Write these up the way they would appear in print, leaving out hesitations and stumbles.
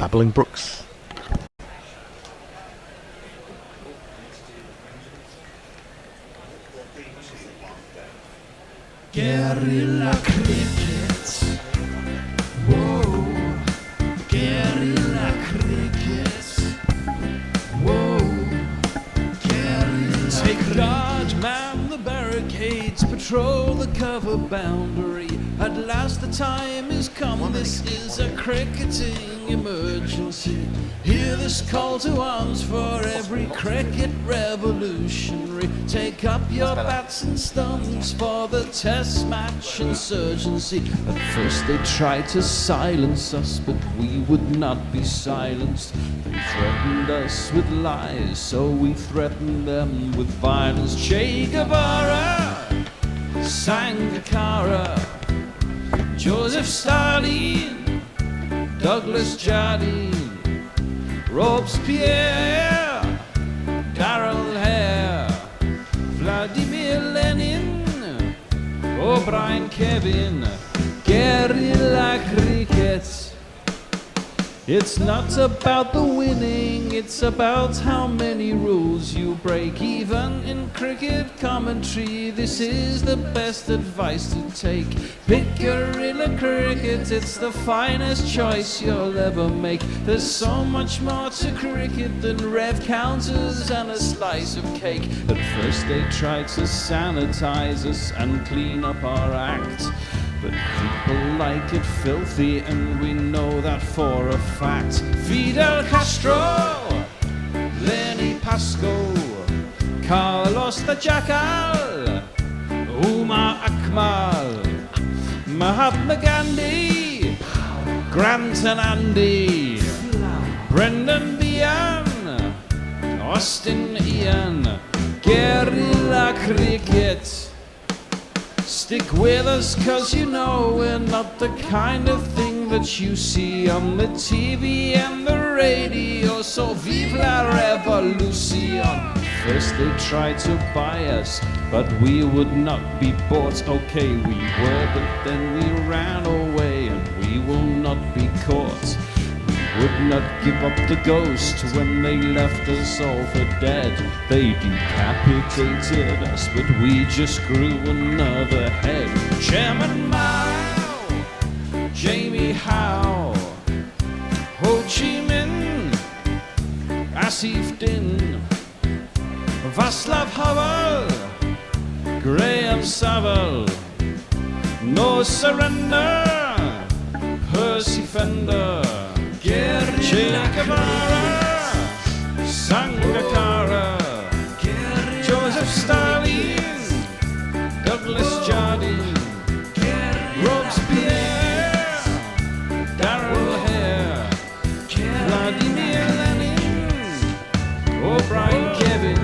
Babbling Brooks. Guerrilla cricket. Whoa. Guerrilla cricket. Whoa. Guerrilla. Take guard, man the barricades, patrol the cover boundary. At last the time is come, this is a cricketing emergency. Hear this call to arms for every cricket revolutionary. Take up your bats and stumps for the test match insurgency. At first they tried to silence us, but we would not be silenced. They threatened us with lies, so we threatened them with violence. Che Guevara, Sangakkara, Joseph Stalin, Douglas Jardine, Robespierre, Darrell Hare, Vladimir Lenin, O'Brien Kevin. Guerrilla cricket. It's not about the winning, it's about how many rules you break. Even in cricket commentary, this is the best advice to take. Pick guerrilla cricket, it's the finest choice you'll ever make. There's so much more to cricket than rev counters and a slice of cake. At first they tried to sanitize us and clean up our act, but people like it filthy, and we know that for a fact. Fidel Castro, Lenny Pasco, Carlos the Jackal, Umar Akmal, Mahatma Gandhi, Grant and Andy, Brendan Behan, Austin Ian. Guerrilla cricket. Stick with us, cause you know we're not the kind of thing that you see on the TV and the radio. So vive la revolution. First they tried to buy us, but we would not be bought. Okay, we were, but then we ran away, and we will not be caught. We would not give up the ghost when they left us all for dead. They decapitated us, but we just grew another head. Chairman Mao, Jamie Howe, Ho Chi Minh, Asif Din, Václav Havel, Graham Saville, No Surrender, Percy Fender, Che Guevara, Sangakkara, Joseph Stalin, Douglas Jardine, Robespierre, Darrell Hare, Vladimir Lenin, O'Brien Kevin.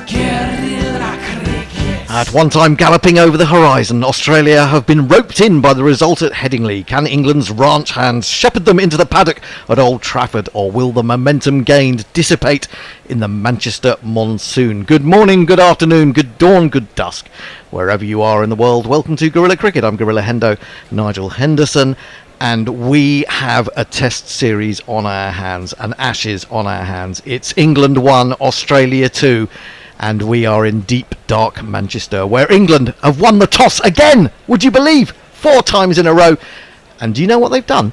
Guerrilla cricket. At one time galloping over the horizon, Australia have been roped in by the result at Headingley. Can England's ranch hands shepherd them into the paddock at Old Trafford, or will the momentum gained dissipate in the Manchester monsoon? Good morning, good afternoon, good dawn, good dusk, wherever you are in the world. Welcome to Guerrilla Cricket. I'm Gorilla Hendo, Nigel Henderson, and we have a test series on our hands, an Ashes on our hands. It's England 1, Australia 2. And we are in deep, dark Manchester, where England have won the toss again. Would you believe? 4 times in a row. And do you know what they've done?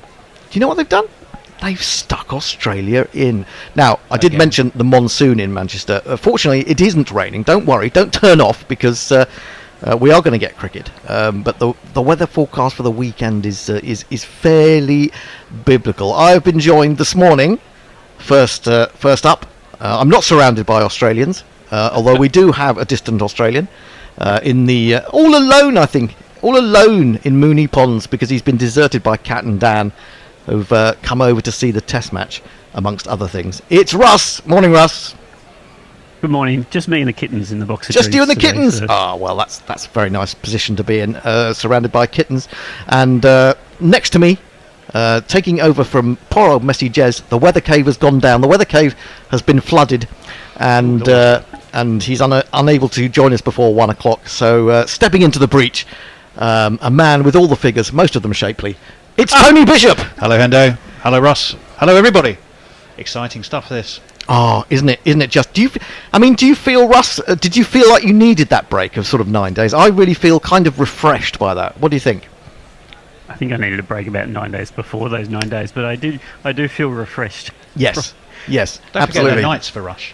They've stuck Australia in. Now, I did mention the monsoon in Manchester. Fortunately, it isn't raining. Don't worry. Don't turn off, because we are going to get cricket. But the weather forecast for the weekend is fairly biblical. I've been joined this morning, first up. I'm not surrounded by Australians. Although we do have a distant Australian in the all alone in Moonee Ponds, because he's been deserted by Kat and Dan, who've come over to see the Test match, amongst other things. It's Russ. Morning, Russ. Good morning. Just me and the kittens in the box. Just you and the kittens. Well, that's a very nice position to be in, surrounded by kittens. And next to me, taking over from poor old Messy Jez, the weather cave has gone down. The weather cave has been flooded, and he's unable to join us before 1 o'clock. So stepping into the breach, a man with all the figures, most of them shapely. It's Tony Bishop. Hello, Hendo. Hello, Ross. Hello, everybody. Exciting stuff, this. Oh, isn't it? Isn't it just? Do you feel, Russ? Did you feel like you needed that break of sort of 9 days? I really feel kind of refreshed by that. What do you think? I think I needed a break about 9 days before those 9 days, but I do feel refreshed. Yes, yes, Don't absolutely. forget they're nights for us.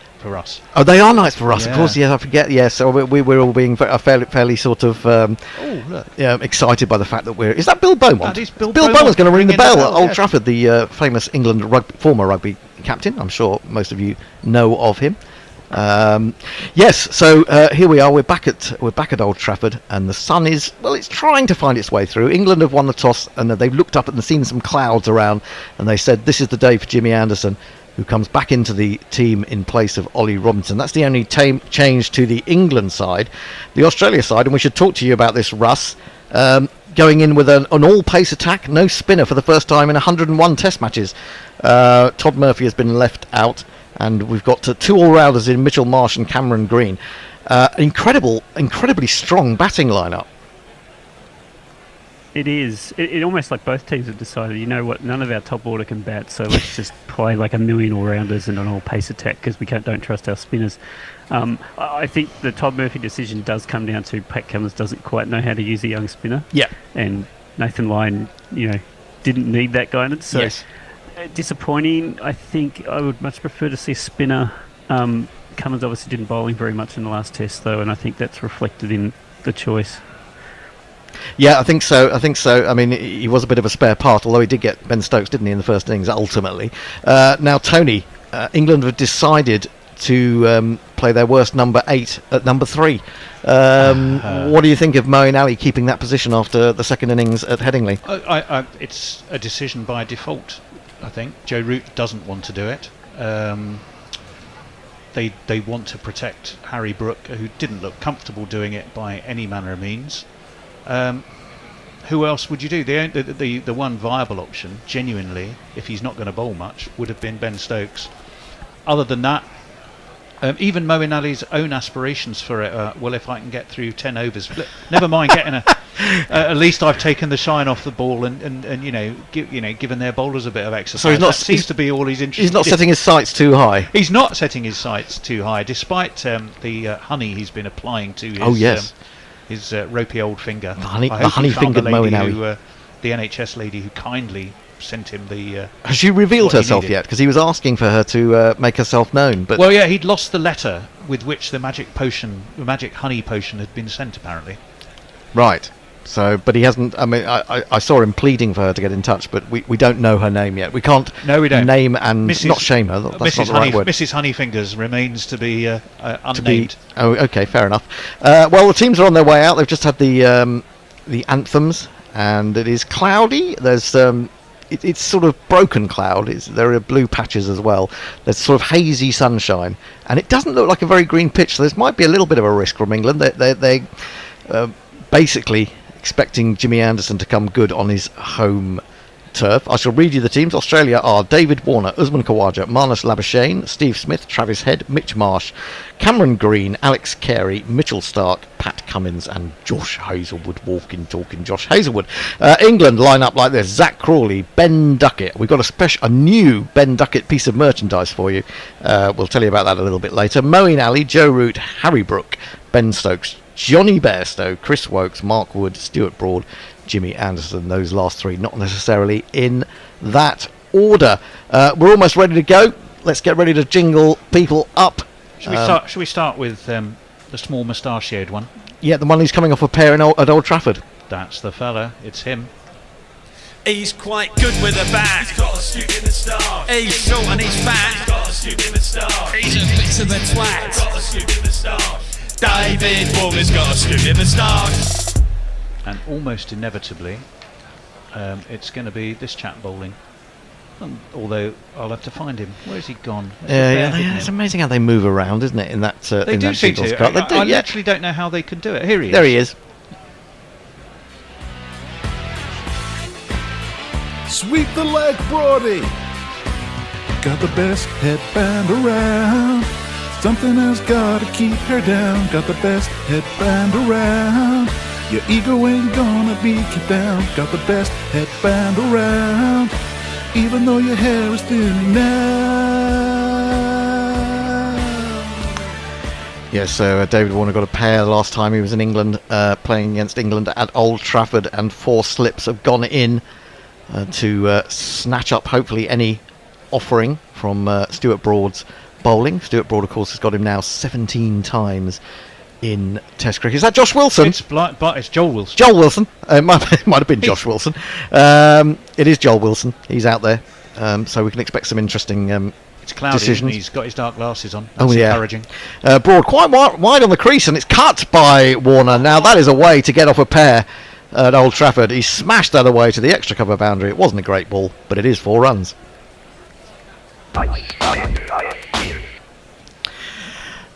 Oh, they are nights for us, of Yeah. course. Yeah, I forget. Yeah, so we're all being fairly sort of Look. excited by the fact that we're. Is that Bill Beaumont? That is Bill Beaumont's Beaumont going to ring the ringing bell the at bell, Old yes. Trafford. The famous England former rugby captain. I'm sure most of you know of him. Yes, so here we are. We're back at Old Trafford, and the sun is it's trying to find its way through. England have won the toss, and they've looked up and seen some clouds around, and they said this is the day for Jimmy Anderson, who comes back into the team in place of Ollie Robinson. That's the only change to the England side. The Australia side, and we should talk to you about this, Russ. Going in with an all-pace attack, no spinner for the first time in 101 Test matches. Todd Murphy has been left out. And we've got two all-rounders in Mitchell Marsh and Cameron Green. Incredibly strong batting lineup. It is. It almost like both teams have decided, you know what, none of our top order can bat, so let's just play like a million all-rounders and an all-pace attack because we don't trust our spinners. I think the Todd Murphy decision does come down to Pat Cummins doesn't quite know how to use a young spinner. Yeah. And Nathan Lyon, didn't need that guidance. So Yes. Disappointing. I think I would much prefer to see a spinner. Cummins obviously didn't bowl him very much in the last test, though, and I think that's reflected in the choice. Yeah, I think so. I mean, he was a bit of a spare part, although he did get Ben Stokes, didn't he, in the first innings, ultimately. Now, Tony, England have decided to play their worst number 8 at number 3. What do you think of Moeen Ali keeping that position after the second innings at Headingley? It's a decision by default, I think. Joe Root doesn't want to do it. They want to protect Harry Brook, who didn't look comfortable doing it by any manner of means. Who else would you do? The one viable option, genuinely, if he's not going to bowl much, would have been Ben Stokes. Other than that, even Moeen Ali's own aspirations for it, if I can get through 10 overs, never mind getting at least I've taken the shine off the ball and given their bowlers a bit of exercise. So that seems to be all he's interested in. He's not setting his sights too high. He's not setting his sights too high, despite the honey he's been applying to his, his ropey old finger. The honey-fingered Moeen Ali. The NHS lady who kindly sent him the... Has she revealed what he herself needed. yet? Because he was asking for her to make herself known. But Well, yeah, he'd lost the letter with which the magic honey potion had been sent, apparently. Right. So, but he hasn't. I mean, I saw him pleading for her to get in touch, but we don't know her name yet. We can't. No, we don't. Name and Mrs. not shame her. That's not the right word. Mrs. Honeyfingers remains to be unnamed. To be, okay, fair enough. Well, the teams are on their way out. They've just had the anthems, and it is cloudy. There's it's sort of broken cloud. There are blue patches as well. There's sort of hazy sunshine, and it doesn't look like a very green pitch. So this might be a little bit of a risk from England. They basically expecting Jimmy Anderson to come good on his home turf. I shall read you the teams. Australia are David Warner, Usman Khawaja, Marnus Labuschagne, Steve Smith, Travis Head, Mitch Marsh, Cameron Green, Alex Carey, Mitchell Stark, Pat Cummins and Josh Hazlewood. Talking Josh Hazlewood. England line up like this: Zach Crawley, Ben Duckett. We've got a new Ben Duckett piece of merchandise for you. We'll tell you about that a little bit later. Moeen Ali, Joe Root, Harry Brook, Ben Stokes, Johnny Bairstow, Chris Woakes, Mark Wood, Stuart Broad, Jimmy Anderson. Those last three not necessarily in that order. We're almost ready to go. Let's get ready to jingle people up. Should we start with the small mustachioed one? Yeah, the one who's coming off a pair at Old Trafford. That's the fella. It's him. He's quite good with a bat. He's got a stupid moustache. He's short and he's fat. He's got a stupid moustache. He's a bit of a twat. He's got a stupid moustache. David Warner's got a stupid moustache. And almost inevitably, it's going to be this chap bowling. Although I'll have to find him. Where's he gone? It's amazing how they move around, isn't it? In that They in do that seem singles to. cut. They do, I yeah. literally don't know how they can do it. Here he is. There he is. Sweep the leg, Brody. Got the best headband around. Something has got to keep her down. Got the best headband around. Your ego ain't gonna be kept down. Got the best headband around. even though your hair is thinning now. Yes, so David Warner got a pair the last time he was in England, playing against England at Old Trafford, and 4 slips have gone in to snatch up, hopefully, any offering from Stuart Broad's bowling. Stuart Broad, of course, has got him now 17 times in Test cricket. Is that Josh Wilson? It's Joel Wilson. Joel Wilson. It might have been Josh Wilson. It is Joel Wilson. He's out there, so we can expect some interesting It's cloudy. decisions. He's got his dark glasses on. That's encouraging. Broad quite wide on the crease, and it's cut by Warner. Now that is a way to get off a pair at Old Trafford. He smashed that away to the extra cover boundary. It wasn't a great ball, but it is 4 runs.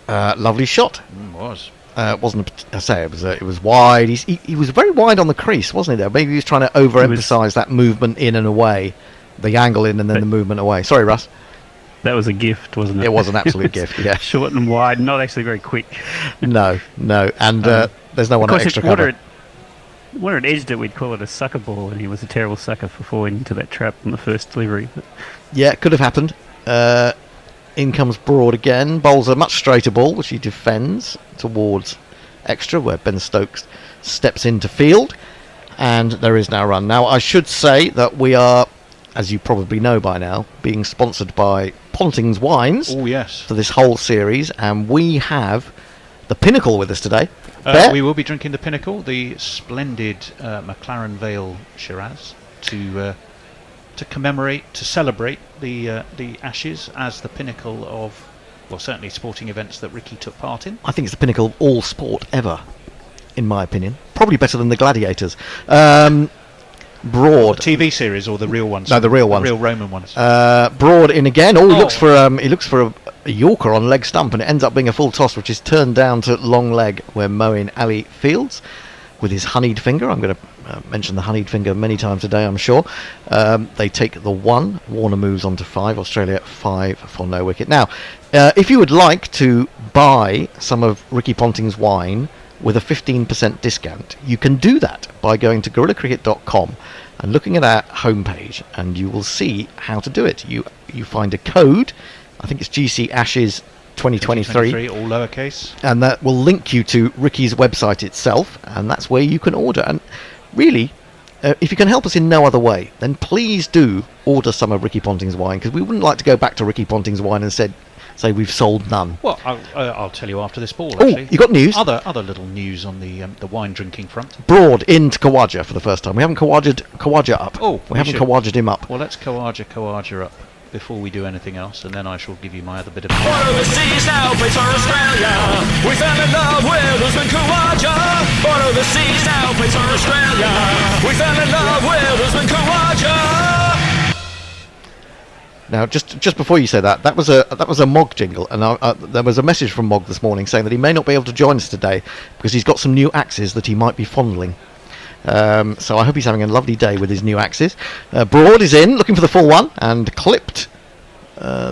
Lovely shot. Was. It wasn't. I say it was wide. He was very wide on the crease, wasn't he? There, maybe he was trying to overemphasise that movement in and away, the angle in and then the movement away. Sorry, Russ. That was a gift, wasn't it? It was an absolute gift. Yeah. Short and wide, not actually very quick. No, and there's no one at extra cover. Where it edged it, we'd call it a sucker ball, and he was a terrible sucker for falling into that trap on the first delivery. But Yeah, it could have happened. In comes Broad again. Bowls a much straighter ball, which he defends towards extra, where Ben Stokes steps into field. And there is now a run. Now, I should say that we are, as you probably know by now, being sponsored by Ponting's Wines Oh, yes. for this whole series. And we have the Pinnacle with us today. Bear? We will be drinking the Pinnacle, the splendid McLaren Vale Shiraz, to commemorate, to celebrate the Ashes as the pinnacle of, well, certainly sporting events that Ricky took part in. I think it's the pinnacle of all sport ever, in my opinion. Probably better than the Gladiators. Broad. The TV series or the real ones? No, the real ones. The real Roman ones. Broad in again. He looks for a Yorker on leg stump, and it ends up being a full toss, which is turned down to long leg, where Moeen Ali fields with his honeyed finger. I'm going to mention the honeyed finger many times today, I'm sure. They take the 1. Warner moves on to 5. Australia 5 for no wicket. Now, if you would like to buy some of Ricky Ponting's wine with a 15% discount, you can do that by going to GorillaCricket.com and looking at our homepage, and you will see how to do it. You find a code. I think it's GC Ashes 2023, all lowercase, and that will link you to Ricky's website itself, and that's where you can order. And really, if you can help us in no other way, then please do order some of Ricky Ponting's wine, because we wouldn't like to go back to Ricky Ponting's wine and say we've sold none. Well, I'll tell you after this ball. Oh, Actually, you got news? Other little news on the wine drinking front. Broad into Khawaja for the first time. We haven't Khawaja up. Oh, we haven't Khawaja'd him up. Well, let's Khawaja up before we do anything else, and then I shall give you my other bit of. One overseas now plays for Australia. We fell in love with Usman Khawaja. One overseas now plays for Australia. We fell in love with Usman Khawaja. Now, just before you say that was a Mog jingle, and there was a message from Mog this morning saying that he may not be able to join us today because he's got some new axes that he might be fondling. So I hope he's having a lovely day with his new axes. Broad is in, looking for the full 1, and clipped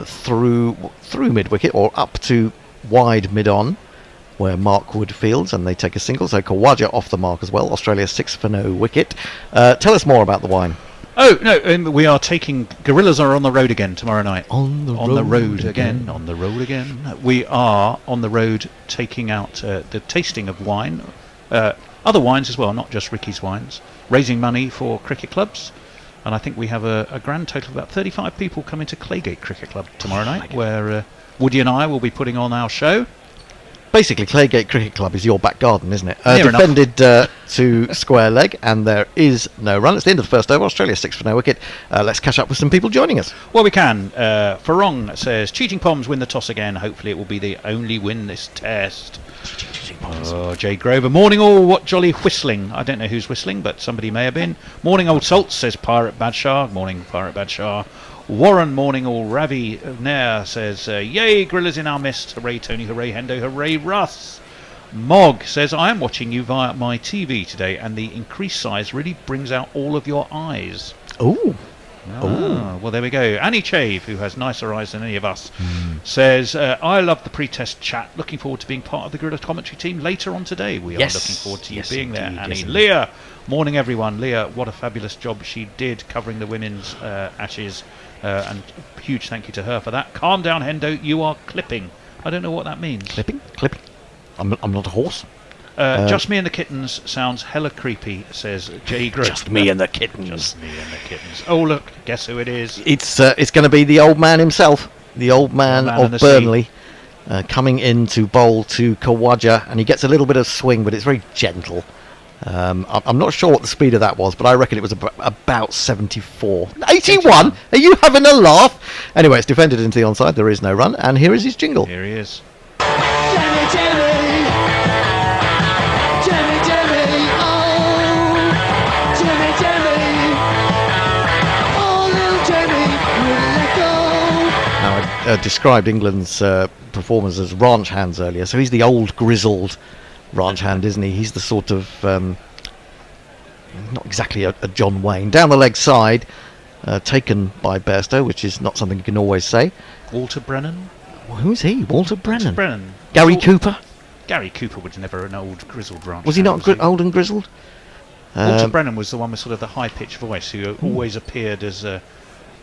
through mid-wicket, or up to wide mid-on, where Mark Wood fields, and they take a single. So Khawaja off the mark as well. Australia 6 for no wicket. Tell us more about the wine. Oh no, we are taking. Gorillas are on the road again tomorrow night. On the road again. On the road again. We are on the road taking out the tasting of wine, other wines as well, not just Ricky's wines. Raising money for cricket clubs, and I think we have a grand total of about 35 people coming to Claygate Cricket Club tomorrow night, where Woody and I will be putting on our show. Basically, Claygate Cricket Club is your back garden, isn't it? Near defended to square leg, and there is no run. It's the end of the first over. Australia 6 for no wicket. Let's catch up with some people joining us. Well, we can. Farong says, Cheating Poms win the toss again. Hopefully it will be the only win this test. Oh, Jade Grover. Morning all, what jolly whistling. I don't know who's whistling, but somebody may have been. Morning old salts, says Pirate Badshah. Morning, Pirate Badshah. Warren, morning all. Ravi Nair says, yay, Gorillas in our midst. Hooray, Tony. Hooray, Hendo. Hooray, Russ. Mog says, I am watching you via my TV today, and the increased size really brings out all of your eyes. Ooh. Well, there we go. Annie Chave, who has nicer eyes than any of us, says, I love the pre-test chat. Looking forward to being part of the Gorilla commentary team later on today. We are looking forward to you being there, Annie. Yes, Leah, Morning, everyone. Leah, what a fabulous job she did covering the women's Ashes. And huge thank you to her for that. Calm down, Hendo. You are clipping. I don't know what that means. Clipping? I'm not a horse. Just me and the kittens sounds hella creepy, says Jay Group. Just me and the kittens. Just me and the kittens. Oh, look. Guess who it is? It's going to be the old man himself. The old man and the of Burnley. Coming in to bowl to Khawaja, and he gets a little bit of swing, but it's very gentle. I'm not sure what the speed of that was, but I reckon it was about 74. 81? Are you having a laugh? Anyway, it's defended into the onside. There is no run, and here is his jingle. Here he is. Jimmy, Jimmy, Jimmy, Jimmy, oh, Jimmy, Jimmy, oh, little Jimmy, will let go. Now, I described England's performers as ranch hands earlier, so he's the old grizzled ranch hand, isn't he? He's the sort of not exactly a John Wayne. Down the leg side, taken by Bairstow, which is not something you can always say. Walter Brennan? Well, who's he? Walter Brennan. Brennan. Gary Cooper. Gary Cooper was never an old grizzled ranch. Was he not old and grizzled? Walter Brennan was the one with sort of the high-pitched voice who always appeared as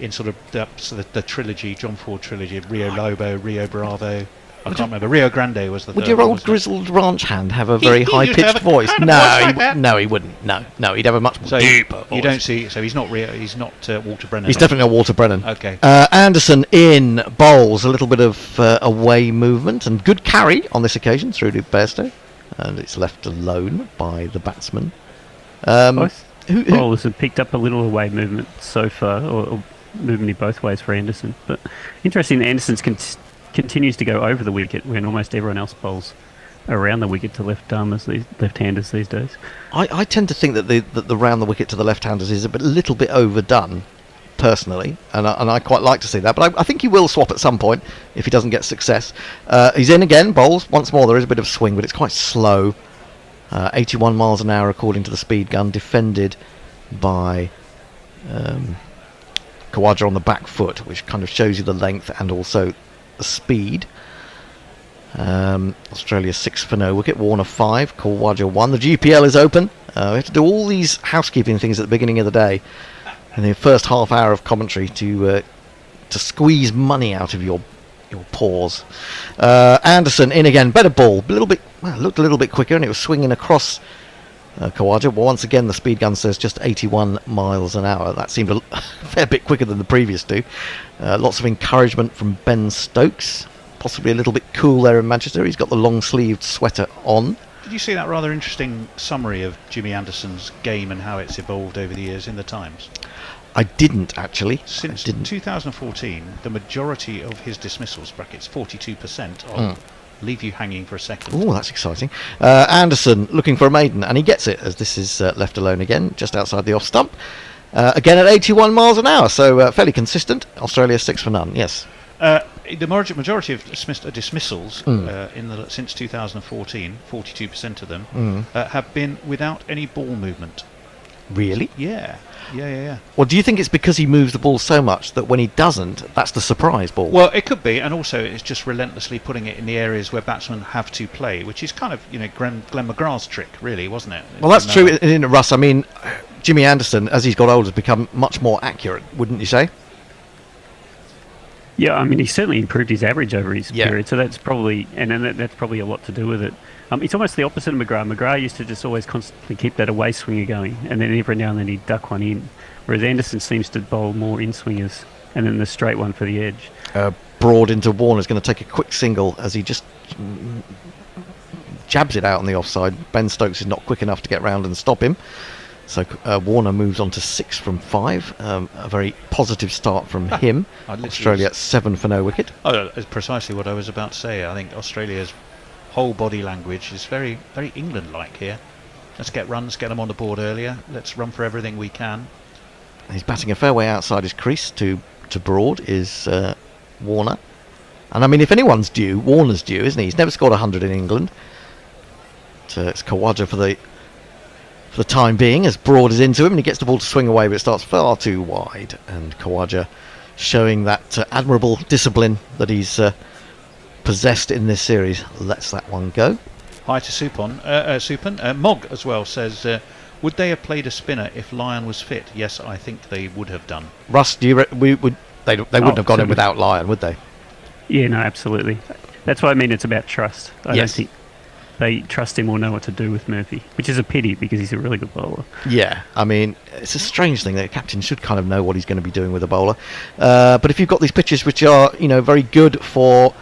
in sort of the trilogy, John Ford trilogy of Rio Lobo, Rio Bravo. I can't remember. Rio Grande was the Would third your one, old wasn't it? grizzled ranch hand have a very He used to high-pitched have a voice? kind of voice like that. No, he wouldn't. No, he'd have a much more So deeper you voice. don't see. So he's not Rio. He's not Walter Brennan. He's definitely not Walter Brennan. Okay. Anderson in bowls, a little bit of away movement and good carry on this occasion through to Bairstow, and it's left alone by the batsman. Both who- bowlers have picked up a little away movement so far, or movement in both ways for Anderson. But interesting, Anderson's continues to go over the wicket when almost everyone else bowls around the wicket to left-handers these days. I tend to think that the round the wicket to the left-handers is a little bit overdone, personally, and I quite like to see that. But I think he will swap at some point if he doesn't get success. He's in again, bowls once more. There is a bit of swing, but it's quite slow. 81 miles an hour according to the speed gun, defended by Khawaja on the back foot, which kind of shows you the length and also the speed. Australia 6 for no wicket, Warner 5, Khawaja 1. The GPL is open. We have to do all these housekeeping things at the beginning of the day in the first half hour of commentary to squeeze money out of your paws. Anderson in again, better ball, looked a little bit quicker, and it was swinging across Khawaja. Well, once again the speed gun says just 81 miles an hour. That seemed a fair bit quicker than the previous two. Lots of encouragement from Ben Stokes, possibly a little bit cool there in Manchester. He's got the long sleeved sweater on. Did you see that rather interesting summary of Jimmy Anderson's game and how it's evolved over the years in the Times? I didn't actually. Since I didn't. 2014, the majority of his dismissals, brackets 42%, leave you hanging for a second. Oh, that's exciting. Anderson looking for a maiden, and he gets it as this is left alone again, just outside the off stump. Again at 81 miles an hour, so fairly consistent. Australia 6 for none, yes. The majority of dismissals since 2014, 42% of them, have been without any ball movement. Really? Yeah. Well, do you think it's because he moves the ball so much that when he doesn't, that's the surprise ball? Well, it could be, and also it's just relentlessly putting it in the areas where batsmen have to play, which is kind of, Glenn McGrath's trick, really, wasn't it? Well, that's true, isn't it, Russ? I mean, Jimmy Anderson, as he's got older, has become much more accurate, wouldn't you say? Yeah, I mean, he certainly improved his average over his period, so that's probably that's probably a lot to do with it. It's almost the opposite of McGrath. McGrath used to just always constantly keep that away swinger going, and then every now and then he'd duck one in, whereas Anderson seems to bowl more in swingers, and then the straight one for the edge. Broad into Warner's going to take a quick single as he just jabs it out on the offside. Ben Stokes is not quick enough to get round and stop him. So Warner moves on to 6 from 5. A very positive start from him. Australia 7 for no wicket. Oh, that's precisely what I was about to say. I think Australia's whole body language is very, very England-like here. Let's get runs, get them on the board earlier. Let's run for everything we can. He's batting a fair way outside his crease to Broad is Warner. And I mean, if anyone's due, Warner's due, isn't he? He's never scored 100 in England. It's Khawaja for the time being, as Broad is into him, and he gets the ball to swing away, but it starts far too wide. And Khawaja showing that admirable discipline that he's possessed in this series, lets that one go. Hi to Supon. Mog as well says, Would they have played a spinner if Lyon was fit? Yes, I think they would have done. Russ, do you they wouldn't have gone in certainly. without Lyon, would they? Yeah, no, absolutely. That's what I mean. It's about trust. I don't Yes. think they trust him or know what to do with Murphy, which is a pity because he's a really good bowler. Yeah, I mean, it's a strange thing that a captain should kind of know what he's going to be doing with a bowler. But if you've got these pitches which are, very good for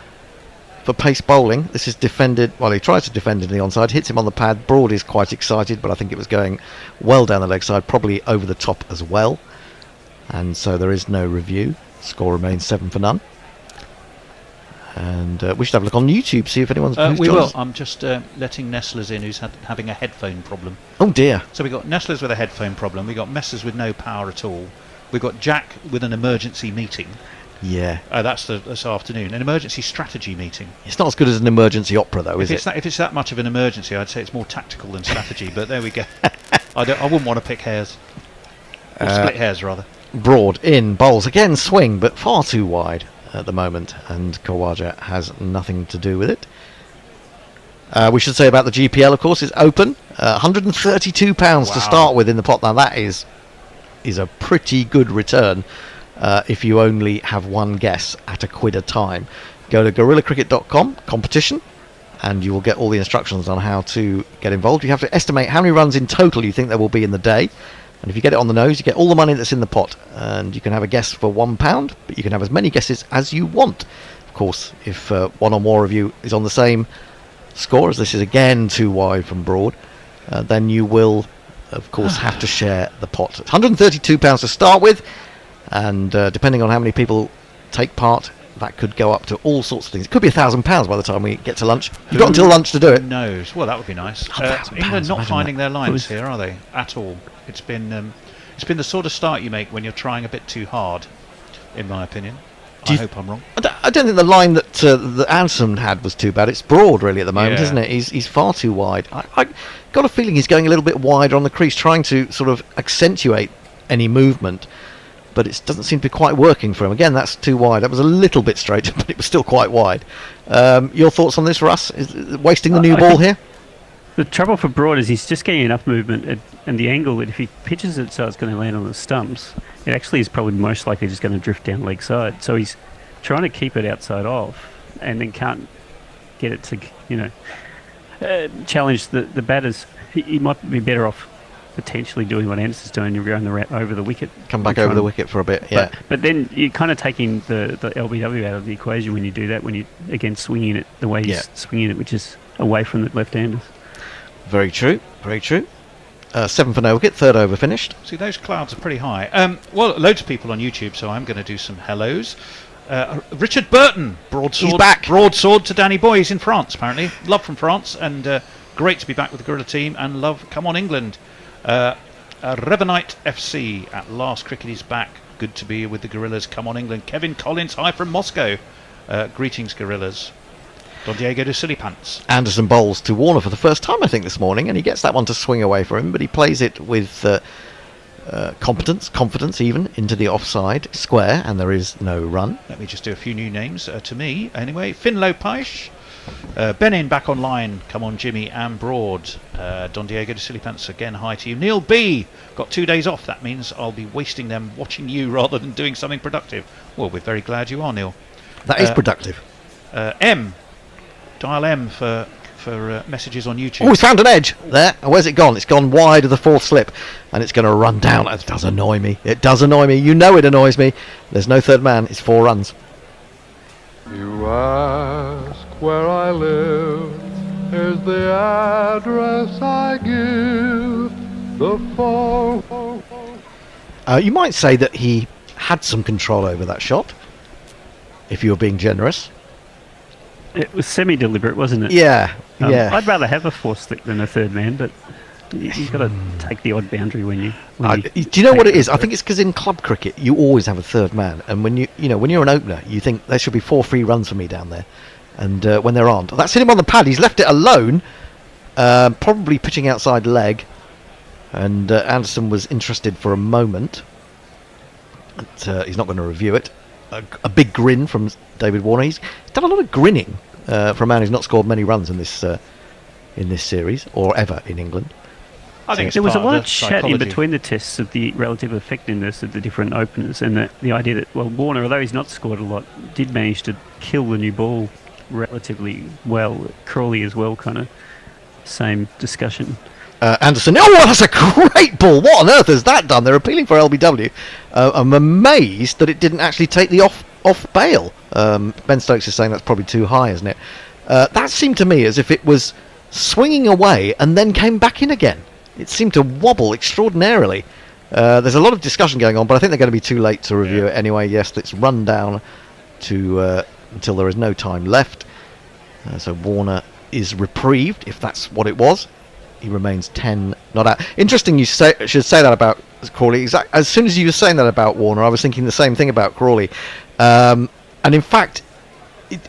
pace bowling, this is defended. Well, he tries to defend it in the onside, hits him on the pad. Broad is quite excited, but I think it was going well down the leg side, probably over the top as well. And so there is no review. Score remains 7 for none. And we should have a look on YouTube, see if anyone's. We joined will. us. I'm just letting Nestlers in who's having a headphone problem. Oh dear. So we've got Nestlers with a headphone problem. We've got Messers with no power at all. We've got Jack with an emergency meeting. Yeah. That's this afternoon. An emergency strategy meeting. It's not as good as an emergency opera, though, is it? If it's that much of an emergency, I'd say it's more tactical than strategy. But there we go. I wouldn't want to pick hairs. Or split hairs, rather. Broad in, bowls again, swing, but far too wide at the moment, and Khawaja has nothing to do with it. We should say about the GPL, of course, is open. £132 to start with in the pot. Now that is a pretty good return if you only have one guess at £1 a time. Go to gorillacricket.com, competition, and you will get all the instructions on how to get involved. You have to estimate how many runs in total you think there will be in the day. And if you get it on the nose, you get all the money that's in the pot. And you can have a guess for £1, but you can have as many guesses as you want. Of course, if one or more of you is on the same score, as this is again too wide from Broad, then you will, of course, have to share the pot. It's £132 to start with, and depending on how many people take part, that could go up to all sorts of things. It could be £1,000 by the time we get to lunch. You've got until lunch to do it. Who knows? Well, that would be nice. £1,000, England not imagine finding that. their lines here, are they? At all. It's been the sort of start you make when you're trying a bit too hard, in my opinion. I hope I'm wrong. I don't think the line that Anderson had was too bad. It's Broad, really, at the moment, isn't it? He's far too wide. I got a feeling he's going a little bit wider on the crease, trying to sort of accentuate any movement, but it doesn't seem to be quite working for him. Again, that's too wide. That was a little bit straight, but it was still quite wide. Your thoughts on this, Russ? Is wasting the new ball here? The trouble for Broad is he's just getting enough movement and the angle that if he pitches it so it's going to land on the stumps, it actually is probably most likely just going to drift down leg side. So he's trying to keep it outside off and then can't get it to, challenge the batters. He might be better off potentially doing what Anderson's doing, you're going over the wicket. Come back over the wicket for a bit, yeah. But then you're kind of taking the LBW out of the equation when you do that, when you, again, swinging it the way he's swinging it, which is away from the left-handers. Very true, very true. 7 for no wicket, third over finished. See, those clouds are pretty high. Well, loads of people on YouTube, so I'm going to do some hellos. Richard Burton, broadsword. He's back. Broadsword to Danny Boy. He's in France, apparently. Love from France, and great to be back with the Gorilla team, and love, come on England. Revenite FC, at last cricket is back. Good to be with the Gorillas. Come on England. Kevin Collins, hi from Moscow. Greetings, Gorillas. Don Diego de Silipants. Anderson bowls to Warner for the first time, I think, this morning, and he gets that one to swing away for him, but he plays it with confidence even, into the offside square, and there is no run. Let me just do a few new names to me. Anyway, Finlow Paish. Benin back online. Come on, Jimmy and Broad. Don Diego de Silipants, again, hi to you. Neil B. Got 2 days off. That means I'll be wasting them watching you rather than doing something productive. Well, we're very glad you are, Neil. That is productive. M. Dial M for messages on YouTube. Oh, he's found an edge there. And where's it gone? It's gone wide of the fourth slip, and it's going to run down. It does annoy me. It does annoy me. You know it annoys me. There's no third man. It's 4 runs. You ask where I live, here's the address I give, the phone. You might say that he had some control over that shot, if you were being generous. It was semi-deliberate, wasn't it? Yeah, yeah. I'd rather have a fourth slip than a third man, but you've got to take the odd boundary when you. Do you know what it is? I think it's because in club cricket you always have a third man, and when when you're an opener, you think there should be 4 free runs for me down there, and when there aren't, that's hit him on the pad. He's left it alone, probably pitching outside leg, and Anderson was interested for a moment. But, he's not going to review it. A big grin from David Warner. He's done a lot of grinning for a man who's not scored many runs in this series or ever in England. I think There was a part lot of of the chat in psychology. between the tests of the relative effectiveness of the different openers, and the idea that, well, Warner, although he's not scored a lot, did manage to kill the new ball relatively well. Crawley as well, kind of same discussion. Anderson. Oh, that's a great ball. What on earth has that done? They're appealing for LBW. I'm amazed that it didn't actually take the off bail. Ben Stokes is saying that's probably too high, isn't it? That seemed to me as if it was swinging away and then came back in again. It seemed to wobble extraordinarily. There's a lot of discussion going on, but I think they're going to be too late to review it anyway. Yes, it's run down to until there is no time left. So Warner is reprieved, if that's what it was. He remains 10 not out. Interesting you should say that about Crawley. As soon as you were saying that about Warner, I was thinking the same thing about Crawley. And in fact,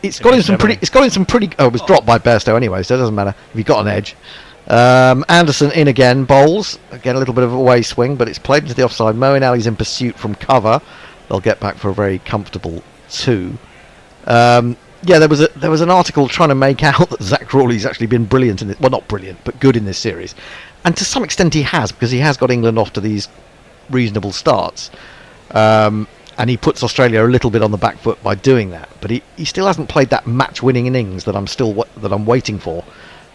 it's got in some pretty. Oh, it was dropped by Bairstow anyway, so it doesn't matter if he got an edge. Anderson in again, bowls again, a little bit of a away swing, but it's played into the offside. Moeen Ali's in pursuit from cover. They'll get back for a very comfortable 2. Yeah, there was an article trying to make out that Zach Crawley's actually been brilliant in this. Well, not brilliant, but good in this series, and to some extent he has, because he has got England off to these reasonable starts, and he puts Australia a little bit on the back foot by doing that. But he still hasn't played that match-winning innings that I'm waiting for,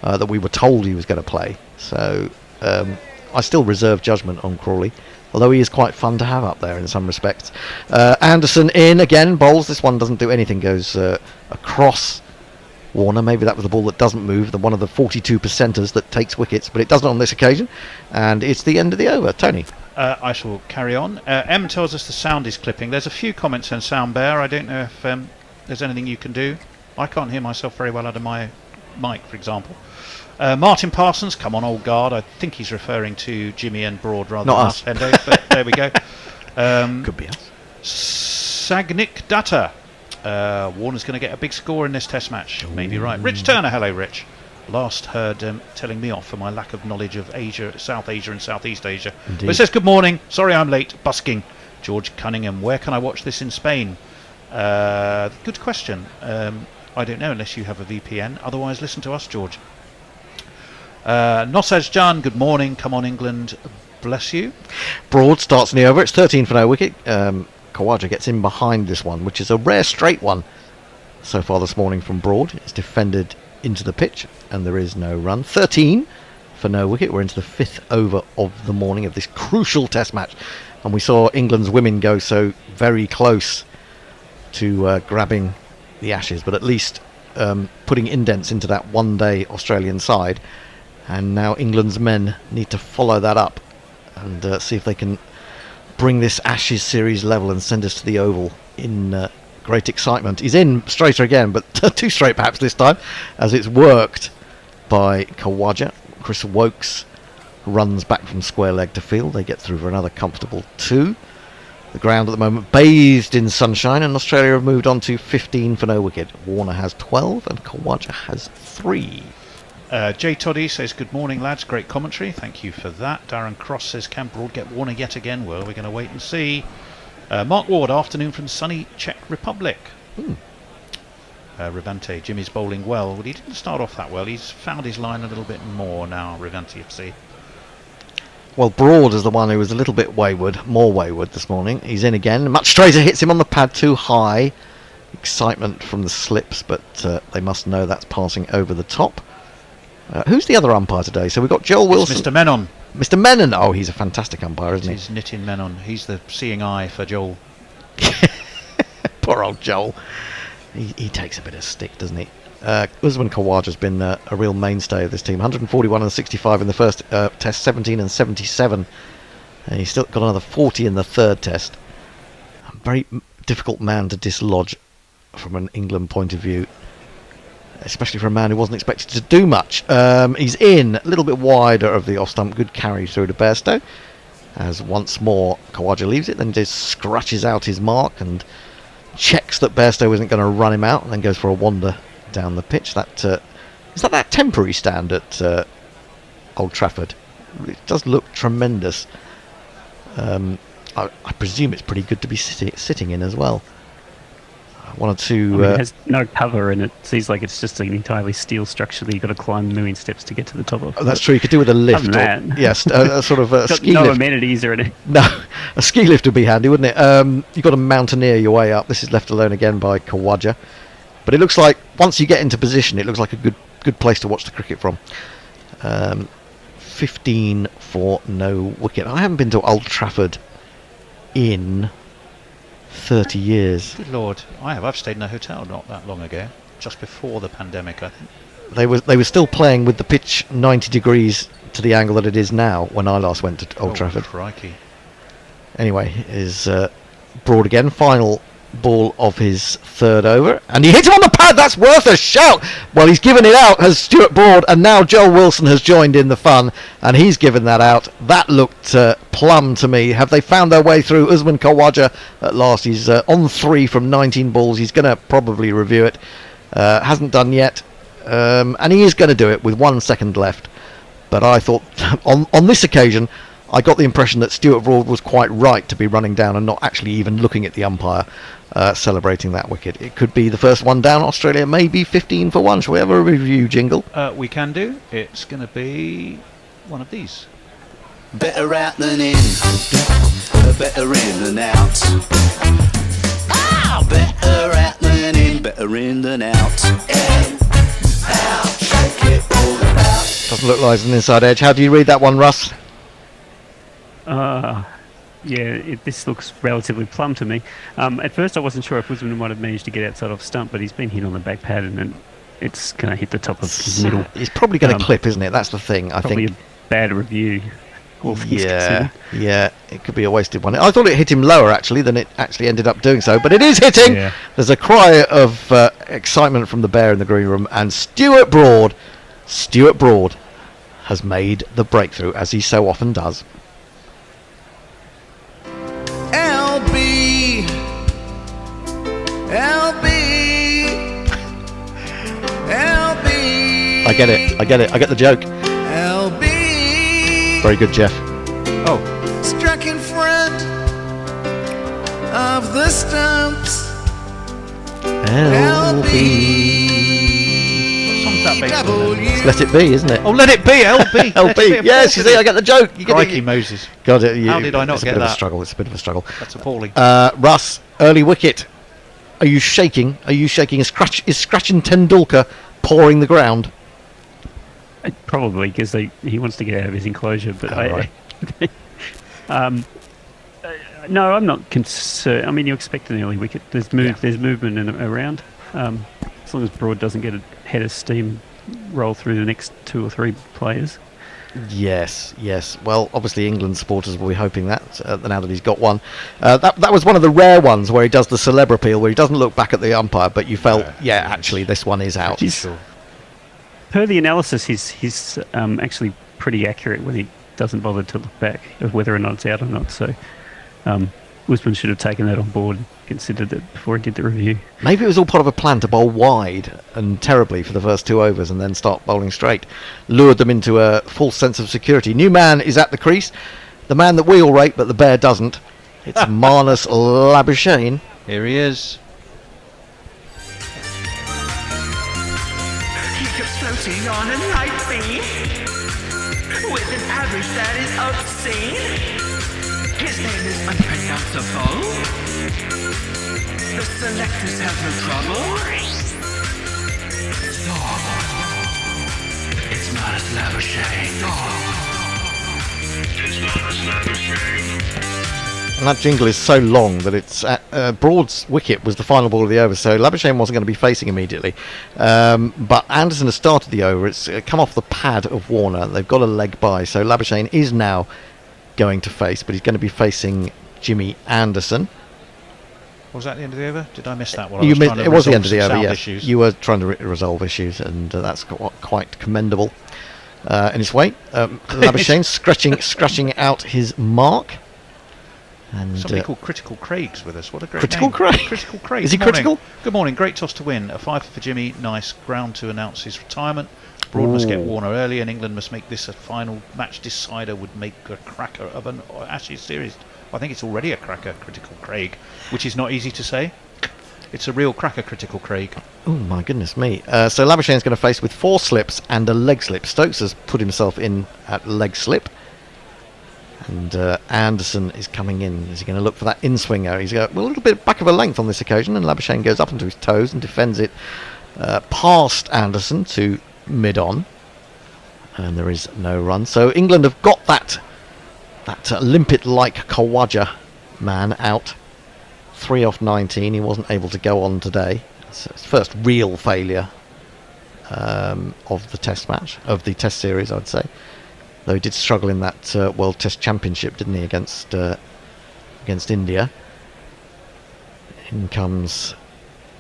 that we were told he was going to play. So I still reserve judgment on Crawley, although he is quite fun to have up there in some respects. Anderson in again, bowls. This one doesn't do anything, goes across Warner. Maybe that was the ball that doesn't move, one of the 42 percenters that takes wickets, but it doesn't on this occasion, and it's the end of the over. Tony? I shall carry on. M tells us the sound is clipping. There's a few comments on Sound Bear. I don't know if there's anything you can do. I can't hear myself very well out of my mic, for example. Martin Parsons, come on, old guard. I think he's referring to Jimmy and Broad rather Not than us. us, Hendo, but there we go. Could be us. Sagnik Data. Warner's going to get a big score in this test match. Maybe right. Rich Turner, hello Rich. Last heard telling me off for my lack of knowledge of Asia, South Asia and Southeast Asia. Indeed. But it says, good morning, sorry I'm late, busking. George Cunningham, where can I watch this in Spain? Good question. I don't know unless you have a VPN. Otherwise, listen to us, George. Nosaj Jan, good morning. Come on, England. Bless you. Broad starts in the over. It's 13 for no wicket. Khawaja gets in behind this one, which is a rare straight one so far this morning from Broad. It's defended into the pitch, and there is no run. 13 for no wicket. We're into the 5th over of the morning of this crucial test match, and we saw England's women go so very close to grabbing the Ashes, but at least putting indents into that one-day Australian side. And now England's men need to follow that up and see if they can bring this Ashes series level and send us to the Oval in great excitement. He's in straighter again, but too straight perhaps this time, as it's worked by Khawaja. Chris Woakes runs back from square leg to field. They get through for another comfortable 2. The ground at the moment bathed in sunshine, and Australia have moved on to 15 for no wicket. Warner has 12 and Khawaja has 3. Jay Toddy says, good morning lads, great commentary, thank you for that. Darren Cross says, can Broad get Warner yet again? Well, we're going to wait and see. Mark Ward, afternoon from sunny Czech Republic. Rivante, Jimmy's bowling well. Well, he didn't start off that well, he's found his line a little bit more now, Rivante FC. Well, Broad is the one who was a little bit more wayward this morning. He's in again, much straighter, hits him on the pad too high. Excitement from the slips, but they must know that's passing over the top. Who's the other umpire today? So we've got Joel Wilson. Mr. Menon. Mr. Menon. Oh, he's a fantastic umpire, isn't he? He's Nitin Menon. He's the seeing eye for Joel. Poor old Joel. He takes a bit of stick, doesn't he? Usman Khawaja's been a real mainstay of this team. 141 and 65 in the first test, 17 and 77. And he's still got another 40 in the third test. A very difficult man to dislodge from an England point of view, especially for a man who wasn't expected to do much. He's in, a little bit wider of the off-stump. Good carry through to Bairstow, as once more Khawaja leaves it, then just scratches out his mark and checks that Bairstow isn't going to run him out, and then goes for a wander down the pitch. Is that temporary stand at Old Trafford? It does look tremendous. I presume it's pretty good to be sitting in as well. One or I two. mean, it has no cover, and it seems like it's just an entirely steel structure that you've got to climb a million steps to get to the top of. That's true. You could do with a lift. Other than that, Yes, a sort of a got ski no lift. amenities or anything. No, a ski lift would be handy, wouldn't it? You've got to mountaineer your way up. This is left alone again by Khawaja. But it looks like once you get into position, it looks like a good place to watch the cricket from. 15 for no wicket. I haven't been to Old Trafford in 30 years. Good Lord, I have. I've stayed in a hotel not that long ago, just before the pandemic, I think. They were still playing with the pitch 90 degrees to the angle that it is now when I last went to Old Trafford. Crikey. Anyway, is Broad again. Final ball of his third over, and he hits him on the pad. That's worth a shout. Well, he's given it out, has Stuart Broad, and now Joel Wilson has joined in the fun, and he's given that out. That looked plumb to me. Have they found their way through? Usman Khawaja at last. He's on 3 from 19 balls. He's going to probably review it. Hasn't done yet, and he is going to do it with 1 second left. But I thought on this occasion, I got the impression that Stuart Broad was quite right to be running down and not actually even looking at the umpire celebrating that wicket. It could be the first one down. Australia maybe 15 for 1. Shall we have a review jingle? We can do. It's going to be one of these. Better out than in, better in than out. Ah, better out than in, better in than out. In, out, shake it all about. Doesn't look like an inside edge. How do you read that one, Russ? This looks relatively plumb to me. At first, I wasn't sure if Usman might have managed to get outside off stump, but he's been hit on the back pad, and it's going to hit the top of his middle. It's probably going to clip, isn't it? That's the thing. I Probably think. a bad review. All things considered. Yeah, it could be a wasted one. I thought it hit him lower actually than it actually ended up doing so, but it is hitting. Yeah. There's a cry of excitement from the bear in the green room, and Stuart Broad has made the breakthrough, as he so often does. LB, LB, LB. I get it. I get the joke. LB. Very good, Jeff. Oh, Struck in front of the stumps. LB. song's that based on? It's Let It Be, isn't it? Oh, Let It Be, LB. LB. Yes, you see, I get the joke. You get Crikey it. Moses. God, it, How did I not it's a get bit of a that? struggle. It's a bit of a struggle. That's appalling. Russ, early wicket. Are you shaking? Is scratching Tendulkar pouring the ground? Probably because he wants to get out of his enclosure. But right. No, I'm not concerned. I mean, you expect an early wicket. There's movement around. As long as Broad doesn't get a head of steam roll through the next 2 or 3 players. Yes. Well, obviously England supporters will be hoping that now that he's got one. That was one of the rare ones where he does the celeb appeal, where he doesn't look back at the umpire, but you felt, actually this one is out. Sure. Per the analysis, he's actually pretty accurate when he doesn't bother to look back of whether or not it's out or not. So Usman should have taken that on board and considered it before he did the review. Maybe it was all part of a plan to bowl wide and terribly for the first 2 overs and then start bowling straight. Lured them into a false sense of security. New man is at the crease. The man that we all rate, but the bear doesn't. It's Marnus Labuschagne. Here he is. He keeps floating on a light beam with an average that is obscene. His name is unpronounceable. The selectors have no trouble. It's Marnus Labuschagne. It's Marnus Labuschagne. And that jingle is so long that it's Broad's wicket was the final ball of the over, so Labuschagne wasn't going to be facing immediately. But Anderson has started the over. It's come off the pad of Warner. They've got a leg by, so Labuschagne is now going to face, but he's going to be facing Jimmy Anderson. Was that the end of the over? Did I miss that one? It was the end of the over, yes. Issues. You were trying to resolve issues, and that's quite commendable in its way. Labuschagne scratching out his mark. And somebody called Critical Craig's with us. What a great Critical name. Craig? Critical Craig. Is he Good morning. critical? Good morning. Great toss to win. A 5 for Jimmy. Nice ground to announce his retirement. Broad must get Warner early, and England must make this a final match decider. Would make a cracker of an Ashes series. I think it's already a cracker, Critical Craig, which is not easy to say. It's a real cracker critical, Craig. Oh my goodness me. So Labuschagne's going to face with 4 slips and a leg slip. Stokes has put himself in at leg slip. And Anderson is coming in. Is he going to look for that in-swinger? He's got a little bit back of a length on this occasion, and Labuschagne goes up onto his toes and defends it past Anderson to mid-on. And there is no run. So England have got that limpet-like Khawaja man out. 3 off 19. He wasn't able to go on today. It's his first real failure of the test match, of the test series, I'd say. Though he did struggle in that World Test Championship, didn't he, against India. In comes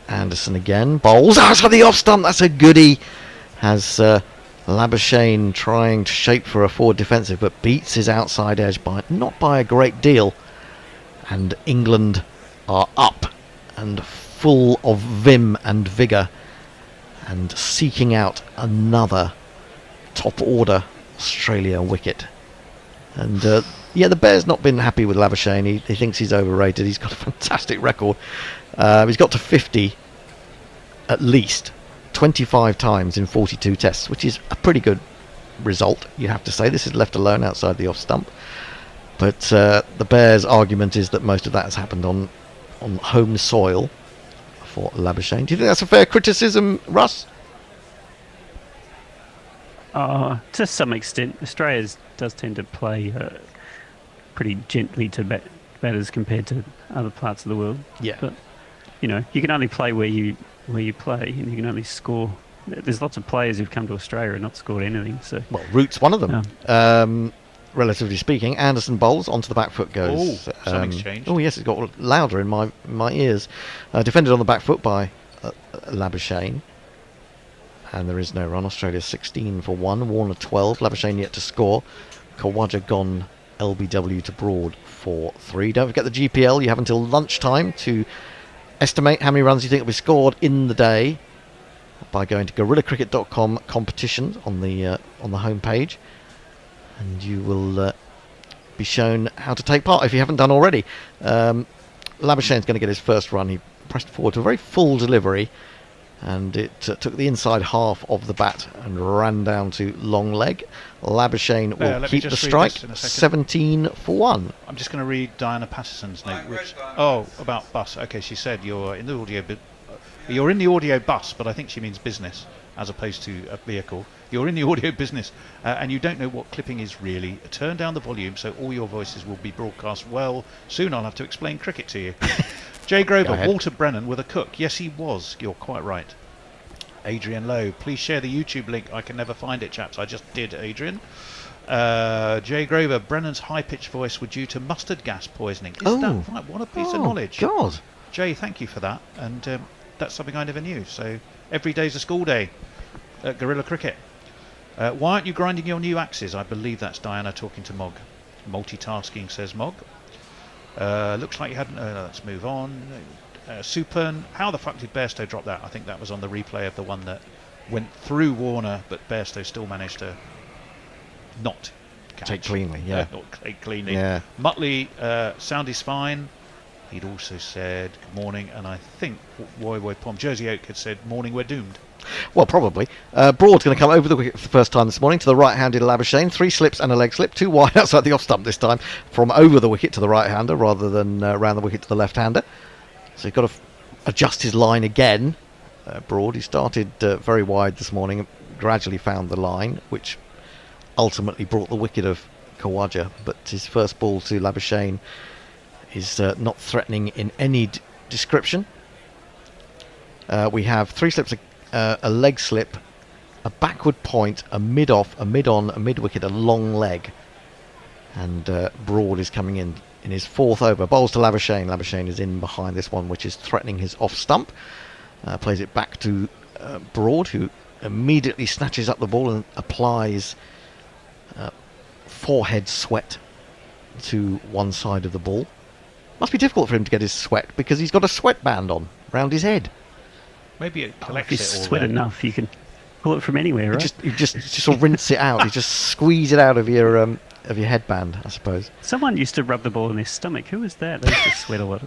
Anderson again. Bowls out for the off stump. That's a goodie. Has Labuschagne trying to shape for a forward defensive, but beats his outside edge not by a great deal. And England are up and full of vim and vigour and seeking out another top order Australia wicket. And the Bears not been happy with Labuschagne. He thinks he's overrated. He's got a fantastic record. He's got to 50 at least 25 times in 42 tests, which is a pretty good result, you have to say. This is left alone outside the off stump. But the Bears' argument is that most of that has happened on home soil for Labuschagne. Do you think that's a fair criticism, Russ? To some extent, Australia does tend to play pretty gently to batters compared to other parts of the world. Yeah. But you can only play where you play, and you can only score. There's lots of players who've come to Australia and not scored anything. So Root's one of them. Relatively speaking, Anderson bowls onto the back foot goes. Something's changed. Oh yes, it got louder in my ears. Defended on the back foot by Labuschagne. And there is no run. Australia 16 for 1. Warner 12. Labuschagne yet to score. Khawaja gone LBW to Broad for 3. Don't forget the GPL. You have until lunchtime to estimate how many runs you think will be scored in the day by going to GorillaCricket.com competitions on the home page, and you will be shown how to take part if you haven't done already. Labuschagne's going to get his first run. He pressed forward to a very full delivery, and it took the inside half of the bat and ran down to long leg. Labuschagne will keep the strike. 17 for 1. I'm just going to read Diana Patterson's note. About bus. Okay, she said you're in the audio bus, but I think she means business as opposed to a vehicle. You're in the audio business, and you don't know what clipping is really. Turn down the volume so all your voices will be broadcast well. Soon I'll have to explain cricket to you. Jay Grover, Walter Brennan with a cook. Yes, he was. You're quite right. Adrian Lowe, please share the YouTube link. I can never find it, chaps. I just did, Adrian. Jay Grover, Brennan's high-pitched voice was due to mustard gas poisoning. Is that right? What a piece of knowledge. God. Jay, thank you for that. And that's something I never knew. So every day's a school day at Gorilla Cricket. Why aren't you grinding your new axes? I believe that's Diana talking to Mog. Multitasking, says Mog. Looks like you hadn't. Let's move on. Supern. How the fuck did Bairstow drop that? I think that was on the replay of the one that went through Warner, but Bairstow still managed to not catch. Take cleanly, yeah. Not take cleanly. Yeah. Muttley, sound is fine. He'd also said good morning, and I think Woy Pom Jersey Oak had said morning we're doomed. Well, probably. Broad's going to come over the wicket for the first time this morning to the right-handed Labuschagne. 3 slips and a leg slip. 2 wide outside the off-stump this time from over the wicket to the right-hander rather than round the wicket to the left-hander. So he's got to adjust his line again. Broad, he started very wide this morning and gradually found the line, which ultimately brought the wicket of Khawaja. But his first ball to Labuschagne is not threatening in any description. We have 3 slips, a leg slip, a backward point, a mid-off, a mid-on, a mid-wicket, a long leg. And Broad is coming in his 4th over. Bowls to Labuschagne. Labuschagne is in behind this one, which is threatening his off-stump. Plays it back to Broad, who immediately snatches up the ball and applies forehead sweat to one side of the ball. Must be difficult for him to get his sweat because he's got a sweatband on round his head. Maybe it collects if you sweat enough, you can pull it from anywhere, right? You just sort of rinse it out. You just squeeze it out of your headband, I suppose. Someone used to rub the ball in their stomach. Who was that? They used to sweat a lot.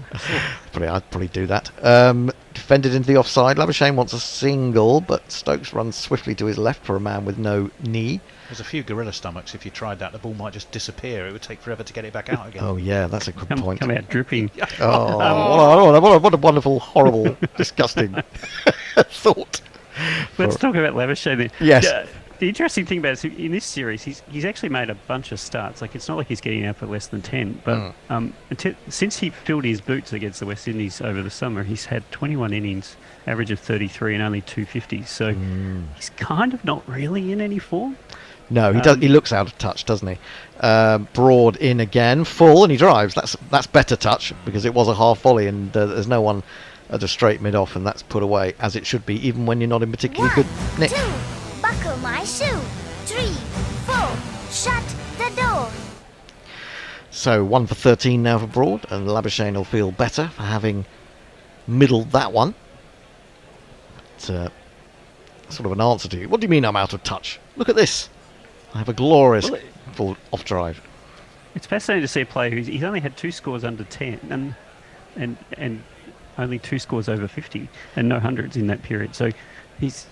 I'd probably do that. defended into the offside. Labuschagne wants a single, but Stokes runs swiftly to his left for a man with no knee. There's a few gorilla stomachs. If you tried that, the ball might just disappear. It would take forever to get it back out again. Oh yeah, that's a good point. Come out dripping. What a wonderful, horrible, disgusting thought. Let's talk about Labuschagne then. Yes. The interesting thing about it, in this series, he's actually made a bunch of starts. Like, it's not like he's getting out for less than 10. But since he filled his boots against the West Indies over the summer, he's had 21 innings, average of 33 and only 250. So he's kind of not really in any form. No, he does. He looks out of touch, doesn't he? Broad in again, full, and he drives. That's better touch because it was a half volley, and there's no one at a straight mid off, and that's put away as it should be, even when you're not in particularly good nick. 2, buckle my shoe. 3, 4, shut the door. So 1 for 13 now for Broad, and Labuschagne will feel better for having middled that one. But, sort of an answer to you. What do you mean I'm out of touch? Look at this. I have a glorious full off drive. It's fascinating to see a player he's only had 2 scores under 10 and only 2 scores over 50 and no hundreds in that period. So he's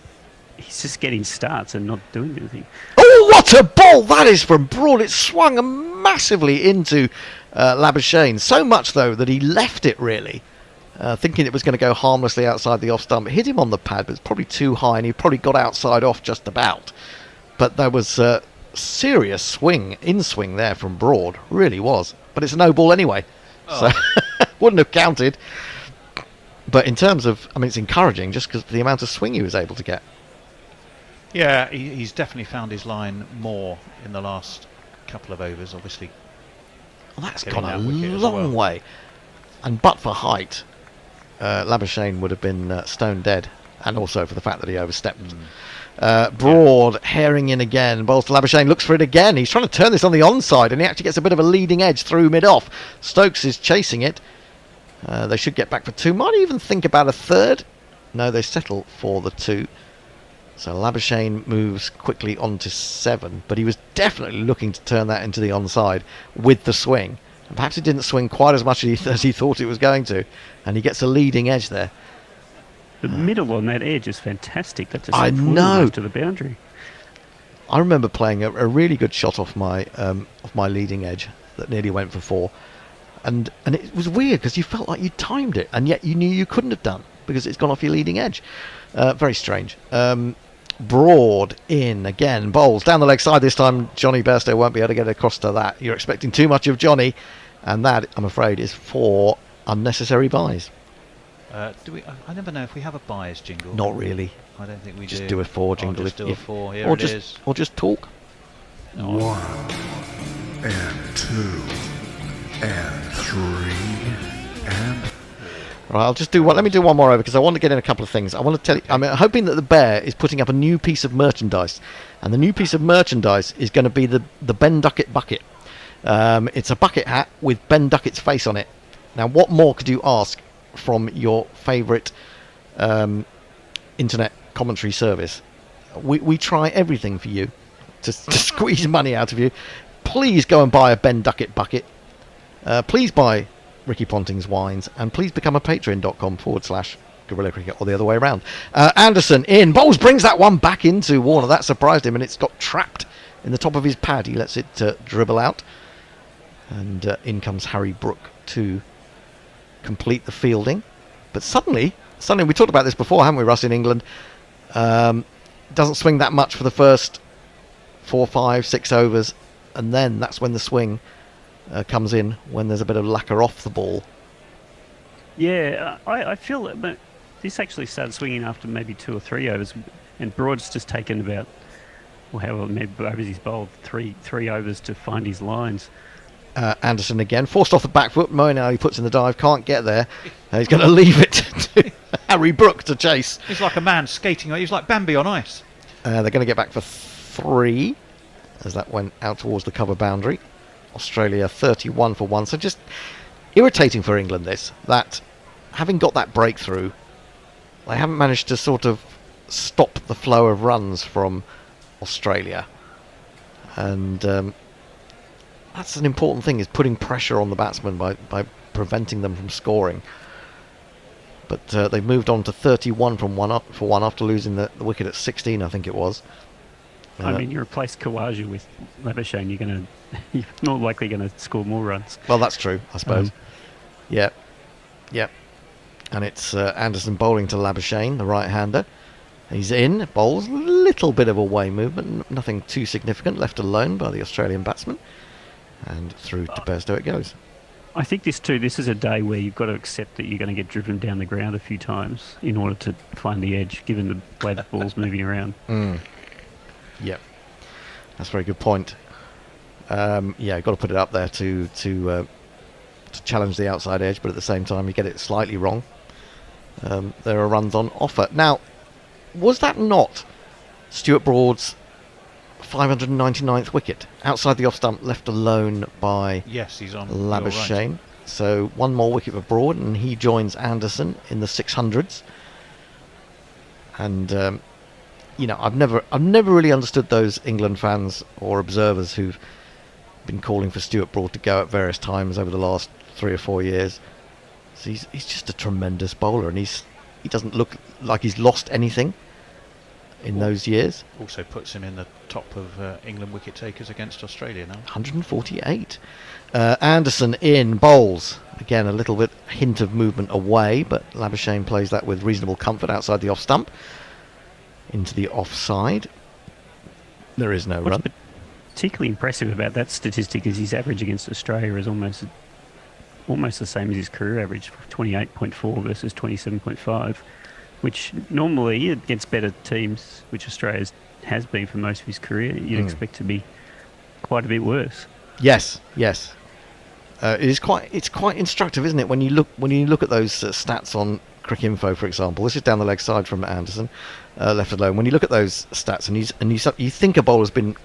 just getting starts and not doing anything. Oh, what a ball that is from Broad. It swung massively into Labuschagne. So much, though, that he left it, really, thinking it was going to go harmlessly outside the off stump. It hit him on the pad, but it's probably too high, and he probably got outside off just about. But there was a serious in-swing there from Broad. Really was. But it's a no ball anyway. So wouldn't have counted. But in terms of, it's encouraging just because of the amount of swing he was able to get. Yeah, he's definitely found his line more in the last couple of overs, obviously. Well, that's getting gone a that wicket as long well. way. And but for height, Labuschagne would have been stone dead. And also for the fact that he overstepped. Broad, herring in again. Bowls to Labuschagne, looks for it again. He's trying to turn this on the onside, and he actually gets a bit of a leading edge through mid-off. Stokes is chasing it. They should get back for 2. Might even think about a third. No, they settle for the 2. So Labuschagne moves quickly on to 7, but he was definitely looking to turn that into the onside with the swing. And perhaps it didn't swing quite as much as he thought it was going to, and he gets a leading edge there. The middle on that edge is fantastic. That's I know. to the boundary. I remember playing a really good shot off my leading edge that nearly went for 4, and it was weird because you felt like you timed it, and yet you knew you couldn't have done because it's gone off your leading edge. Very strange. Broad in again, bowls down the leg side this time. Johnny Bairstow won't be able to get across to that. You're expecting too much of Johnny, and that, I'm afraid, is 4 unnecessary buys. Do we? I never know if we have a buyers jingle. Not really. I don't think we just do a 4 jingle. Just do a 4. Here or it just, is. Or just talk. 1 and 2 and 3 and. Right, I'll just do one. Let me do one more over because I want to get in a couple of things. I want to tell you. I'm hoping that the Bear is putting up a new piece of merchandise, and the new piece of merchandise is going to be the Ben Duckett bucket. It's a bucket hat with Ben Duckett's face on it. Now, what more could you ask from your favourite internet commentary service? We try everything for you to squeeze money out of you. Please go and buy a Ben Duckett bucket. Please buy Ricky Ponting's wines, and please become a patreon.com/Guerrilla Cricket, or the other way around. Anderson in, bowls, brings that one back into Warner. That surprised him, and it's got trapped in the top of his pad. He lets it dribble out, and in comes Harry Brook to complete the fielding. But suddenly we talked about this before, haven't we, Russ, in England? Doesn't swing that much for the first 4, 5, 6 overs, and then that's when the swing comes in, when there's a bit of lacquer off the ball. Yeah, I feel that this actually started swinging after maybe 2 or 3 overs, and Broad's just taken about, however many overs he's bowled, three overs to find his lines. Anderson again, forced off the back foot. Moeen Ali puts in the dive, can't get there. He's going to leave it to Harry Brook to chase. He's like a man skating. He's like Bambi on ice. They're going to get back for 3 as that went out towards the cover boundary. Australia 31 for 1. So just irritating for England, this, that having got that breakthrough, they haven't managed to sort of stop the flow of runs from Australia. And that's an important thing, is putting pressure on the batsmen by preventing them from scoring. But they've moved on to 31 for one after losing the wicket at 16, I think it was. I mean, you replace Khawaja with Labuschagne, you're more likely going to score more runs. Well, that's true, I suppose. Yeah. And it's Anderson bowling to Labuschagne, the right-hander. He's in, bowls, a little bit of away movement, nothing too significant, left alone by the Australian batsman. And through to Bairstow it goes. I think this is a day where you've got to accept that you're going to get driven down the ground a few times in order to find the edge, given the way the ball's moving around. Yep, that's a very good point. You've got to put it up there to challenge the outside edge, but at the same time you get it slightly wrong. There are runs on offer. Now, was that not Stuart Broad's 599th wicket outside the off stump, left alone by Yes, he's on Labuschagne? right. So one more wicket for Broad, and he joins Anderson in the 600s. And I've never really understood those England fans or observers who've been calling for Stuart Broad to go at various times over the last 3 or 4 years. So he's just a tremendous bowler, and he doesn't look like he's lost anything in those years. Also puts him in the top of England wicket takers against Australia now. 148. Anderson in, bowls. Again, a little bit hint of movement away, but Labuschagne plays that with reasonable comfort outside the off stump. Into the offside. There is no run. Particularly impressive about that statistic is his average against Australia is almost the same as his career average, 28.4 versus 27.5, which normally against better teams, which Australia has been for most of his career, you'd expect to be quite a bit worse. Yes. It's quite instructive, isn't it? When you look at those stats on Cricinfo, for example. This is down the leg side from Anderson, left alone. When you look at those stats and you think a bowler's been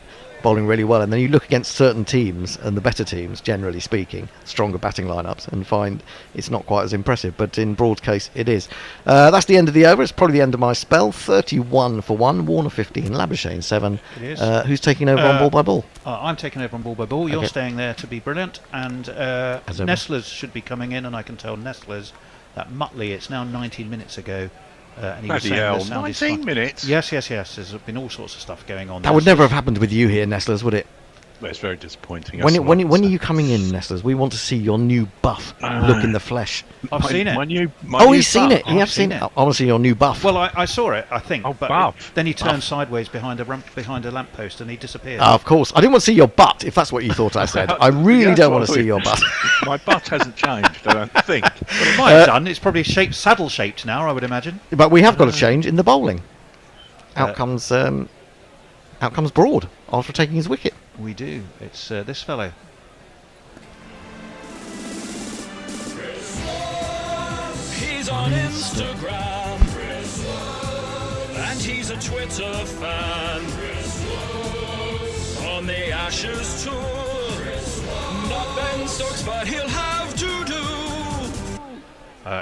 bowling really well, and then you look against certain teams, and the better teams, generally speaking, stronger batting lineups, and find it's not quite as impressive. But in Broad's case, it is. That's the end of the over. It's probably the end of my spell. 31 for 1, Warner 15, Labuschagne 7. It is. Who's taking over on ball by ball? I'm taking over on ball by ball. You're Okay. staying there to be brilliant, and Nestlers should be coming in, and I can tell Nestlers that Muttley, it's now 19 minutes ago, and he was saying the sound is 19 fine. minutes? Yes. There's been all sorts of stuff going on. That would never have happened with you here, Nestlers, would it? Well, it's very disappointing. When are you coming in, Nestlers? We want to see your new buff look in the flesh. I've seen it. He's seen it. He has seen it. I want to see your new buff. Well, I saw it, I think. But buff. then he turned sideways behind a lamppost and he disappeared. Of course. I didn't want to see your butt, if that's what you thought I said. I really don't want to see your butt. My butt hasn't changed, I don't think. Well, it might have done. It's probably saddle-shaped now, I would imagine. But we have got a change in the bowling. Out comes Broad after taking his wicket. We do. It's this fellow. He's on Instagram, and he's a Twitter fan. On the Ashes tour, not Ben Stokes, but he'll have to do.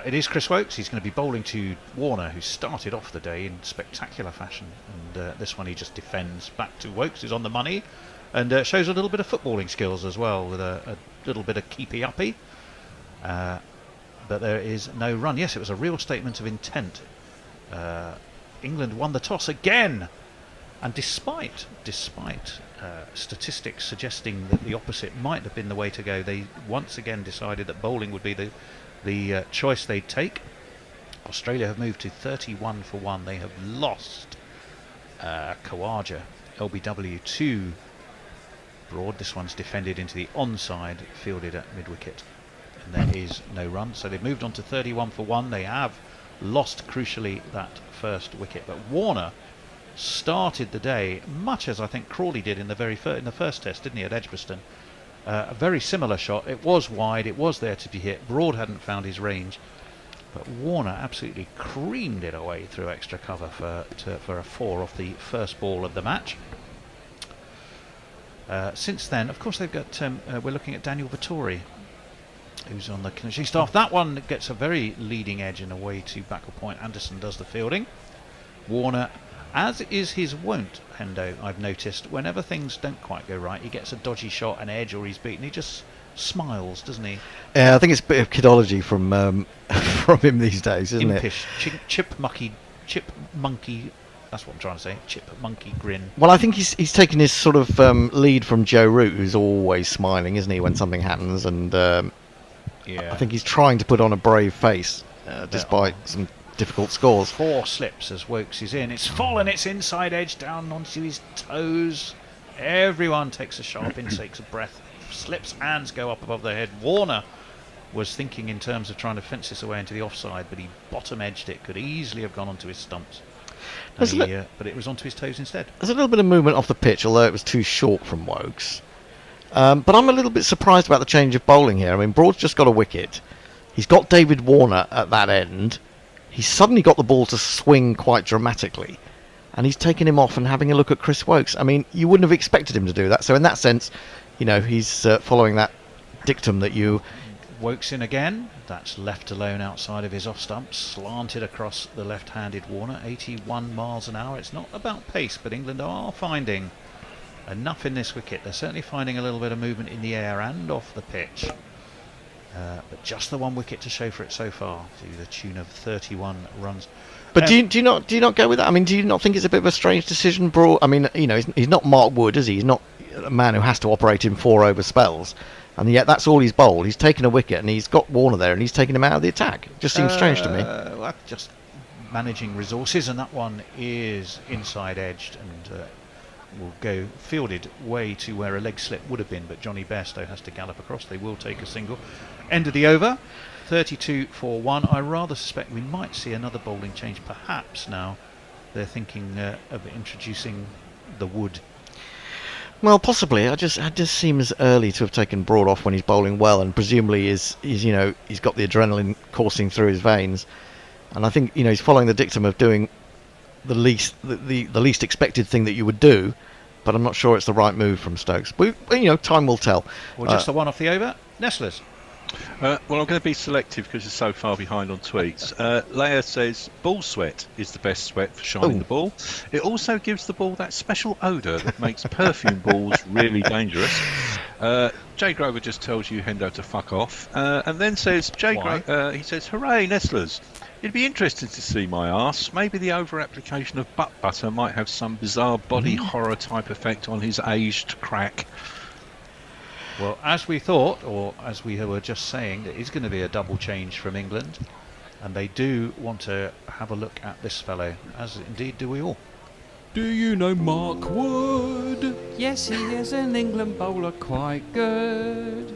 It is Chris Woakes. He's going to be bowling to Warner, who started off the day in spectacular fashion. And this one he just defends back to Woakes, who's on the money, and shows a little bit of footballing skills as well, with a little bit of keepy-uppy. But there is no run. Yes, it was a real statement of intent. England won the toss again, and despite statistics suggesting that the opposite might have been the way to go, they once again decided that bowling would be the choice they'd take. Australia have moved to 31 for 1. They have lost Khawaja, LBW 2. Broad. This one's defended into the onside, fielded at mid-wicket, and there is no run. So they've moved on to 31 for 1. They have lost, crucially, that first wicket. But Warner started the day much as I think Crawley did in the first test, didn't he, at Edgbaston? A very similar shot. It was wide. It was there to be hit. Broad hadn't found his range, but Warner absolutely creamed it away through extra cover for a 4 off the first ball of the match. Since then, of course, they've got. We're looking at Daniel Vettori, who's on the coaching staff. That one gets a very leading edge in a way to back a point. Anderson does the fielding. Warner, as is his wont, Hendo, I've noticed, whenever things don't quite go right, he gets a dodgy shot, an edge, or he's beaten. He just smiles, doesn't he? Yeah, I think it's a bit of kidology from from him these days, isn't Impish, chip monkey. That's what I'm trying to say. Chip monkey grin. Well, I think he's taken his sort of lead from Joe Root, who's always smiling, isn't he, when something happens? And Yeah. I think he's trying to put on a brave face, despite some difficult scores. 4 slips as Woakes is in. It's full and it's inside edge down onto his toes. Everyone takes a sharp intake of breath. Slips, hands go up above their head. Warner was thinking in terms of trying to fence this away into the offside, but he bottom edged it. Could easily have gone onto his stumps. And but it was onto his toes instead. There's a little bit of movement off the pitch, although it was too short from Woakes. But I'm a little bit surprised about the change of bowling here. I mean, Broad's just got a wicket. He's got David Warner at that end. He's suddenly got the ball to swing quite dramatically. And he's taken him off and having a look at Chris Woakes. I mean, you wouldn't have expected him to do that. So in that sense, you know, he's following that dictum that you... Woakes in again. That's left alone outside of his off stump. Slanted across the left-handed Warner. 81 miles an hour. It's not about pace, but England are finding enough in this wicket. They're certainly finding a little bit of movement in the air and off the pitch. But just the one wicket to show for it so far, to the tune of 31 runs. But do you not go with that? I mean, do you not think it's a bit of a strange decision, Broad? I mean, you know, he's not Mark Wood, is he? He's not a man who has to operate in 4 over spells. And yet that's all he's bowled. He's taken a wicket and he's got Warner there and he's taken him out of the attack. It just seems strange to me. Well, just managing resources, and that one is inside edged and will go fielded way to where a leg slip would have been, but Johnny Bairstow has to gallop across. They will take a single. End of the over, 32 for 1. I rather suspect we might see another bowling change perhaps now. They're thinking of introducing the Wood. Well, possibly. It just seems early to have taken Broad off when he's bowling well, and presumably he's got the adrenaline coursing through his veins. And I think he's following the dictum of doing the least expected thing that you would do, but I'm not sure it's the right move from Stokes. But time will tell. Well, just the one off the over. Nestlers. Well, I'm going to be selective because it's so far behind on tweets. Leia says ball sweat is the best sweat for shining the ball. It also gives the ball that special odour that makes perfume balls really dangerous. Jay Grover just tells you Hendo to fuck off, and then says he says, "Hooray, Nestlers! It'd be interesting to see my arse. Maybe the over-application of butt butter might have some bizarre body horror type effect on his aged crack." Well, as we thought, or as we were just saying, there is going to be a double change from England, and they do want to have a look at this fellow, as indeed do we all. Do you know Mark Wood? Yes, he is an England bowler, quite good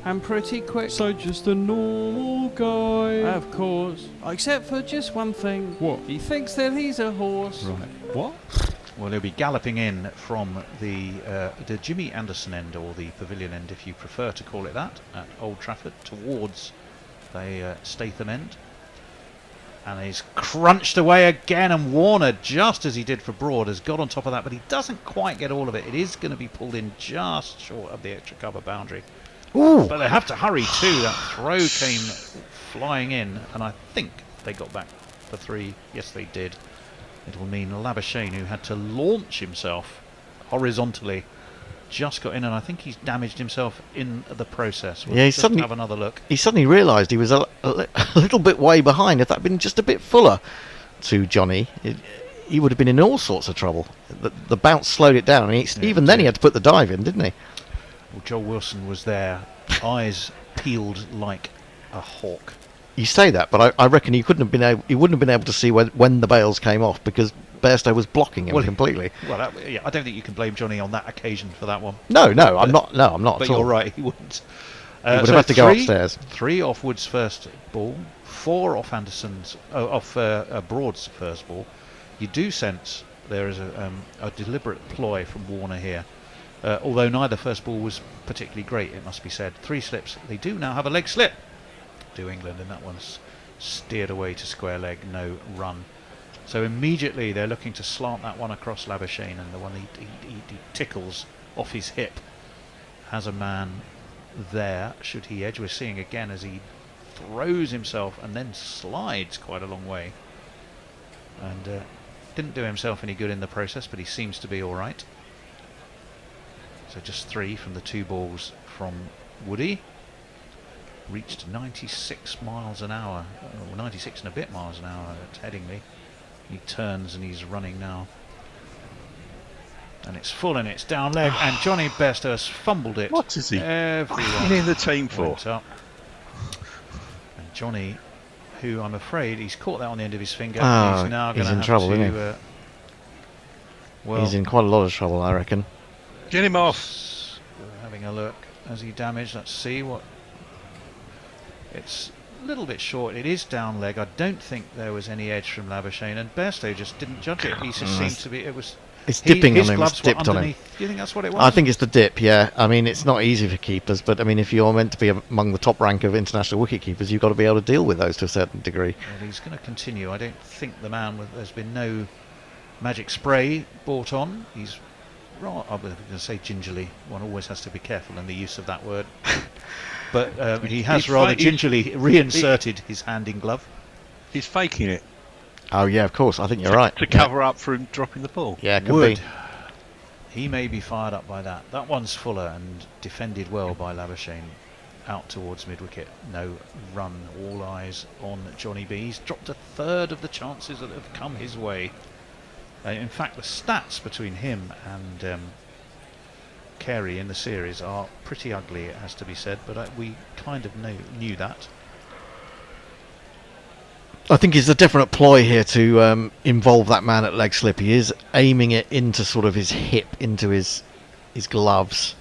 and pretty quick. So just a normal guy. Of course, except for just one thing. What? He thinks that he's a horse. Right. What? Well, he'll be galloping in from the Jimmy Anderson end, or the pavilion end if you prefer to call it that, at Old Trafford, towards the Statham end. And he's crunched away again, and Warner, just as he did for Broad, has got on top of that, but he doesn't quite get all of it. It is going to be pulled in just short of the extra cover boundary. Ooh. But they have to hurry too. That throw came flying in, and I think they got back for 3. Yes, they did. It'll mean Labuschagne, who had to launch himself horizontally, just got in, and I think he's damaged himself in the process. We'll just have another look. He suddenly realised he was a little bit way behind. If that had been just a bit fuller to Johnny, he would have been in all sorts of trouble. The bounce slowed it down, and even then he had to put the dive in, didn't he? Well, Joel Wilson was there, eyes peeled like a hawk. You say that, but I reckon he wouldn't have been able to see when the bails came off, because Bairstow was blocking him completely. Well, I don't think you can blame Johnny on that occasion for that one. No, I'm not. No, I'm not. But at all. you're right, he wouldn't. He would have had to go upstairs. 3 off Wood's first ball, 4 off Broad's first ball. You do sense there is a deliberate ploy from Warner here. Although neither first ball was particularly great, it must be said. 3 slips. They do now have a leg slip. Do England, and that one's steered away to square leg, no run. So immediately they're looking to slant that one across Labuschagne, and the one he tickles off his hip has a man there, should he edge. We're seeing again as he throws himself and then slides quite a long way, and didn't do himself any good in the process, but he seems to be alright. So just 3 from the 2 balls from Woody. Reached 96 miles an hour, 96 and a bit miles an hour at Headingley. He turns and he's running now. And it's full and it's down leg, and Johnny Bairstow has fumbled it. What is he Everyone in the team for? went up. And Johnny, who I'm afraid he's caught that on the end of his finger, he's now going to have trouble, to. isn't he? Well, He's in quite a lot of trouble, I reckon. Get him off. we're having a look. Has he damaged? Let's see what. It's a little bit short. It is down leg. I don't think there was any edge from Labuschagne, and Bairstow just didn't judge it. He just seemed to be. It was. It's dipping his on him. gloves It's were dipped on him. underneath. Do you think that's what it was? I think it's the dip, yeah. I mean, it's not easy for keepers, but I mean, if you're meant to be among the top rank of international wicket keepers, you've got to be able to deal with those to a certain degree. Well, he's going to continue. I don't think the man with. There's been no magic spray brought on. He's. I'm going to say gingerly. One always has to be careful in the use of that word. But he has rather gingerly reinserted his hand in glove. He's faking it. Oh, yeah, of course. I think you're right. To cover up for him dropping the ball. Yeah, could Would. be. He may be fired up by that. That one's fuller and defended well by Labuschagne. Out towards mid-wicket. No run. All eyes on Johnny B. He's dropped a third of the chances that have come his way. In fact, the stats between him and Carey in the series are pretty ugly, it has to be said, but we kind of knew that. I think it's a definite ploy here to involve that man at leg slip. He is aiming it into sort of his hip, into his gloves,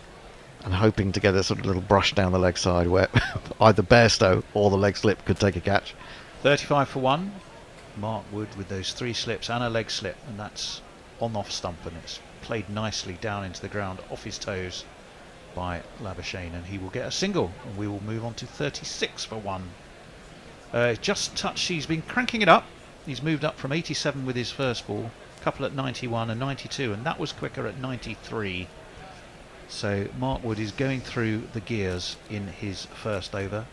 and hoping to get a sort of little brush down the leg side where either Bairstow or the leg slip could take a catch. 35 for 1. Mark Wood with those 3 slips and a leg slip, and that's on off stump, and it's played nicely down into the ground off his toes by Labuschagne, and he will get a single, and we will move on to 36 for 1. Just touched, he's been cranking it up. He's moved up from 87 with his first ball, a couple at 91 and 92, and that was quicker at 93. So Mark Wood is going through the gears in his first over.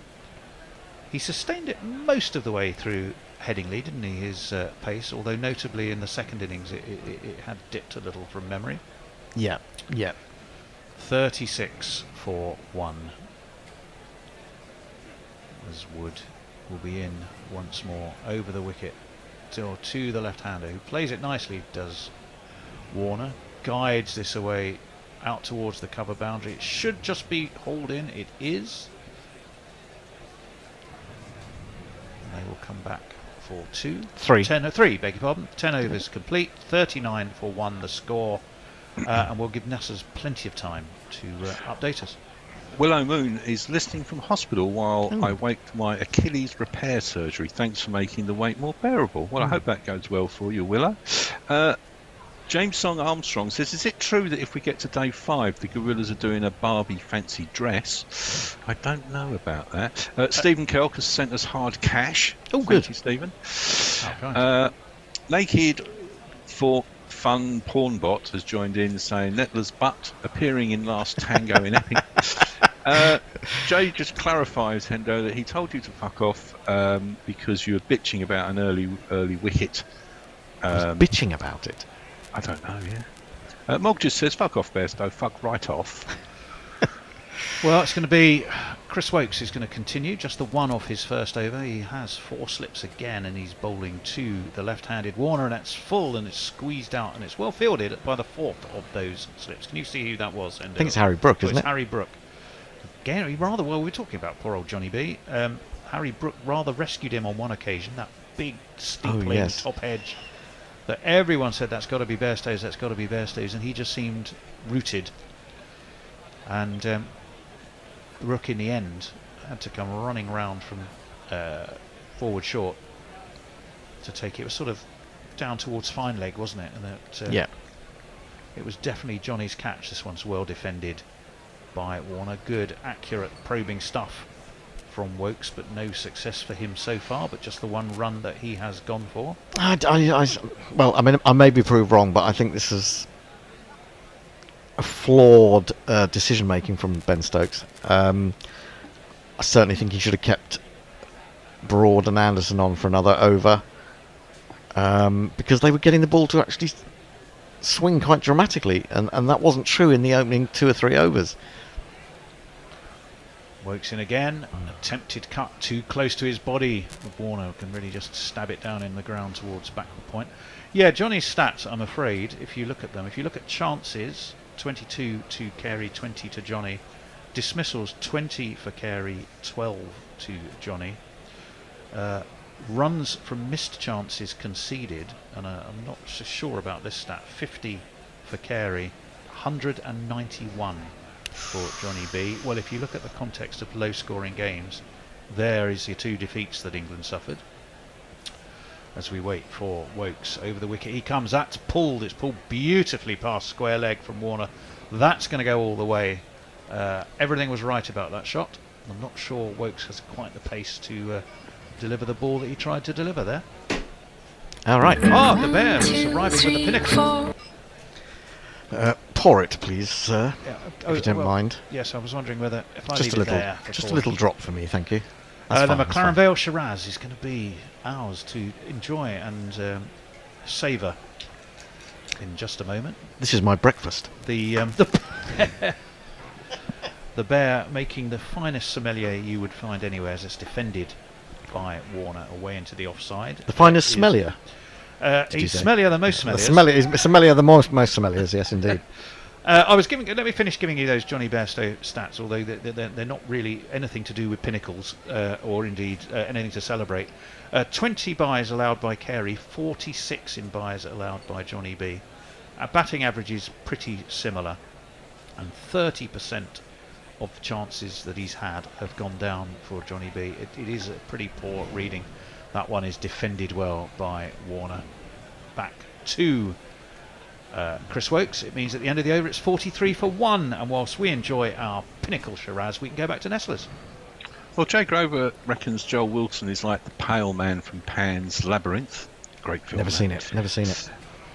He sustained it most of the way through Headingley, didn't he, his pace, although notably in the second innings it had dipped a little from memory. Yeah, yeah. 36 for 1. As Wood will be in once more over the wicket to the left-hander, who plays it nicely, does Warner. Guides this away out towards the cover boundary. It should just be hauled in. It is. And they will come back for 2. 3. 3, beg your pardon. 10 overs complete. 39 for 1 the score. And we'll give Nassers plenty of time to update us. Willow Moon is listening from hospital while I wait for my Achilles repair surgery. Thanks for making the wait more bearable. Well, I hope that goes well for you, Willow. James Song Armstrong says, is it true that if we get to day 5, the Gorillas are doing a Barbie fancy dress? I don't know about that. Stephen Kelk has sent us hard cash. Oh, good. Thank you, Stephen. Okay. Naked for Fun Pornbot has joined in saying, Nettler's butt appearing in Last Tango in Epping. Jay just clarifies, Hendo, that he told you to fuck off because you were bitching about an early wicket. I was bitching about it. I don't know, yeah. Mog just says, fuck off, Bairstow, fuck right off. Well, it's going to be Chris Woakes is going to continue, just the one off his first over. He has 4 slips again, and he's bowling to the left-handed Warner, and that's full, and it's squeezed out, and it's well fielded by the 4th of those slips. Can you see who that was? I think it's Harry Brook, isn't it? It's Harry Brook. Again, rather well, we're talking about poor old Johnny B. Harry Brook rather rescued him on one occasion, that big steepling top edge that everyone said that's got to be Bairstow's, that's got to be Bairstow's, and he just seemed rooted. And Rook in the end had to come running round from forward short to take it. It was sort of down towards fine leg, wasn't it? And that, it was definitely Johnny's catch. This one's well defended by Warner. Good, accurate, probing stuff from Woakes, but no success for him so far, but just the one run that he has gone for. Well, I mean, I may be proved wrong, but I think this is a flawed decision making from Ben Stokes. I certainly think he should have kept Broad and Anderson on for another over, because they were getting the ball to actually swing quite dramatically, and that wasn't true in the opening 2 or 3 overs. Woakes in again. Attempted cut too close to his body. Warner can really just stab it down in the ground towards backward point. Yeah, Johnny's stats, I'm afraid, if you look at them, if you look at chances, 22 to Carey, 20 to Johnny. Dismissals, 20 for Carey, 12 to Johnny. Runs from missed chances conceded, and I'm not so sure about this stat, 50 for Carey, 191 for Johnny B. Well, if you look at the context of low-scoring games, there is your 2 defeats that England suffered. As we wait for Woakes over the wicket, he comes. That's pulled. It's pulled beautifully past square leg from Warner. That's going to go all the way. Everything was right about that shot. I'm not sure Woakes has quite the pace to deliver the ball that he tried to deliver there. All right. Ah, the Bear is arriving with the pinnacle. Pour it, please, sir, Yeah, if you don't mind. Yes, I was wondering whether if I Just leave a it little, there. just a before little he- drop for me, thank you. The That's fine, that's McLaren fine. Vale Shiraz is going to be ours to enjoy and savour in just a moment. This is my breakfast. The Bear making the finest sommelier you would find anywhere, as it's defended by Warner away into the offside. The finest Is- smellier. He's you say? smellier than most The sommeliers. sommelier, the most sommeliers, yes, indeed. Let me finish giving you those Johnny Bairstow stats, although they're not really anything to do with pinnacles or indeed anything to celebrate. 20 byes allowed by Carey, 46 in byes allowed by Johnny B. Batting average is pretty similar, and 30% of the chances that he's had have gone down for Johnny B. It is a pretty poor reading. That one is defended well by Warner. Back to Chris Woakes. It means at the end of the over it's 43 for 1, and whilst we enjoy our pinnacle Shiraz, we can go back to Nestlers. Well, Jay Grover reckons Joel Wilson is like the pale man from Pan's Labyrinth. Great film. Never seen it, never seen it.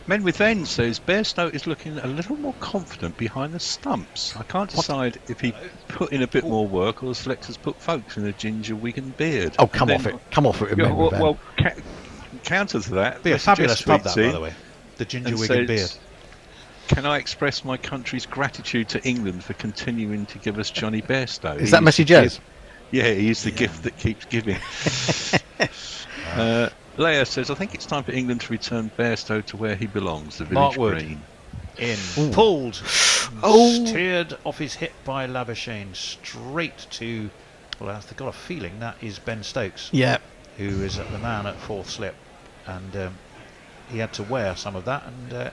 Men with Then says Bairstow is looking a little more confident behind the stumps. I can't decide if he put in a bit more work or the selectors put folks in a ginger wig and beard. Oh, come off it. Come off it. Yeah, well, counter to that. Be a fabulous pub, that, by Tweetsy the way. The ginger and wig and beard. says, Can I express my country's gratitude to England for continuing to give us Johnny Bairstow? Is that Messy Jez? Yeah, he is the gift that keeps giving. Leia says, I think it's time for England to return Bairstow to where he belongs, the village Mark Wood. green. Pulled, Oh. steered off his hip by Labuschagne straight to, well, I've got a feeling that is Ben Stokes, Yeah. who is the man at fourth slip, and he had to wear some of that, and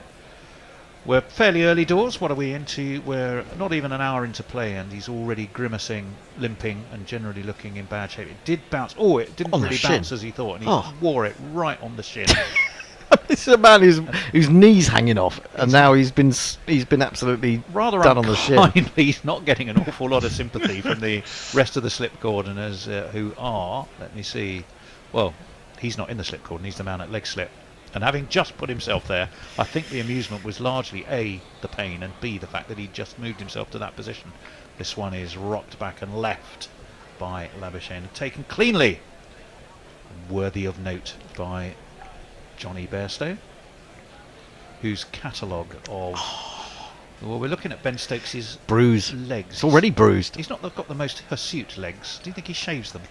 we're fairly early doors. What are we into? We're not even an hour into play, and he's already grimacing, limping, and generally looking in bad shape. It did bounce. Oh, it didn't On the really shin. bounce as he thought, and he Oh. wore it right on the shin. This is a man whose knees hanging off, and now he's been absolutely Rather done on the shin. unkindly, he's not getting an awful lot of sympathy from the rest of the slip cordoners who are, let me see, well, he's not in the slip cordon, he's the man at leg slip. And having just put himself there, I think the amusement was largely A, the pain, and B, the fact that he just moved himself to that position. This one is rocked back and left by Labuschagne and taken cleanly. Worthy of note by Johnny Bairstow, whose catalogue of... Well, we're looking at Ben Stokes' Bruise. legs. It's already bruised. He's not got the most hirsute legs. Do you think he shaves them?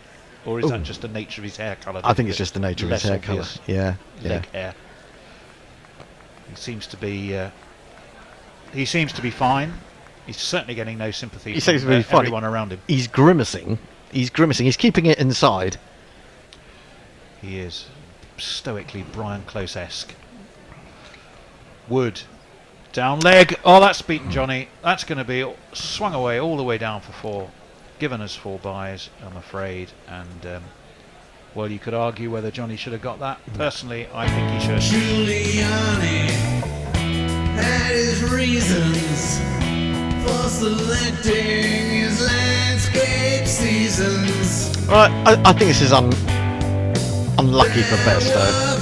Or is that just the nature of his hair colour? I think it's just the nature of his hair colour. Yeah, yeah. Leg hair. He seems to be. He seems to be fine. He's certainly getting no sympathy He from seems to be fine. everyone around him. He's grimacing. He's grimacing. He's keeping it inside. He is stoically Brian Close-esque. Wood. Down leg. Oh, that's beaten Johnny. That's going to be swung away all the way down for 4. Given us 4 byes, I'm afraid. And, well, you could argue whether Johnny should have got that. Personally, I think he should. Giuliani had his reasons for selecting his landscape seasons. Right, I think this is unlucky for Bairstow.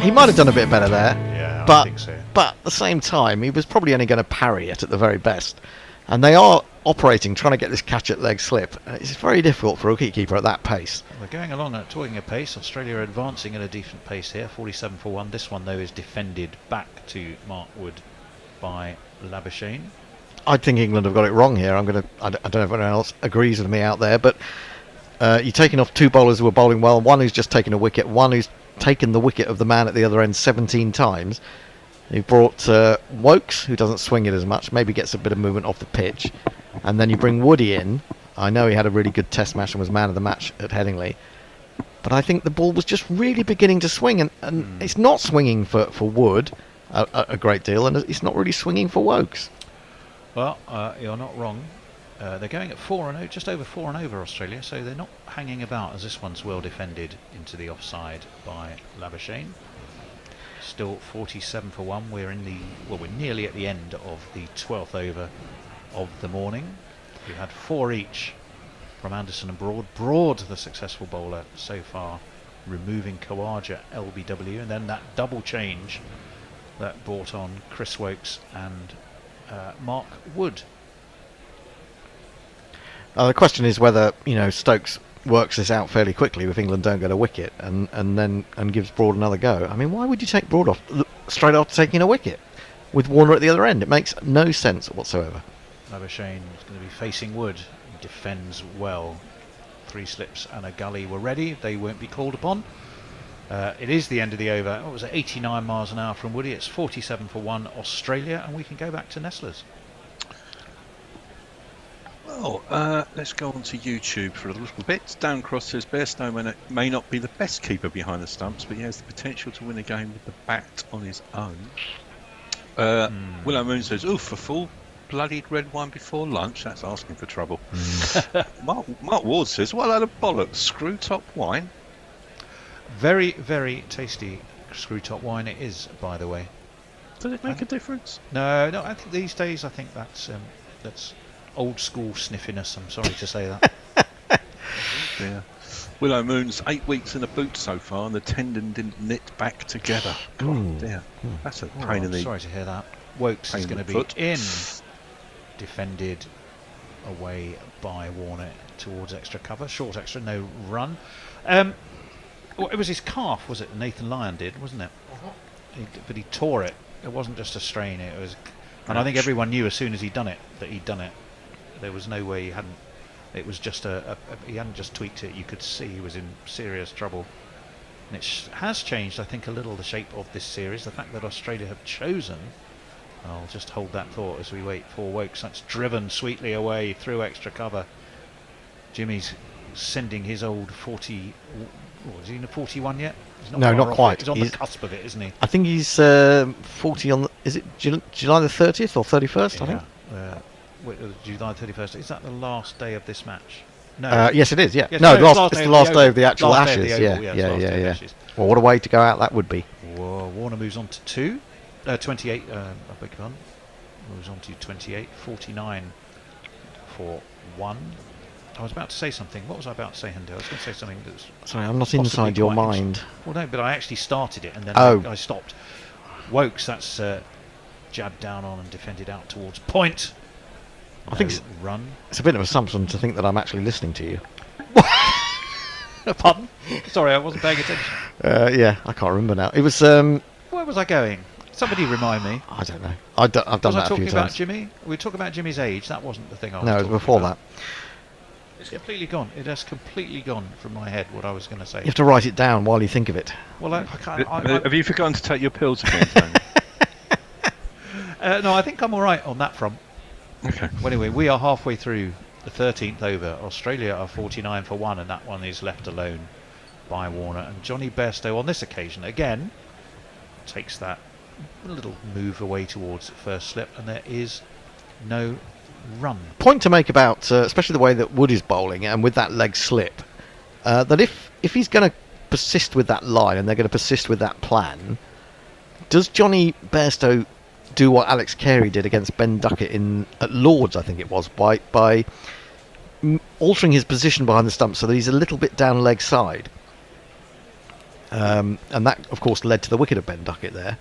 He might have done a bit better there. Yeah, but, I think so. But at the same time, he was probably only going to parry it at the very best. And they are operating, trying to get this catch at leg slip. It's very difficult for a wicketkeeper at that pace. We're going along at talking a pace. Australia are advancing at a decent pace here, 47 for 1. This one, though, is defended back to Mark Wood by Labuschagne. I think England have got it wrong here. I don't know if anyone else agrees with me out there, but you're taking off two bowlers who are bowling well, one who's just taken a wicket, one who's taken the wicket of the man at the other end 17 times. You brought Woakes, who doesn't swing it as much, maybe gets a bit of movement off the pitch, and then you bring Woody in. I know he had a really good test match and was man of the match at Headingley, but I think the ball was just really beginning to swing, and it's not swinging for Wood a great deal, and it's not really swinging for Woakes. Well, you're not wrong. They're going at 4 and 0, just over 4 and over Australia, so they're not hanging about, as this one's well defended into the offside by Labuschagne. Still 47 for 1. We're nearly at the end of the 12th over of the morning. We've had 4 each from Anderson and Broad. Broad, the successful bowler so far, removing Khawaja LBW, and then that double change that brought on Chris Woakes and Mark Wood. The question is whether Stokes works this out fairly quickly if England don't get a wicket, and gives Broad another go. I mean, why would you take Broad off straight after taking a wicket with Warner at the other end? It makes no sense whatsoever. Labuschagne is going to be facing Wood. He defends well. 3 slips and a gully were ready. They won't be called upon. It is the end of the over. What was it, 89 miles an hour from Woody? It's 47 for 1 Australia, and we can go back to Nestlers. Well, let's go on to YouTube for a little bit. Dan Cross says Bairstow may not be the best keeper behind the stumps, but he has the potential to win a game with the bat on his own. Willow Moon says, oof, a full-blooded red wine before lunch? That's asking for trouble. Mark Ward says, what a load of bollocks, screw top wine? Very, very tasty screw top wine it is, by the way. Does it make a difference? No, I think these days I think that's old school sniffiness, I'm sorry to say that. Yeah. Willow Moon's 8 weeks in a boot so far, and the tendon didn't knit back together. God, dear. That's a pain in the... Sorry to hear that. Woakes is going to be in, defended away by Warner towards extra cover. Short extra, no run. Well, it was his calf, was it? Nathan Lyon did, wasn't it? But he tore it. It wasn't just a strain. It was, and I think everyone knew as soon as he'd done it that he'd done it. There was no way he hadn't. It was just he hadn't just tweaked it. You could see he was in serious trouble. And it has changed, I think, a little the shape of this series. The fact that Australia have chosen. I'll just hold that thought as we wait for Woakes. That's driven sweetly away through extra cover. Jimmy's sending his old 40. Is he in the 41 yet? No, not quite. He's on the cusp of it, isn't he? I think he's 40 on. Is it July the 30th or 31st? Yeah. I think. July 31st. Is that the last day of this match? No. Yes, it is. Yeah. Yes, no, it's the last day of the actual last Ashes. Day of the Oval, Yeah. Well, what a way to go out that would be. Warner moves on to 28. I beg your pardon. Moves on to 28. 49 for 1. I was about to say something. What was I about to say, Hendo? I was going to say something that's... Sorry, I'm not inside your mind. Well, no, but I actually started it and then I stopped. Woakes, that's jabbed down on and defended out towards point. I think it's a bit of an assumption to think that I'm actually listening to you. Pardon? Sorry, I wasn't paying attention. Yeah, I can't remember now. It was... Where was I going? Somebody remind me. I don't know. I've done that a few times. Was I talking about Jimmy? We were talking about Jimmy's age. That wasn't the thing I was No, it was before about. that. It's completely gone. It has completely gone from my head what I was going to say. You have to write it down while you think of it. Well, I can't... Have you forgotten to take your pills again, Tony? No, I think I'm all right on that front. Okay. Well, anyway, we are halfway through the 13th over. Australia are 49 for 1, and that one is left alone by Warner. And Johnny Bairstow on this occasion, again, takes that little move away towards first slip, and there is no run. Point to make about, especially the way that Wood is bowling, and with that leg slip, that if he's going to persist with that line, and they're going to persist with that plan, does Johnny Bairstow do what Alex Carey did against Ben Duckett at Lord's, I think it was, by altering his position behind the stump so that he's a little bit down leg side, and that of course led to the wicket of Ben Duckett there.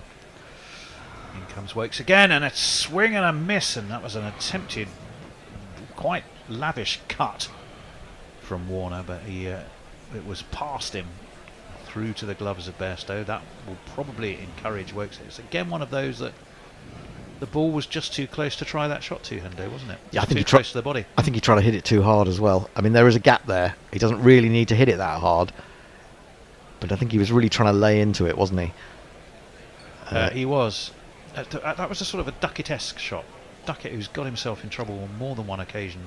In comes Woakes again, and a swing and a miss, and that was an attempted quite lavish cut from Warner, but it was past him through to the gloves of Bairstow. That will probably encourage Woakes. It's again one of those that the ball was just too close to try that shot to Hendo, wasn't it? Yeah, I think too he tried close to the body. I think he tried to hit it too hard as well. I mean, there is a gap there. He doesn't really need to hit it that hard, but I think he was really trying to lay into it, wasn't he? He was. That was a sort of a Duckett-esque shot. Duckett, who's got himself in trouble on more than one occasion,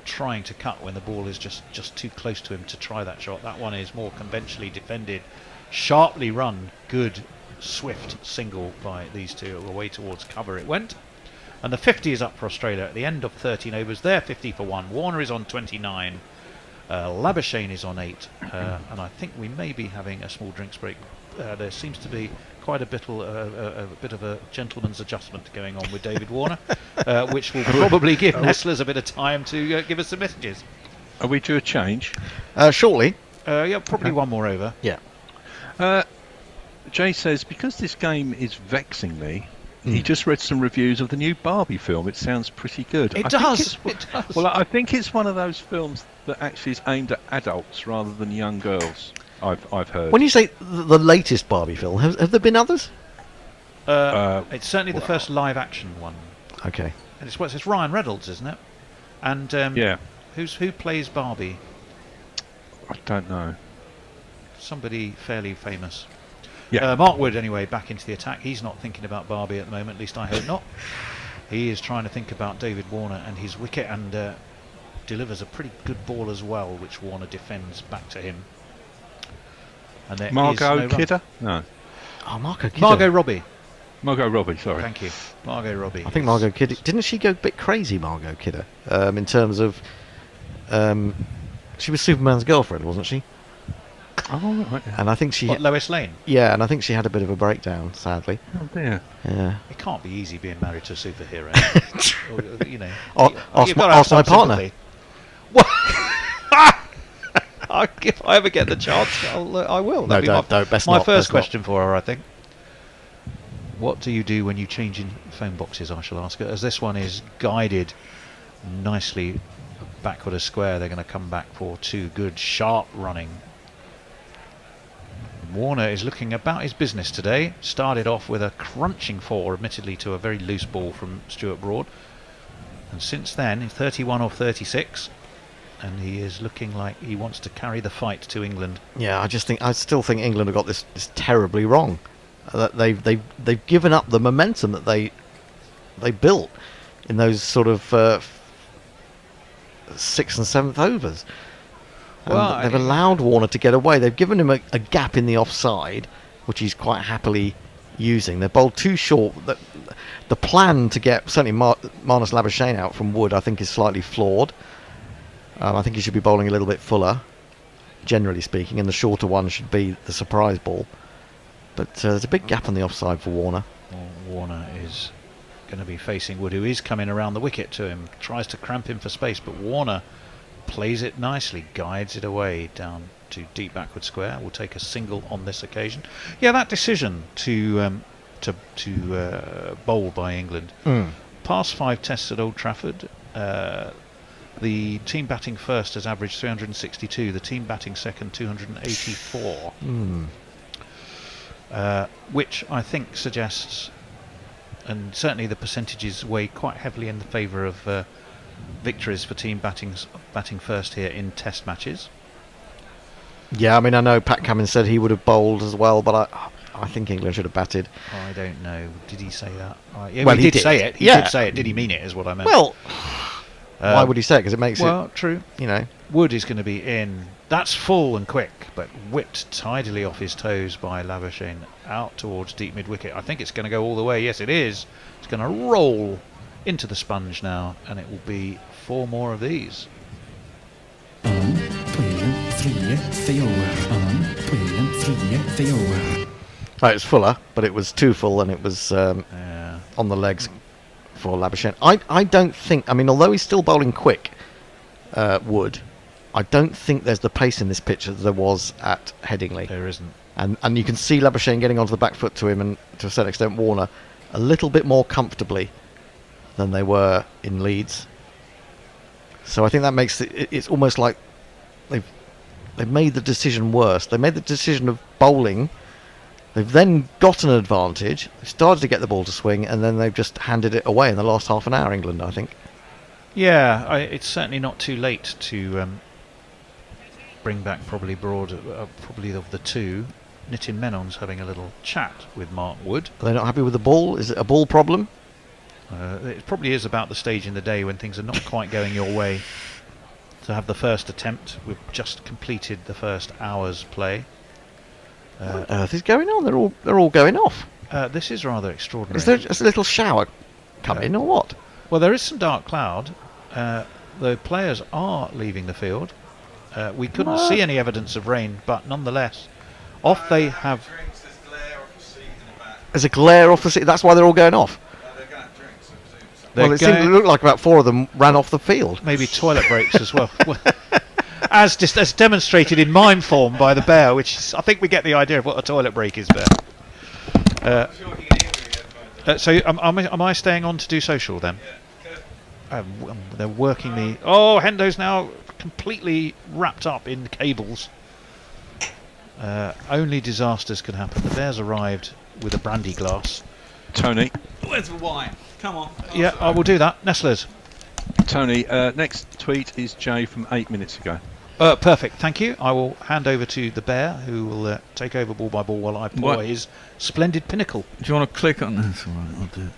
trying to cut when the ball is just too close to him to try that shot. That one is more conventionally defended, sharply run, good, swift single by these two. Away towards cover it went. And the 50 is up for Australia at the end of 13 overs. They're 50 for 1. Warner is on 29. Labuschagne is on 8. And I think we may be having a small drinks break. There seems to be quite a bit of a gentleman's adjustment going on with David Warner, which will probably give Nestlers a bit of time to give us some messages. Are we due a change? Shortly. Yeah, probably one more over. Yeah. Jay says, because this game is vexing me, he just read some reviews of the new Barbie film. It sounds pretty good. It does. Well, I think it's one of those films that actually is aimed at adults rather than young girls. I've heard. When you say the latest Barbie film, have there been others? It's certainly the first live-action one. Okay. And it's Ryan Reynolds, isn't it? And yeah. Who plays Barbie? I don't know. Somebody fairly famous. Yeah. Mark Wood, anyway, back into the attack. He's not thinking about Barbie at the moment, at least I hope not. He is trying to think about David Warner and his wicket, and delivers a pretty good ball as well, which Warner defends back to him. And there Margot is no Kidder? No. Oh, Margot Kidder. Margot Robbie. Margot Robbie, sorry. Thank you. Margot Robbie. I think Margot Kidder... Didn't she go a bit crazy, Margot Kidder? In terms of... she was Superman's girlfriend, wasn't she? Oh, right. And I think she... What, Lois Lane? Yeah, and I think she had a bit of a breakdown, sadly. Oh, dear. Yeah. It can't be easy being married to a superhero. Or, you know. Ask my partner. If I ever get the chance, I will. No, That'd be don't. Best my not. first Best question not. for her, I think. What do you do when you change in phone boxes? I shall ask her. As this one is guided nicely backward a square, they're going to come back for 2 good, sharp running. Warner is looking about his business today. Started off with a crunching 4, admittedly to a very loose ball from Stuart Broad. And since then, he's 31 off 36. And he is looking like he wants to carry the fight to England. Yeah, I still think England have got this terribly wrong. That they've given up the momentum that they built in those sort of 6th and 7th overs. Well, they've allowed Warner to get away. They've given him a gap in the offside, which he's quite happily using. They're bowled too short. The plan to get certainly Marnus Labuschagne out from Wood, I think, is slightly flawed. I think he should be bowling a little bit fuller, generally speaking, and the shorter one should be the surprise ball. But there's a big gap on the offside for Warner. Well, Warner is going to be facing Wood, who is coming around the wicket to him. Tries to cramp him for space, but Warner plays it nicely, guides it away down to deep backward square. Will take a single on this occasion. Yeah, that decision to bowl by England. Past 5 tests at Old Trafford. The team batting first has averaged 362. The team batting second 284. Which I think suggests, and certainly the percentages weigh quite heavily in the favour of victories for team batting first here in test matches. Yeah, I mean, I know Pat Cummins said he would have bowled as well, but I think England should have batted. I don't know. Did he say that? Well, he did say it. He Yeah. did say it. Did he mean it? Is what I meant. Well, why would he say it? Because it makes well, it... true. You know. Wood is going to be in. That's full and quick, but whipped tidily off his toes by Labuschagne out towards deep mid-wicket. I think it's going to go all the way. Yes, it is. It's going to roll into the sponge now, and it will be 4 more of these. 1, 2, 3, 4. Right, it was fuller, but it was too full, and it was on the legs for Labuschagne. I don't think... I mean, although he's still bowling quick, Wood, I don't think there's the pace in this pitch that there was at Headingley. There isn't. And you can see Labuschagne getting onto the back foot to him, and to a certain extent Warner, a little bit more comfortably than they were in Leeds. So I think that makes it's almost like they've made the decision worse. They made the decision of bowling They've then got an advantage. They started to get the ball to swing, and then they've just handed it away in the last half an hour. England, I think. Yeah, it's certainly not too late to bring back probably of the two. Nitin Menon's having a little chat with Mark Wood. Are they not happy with the ball? Is it a ball problem? It probably is about the stage in the day when things are not quite going your way. To have the first attempt, we've just completed the first hour's play. What on earth is going on? They're all going off. This is rather extraordinary. Is there just a little shower coming or what? Well, there is some dark cloud. The players are leaving the field. We couldn't see any evidence of rain, but nonetheless, off they have. There's a glare off the seat. That's why they're all going off. Well, it seemed to look like about 4 of them ran off the field. Maybe toilet breaks as well. As demonstrated in mime form by the bear, which is, I think we get the idea of what a toilet break is, Bear. So am I staying on to do social then? They're working me. Oh, Hendo's now completely wrapped up in cables. Only disasters can happen. The Bears arrived with a brandy glass. Tony. Where's the wine? Come on. Yeah, I will do that. Nestlers. Tony, next tweet is Jay from 8 minutes ago. Perfect, thank you. I will hand over to the Bear, who will take over ball by ball while I pour his splendid pinnacle. Do you want to click on this? All right, I'll do it.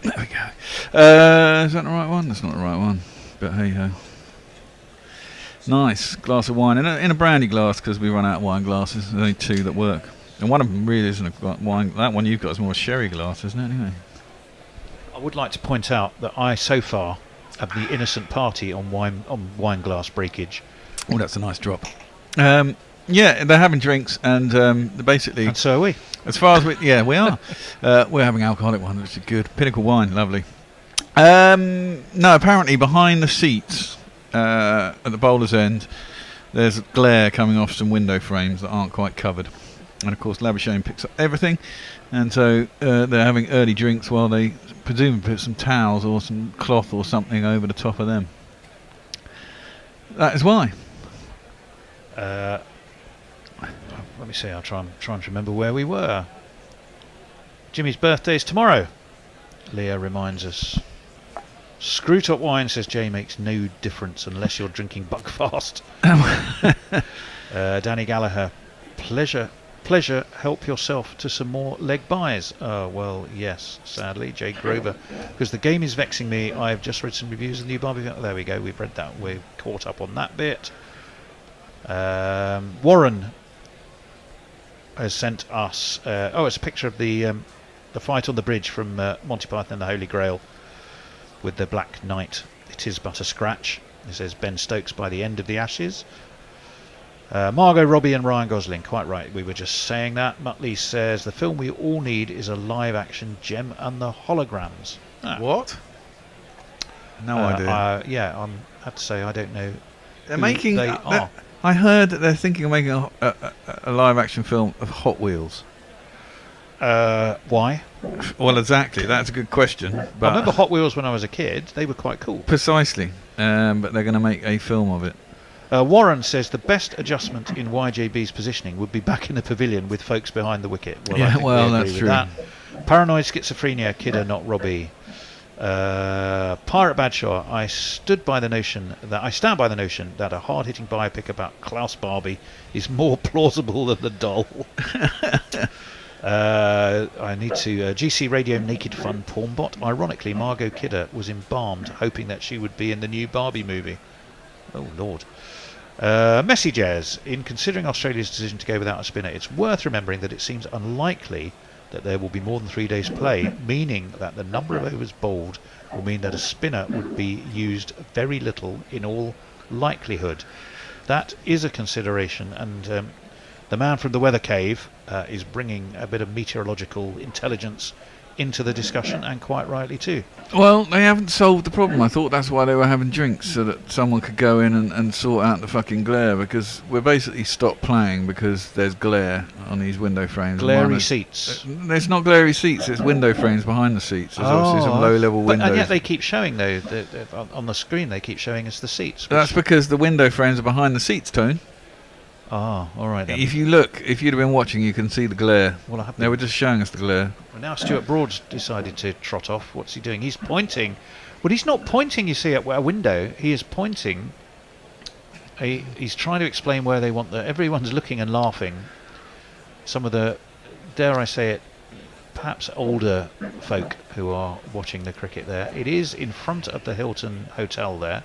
There we go. Is that the right one? That's not the right one. But hey ho. Nice glass of wine in a brandy glass, because we run out of wine glasses. There's only 2 that work, and one of them really isn't a wine. That one you've got is more a sherry glass, isn't it? Anyway. I would like to point out that I so far am the innocent party on wine glass breakage. Oh, that's a nice drop. Yeah, they're having drinks, and basically. And so are we. As far as we are. We're having alcoholic one, which is good. Pinnacle wine, lovely. No, apparently behind the seats at the bowler's end, there's glare coming off some window frames that aren't quite covered, and of course Labuschagne picks up everything, and so they're having early drinks while they presumably put some towels or some cloth or something over the top of them. That is why. Let me see. I'll try and remember where we were. Jimmy's birthday is tomorrow. Leah reminds us. Screw top wine, says Jay, makes no difference unless you're drinking Buckfast. Danny Gallagher, pleasure, help yourself to some more leg buys. Well, yes, sadly, Jay Grover, because the game is vexing me. I've just read some reviews of the new Barbie. There we go, we've read that, we're caught up on that bit. Warren has sent us, it's a picture of the fight on the bridge from Monty Python and the Holy Grail, with the Black Knight. It is but a scratch. It says Ben Stokes by the end of the Ashes. Margot Robbie and Ryan Gosling, quite right, we were just saying that. Muttley says the film we all need is a live action Gem and the Holograms. What? No idea. I have to say I don't know. They're making. I heard that they're thinking of making a live action film of Hot Wheels. Why? Well, exactly. That's a good question. But I remember Hot Wheels when I was a kid. They were quite cool. Precisely. But they're going to make a film of it. Warren says the best adjustment in YJB's positioning would be back in the pavilion with folks behind the wicket. Well, yeah, I think well, we agree that's with true. That. Paranoid schizophrenia, Kidder, not Robbie. Pirate Badshaw, I stand by the notion that a hard-hitting biopic about Klaus Barbie is more plausible than the doll. I need to GC Radio Naked Fun Pornbot. Ironically, Margot Kidder was embalmed, hoping that she would be in the new Barbie movie. Oh Lord. Messy Jazz, in considering Australia's decision to go without a spinner, it's worth remembering that it seems unlikely that there will be more than 3 days play, meaning that the number of overs bowled will mean that a spinner would be used very little in all likelihood. That is a consideration, and the man from the weather cave is bringing a bit of meteorological intelligence into the discussion, and quite rightly too. Well, they haven't solved the problem. I thought that's why they were having drinks, so that someone could go in and sort out the fucking glare, because we're basically stopped playing because there's glare on these window frames. Glary seats. There's not glary seats, it's window frames behind the seats. There's obviously some low-level windows. And yet they keep showing, though, on the screen, they keep showing us the seats. That's because the window frames are behind the seats, Tone. Ah, all right then. If you look, if you'd have been watching, you can see the glare. Well, I have They been. were just showing us the glare. Well, now Stuart Broad's decided to trot off. What's he doing? He's pointing. Well, he's not pointing, you see, at a window. He is pointing. He's trying to explain where they want everyone's looking and laughing. Some of the, dare I say it, perhaps older folk who are watching the cricket there. It is in front of the Hilton Hotel there,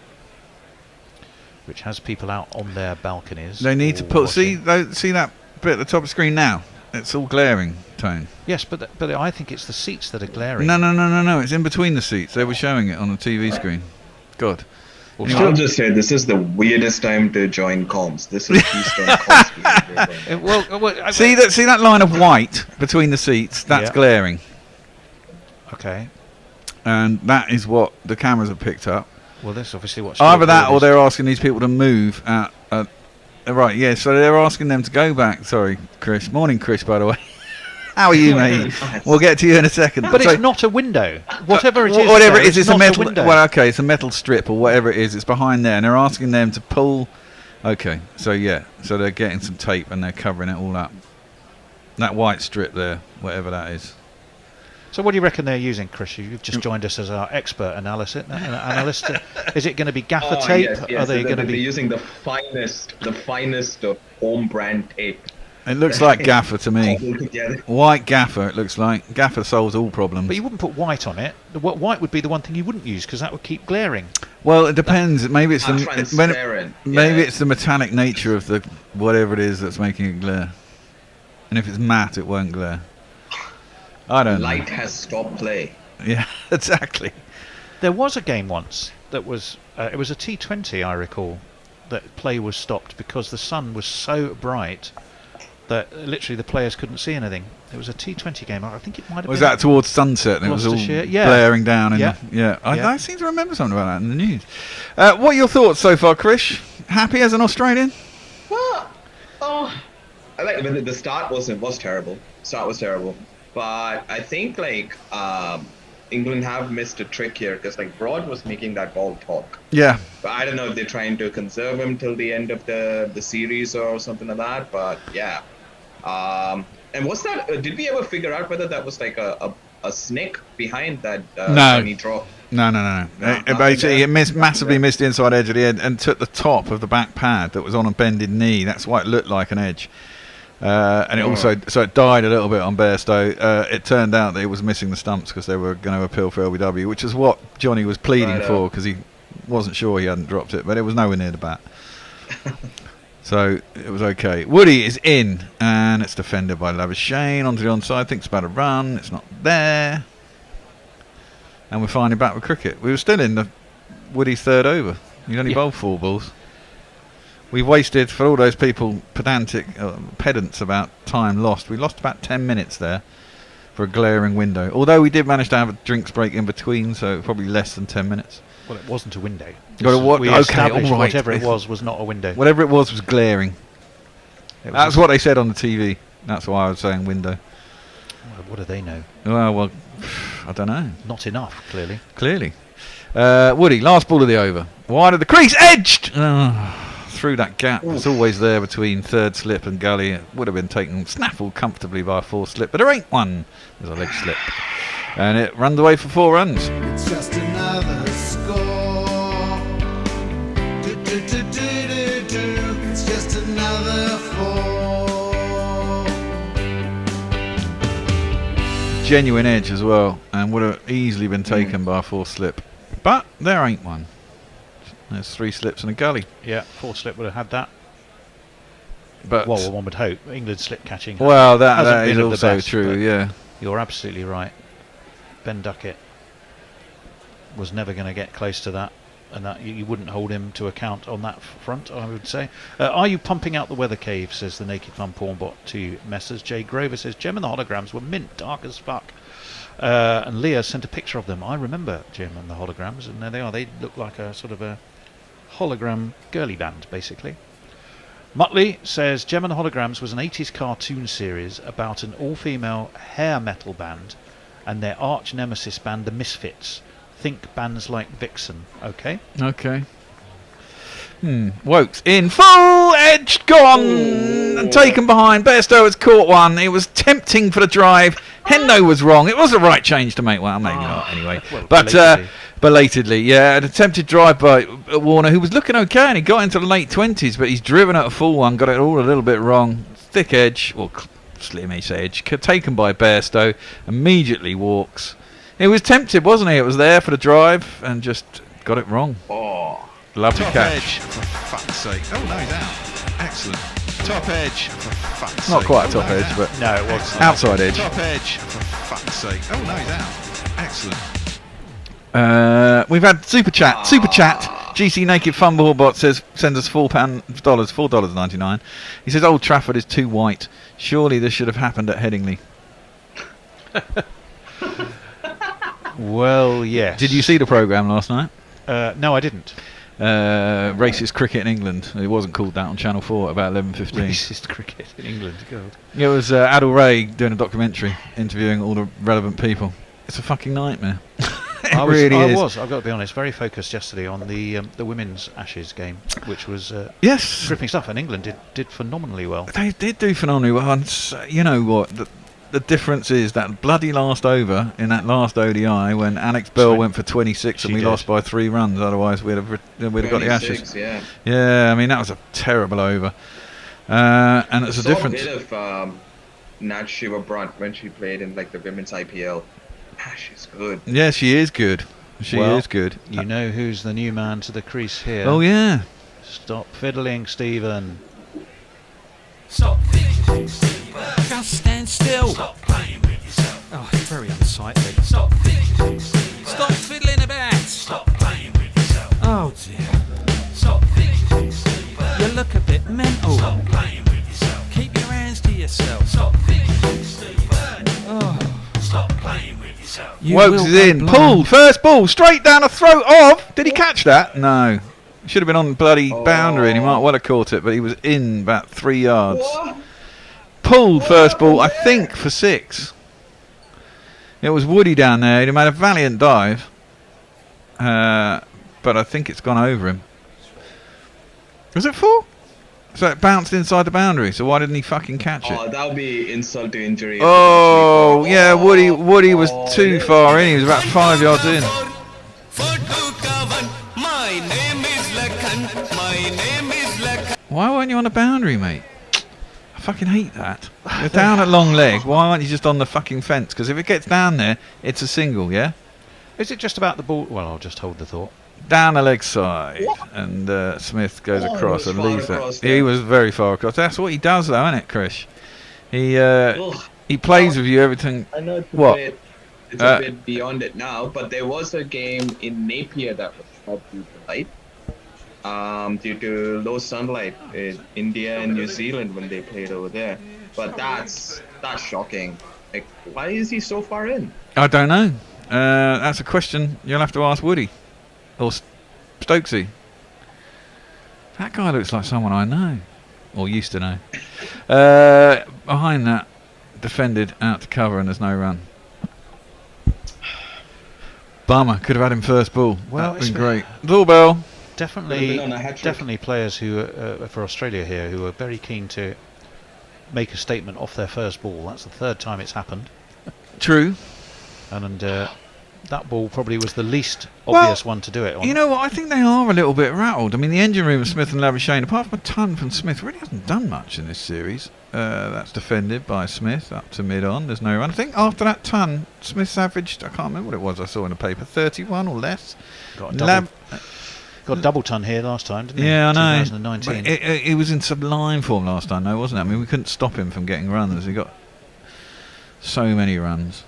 which has people out on their balconies. They need to put. See that bit at the top of the screen now? It's all glaring, Tone. Yes, but I think it's the seats that are glaring. No. It's in between the seats. They were showing it on the TV screen. God. Well, I'll just say this is the weirdest time to join comms. This is Keystone comms. See that line of white between the seats? That's glaring. Okay. And that is what the cameras have picked up. Well, that's obviously what. Either that, or they're asking these people to move out. Right, yeah. So they're asking them to go back. Sorry, Chris. Morning, Chris. By the way, how are you, mate? We'll get to you in a second. But it's not a window. Whatever it is. Whatever it is, it's a metal. Window. Well, okay, it's a metal strip or whatever it is. It's behind there, and they're asking them to pull. Okay, so yeah, so they're getting some tape and they're covering it all up. That white strip there, whatever that is. So what do you reckon they're using, Chris? You've just joined us as our expert analyst. Is it going to be gaffer tape? Yes, Are they going to be using the finest of home brand tape? It looks like gaffer to me. Together. White gaffer, it looks like. Gaffer solves all problems. But you wouldn't put white on it. White would be the one thing you wouldn't use because that would keep glaring. Well, it depends. Maybe it's transparent. Maybe it's the metallic nature of the whatever it is that's making it glare. And if it's matte, it won't glare. I don't know. Light has stopped play. Yeah, exactly. There was a game once that was it was a T20, I recall, that play was stopped because the sun was so bright that literally the players couldn't see anything. It was a T20 game. I think it might have been. Was that towards sunset and it was all blaring down? I seem to remember something about that in the news. What are your thoughts so far, Chris? Happy as an Australian? Well, I like the start was terrible. Start was terrible. But I think England have missed a trick here because Broad was making that ball talk. Yeah. But I don't know if they're trying to conserve him till the end of the series or something like that. But yeah. And what's that? Did we ever figure out whether that was a snake behind that tiny drop? No. Basically, it massively missed the inside edge of the head and took the top of the back pad that was on a bended knee. That's why it looked like an edge. And it also, so it died a little bit on Bairstow. It turned out that it was missing the stumps because they were going to appeal for LBW, which is what Johnny was pleading for because he wasn't sure he hadn't dropped it, but it was nowhere near the bat. So it was okay. Woody is in, and it's defended by Labuschagne onto the onside. Thinks about a run. It's not there. And we're finally back with cricket. We were still in the Woody's third over. He'd only bowled 4 balls. We've wasted, for all those people pedants about time lost, we lost about 10 minutes there for a glaring window. Although we did manage to have a drinks break in between, so probably less than 10 minutes. Well, it wasn't a window. Whatever it was not a window. Whatever it was glaring. That's what they said on the TV. That's why I was saying window. What do they know? Well, I don't know. Not enough, clearly. Woody, last ball of the over. Wide of the crease, edged! Through that gap. It's always there between third slip and gully. It would have been taken snaffled comfortably by a 4th slip, but there ain't one. There's a leg slip. And it runs away for 4 runs. It's just another score. It's just another 4. Genuine edge as well, and would have easily been taken by a 4th slip. But there ain't one. There's 3 slips and a gully. Yeah, 4th slip would have had that. But well, one would hope. England slip catching. Well, that is also true, yeah. You're absolutely right. Ben Duckett was never going to get close to that, and that you wouldn't hold him to account on that front, I would say. Are you pumping out the weather cave, says the Naked Fun Pornbot to Messrs. Jay Grover says, Gem and the holograms were mint, dark as fuck. And Leah sent a picture of them. I remember Gem and the holograms, and there they are. They look like a sort of a hologram girly band, basically. Muttley says Gem and the Holograms was an 80s cartoon series about an all-female hair metal band and their arch nemesis band, the Misfits. Think bands like Vixen. Okay. Woakes in full edge, gone and taken behind. Bairstow has caught one. It was tempting for the drive. Hendo was wrong. It was the right change to make. Well, maybe not anyway. Well, But belatedly, yeah, an attempted drive by Warner, who was looking okay, and he got into the late 20s, but he's driven at a full one, got it all a little bit wrong. Thick edge, or slim-ish edge, taken by Bairstow. Immediately walks. He was tempted, wasn't he? It was there for the drive, and just got it wrong. Oh. Lovely Top catch. edge, for fuck's sake. Oh, no, he's out. Excellent. Top edge, for fuck's sake. Not quite a Oh, top no, he's edge, out. but No, it wasn't. outside edge. Top edge, for fuck's sake. Oh, no, he's out. Excellent. We've had super chat. GC Naked Fumble Bot says sends us $4.99. He says Old Trafford is too white. Surely this should have happened at Headingley. Well, yes. Did you see the programme last night? No, I didn't. Racist cricket in England. It wasn't called that on Channel 4 at about 11:15. Racist cricket in England. God. It was Adil Ray doing a documentary, interviewing all the relevant people. It's a fucking nightmare. I really was. I've got to be honest. Very focused yesterday on the women's Ashes game, which was yes, gripping stuff. And England did phenomenally well. They did do phenomenally well. And you know what? The difference is that bloody last over in that last ODI when Alex Bell went for 26 and we lost by 3 runs. Otherwise, we'd have got the Ashes. Yeah. I mean that was a terrible over. And it's a difference. A bit of Nat Shiva Brunt when she played in like the women's IPL. She's good. Yeah, she is good. She is good. You know who's the new man to the crease here? Oh yeah. Stop fiddling, Stephen. Stop fiddling, Stephen. Just stand still. Stop playing with yourself. Oh, it's very unsightly. Stop fiddling, Stephen. Stop fiddling about. Stop playing with yourself. Oh dear. Stop fiddling, Stephen. You look a bit mental. Stop playing with yourself. Keep your hands to yourself. Stop fiddling, Stephen. Oh. Stop playing with yourself. Woakes is in. Pull. First ball. Straight down the throat of. Did he catch that? No. Should have been on the bloody boundary and he might well have caught it, but he was in about 3 yards. What? Pulled first ball, I think, for 6. It was Woody down there. He made a valiant dive. But I think it's gone over him. Was it 4? So it bounced inside the boundary, so why didn't he fucking catch it? Oh, that would be insult to injury. Oh, yeah, Woody was too far in. He was about 5 yards in. Why weren't you on the boundary, mate? I fucking hate that. You're down at long leg. Why aren't you just on the fucking fence? Because if it gets down there, it's a single, yeah? Is it just about the ball? Well, I'll just hold the thought. Down the leg side, and Smith goes across and leaves that. He was very far across. That's what he does, though, isn't it, Chris? He plays with you everything. I know it's what? It's a bit beyond it now, but there was a game in Napier that was stopped due to light, due to low sunlight in India and New Zealand when they played over there. But that's shocking. Like, why is he so far in? I don't know. That's a question you'll have to ask Woody. Or Stokesy. That guy looks like someone I know. Or used to know. Behind that, defended out to cover and there's no run. Bummer. Could have had him first ball. Well, it's been great. Doorbell. Definitely players who for Australia here who are very keen to make a statement off their first ball. That's the 3rd time it's happened. True. And that ball probably was the least obvious one to do it on. You know what? I think they are a little bit rattled. I mean, the engine room of Smith and Labuschagne, apart from a ton from Smith, really hasn't done much in this series. That's defended by Smith up to mid-on. There's no run. I think after that ton, Smith's averaged, I can't remember what it was I saw in the paper, 31 or less. Got a double ton here last time, didn't he? Yeah, I know. 2019. It was in sublime form last time, though, wasn't it? I mean, we couldn't stop him from getting runs. He got so many runs.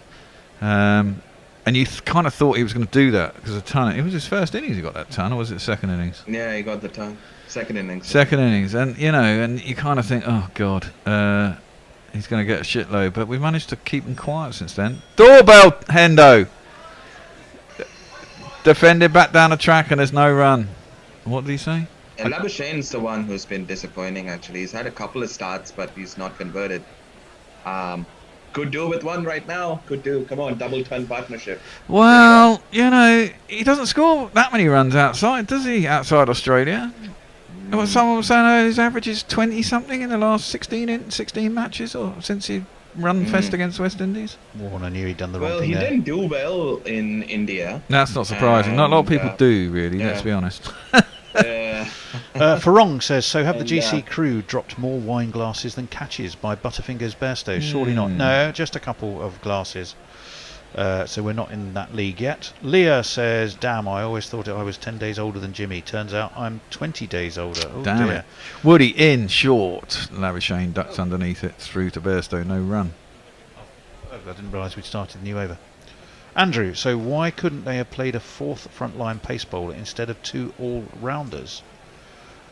And you kind of thought he was going to do that because a ton. It was his first innings he got that ton, or was it second innings? Yeah, he got the ton. Second innings. Second innings, and you kind of think, oh god, he's going to get a shitload. But we've managed to keep him quiet since then. Doorbell, Hendo. Defended back down the track, and there's no run. What did he say? And Labuschagne's the one who's been disappointing. Actually, he's had a couple of starts, but he's not converted. Could do with one right now. Could do. Come on, double ton partnership. Well, he doesn't score that many runs outside, does he? Outside Australia, Well, someone was saying his average is 20 something in the last 16 matches, or since he run fest against West Indies. Warner knew he'd done the wrong Well, thing he there. didn't do well in India. That's not surprising. Not a lot of people do, really. yeah. Let's be honest. Farong says, so have the And, GC crew dropped more wine glasses than catches by Butterfingers Bairstow? Surely not. No, just a couple of glasses. So we're not in that league yet. Leah says, damn, I always thought I was 10 days older than Jimmy. Turns out I'm 20 days older. Oh, Damn dear. it. Woody in short. Labuschagne ducks underneath it through to Bairstow. No run. Oh, I didn't realise we'd started the new over. Andrew, so why couldn't they have played a fourth frontline pace bowler instead of two all-rounders?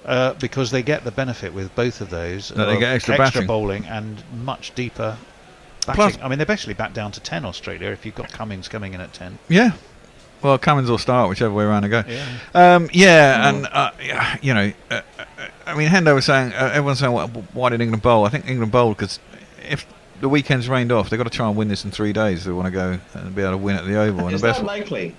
Because they get the benefit with both of those. That they get extra batting. bowling and much deeper batting. Plus, I mean, they're basically back down to 10, Australia, if you've got Cummins coming in at 10. Yeah. Well, Cummins will start, whichever way around they go. Yeah. And, you know, I mean, Hendo was saying, everyone's saying, why did England bowl? I think England bowled because if the weekend's rained off, they've got to try and win this in 3 days if they want to go and be able to win at the Oval. And Is the best that likely?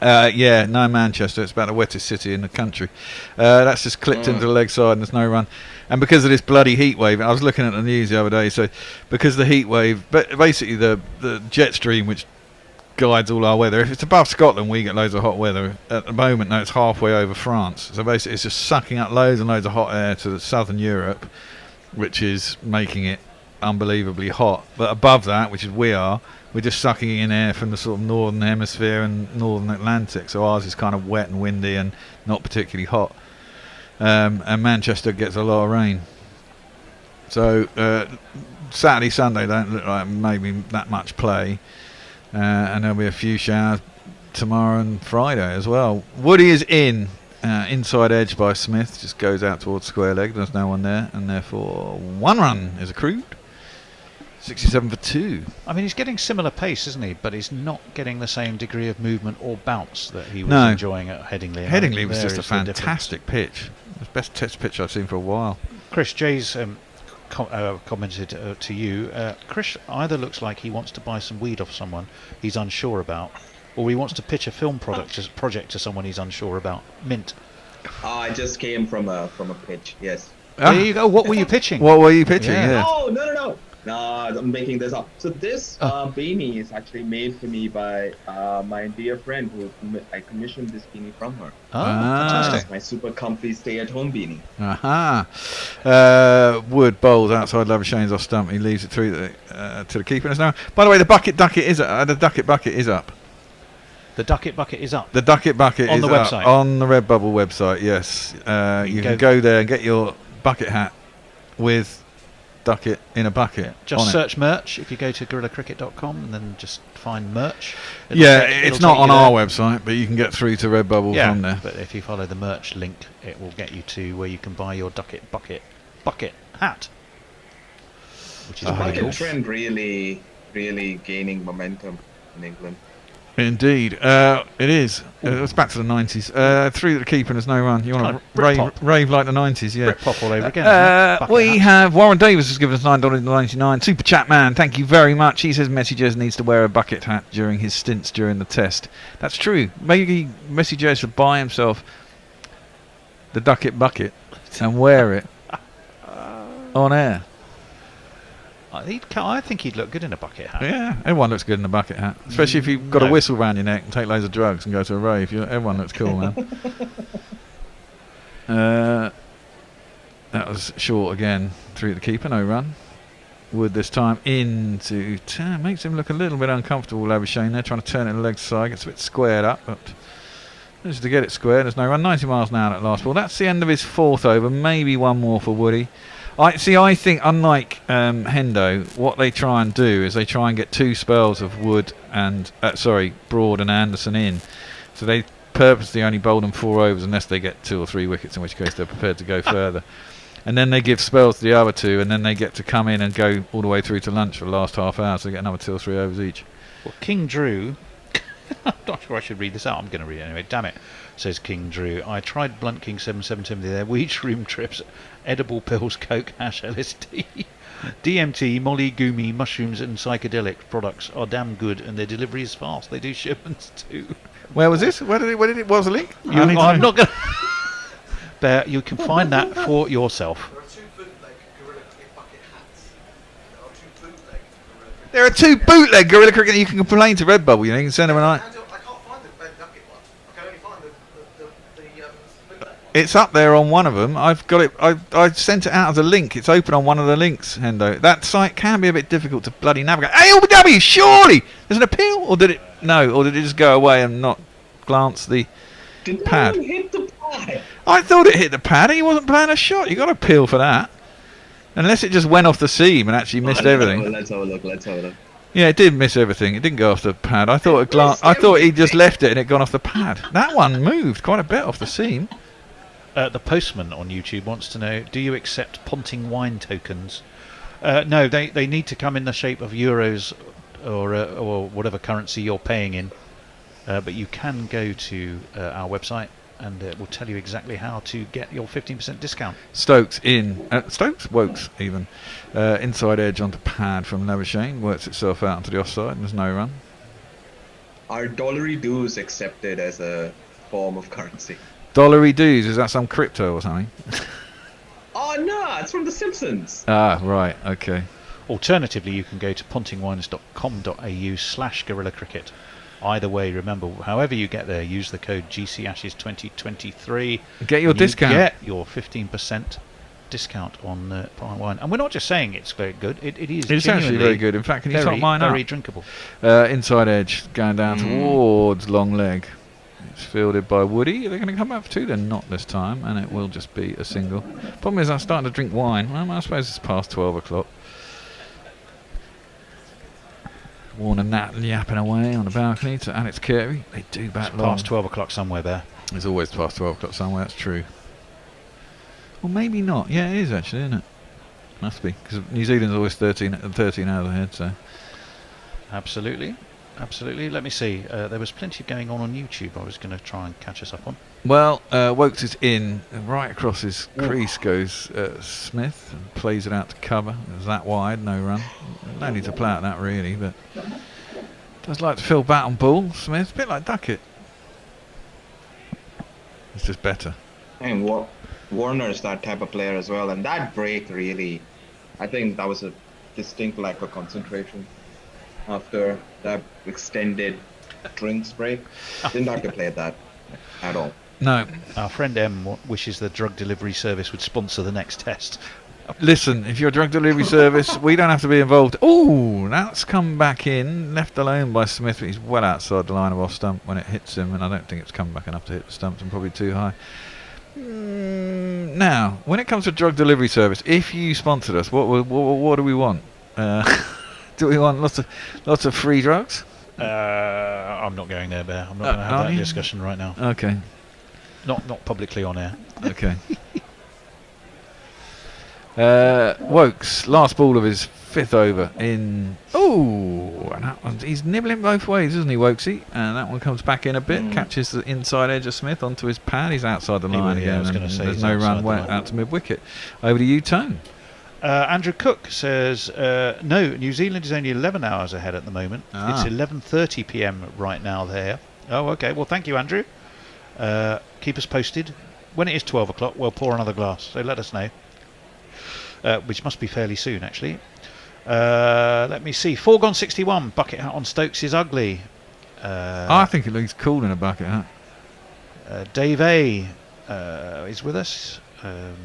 Yeah, no Manchester. It's about the wettest city in the country. That's just clipped into the leg side and there's no run. And because of this bloody heat wave, I was looking at the news the other day, so because of the heat wave, but basically the jet stream which guides all our weather, if it's above Scotland we get loads of hot weather. At the moment now it's halfway over France. So basically it's just sucking up loads and loads of hot air to southern Europe, which is making it unbelievably hot. But above that, which is we're just sucking in air from the sort of northern hemisphere and northern Atlantic, so ours is kind of wet and windy and not particularly hot. And Manchester gets a lot of rain. So Saturday, Sunday don't look like maybe that much play, and there'll be a few showers tomorrow and Friday as well. Woody is in. Inside edge by Smith, just goes out towards square leg, there's no one there, and therefore 1 run is accrued. 67 for 2. I mean, he's getting similar pace, isn't he? But he's not getting the same degree of movement or bounce that he was enjoying at Headingley. Headingley was just a fantastic pitch. The best test pitch I've seen for a while. Chris Jay's commented to you, Chris either looks like he wants to buy some weed off someone he's unsure about, or he wants to pitch a film project to someone he's unsure about. Mint. I just came from a pitch. Yes. There you go. What were you pitching? What were you pitching? Yeah. Oh, no. No, I'm making this up. So this beanie is actually made for me by my dear friend who I commissioned this beanie from her. Fantastic. It's my super comfy stay-at-home beanie. Wood bowls outside Labuschagne's off stump. He leaves it through to the keeper. Now, by the way, the ducket bucket is up. The ducket bucket is up. The ducket bucket is up. The ducket bucket on is the up website. On the Redbubble website. Yes, you can go there and get your bucket hat with ducket in a bucket. Just search merch if you go to guerrillacricket.com and then just find merch. It's not on our website, but you can get through to Redbubble from there. But if you follow the merch link, it will get you to where you can buy your ducket bucket hat, which is the pretty bucket cool. trend really gaining momentum in England. Indeed, it is. It's back to the 90s. Through the keeper and there's no run. You want to rave like the 90s, yeah. Britpop all over again. We have Warren Davis has given us $9.99. Super chat man, thank you very much. He says Messi Jez needs to wear a bucket hat during his stints during the test. That's true. Maybe Messi Jez should buy himself the ducket bucket and wear it on air. I think he'd look good in a bucket hat. Yeah, everyone looks good in a bucket hat, especially if you've got a whistle round your neck and take loads of drugs and go to a rave. Everyone looks cool, man. That was short again through the keeper, no run. Wood this time into turn, makes him look a little bit uncomfortable. Labuschagne there trying to turn it to the leg side, gets a bit squared up, but just to get it squared, there's no run. 90 miles an hour at last ball. That's the end of his fourth over. Maybe one more for Woody. I think unlike Hendo, what they try and do is they try and get 2 spells of Wood and Broad and Anderson in. So they purposely only bowl them 4 overs unless they get 2 or 3 wickets, in which case they're prepared to go further. And then they give spells to the other 2, and then they get to come in and go all the way through to lunch for the last half hour, so they get another 2 or 3 overs each. Well, King Drew, I'm not sure I should read this out. I'm going to read it anyway. Damn it, says King Drew. I tried Blunt King 777 there. Weed room trips, edible pills, coke, hash, LSD, DMT, Molly, Gumi, mushrooms, and psychedelic products are damn good, and their delivery is fast. They do shipments too. Where was this? Where did it? What was the link? I'm not going. There, you can find that for yourself. There are 2 bootleg Gorilla Cricket. You can complain to Redbubble. You know, you can send them a night. It's up there on one of them. I've got it. I sent it out as a link. It's open on one of the links, Hendo. That site can be a bit difficult to bloody navigate. ALBW, surely there's an appeal, or did it? No, or did it just go away and not glance the pad? Did hit the pad? I thought it hit the pad. He wasn't playing a shot. You got to appeal for that, unless it just went off the seam and actually missed everything. Let's have a look. Yeah, it did miss everything. It didn't go off the pad. I thought I thought he just left it and it gone off the pad. That one moved quite a bit off the seam. The postman on YouTube wants to know: do you accept Ponting wine tokens? No, they need to come in the shape of euros or whatever currency you're paying in. But you can go to our website and it will tell you exactly how to get your 15% discount. Woakes even. Inside edge onto pad from Labuschagne, works itself out onto the offside and there's no run. Are dollary dues accepted as a form of currency? Dollary dues, is that some crypto or something? Oh no, it's from The Simpsons. Ah, right, okay. Alternatively, you can go to pontingwines.com.au/Gorilla Cricket. Either way, remember, however you get there, use the code GCAshes2023. Get your discount. Get your 15% discount on wine. And we're not just saying it's very good. It is. It's actually very good. In fact, can you top mine up? Very drinkable. Inside edge, going down towards long leg. It's fielded by Woody. Are they going to come back for 2? They're not this time, and it will just be a single. Problem is, I'm starting to drink wine. Well, I suppose it's past 12 o'clock. Warner Nat yapping away on the balcony to Alex Carey. They do bat long. Past 12 o'clock somewhere there. It's always past 12 o'clock somewhere, that's true. Well, maybe not. Yeah, it is actually, isn't it? Must be, because New Zealand's always 13 hours ahead, so. Absolutely. Let me see. There was plenty going on YouTube I was going to try and catch us up on. Well, Woakes is in. Right across his crease goes Smith and plays it out to cover. It's that wide, no run. No need to play out that really, but does like to fill bat on ball. Smith, a bit like Duckett. It's just better. And Warner's that type of player as well. And that break really, I think that was a distinct lack of concentration after that extended drinks break. Didn't have to play that at all. No. Our friend M wishes the drug delivery service would sponsor the next test. Listen, if you're a drug delivery service, we don't have to be involved. Oh, that's come back in, left alone by Smith, but he's well outside the line of off stump when it hits him, and I don't think it's come back enough to hit the stumps, and probably too high. Now, when it comes to drug delivery service, if you sponsored us, what do we want? Do we want lots of free drugs? I'm not going there, Bear. I'm not going to have that discussion right now. Okay. Not publicly on air. Okay. Woakes, last ball of his 5th over in. Oh, and that one, he's nibbling both ways, isn't he, Woakesy? And that one comes back in a bit, catches the inside edge of Smith onto his pad. He's outside the line again. There's no run out to mid wicket. Over to you, Tone. Andrew Cook says, no, New Zealand is only 11 hours ahead at the moment. It's 11:30 p.m. right now there. Oh, okay. Well, thank you, Andrew. Keep us posted. When it is 12 o'clock, we'll pour another glass. So let us know. Which must be fairly soon, actually. Let me see. 4 gone 61. Bucket hat on Stokes is ugly. I think it looks cool in a bucket hat. Dave A is with us.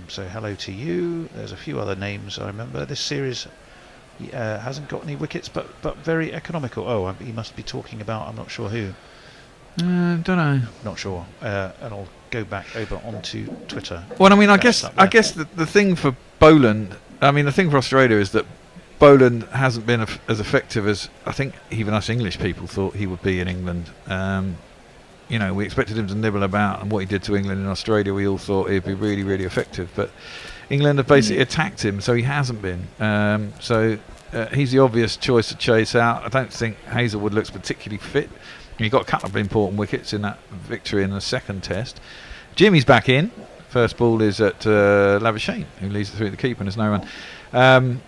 So hello to you. There's a few other names I remember. This series hasn't got any wickets, but very economical. Oh, he must be talking about, I'm not sure who. Don't know. Not sure. And I'll go back over onto Twitter. Well, I mean, I guess the thing for Boland, the thing for Australia is that Boland hasn't been as effective as I think even us English people thought he would be in England. We expected him to nibble about, and what he did to England in Australia, we all thought he'd be really, really effective. But England have basically attacked him, so he hasn't been. He's the obvious choice to chase out. I don't think Hazelwood looks particularly fit. He got a couple of important wickets in that victory in the second test. Jimmy's back in. First ball is at Labuschagne, who leads it through the keeper and there's no run.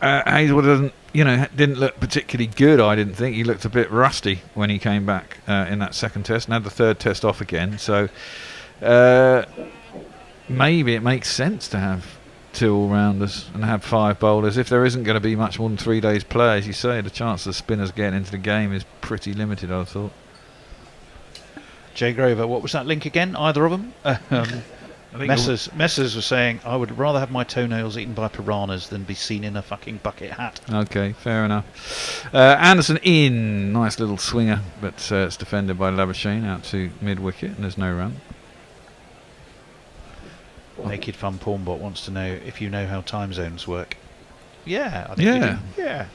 Hazelwood didn't look particularly good, I didn't think. He looked a bit rusty when he came back in that second test and had the third test off again. So maybe it makes sense to have 2 all-rounders and have 5 bowlers. If there isn't going to be much more than 3 days play, as you say, the chance of spinners getting into the game is pretty limited, I thought. Jay Grover, what was that link again? Either of them? Messers was saying, I would rather have my toenails eaten by piranhas than be seen in a fucking bucket hat. Okay, fair enough. Anderson in. Nice little swinger, but it's defended by Labuschagne out to mid-wicket, and there's no run. Naked Fun Pornbot wants to know if you know how time zones work. Yeah, I think we Yeah. do. Yeah.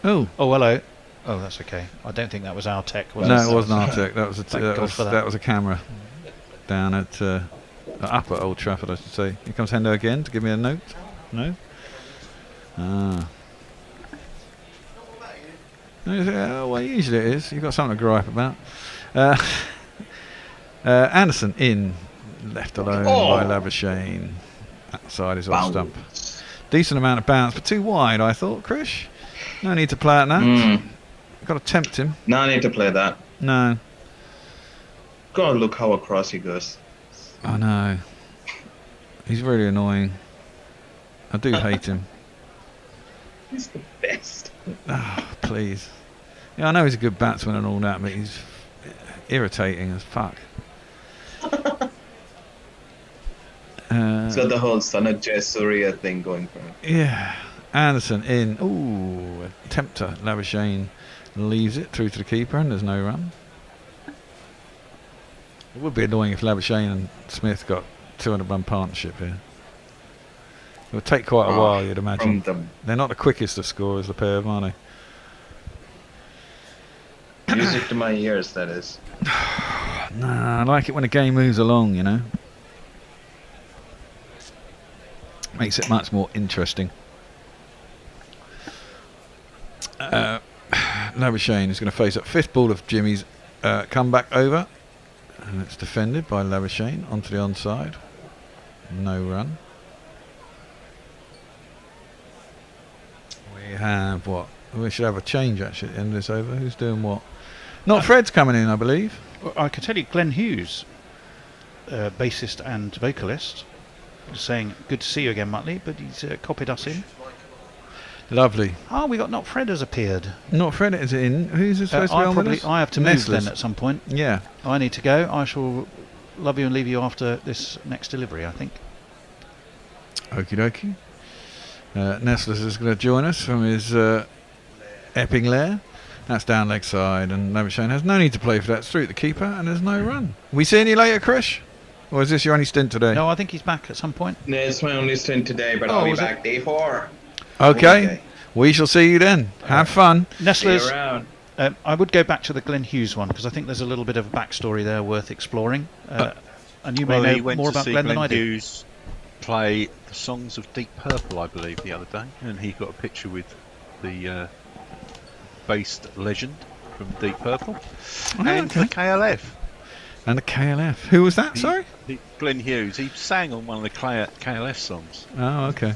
Oh, hello. Oh, that's okay. I don't think that was our tech. Was no, it? it wasn't our tech. That was Thank God for that was a camera down at up at Old Trafford, I should say. Here comes Hendo again to give me a note. No. Ah. Well, usually it is. You've got something to gripe about. Anderson in, left alone by Labuschagne. Outside his off stump. Decent amount of bounce, but too wide, I thought. Krish, no need to play at that. Got to tempt him. No need to play that. No. God, look how across he goes. I know. He's really annoying. I do hate him. He's the best. Oh, please. Yeah, I know he's a good batsman and all that, but he's irritating as fuck. He's got the whole Sana Jayasuriya thing going for him. Yeah. Anderson in. Ooh, a tempter. Labuschagne leaves it through to the keeper, and there's no run. It would be annoying if Labuschagne and Smith got 200-run partnership here. It would take quite a while, you'd imagine. They're not the quickest of scorers, the pair of them, are they? Music to my ears, that is. Nah, I like it when a game moves along, you know. Makes it much more interesting. Labuschagne is going to face up 5th ball of Jimmy's comeback over. And it's defended by Labuschagne onto the onside. No run. We have what? We should have a change actually at the end of this over. Who's doing what? Not Fred's coming in, I believe. Well, I can tell you, Glenn Hughes, bassist and vocalist, was saying, "Good to see you again, Muttley," but he's copied us in. Lovely. Oh, we got Not Fred has appeared. Not Fred is in. Who's supposed to be on with us? I have to move Nestlers. then at some point. Yeah. I need to go. I shall love you and leave you after this next delivery, I think. Okie dokie. Nestlers is going to join us from his Epping lair. That's down leg side, and Labuschagne has no need to play for that. It's through the keeper, and there's no run. We seeing you later, Krish? Or is this your only stint today? No, I think he's back at some point. No, it's my only stint today, but I'll be back day 4. Okay. We shall see you then. Have fun. Nestlers, I would go back to the Glenn Hughes one, because I think there's a little bit of a backstory there worth exploring. And you may know more about Glenn than I do. Hughes play the songs of Deep Purple, I believe, the other day, and he got a picture with the bass legend from Deep Purple and the KLF. And the KLF. Who was that? Sorry? Glenn Hughes. He sang on one of the KLF songs. Oh, okay.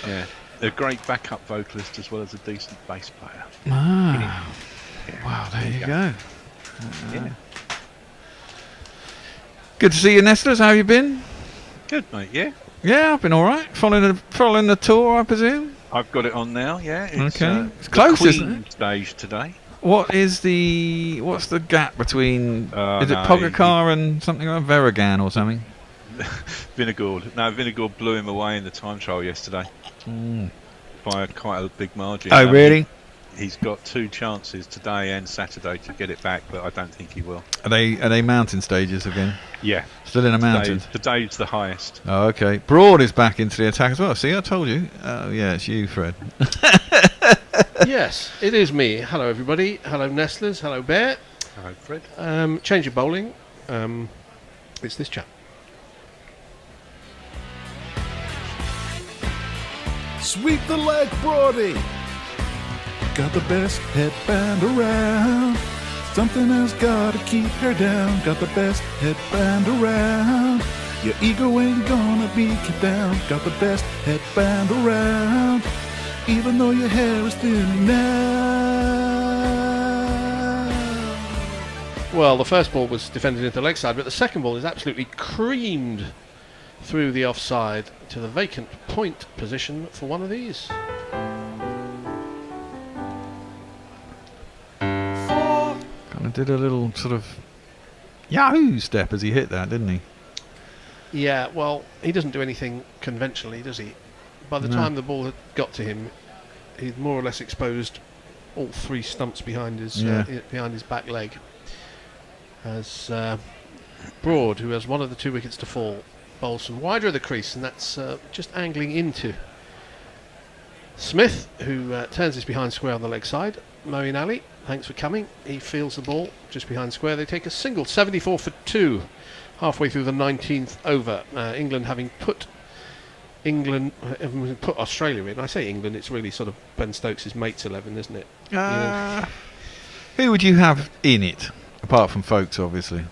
Yeah. A great backup vocalist as well as a decent bass player. Ah. Yeah. Wow, there you go. Yeah. Good to see you, Nestlers. How have you been? Good, mate, yeah. Yeah, I've been alright. Following the tour, I presume? I've got it on now, yeah. It's, okay. It's close, isn't it? Stage today. What's the gap between is it Pogacar and something like Verrigan or something? Vingegaard. No, Vingegaard blew him away in the time trial yesterday by quite a big margin. Oh, really? He's got 2 chances today and Saturday to get it back, but I don't think he will. Are they mountain stages again? Yeah. Still in a mountain? Today's the highest. Oh, okay. Broad is back into the attack as well. See, I told you. Oh, yeah, it's you, Fred. Yes, it is me. Hello, everybody. Hello, Nestlers. Hello, Bear. Hello, Fred. Change of bowling. It's this chap. Sweep the leg, Brody. Got the best headband around. Something has got to keep her down. Got the best headband around. Your ego ain't gonna be kept down. Got the best headband around. Even though your hair is thinning now. Well, the first ball was defended into the leg side, but the second ball is absolutely creamed through the offside to the vacant point position for one of these. Kind of did a little sort of Yahoo step as he hit that, didn't he? Yeah, well, he doesn't do anything conventionally, does he? By the time the ball had got to him, he'd more or less exposed all three stumps behind his back leg. As Broad, who has one of the two wickets to fall, bowls from wider of the crease, and that's just angling into Smith, who turns this behind square on the leg side. Moeen Ali, thanks for coming. He fields the ball just behind square. They take a single, 74 for 2, halfway through the 19th over. England having put Australia in. I say England, it's really sort of Ben Stokes' mates 11, isn't it? Who would you have in it, apart from Woakes, obviously?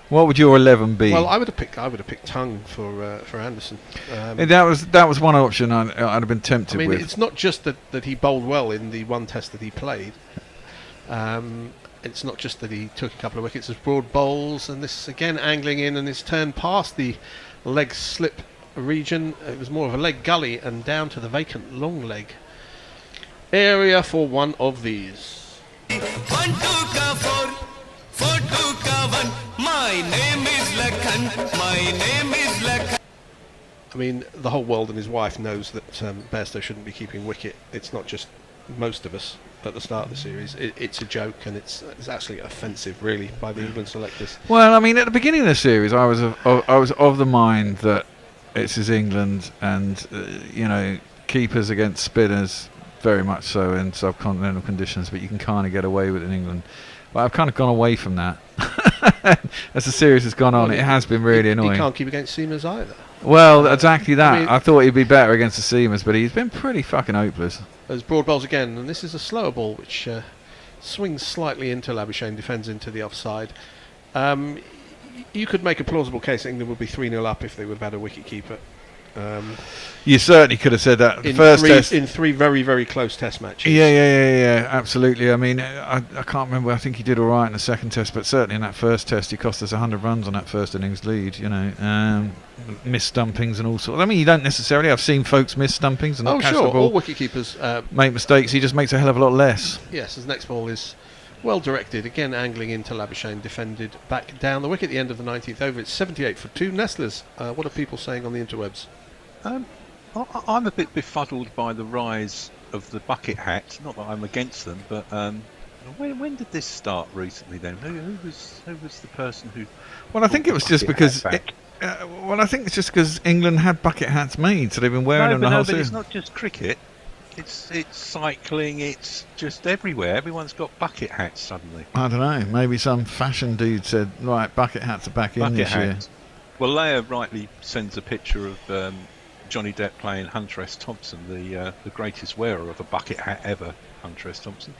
What would your 11 be? Well, I would have picked Tongue for Anderson. That was one option I'd have been tempted with. It's not just that he bowled well in the one test that he played. It's not just that he took a couple of wickets as Broad bowls, and this again angling in, and it's turned past the leg slip region. It was more of a leg gully and down to the vacant long leg area for one of these. 1 2 ka 4 4 2 ka 1. My name is Lakhan. My name is Lakhan. I mean, the whole world and his wife knows that Bairstow shouldn't be keeping wicket. It's not just most of us at the start of the series. It's a joke, and it's actually offensive, really, by the England selectors. Well, I mean, at the beginning of the series, I was of the mind that this is England, and keepers against spinners, very much so in subcontinental conditions, but you can kind of get away with it in England. But I've kind of gone away from that. As the series has gone on, it has been really annoying. He can't keep against seamers either. Well, exactly that. I thought he'd be better against the seamers, but he's been pretty fucking hopeless. As Broad bowls again, and this is a slower ball which swings slightly into Labuschagne, defends into the offside. You could make a plausible case England would be 3-0 up if they would have had a wicket keeper. You certainly could have said that. In three very, very close test matches. Yeah, absolutely. I mean, I can't remember. I think he did all right in the second test, but certainly in that first test, he cost us 100 runs on that first innings lead. Missed stumpings and all sorts. I mean, you don't necessarily. I've seen folks miss stumpings and not catch the ball. All wicket keepers make mistakes. He just makes a hell of a lot less. Yes, his next ball is well directed. Again, angling into Labuschagne, defended back down the wicket at the end of the 19th over. It's 78 for 2. Nestlers, what are people saying on the interwebs? I'm a bit befuddled by the rise of the bucket hat. Not that I'm against them, but when did this start recently? Then who was the person who? Well, I think it was just because. I think it's just because England had bucket hats made, so they've been wearing them the whole season. But it's not just cricket. It's cycling. It's just everywhere. Everyone's got bucket hats suddenly. I don't know. Maybe some fashion dude said, "Right, bucket hats are back in this year." Well, Leia rightly sends a picture of Johnny Depp playing Hunter S. Thompson, the greatest wearer of a bucket hat ever, Hunter S. Thompson.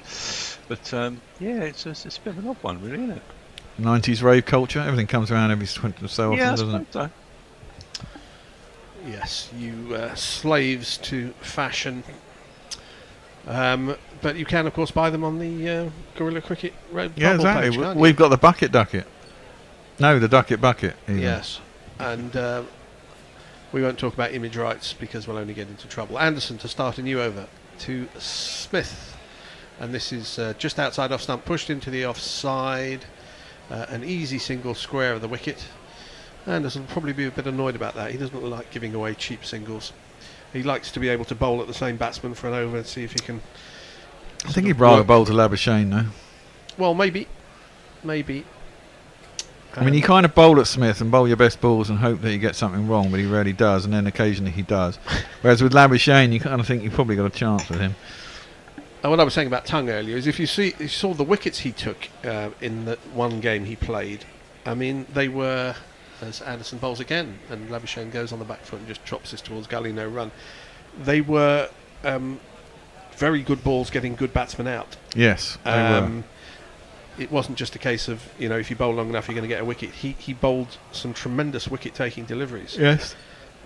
But it's a bit of an odd one, really, isn't it? 90s rave culture. Everything comes around every so often, doesn't it? So. Yes, you slaves to fashion. But you can, of course, buy them on the Guerrilla Cricket Red Yeah, Bubble exactly. page, We've got the bucket ducket. No, the ducket bucket. Even. Yes, and we won't talk about image rights because we'll only get into trouble. Anderson to start a new over to Smith, and this is just outside off stump, pushed into the offside. An easy single square of the wicket. Anderson will probably be a bit annoyed about that. He doesn't like giving away cheap singles. He likes to be able to bowl at the same batsman for an over and see if he can. I think he'd rather bowl to Labuschagne, though. Well, maybe. I mean, you kind of bowl at Smith and bowl your best balls and hope that you get something wrong, but he rarely does, and then occasionally he does. Whereas with Labuschagne, you kind of think you've probably got a chance with him. And what I was saying about Tongue earlier is if you saw the wickets he took in the one game he played, I mean, they were, as Anderson bowls again, and Labuschagne goes on the back foot and just chops this towards gully, no run. They were very good balls getting good batsmen out. Yes, they were. It wasn't just a case of, if you bowl long enough, you're going to get a wicket. He bowled some tremendous wicket-taking deliveries. Yes.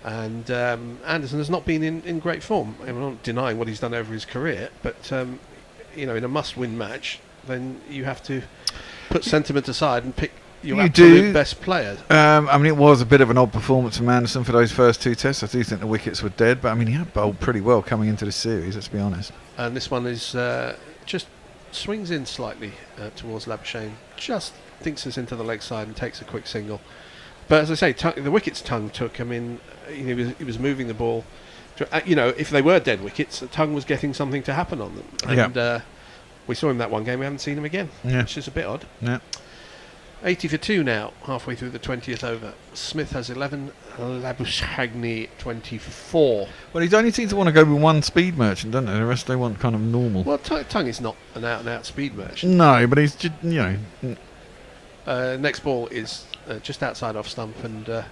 And Anderson has not been in great form. I'm not denying what he's done over his career, but in a must-win match, then you have to put sentiment aside and pick your You absolute do. best player. I mean, it was a bit of an odd performance from Anderson for those first 2 tests. I do think the wickets were dead, but I mean, he had bowled pretty well coming into the series, let's be honest. And this one is just swings in slightly towards Labuschagne. Just thinks it's into the leg side and takes a quick single. But as I say, the wicket's tongue took. I mean, he was moving the ball. If they were dead wickets, the tongue was getting something to happen on them. And we saw him that one game. We haven't seen him again, which is a bit odd. Yeah. 80 for 2 now, halfway through the 20th over. Smith has 11, Labuschagne 24. Well, he only seems to want to go with one speed merchant, doesn't he? The rest they want kind of normal. Well, Tongue is not an out-and-out speed merchant. No, but he's just, Next ball is just outside off stump, and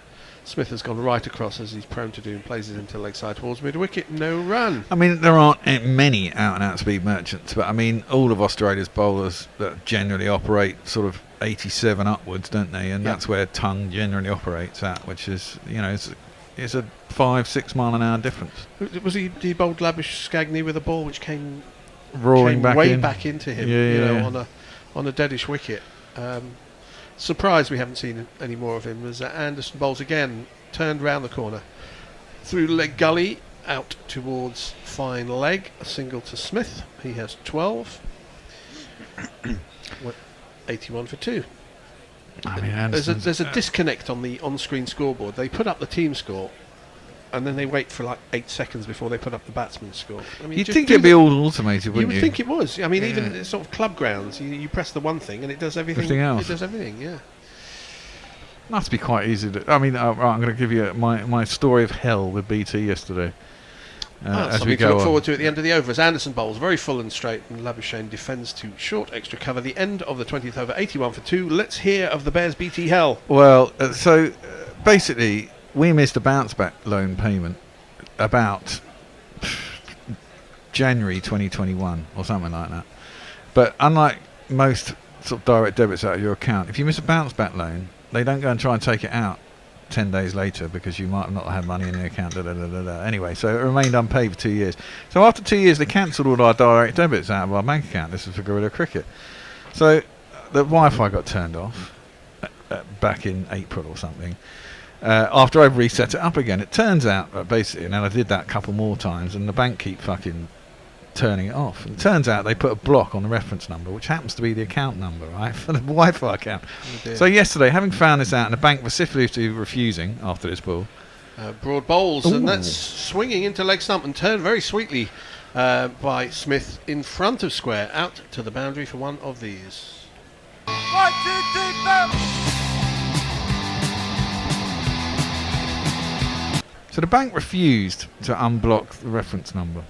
Smith has gone right across as he's prone to do and plays it into leg side towards mid-wicket. No run. I mean, there aren't many out-and-out speed merchants, but I mean, all of Australia's bowlers that generally operate sort of 87 upwards, don't they? And that's where Tongue generally operates at, which is, it's a 5-6 mile an hour difference. He bowled Labuschagne with a ball which came roaring back way in. back into him, on a deadish wicket. Surprised we haven't seen any more of him as Anderson bowls again, turned round the corner through leg gully out towards fine leg, a single to Smith. He has 12. 81 for 2. I mean, there's a disconnect on the on-screen scoreboard. They put up the team score and then they wait for like 8 seconds before they put up the batsman's score. I mean, You'd think it'd be all automated, wouldn't you? You would think it was. I mean, even sort of club grounds, you press the one thing and it does everything. Everything else. It does everything, yeah. Must be quite easy to. I mean, right, I'm going to give you my story of hell with BT yesterday. As we something go to look on. forward to at the end of the over as Anderson bowls very full and straight and Labuschagne defends to short extra cover. The end of the 20th over, 81 for 2. Let's hear of the Bears' BT hell. Well, basically, we missed a bounce back loan payment about January 2021 or something like that. But unlike most sort of direct debits out of your account, if you miss a bounce back loan, they don't go and try and take it out 10 days later because you might have not had money in the account. Anyway, so it remained unpaid for 2 years. So after 2 years, they cancelled all our direct debits out of our bank account. This was for Gorilla Cricket. So the Wi-Fi got turned off back in April or something. After I've reset it up again, it turns out basically, and then I did that a couple more times, and the bank keep fucking turning it off. And it turns out they put a block on the reference number, which happens to be the account number, right, for the Wi-Fi account. Oh, so yesterday, having found this out, and the bank vociferously refusing after this ball. Broad bowls, and that's swinging into leg stump and turned very sweetly by Smith in front of square, out to the boundary for one of these. 1, 2, 3, 4. So the bank refused to unblock the reference number.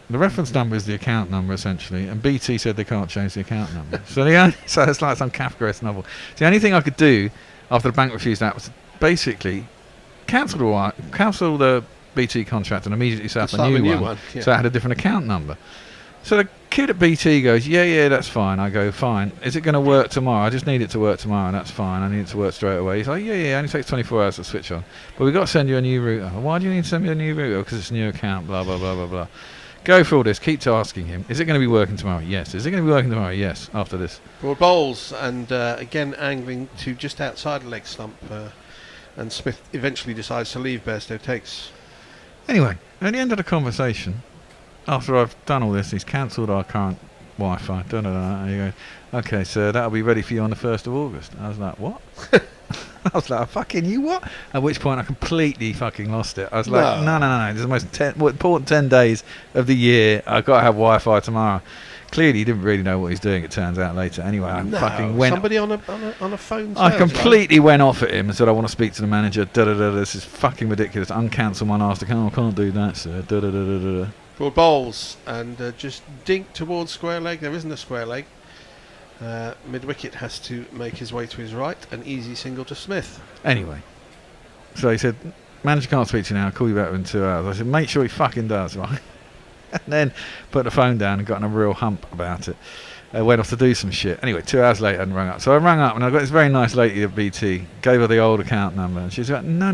The reference number is the account number essentially, and BT said they can't change the account number. So it's like some Kafkaesque novel. So the only thing I could do after the bank refused that was to basically cancel the BT contract and immediately set up a new one. Yeah. So it had a different account number. So the kid at BT goes, yeah, that's fine. I go, fine. Is it going to work tomorrow? I just need it to work tomorrow, and that's fine. I need it to work straight away. He's like, yeah, it only takes 24 hours to switch on. But we've got to send you a new router. Why do you need to send me a new router? Because it's a new account, blah, blah, blah, blah, blah. Go through all this, keep asking him, is it going to be working tomorrow? Yes. Is it going to be working tomorrow? Yes, after this. Broad bowls, and again angling to just outside the leg stump, and Smith eventually decides to leave. Bairstow takes. Anyway, at the end of the conversation, after I've done all this, he's cancelled our current Wi-Fi. And he goes, okay, sir, that'll be ready for you on the 1st of August. I was like, what? I was like, fucking you what? At which point I completely fucking lost it. I was like, no. This is the most important 10 days of the year. I've got to have Wi-Fi tomorrow. Clearly, he didn't really know what he's doing, it turns out later. Anyway, I fucking went... Somebody on a phone. I completely went off at him and said, I want to speak to the manager. This is fucking ridiculous. Uncancel my last account. I can't do that, sir. Broad bowls, and just dink towards square leg. There isn't a square leg. Mid-wicket has to make his way to his right. An easy single to Smith. Anyway, so he said, manager can't speak to you now. I'll call you back in 2 hours. I said, make sure he fucking does, right? And then put the phone down and got in a real hump about it. Went off to do some shit. Anyway, 2 hours later, I hadn't rung up. So I rang up and I got this very nice lady at BT, gave her the old account number, and she was like, no.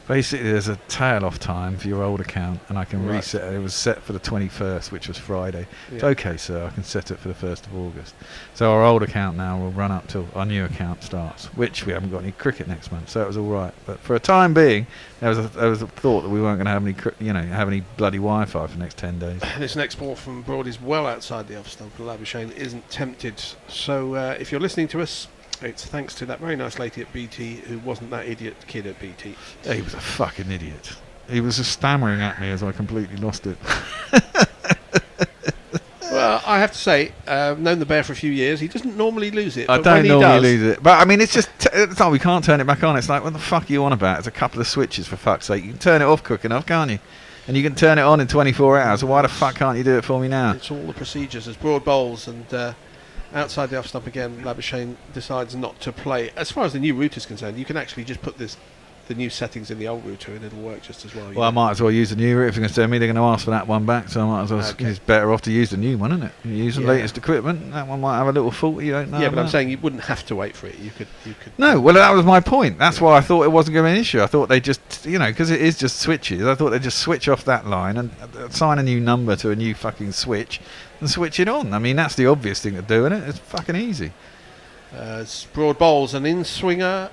Basically, there's a tail-off time for your old account, and I can Right. reset it. It was set for the 21st, which was Friday. It's Yeah. okay, sir. I can set it for the 1st of August. So our old account now will run up till our new account starts, which we haven't got any cricket next month, so it was all right. But for a time being, there was a thought that we weren't going to have any, have any bloody Wi-Fi for the next 10 days. This next ball from Broad is well outside the off stump, and Labuschagne isn't tempted. So if you're listening to us, it's thanks to that very nice lady at BT who wasn't that idiot kid at BT. He was a fucking idiot. He was just stammering at me as I completely lost it. Well, I have to say, I've known the bear for a few years. He doesn't normally lose it. I but don't when he normally does, lose it. But I mean, it's just, it's like we can't turn it back on. It's like, what the fuck are you on about? It's a couple of switches, for fuck's sake. You can turn it off quick enough, can't you? And you can turn it on in 24 hours. So why the fuck can't you do it for me now? It's all the procedures. As Broad bowls and outside the off stump again, Labuschagne decides not to play. As far as the new router is concerned, you can actually just put the new settings in the old router and it'll work just as well. Well, I might as well use the new route. If you're going to send me, they're going to ask for that one back, so I might as well. Okay. It's better off to use the new one, isn't it? You use the Yeah. latest equipment. That one might have a little fault you don't know. Yeah, but I'm about. saying you wouldn't have to wait for it. You could. No, well, that was my point. That's why I thought it wasn't going to be an issue. I thought they just, because it is just switches. I thought they'd just switch off that line and assign a new number to a new fucking switch and switch it on. I mean, that's the obvious thing to do, isn't it? It's fucking easy. Broad bowls an in swinger,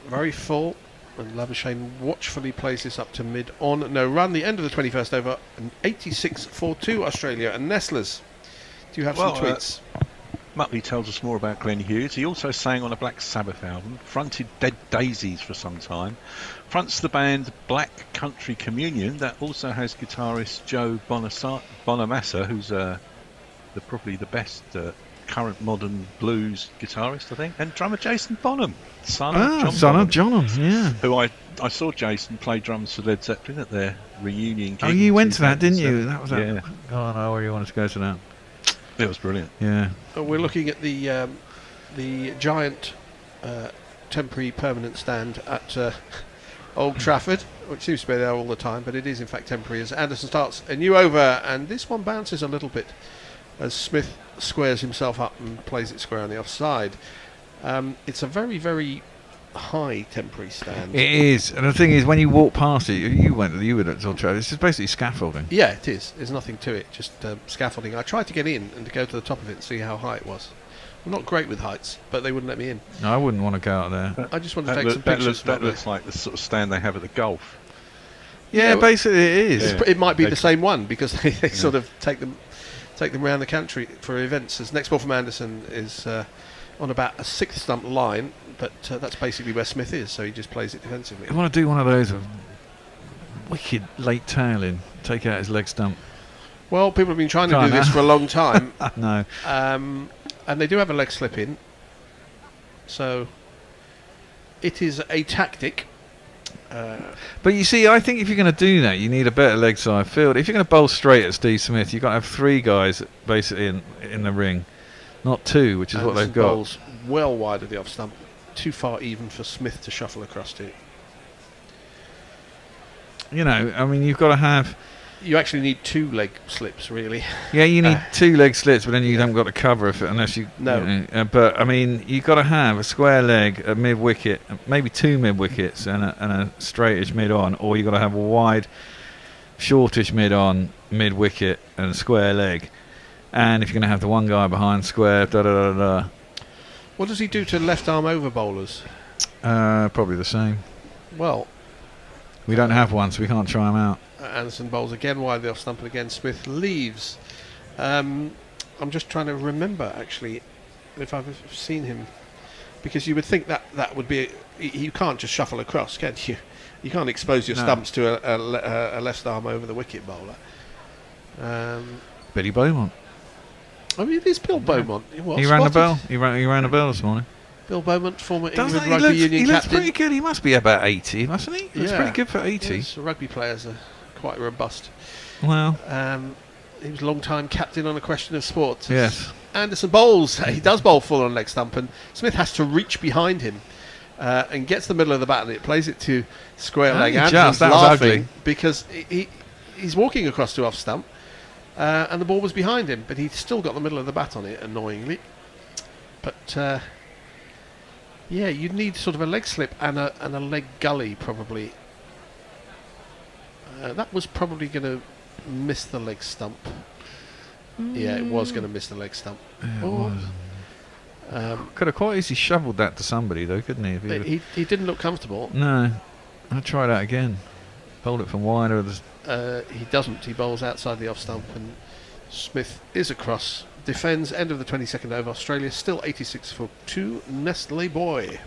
very full. And Labuschagne watchfully plays this up to mid on no run. The end of the 21st over, an 86-4-2 Australia and Nestlers. Do you have some tweets? Muttley tells us more about Glenn Hughes. He also sang on a Black Sabbath album, fronted Dead Daisies for some time, fronts the band Black Country Communion that also has guitarist Joe Bonamassa, who's probably the best current modern blues guitarist, I think, and drummer Jason Bonham, son of John, yeah. Who I saw Jason play drums for Led Zeppelin at their reunion gig. Oh, you went to that, didn't you? That was yeah. Oh, I know where you wanted to go to that. It was brilliant. Yeah. We're looking at the giant temporary permanent stand at Old Trafford, which seems to be there all the time, but it is in fact temporary as Anderson starts a new over, and this one bounces a little bit as Smith squares himself up and plays it square on the offside. It's a very, very high temporary stand. It is, and the thing is, when you walk past it, you were at Old Trafford. It's just basically scaffolding. Yeah, it is. There's nothing to it, just scaffolding. I tried to get in and to go to the top of it and see how high it was. I'm not great with heights, but they wouldn't let me in. No, I wouldn't want to go out there. I just want to take some pictures. That looks like the sort of stand they have at the golf. Yeah, basically it is. Yeah. It might be the same one because they sort of take them around the country for events. As next ball from Anderson is on about a 6th stump line, but that's basically where Smith is, so he just plays it defensively. I want to do one of those wicked late tailing, take out his leg stump. Well, people have been trying to do this for a long time. No. And they do have a leg slip in, so it is a tactic. But you see, I think if you're going to do that, you need a better leg side field. If you're going to bowl straight at Steve Smith, you've got to have 3 guys basically in the ring, not 2, which is what they've got. Bowls well wide of the off stump, too far even for Smith to shuffle across to. I mean, you've got to have. You actually need 2 leg slips, really. Yeah, you need 2 leg slits, but then you haven't got the cover of it unless you. No. But I mean, you've got to have a square leg, a mid wicket, maybe 2 mid wickets, and a straightish mid on, or you've got to have a wide, shortish mid on, mid wicket, and a square leg. And if you're going to have the one guy behind square, What does he do to left arm over bowlers? Probably the same. Well, we don't have one, so we can't try him out. Anderson bowls again wide the off stump, and again Smith leaves. I'm just trying to remember actually if I've seen him, because you would think that would be you can't just shuffle across, can you? You can't expose your stumps to a left arm over the wicket bowler. Billy Beaumont. I mean, it is Bill Beaumont. He rang the bell. He rang the bell this morning. Bill Beaumont, former Doesn't England rugby union he captain. looks pretty good. He must be about 80, mustn't he? He looks pretty good for 80. Yes, rugby players are quite robust. Well, he was a long-time captain on A Question of Sport. Yes. Anderson bowls. He does bowl full on leg stump, and Smith has to reach behind him and gets the middle of the bat, and it plays it to square leg. Anderson's that was laughing ugly. because he's walking across to off stump, and the ball was behind him, but he's still got the middle of the bat on it, annoyingly. But yeah, you'd need sort of a leg slip and a leg gully probably That was probably going to miss the leg stump. Yeah, it was going to miss the leg stump. Yeah, it was. Could have quite easily shoveled that to somebody, though, couldn't he? If he didn't look comfortable. No. I'll try that again. Bowled it from wider. He doesn't. He bowls outside the off stump, and Smith is across. Defends, end of the 22nd over. Australia still 86 for 2. Nestle boy.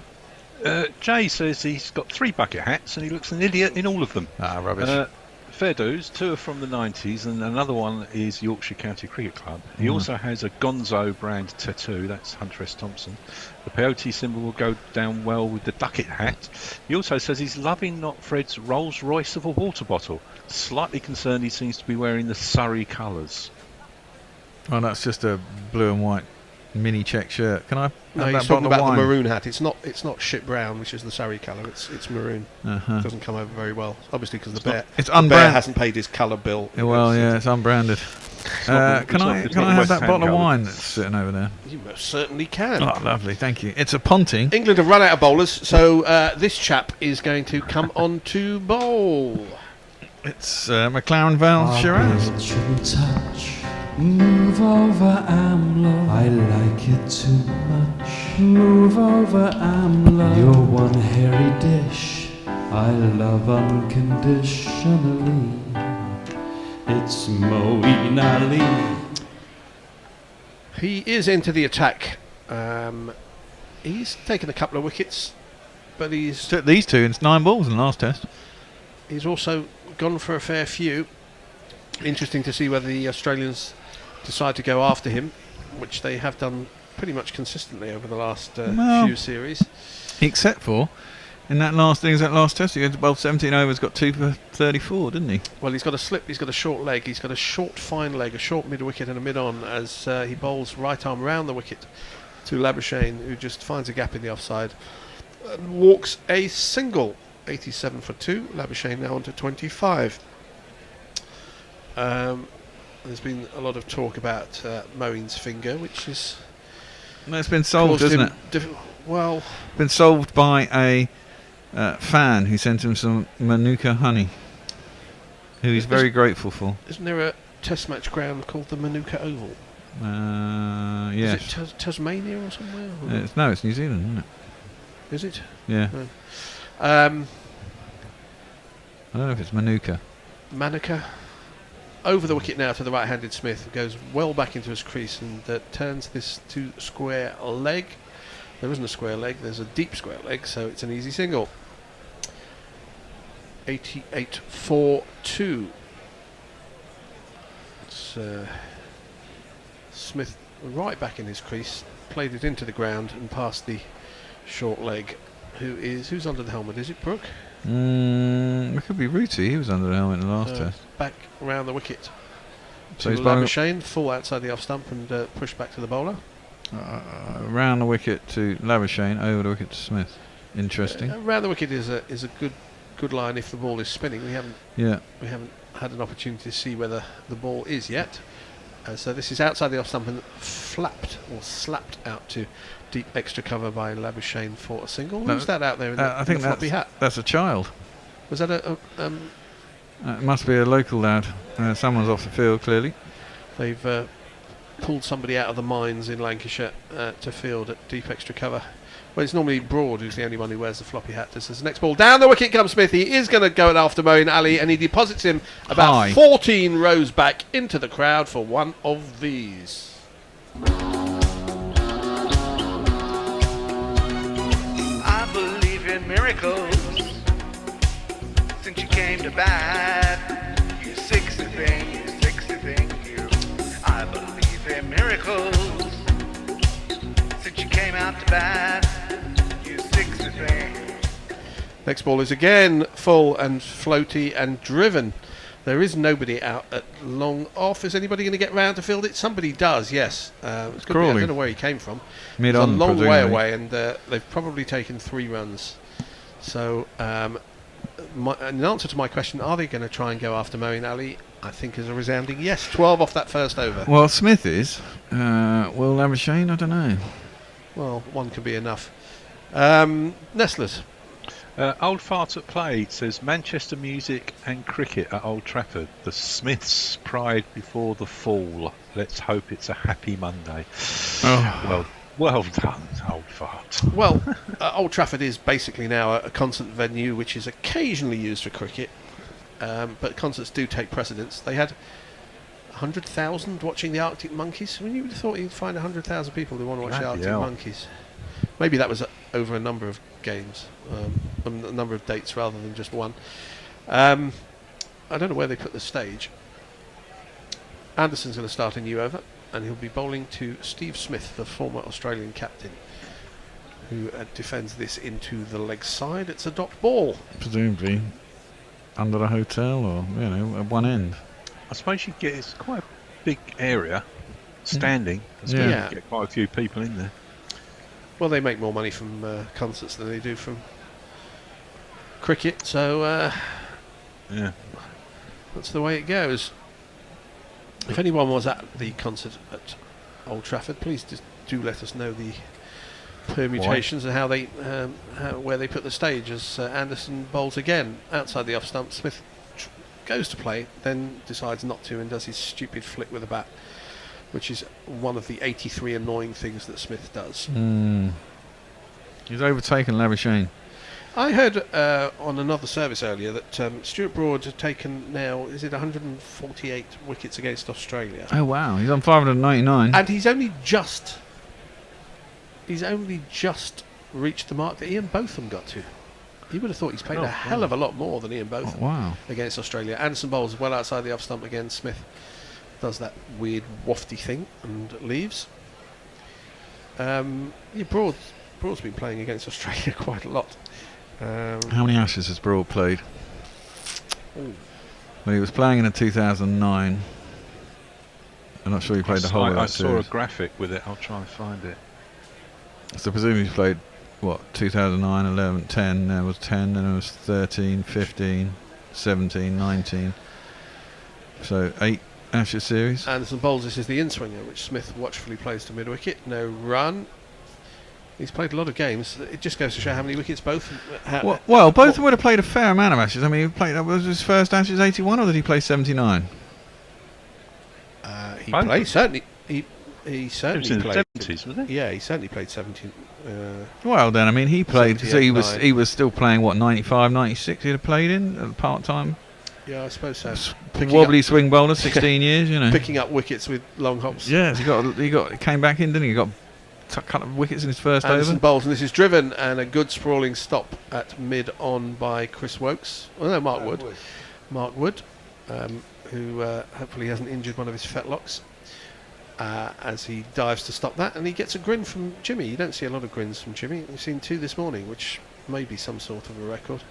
Jay says he's got 3 bucket hats and he looks an idiot in all of them. Ah, rubbish. Fair dues, 2 are from the 90s and another one is Yorkshire County Cricket Club. He also has a Gonzo brand tattoo, that's Hunter S. Thompson. The peyote symbol will go down well with the ducket hat. He also says he's loving Not Fred's Rolls Royce of a water bottle. Slightly concerned he seems to be wearing the Surrey colours. Oh, that's just a blue and white mini check shirt. Can I? No, he's talking about the maroon hat. It's not shit brown, which is the Surrey colour. It's maroon. It doesn't come over very well, obviously, because the bear hasn't paid his colour bill. Yeah, well, yeah, it's unbranded. Can I have that bottle of wine that's sitting over there? You most certainly can. Oh, lovely, thank you. It's a Ponting. England have run out of bowlers, so this chap is going to come on to bowl. It's McLaren Val Shiraz. Move over, Amlo. I like it too much. Move over, Amlo. You're one hairy dish I love unconditionally. It's Moeen Ali. He is into the attack. He's taken a couple of wickets, but he's took these 2 in 9 balls in the last test. He's also gone for a fair few. Interesting to see whether the Australians decide to go after him, which they have done pretty much consistently over the last few series. Except for in that last test, he had both 17 overs, got 2 for 34, didn't he? Well, he's got a slip, he's got a short leg, he's got a short fine leg, a short mid wicket and a mid on as he bowls right arm round the wicket to Labuschagne, who just finds a gap in the offside and walks a single. 87 for 2. Labuschagne now on to 25. There's been a lot of talk about Moeen's finger, which is... No, it's been solved, isn't it? Well... Been solved by a fan who sent him some Manuka honey, who he's very grateful for. Isn't there a test match ground called the Manuka Oval? Yes. Is it Tasmania or somewhere? Or No, it's New Zealand, isn't it? Is it? Yeah. No. I don't know if it's Manuka. Manuka. Over the wicket now to the right-handed Smith, goes well back into his crease and turns this to square leg. There isn't a square leg, there's a deep square leg, so it's an easy single. 88 for 2. It's Smith right back in his crease, played it into the ground and past the short leg. Who's under the helmet? Is it Brooke? It could be Rooty. He was under the helmet in the last test. Back round the wicket. So he's Labuschagne, full outside the off stump and push back to the bowler. Round the wicket to Labuschagne, over the wicket to Smith. Interesting. Round the wicket is a good line if the ball is spinning. We haven't had an opportunity to see whether the ball is yet. So this is outside the off stump and flapped or slapped out to deep extra cover by Labuschagne for a single. Who's that out there in the floppy hat? That's a child. Was that it must be a local lad. Someone's off the field, clearly. They've pulled somebody out of the mines in Lancashire to field at deep extra cover. Well, it's normally Broad who's the only one who wears the floppy hat. This is the next ball. Down the wicket comes Smith. He is going to go after Moeen Ali, and he deposits him about 14 rows back into the crowd for one of these. I believe in miracles. Since you came to bat, you sexy thing, you. I believe in miracles. Since you came out to bat, you sexy thing. Next ball is again full and floaty and driven. There is nobody out at long off. Is anybody going to get round to field it? Somebody does, yes. It's Crawley. I don't know where he came from. It's a long way away, and they've probably taken 3 runs. So, in answer to my question, are they going to try and go after Moeen Ali? I think is a resounding yes. 12 off that first over. Well, Smith is. Will Labuschagne? I don't know. Well, one could be enough. Nestlers. Old Fart at Play says Manchester music and cricket at Old Trafford. The Smiths' pride before the fall. Let's hope it's a happy Monday. Oh. Well done, Old Fart. Well, Old Trafford is basically now a concert venue which is occasionally used for cricket, but concerts do take precedence. They had 100,000 watching the Arctic Monkeys. I mean, you would have thought you'd find 100,000 people who want to watch the Arctic Monkeys. Maybe that was over a number of games, a number of dates rather than just one. I don't know where they put the stage. Anderson's going to start a new over, and he'll be bowling to Steve Smith, the former Australian captain, who defends this into the leg side. It's a dot ball. Presumably under a hotel or, at one end. I suppose you get, it's quite a big area, standing. I suppose you get quite a few people in there. Well, they make more money from concerts than they do from cricket, so that's the way it goes. If anyone was at the concert at Old Trafford, please do let us know the permutations and how they where they put the stage. As Anderson bowls again outside the off stump, Smith goes to play, then decides not to and does his stupid flick with the bat, which is one of the 83 annoying things that Smith does. He's overtaken Labuschagne. I heard on another service earlier that Stuart Broad had taken now, is it 148 wickets against Australia? Oh wow, he's on 599. And he's only just reached the mark that Ian Botham got to. You would have thought he's played a hell of a lot more than Ian Botham against Australia. Anderson bowls well outside the off stump again. Smith does that weird wafty thing and leaves. Broad's been playing against Australia quite a lot. How many Ashes has Broad played? Well, he was playing in a 2009. I'm not sure he played the whole of that I saw series. a graphic with it. I'll try and find it. So presumably he's played, 2009, 11, 10, there was 10, then there was 13, 15, 17, 19. So 8 Ashes series. Anderson bowls, this is the in-swinger, which Smith watchfully plays to mid-wicket. No run. He's played a lot of games. It just goes to show how many wickets both. Well, both would have played a fair amount of Ashes. I mean, was his first Ashes 81 or did he play 79? He played certainly. He certainly played. 70s, wasn't he? Yeah, he certainly played 17. Well, then I mean, he played. So he was still playing 95, 96. He'd have played in part time. Yeah, I suppose so. Wobbly swing bowler, 16 years. Picking up wickets with long hops. Yeah, he came back in, didn't he? He got a couple of wickets in his first Anderson over. bowls, and this is driven, and a good sprawling stop at mid on by Chris Woakes. Well, no, Mark Wood, who hopefully hasn't injured one of his fetlocks as he dives to stop that, and he gets a grin from Jimmy. You don't see a lot of grins from Jimmy. We've seen 2 this morning, which may be some sort of a record.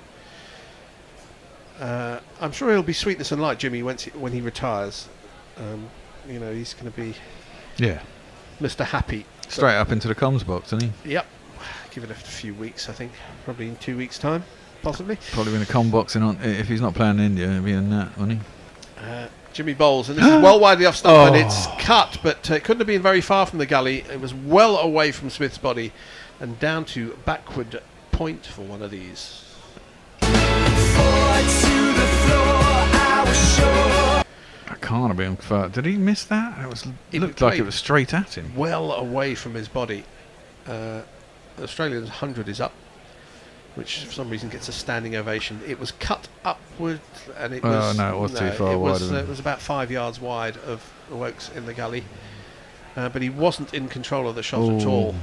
I'm sure he'll be sweetness and light, Jimmy, when he retires. He's going to be Mr. Happy. Straight up into the comms box, isn't he? Yep. Give it a few weeks, I think. Probably in 2 weeks' time, possibly. Probably in the comm box, if he's not playing in India, he'll be in that, won't he? Jimmy bowls, and this is well wide the off stump, and it's cut, but it couldn't have been very far from the gully. It was well away from Smith's body, and down to backward point for one of these. That can't have been far. Did he miss that? It looked like it was straight at him. Well away from his body. Australia's 100 is up, which for some reason gets a standing ovation. It was cut upward, and it was. No, it was too far wide. It was about 5 yards wide of Woakes in the gully, but he wasn't in control of the shot at all.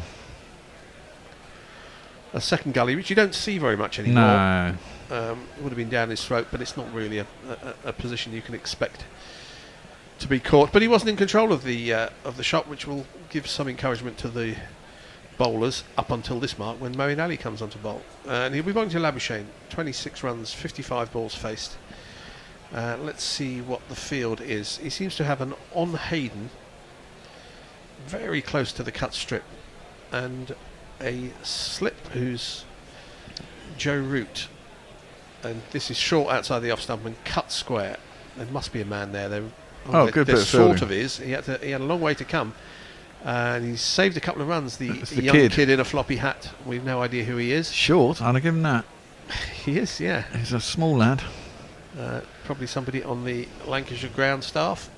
A second gully, which you don't see very much anymore. No. It would have been down his throat, but it's not really a position you can expect to be caught. But he wasn't in control of the shot, which will give some encouragement to the bowlers up until this mark when Moeen Ali comes onto bowl. And he'll be bowling to Labuschagne. 26 runs, 55 balls faced. Let's see what the field is. He seems to have an on Hayden very close to the cut strip, and a slip who's Joe Root. And this is short outside the off stump and cut square. There must be a man there. Good bit there of sort fielding. of is. He had a long way to come. And he's saved a couple of runs. The It's the young kid. kid in a floppy hat. We've no idea who he is. Short, I'll give him that. He is, yeah. He's a small lad. Probably somebody on the Lancashire ground staff.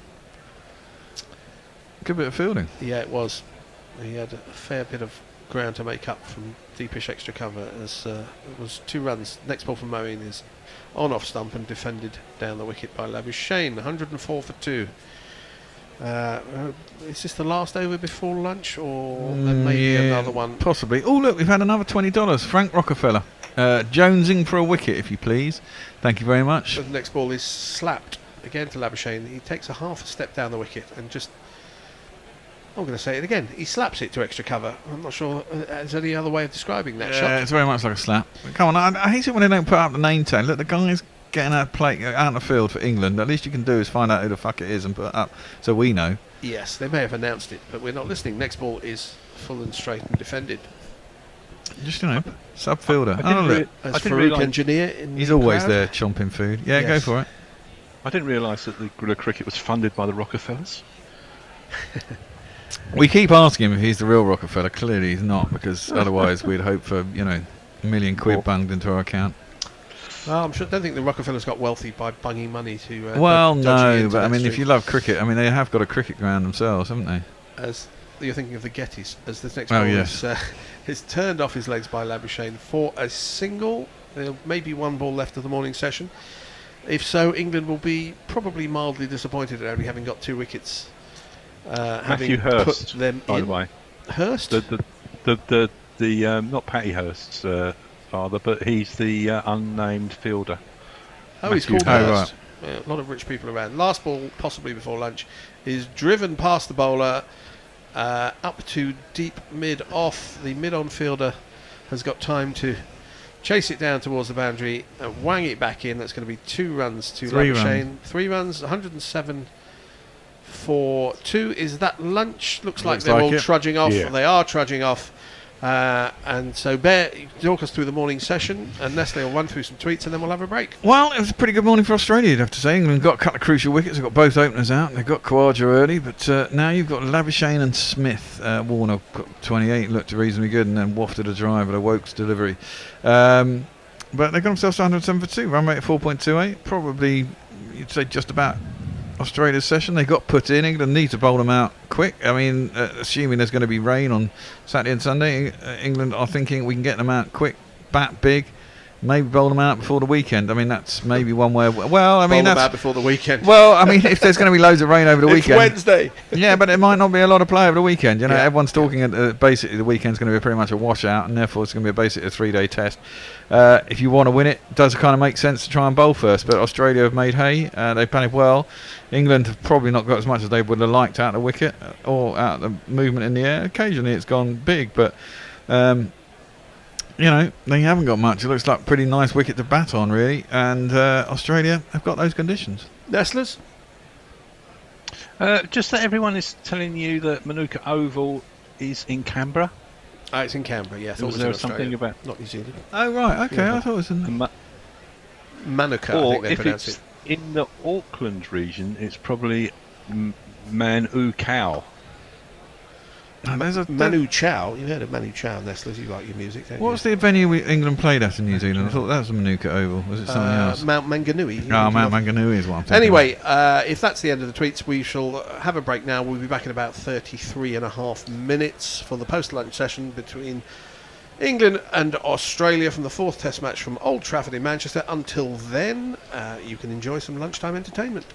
Good bit of fielding. Yeah, it was. He had a fair bit of ground to make up from deepish extra cover, as it was 2 runs. Next ball from Moeen is on off stump and defended down the wicket by Labuschagne. 104 for 2. Is this the last over before lunch, or maybe another one? Possibly. Oh, look, we've had another $20. Frank Rockefeller. Jonesing for a wicket, if you please. Thank you very much. The next ball is slapped again to Labuschagne. He takes a half a step down the wicket and just... I'm going to say it again. He slaps it to extra cover. I'm not sure there's any other way of describing that shot. Yeah, it's very much like a slap. Come on, I hate it when they don't put up the name tag. Look, the guy's getting out of the field for England. The least you can do is find out who the fuck it is and put it up so we know. Yes, they may have announced it, but we're not listening. Next ball is full and straight and defended. Just, sub fielder. As Farouk Engineer in he's the always crowd. there chomping food. Yeah, Yes. go for it. I didn't realise that the cricket was funded by the Rockefellers. We keep asking him if he's the real Rockefeller. Clearly he's not, because otherwise we'd hope for, £1 million bunged into our account. Well, don't think the Rockefellers got wealthy by bunging money to... well, no, but I if you love cricket, they have got a cricket ground themselves, haven't they? As you're thinking of the Gettys, as this next Oh, ball yes. is turned off his legs by Labuschagne for a single. There may be 1 ball left of the morning session. If so, England will be probably mildly disappointed at only having got 2 wickets. Matthew having Hurst, put them by in. the way. Hurst? The not Patty Hurst's father, but he's the unnamed fielder. Oh, he's Matthew called Hurst. Hurst. Yeah, a lot of rich people around. Last ball, possibly before lunch, is driven past the bowler up to deep mid-off. The mid-on fielder has got time to chase it down towards the boundary and wang it back in. That's going to be 2 runs to Labuschagne. 3 runs, 107 for 2. Is that lunch? Looks like they're all trudging off. Yeah. They are trudging off. And so Bear, talk us through the morning session, and Nestle will run through some tweets, and then we'll have a break. Well, it was a pretty good morning for Australia, you'd have to say. England got a couple of crucial wickets. They've got both openers out. They've got Khawaja early, but now you've got Labuschagne and Smith. Warner got 28, looked reasonably good, and then wafted a drive at a Woakes delivery. But they got themselves to 107 for 2. Run rate of 4.28. Probably, you'd say, just about Australia's session. They got put in. England need to bowl them out quick. Assuming there's going to be rain on Saturday and Sunday, England are thinking we can get them out quick, bat big, maybe bowl them out before the weekend. That's maybe one way. Bowl them out before the weekend. Well, if there's going to be loads of rain over the weekend, Wednesday. Yeah, but it might not be a lot of play over the weekend. Everyone's talking basically the weekend's going to be pretty much a washout, and therefore it's going to be basically a 3-day test. If you want to win it does kind of make sense to try and bowl first, but Australia have made hay. They played well. England have probably not got as much as they would have liked out of the wicket or out of the movement in the air. Occasionally it's gone big, but they haven't got much. It looks like a pretty nice wicket to bat on, really, and Australia have got those conditions. Nestlers? Just that everyone is telling you that Manuka Oval is in Canberra. It's in Canberra, yeah. I thought Was it there was in something Australia, about... not New Zealand. Oh, right, okay. Yeah, I thought it was in... Manuka, I Or think they if pronounce it's it. in the Auckland region, it's probably Manu Cow. Manu Chao. You heard of Manu Chao, Nestlers. You like your music, don't What's the venue England played at in New Zealand? I thought that was the Manuka Oval. Was it something else? Mount Manganui. Oh, Mount Manganui is what I'm thinking. Anyway, if that's the end of the tweets, we shall have a break now. We'll be back in about 33 and a half minutes for the post-lunch session between England and Australia from the 4th Test match from Old Trafford in Manchester. Until then, you can enjoy some lunchtime entertainment.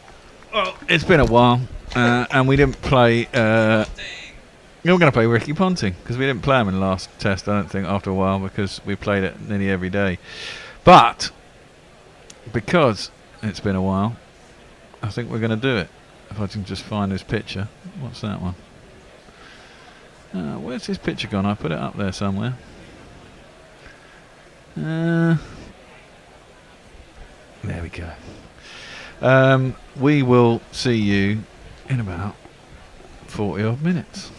Well, it's been a while, and we didn't play... You're going to play Ricky Ponting, because we didn't play him in the last test, I don't think, after a while, because we played it nearly every day. But, because it's been a while, I think we're going to do it. If I can just find his picture. What's that one? Where's his picture gone? I put it up there somewhere. There we go. We will see you in about 40 odd minutes.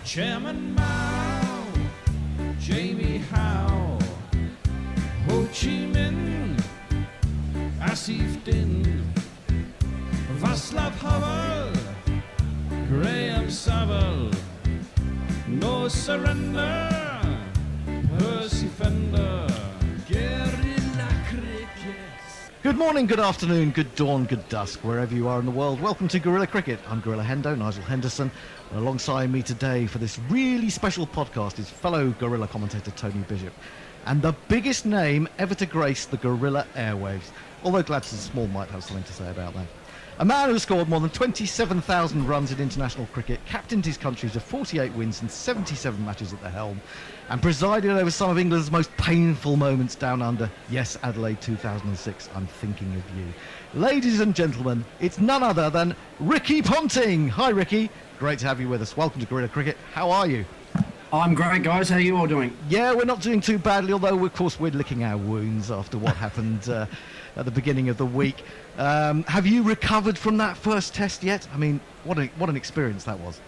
Chairman Mao, Jamie Howe, Ho Chi Minh, Siftin, Václav Havel, Graham Saville, No Surrender, Percy Fender, Guerrilla Cricket. Good morning, good afternoon, good dawn, good dusk, wherever you are in the world. Welcome to Guerrilla Cricket. I'm Gorilla Hendo, Nigel Henderson. And alongside me today for this really special podcast is fellow Guerrilla commentator Tony Bishop. And the biggest name ever to grace the Guerrilla airwaves. Although Gladstone Small might have something to say about that. A man who scored more than 27,000 runs in international cricket, captained his country to 48 wins and 77 matches at the helm, and presided over some of England's most painful moments down under. Yes, Adelaide 2006, I'm thinking of you. Ladies and gentlemen, it's none other than Ricky Ponting. Hi Ricky, great to have you with us. Welcome to Guerrilla Cricket. How are you? I'm great, guys. How are you all doing? Yeah, we're not doing too badly, although of course we're licking our wounds after what happened at the beginning of the week. Have you recovered from that first test yet? I mean, what an experience that was.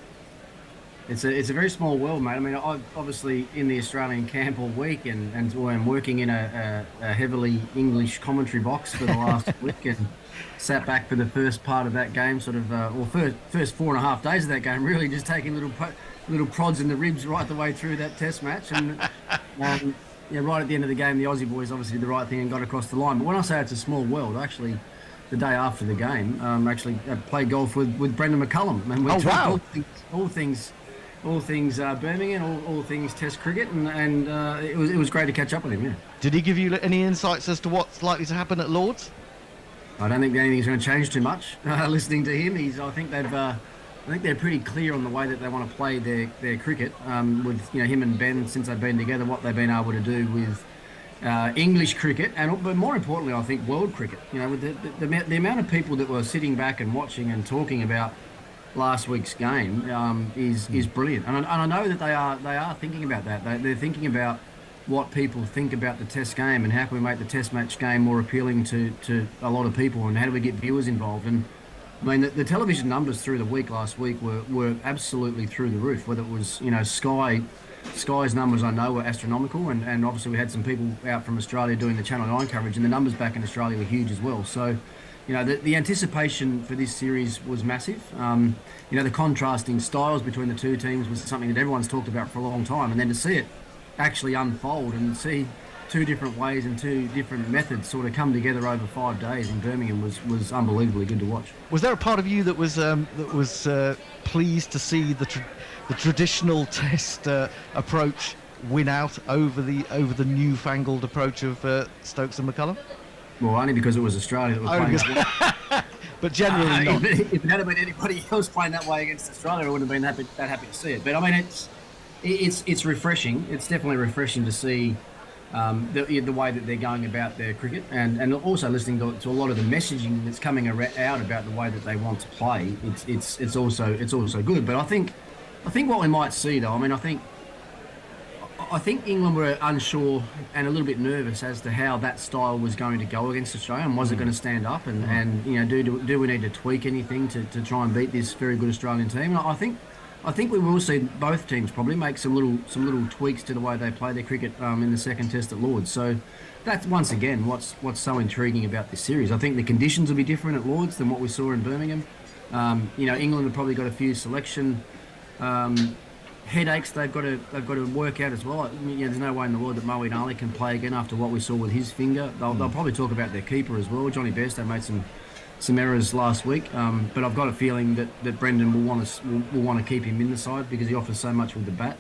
It's a very small world, mate. I mean, I've obviously in the Australian camp all week and I'm working in a heavily English commentary box for the last week and sat back for the first part of that game, sort of, first 4.5 days of that game, really just taking little prods in the ribs right the way through that test match. And right at the end of the game, the Aussie boys obviously did the right thing and got across the line. But when I say it's a small world, actually, the day after the game, played golf with Brendan McCullum, and we talked all things Birmingham, all things Test cricket, and it was great to catch up with him. Yeah. Did he give you any insights as to what's likely to happen at Lord's? I don't think anything's going to change too much. Listening to him, I think they're pretty clear on the way that they want to play their cricket. With him and Ben, since they've been together, what they've been able to do with English cricket, but more importantly, I think world cricket. With the amount of people that were sitting back and watching and talking about last week's game is brilliant. And I know that they are thinking about that. They're thinking about what people think about the Test game and how can we make the Test match game more appealing to a lot of people, and how do we get viewers involved. And I mean, the television numbers through the week last week were absolutely through the roof. Whether it was Sky's numbers, I know, were astronomical, and obviously we had some people out from Australia doing the Channel 9 coverage, and the numbers back in Australia were huge as well. So, the anticipation for this series was massive. The contrasting styles between the two teams was something that everyone's talked about for a long time, and then to see it actually unfold and see two different ways and two different methods sort of come together over 5 days in Birmingham was unbelievably good to watch. Was there a part of you that was pleased to see the traditional Test approach win out over the newfangled approach of Stokes and McCullum? Well, only because it was Australia that was playing that way. But generally not. If it had been anybody else playing that way against Australia, I wouldn't have been that happy to see it. But I mean, it's refreshing. It's definitely refreshing to see the way that they're going about their cricket, and also listening to a lot of the messaging that's coming out about the way that they want to play. It's also good. But I think what we might see, though, I mean, I think England were unsure and a little bit nervous as to how that style was going to go against Australia, and was it going to stand up, and do we need to tweak anything to try and beat this very good Australian team? And I think we will see both teams probably make some little tweaks to the way they play their cricket in the second test at Lord's. So that's once again what's so intriguing about this series. I think the conditions will be different at Lord's than what we saw in Birmingham. England have probably got a few selection headaches they've got to work out as well. There's no way in the world that Moeen Ali can play again after what we saw with his finger. They'll probably talk about their keeper as well. Johnny Bairstow made some errors last week, but I've got a feeling that Brendan will want to keep him in the side because he offers so much with the bat.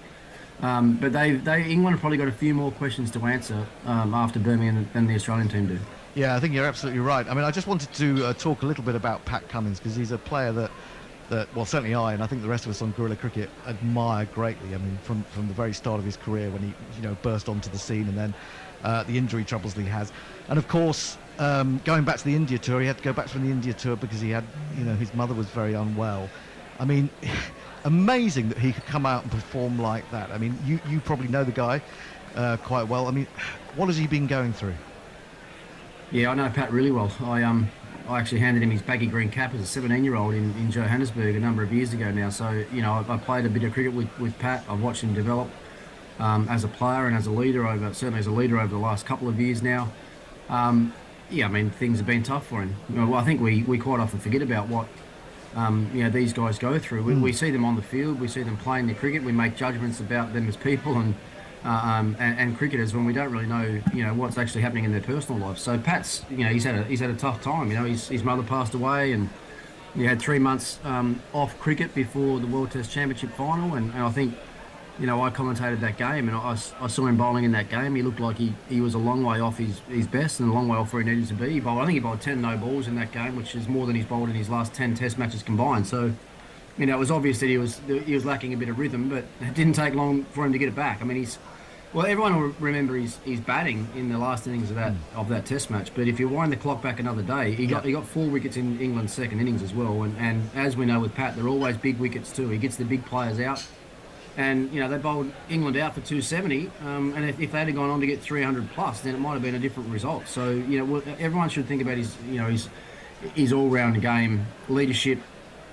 But England have probably got a few more questions to answer after Birmingham than the Australian team do. Yeah, I think you're absolutely right. I mean, I just wanted to talk a little bit about Pat Cummins, because he's a player that well, certainly I, and I think the rest of us on Guerrilla Cricket, admire greatly. I mean, from the very start of his career when he burst onto the scene, and then the injury troubles that he has, and of course going back to the India tour, he had to go back from the India tour because he had his mother was very unwell. I mean, amazing that he could come out and perform like that. I mean, you probably know the guy quite well. I mean, what has he been going through? Yeah, I know Pat really well. I actually handed him his baggy green cap as a 17-year-old in Johannesburg a number of years ago now. So, I played a bit of cricket with Pat. I've watched him develop as a player and as a leader certainly as a leader over the last couple of years now. yeah, I mean, things have been tough for him. Well, I think we quite often forget about what these guys go through. We see them on the field, we see them playing their cricket, we make judgments about them as people and cricketers when we don't really know what's actually happening in their personal life. So Pat's he's had a tough time. His mother passed away, and he had 3 months off cricket before the World Test Championship final, and I think I commentated that game, and I saw him bowling in that game. He looked like he was a long way off his best and a long way off where he needed to be. I think he bowled 10 no balls in that game, which is more than he's bowled in his last 10 Test matches combined. So it was obvious that he was lacking a bit of rhythm, but it didn't take long for him to get it back. I mean, everyone will remember his batting in the last innings of that Test match. But if you wind the clock back another day, he got 4 wickets in England's second innings as well. And as we know with Pat, they're always big wickets too. He gets the big players out, and they bowled England out for 270. And if they'd have gone on to get 300 plus, then it might have been a different result. So everyone should think about his all-round game, leadership,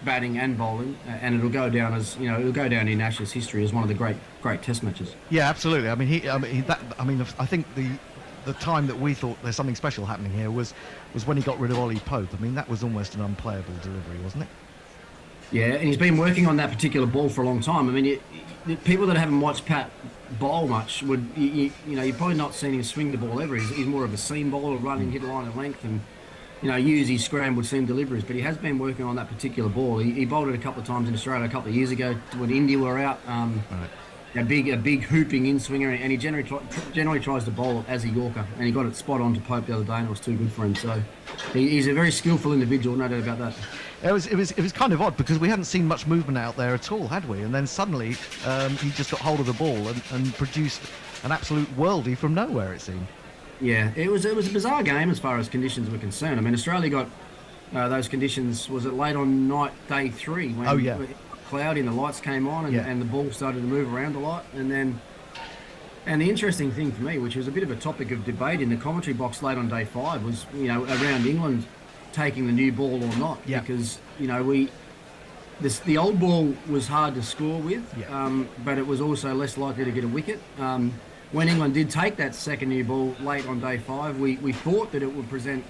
batting and bowling, and it'll go down in Ashes history as one of the great Test matches. Yeah, absolutely. I think the time that we thought there's something special happening here was when he got rid of Ollie Pope. I mean, that was almost an unplayable delivery, wasn't it? Yeah, and he's been working on that particular ball for a long time. I mean, people that haven't watched Pat bowl much you've probably not seen him swing the ball ever. He's more of a seam bowler, running, hit a line of length, and use his scrambled seam deliveries, but he has been working on that particular ball. He bowled it a couple of times in Australia a couple of years ago when India were out. A big hooping in swinger, and he generally tries to bowl it as a Yorker, and he got it spot on to Pope the other day, and it was too good for him. So he's a very skillful individual, no doubt about that. It was kind of odd because we hadn't seen much movement out there at all, had we? And then suddenly he just got hold of the ball and produced an absolute worldie from nowhere, it seemed. Yeah, it was a bizarre game as far as conditions were concerned. I mean, Australia got those conditions, was it late on night, day 3, when cloudy and the lights came on and the ball started to move around a lot. And the interesting thing for me, which was a bit of a topic of debate in the commentary box late on day 5, was around England taking the new ball or not, because the old ball was hard to score with, but it was also less likely to get a wicket. When England did take that second new ball late on day 5, we thought that it would present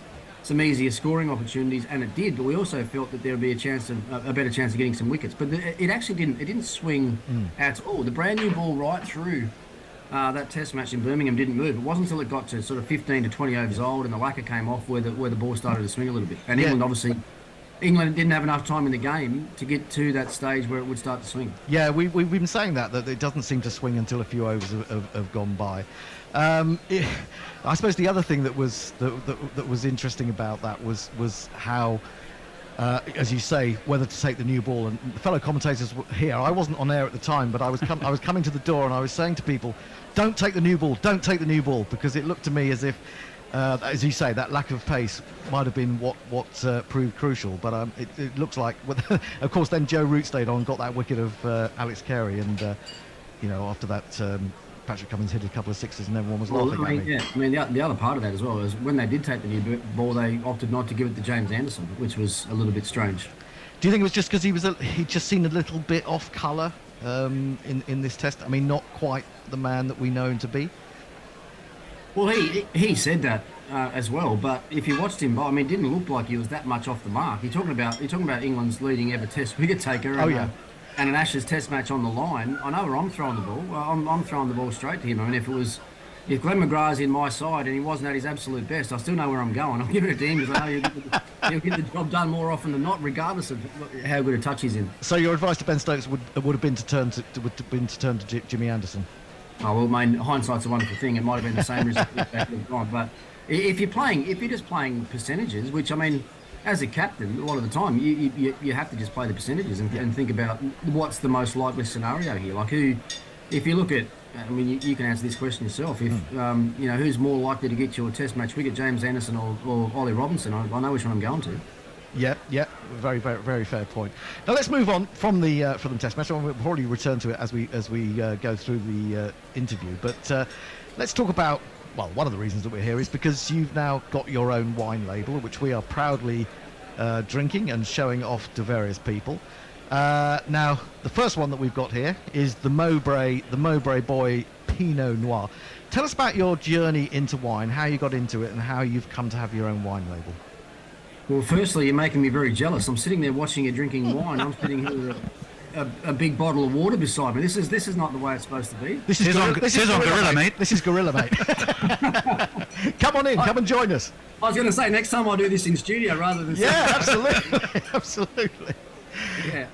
some easier scoring opportunities, and it did. But we also felt that there would be a better chance of getting some wickets. But it actually didn't. It didn't swing at all. The brand new ball right through that Test match in Birmingham didn't move. It wasn't until it got to sort of 15 to 20 overs old and the lacquer came off where the ball started to swing a little bit. And England didn't have enough time in the game to get to that stage where it would start to swing. Yeah, we've been saying that it doesn't seem to swing until a few overs have gone by. I suppose the other thing that was interesting about that was how, as you say, whether to take the new ball. And the fellow commentators were here. I wasn't on air at the time, but I was coming to the door and I was saying to people, "Don't take the new ball, don't take the new ball," because it looked to me as if, as you say, that lack of pace might have been what proved crucial. But it looks like, of course, then Joe Root stayed on, got that wicket of Alex Carey, and after that, Patrick Cummins hit a couple of sixes, and everyone was laughing at me. Yeah, I mean, the other part of that as well is when they did take the new ball, they opted not to give it to James Anderson, which was a little bit strange. Do you think it was just because he'd just seen a little bit off colour in this Test? I mean, not quite the man that we know him to be. Well, he said that as well, but if you watched him bowl, I mean, it didn't look like he was that much off the mark. You're talking about England's leading ever Test wicket taker. And an Ashes Test match on the line. I know where I'm throwing the ball. Well, I'm throwing the ball straight to him. I mean, if Glenn McGrath's in my side and he wasn't at his absolute best, I still know where I'm going. I'll give it to him because I know he'll get the job done more often than not, regardless of how good a touch he's in. So your advice to Ben Stokes would have been to turn to Jimmy Anderson. Oh well, mate, hindsight's a wonderful thing. It might have been the same result, but if you're just playing percentages, which I mean, as a captain, a lot of the time you have to just play the percentages and think about what's the most likely scenario here. Like if you look at, I mean, you can answer this question yourself. If who's more likely to get you a Test match wicket, James Anderson or Ollie Robinson? I know which one I'm going to. Yeah, very, very, very fair point. Now let's move on from the Test match. We'll probably return to it as we go through the interview. But let's talk about. Well, one of the reasons that we're here is because you've now got your own wine label, which we are proudly drinking and showing off to various people. Now, the first one that we've got here is the Mowbray Boy Pinot Noir. Tell us about your journey into wine, how you got into it, and how you've come to have your own wine label. Well, firstly, you're making me very jealous. I'm sitting there watching you drinking wine. I'm sitting here with a big bottle of water beside me. This is not the way it's supposed to be. This is Gorilla, mate. This is Gorilla, mate. Come on in. Come and join us. I was going to say, next time I'll do this in studio rather than... Yeah, absolutely. Absolutely. Yeah.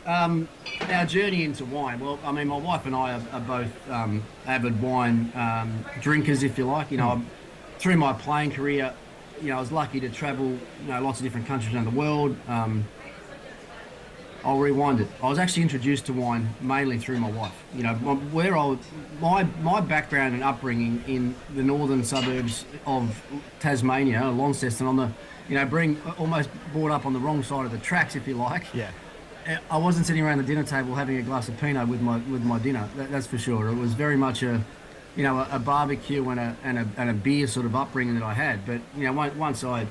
Our journey into wine. Well, I mean, my wife and I are both avid wine drinkers, if you like. You know, through my playing career, you know, I was lucky to travel, you know, lots of different countries around the world. I'll rewind it. I was actually introduced to wine mainly through my wife. You know, my background and upbringing in the northern suburbs of Tasmania, Launceston, on the, you know, almost brought up on the wrong side of the tracks, if you like. Yeah. I wasn't sitting around the dinner table having a glass of Pinot with my dinner. That's for sure. It was very much a barbecue and a beer sort of upbringing that I had. But you know, once I,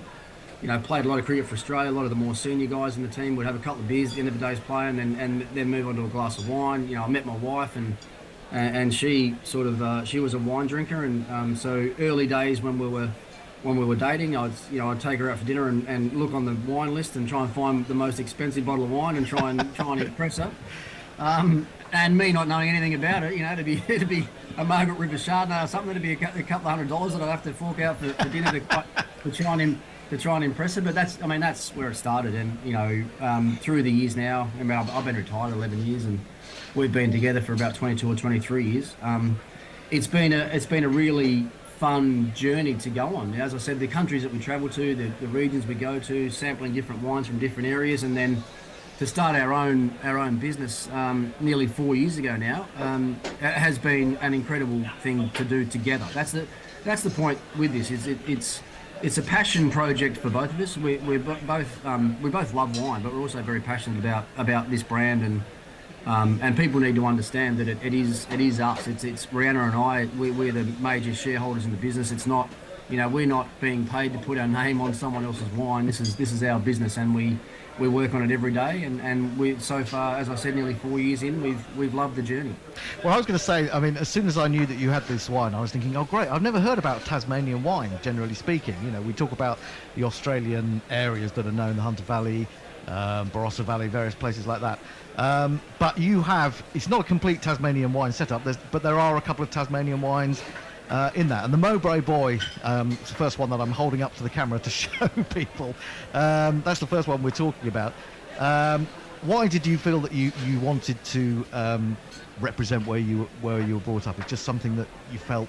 you know, played a lot of cricket for Australia. A lot of the more senior guys in the team would have a couple of beers at the end of the day's play, and then move on to a glass of wine. You know, I met my wife, and she sort of she was a wine drinker, and so early days when we were dating, I'd take her out for dinner and look on the wine list and try and find the most expensive bottle of wine and try and impress her. And me not knowing anything about it, you know, to be a Margaret River Chardonnay or something, to be a couple of $100 that I'd have to fork out for dinner to try and impress her. But that's where it started. And you know, through the years now, I mean, I've been retired 11 years, and we've been together for about 22 or 23 years. It's been a really fun journey to go on. As I said, the countries that we travel to, the regions we go to, sampling different wines from different areas, and then to start our own business nearly 4 years ago now has been an incredible thing to do together. That's the point with this. It's a passion project for both of us. We both love wine, but we're also very passionate about this brand, and people need to understand that it is us. It's Brianna and I. We're the major shareholders in the business. It's not, you know, we're not being paid to put our name on someone else's wine. This is our business, and we work on it every day. And we, so far, as I said, nearly 4 years in, we've loved the journey. Well, I was going to say, I mean, as soon as I knew that you had this wine, I was thinking, oh, great, I've never heard about Tasmanian wine, generally speaking. You know, we talk about the Australian areas that are known, the Hunter Valley, Barossa Valley, various places like that. But you have, it's not a complete Tasmanian wine setup, but there are a couple of Tasmanian wines in that. And the Mowbray Boy, it's the first one that I'm holding up to the camera to show people. That's the first one we're talking about. Why did you feel that you wanted to represent where you were brought up? It's just something that you felt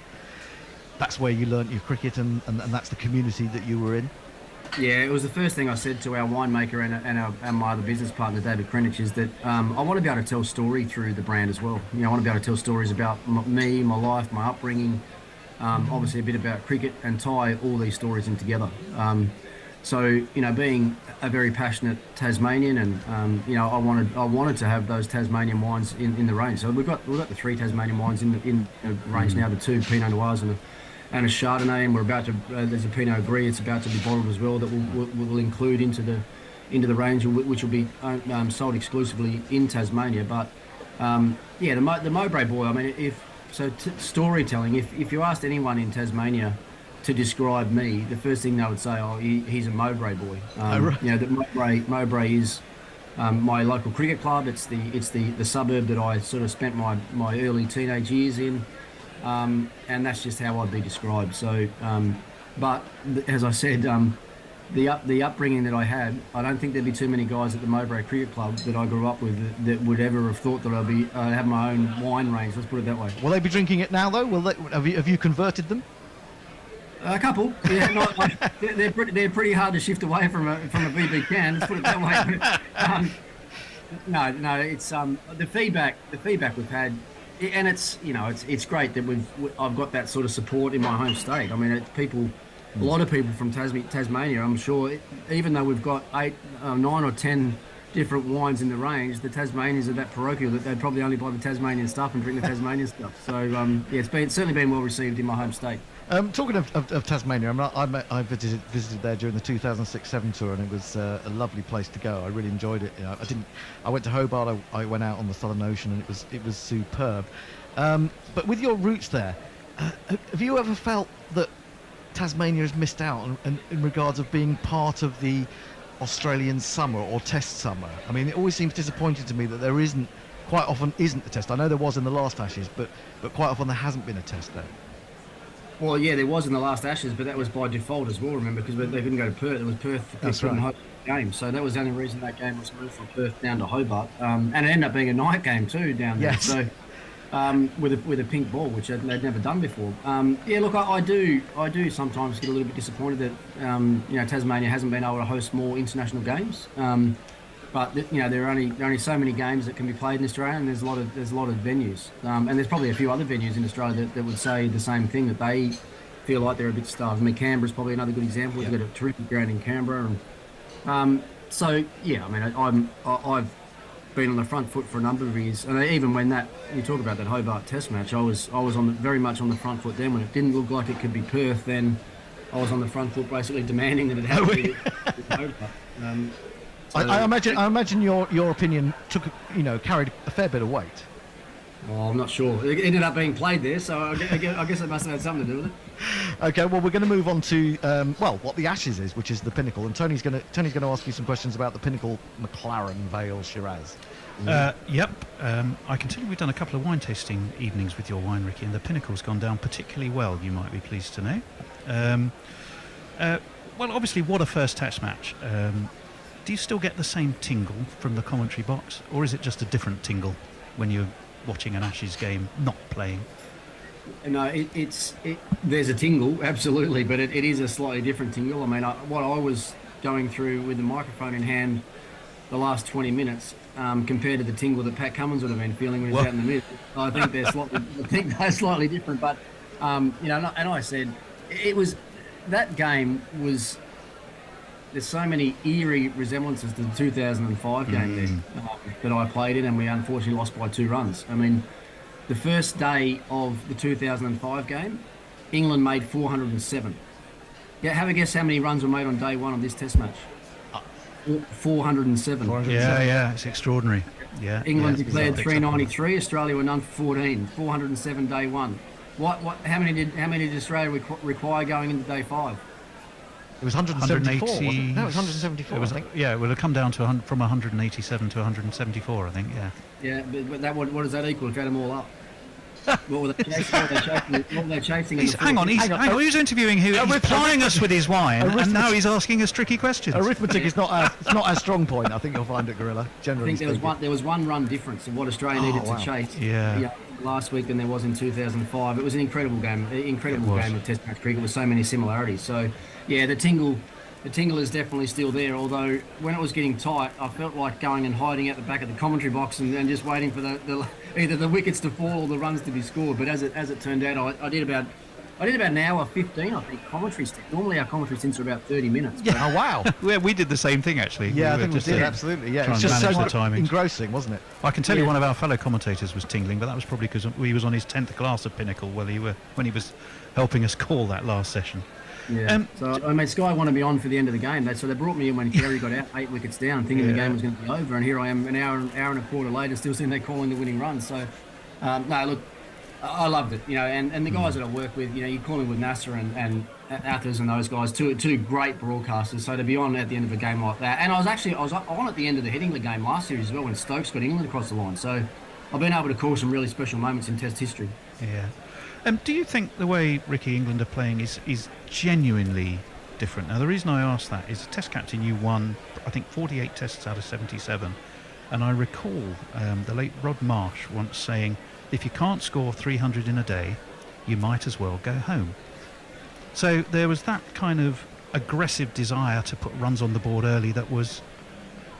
that's where you learnt your cricket and that's the community that you were in? Yeah, it was the first thing I said to our winemaker and my other business partner, David Krenich, is that I want to be able to tell story through the brand as well. You know, I want to be able to tell stories about me, my life, my upbringing, obviously a bit about cricket, and tie all these stories in together. So, you know, being a very passionate Tasmanian, and you know, I wanted to have those Tasmanian wines in the range. So we've got the 3 Tasmanian wines in the range now, the 2 Pinot Noirs and a Chardonnay, and we're about to there's a Pinot Gris. It's about to be bottled as well that we'll include into the range, which will be sold exclusively in Tasmania. But yeah, the Mowbray Boy. I mean, storytelling. If you asked anyone in Tasmania to describe me, the first thing they would say, "Oh, he's a Mowbray boy." Right. You know, that Mowbray is my local cricket club. It's the suburb that I sort of spent my early teenage years in. And that's just how I'd be described. So, but as I said, the upbringing that I had, I don't think there'd be too many guys at the Mowbray Cricket Club that I grew up with that would ever have thought that I'd have my own wine range. Let's put it that way. Will they be drinking it now, though? Have you converted them? A couple, yeah. They're pretty hard to shift away from a BB can. Let's put it that way. No, it's the feedback we've had. And it's, you know, it's great that I've got that sort of support in my home state. I mean, a lot of people from Tasmania, I'm sure, even though we've got 8, 9 or 10 different wines in the range, the Tasmanians are that parochial that they'd probably only buy the Tasmanian stuff and drink the Tasmanian stuff. So yeah, it's certainly been well received in my home state. Talking of Tasmania, I visited there during the 2006-7 tour, and it was a lovely place to go. I really enjoyed it. I went to Hobart. I went out on the Southern Ocean, and it was superb. But with your roots there, have you ever felt that Tasmania has missed out in regards of being part of the Australian summer or Test summer? I mean, it always seems disappointing to me that there quite often isn't a Test. I know there was in the last Ashes, but quite often there hasn't been a Test there. Well, yeah, there was in the last Ashes, but that was by default as well, remember, because they couldn't go to Perth. It was Perth. That's right. Hobart game, so that was the only reason that game was moved from Perth down to Hobart. And it ended up being a night game too down there. Yes. So with a pink ball, which they'd never done before. Yeah, look, I do sometimes get a little bit disappointed that Tasmania hasn't been able to host more international games. But there are only so many games that can be played in Australia, and there's a lot of venues, and there's probably a few other venues in Australia that would say the same thing, that they feel like they're a bit starved. I mean, Canberra's probably another good example. We've got a terrific ground in Canberra, and so yeah, I mean, I've been on the front foot for a number of years, and even when you talk about that Hobart Test match, I was very much on the front foot then. When it didn't look like it could be Perth, then I was on the front foot, basically demanding that it had to be Hobart. I imagine your opinion carried a fair bit of weight. Well, I'm not sure. It ended up being played there, so I guess it must have had something to do with it. Okay, well, we're going to move on to what the Ashes is, which is the Pinnacle, and Tony's going to ask you some questions about the Pinnacle, McLaren, Vale, Shiraz. Yep. I can tell you we've done a couple of wine tasting evenings with your wine, Ricky, and the Pinnacle's gone down particularly well, you might be pleased to know. Well, obviously, what a first Test match. Do you still get the same tingle from the commentary box, or is it just a different tingle when you're watching an Ashes game not playing? No, there's a tingle, absolutely, but it is a slightly different tingle. I mean, what I was going through with the microphone in hand the last 20 minutes compared to the tingle that Pat Cummins would have been feeling when he was out in the middle, I think they're slightly different. But and I said that game was. There's so many eerie resemblances to the 2005 game that I played in, and we unfortunately lost by 2 runs. I mean, the first day of the 2005 game, England made 407. Yeah, have a guess how many runs were made on day 1 of this Test match? 407. Yeah, it's extraordinary. Yeah. England declared 393. Australia were none for 14. 407 day 1. How many did Australia require going into day 5? It was 174, wasn't it? No, it was 174, I think. Yeah, it would have come down to from 187 to 174, I think, yeah. Yeah, but what does that equal if you add them all up? What were they chasing? Hang on, who's interviewing who? He's plying us with his wine, and now he's asking us tricky questions. Arithmetic is not a strong point, I think you'll find it, Gorilla, generally. I think there was one run difference of what Australia needed to chase. Yeah. Last week than there was in 2005. It was an incredible game of Test match cricket with so many similarities. So, yeah, the tingle is definitely still there. Although when it was getting tight, I felt like going and hiding at the back of the commentary box and just waiting for either the wickets to fall or the runs to be scored. But as it turned out, I did about an hour 15, I think, commentary stint. Normally our commentary stints are about 30 minutes. Yeah. Oh, wow. Yeah, we did the same thing, actually. Yeah, I think we did, absolutely. Yeah, it's just so engrossing, wasn't it? I can tell you one of our fellow commentators was tingling, but that was probably because he was on his 10th glass of Pinnacle when he was helping us call that last session. Yeah. So, I mean, Sky wanted me on for the end of the game. So they brought me in when Kerry got out 8 wickets down, thinking the game was going to be over. And here I am an hour and a quarter later, still sitting there calling the winning run. So, no, look, I loved it, and the guys that I work with, you're calling with Nasser and Athers and those guys, two great broadcasters. So to be on at the end of a game like that, and I was on at the end of the Headingley game last series as well when Stokes got England across the line. So I've been able to call some really special moments in Test history. Yeah. Do you think the way Ricky England are playing is genuinely different? Now the reason I ask that is, Test captain, you won I think 48 Tests out of 77, and I recall the late Rod Marsh once saying, if you can't score 300 in a day, you might as well go home. So there was that kind of aggressive desire to put runs on the board early that was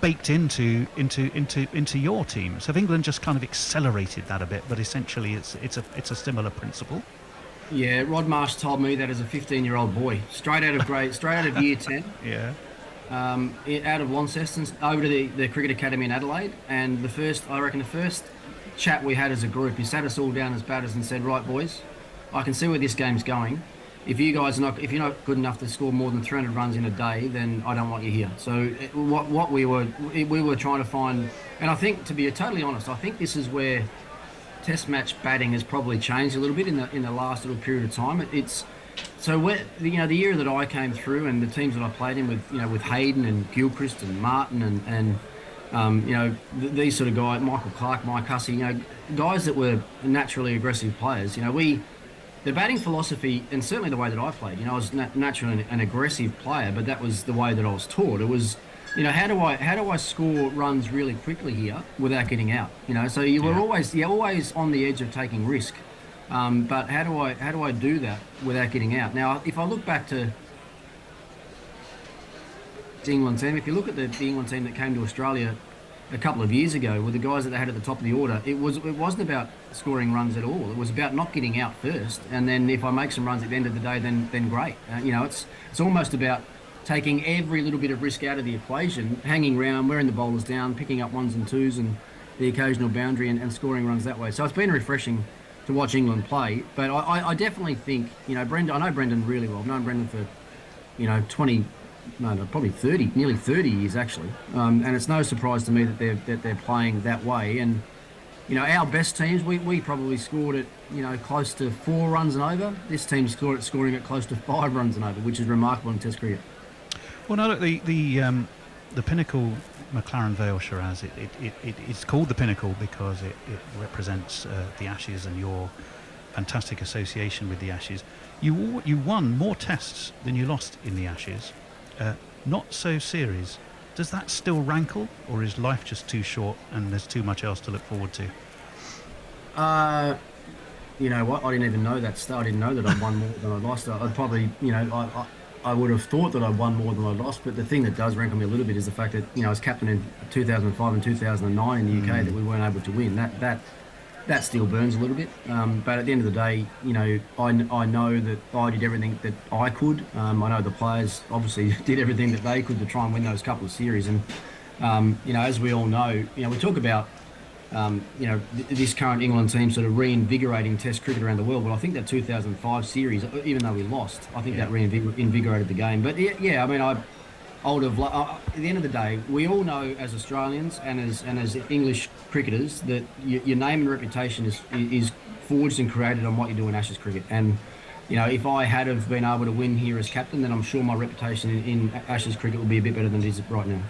baked into your teams. Have England just kind of accelerated that a bit? But essentially, it's a similar principle. Yeah, Rod Marsh told me that as a 15-year-old boy, straight out of year 10. Yeah. Out of Launceston over to the Cricket Academy in Adelaide, and the first chat we had as a group, he sat us all down as batters and said, right boys, I can see where this game's going. if you guys are not, if you're not good enough to score more than 300 runs in a day, then I don't want you here. So what we were trying to find, and I think, to be totally honest, I think this is where Test match batting has probably changed a little bit in the last little period of time. It's so where the year that I came through and the teams that I played in with Hayden and Gilchrist and Martin and these sort of guys, Michael Clark, Mike Hussey, guys that were naturally aggressive players. The batting philosophy, and certainly the way that I played, I was naturally an aggressive player, but that was the way that I was taught. It was, how do I score runs really quickly here without getting out? So you were always on the edge of taking risk. But how do I do that without getting out? Now, if I look back to the England team, if you look at the England team that came to Australia a couple of years ago with the guys that they had at the top of the order, it wasn't about scoring runs at all. It was about not getting out first, and then if I make some runs at the end of the day, then great. It's almost about taking every little bit of risk out of the equation, hanging around, wearing the bowlers down, picking up ones and twos and the occasional boundary and scoring runs that way. So it's been refreshing to watch England play, but I definitely think, Brendan, I know Brendan really well. I've known Brendan for, 20, no, probably 30, nearly 30 years actually. And it's no surprise to me that they're playing that way. And, our best teams, we probably scored at, close to 4 runs and over. This team scoring at close to 5 runs and over, which is remarkable in Test cricket. Well, no, look, the Pinnacle McLaren Vale Shiraz, it's called the Pinnacle because it represents the Ashes and your fantastic association with the Ashes. You won more tests than you lost in the Ashes. Not so series. Does that still rankle, or is life just too short and there's too much else to look forward to? You know what? I didn't even know that. I didn't know that I'd won more than I lost. I'd probably, I would have thought that I'd won more than I lost. But the thing that does rankle me a little bit is the fact that, I was captain in 2005 and 2009 in the UK that we weren't able to win. That still burns a little bit. But at the end of the day, I know that I did everything that I could. I know the players obviously did everything that they could to try and win those couple of series. And, as we all know, we talk about, this current England team sort of reinvigorating Test cricket around the world. But I think that 2005 series, even though we lost, I think that reinvigorated the game. But I would have. At the end of the day, we all know as Australians and as English cricketers that your name and reputation is forged and created on what you do in Ashes cricket. And if I had have been able to win here as captain, then I'm sure my reputation in Ashes cricket would be a bit better than it is right now.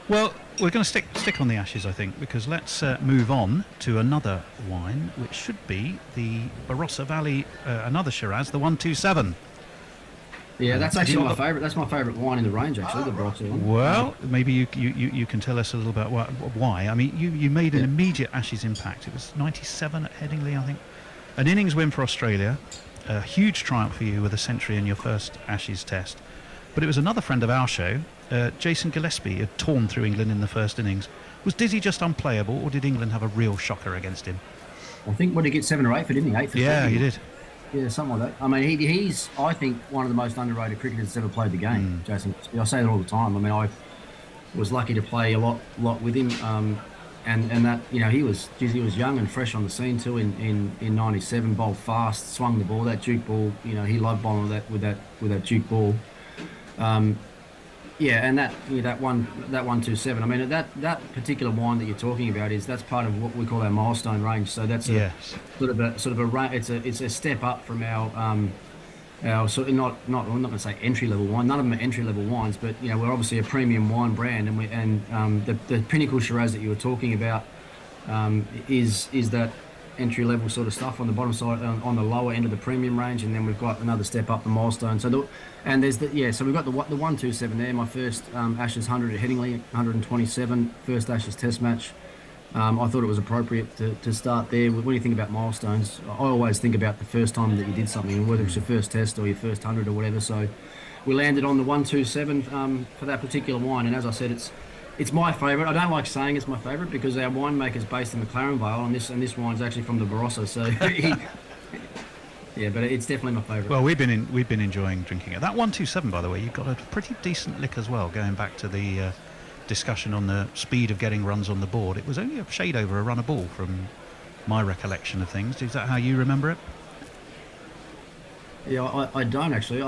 Well, we're going to stick on the Ashes, I think, because let's move on to another wine, which should be the Barossa Valley, another Shiraz, the 127. Yeah, that's actually my favourite. That's my favourite wine in the range, actually, the Barossa one. Well, maybe you can tell us a little about why. I mean, you made an immediate Ashes impact. It was 97 at Headingley, I think. An innings win for Australia, a huge triumph for you with a century in your first Ashes test. But it was another friend of our show, Jason Gillespie, had torn through England in the first innings. Was Dizzy just unplayable, or did England have a real shocker against him? I think, what did he get, 7 or 8 for, didn't he? 8 for he did. Yeah, something like that. I mean, he's, I think, one of the most underrated cricketers that's ever played the game, Jason. I say that all the time. I mean, I was lucky to play a lot with him, and that, he was young and fresh on the scene too. In 97, bowled fast, swung the ball, that Duke ball. He loved bowling with that Duke ball. And that 127. I mean, that particular wine that you're talking about that's part of what we call our milestone range. So that's sort of a it's a step up from our sort of not I'm not going to say entry level wine. None of them are entry level wines, but we're obviously a premium wine brand, and the Pinnacle Shiraz that you were talking about is that entry level sort of stuff on the bottom side, on the lower end of the premium range, and then we've got another step up, the milestone. So we've got the 127 there. My first Ashes 100 at Headingley, 127, first Ashes Test match. I thought it was appropriate to start there. When you think about milestones, I always think about the first time that you did something, whether it's your first test or your first 100 or whatever. So we landed on the 127 for that particular wine, and as I said, it's my favourite. I don't like saying it's my favourite because our winemaker's based in McLaren Vale, and this wine's actually from the Barossa. So, but it's definitely my favourite. Well, we've been enjoying drinking it. That 127, by the way, you've got a pretty decent lick as well. Going back to the discussion on the speed of getting runs on the board, it was only a shade over a run a ball from my recollection of things. Is that how you remember it? Yeah, I don't actually.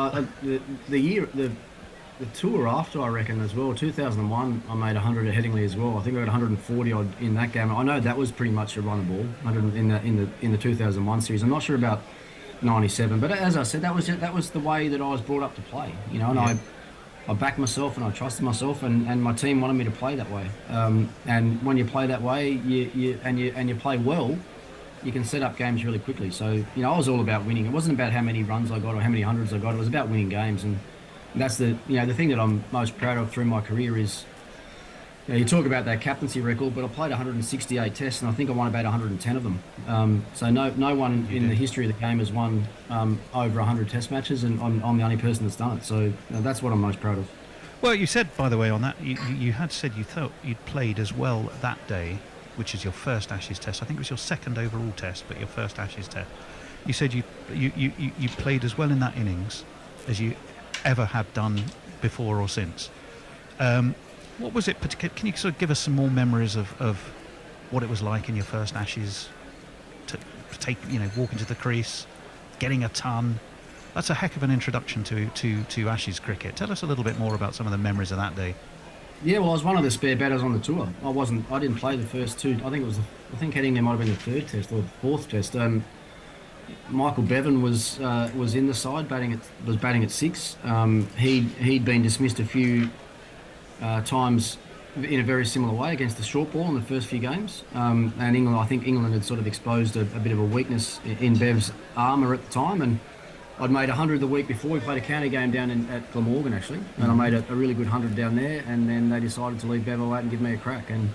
The tour after, I reckon, as well, 2001, I made 100 at Headingley as well. I think I got 140 odd in that game. I know that was pretty much a run of ball, 100 in the 2001 series. I'm not sure about 97, but as I said, that was the way that I was brought up to play. You know, and I backed myself and I trusted myself, and my team wanted me to play that way. And when you play that way, you play well, you can set up games really quickly. So, you know, I was all about winning. It wasn't about how many runs I got or how many hundreds I got. It was about winning games, and that's the thing that I'm most proud of through my career is, you know, you talk about that captaincy record, but I played 168 tests and I think I won about 110 of them. So no one in the history of the game has won over 100 test matches, and I'm the only person that's done it. So that's what I'm most proud of. Well, you said, by the way, on that, you had said you thought you'd played as well that day, which is your first Ashes test. I think it was your second overall test, but your first Ashes test. You said you played as well in that innings as you ever had done before or since. What was it? Can you sort of give us some more memories of what it was like in your first Ashes to take, you know, walk into the crease, getting a ton? That's a heck of an introduction to Ashes cricket. Tell us a little bit more about some of the memories of that day. Yeah, well, I was one of the spare batters on the tour. I didn't play the first two. I think Headingley might have been the third test or the fourth test. Michael Bevan was in the side batting at 6. He'd been dismissed a few times in a very similar way against the short ball in the first few games. And I think England had sort of exposed a bit of a weakness in Bev's armour at the time, and I'd made 100 the week before. We played a county game down at Glamorgan actually, and I made a really good 100 down there. And then they decided to leave Bev out and give me a crack. And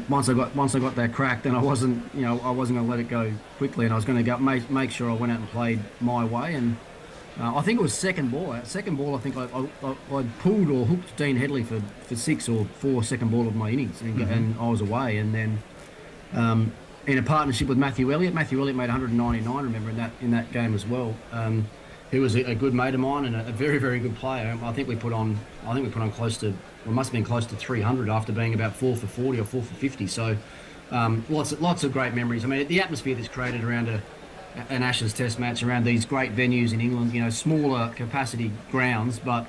once I got that crack, then I wasn't going to let it go quickly, and I was going to make sure I went out and played my way. And I think it was second ball. I think I pulled or hooked Dean Headley for 6 or 4 second ball of my innings, and I was away. And then in a partnership with Matthew Elliott made 199. Remember in that game as well. He was a good mate of mine and a very, very good player. I think we put on close to, well, must have been close to 300 after being about 4 for 40 or 4 for 50. So lots of great memories. I mean, the atmosphere that's created around an Ashes Test match, around these great venues in England, you know, smaller capacity grounds, but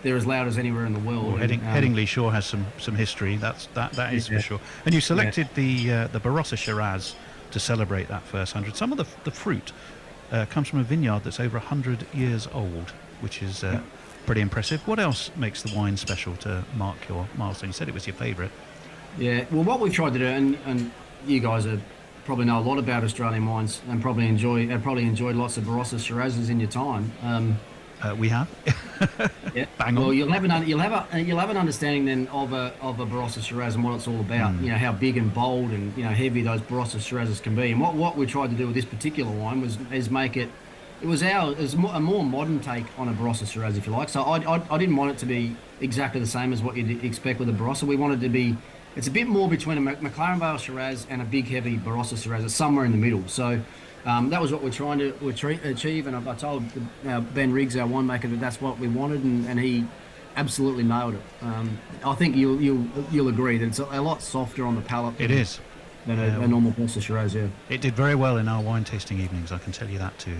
they're as loud as anywhere in the world. Well, Headingley sure has some history. That is for sure. And you selected the Barossa Shiraz to celebrate that first 100. Some of the fruit comes from a vineyard that's over 100 years old, which is pretty impressive. What else makes the wine special to mark your milestone? You said it was your favourite. Yeah, well, what we've tried to do, and you guys probably know a lot about Australian wines and probably enjoyed lots of Barossa Shirazes in your time. We have. Yeah. Bang on. Well, you'll have an understanding then of a Barossa Shiraz and what it's all about. You know, how big and bold and, you know, heavy those Barossa Shirazes can be. And what we tried to do with this particular wine is make it. It was a more modern take on a Barossa Shiraz, if you like. So I didn't want it to be exactly the same as what you'd expect with a Barossa. We wanted it to be. It's a bit more between a McLaren Vale Shiraz and a big, heavy Barossa Shiraz. It's somewhere in the middle. So that was what we're trying to achieve. And I told Ben Riggs, our winemaker, that's what we wanted, and he absolutely nailed it. I think you'll agree that it's a lot softer on the palate. It is. Than a normal Barossa Shiraz, yeah. It did very well in our wine tasting evenings, I can tell you that too.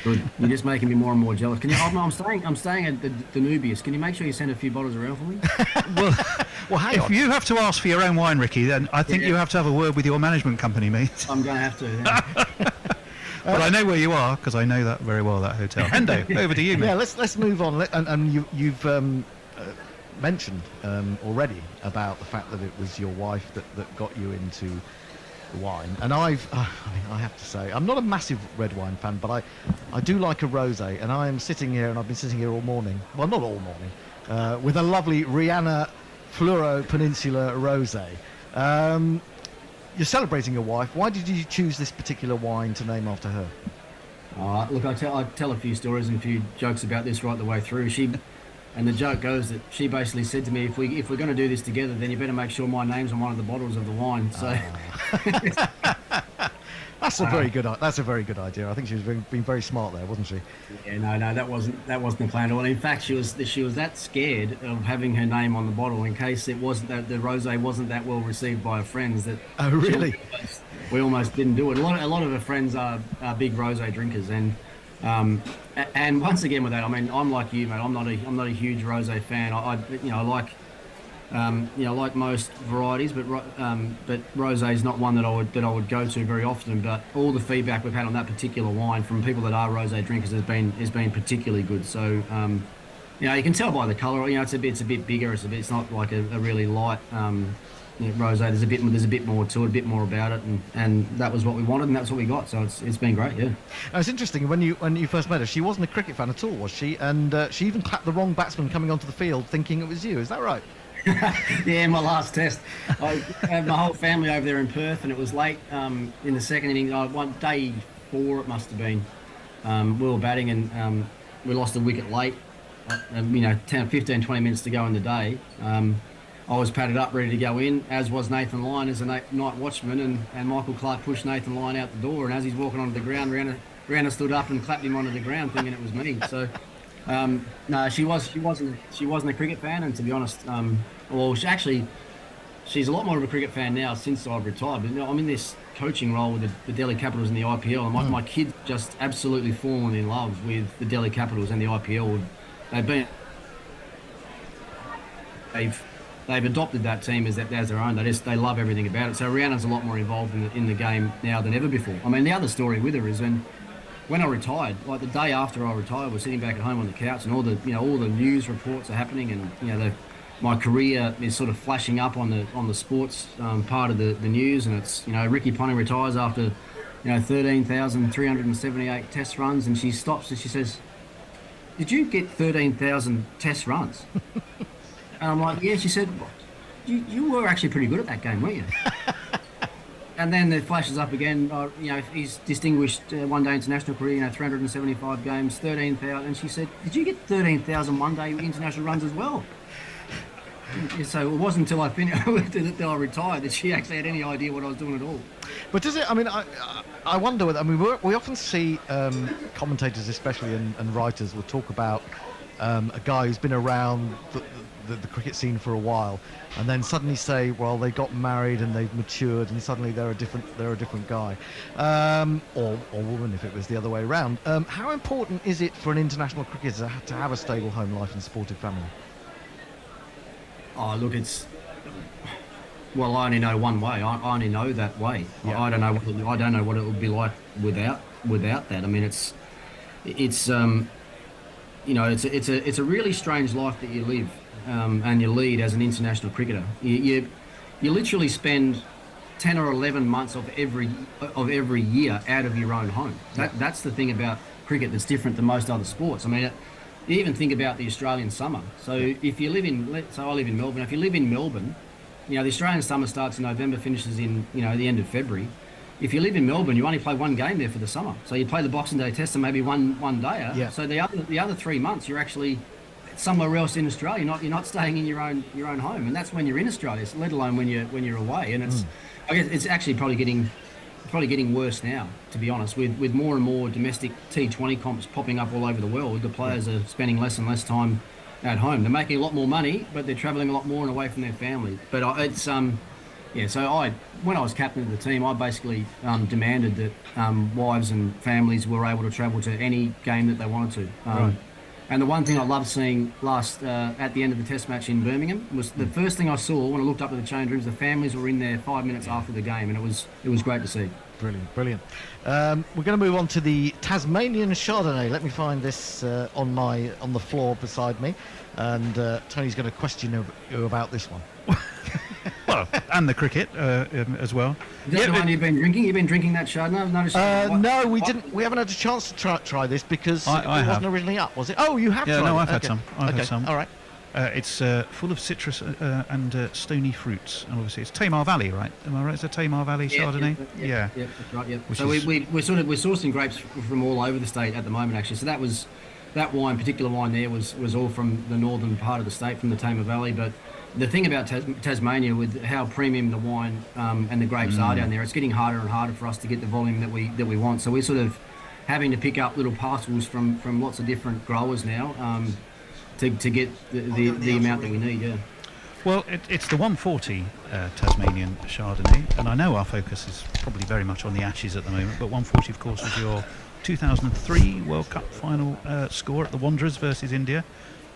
Good. You're just making me more and more jealous. Can you? I'm staying at the Nubius. Can you make sure you send a few bottles around for me? Well, hang on. If you have to ask for your own wine, Ricky, then I think you have to have a word with your management company, mate. I'm going to have to. Yeah. But I know where you are because I know that very well. That hotel. Hendo, over to you, mate. Yeah, let's move on. And you've mentioned already about the fact that it was your wife that got you into wine, and I have to say I'm not a massive red wine fan, but I do like a rosé, and I am sitting here, and I've been sitting here all morning, well, not all morning, with a lovely Rihanna Fluoro Peninsula rosé. You're celebrating your wife. Why did you choose this particular wine to name after her? Look, I tell a few stories and a few jokes about this right the way through. And the joke goes that she basically said to me, if we're going to do this together, then you better make sure my name's on one of the bottles of the wine. So that's a very good idea. I think she was being very smart there, wasn't she? Yeah, no, that wasn't the plan at all. In fact, she was that scared of having her name on the bottle in case it wasn't that the rosé wasn't that well received by her friends. That oh really? We almost didn't do it. A lot of her friends are big rosé drinkers, and And once again with that, I mean, I'm like you, mate. I'm not a huge rosé fan. I like like most varieties, but rosé is not one that I would go to very often. But all the feedback we've had on that particular wine from people that are rosé drinkers has been particularly good. So you can tell by the colour. It's a bit bigger. It's not like a really light rosé. There's a bit more to it, a bit more about it, and that was what we wanted, and that's what we got. So it's been great. Yeah. It's interesting when you first met her. She wasn't a cricket fan at all, was she? And she even clapped the wrong batsman coming onto the field, thinking it was you. Is that right? Yeah, my last test. I had my whole family over there in Perth, and it was late in the second inning. One day 4 it must have been. We were batting, and we lost a wicket late. 10, 15, 20 minutes to go in the day. I was padded up, ready to go in, as was Nathan Lyon as a night watchman, and Michael Clark pushed Nathan Lyon out the door, and as he's walking onto the ground, Rihanna stood up and clapped him onto the ground, thinking it was me. So, no, she wasn't a cricket fan, and to be honest, she's a lot more of a cricket fan now since I've retired. But I'm in this coaching role with the Delhi Capitals in the IPL, and my kids just absolutely fallen in love with the Delhi Capitals and the IPL. They've adopted that team as their own. They love everything about it. So Rihanna's a lot more involved in the game now than ever before. I mean, the other story with her is when I retired, like the day after I retired, we're sitting back at home on the couch, and all the news reports are happening, and my career is sort of flashing up on the sports part of the news, and it's Ricky Ponting retires after 13,378 test runs, and she stops and she says, "Did you get 13,000 test runs?" And I'm like, "Yeah." She said, you were actually pretty good at that game, weren't you? And then it flashes up again, he's distinguished one-day international career, 375 games, 13,000. And she said, "Did you get 13,000 one-day international runs as well?" So it wasn't until I finished, until I retired, that she actually had any idea what I was doing at all. But does it? I mean, I wonder whether. I mean, we often see commentators, especially and writers, will talk about a guy who's been around the cricket scene for a while, and then suddenly say, well, they got married and they've matured, and suddenly they're a different guy, or woman if it was the other way around. How important is it for an international cricketer to have a stable home life and supportive family? Oh, look, well, I only know one way. I only know that way. Yeah. I don't know what it would be like without that. I mean, it's a really strange life that you live and you lead as an international cricketer. You literally spend 10 or 11 months of every year out of your own home. That's the thing about cricket that's different than most other sports. I mean, you even think about the Australian summer. So if you live I live in Melbourne. If you live in Melbourne, the Australian summer starts in November, finishes in the end of February. If you live in Melbourne, you only play one game there for the summer. So you play the Boxing Day Test and maybe one day. Yeah. So the other 3 months you're actually somewhere else in Australia. You're not staying in your own home, and that's when you're in Australia. Let alone when you're away. And I guess it's actually probably getting worse now, to be honest, with more and more domestic T20 comps popping up all over the world. The players are spending less and less time at home. They're making a lot more money, but they're travelling a lot more and away from their family. But it's so when I was captain of the team, I basically demanded that wives and families were able to travel to any game that they wanted to. Right. And the one thing I loved seeing at the end of the Test match in Birmingham was the first thing I saw when I looked up at the change rooms. The families were in there 5 minutes after the game, and it was great to see. Brilliant. We're going to move on to the Tasmanian Chardonnay. Let me find this on the floor beside me, and Tony's going to question you about this one. Well, and the cricket as well. Is that the one you've been drinking? You've been drinking that Chardonnay? I've noticed. No, we didn't. We haven't had a chance to try this because it wasn't originally up, was it? Oh, you have tried it? No, I've had some. I've had some. All right. It's full of citrus and stony fruits, and obviously it's Tamar Valley, right? Am I right? It's a Tamar Valley Chardonnay. Yeah, that's right. Yeah. So we're sourcing grapes from all over the state at the moment, actually. So that particular wine there was all from the northern part of the state, from the Tamar Valley. But the thing about Tasmania, with how premium the wine and the grapes are down there, it's getting harder and harder for us to get the volume that we want. So we're sort of having to pick up little parcels from lots of different growers now to get the amount that we need. Yeah. Well, it's the 140 Tasmanian Chardonnay, and I know our focus is probably very much on the ashes at the moment, but 140, of course, is your 2003 World Cup final score at the Wanderers versus India.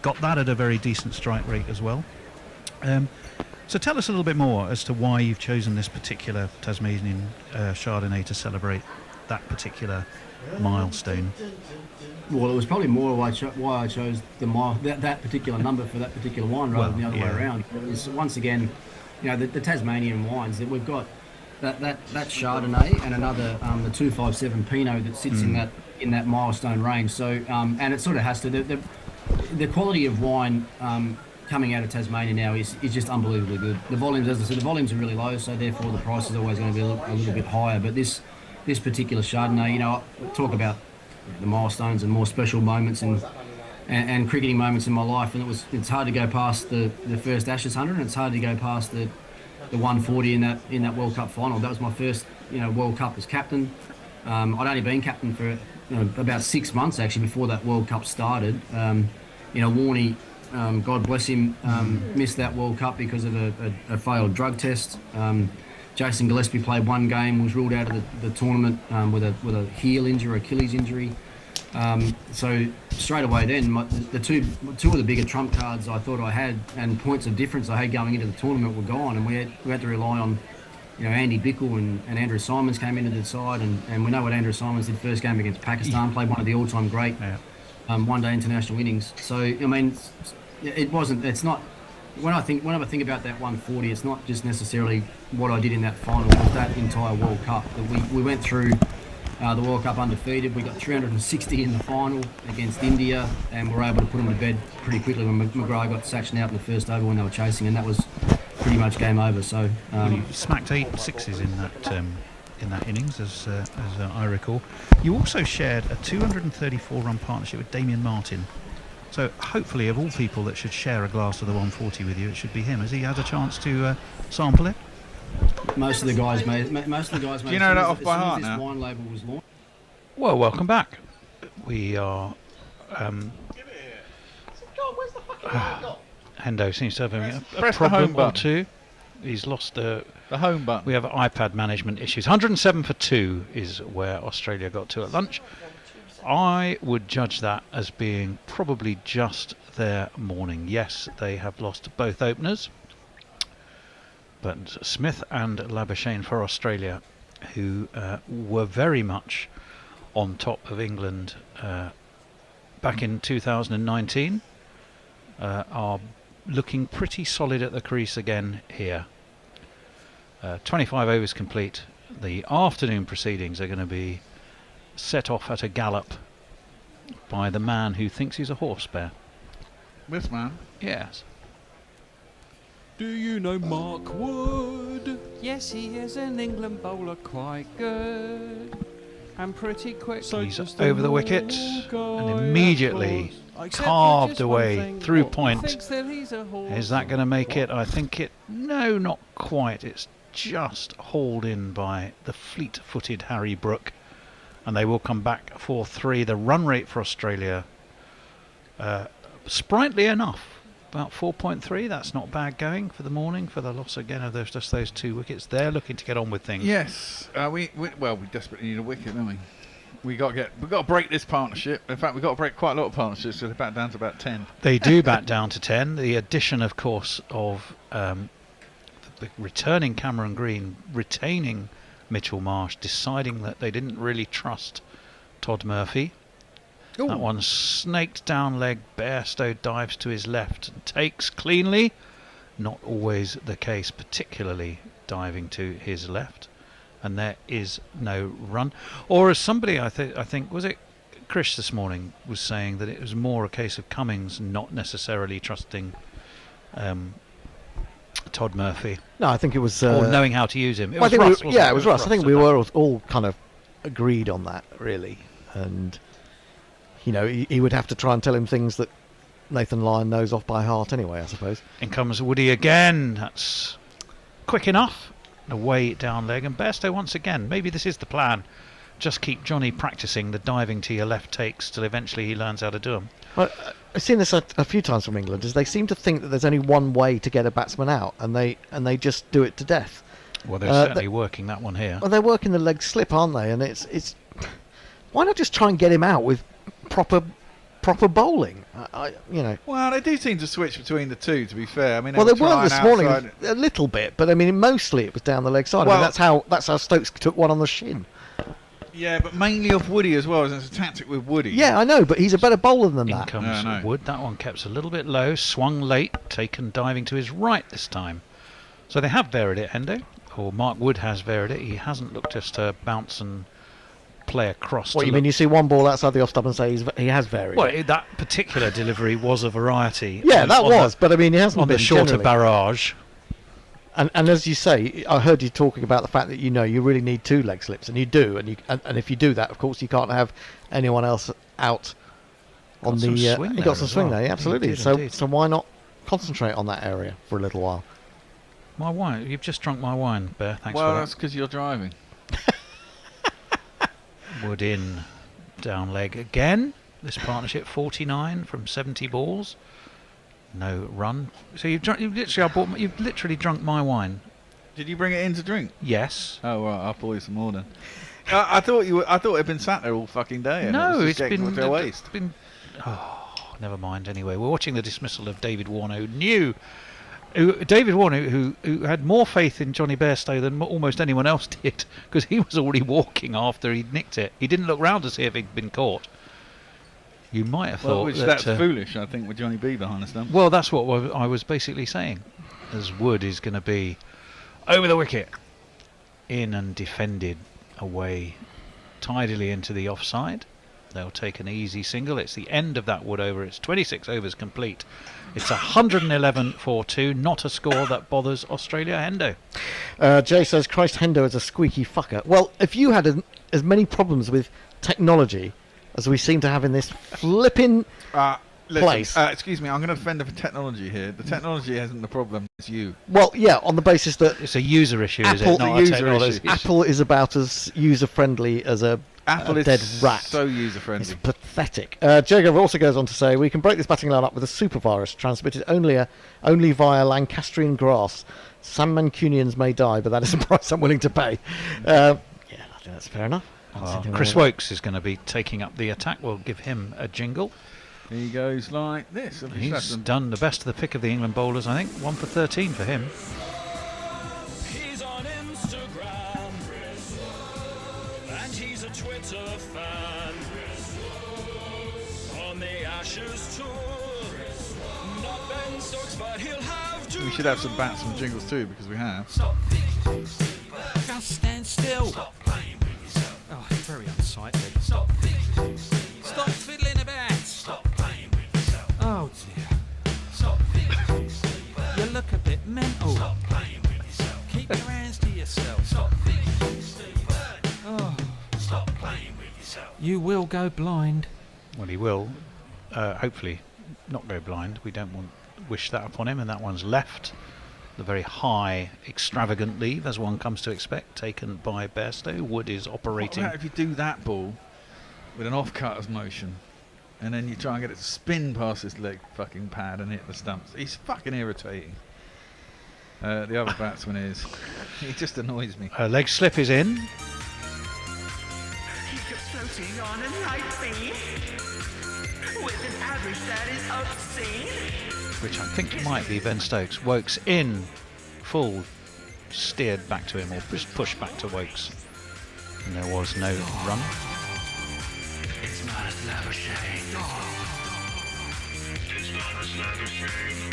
Got that at a very decent strike rate as well. So tell us a little bit more as to why you've chosen this particular Tasmanian Chardonnay to celebrate that particular milestone. Well, it was probably more why I chose that particular number for that particular wine rather than the other way around. It's, once again, the Tasmanian wines that we've got, that Chardonnay and another the 257 Pinot that sits in that milestone range. So and it sort of has to the quality of wine coming out of Tasmania now is just unbelievably good. The volumes, as I said, the volumes are really low, so therefore the price is always going to be a little bit higher. But this particular Chardonnay, I talk about the milestones and more special moments and cricketing moments in my life, and it's hard to go past the first Ashes 100, and it's hard to go past the 140 in that World Cup final. That was my first World Cup as captain. I'd only been captain for about 6 months actually before that World Cup started. Warney, God bless him, missed that World Cup because of a failed drug test. Jason Gillespie played one game, was ruled out of the tournament with a heel injury or Achilles injury. So straight away then, the two of the bigger trump cards I thought I had and points of difference I had going into the tournament were gone, and we had to rely on Andy Bickle and Andrew Simons came into the side, and we know what Andrew Simons did first game against Pakistan, played one of the all-time great one-day international innings. So I mean, it's not. Whenever I think about that 140, it's not just necessarily what I did in that final, it was that entire World Cup. That we went through the World Cup undefeated. We got 360 in the final against India, and we were able to put them to bed pretty quickly when McGrath got sectioned out in the first over when they were chasing, and that was pretty much game over. So you smacked 8 sixes in that innings, as I recall. You also shared a 234-run partnership with Damien Martin. So hopefully, of all people that should share a glass of the 140 with you, it should be him. Has he had a chance to sample it? Most of the guys made. Do you know that off by heart now? Wine label was launched. Well, welcome back. We are. Hendo seems to have a problem or two. He's lost the home button. We have iPad management issues. 107 for 2 is where Australia got to at lunch. I would judge that as being probably just their morning. Yes, they have lost both openers, but Smith and Labuschagne for Australia, who were very much on top of England back in 2019, are looking pretty solid at the crease again here. 25 overs complete. The afternoon proceedings are going to be set off at a gallop by the man who thinks he's a horse bear. This man? Yes. Do you know Mark Wood? Yes, he is an England bowler, quite good and pretty quick. So he's over the wicket and immediately carved away through point. Is that going to make it? I think it. No, not quite. It's just hauled in by the fleet-footed Harry Brook. And they will come back for 3. The run rate for Australia, sprightly enough, about 4.3. That's not bad going for the morning, for the loss again of those 2 wickets. They're looking to get on with things. Yes, we desperately need a wicket, don't we? We've got to break this partnership. In fact, we've got to break quite a lot of partnerships, so they're back down to about 10. They do back down to 10. The addition, of course, of the returning Cameron Green, retaining Mitchell Marsh, deciding that they didn't really trust Todd Murphy. Ooh. That one snaked down leg. Bairstow dives to his left and takes cleanly. Not always the case, particularly diving to his left. And there is no run. Or as somebody, I think, was it Krish this morning, was saying that it was more a case of Cummings not necessarily trusting Todd Murphy. No, I think it was... or knowing how to use him. It was Russ, wasn't it? It was Russ. I think we were all kind of agreed on that, really. And, he would have to try and tell him things that Nathan Lyon knows off by heart anyway, I suppose. In comes Woody again. That's quick enough. Away down leg. And Bairstow once again. Maybe this is the plan. Just keep Johnny practicing the diving to your left takes till eventually he learns how to do them. Well, I've seen this a few times from England, is they seem to think that there's only one way to get a batsman out, and they just do it to death. Well, they're certainly working that one here. Well, they're working the leg slip, aren't they? And it's Why not just try and get him out with proper bowling? Well, they do seem to switch between the two. To be fair, I mean, Well, they weren't this morning outside. a little bit, but I mean, mostly it was down the leg side. Well- I mean, that's how Stokes took one on the shin. Yeah, but mainly off Woody as well. It's a tactic with Woody. Yeah, I know, but he's a better bowler than In that. comes Wood. That one kept a little bit low, swung late, taken diving to his right this time. So they have varied it, Hendo. Or Mark Wood has varied it. He hasn't looked just to bounce and play across. What, you mean you see one ball outside the off stump and say he has varied? Well, that particular delivery was a variety. Yeah, that was, but I mean, he hasn't on been the shorter generally. barrage. And as you say, I heard you talking about the fact that you really need 2 leg slips, and you do, and if you do that, of course, you can't have anyone else out on the. He got some swing there, yeah, absolutely. So why not concentrate on that area for a little while? My wine, you've just drunk my wine, Bear. Thanks Well, for that's because you're driving. Wood in, down leg again. This partnership 49 from 70 balls. No run. So you've literally drunk my wine. Did you bring it in to drink? Yes. Oh right, I'll pour you some more then. I thought it had been sat there all fucking day. And No, it's been to waste. Oh, never mind. Anyway, we're watching the dismissal of David Warner, David Warner, who had more faith in Johnny Bairstow than almost anyone else did, because he was already walking after he'd nicked it. He didn't look round to see if he'd been caught. You might have thought that's foolish, I think, with Johnny B behind the stump. Well, that's what I was basically saying. As Wood is going to be over the wicket, in and defended away tidily into the offside. They'll take an easy single. It's the end of that Wood over. It's 26 overs complete. It's 111 for 2. Not a score that bothers Australia. Hendo. Jay says, Christ, Hendo is a squeaky fucker. Well, if you had as many problems with technology as we seem to have in this flipping place. Excuse me, I'm going to defend for technology here. The technology isn't the problem, it's you. Well, yeah, on the basis that it's a user issue, is it? Not a technology issue. Apple is about as user-friendly as a dead rat. So user-friendly. It's pathetic. Jago also goes on to say, we can break this batting line up with a super virus transmitted only via Lancastrian grass. Some Mancunians may die, but that is a price I'm willing to pay. Yeah, I think that's fair enough. Chris Woakes is going to be taking up the attack. We'll give him a jingle. He goes like this. He's done the best of the pick of the England bowlers, I think. 1 for 13 for him. He's on Instagram and he's a Twitter fan. On the Ashes tour, not Ben Stokes, but he'll have to. We should have some bats and jingles too, because we have. Just stand still. Stop playing with yourself. Oh, it's very unsightly. Stop fiddling about. Stop playing with yourself. Oh dear. Stop fiddling. You look a bit mental. Stop playing with yourself. Keep your hands to yourself. Stop fiddling, Steve. Oh. Stop playing with yourself. You will go blind. Well, he will. Hopefully not go blind. We don't wish that upon him. And that one's left. The very high, extravagant leave, as one comes to expect, taken by Bairstow. Wood is operating. What about if you do that ball with an off-cutter's motion, and then you try and get it to spin past his leg fucking pad and hit the stumps? He's fucking irritating. The other batsman is. He just annoys me. Leg slip is in. Keep it floating on a light beam with an average that is obscene. Which I think might be Ben Stokes. Woakes in, full, steered back to him, or just pushed back to Woakes. And there was no run. It's not a Labuschagne. It's not a Labuschagne.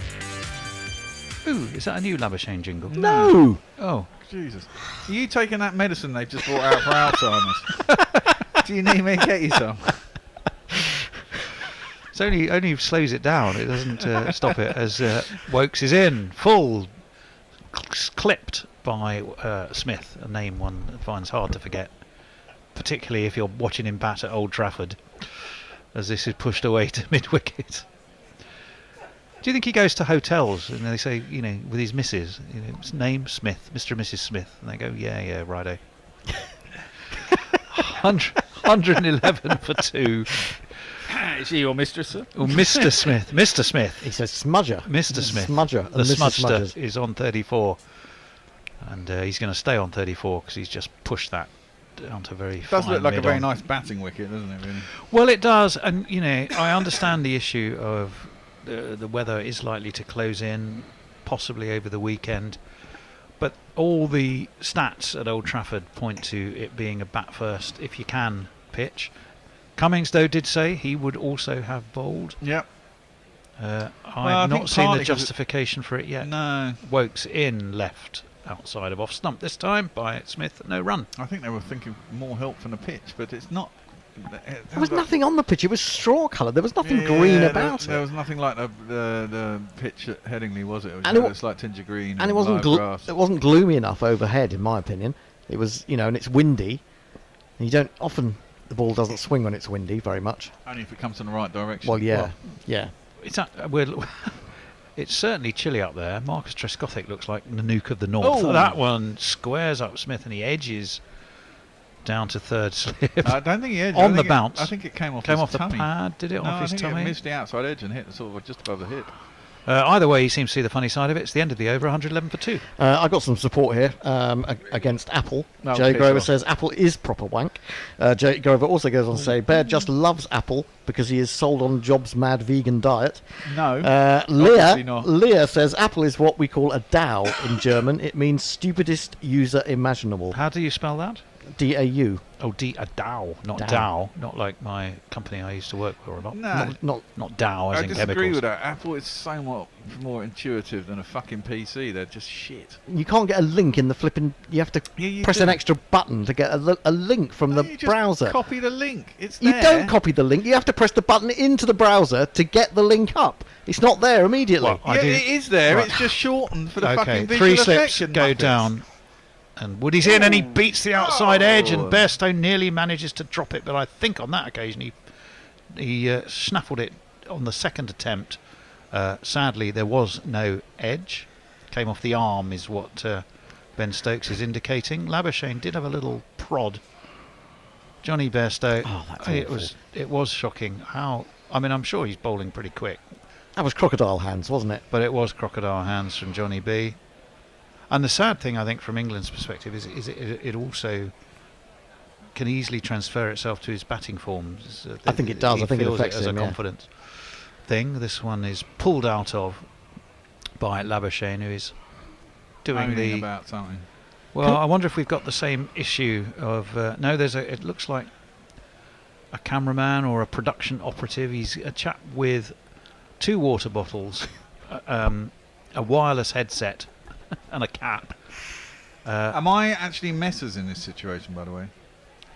Ooh, is that a new Labuschagne jingle? No! Oh. Jesus. Are you taking that medicine they've just brought out for Alzheimer's? Do you need me to get you some? It only slows it down. It doesn't stop it. As Woakes is in, full, clipped by Smith, a name one finds hard to forget, particularly if you're watching him bat at Old Trafford, as this is pushed away to mid-wicket. Do you think he goes to hotels and they say, with his missus, his name Smith, Mr. and Mrs. Smith, and they go, yeah, righto. 111 for 2. Is she your mistress, sir? Oh, Mr. Smith. Mr. Smith. He says Smudger. Mr. Smith. Smudger. The Smudger is on 34. And he's going to stay on 34 because he's just pushed that down to very It does fine look like a very mid-on. nice batting wicket, doesn't it? Really. Well, it does, and I understand the issue of the weather is likely to close in, possibly over the weekend. But all the stats at Old Trafford point to it being a bat first, if you can, pitch. Cummings, though, did say he would also have bowled. Yep. I've not seen the justification for it yet. No. Woakes in left outside of off stump this time by Smith, no run. I think they were thinking more help from the pitch, but it's not. There was nothing on the pitch. It was straw coloured. There was nothing green about There it. was nothing like the pitch at Headingley, was it? It was And it just like tinge of green. And it wasn't it wasn't gloomy enough overhead, in my opinion. It was, and it's windy. And you don't often the ball doesn't swing when it's windy very much. Only if it comes in the right direction. Well, yeah, yeah. It's certainly chilly up there. Marcus Trescothick looks like the nuke of the north. Oh. That one squares up Smith and he edges down to third slip. I don't think he edged. On the bounce. I think it came off Came his off tummy. the pad, did it? No, Off his I think tummy? it missed the outside edge and hit sort of just above the hip. Either way, he seems to see the funny side of it. It's the end of the over, 111 for 2. I've got some support here against Apple. No, Jay piss Grover off. says Apple is proper wank. Jay Grover also goes on to say Bear just loves Apple because he is sold on Job's mad vegan diet. No, obviously not. Leah says Apple is what we call a DAO in German. It means stupidest user imaginable. How do you spell that? D-A-U. Oh, a DAO, not DAO. Dow, not like my company I used to work for, or not. No. Not Dow as I in disagree chemicals. with that. Apple is so much more intuitive than a fucking PC. They're just shit. You can't get a link in the flipping. You have to you press do. an extra button to get a link from the You just browser. copy the link. It's You there. don't copy the link. You have to press the button into the browser to get the link up. It's not there immediately. Well, Yeah, it is there. It's just shortened for the fucking visual 3 effect, slips you go muppets. down. And Woody's in and he beats the outside edge and Bairstow nearly manages to drop it, but I think on that occasion he snaffled it on the second attempt. Sadly, there was no edge. Came off the arm is what Ben Stokes is indicating. Labuschagne did have a little prod. Johnny Bairstow, it was shocking. I'm sure he's bowling pretty quick. That was crocodile hands, wasn't it? But it was crocodile hands from Johnny B. And the sad thing, I think, from England's perspective, is it also can easily transfer itself to his batting forms. I think it does. He I think it feels affects as him, a yeah. confidence thing. This one is pulled out of by Labuschagne, who is doing Moaning about something. Well, I wonder if we've got the same issue of no. It looks like a cameraman or a production operative. He's a chap with 2 water bottles, a wireless headset, and a cap. Am I actually messes in this situation, by the way?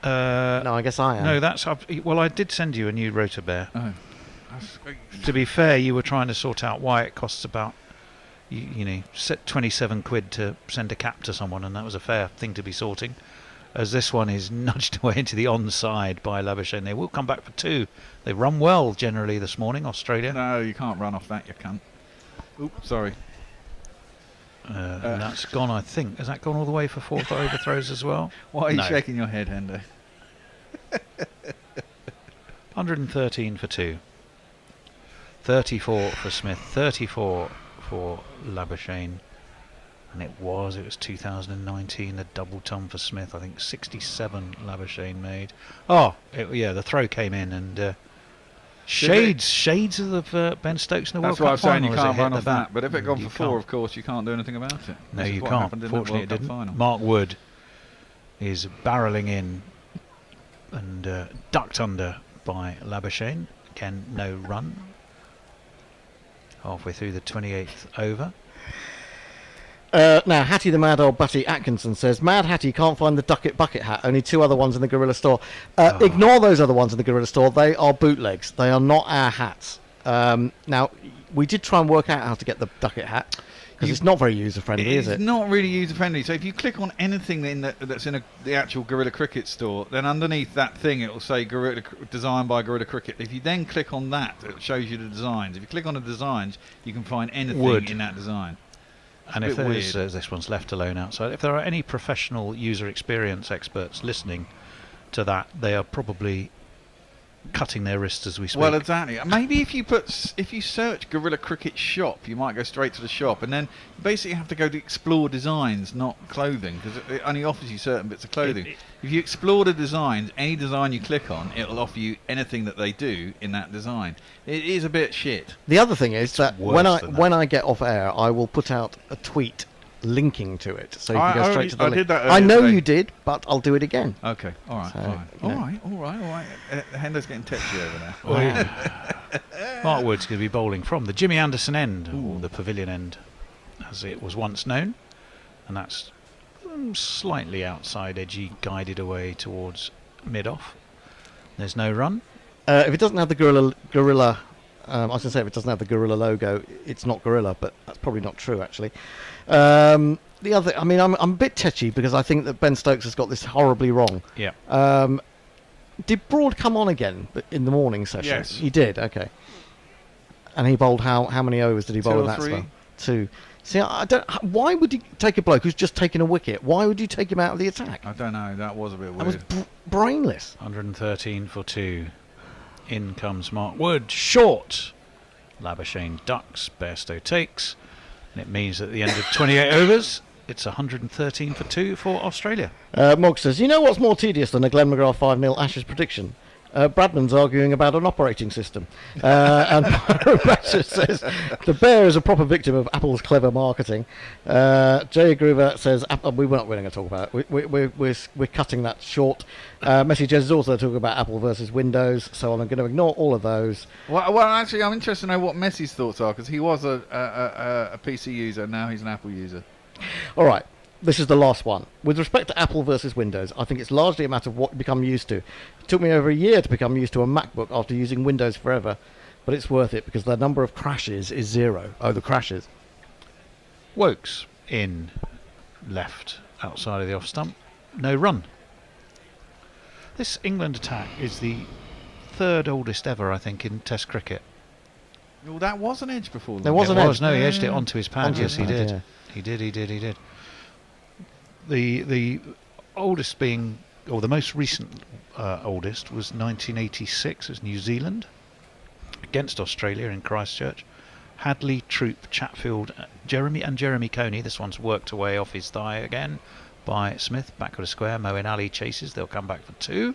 No, I guess I am. No, that's well. I did send you a new rotor bear. Oh. To be fair, you were trying to sort out why it costs about set 27 quid to send a cap to someone, and that was a fair thing to be sorting. As this one is nudged away into the onside by Labuschagne. They will come back for 2. They've run well generally this morning, Australia. No, you can't run off that, you can't. Oops, sorry. And that's gone, I think. Has that gone all the way for 4 overthrows as well? Why are you No. shaking your head, Hendo? 113 for 2. 34 for Smith. 34 for Labuschagne. And it was 2019, the double ton for Smith. I think 67 Labuschagne made. The throw came in and shades of Ben Stokes in the That's World why I'm Cup saying you final as it can't hit run the off bat. that. But if it gone You for 4, can't. of course, you can't do anything about it. No, This is you what can't. happened in the Fortunately, World it Cup didn't. final. Mark Wood is barrelling in and ducked under by Labuschagne. Again, no run. Halfway through the 28th over. Now, Hattie the Mad Old Butty Atkinson says, Mad Hattie can't find the Ducket Bucket hat, only 2 other ones in the Gorilla store. Ignore those other ones in the Gorilla store. They are bootlegs. They are not our hats. Now, we did try and work out how to get the Ducket hat, because it's not very user-friendly, is it? It's not really user-friendly. So if you click on anything that's in the actual Gorilla Cricket store, then underneath that thing it will say designed by Gorilla Cricket. If you then click on that, it shows you the designs. If you click on the designs, you can find anything in that design. And if there's this one's left alone outside, if there are any professional user experience experts listening to that, they are probably cutting their wrists as we speak. Well, exactly. Maybe if you search Gorilla Cricket shop, you might go straight to the shop, and then you basically have to go to explore designs, not clothing, because it only offers you certain bits of clothing. If you explore the designs, any design you click on, it'll offer you anything that they do in that design. It is a bit shit. The other thing is that when than I get off air, I will put out a tweet linking to it, so you can go straight to the I link. did that I know earlier you today. did, but I'll do it again. Okay, all right, So, fine. you know. All right. Hendo's getting touchy over there. Mark Wood's going to be bowling from the Jimmy Anderson end, or the pavilion end, as it was once known, and that's slightly outside edgy, guided away towards mid-off. There's no run. If it doesn't have the gorilla, I was going to say if it doesn't have the gorilla logo, it's not gorilla, but that's probably not true actually. The other, I mean, I'm a bit tetchy because I think that Ben Stokes has got this horribly wrong. Yeah. Did Broad come on again in the morning session? Yes. He did, okay. And he bowled how many overs did he bowl 2 in or that 3? spell? 2. See, I don't. Why would you take a bloke who's just taken a wicket? Why would you take him out of the attack? I don't know. That was a bit That weird. was brainless. 113 for 2. In comes Mark Wood, short. Labuschagne ducks, Bairstow takes, and it means at the end of 28 overs, it's 113 for 2 for Australia. Mog says, you know what's more tedious than a Glenn McGrath 5-0 Ashes prediction? Bradman's arguing about an operating system. And Basher says, the bear is a proper victim of Apple's clever marketing. Jay Groover says, we're not going to talk about it. We're cutting that short. Messi Jez is also talking about Apple versus Windows, so I'm going to ignore all of those. Well, actually, I'm interested to know what Messi's thoughts are, because he was a PC user, now he's an Apple user. All right. This is the last one. With respect to Apple versus Windows, I think it's largely a matter of what you become used to. It took me over a year to become used to a MacBook after using Windows forever, but it's worth it because the number of crashes is 0. Oh, the crashes. Woakes in left outside of the off stump. No run. This England attack is the 3rd oldest ever, I think, in Test cricket. Well, that was an edge before. There was an edge. No, he edged it onto his pad. Yes, he did. Yeah. He did. The oldest being, or the most recent oldest, was 1986. It was New Zealand against Australia in Christchurch. Hadley, Troop, Chatfield, Jeremy Coney. This one's worked away off his thigh again by Smith. Backward a square. Moeen Ali chases. They'll come back for 2.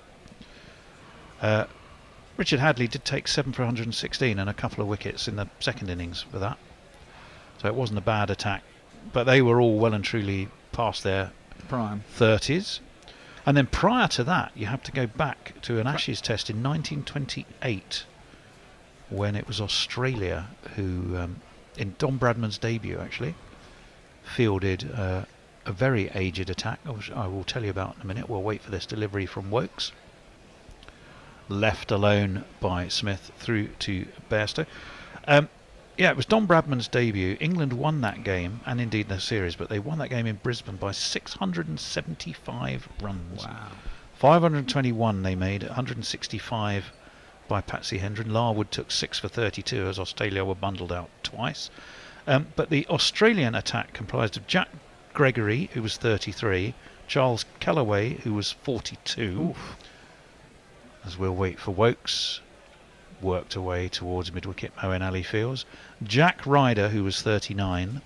Richard Hadley did take 7 for 116 and a couple of wickets in the second innings for that. So it wasn't a bad attack. But they were all well and truly past their prime 30s. And then prior to that, you have to go back to an Ashes test in 1928 when it was Australia who, in Don Bradman's debut actually, fielded a very aged attack, which I will tell you about in a minute. We'll wait for this delivery from Woakes. Left alone by Smith through to Bairstow. Yeah, it was Don Bradman's debut. England won that game, and indeed the series, but they won that game in Brisbane by 675 runs. Wow. 521 they made, 165 by Patsy Hendren. Larwood took 6 for 32 as Australia were bundled out twice. But the Australian attack comprised of Jack Gregory, who was 33, Charles Kellaway, who was 42. Oof. As we'll wait for Woakes. Worked away towards mid-wicket, Moeen Ali fields. Jack Ryder, who was 39,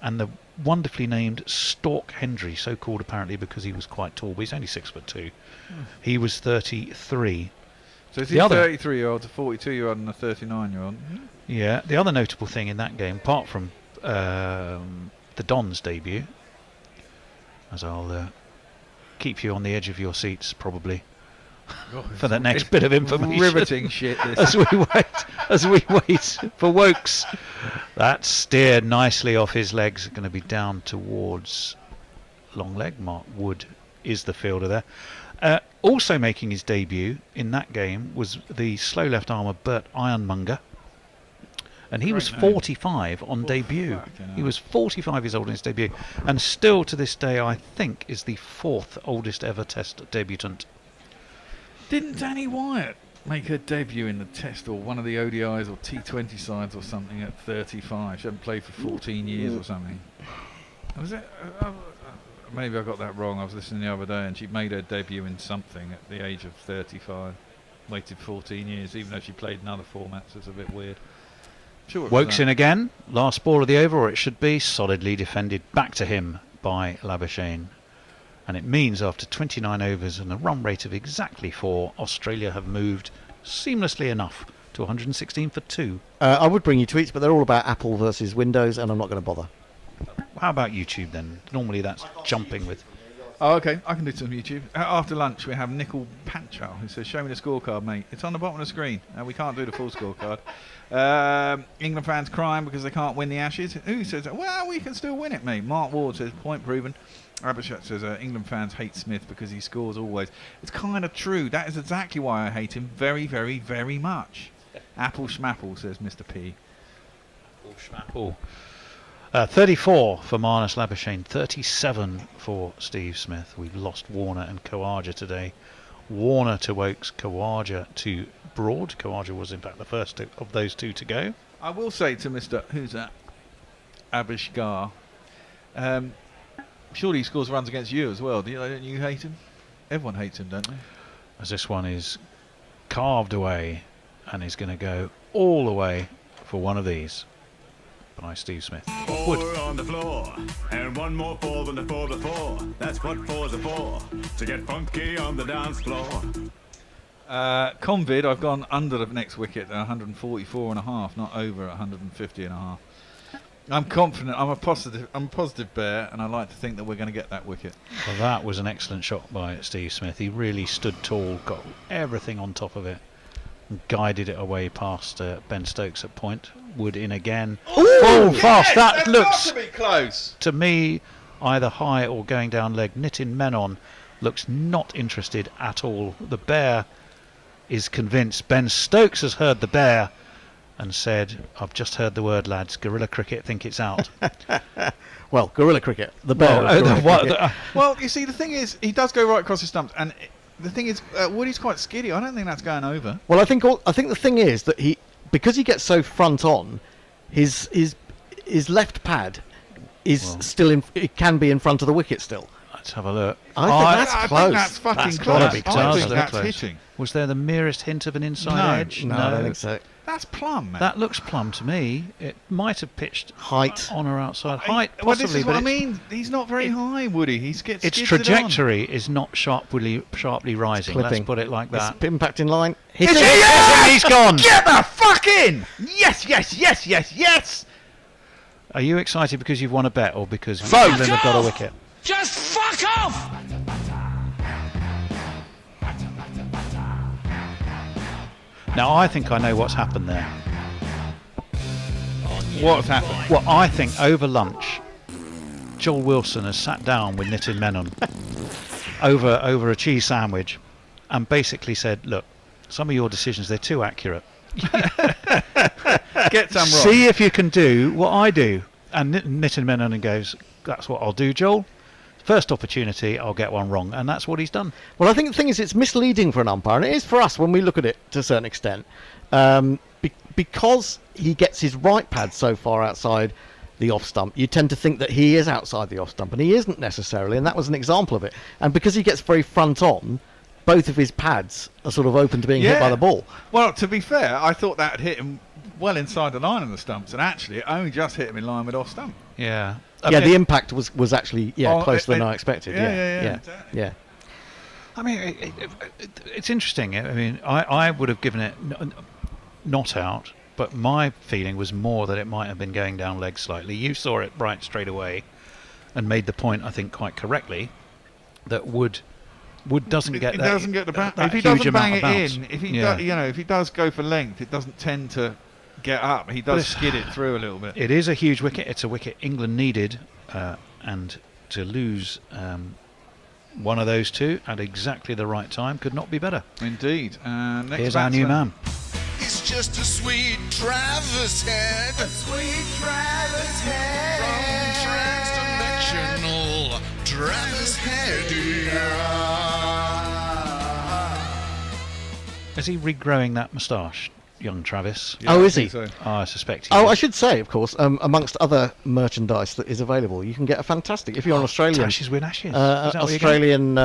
and the wonderfully named Stork Hendry, so called apparently because he was quite tall, but he's only 6'2". He was 33. So it's a 33-year-old, a 42-year-old, and a 39-year-old. Yeah. The other notable thing in that game, apart from the Don's debut, as I'll keep you on the edge of your seats probably. For the next bit of information, riveting shit. This. as we wait for Woakes, that steered nicely off his legs. Going to be down towards long leg. Mark Wood is the fielder there. Also making his debut in that game was the slow left armer Bert Ironmonger, and he was 45 on debut. He was 45 years old in his debut, and still to this day, I think, is the 4th oldest ever Test debutant. Didn't Danny Wyatt make her debut in the Test or one of the ODIs or T20 sides or something at 35? She hadn't played for 14 years or something. Was it? Maybe I got that wrong. I was listening the other day and she made her debut in something at the age of 35. waited 14 years, even though she played in other formats. It's a bit weird. Sure. Woakes in again. Last ball of the over, or it should be. Solidly defended back to him by Labuschagne. And it means after 29 overs and a run rate of exactly 4, Australia have moved seamlessly enough to 116 for 2. I would bring you tweets, but they're all about Apple versus Windows, and I'm not going to bother. How about YouTube then? Normally that's jumping with. Oh, okay. I can do some YouTube. After lunch, we have Nickel Panchal, who says, "Show me the scorecard, mate." It's on the bottom of the screen. We can't do the full scorecard. England fans crying because they can't win the Ashes. Who says, "Well, we can still win it, mate." Mark Ward says, "Point proven." Labuschagne says, "England fans hate Smith because he scores always." It's kind of true. That is exactly why I hate him very, very, very much. Apple schmapple, says Mr. P. Apple schmapple. 34 for Marsh Labuschagne, 37 for Steve Smith. We've lost Warner and Khawaja today. Warner to Woakes, Khawaja to Broad. Khawaja was in fact the first of those two to go. I will say to Mr. who's that? Abishgar. Surely he scores runs against you as well. Don't you hate him? Everyone hates him, don't they? As this one is carved away and is going to go all the way for one of these by Steve Smith. 4 on the floor, and one more 4 than the 4 before. That's what 4's are for, to get funky on the dance floor. Convid, I've gone under the next wicket at 144.5, not over at 150.5. I'm confident. I'm a positive bear, and I like to think that we're going to get that wicket. Well, that was an excellent shot by Steve Smith. He really stood tall, got everything on top of it, and guided it away past Ben Stokes at point. Wood in again. Oh, fast! That looks to be close. To me, either high or going down leg. Nitin Menon looks not interested at all. The bear is convinced. Ben Stokes has heard the bear and said, "I've just heard the word, lads. Guerrilla cricket think it's out." Well, guerrilla cricket. The bear. Well, you see, the thing is, he does go right across the stumps, and the thing is, Woody's quite skiddy. I don't think that's going over. Well, I think the thing is that because he gets so front on, his left pad is still in. It can be in front of the wicket still. Let's have a look. I think that's close. Think that's fucking that's close. Gotta be close. I think that's hitting. Was there the merest hint of an inside edge? No, I don't think so. That's plumb, man. That looks plumb to me. It might have pitched height on or outside. Height, possibly. Well, this is but what I mean. He's not very high, Woody. Its trajectory is not sharply rising. Let's put it like that. It's impact in line. Hit it! He's gone. Get the fuck in! Yes, yes, yes, yes, yes. Are you excited because you've won a bet, or because England have got a wicket? Just fuck off! Now I think I know what's happened there. What's happened? Well, I think over lunch, Joel Wilson has sat down with Nitin Menon over a cheese sandwich and basically said, "Look, some of your decisions, they're too accurate. Get some wrong. See if you can do what I do." And Nitin Menon goes, "That's what I'll do, Joel. First opportunity, I'll get one wrong," and that's what he's done. Well, I think the thing is, it's misleading for an umpire, and it is for us when we look at it to a certain extent, because he gets his right pad so far outside the off stump. You tend to think that he is outside the off stump, and he isn't necessarily, and that was an example of it. And because he gets very front on, both of his pads are sort of open to being hit by the ball. Well, to be fair, I thought that had hit him well inside the line of the stumps, and actually it only just hit him in line with off stump. Yeah. The impact was actually closer than I expected. Yeah. I mean, it's interesting. I mean, I would have given it not out, but my feeling was more that it might have been going down leg slightly. You saw it right straight away, and made the point, I think, quite correctly, that Wood doesn't get that. He doesn't get the back. If he doesn't bang it in, if he if he does go for length, it doesn't tend to get up. He does skid it through a little bit. It is a huge wicket. It's a wicket England needed, and to lose one of those two at exactly the right time could not be better. Indeed. Next Here's our new man. It's just a sweet Travis head. A sweet Travis head. From transdimensional Travis head. Is he regrowing that moustache, young Travis? Yeah, is he? So. I suspect he is. I should say, of course, amongst other merchandise that is available, you can get a fantastic, if you're an Australian... Tashes Win Ashes. Australian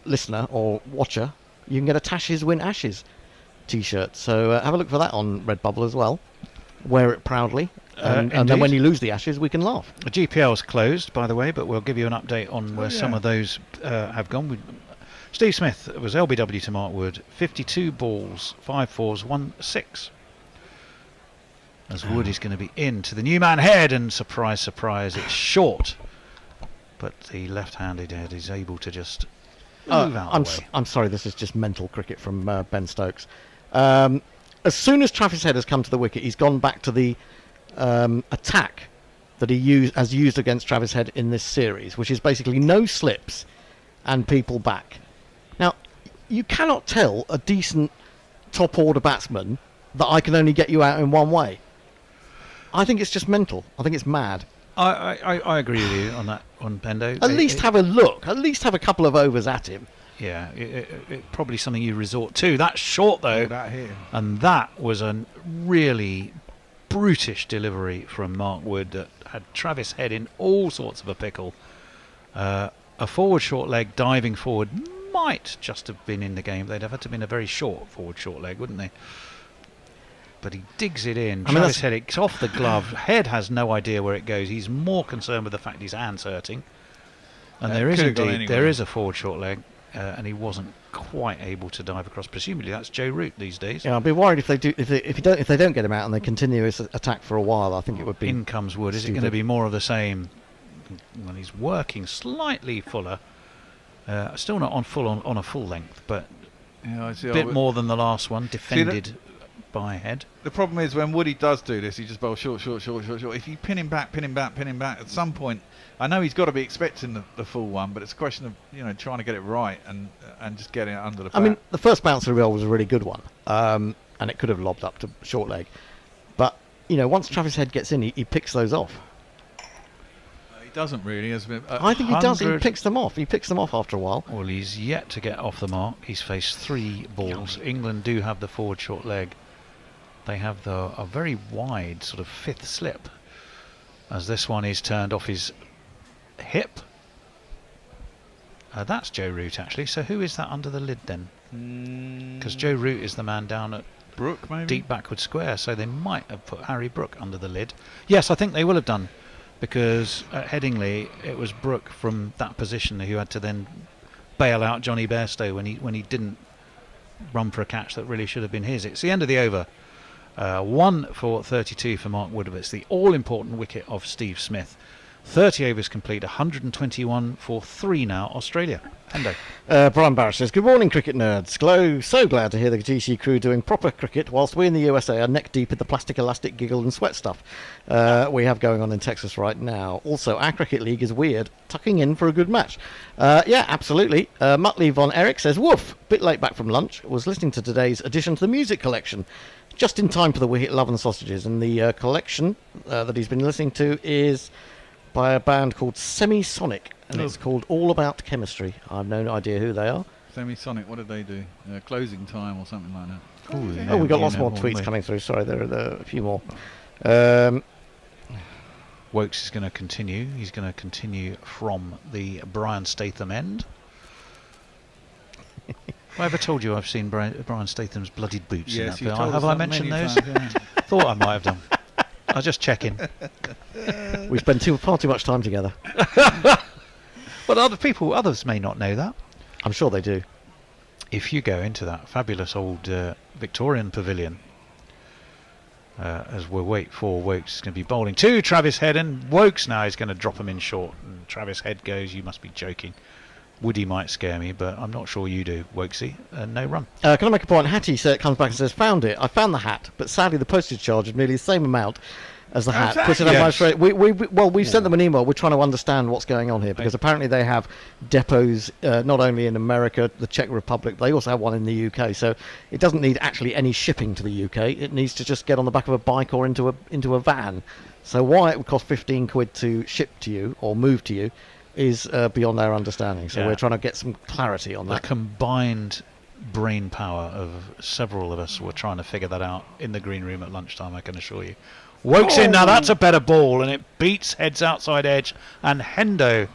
listener or watcher, you can get a Tashes Win Ashes T-shirt. So have a look for that on Redbubble as well. Wear it proudly. And then indeed. when you lose the Ashes, we can laugh. The GPL's closed, by the way, but we'll give you an update on where some of those have gone. Steve Smith was LBW to Mark Wood, 52 balls, 5 fours, 1 6. As Wood is going to be into the new man head, and surprise, surprise, it's short. But the left-handed head is able to just move out of the way. I'm sorry, this is just mental cricket from Ben Stokes. As soon as Travis Head has come to the wicket, he's gone back to the attack that he has used against Travis Head in this series, which is basically no slips and people back. Now, you cannot tell a decent top-order batsman that I can only get you out in one way. I think it's just mental. I think it's mad. I agree with you on that, on Pendo. At least have a look. At least have a couple of overs at him. Yeah, it probably something you resort to. That's short, though. And that was a really brutish delivery from Mark Wood that had Travis Head in all sorts of a pickle. A forward short leg diving forward might just have been in the game. They'd have had to have been a very short forward short leg, wouldn't they? But he digs it in. Travis Head, it's off the glove. Head has no idea where it goes. He's more concerned with the fact his hand's hurting. And there is a forward short leg, and he wasn't quite able to dive across. Presumably that's Joe Root these days. Yeah, I'd be worried if they don't get him out and they continue his attack for a while. I think it would be. In comes Wood. Is it going to be more of the same? Well, he's working slightly fuller. Still not on a full length, but a bit more than the last one. Defended by Head. The problem is when Woody does do this, he just bowls short. If you pin him back, at some point, I know he's got to be expecting the full one, but it's a question of trying to get it right and just getting it under the bat. I mean, the first bouncer reel was a really good one, and it could have lobbed up to short leg. But once Travis Head gets in, he picks those off. He doesn't really. I think he does. He picks them off. He picks them off after a while. Well, he's yet to get off the mark. He's faced 3 balls. England do have the forward short leg. They have a very wide sort of 5th slip, as this one is turned off his hip. That's Joe Root, actually. So who is that under the lid then? Because Joe Root is the man down at Brook, maybe? Deep backward square, so they might have put Harry Brook under the lid. Yes, I think they will have done, because at Headingley it was Brook from that position who had to then bail out Johnny Bairstow when he didn't run for a catch that really should have been his. It's the end of the over. 1 for 32 for Mark Wood. It's the all-important wicket of Steve Smith. 30 overs complete, 121 for 3 now, Australia. Hendo. Brian Barrett says, good morning, cricket nerds. So glad to hear the GC crew doing proper cricket whilst we in the USA are neck deep in the plastic, elastic, giggle and sweat stuff we have going on in Texas right now. Also, our cricket league is weird, tucking in for a good match. Yeah, absolutely. Muttley Von Eric says, woof, bit late back from lunch. Was listening to today's addition to the music collection. Just in time for the We Hit Love and Sausages. And the collection that he's been listening to is by a band called Semisonic, and it's called All About Chemistry. I have no idea who they are. Semisonic, what did they do? Closing Time or something like that. Oh, we got lots more tweets coming through. Sorry, there are a few more. Woakes is going to continue. He's going to continue from the Brian Statham end. Have I ever told you I've seen Brian Statham's bloodied boots in that film? Have I mentioned those? Thought I might have done. I was just checking. We spend far too much time together. But others may not know that. I'm sure they do. If you go into that fabulous old Victorian pavilion, as we'll wait for Woakes is going to be bowling to Travis Head, and Woakes now is going to drop him in short. And Travis Head goes, you must be joking. Woody might scare me, but I'm not sure you do, Wokesy. No run. Can I make a point? Hattie comes back and says, found it. I found the hat, but sadly the postage charge is nearly the same amount as the hat. Put it on my tray. We've sent them an email. We're trying to understand what's going on here, because apparently they have depots not only in America, the Czech Republic, they also have one in the UK. So it doesn't need actually any shipping to the UK. It needs to just get on the back of a bike or into a van. So why it would cost 15 quid to ship to you or move to you is beyond our understanding. So we're trying to get some clarity on that. The combined brain power of several of us were trying to figure that out in the green room at lunchtime, I can assure you. Woakes in now, that's a better ball, and it beats Head's outside edge, and Hendo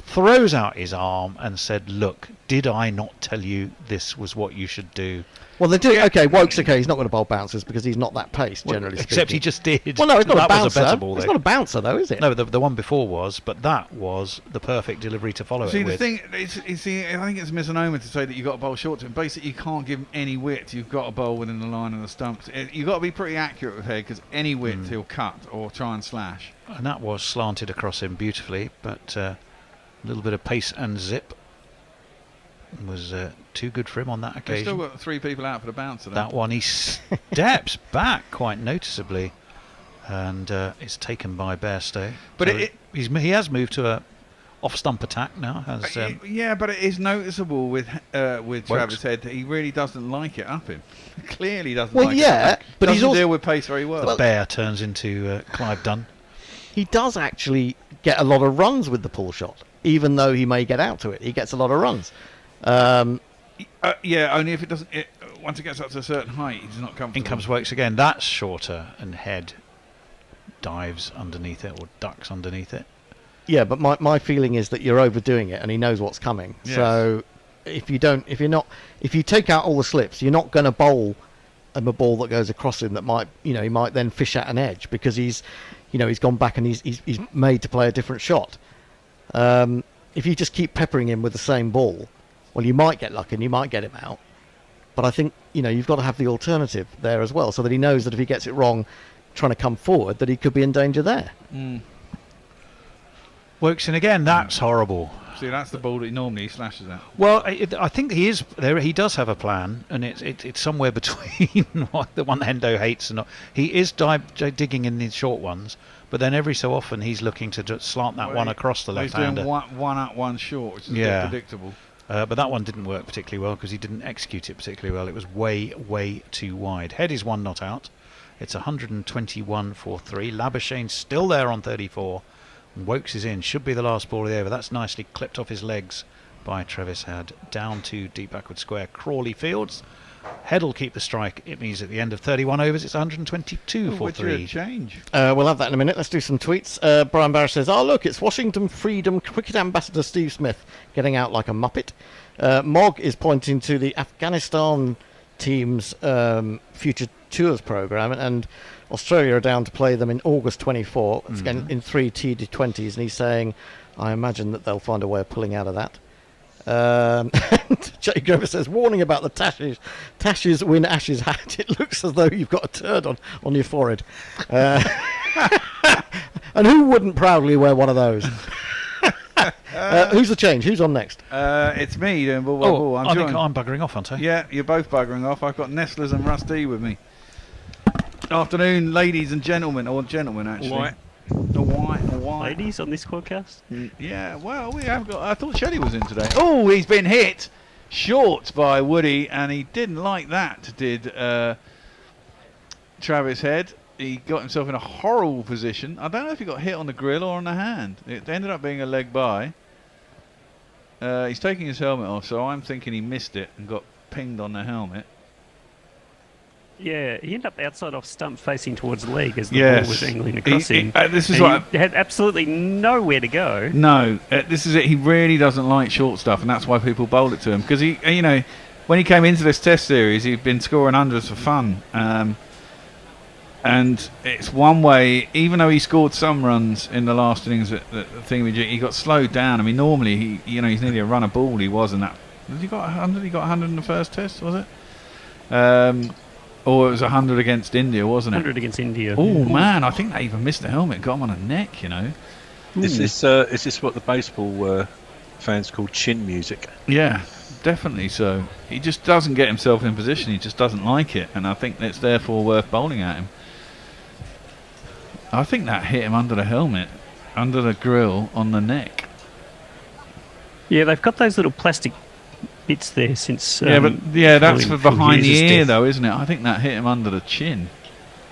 throws out his arm and said, "Look, did I not tell you this was what you should do?" Well, they do. Okay, Woakes. Okay, he's not going to bowl bouncers because he's not that pace, generally speaking. Except he just did. Well, no, it's not That a bouncer. was a better ball, It's though. not a bouncer, though, is it? No, the one before was, but that was the perfect delivery to follow See, it the with. thing, I think it's a misnomer to say that you've got to bowl short to him. Basically, you can't give him any width. You've got to bowl within the line of the stumps. You've got to be pretty accurate with head, because any width he'll cut or try and slash. And that was slanted across him beautifully, but a little bit of pace and zip was too good for him on that They've occasion. still got 3 people out for the bouncer. That one, he steps back quite noticeably, and it's taken by Bairstow. But So he has moved to a off-stump attack now. Yeah, but it is noticeable with Woakes. Travis Head that he really doesn't like it up him. Clearly doesn't Well, like it yeah, up him. but he's doesn't also deal with pace very well. The bear turns into Clive Dunn. He does actually get a lot of runs with the pull shot, even though he may get out to it. He gets a lot of runs. Yeah, only if it doesn't. Once it gets up to a certain height, he's not comfortable. In comes Woakes again. That's shorter, and Head dives underneath it or ducks underneath it. Yeah, but my feeling is that you're overdoing it, and he knows what's coming. Yes. So if you take out all the slips, you're not going to bowl him a ball that goes across him that might, he might then fish at an edge because he's gone back and he's made to play a different shot. If you just keep peppering him with the same ball, well, you might get lucky and you might get him out. But I think you've got to have the alternative there as well, so that he knows that if he gets it wrong, trying to come forward, that he could be in danger there. Woakes in again. That's horrible. See, that's the ball that he normally slashes at. Well, I think he is there. He does have a plan, and it's somewhere between the one Hendo hates and not. He is digging in these short ones, but then every so often he's looking to just slant that one across the left hander. He's doing one up, one short, which is a bit predictable. But that one didn't work particularly well because he didn't execute it particularly well. It was way too wide. Head is 1 not out. It's 121 for 3. Labuschagne still there on 34. Woakes is in. Should be the last ball of the over. That's nicely clipped off his legs by Travis Head. Down to deep backward square. Crawley Fields. Head will keep the strike. It means at the end of 31 overs, it's 122 for 3. Change. We'll have that in a minute. Let's do some tweets. Brian Barrett says, "Oh look, it's Washington Freedom Cricket Ambassador Steve Smith getting out like a muppet." Mog is pointing to the Afghanistan team's future tours program, and Australia are down to play them in August 24 in 3 T20s, and he's saying, "I imagine that they'll find a way of pulling out of that." Jay Grover says, "Warning about the Tashes win Ashes hat. It looks as though you've got a turd on your forehead." And who wouldn't proudly wear one of those? Who's the change? Who's on next? It's me doing ball by ball. I think I'm buggering off, aren't I? Yeah, you're both buggering off. I've got Nestlers and Rusty with me. Afternoon, ladies and gentlemen, or gentlemen actually. White. Ladies on this podcast? Yeah, well, we have got. I thought Shelley was in today. Oh, he's been hit short by Woody, and he didn't like that. Did Travis Head? He got himself in a horrible position. I don't know if he got hit on the grill or on the hand. It ended up being a leg by. He's taking his helmet off, so I'm thinking he missed it and got pinged on the helmet. Yeah, he ended up outside off stump facing towards leg as the ball was angling across him. This is he had absolutely nowhere to go. No, this is it. He really doesn't like short stuff, and that's why people bowled it to him. Because he, when he came into this Test series, he'd been scoring hundreds for fun. And it's one way, even though he scored some runs in the last innings at the thingamajig, he got slowed down. I mean, normally he's nearly a run a ball. He wasn't that. He got 100. He got 100 in the first Test, was it? Or it was 100 against India, wasn't it? 100 against India. Oh man, I think they even missed the helmet, got him on the neck. Is this what the baseball fans call chin music? Yeah, definitely so. He just doesn't get himself in position. He just doesn't like it, and I think it's therefore worth bowling at him. I think that hit him under the helmet, under the grill, on the neck. Yeah, they've got those little plastic bits there since. That's for behind the ear, though, isn't it? I think that hit him under the chin.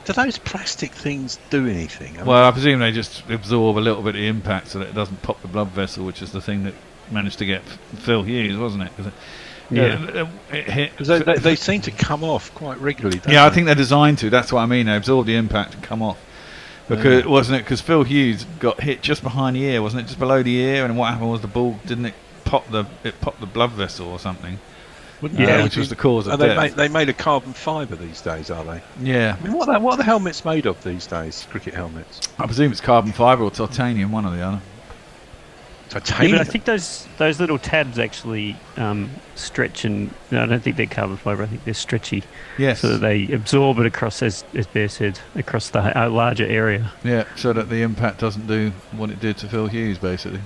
Do those plastic things do anything? Well, I presume they just absorb a little bit of the impact so that it doesn't pop the blood vessel, which is the thing that managed to get Phil Hughes, wasn't it? It hit. Because they seem to come off quite regularly. I think they're designed to. That's what I mean. They absorb the impact and come off. Because wasn't it? Because Phil Hughes got hit just behind the ear, wasn't it? Just below the ear, and what happened was the ball didn't it pop the blood vessel or something? Which was the cause of death. They made a carbon fibre these days, are they? Yeah. I mean, what are the helmets made of these days? Cricket helmets. I presume it's carbon fibre or titanium, one or the other. Titanium. Yeah, but I think those little tabs actually stretch, and no, I don't think they're carbon fibre. I think they're stretchy. Yes. So that they absorb it across, as Bear said, across the larger area. Yeah, so that the impact doesn't do what it did to Phil Hughes, basically.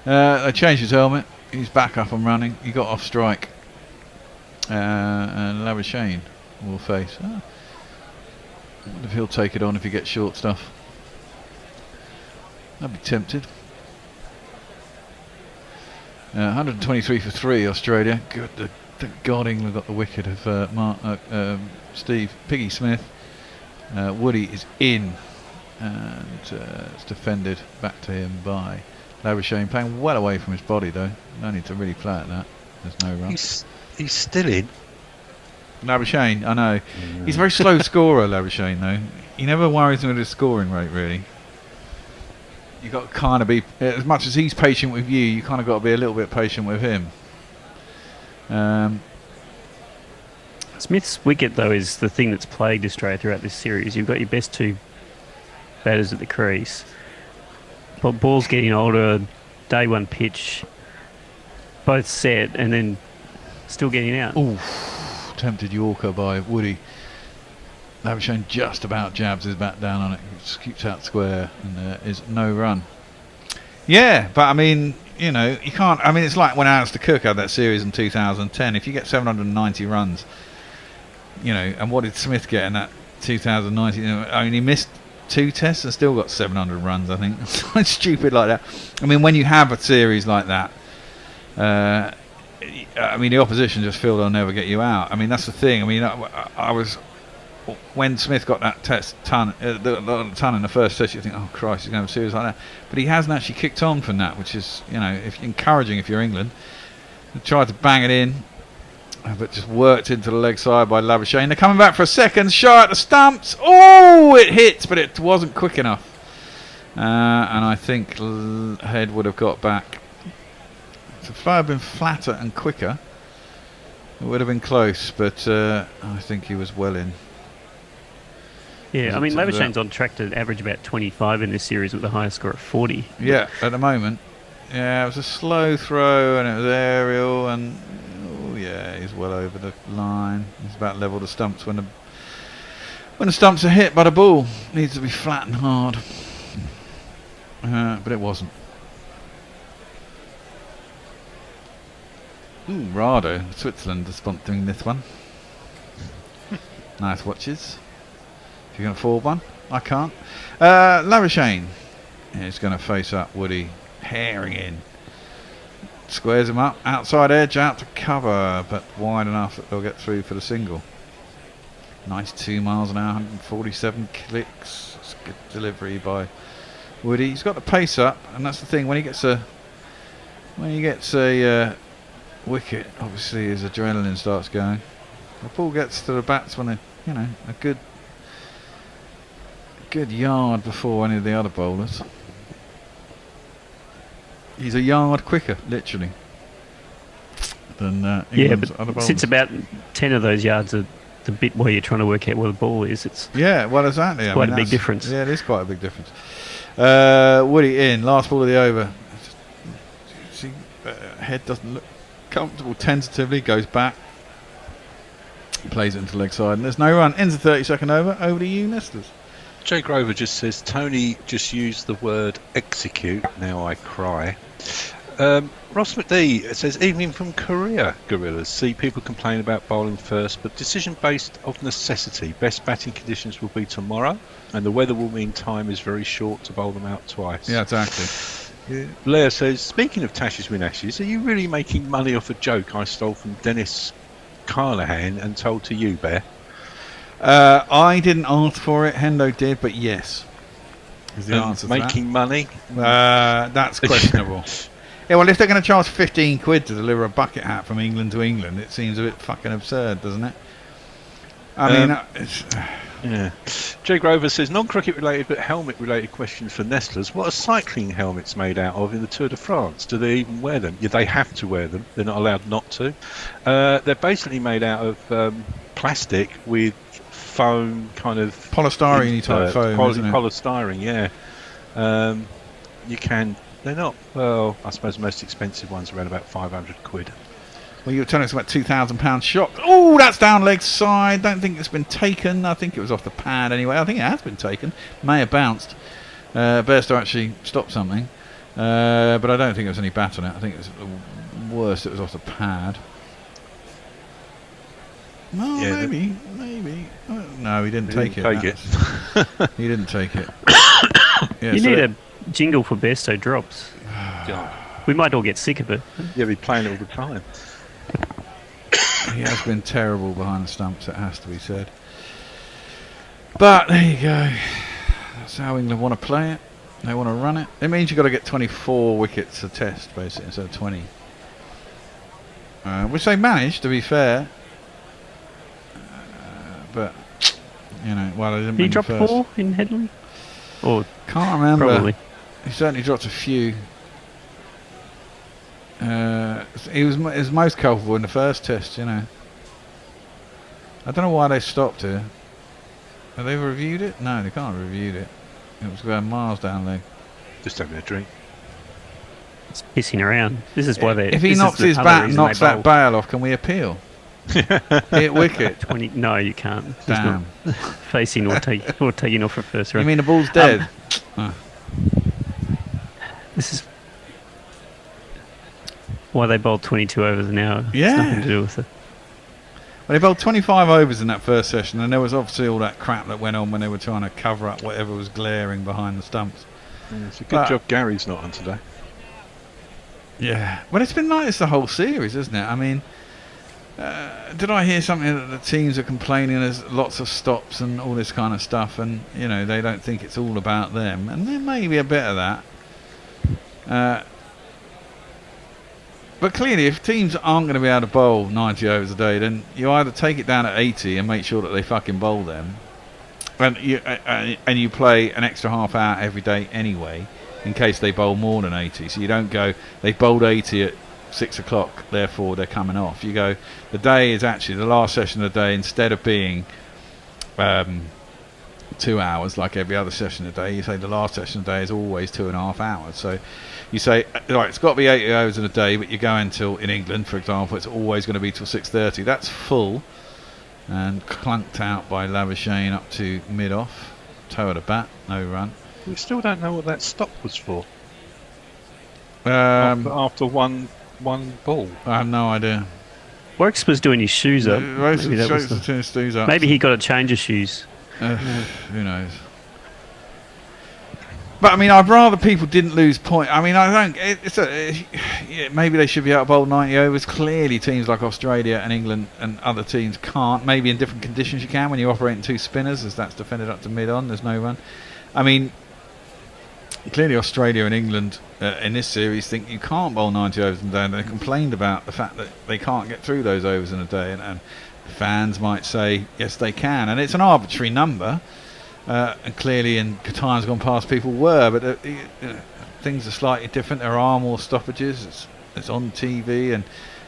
They changed his helmet. He's back up and running. He got off strike. And Labuschagne will face. I wonder if he'll take it on if he gets short stuff. I'd be tempted. 123 for 3, Australia. Good. Thank God England got the wicket of Steve Piggy Smith. Woody is in, and it's defended back to him by Labuschagne, playing well away from his body though. No need to really play at that. There's no run. He's still in. Labuschagne, I know. He's a very slow scorer, Labuschagne though. He never worries me with his scoring rate really. You got to kind of be, as much as he's patient with you, you kind of got to be a little bit patient with him. Smith's wicket, though, is the thing that's plagued Australia throughout this series. You've got your best two batters at the crease. But ball's getting older, day one pitch, both set, and then still getting out. Ooh, tempted Yorker by Woody. Labuschagne just about jabs his bat down on it, keeps out square, and there is no run. Yeah, but I mean, you know, you can't. I mean, it's like when Alistair Cook had that series in 2010. If you get 790 runs, you know, and what did Smith get in that 2019? You know, I mean, he missed 2 tests and still got 700 runs. I think something stupid like that. I mean, when you have a series like that, I mean, the opposition just feel they'll never get you out. I mean, that's the thing. I mean, I was. When Smith got that ton in the first test, you think, oh Christ, he's going to have a series like that. But he hasn't actually kicked on from that, which is, you know, encouraging if you're England. He tried to bang it in, but just worked into the leg side by Labuschagne. They're coming back for a second, shot at the stumps. Oh, it hits, but it wasn't quick enough. And I think Head would have got back. If the had been flatter and quicker, it would have been close, but I think he was well in. Yeah, I mean, Labuschagne's on track to average about 25 in this series with the highest score at 40. Yeah, at the moment. Yeah, it was a slow throw and it was aerial, and oh yeah, he's well over the line. He's about level the stumps when the stumps are hit by the ball. Needs to be flat and hard, but it wasn't. Ooh, Rado, Switzerland is sponsoring this one. Nice watches. If you're going to forward one, I can't. Labuschagne is going to face up Woody, herring in. Squares him up, outside edge, out to cover, but wide enough that they'll get through for the single. Nice 2 miles an hour, 147 clicks. It's a good delivery by Woody. He's got the pace up, and that's the thing. When he gets a wicket, obviously his adrenaline starts going. The ball gets to the batsman, a good yard before any of the other bowlers. He's a yard quicker, literally, than England's other bowlers. Since about 10 of those yards are the bit where you're trying to work out where the ball is, it's exactly. It's quite a big difference. Yeah, it is quite a big difference. Woody in, last ball of the over. See, Head doesn't look comfortable, tentatively goes back, plays it into the leg side, and there's no run. Ends the 32nd over. Over to you, Nesters. Jay Grover just says, Tony just used the word execute, now I cry. Ross McD says, evening from Korea, Gorillas. See people complain about bowling first, but decision based of necessity. Best batting conditions will be tomorrow, and the weather will mean time is very short to bowl them out twice. Yeah, exactly. Yeah. Blair says, speaking of Tashes win Ashes, are you really making money off a joke I stole from Dennis Carnahan and told to you, Bear? I didn't ask for it, Hendo did, but yes. Is the answer to making money? That's questionable. Yeah, well, if they're going to charge 15 quid to deliver a bucket hat from England to England, it seems a bit fucking absurd, doesn't it? I mean, Yeah. Jay Grover says, non-cricket related but helmet related question for Nestlers. What are cycling helmets made out of in the Tour de France? Do they even wear them? Yeah, they have to wear them. They're not allowed not to. They're basically made out of plastic with foam kind of... Polystyrene type foam, isn't it? Polystyrene, yeah. You can... They're not... Well, I suppose the most expensive ones are around about 500 quid. Well, you were telling us about £2,000 shot. Oh, that's down leg side. Don't think it's been taken. I think it was off the pad anyway. I think it has been taken. May have bounced. Bairstow actually stopped something. But I don't think there was any bat on it. I think it was worse. It was off the pad. No, Yeah, maybe. Oh, no, he didn't take it. He didn't take it. Yeah, you so need a jingle for Bairstow drops. We might all get sick of it. Yeah, we're playing it all the time. He has been terrible behind the stumps, it has to be said. But there you go. That's how England want to play it. They want to run it. It means you've got to get 24 wickets a test, basically, instead of 20. Which they managed, to be fair. But, you know, well, they didn't He win dropped the first. 4 in Headley? Or can't remember. Probably. He certainly dropped a few. He was most culpable in the first test, you know. I don't know why they stopped here. Have they reviewed it? No, they can't have reviewed it. It was going miles down leg. Just having a drink. It's pissing around. This is why they... If he knocks his bat and knocks that bail off, can we appeal? Hit wicket. 20, no, you can't. There's Damn. not facing or taking off for first round. You mean the ball's dead? This is why they bowled 22 overs an hour. Yeah. It's nothing to do with it. Well, they bowled 25 overs in that first session, and there was obviously all that crap that went on when they were trying to cover up whatever was glaring behind the stumps. Yeah, it's a good job Gary's not on today. Yeah. Well, it's been like this the whole series, isn't it? I mean, did I hear something that the teams are complaining there's lots of stops and all this kind of stuff, and, you know, they don't think it's all about them, and there may be a bit of that. But clearly, if teams aren't going to be able to bowl 90 overs a day, then you either take it down at 80 and make sure that they fucking bowl them, and you play an extra half hour every day anyway, in case they bowl more than 80. So you don't go, they bowled 80 at 6 o'clock, therefore they're coming off. You go, the day is actually the last session of the day, instead of being 2 hours like every other session of the day, you say the last session of the day is always 2.5 hours. So you say, right, it's got to be 80 hours in a day, but you go until, in England, for example, it's always going to be till 6:30. That's full, and clunked out by Labuschagne up to mid-off. Toe of the bat, no run. We still don't know what that stop was for. After one ball. I have no idea. Woakes was doing his shoes up. Woakes was doing his shoes up. Maybe he got a change of shoes. Who knows? But I mean, I'd rather people didn't lose point. I mean, I don't. Maybe they should be out of bowl 90 overs. Clearly, teams like Australia and England and other teams can't. Maybe in different conditions you can when you're operating 2 spinners, as that's defended up to mid-on. There's no run. I mean, clearly Australia and England in this series think you can't bowl 90 overs in a day, and they complained about the fact that they can't get through those overs in a day, and fans might say yes they can, and it's an arbitrary number. And clearly in times gone past people were, but things are slightly different. There are more stoppages. It's on TV, and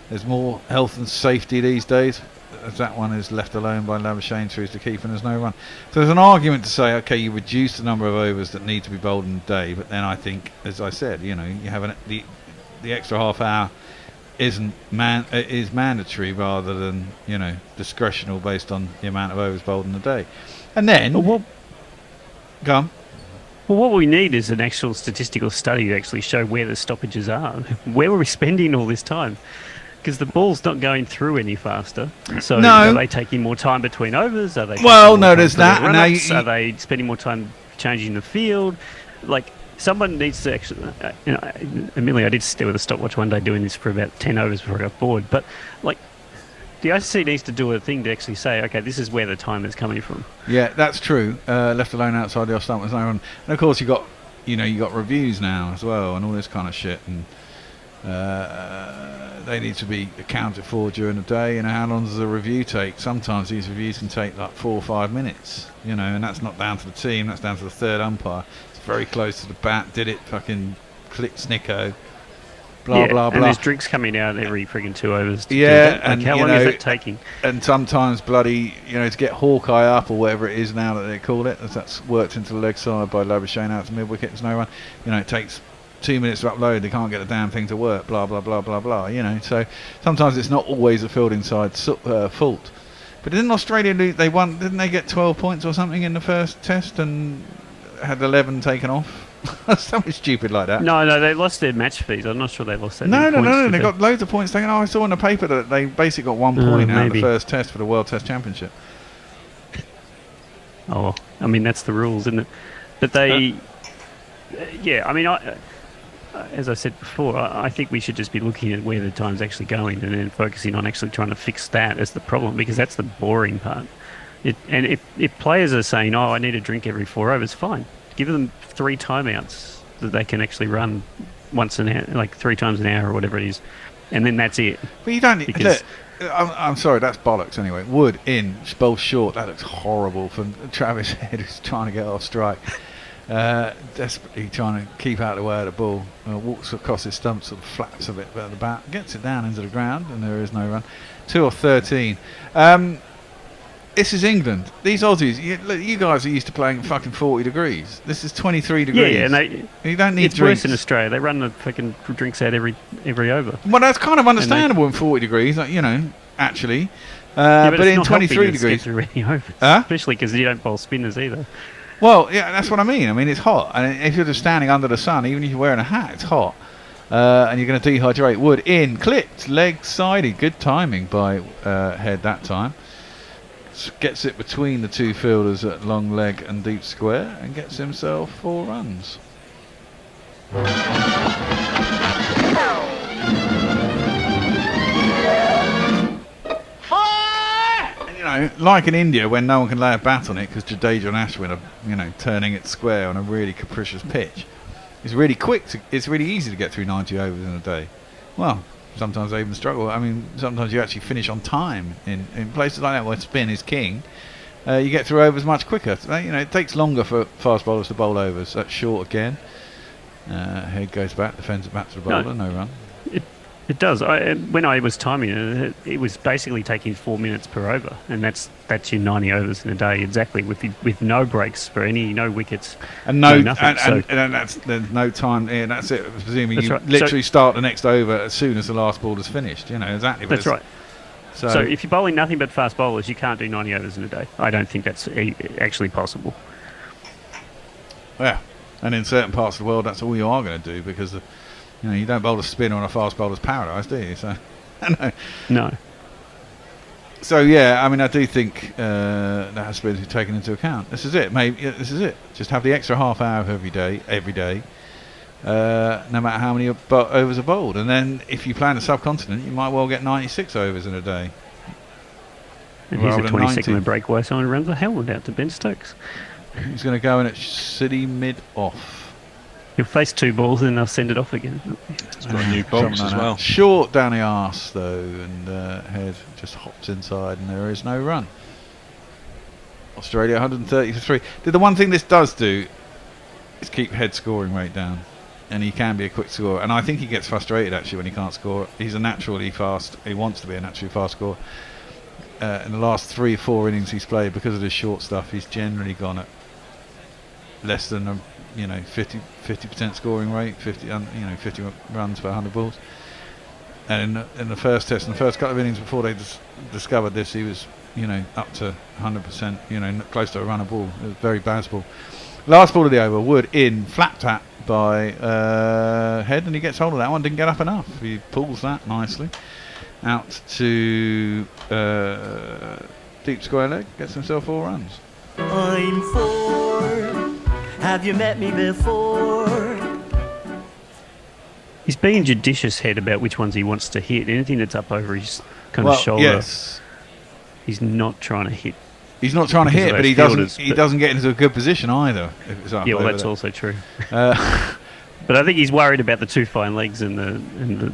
there's more health and safety these days, as that one is left alone by Labuschagne through to keep, and there's no run. So there's an argument to say, okay, you reduce the number of overs that need to be bowled in a day, but then I think, as I said, you know, you have the extra half hour is mandatory rather than, you know, discretional based on the amount of overs bowled in a day. And then go on. Well, what we need is an actual statistical study to actually show where the stoppages are. Where were we spending all this time? Because the ball's not going through any faster. So No. are they taking more time between overs? Are they taking Well, more no, time there's for their that, and now run-ups? you- Are they spending more time changing the field? Like, someone needs to actually... you know, admittedly, I did stare with a stopwatch one day doing this for about 10 overs before I got bored. But, like, the ICC needs to do a thing to actually say, okay, this is where the time is coming from. Yeah, that's true. Left alone outside the off stump was no run. And of course you got reviews now as well, and all this kind of shit. And They need to be accounted for during the day. How long does a review take? Sometimes these reviews can take like 4 or 5 minutes, and that's not down to the team, that's down to the third umpire. It's very close to the bat, did it fucking click snicko, blah blah blah. And there's drinks coming out every friggin' 2 overs. And how long is it taking? And sometimes bloody, to get Hawkeye up or whatever it is now that they call it, as that's worked into the leg side by Labuschagne out to mid wicket, there's no run. It takes 2 minutes to upload, they can't get the damn thing to work, blah blah blah blah blah. So sometimes it's not always a fielding side's fault. But in Australia they won, didn't they get 12 points or something in the first test and had 11 taken off? Something stupid like that. No, they lost their match fees. I'm not sure they lost that. No, they got loads of points taken. I saw in the paper that they basically got 1 point out of the first test for the World Test Championship. Oh, I mean that's the rules, isn't it? But they, as I said before, I think we should just be looking at where the time's actually going and then focusing on actually trying to fix that as the problem, because that's the boring part. And if players are saying, I need a drink every 4 overs, fine. Give them 3 timeouts that they can actually run once an hour, like 3 times an hour or whatever it is, and then that's it. But you don't need... Look, I'm sorry, that's bollocks anyway. Wood in, both short, that looks horrible from Travis Head, who's trying to get off strike. Desperately trying to keep out of the way of the ball. Walks across his stump, sort of flaps a bit at the bat, gets it down into the ground, and there is no run. 2 off 13. This is England. These Aussies, you guys are used to playing fucking 40 degrees. This is 23 degrees. Yeah, and you don't need it's drinks. Worse in Australia. They run the fucking drinks out every over. Well, that's kind of understandable in 40 degrees, actually. But in 23 degrees, through any overs, especially because you don't bowl spinners either. Well, yeah, that's what I mean. I mean, it's hot, and if you're just standing under the sun, even if you're wearing a hat, it's hot, and you're going to dehydrate. Wood in, clipped, leg sided. Good timing by Head that time. Gets it between the 2 fielders at long leg and deep square, and gets himself 4 runs. Like in India, when no one can lay a bat on it because Jadeja and Ashwin are, turning it square on a really capricious pitch. It's really quick. It's really easy to get through 90 overs in a day. Well, sometimes they even struggle. I mean, sometimes you actually finish on time in places like that where spin is king. You get through overs much quicker. It takes longer for fast bowlers to bowl overs. That's short again. Head goes back, defends it back to the bowler, no run. It does. When I was timing it, it was basically taking 4 minutes per over, and that's your 90 overs in a day exactly, with no breaks for no wickets, and nothing. And there's no time. Yeah, that's it. Presuming you literally start the next over as soon as the last ball is finished. Exactly. That's right. So if you're bowling nothing but fast bowlers, you can't do 90 overs in a day. I don't think that's actually possible. Yeah, and in certain parts of the world, that's all you are going to do because you don't bowl a spin on a fast bowler's paradise, do you? So, no. So yeah, I mean, I do think that has to be taken into account. This is it. This is it. Just have the extra half hour every day, no matter how many overs are bowled. And then, if you play in the subcontinent, you might well get 96 overs in a day. And here's a 20-second break while someone runs a helmet out to Ben Stokes. He's going to go in at City mid-off. He'll face 2 balls and they'll send it off again. It's got a new box as well. Short down the arse though, and Head just hops inside, and there is no run. Australia 130 for 3. The one thing this does do is keep Head's scoring rate down, and he can be a quick scorer. And I think he gets frustrated actually when he can't score. He's a naturally fast. He wants to be a naturally fast scorer. In the last 3 or 4 innings he's played, because of his short stuff, he's generally gone at less than 50% scoring rate, 50 runs per 100 balls. And in the first test, in the first couple of innings before they discovered this, he was up to 100%, close to a run a ball. It was very ball. Last ball of the over, Wood in, flat tap by Head, and he gets hold of that one. Didn't get up enough. He pulls that nicely out to deep square leg, gets himself 4 runs. I'm 4. Have you met me before? He's being judicious, Head, about which ones he wants to hit. Anything that's up over his kind of shoulder, yes. He's not trying to hit. He's not trying to hit, but he doesn't get into a good position either if it's up. Yeah, well, over that's there. also true. But I think he's worried about the 2 fine legs and the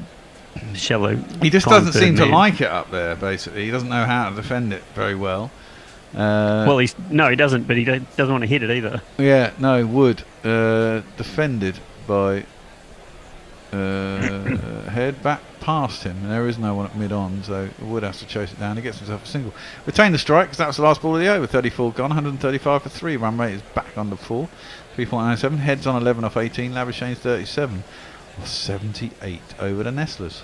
shallow. He just time doesn't third seem to man. like it up there. Basically, he doesn't know how to defend it very well. Well, he doesn't, but he doesn't want to hit it either. Yeah, no, Wood defended by Head back past him, and there is no one at mid-on, so Wood has to chase it down. He gets himself a single. Retain the strike, because that was the last ball of the over. 34 gone, 135 for 3. Run rate is back under 4. 3.97. Head's on 11 off 18. Labuschagne's 37 off 78 over the Nestlers.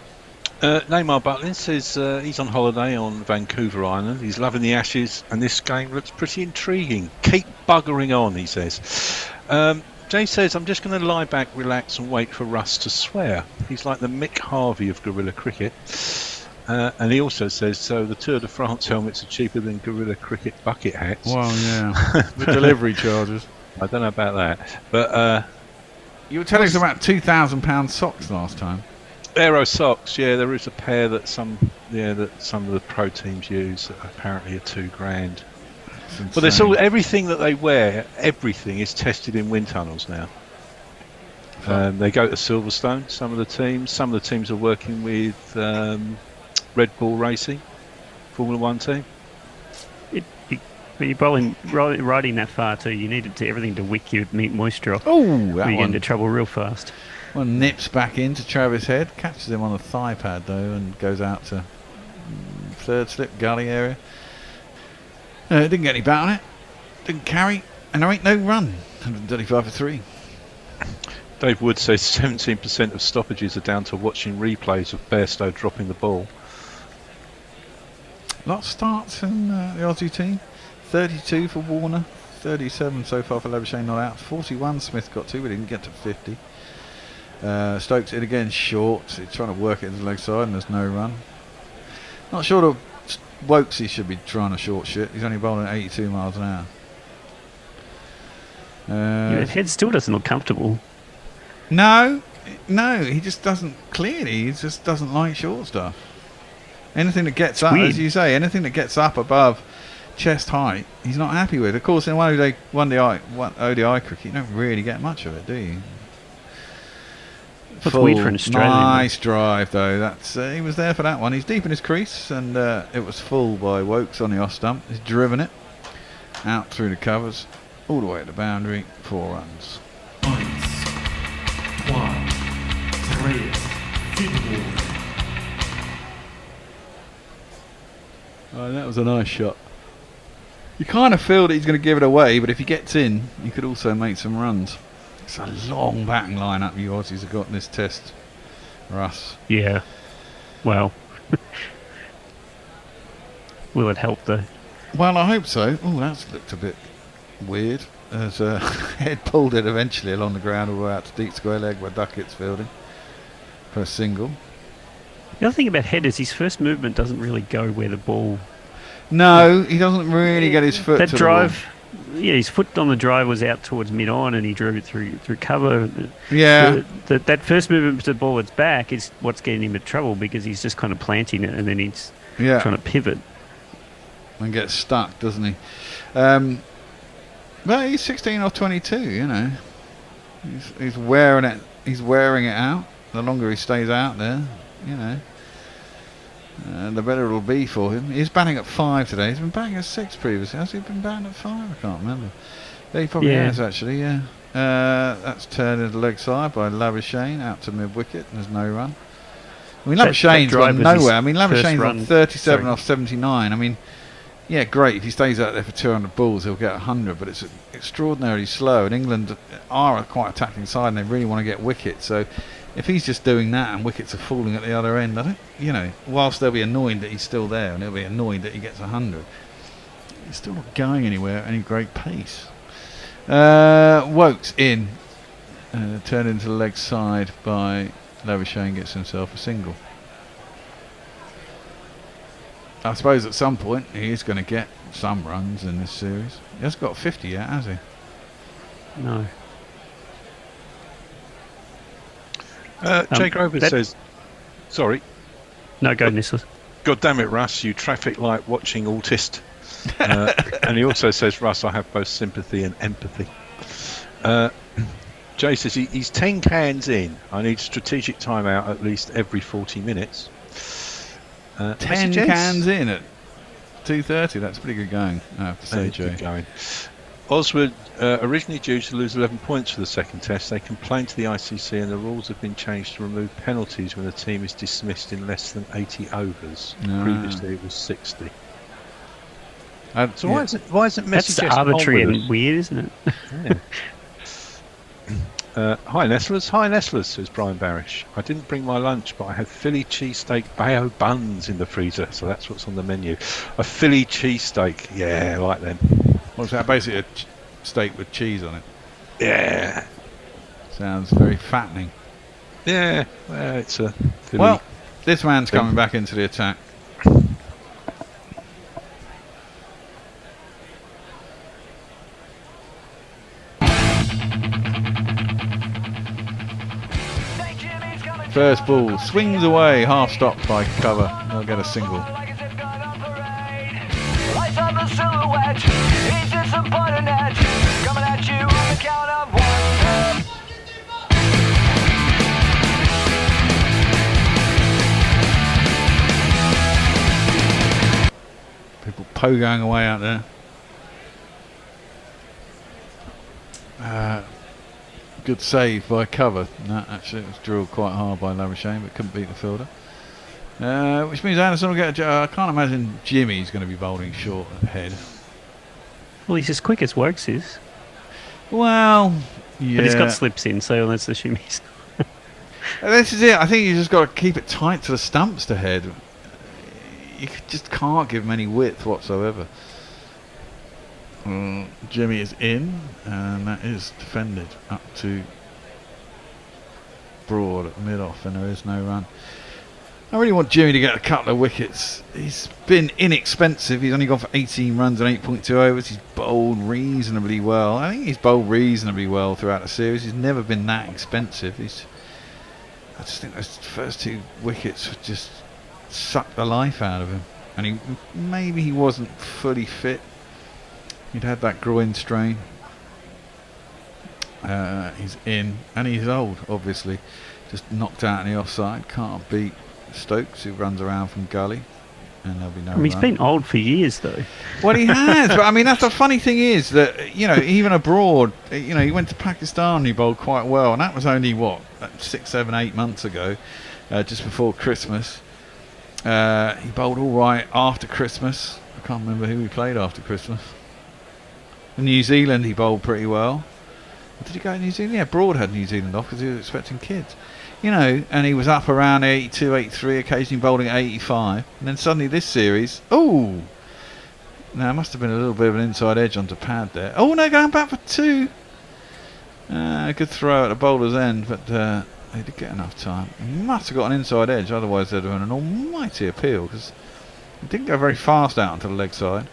Neymar Butlin says he's on holiday on Vancouver Island. He's loving the Ashes, and this game looks pretty intriguing. Keep buggering on, he says. Jay says, I'm just going to lie back, relax, and wait for Russ to swear. He's like the Mick Harvey of guerrilla cricket. And he also says, so the Tour de France helmets are cheaper than guerrilla cricket bucket hats. Well, yeah. The delivery charges. I don't know about that. But you were telling us about £2,000 socks last time. Aero socks, yeah, there is a pair that some of the pro teams use that apparently are $2,000. But there's everything that they wear. Everything is tested in wind tunnels now. They go to Silverstone. Some of the teams are working with Red Bull Racing, Formula One team. But you're riding that far too. You need everything to wick your moisture off. Oh, that you get into trouble real fast. One nips back into Travis Head, catches him on the thigh pad though, and goes out to third slip gully area. Didn't get any bat on it, didn't carry, and there ain't no run. 135 for 3. Dave Wood says 17% of stoppages are down to watching replays of Bairstow dropping the ball. Lot of starts in the Aussie team. 32 for Warner, 37 so far for Labuschagne not out. 41 Smith got to, but didn't get to 50. Stokes it again short. He's trying to work it into the leg side, and there's no run. Not sure of Woakes, he should be trying to short shit. He's only bowling at 82 miles an hour. His head still doesn't look comfortable. No, he just doesn't clearly. He just doesn't like short stuff. Anything that gets up, as you say, anything that gets up above chest height, he's not happy with. Of course, in one ODI cricket, you don't really get much of it, do you? That's weird for an Australian. Nice drive though. That's he was there for that one. He's deep in his crease, and it was full by Woakes on the off stump. He's driven it out through the covers, all the way to the boundary. 4 runs. 1, 2, 3, 4. Oh, that was a nice shot. You kind of feel that he's going to give it away, but if he gets in, he could also make some runs. It's a long batting lineup you Aussies have got in this test, Russ. Yeah. Well, will it help though? Well, I hope so. Oh, that's looked a bit weird. As Head pulled it eventually along the ground all the way out to deep square leg where Duckett's fielding for a single. The other thing about Head is his first movement doesn't really go where the ball. No, he doesn't really get his foot that to drive. the ball. Yeah, his foot on the drive was out towards mid-on, and he drove it through cover. Yeah. That first movement to the ball that's back is what's getting him into trouble, because he's just kind of planting it, and then he's trying to pivot. And gets stuck, doesn't he? Well, he's 16 off 22, you know. He's wearing it. He's wearing it out. The longer he stays out there, you know, the better it'll be for him. He's batting at 5 today. He's been batting at 6 previously. Has he been batting at 5? I can't remember. Yeah, he probably has actually. Yeah. That's turned into leg side by Labuschagne out to mid wicket. There's no run. I mean, Labuschagne's gone nowhere. I mean, Labuschagne's on 37 off 79. I mean, yeah, great. If he stays out there for 200 balls, he'll get 100. But it's extraordinarily slow. And England are a quite attacking side, and they really want to get wickets. So if he's just doing that and wickets are falling at the other end, I don't, you know, whilst they'll be annoyed that he's still there and they'll be annoyed that he gets 100, he's still not going anywhere at any great pace. Woakes in, turned into the leg side by Labuschagne, gets himself a single. I suppose at some point he is going to get some runs in this series. He hasn't got 50 yet, has he? No. Jay Grover says, sorry. No, go, Nislas. God damn it, Russ, you traffic light watching autist. And he also says, Russ, I have both sympathy and empathy. Jay says he's 10 cans in. I need strategic timeout at least every 40 minutes. 10 cans in at 2:30. That's pretty good going, I have to say, Jay. Good going. Oswald, originally due to lose 11 points for the second test, they complained to the ICC and the rules have been changed to remove penalties when a team is dismissed in less than 80 overs. Previously it was 60. So why isn't Messi That's just arbitrary on with and weird, isn't it? Hi Nestlers, says Brian Barish. I didn't bring my lunch, but I had Philly cheesesteak bao buns in the freezer, so that's what's on the menu. A Philly cheesesteak, yeah, I like them. What's that? Basically a steak with cheese on it. Yeah. Sounds very fattening. Yeah, well, it's a Philly. Well, this man's coming back into the attack. First ball swings away, half stopped by cover. They'll get a single. Lights up a silhouette, he's disappointed net, coming at you on the count of one. People pogoing away out there. Good save by cover. No, actually it was drilled quite hard by Labuschagne, but couldn't beat the fielder. Which means Anderson will get I can't imagine Jimmy's going to be bowling short ahead. Well, he's as quick as Woakes is. Well, yeah. But he's got slips in, so let's assume he's... This is it. I think you just got to keep it tight to the stumps to head. You just can't give him any width whatsoever. Jimmy is in, and that is defended up to Broad at mid-off, and there is no run. I really want Jimmy to get a couple of wickets. He's been inexpensive. He's only gone for 18 runs and 8.2 overs. He's bowled reasonably well. I think he's bowled reasonably well throughout the series. He's never been that expensive. I just think those first 2 wickets just sucked the life out of him. And maybe he wasn't fully fit. He'd had that groin strain. He's in, and he's old, obviously. Just knocked out in the offside. Can't beat Stokes, who runs around from gully, and there'll be no. He's been old for years, though. Well, he has, but I mean, that's the funny thing is that even abroad, he went to Pakistan and he bowled quite well, and that was only 6, 7, 8 months ago, just before Christmas. He bowled all right after Christmas. I can't remember who he played after Christmas. In New Zealand, he bowled pretty well. Did he go to New Zealand? Yeah, Broad had New Zealand off because he was expecting kids. And he was up around 82, 83, occasionally bowling at 85. And then suddenly this series, now it must have been a little bit of an inside edge onto pad there. Oh no, going back for 2. Good throw at the bowler's end, but they did get enough time. He must have got an inside edge, otherwise they'd have done an almighty appeal, because it didn't go very fast out onto the leg side.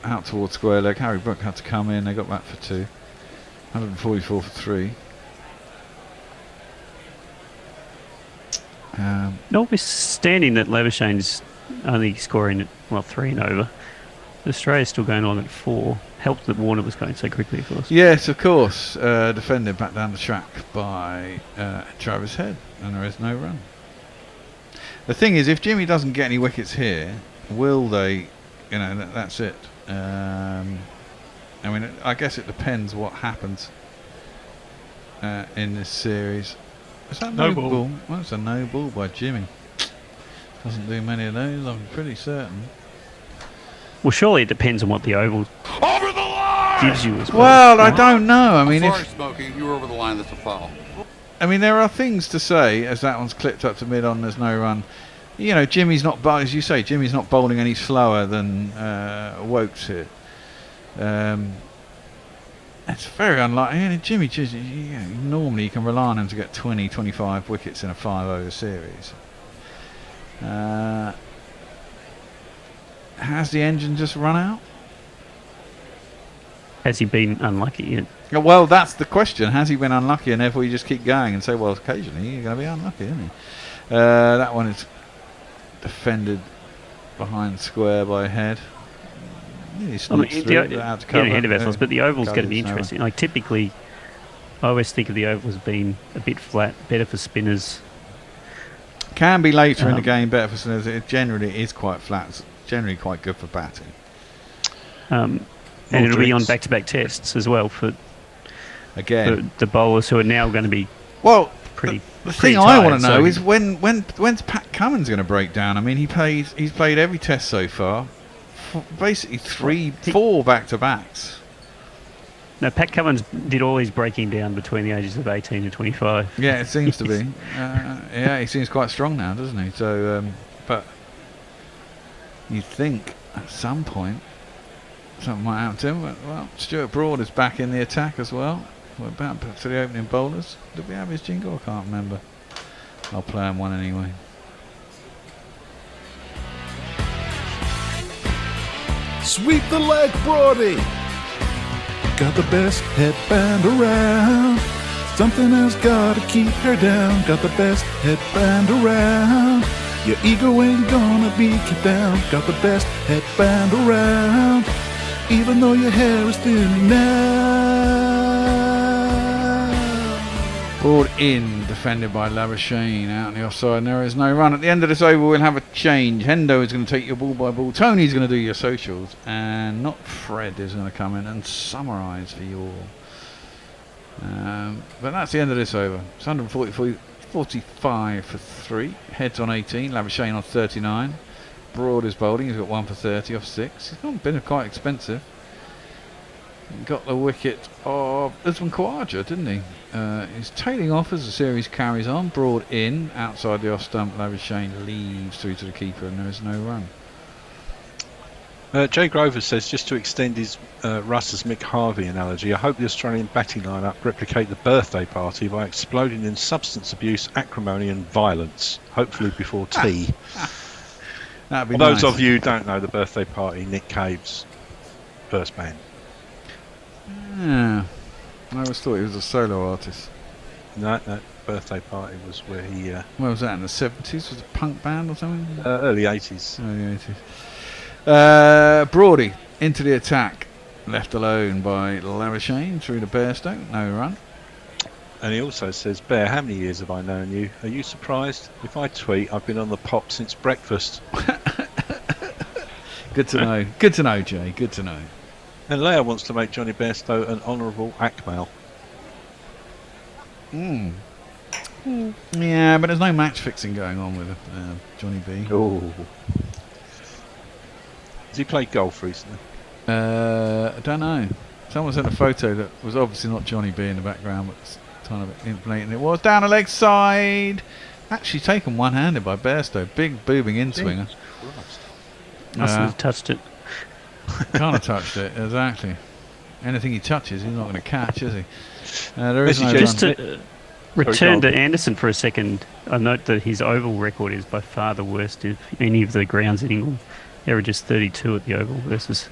Out towards square leg. Harry Brook had to come in. They got back for 2. 144 for 3. Notwithstanding that Labuschagne's only scoring at 3 and over, Australia's still going on at 4. Helped that Warner was going so quickly, of course. Yes, of course. Defended back down the track by Travis Head, and there is no run. The thing is, if Jimmy doesn't get any wickets here, will they? That's it. I mean, I guess it depends what happens in this series. Is that no ball? Well, that's a no ball by Jimmy. Doesn't do many of those, I'm pretty certain. Well, surely it depends on what the oval gives you as well. Well, I don't know. I mean, sorry, Smokey, you were over the line. That's a foul. I mean, there are things to say as that one's clipped up to mid on. There's no run. Jimmy's not, as you say, Jimmy's not bowling any slower than Woakes here. It's very unlikely. Jimmy, normally you can rely on him to get 20, 25 wickets in a 5-over series. Has the engine just run out? Has he been unlucky? Well, that's the question. Has he been unlucky, and therefore you just keep going and say, well, occasionally you're going to be unlucky, isn't he? That one is defended behind square by Head. He I sneaks mean, through without cover. getting ahead of ourselves, but the oval's going to be Covers, no. interesting. Like typically, I always think of the oval as being a bit flat, better for spinners. Can be later in the game, better for spinners. It generally is quite flat. It's generally quite good for batting. And it'll be on back-to-back tests as well for the bowlers who are now going to be pretty. The thing I want to know is when's Pat Cummins going to break down? I mean, he's played every test so far, basically 4 back-to-backs. No, Pat Cummins did all his breaking down between the ages of 18 and 25. Yeah, it seems to be. Yeah, he seems quite strong now, doesn't he? So, but you'd think at some point something might happen to him. Well, Stuart Broad is back in the attack as well. We're about to the opening bowlers. Did we have his jingle? I can't remember. I'll play him one anyway. Sweep the leg, Broady. Got the best headband around. Something has got to keep her down. Got the best headband around. Your ego ain't gonna be kept down. Got the best headband around. Even though your hair is thinning now. Broad in, defended by Labuschagne, out on the offside, and there is no run. At the end of this over, we'll have a change. Hendo is going to take your ball by ball. Tony's going to do your socials, and not Fred is going to come in and summarise for you all. But that's the end of this over. It's 145 for 3. Heads on 18. Labuschagne on 39. Broad is bowling. He's got 1 for 30 off 6. He's not been quite expensive. Got the wicket of Usman Khawaja, didn't he? He's tailing off as the series carries on. Broad in, outside the off stump. Labuschagne leaves through to the keeper, and there is no run. Jay Grover says, just to extend his Russ's Mick Harvey analogy, I hope the Australian batting lineup replicate the birthday party by exploding in substance abuse, acrimony and violence, hopefully before tea. That'd be For nice. those of you who don't know the birthday party, Nick Cave's first band. Yeah, I always thought he was a solo artist. No, birthday party was where he... Where was that, in the 70s? Was it a punk band or something? Early 80s. Early 80s. Broady into the attack, left alone by Labuschagne through to Bairstow, no run. And he also says, Bear, how many years have I known you? Are you surprised? If I tweet, I've been on the pop since breakfast. Good to know. Good to know, Jay. Good to know. And Leia wants to make Johnny Bairstow an honourable Akmal. Yeah, but there's no match fixing going on with Johnny B. Oh. Has he played golf recently? I don't know. Someone sent a photo that was obviously not Johnny B in the background, but it's kind of inflating. It was down the leg side. Actually taken one-handed by Bairstow. Big booming in-swinger. Mustn't have touched it. Can't have touched it, exactly. Anything he touches, he's not going to catch, is he? There is no just run. to return to Anderson for a second, I note that his oval record is by far the worst of any of the grounds in England. He averages 32 at the oval versus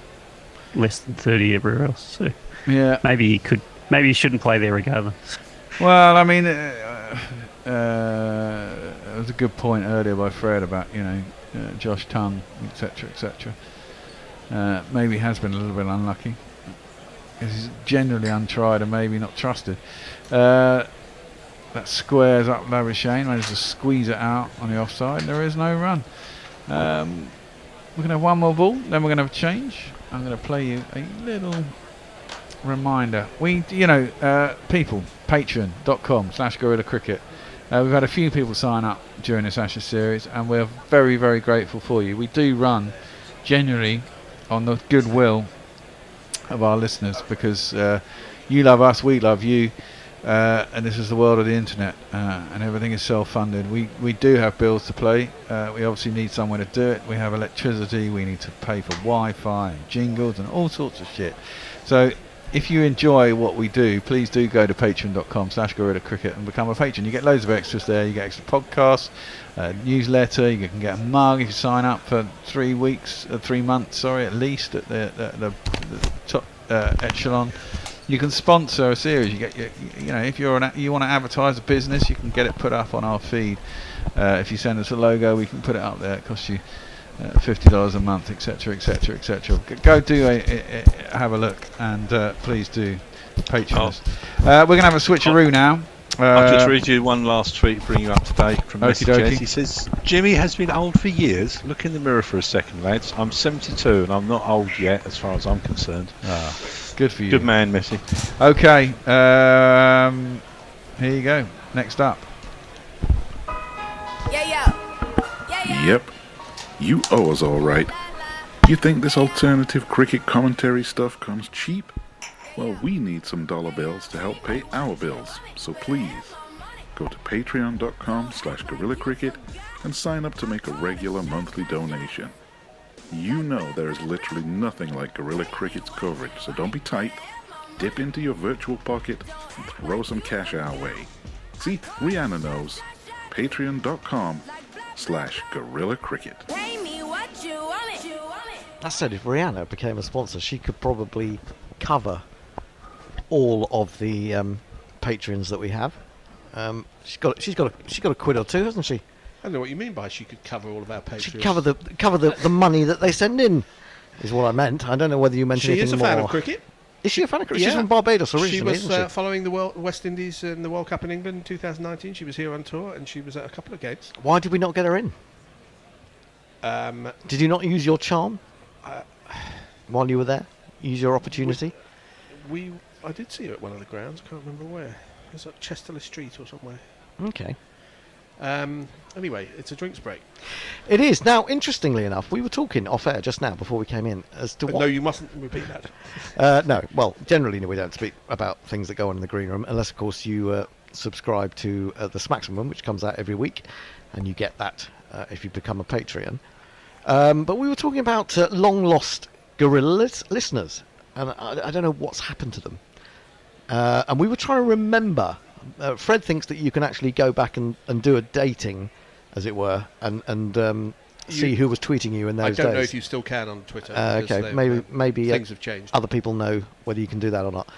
less than 30 everywhere else. So yeah, maybe he shouldn't play there regardless. Well, I mean, it was a good point earlier by Fred about Josh Tongue, etc., etc. Maybe he has been a little bit unlucky. He's generally untried and maybe not trusted. That squares up Labuschagne, manages to squeeze it out on the offside. There is no run. We're going to have one more ball, then we're going to have a change. I'm going to play you a little reminder. People, patreon.com/Gorilla Cricket. We've had a few people sign up during this Ashes series, and we're very, very grateful for you. We do run generally on the goodwill of our listeners because you love us, we love you, and this is the world of the internet, and everything is self-funded. We do have bills to pay. We obviously need somewhere to do it. We have electricity, we need to pay for Wi-Fi and jingles and all sorts of shit. So if you enjoy what we do, please do go to patreon.com/Gorilla Cricket and become a patron. You get loads of extras there. You get extra podcasts, newsletter. You can get a mug if you sign up for 3 months, at least at the top echelon. You can sponsor a series. You get if you want to advertise a business, you can get it put up on our feed. If you send us a logo, we can put it up there. It costs you $50 a month, etc., etc., etc. Go have a look, and please do Patreon us. We're going to have a switcheroo now. I'll just read you one last tweet, bring you up to date from Message Jez. He says, Jimmy has been old for years. Look in the mirror for a second, lads. I'm 72 and I'm not old yet, as far as I'm concerned. Good for you. Good man, Messi. Okay, here you go. Next up. Yep, you owe us all right. You think this alternative cricket commentary stuff comes cheap? Well, we need some dollar bills to help pay our bills, so please go to patreon.com/GorillaCricket and sign up to make a regular monthly donation. You know there is literally nothing like Gorilla Cricket's coverage, so don't be tight. Dip into your virtual pocket and throw some cash our way. See, Rihanna knows. Patreon.com/GorillaCricket. That said, if Rihanna became a sponsor, she could probably cover all of the Patreons that we have. She's got a quid or two, hasn't she? I don't know what you mean by she could cover all of our Patreons. She'd cover the money that they send in, is what I meant. I don't know whether you meant anything more. She is a fan of cricket. Is she a fan of cricket? Yeah. She's from Barbados originally, She was isn't she? following the West Indies in the World Cup in England in 2019. She was here on tour and she was at a couple of games. Why did we not get her in? Did you not use your charm while you were there? Use your opportunity? I did see her at one of the grounds. I can't remember where. It was at Chesterley Street or somewhere. Okay. Anyway, it's a drinks break. It is. Now, interestingly enough, we were talking off-air just now before we came in as to what... No, you mustn't repeat that. No. Well, generally, we don't speak about things that go on in the green room, unless, of course, you subscribe to the Smacksman, which comes out every week, and you get that if you become a Patreon. But we were talking about long-lost Gorilla listeners, and I don't know what's happened to them. And we were trying to remember. Fred thinks that you can actually go back and do a dating, as it were, and see who was tweeting you in those days. I don't know if you still can on Twitter. Okay, maybe things have changed. Other people know whether you can do that or not.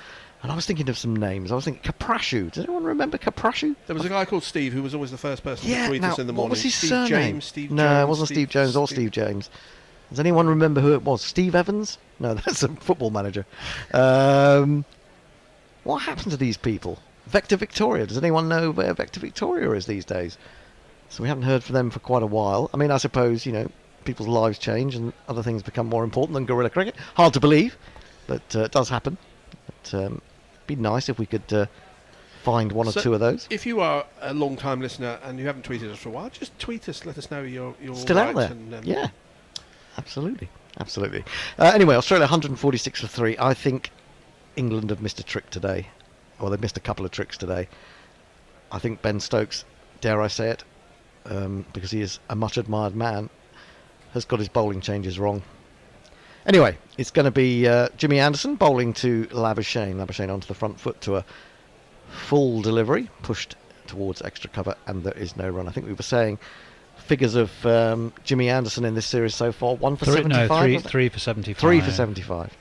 And I was thinking of some names. I was thinking Caprashu. Does anyone remember Caprashu? There was a guy called Steve who was always the first person to tweet us in the morning. What was his Steve surname? James, Steve no, Jones, it wasn't Steve Jones or Steve James. Does anyone remember who it was? Steve Evans? No, that's a football manager. What happened to these people? Vector Victoria. Does anyone know where Vector Victoria is these days? So we haven't heard from them for quite a while. I mean, I suppose, people's lives change and other things become more important than Gorilla Cricket. Hard to believe, but it does happen. It'd be nice if we could find one or two of those. If you are a long-time listener and you haven't tweeted us for a while, just tweet us. Let us know you're still out there. Yeah, absolutely. Anyway, Australia 146 for 3. I think England have missed a trick today. Well, they've missed a couple of tricks today. I think Ben Stokes, dare I say it, because he is a much admired man, has got his bowling changes wrong. Anyway, it's going to be Jimmy Anderson bowling to Labuschagne. Labuschagne onto the front foot to a full delivery, pushed towards extra cover, and there is no run. I think we were saying figures of Jimmy Anderson in this series so far: 1 for 75. No, 3 for 75. 3 for 75.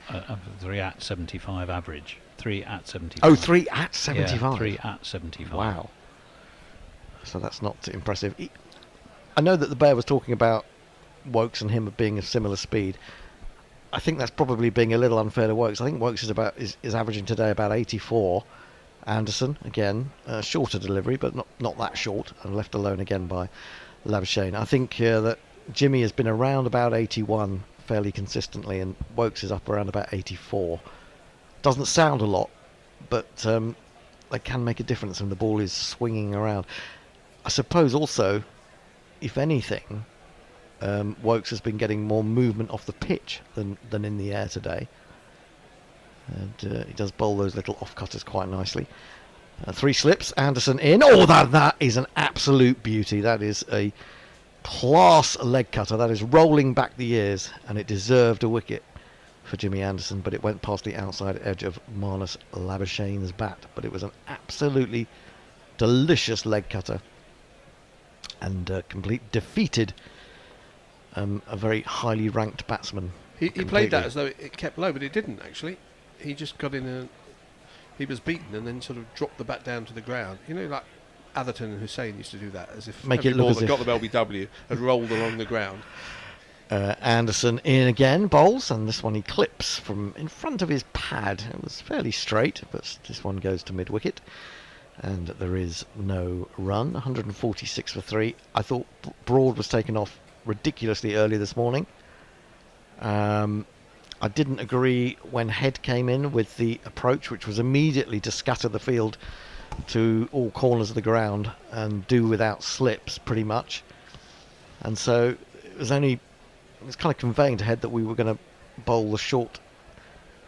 3 at 75 average. 3 at 75. Oh, 3 at 75. Yeah, 3 at 75. Wow. So that's not impressive. I know that the Bear was talking about Woakes and him being of similar speed. I think that's probably being a little unfair to Woakes. I think Woakes is averaging today about 84. Anderson, again, shorter delivery, but not that short, and left alone again by Labuschagne. I think that Jimmy has been around about 81 fairly consistently, and Woakes is up around about 84. Doesn't sound a lot, but they can make a difference when the ball is swinging around. I suppose also, if anything, Woakes has been getting more movement off the pitch than in the air today. And he does bowl those little off-cutters quite nicely. 3 slips, Anderson in. Oh, that is an absolute beauty. That is a class leg cutter. That is rolling back the ears, and it deserved a wicket for Jimmy Anderson, but it went past the outside edge of Marnus Labuschagne's bat. But it was an absolutely delicious leg cutter, and defeated a very highly ranked batsman. He played that as though it kept low, but it didn't actually. He just got in he was beaten and then sort of dropped the bat down to the ground. Like Atherton and Hussain used to do that, as if make every it look ball as that if got the LBW had rolled along the ground. Anderson in again, bowls, and this one he clips from in front of his pad. It was fairly straight, but this one goes to mid-wicket, and there is no run. 146 for 3. I thought Broad was taken off ridiculously early this morning. I didn't agree when Head came in with the approach, which was immediately to scatter the field to all corners of the ground and do without slips, pretty much. And so it was kind of conveying to Head that we were going to bowl the short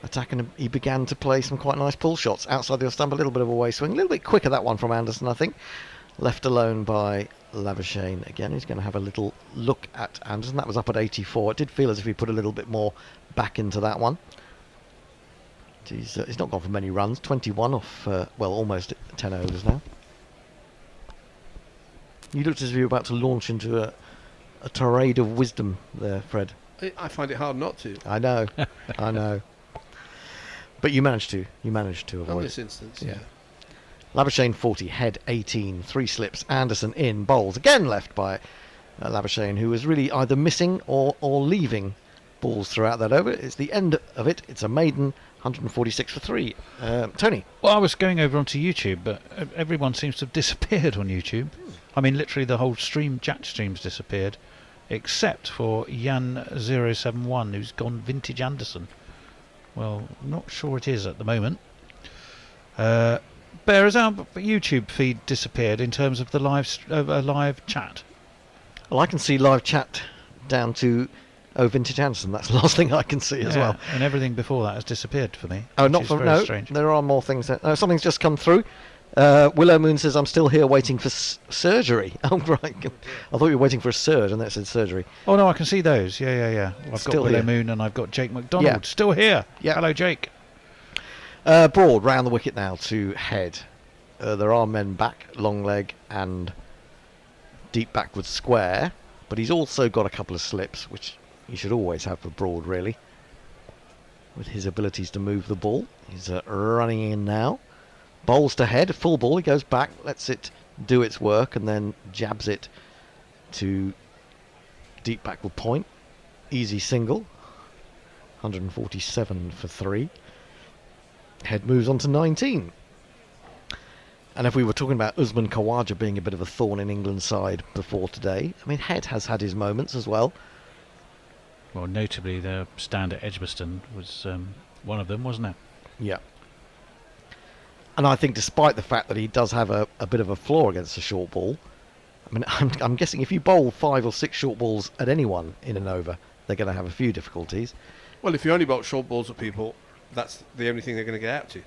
attack, and he began to play some quite nice pull shots outside the off stump. A little bit of a way swing, a little bit quicker, that one from Anderson, I think. Left alone by Labuschagne again. He's going to have a little look at Anderson. That was up at 84. It did feel as if he put a little bit more back into that one. He's not gone for many runs. 21 off, almost 10 overs now. You looked as if you were about to launch into a tirade of wisdom there, Fred. I find it hard not to. I know, I know. But you managed to avoid in it. this instance, yeah. Labuschagne 40, Head 18, 3 slips. Anderson in, bowls again left by Labuschagne, who was really either missing or leaving balls throughout that over. It's the end of it. It's a maiden 146 for 3. Tony? Well, I was going over onto YouTube, but everyone seems to have disappeared on YouTube. I mean, literally the whole chat stream's disappeared, except for Jan071, who's gone vintage Anderson. Well, not sure it is at the moment. Bear, has our YouTube feed disappeared in terms of the live chat? Well, I can see live chat down to vintage Anderson. That's the last thing I can see as well. And everything before that has disappeared for me. Oh, not is for very strange. There are more things. Something's just come through. Willow Moon says, I'm still here waiting for surgery. Oh, right. I thought you were waiting for a surge, and that said surgery. Oh, no, I can see those. Yeah. I've Still got Willow here. Moon, and I've got Jake McDonald. Still here. Yeah. Hello, Jake. Broad, round the wicket now to Head. There are men back, long leg and deep backwards square, but he's also got a couple of slips, which he should always have for Broad, really, with his abilities to move the ball. He's running in now. Bowls to Head, full ball, he goes back, lets it do its work, and then jabs it to deep backward point. Easy single. 147 for 3. Head moves on to 19. And if we were talking about Usman Khawaja being a bit of a thorn in England's side before today, I mean, Head has had his moments as well. Well, notably, their stand at Edgbaston was one of them, wasn't it? Yeah. And I think despite the fact that he does have a bit of a flaw against the short ball, I mean, I'm guessing if you bowl 5 or 6 short balls at anyone in an over, they're going to have a few difficulties. Well, if you only bowl short balls at people, that's the only thing they're going to get out to.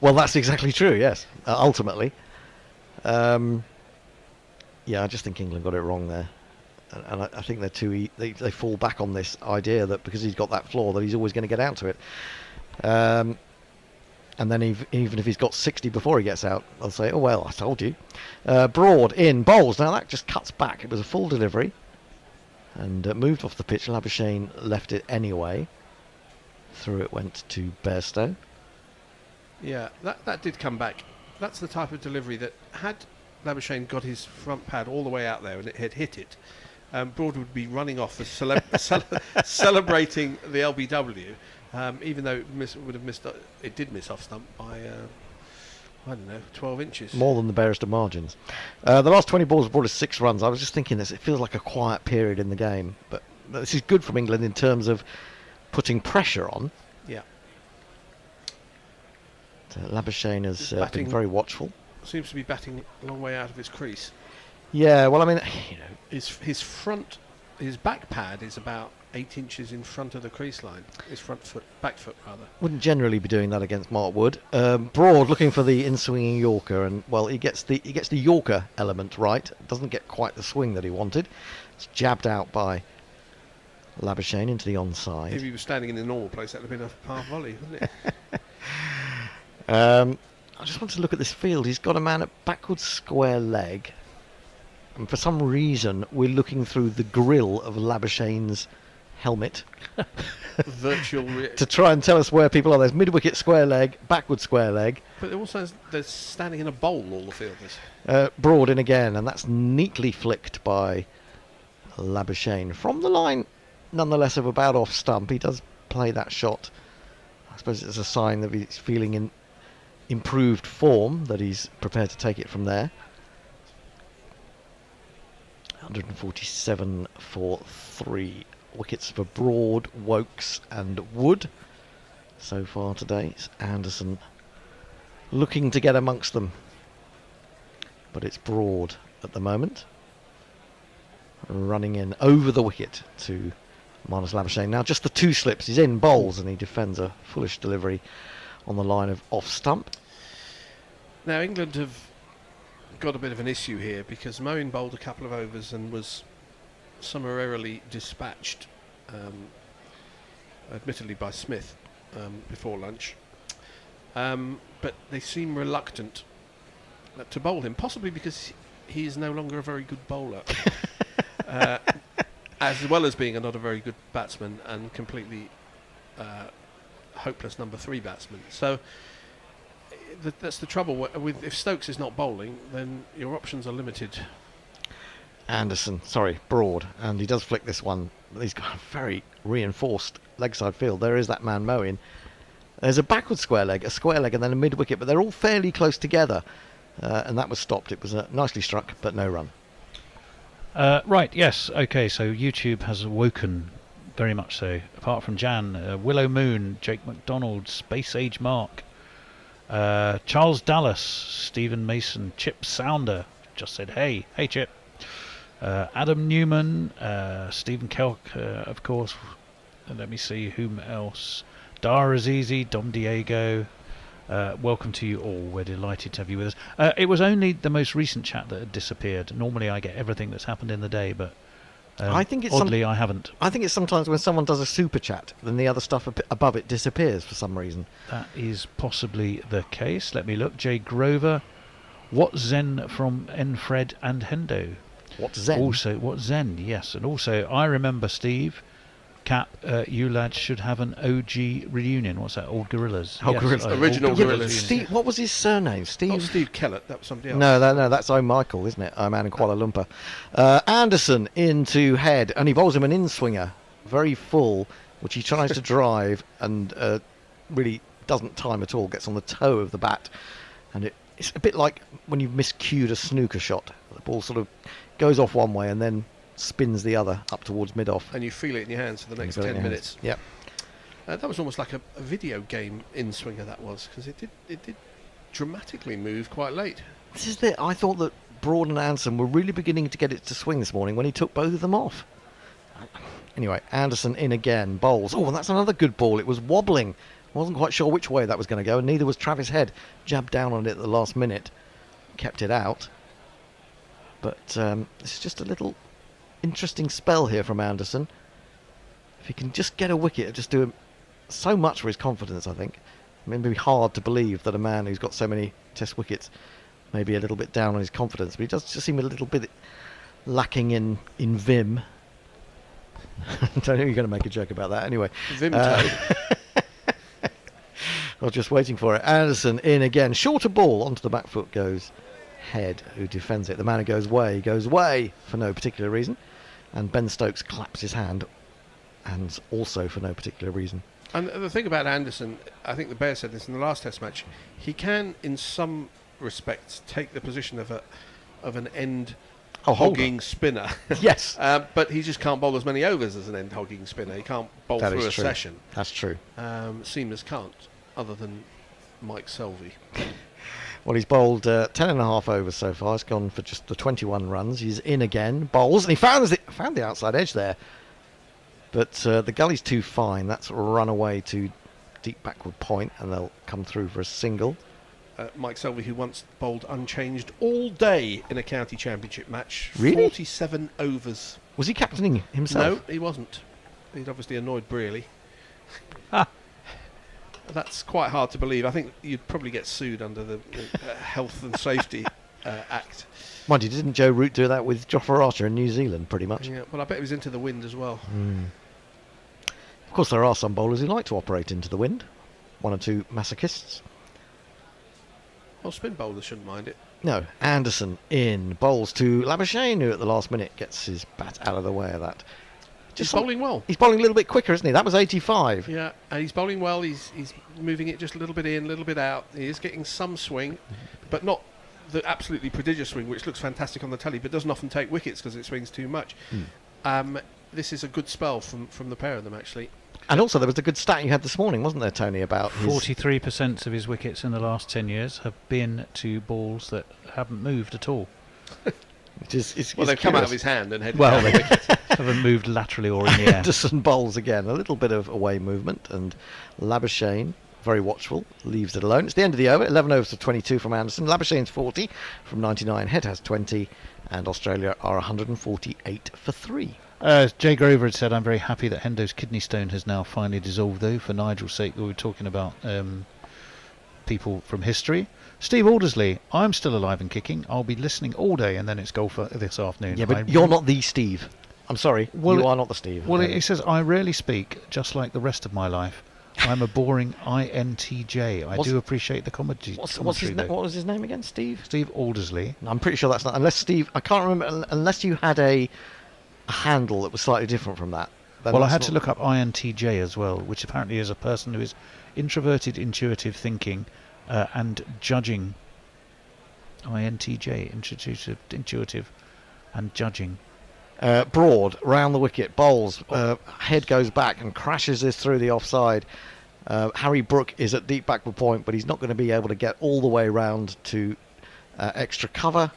Well, that's exactly true, yes, ultimately. Yeah, I just think England got it wrong there. And I think they're too they fall back on this idea that because he's got that flaw that he's always going to get out to it. And then even if he's got 60 before he gets out, I'll say, oh, well, I told you. Broad in, bowls. Now that just cuts back. It was a full delivery. And moved off the pitch. Labuschagne left it anyway. Through it went to Bairstow. Yeah, that did come back. That's the type of delivery that had Labuschagne got his front pad all the way out there and it had hit it, Broad would be running off celebrating the LBW, even though it did miss off stump by I don't know, 12 inches. More than the Bairstow margins. The last 20 balls brought us 6 runs. I was just thinking this, it feels like a quiet period in the game, but this is good from England in terms of putting pressure on. Yeah. Labuschagne has been very watchful. Seems to be batting a long way out of his crease. Yeah, well, I mean, you know, his back pad is about 8 inches in front of the crease line. His back foot rather. Wouldn't generally be doing that against Mark Wood. Broad looking for the in-swinging Yorker, and well, he gets the Yorker element right. Doesn't get quite the swing that he wanted. It's jabbed out by Labuschagne into the onside. If he was standing in a normal place, that would have been a half volley, wouldn't it? I just want to look at this field. He's got a man at backwards square leg, and for some reason we're looking through the grill of Labuschagne's helmet to try and tell us where people are. There's mid-wicket square leg, backward square leg. But also they're standing in a bowl, all the fielders. Broad in again, and that's neatly flicked by Labuschagne from the line nonetheless of about off stump. He does play that shot. I suppose it's a sign that he's feeling in improved form, that he's prepared to take it from there. 147 for 3. Wickets for Broad, Woakes and Wood. So far today, it's Anderson looking to get amongst them. But it's Broad at the moment, running in over the wicket to Marsh Labuschagne. Now just the 2 slips, he's in, bowls, and he defends a foolish delivery on the line of off stump. Now England have got a bit of an issue here because Moeen bowled a couple of overs and was summarily dispatched, admittedly by Smith before lunch, but they seem reluctant to bowl him, possibly because he is no longer a very good bowler, as well as being not a very good batsman and completely hopeless number 3 batsman. So that's the trouble with if Stokes is not bowling, then your options are limited. Broad, and he does flick this one. He's got a very reinforced leg side field. There is that man Moeen. There's a backward square leg, a square leg, and then a mid wicket, but they're all fairly close together, and that was stopped. It was nicely struck, but no run. Right, yes, okay, so YouTube has awoken, very much so. Apart from Jan, Willow Moon, Jake McDonald, Space Age Mark, Charles Dallas, Stephen Mason, Chip Sounder, just said hey Chip, Adam Newman, Stephen Kelk, of course, let me see whom else, Dara Azizi, Dom Diego, welcome to you all, we're delighted to have you with us. It was only the most recent chat that had disappeared. Normally I get everything that's happened in the day, but I think it's oddly I haven't. I think it's sometimes when someone does a super chat, then the other stuff above it disappears for some reason. That is possibly the case. Let me look. Jay Grover, what Zen from Enfred and Hendo. What Zen? Also, what Zen? Yes, and also I remember Steve. Cap, you lads should have an OG reunion. What's that? Old Gorillas. Old Gorillas. Original Gorillas. Steve, what was his surname? Steve. Not Steve Kellett. That was somebody else. No, that's O'Michael, isn't it? A man in Kuala Lumpur. Anderson into head, and he bowls him an in-swinger, very full, which he tries to drive, and really doesn't time at all. Gets on the toe of the bat, and it's a bit like when you've miscued a snooker shot. The ball sort of goes off one way and then spins the other up towards mid-off. And you feel it in your hands for the next 10 minutes. Yep. That was almost like a video game in-swinger, that was, because it did dramatically move quite late. This is I thought that Broad and Anderson were really beginning to get it to swing this morning when he took both of them off. Anyway, Anderson in again, bowls. Oh, and that's another good ball. It was wobbling. Wasn't quite sure which way that was going to go, and neither was Travis Head. Jabbed down on it at the last minute. Kept it out. But it's just a little interesting spell here from Anderson. If he can just get a wicket, it'll just do so much for his confidence, I think. I mean, it'd be hard to believe that a man who's got so many test wickets may be a little bit down on his confidence, but he does just seem a little bit lacking in vim. I don't know you're going to make a joke about that anyway. Vim I was just waiting for it. Anderson in again. Shorter ball onto the back foot goes Head, who defends it. The man who goes way for no particular reason. And Ben Stokes claps his hand, and also for no particular reason. And the thing about Anderson, I think the Bear said this in the last Test match, he can, in some respects, take the position of an end hogging spinner. Yes. But he just can't bowl as many overs as an end hogging spinner. He can't bowl That through is a true. session. That's true. Seamers can't, other than Mike Selvey. Well, he's bowled 10.5 overs so far. He's gone for just the 21 runs. He's in again, bowls, and he found the outside edge there. But the gully's too fine. That's run away to deep backward point, and they'll come through for a single. Mike Selvey, who once bowled unchanged all day in a county championship match. Really? 47 overs. Was he captaining himself? No, he wasn't. He'd obviously annoyed Brearley. That's quite hard to believe. I think you'd probably get sued under the Health and Safety Act. Mind you, didn't Joe Root do that with Jofra Archer in New Zealand, pretty much? Yeah, well, I bet he was into the wind as well. Of course, there are some bowlers who like to operate into the wind. One or two masochists. Well, spin bowlers shouldn't mind it. No, Anderson in, bowls to Labuschagne, who at the last minute gets his bat out of the way of that He's bowling well. He's bowling a little bit quicker, isn't he? That was 85. Yeah, and he's bowling well. He's moving it just a little bit in, a little bit out. He is getting some swing, but not the absolutely prodigious swing, which looks fantastic on the telly, but doesn't often take wickets because it swings too much. This is a good spell from the pair of them, actually. And also, there was a good stat you had this morning, wasn't there, Tony, about 43% of his wickets in the last 10 years have been to balls that haven't moved at all. Which is they've come out of his hand and headed well, down the wicket. Haven't moved laterally or in the air. Anderson bowls again, a little bit of away movement, and Labuschagne, very watchful, leaves it alone. It's the end of the over, 11 overs to 22 from Anderson. Labuschagne's 40 from 99. Head has 20, and Australia are 148 for 3. Jay Grover had said, I'm very happy that Hendo's kidney stone has now finally dissolved, though, for Nigel's sake. We were talking about people from history. Steve Aldersley, I'm still alive and kicking. I'll be listening all day, and then it's golf this afternoon. Yeah, but you're not the Steve. I'm sorry, you are not the Steve. Well, he says, I rarely speak, just like the rest of my life. I'm a boring INTJ. I do appreciate the comedy. What was his name again? Steve? Steve Aldersley. No, I'm pretty sure that's not. Unless Steve, I can't remember. Unless you had a handle that was slightly different from that. Well, I had to look up INTJ as well, which apparently is a person who is introverted, intuitive thinking, and judging. INTJ, intuitive, and judging. Broad, round the wicket, bowls, head goes back and crashes this through the offside. Harry Brook is at deep backward point, but he's not going to be able to get all the way round to extra cover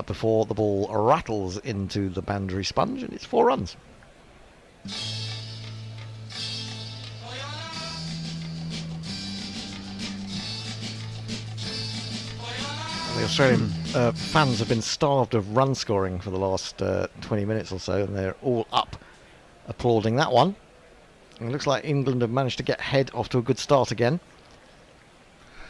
before the ball rattles into the boundary sponge, and it's 4 runs. The Australian fans have been starved of run scoring for the last 20 minutes or so, and they're all up applauding that one. And it looks like England have managed to get Head off to a good start again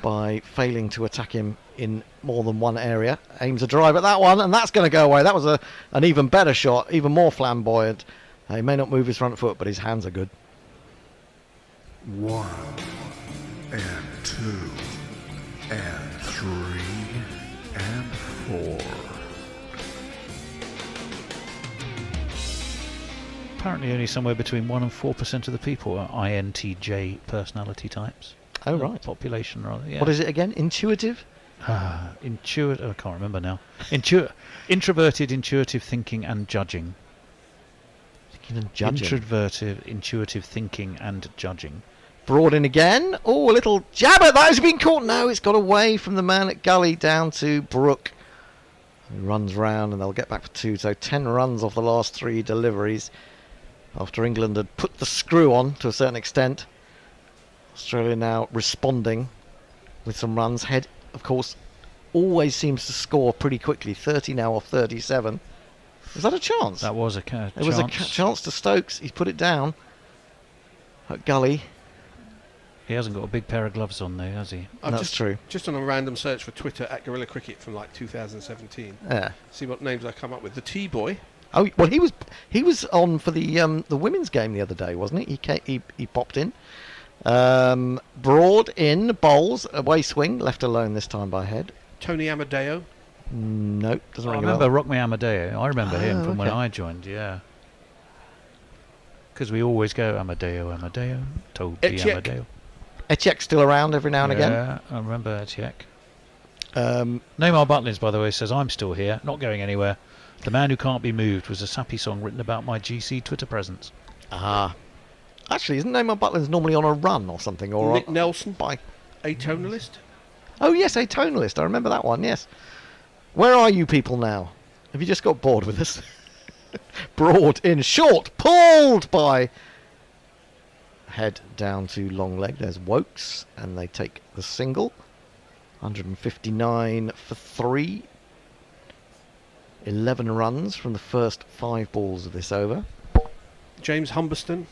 by failing to attack him in more than one area. Aims a drive at that one, and that's going to go away. That was an even better shot, even more flamboyant. He may not move his front foot, but his hands are good. 1 and 2 and 3 and 4. Apparently only somewhere between 1 and 4% of the people are INTJ personality types. Oh, right. Population, rather. Yeah. What is it again? Intuitive? Intuitive. I can't remember now. Introverted, intuitive thinking and judging. Introverted, intuitive thinking and judging. Broad in again. Oh, a little jab at that. Has been caught? No, it's got away from the man at gully down to Brook. He runs round and they'll get back for 2. So 10 runs off the last 3 deliveries after England had put the screw on to a certain extent. Australia now responding with some runs. Head, of course, always seems to score pretty quickly. 30 now off 37. Was that a chance? That was a chance. It was a chance to Stokes. He's put it down at gully. He hasn't got a big pair of gloves on though, has he? That's true. Just on a random search for Twitter at Gorilla Cricket from like 2017. Yeah. See what names I come up with. The T-Boy. Oh well, he was on for the women's game the other day, wasn't he? He popped in. Broad in bowls, away swing, left alone this time by Head. Tony Amadeo. Nope, doesn't ring a bell. I remember Rock Me Amadeo. I remember him from when I joined. Yeah. Because we always go Amadeo, Toby Amadeo. Etiek's still around every now and again. Yeah, I remember Etiek. Neymar Butlins, by the way, says, I'm still here, not going anywhere. The Man Who Can't Be Moved was a sappy song written about my GC Twitter presence. Ah. Actually, isn't Neymar Butlins normally on a run or something? Or Nick Nelson, atonalist? Oh, yes, atonalist. I remember that one, yes. Where are you people now? Have you just got bored with us? Broad in short, pulled by Head down to long leg. There's Woakes, and they take the single. 159 for 3. 11 runs from the first 5 balls of this over. James Humberston.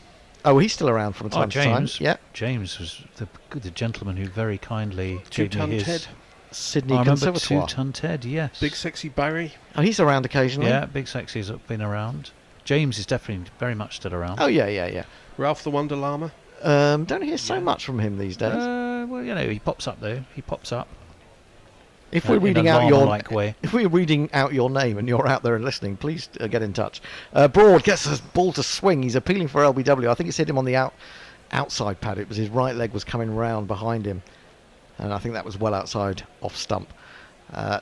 Oh, he's still around from time to time. Yeah. James was the gentleman who very kindly gave me his... Ted. Sydney Conservatoire. 2-ton Ted, yes. Big Sexy Barry. Oh, he's around occasionally. Yeah, Big Sexy's been around. James is definitely very much still around. Oh, yeah. Ralph the Wonder Llama. Don't hear so much from him these days. Well, you know, he pops up though. He pops up. If we're in reading a out your llama-like way. if we're reading out your name and you're out there and listening, please get in touch. Broad gets his ball to swing. He's appealing for LBW. I think it's hit him on the outside pad. It was his right leg was coming round behind him, and I think that was well outside off stump.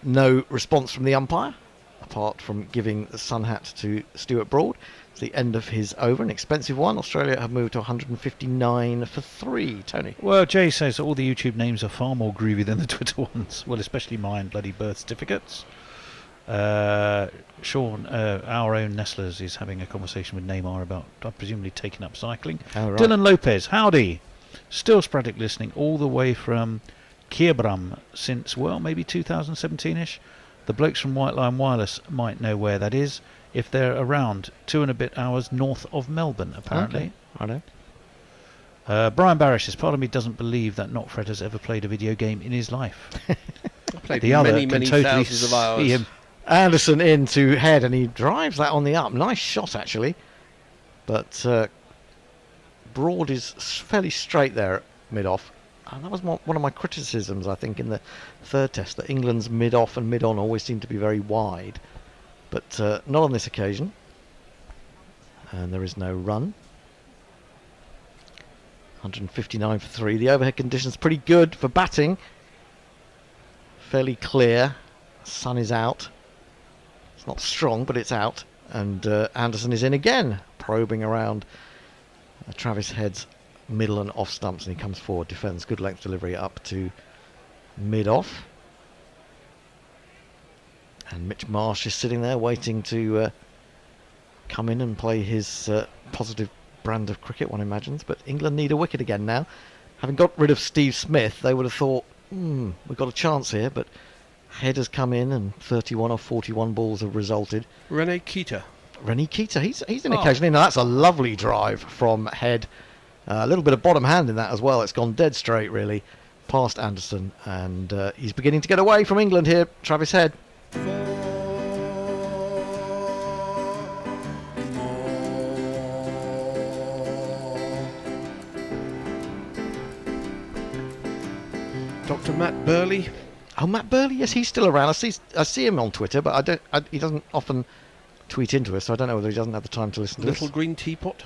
No response from the umpire, apart from giving the sun hat to Stuart Broad. It's the end of his over, an expensive one. Australia have moved to 159 for 3. Tony. Well, Jay says that all the YouTube names are far more groovy than the Twitter ones. Well, especially mine, bloody birth certificates. Sean, our own Nestlers, is having a conversation with Neymar about presumably taking up cycling. Oh, right. Dylan Lopez, howdy. Still sporadic listening all the way from Kiebram since, well, maybe 2017-ish. The blokes from White Line Wireless might know where that is, if they're around 2 and a bit hours north of Melbourne, apparently. Okay. I know. Brian Barish says, part of me doesn't believe that Not Fred has ever played a video game in his life. Played The other many, can many totally thousands of see hours. him. Anderson into head, and he drives that on the up. Nice shot, actually. But Broad is fairly straight there at mid-off. And that was one of my criticisms, I think, in the third test, that England's mid-off and mid-on always seem to be very wide. But not on this occasion. And there is no run. 159 for 3. The overhead conditions pretty good for batting. Fairly clear. Sun is out. It's not strong, but it's out. And Anderson is in again, probing around Travis Head's middle and off stumps, and he comes forward, defends, good length delivery up to mid-off. And Mitch Marsh is sitting there waiting to come in and play his positive brand of cricket, one imagines. But England need a wicket again now. Having got rid of Steve Smith, they would have thought, we've got a chance here, but Head has come in and 31 of 41 balls have resulted. Rene Keita, he's in occasionally. Now that's a lovely drive from Head. A little bit of bottom hand in that as well. It's gone dead straight, really, past Anderson. And he's beginning to get away from England here, Travis Head. Dr. Matt Burley. Oh, Matt Burley, yes, he's still around. I see him on Twitter, but he doesn't often tweet into us, so I don't know whether he doesn't have the time to listen to Little us. Green Teapot.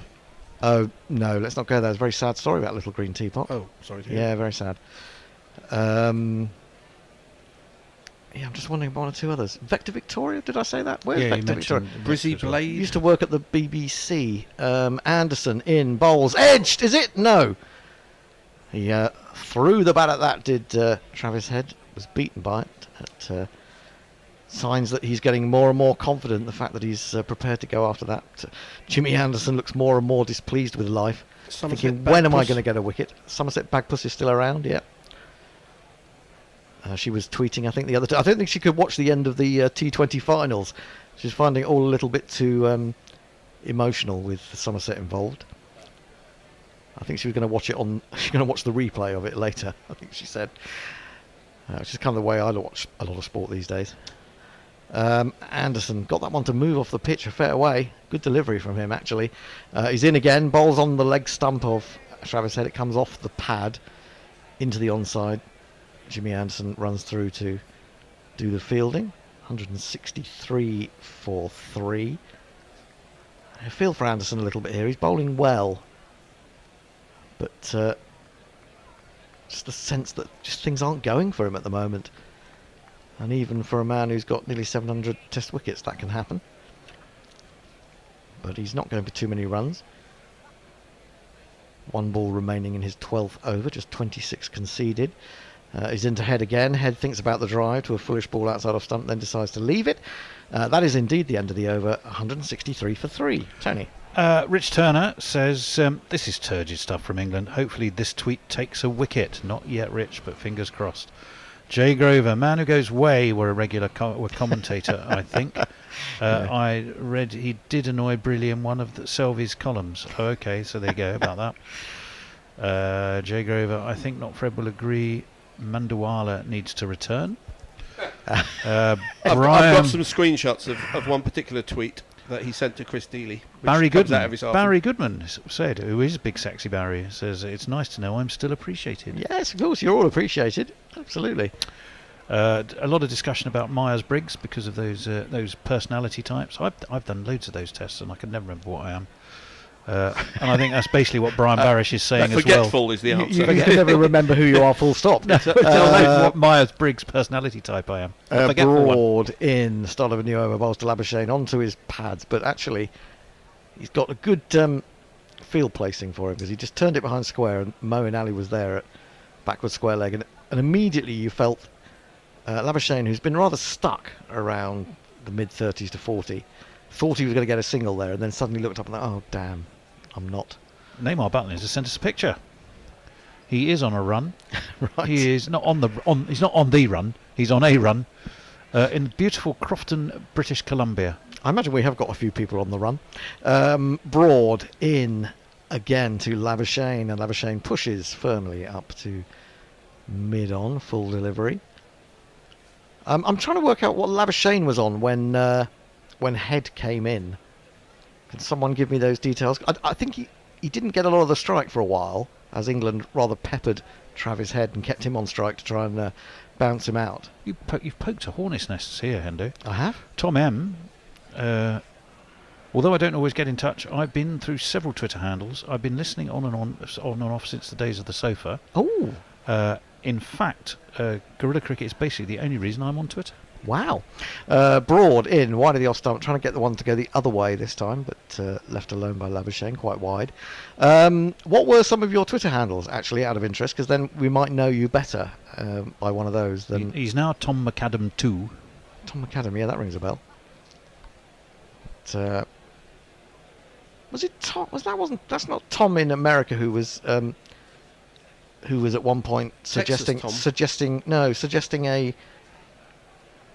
Oh, no, let's not go there. It's a very sad story about Little Green Teapot. Oh, sorry to hear. Yeah, very sad. Yeah, I'm just wondering about one or two others. Vector Victoria, did I say that? Where's Yeah, Vector Victoria? Brizzy Blade. He used to work at the BBC. Anderson in bowls. Edged, is it? No. He threw the bat at that, did Travis Head. Was beaten by it. At signs that he's getting more and more confident. The fact that he's prepared to go after that. Jimmy Anderson looks more and more displeased with life. Thinking, when am I going to get a wicket? Somerset Bagpuss is still around, yeah. She was tweeting, I think, the other day. I don't think she could watch the end of the T20 finals. She's finding it all a little bit too emotional with Somerset involved. I think she was going to watch it on. She's going to watch the replay of it later, I think she said. Which is kind of the way I watch a lot of sport these days. Anderson got that one to move off the pitch a fair way. Good delivery from him, actually. He's in again. Bowls on the leg stump of Travis Head. It comes off the pad into the onside. Jimmy Anderson runs through to do the fielding. 163 for 3. I feel for Anderson a little bit here. He's bowling well. But just the sense that just things aren't going for him at the moment. And even for a man who's got nearly 700 test wickets, that can happen. But he's not going for too many runs. One ball remaining in his 12th over, just 26 conceded. He's into Head again. Head thinks about the drive to a foolish ball outside off stump, then decides to leave it. That is indeed the end of the over, 163 for 3. Tony. Rich Turner says, this is turgid stuff from England. Hopefully this tweet takes a wicket. Not yet, Rich, but fingers crossed. Jay Grover, man who goes way, were a regular commentator, I think. I read he did annoy Briley in one of Selvy's columns. Oh, okay, so there you go about that. Jay Grover, I think Not Fred will agree. Mandawala needs to return. I've got some screenshots of one particular tweet that he sent to Chris Dealey. Barry Goodman said, who is big sexy Barry, says, it's nice to know I'm still appreciated. Yes, of course, you're all appreciated. Absolutely. A lot of discussion about Myers-Briggs because of those personality types. I've done loads of those tests and I can never remember what I am. And I think that's basically what Brian Barish is saying as well. Forgetful is the answer. You can never remember who you are, full stop. What Myers-Briggs personality type I am. Broad in, start of a new over, bowls to Labuschagne onto his pads, but actually he's got a good field placing for him because he just turned it behind square and Moeen Ali was there at backward square leg, and immediately you felt Labuschagne, who's been rather stuck around the mid-30s to 40, thought he was going to get a single there, and then suddenly looked up and thought, oh damn, I'm not. Neymar Butlin has sent us a picture. He is on a run. Right. He is not he's not on the run. He's on a run in beautiful Crofton, British Columbia. I imagine we have got a few people on the run. Broad in again to Labuschagne, and Labuschagne pushes firmly up to mid-on, full delivery. I'm trying to work out what Labuschagne was on when Head came in. Can someone give me those details? I think he didn't get a lot of the strike for a while, as England rather peppered Travis Head and kept him on strike to try and bounce him out. You've poked a hornet's nest here, Hendo. I have. Tom M. Although I don't always get in touch, I've been through several Twitter handles. I've been listening on and off since the days of the sofa. Oh. In fact, Guerrilla Cricket is basically the only reason I'm on Twitter. Wow. Broad in, wide of the off stump, trying to get the one to go the other way this time, but left alone by Labuschagne, quite wide. What were some of your Twitter handles, actually, out of interest? Because then we might know you better by one of those. Than He's now Tom McAdam 2. Tom McAdam, yeah, that rings a bell. Was it Tom? That's not Tom in America who was at one point suggesting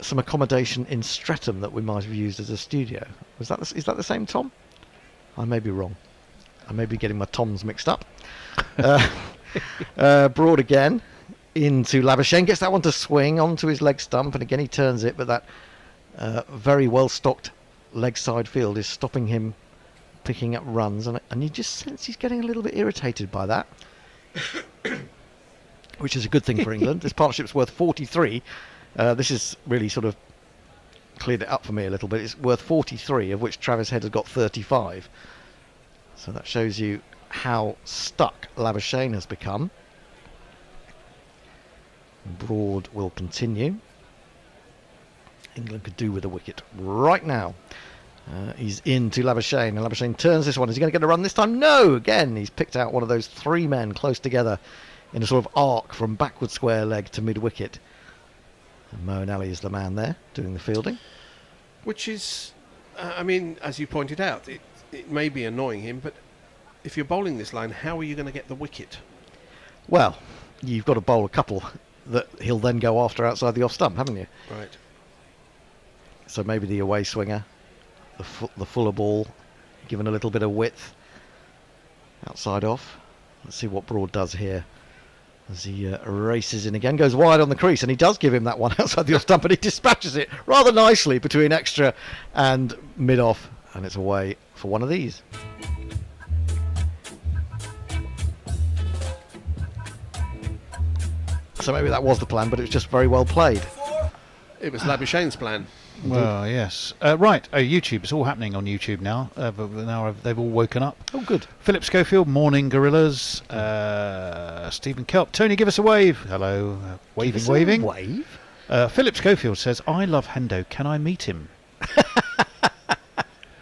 some accommodation in Streatham that we might have used as a studio. Is that the same Tom? I may be wrong. I may be getting my Toms mixed up. Broad again into Labuschagne, gets that one to swing onto his leg stump, and again he turns it, but that very well stocked leg side field is stopping him picking up runs, and you just sense he's getting a little bit irritated by that. Which is a good thing for England. This partnership's worth 43. This has really sort of cleared it up for me a little bit. It's worth 43, of which Travis Head has got 35. So that shows you how stuck Labuschagne has become. Broad will continue. England could do with a wicket right now. He's into Labuschagne, and Labuschagne turns this one. Is he going to get a run this time? No! Again, he's picked out one of those three men close together in a sort of arc from backward square leg to mid-wicket. And Moeen Ali is the man there, doing the fielding. Which is, I mean, as you pointed out, it may be annoying him, but if you're bowling this line, how are you going to get the wicket? Well, you've got to bowl a couple that he'll then go after outside the off-stump, haven't you? Right. So maybe the away swinger, the fuller ball, given a little bit of width, outside off. Let's see what Broad does here. As he races in again, goes wide on the crease, and he does give him that one outside the off stump, but he dispatches it rather nicely between extra and mid-off, and it's away for one of these. So maybe that was the plan, but it was just very well played. It was Labuschagne's plan. Well, yes. Right, YouTube. It's all happening on YouTube now. But now they've all woken up. Oh, good. Philip Schofield, morning, Gorillas. Stephen Kelp. Tony, give us a wave. Hello. Waving. Wave? Philip Schofield says, I love Hendo. Can I meet him?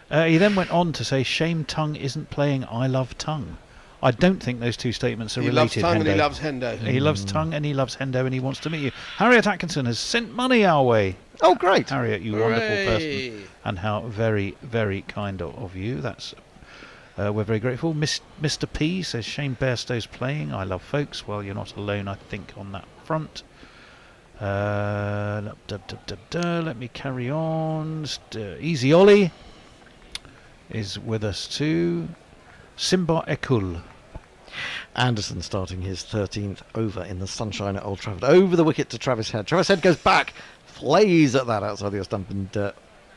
He then went on to say, shame Tongue isn't playing I Love Tongue. I don't think those two statements are related. He loves Tongue and he loves Hendo. He loves Tongue and he loves Hendo, and he wants to meet you. Harriet Atkinson has sent money our way. Oh, great. Harriet, you wonderful person. And how very, very kind of you. That's we're very grateful. Mr. P says, Shane Bairstow's playing. I love folks. Well, you're not alone, I think, on that front. Let me carry on. Easy Ollie is with us too. Simba Ekul. Anderson starting his 13th over in the sunshine at Old Trafford. Over the wicket to Travis Head. Travis Head goes back, flays at that outside the stump, and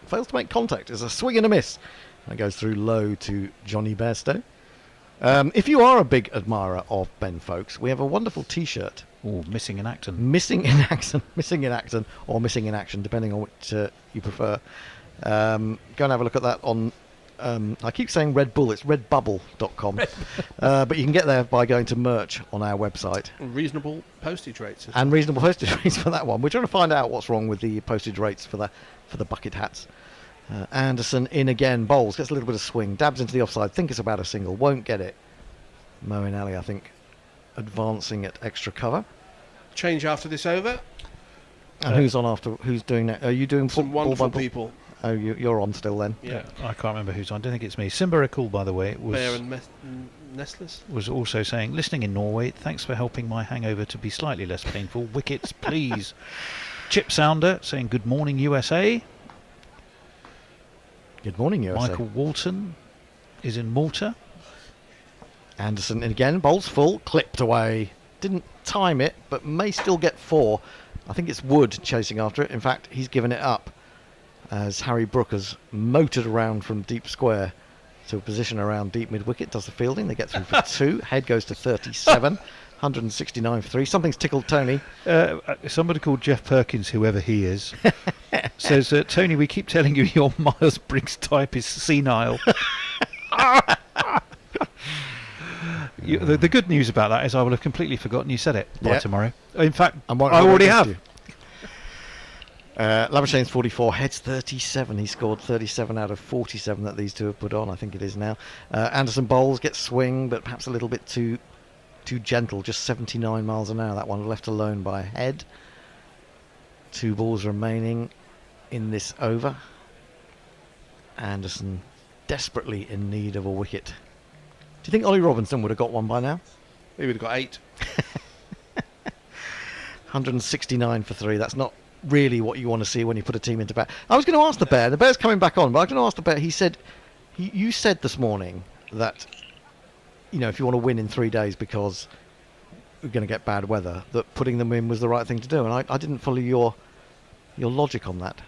fails to make contact. It's a swing and a miss. And it goes through low to Johnny Bairstow. If you are a big admirer of Ben Folkes, we have a wonderful T-shirt Oh, missing in action. Missing in action, or missing in action, depending on which you prefer. Go and have a look at that on. I keep saying Red Bull, it's redbubble.com. But you can get there by going to merch on our website. Reasonable postage rates. And reasonable postage rates for that one. We're trying to find out what's wrong with the postage rates for the bucket hats. Anderson in again, bowls, gets a little bit of swing, dabs into the offside, think it's about a single, won't get it. Moeen Ali, I think, advancing at extra cover. Change after this over. And who's on after? Who's doing that? Are you doing some ball wonderful by ball? people? Oh, you're on still then. Yeah. I can't remember who's on. I don't think it's me. Simbarakul, by the way, Bear and Nestlers was also saying, listening in Norway, thanks for helping my hangover to be slightly less painful. Wickets, please. Chip Sounder saying, good morning, USA. Good morning, USA. Michael Walton is in Malta. Anderson in again, bowls full, clipped away. Didn't time it, but may still get 4. I think it's Wood chasing after it. In fact, he's given it up as Harry Brook has motored around from deep square to a position around deep mid-wicket, does the fielding. They get through for 2. Head goes to 37. 169 for 3. Something's tickled Tony. Somebody called Jeff Perkins, whoever he is, says, Tony, we keep telling you your Myers-Briggs type is senile. The good news about that is I will have completely forgotten you said it by tomorrow. In fact, I already have. Labuschagne's 44, Head's 37. He scored 37 out of 47 that these two have put on, I think it is now. Anderson bowls, gets swing, but perhaps a little bit too gentle, just 79 miles an hour. That one left alone by Head. 2 balls remaining in this over. Anderson desperately in need of a wicket. Do you think Ollie Robinson would have got one by now? He would have got 8. 169 for 3. That's not really what you want to see when you put a team into bat. I was going to ask the Bear. The Bear's coming back on, but I was going to ask the Bear. He said, you said this morning that, if you want to win in 3 days because we're going to get bad weather, that putting them in was the right thing to do. And I didn't follow your logic on that.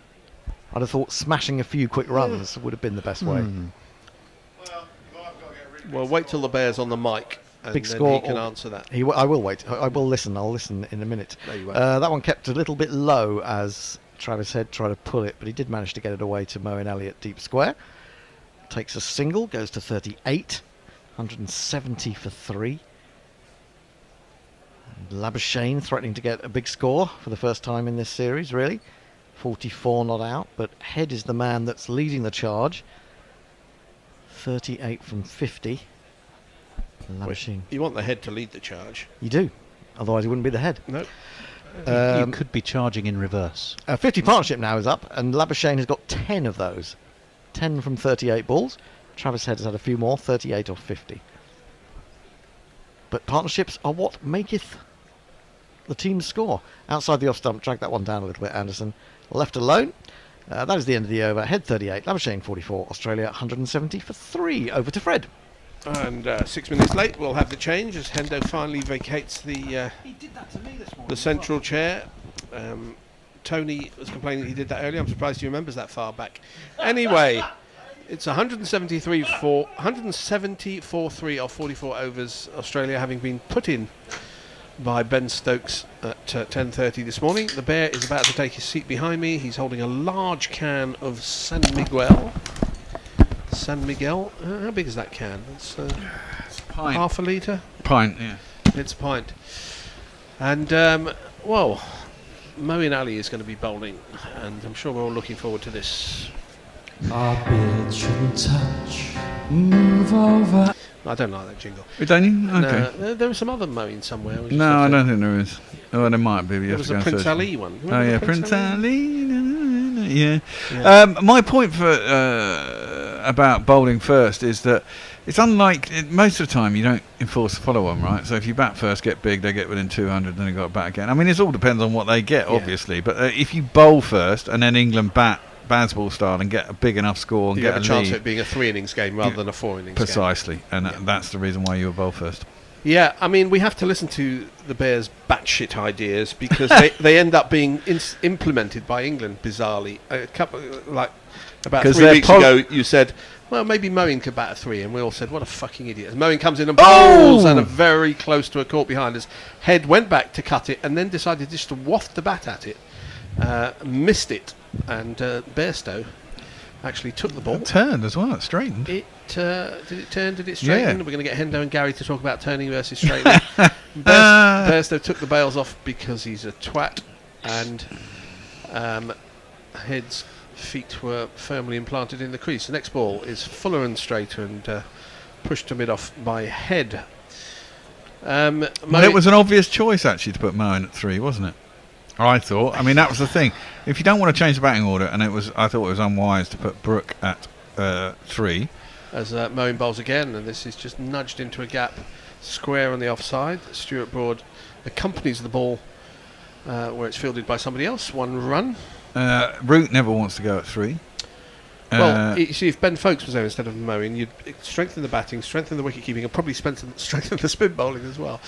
I'd have thought smashing a few quick runs would have been the best way. Well, wait till the Bear's on the mic. And Big then score. He can answer that. I will wait. I will listen. I'll listen in a minute. No, you won't. That one kept a little bit low as Travis Head tried to pull it, but he did manage to get it away to Moeen Ali at deep square. Takes a single, goes to 38. 170 for 3. And Labuschagne threatening to get a big score for the first time in this series, really. 44 not out, but Head is the man that's leading the charge. 38 from 50. You want the Head to lead the charge. You do, otherwise he wouldn't be the Head. No. You could be charging in reverse. 50 partnership now is up, and Labuschagne has got 10 of those. 10 from 38 balls. Travis Head has had a few more, 38 or 50. But partnerships are what maketh the team score. Outside the off stump, drag that one down a little bit, Anderson. Left alone. That is the end of the over. Head 38, Labuschagne 44, Australia 170 for 3. Over to Fred. And 6 minutes late, we'll have the change as Hendo finally vacates the central chair. Tony was complaining he did that earlier. I'm surprised he remembers that far back. Anyway, it's 170 for 3 of 44 overs. Australia having been put in by Ben Stokes at 10:30 this morning. The Bear is about to take his seat behind me. He's holding a large can of San Miguel. How big is that can? It's a pint. Half a litre? Pint, yeah. It's a pint. And, Moeen Ali is going to be bowling, and I'm sure we're all looking forward to this. Our beard shouldn't touch. Move over. I don't like that jingle. Don't you? Okay. No, there was some other Moeen somewhere. No, I don't think there is. Oh, there might be. There was a Prince Ali one. Oh, yeah, Prince Ali. Yeah. My point for about bowling first is that it's unlike most of the time you don't enforce the follow on, right? So if you bat first, get big, they get within 200, then they got to bat again. I mean, it all depends on what they get, obviously. But if you bowl first and then England bat Bazball style and get a big enough score and you get have a chance of it being a 3 innings game rather than a 4 innings precisely. game. And that's the reason why you bowl first. Yeah, I mean, we have to listen to the Bears' batshit ideas because they end up being implemented by England bizarrely. A couple, like About 'Cause 3 they're weeks ago, you said, well, maybe Moeen could bat a 3, and we all said, what a fucking idiot. As Moeen comes in and bowls, and very close to a caught behind us. Head went back to cut it, and then decided just to waft the bat at it. Missed it, and Bairstow actually took the ball. It turned as well, it straightened. Did it turn? Did it straighten? Yeah. We're going to get Hendo and Gary to talk about turning versus straightening. Bairstow took the bails off because he's a twat, and Head's feet were firmly implanted in the crease. The next ball is fuller and straighter, and pushed to mid-off by Head. Well, it was an obvious choice, actually, to put Moeen at 3, wasn't it? I thought. I mean, that was the thing. If you don't want to change the batting order, and I thought it was unwise to put Brook at 3. As Moeen bowls again, and this is just nudged into a gap, square on the offside. Stuart Broad accompanies the ball where it's fielded by somebody else. 1 run. Root never wants to go at 3. Well, you see, if Ben Folkes was there instead of Moeen, you'd strengthen the batting, strengthen the wicket keeping, and probably strengthen the spin bowling as well.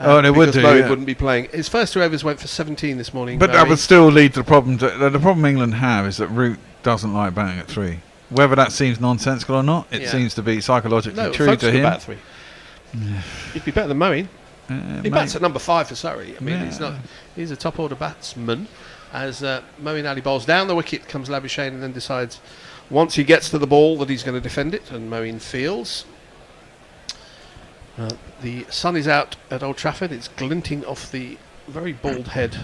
It would do. Moeen wouldn't be playing. His first 2 overs went for 17 this morning. But that would still lead to the problem. The problem England have is that Root doesn't like batting at 3. Whether that seems nonsensical or not, it seems to be psychologically true Folkes to him. Bat at 3. He'd be better than Moeen. He bats at number 5 for Surrey. I mean, he's a top order batsman. As Moeen Ali bowls down the wicket, comes Labuschagne, and then decides once he gets to the ball that he's going to defend it, and Moeen fields. The sun is out at Old Trafford. It's glinting off the very bald head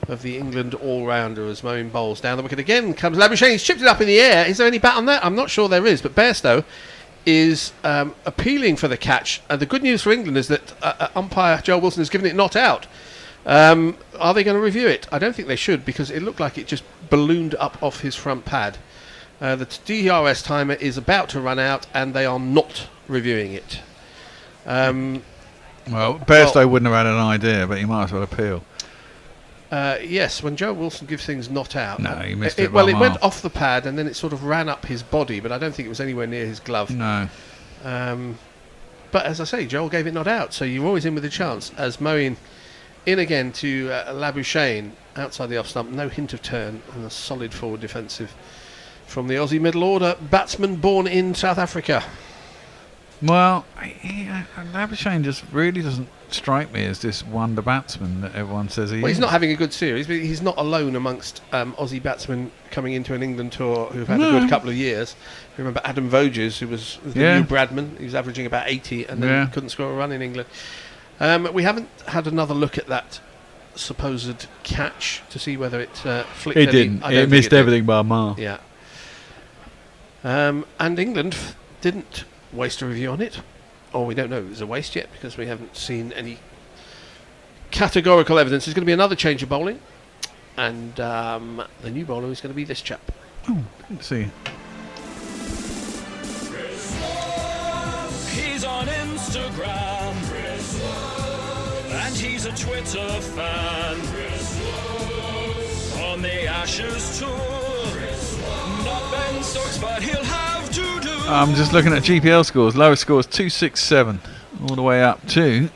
of the England all-rounder as Moeen bowls down the wicket again. Comes Labuschagne. He's chipped it up in the air. Is there any bat on that? I'm not sure there is, but Bairstow is appealing for the catch. And the good news for England is that umpire Joel Wilson has given it not out. Are they going to review it? I don't think they should, because it looked like it just ballooned up off his front pad. The DRS timer is about to run out, and they are not reviewing it. Bairstow wouldn't have had an idea, but he might as well appeal. Yes, when Joe Wilson gives things not out. No, he missed it. It went off the pad, and then it sort of ran up his body, but I don't think it was anywhere near his glove. No. But as I say, Joel gave it not out, so you're always in with a chance. As Moeen in again to Labuschagne outside the off stump, no hint of turn, and a solid forward defensive from the Aussie middle order batsman born in South Africa. Well, Labuschagne just really doesn't strike me as this wonder batsman that everyone says he is. He's not having a good series, but he's not alone amongst Aussie batsmen coming into an England tour who've had a good couple of years. Remember Adam Voges, who was the new Bradman. He was averaging about 80 and then couldn't score a run in England. We haven't had another look at that supposed catch to see whether it flicked. It didn't. It missed everything by a mile. Yeah. And England didn't waste a review on it, or we don't know if it was a waste yet because we haven't seen any categorical evidence. There's going to be another change of bowling, and the new bowler is going to be this chap. Oh, didn't see. He's on Instagram, and he's a Twitter fan. On the Ashes tour, not Ben Stokes, but he'll have to do. I'm just looking at GPL scores. Lowest score is 267, all the way up to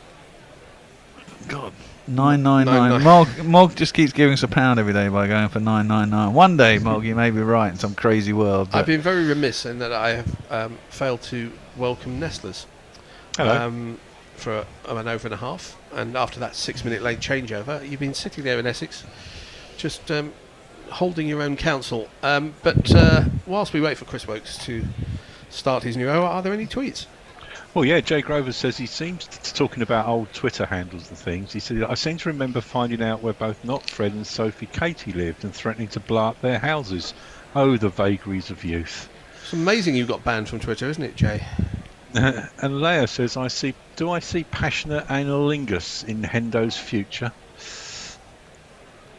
999. Mog just keeps giving us a pound every day by going for 999. One day, Mog, you may be right in some crazy world. I've been very remiss in that I have failed to welcome Nestlers. Hello. For an over and a half, and after that 6-minute late changeover, you've been sitting there in Essex, just holding your own counsel. But whilst we wait for Chris Woakes to start his new hour, are there any tweets? Well, yeah, Jay Grover says he seems talking about old Twitter handles and things. He said, I seem to remember finding out where both Not Fred and Sophie Katie lived and threatening to blow up their houses. Oh, the vagaries of youth. It's amazing you got banned from Twitter, isn't it, Jay? And Leia says, do I see passionate analingus in Hendo's future?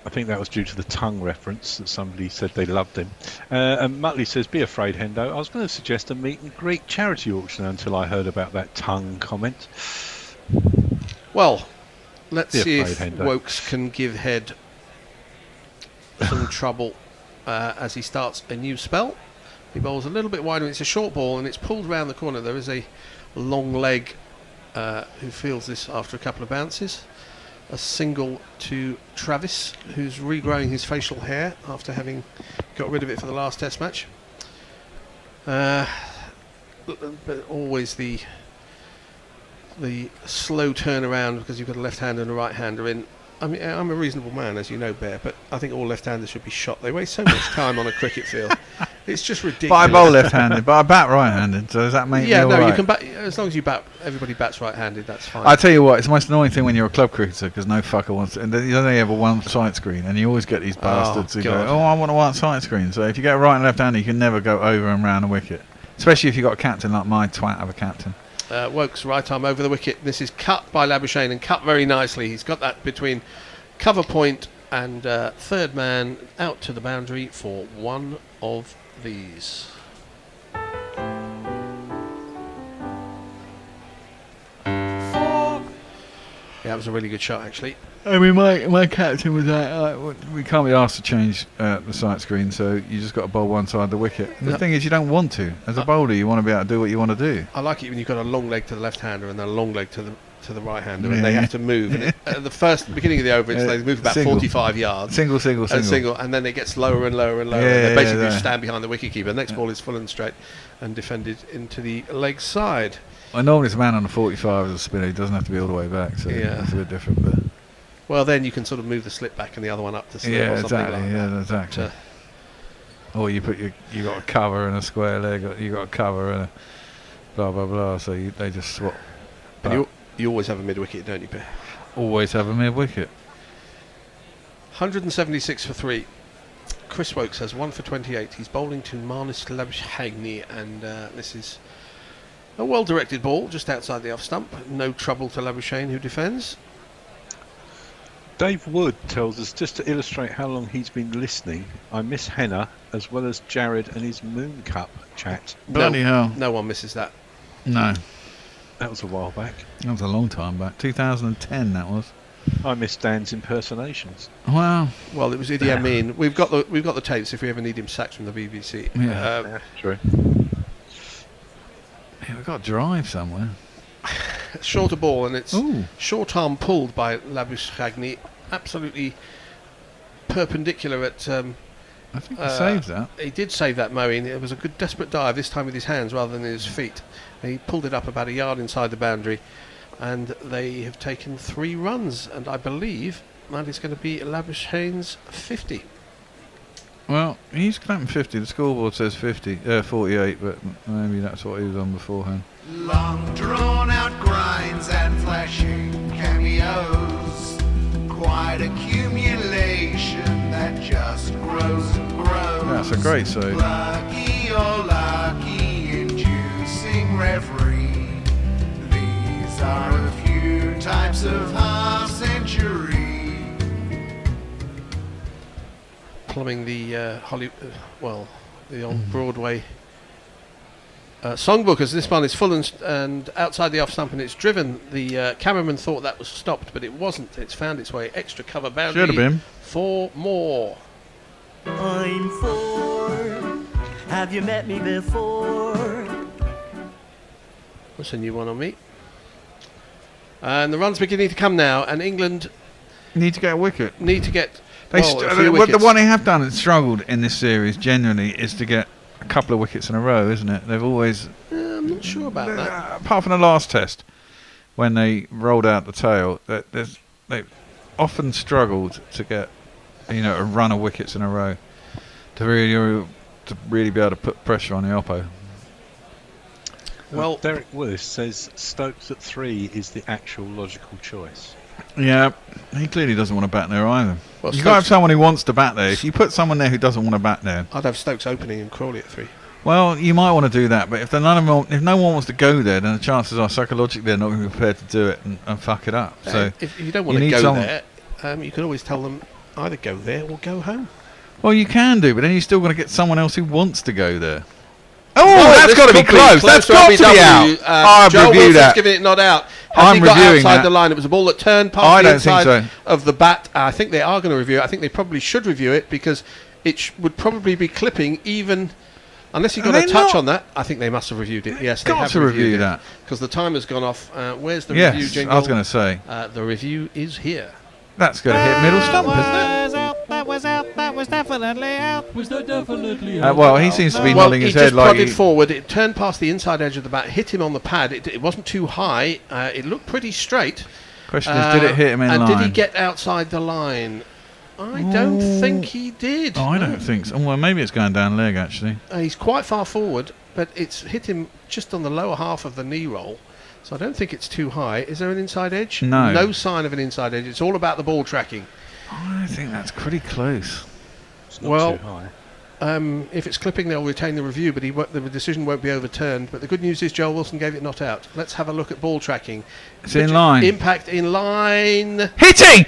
I think that was due to the tongue reference that somebody said they loved him. And Muttley says, be afraid, Hendo. I was going to suggest a meet and greet charity auction until I heard about that tongue comment. Well, let's see if Hendo. Woakes can give Head some trouble as he starts a new spell. He bowls a little bit wider. It's a short ball and it's pulled round the corner. There is a long leg who feels this after a couple of bounces. A single to Travis, who's regrowing his facial hair after having got rid of it for the last Test match. But always the slow turnaround because you've got a left-hander and a right-hander in. I mean, I'm a reasonable man, as you know, Bear, but I think all left-handers should be shot. They waste so much time on a cricket field. It's just ridiculous. But I bowl left-handed, but I bat right-handed. So does that make me all right? you can bat as long as you bat. Everybody bats right-handed. That's fine. I tell you what, it's the most annoying thing when you're a club cricketer because no fucker wants. And you only have a one sight screen, and you always get these bastards who go, "Oh, I want a one sight screen." So if you get a right and left-hander, you can never go over and round a wicket. Especially if you've got a captain like my twat of a captain. Woakes right arm over the wicket. This is cut by Labuschagne and cut very nicely. He's got that between cover point and third man out to the boundary for one of these. Yeah, that was a really good shot actually. I mean, my captain was like, we can't be asked to change the sight screen, so you just got to bowl one side of the wicket. And the thing is, you don't want to. As a bowler, you want to be able to do what you want to do. I like it when you've got a long leg to the left-hander and then a long leg to the right-hander, and they have to move. And at the beginning of the over, they move about 45 yards. Single. And then it gets lower and lower and lower. And they basically stand behind the wicketkeeper. The next ball is full and straight and defended into the leg side. Well, normally it's a man on the 45 as a spinner. He doesn't have to be all the way back, so that's a bit different. But well, then you can sort of move the slip back and the other one up to slip or something like that. Exactly. Or you got a cover and a square leg, you got a cover and a blah blah blah. So they just swap. And you always have a mid wicket, don't you, Bear? Always have a mid wicket. 176 for 3. Chris Woakes has 1 for 28. He's bowling to Marsh Labuschagne, and this is a well-directed ball just outside the off stump. No trouble to Labuschagne, who defends. Dave Wood tells us, just to illustrate how long he's been listening, I miss Henna as well as Jared and his Moon Cup chat. Bloody hell. No one misses that. No. That was a while back. That was a long time back. 2010 that was. I miss Dan's impersonations. Wow. Well, it was Idi Amin. We've got the tapes if we ever need him sacked from the BBC. Yeah. True. Yeah, we've got drive somewhere. Shorter ball, and it's short arm pulled by Labuschagne, absolutely perpendicular at. I think he saved that. He did save that, Moeen. It was a good desperate dive, this time with his hands rather than his feet. He pulled it up about a yard inside the boundary, and they have taken 3 runs, and I believe that is going to be Labuschagne's 50. Well, he's clamping 50. The scoreboard says 48, but maybe that's what he was on beforehand. Long drawn out grinds and flashing cameos, quite accumulation that just grows and grows. That's a great save. Lucky or lucky inducing reverie. These are a few types of half century. Plumbing the the old Broadway songbook, as this one is full and outside the off stump, and it's driven. The cameraman thought that was stopped, but it wasn't. It's found its way extra cover boundary. Should have been. 4 more. I'm 4. Have you met me before? That's a new one on me. And the run's beginning to come now, and England need to get a wicket. The one they have done and struggled in this series generally is to get a couple of wickets in a row, isn't it? They've always. I'm not sure about that. Apart from the last Test, when they rolled out the tail, they've often struggled to get a run of wickets in a row to really be able to put pressure on the oppo. Well, Derek Willis says Stokes at 3 is the actual logical choice. Yeah, he clearly doesn't want to bat there either. Well, You've got to have someone who wants to bat there. If you put someone there who doesn't want to bat there, I'd have Stokes opening and Crawley at 3. Well, you might want to do that, but if no one wants to go there, then the chances are psychologically they're not going to be prepared to do it and fuck it up. So if you don't want to go there, you can always tell them either go there or go home. Well, you can do, but then you're still going to get someone else who wants to go there. That's got to be close. That's got to be out. I've reviewed that. Giving it not out. I'm reviewing outside that. the line. It was a ball that turned past the inside think so. of the bat. I think they are going to review it. I think they probably should review it because it would probably be clipping even. Unless you've got a touch on that, I think they must have reviewed it. Yes, they have to review that because the timer's gone off. Where's the yes, review jingle? I was going to say the review is here. That's going to hit middle stump, isn't it? That was out. was definitely out. Was definitely out. Well, he seems to be Well, nodding he his just head like prodded forward. It turned past the inside edge of the bat, hit him on the pad. It wasn't too high. It looked pretty straight. Question is, did it hit him in and line? did he get outside the line? I don't think he did. Oh, I don't think so. Well, maybe it's going down leg, actually. He's quite far forward, but it's hit him just on the lower half of the knee roll. So I don't think it's too high. Is there an inside edge? No. No sign of an inside edge. It's all about the ball tracking. I think that's pretty close. It's not Well, too high. if it's clipping, they'll retain the review, but the decision won't be overturned. But the good news is Joel Wilson gave it not out. Let's have a look at ball tracking. It's in line. Impact in line. Hitting!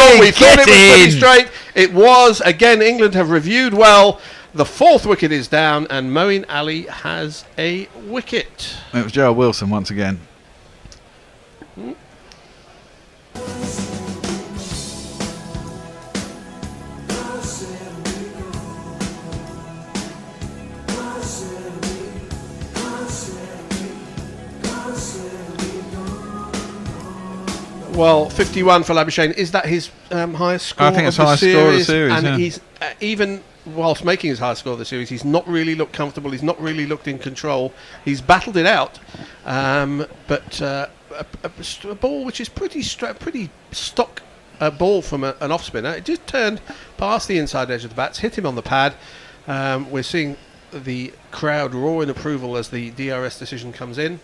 Oh, we thought it was Get pretty in! straight. It was. Again, England have reviewed well. The fourth wicket is down, and Moeen Ali has a wicket. It was Joel Wilson once again. Well, 51 for Labuschagne. Is that his highest score? I think it's of the highest series? score of the series, And yeah. he's even whilst making his highest score of the series, he's not really looked comfortable. He's not really looked in control. He's battled it out, but a ball which is pretty stock ball from an off spinner. It just turned past the inside edge of the bats, hit him on the pad. We're seeing the crowd roar in approval as the DRS decision comes in.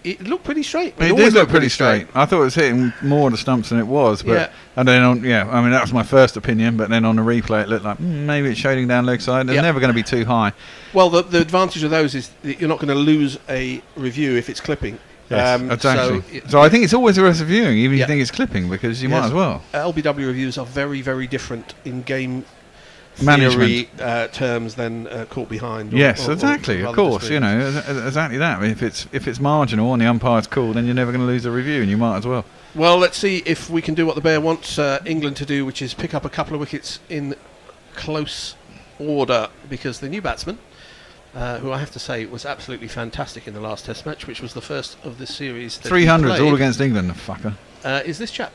It looked pretty straight. It did look pretty straight. I thought it was hitting more of the stumps than it was. But Yeah. And then I mean, that was my first opinion, but then on the replay it looked like maybe it's shading down leg side. They're Yeah. never going to be too high. Well, the advantage of those is that you're not going to lose a review if it's clipping. Yes, exactly. So I think it's always worth reviewing, even if you think it's clipping, because you might as well. LBW reviews are very, very different in game Management theory terms than caught behind. Yes, exactly. Of other course, disciplines. exactly that. If it's marginal and the umpire's cool, then you're never going to lose a review, and you might as well. Well, let's see if we can do what the Bear wants England to do, which is pick up a couple of wickets in close order, because the new batsman, who I have to say was absolutely fantastic in the last Test match, which was the first of this series. 300s all against England, the fucker. Is this chap?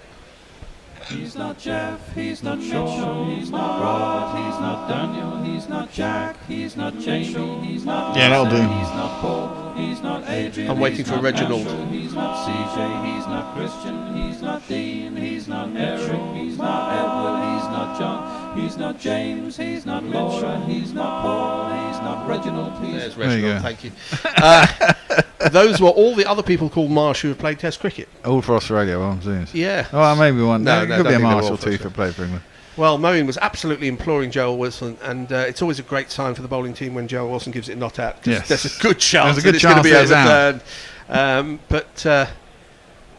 He's not Jeff, he's not Sean, he's not Rod, he's not Daniel, he's not Jack, he's not Jamie, he's not Yeah, that'll do. He's not Paul, he's not Adrian. I'm waiting he's for not Reginald. Andrew, he's not CJ, he's not Christian, he's not Dean, he's not Eric, he's not Edward, he's not John, he's not James, he's not Laura, he's not Paul, he's not Reginald. There's There you Reginald, go. thank you. Those were all the other people called Marsh who have played Test cricket. All for Australia, what I'm saying. Yeah. Oh, maybe one. No, It no, could don't be a think they were Marshall all for too Australia. for play for England. Well, Moeen was absolutely imploring Joel Wilson, and it's always a great sign for the bowling team when Joel Wilson gives it not out. 'Cause Yes. there's a good chance There's a good that it's going to chance be that it's out. overturned. But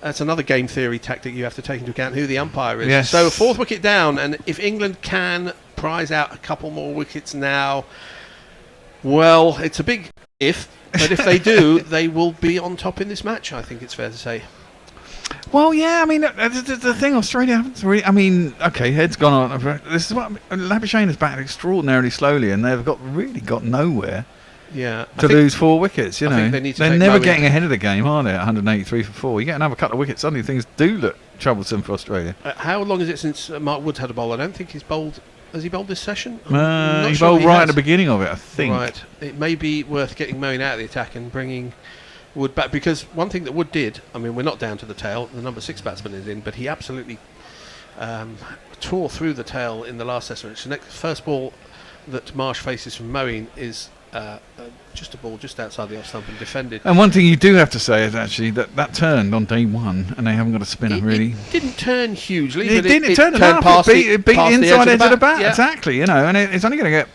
that's another game theory tactic you have to take into account who the umpire is. Yes. So fourth wicket down, and if England can prize out a couple more wickets now, well, it's a big if. But if they do, they will be on top in this match, I think it's fair to say. Well, yeah, I mean, the thing, Australia haven't really. I mean, okay, head's gone on. This is what Labuschagne has batted extraordinarily slowly, and they've really got nowhere. Yeah, To lose 4 wickets, you I know, think they need to they're take never Moeen. getting ahead of the game, are they? At 183 for 4, you get another couple of wickets, suddenly things do look troublesome for Australia. How long is it since Mark Wood's had a bowl? I don't think he's bowled. Has he bowled this session? He Not sure bowled he right at has. the beginning of it, I think. Right. It may be worth getting Moeen out of the attack and bringing Wood back, because one thing that Wood did, I mean, we're not down to the tail, the number 6 batsman is in, but he absolutely tore through the tail in the last Test match. The next first ball that Marsh faces from Moeen is just a ball just outside the off stump and defended. And one thing you do have to say is actually that turned on day 1, and they haven't got a spinner really. It didn't turn hugely. It but didn't. It turned enough. It beat the inside edge of the bat. Yeah. Exactly. And it's only going to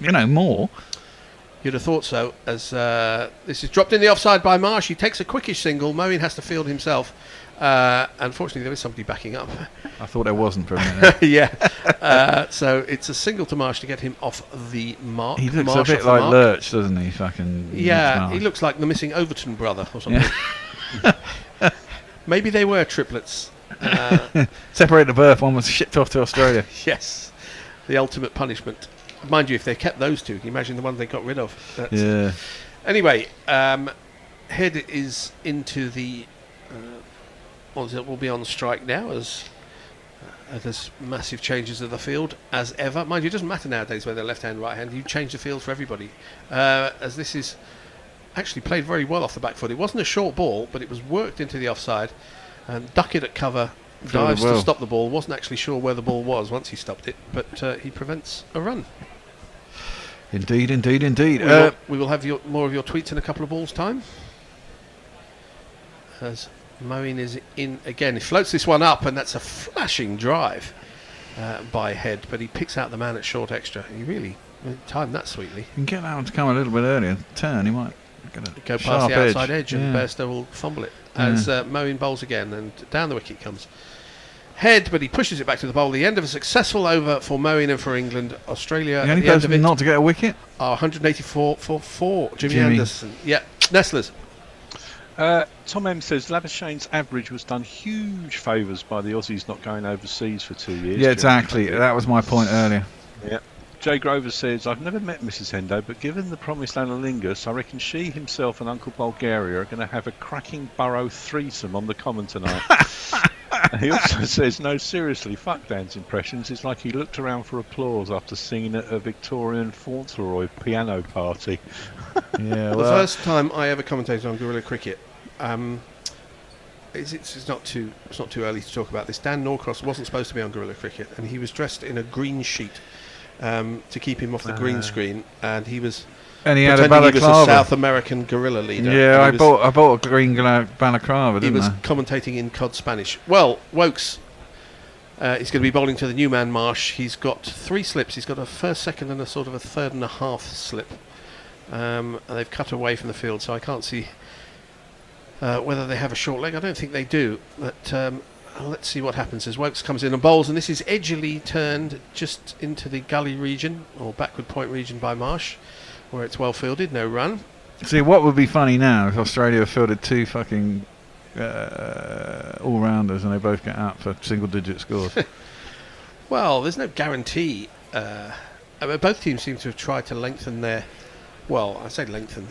get, more. You'd have thought so, as this is dropped in the offside by Marsh. He takes a quickish single. Moeen has to field himself. Unfortunately, there is somebody backing up. I thought there wasn't for a minute. Yeah. So it's a single to Marsh to get him off the mark. He looks Marsh a off bit the like mark. Lurch, doesn't he? Fucking. Yeah, he looks like the missing Overton brother or something. Maybe they were triplets. Separated the birth. One was shipped off to Australia. Yes, the ultimate punishment. Mind you, if they kept those two, can you imagine the one they got rid of? Yeah. Anyway, head is into the. Will be on strike now as There's massive changes of the field as ever. Mind you, it doesn't matter nowadays whether they're left hand, right hand. You change the field for everybody. As this is actually played very well off the back foot. It wasn't a short ball, but it was worked into the offside. And Duckett at cover dives to stop the ball. Wasn't actually sure where the ball was once he stopped it, but he prevents a run. Indeed. We will have more of your tweets in a couple of balls' time. As Moeen is in again. He floats this one up, and that's a flashing drive by Head, but he picks out the man at short extra. He really timed that sweetly. You can get that one to come a little bit earlier. Turn, he might go past the outside edge and Bairstow will fumble it. As Moeen bowls again, and down the wicket comes Head, but he pushes it back to the bowl. The end of a successful over for Moeen and for England. Australia. The only person not to get a wicket? 184 for 4. Jimmy Anderson. Yeah, Nestlers. Tom M says Labuschagne's average was done huge favours by the Aussies not going overseas for 2 years. Yeah, exactly. That was my point earlier. Yeah. Jay Grover says, I've never met Mrs. Hendo, but given the promised analingus, I reckon she, himself and Uncle Bulgaria are going to have a cracking Burrow threesome on the common tonight. He also says, no, seriously, fuck Dan's impressions. It's like he looked around for applause after singing at a Victorian Fauntleroy piano party. Yeah, the first time I ever commentated on guerrilla cricket, it's not too early to talk about this. Dan Norcross wasn't supposed to be on guerrilla cricket, and he was dressed in a green sheet to keep him off the green screen, and he was and he had a balaclava. He was a South balaclava. American guerrilla leader. Yeah, I bought a green balaclava, didn't I? He was commentating in cod Spanish. Well, Woakes is going to be bowling to the new man Marsh. He's got 3 slips. He's got a first, second, and a sort of a third and a half slip. And they've cut away from the field, so I can't see whether they have a short leg. I don't think they do, but let's see what happens as Woakes comes in and bowls, and this is edgily turned just into the gully region or backward point region by Marsh, where it's well fielded, no run. See, what would be funny now if Australia fielded 2 fucking all-rounders and they both get out for single-digit scores? Well, there's no guarantee. Both teams seem to have tried to lengthen their... Well, I say lengthen.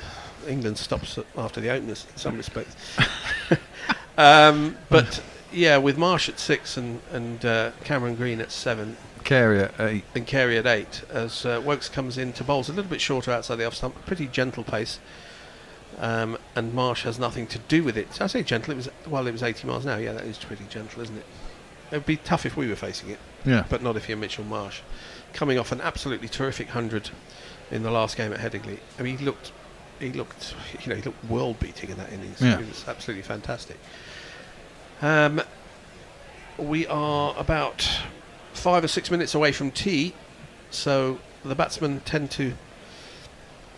England stops after the openers in some respects. But yeah, with Marsh at 6 and Cameron Green at 7. Carey at 8. And Carey at 8, as Woakes comes in to bowls a little bit shorter outside the off stump, pretty gentle pace. And Marsh has nothing to do with it. So I say gentle, it was 80 miles an hour. Yeah, that is pretty gentle, isn't it? It would be tough if we were facing it. Yeah. But not if you're Mitchell Marsh. Coming off an absolutely terrific 100 in the last game at Headingley. I mean, he looked world beating in that innings. Yeah. It was absolutely fantastic. We are about 5 or 6 minutes away from tea, so the batsmen tend to,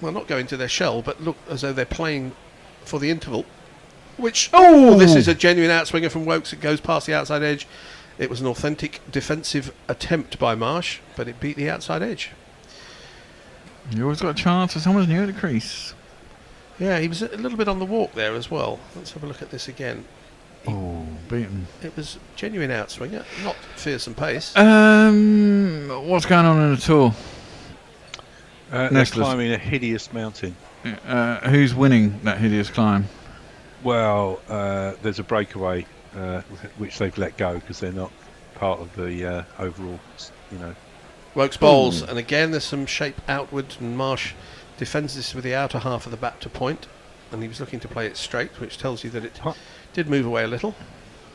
well, not go into their shell, but look as though they're playing for the interval. Which, this is a genuine outswinger from Woakes. It goes past the outside edge. It was an authentic defensive attempt by Marsh, but it beat the outside edge. You always got a chance for someone's new at the crease. Yeah, he was a little bit on the walk there as well. Let's have a look at this again. Beaten. It was genuine outswinger, not fearsome pace. What's going on in the tour? They're climbing a hideous mountain. Who's winning that hideous climb? Well, there's a breakaway which they've let go because they're not part of the overall, Woakes bowls, and again there's some shape outward, and Marsh defends this with the outer half of the bat to point, and he was looking to play it straight, which tells you that it did move away a little.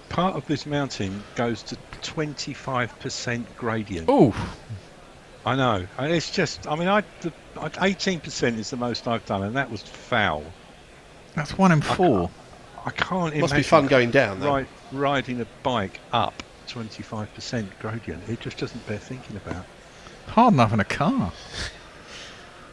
Part of this mountain goes to 25% gradient. Oh, I know. It's just, 18% is the most I've done, and that was foul. That's 1 in 4. I can't imagine. Must be fun going down, though. Riding a bike up 25% gradient. It just doesn't bear thinking about. Hard enough in a car.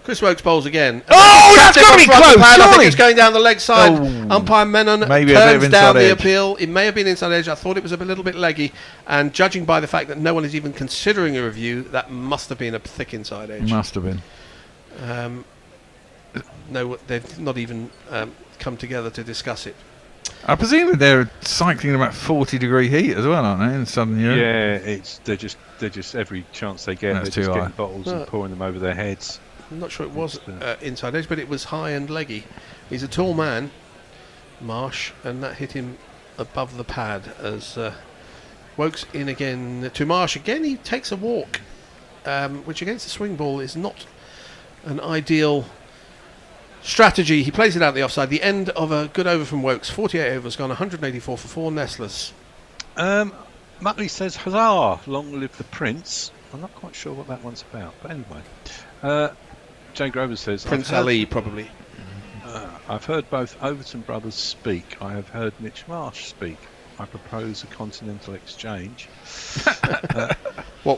Chris Woakes bowls again. Oh, that's got to be close, I think it's going down the leg side. Umpire Menon turns down the appeal. It may have been inside edge. I thought it was a little bit leggy. And judging by the fact that no one is even considering a review, that must have been a thick inside edge. Must have been. No, they've not even come together to discuss it. I presume they're cycling about 40-degree heat as well, aren't they, in Southern Europe? Yeah, they're just every chance they get, they're just getting bottles and pouring them over their heads. I'm not sure it was inside edge, but it was high and leggy. He's a tall man, Marsh, and that hit him above the pad as Woakes in again to Marsh again. He takes a walk, which against the swing ball is not an ideal strategy. He plays it out the offside. The end of a good over from Woakes. 48 overs gone, 184 for 4 nestlers. Muttley says, "Huzzah! Long live the Prince." I'm not quite sure what that one's about, but anyway. Jay Grover says, Prince Ali, probably. I've heard both Overton brothers speak. I have heard Mitch Marsh speak. I propose a continental exchange.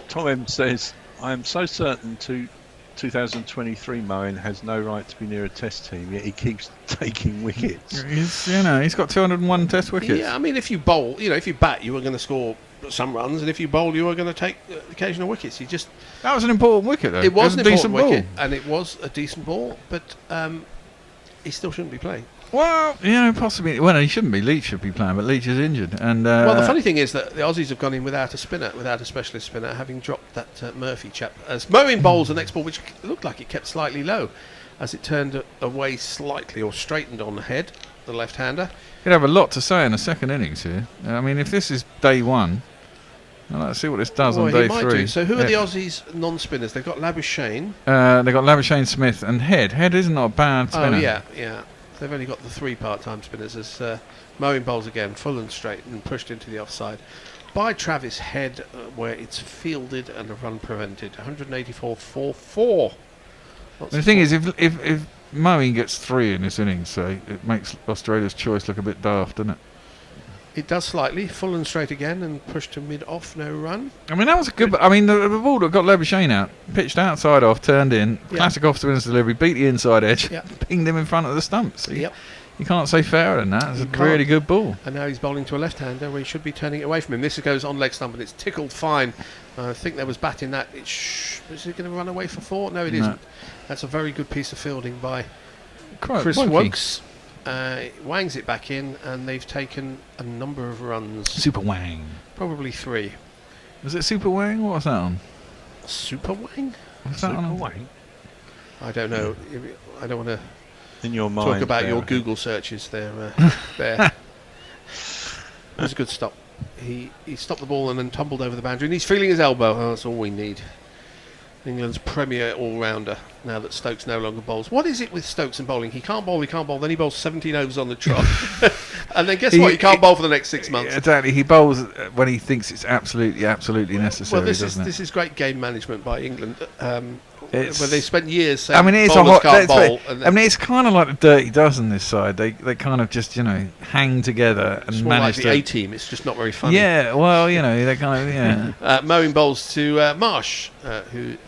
Tom M says, I am so certain 2023 Moeen has no right to be near a test team, yet he keeps taking wickets. He's got 201 test wickets. Yeah, I mean, if you bowl, if you bat, you were going to score some runs, and if you bowl, you were going to take occasional wickets. That was an important wicket, though. It was an a decent important wicket, ball. and it was a decent ball, but he still shouldn't be playing. Well, possibly. Well, he shouldn't be. Leach should be playing, but Leach is injured. And well, the funny thing is that the Aussies have gone in without a spinner, without a specialist spinner, having dropped that Murphy chap. As Moeen bowls the next ball, which looked like it kept slightly low, as it turned away slightly or straightened on the head, the left-hander. He'd have a lot to say in the second innings here. I mean, if this is day one, let's see what this does on day 3. So who are the Aussies non-spinners? They've got Labuschagne. They've got Labuschagne, Smith, and Head. Head isn't a bad spinner. Oh yeah. They've only got the 3 part-time spinners as Moeen bowls again, full and straight, and pushed into the offside by Travis Head, where it's fielded and a run prevented. 184 for 4. The thing is, if Moeen gets 3 in this innings, so it makes Australia's choice look a bit daft, doesn't it? It does slightly, full and straight again, and pushed to mid-off, no run. I mean, that was a good... I mean, the ball that got Labuschagne out, pitched outside off, turned in, classic off-spinner's delivery, beat the inside edge, pinged him in front of the stumps. You can't say fairer than that. It's a really good ball. And now he's bowling to a left-hander where he should be turning it away from him. This goes on leg stump, and it's tickled fine. I think there was bat in that. Is it going to run away for 4? No, it isn't. That's a very good piece of fielding by Chris Woakes. Wangs it back in, and they've taken a number of runs. Super Wang. Probably 3. Was it Super Wang? What was that on? Super Wang? What's that on? Wang? I don't know. I don't want to in your mind talk about there, your Google searches there, Bear. It was a good stop. He stopped the ball and then tumbled over the boundary, and he's feeling his elbow. Oh, that's all we need. England's premier all-rounder, now that Stokes no longer bowls. What is it with Stokes and bowling? He can't bowl, then he bowls 17 overs on the trot. And then guess what? He can't bowl for the next 6 months. Exactly. He bowls when he thinks it's absolutely necessary. Well, this is great game management by England. Where they spent years saying it's bowlers can't bowl. It's kind of like the Dirty Dozen, this side. They kind of just, hang together and it's manage like the A-team. It's just not very funny. Yeah, well, they kind of, Moeen bowls to Marsh, who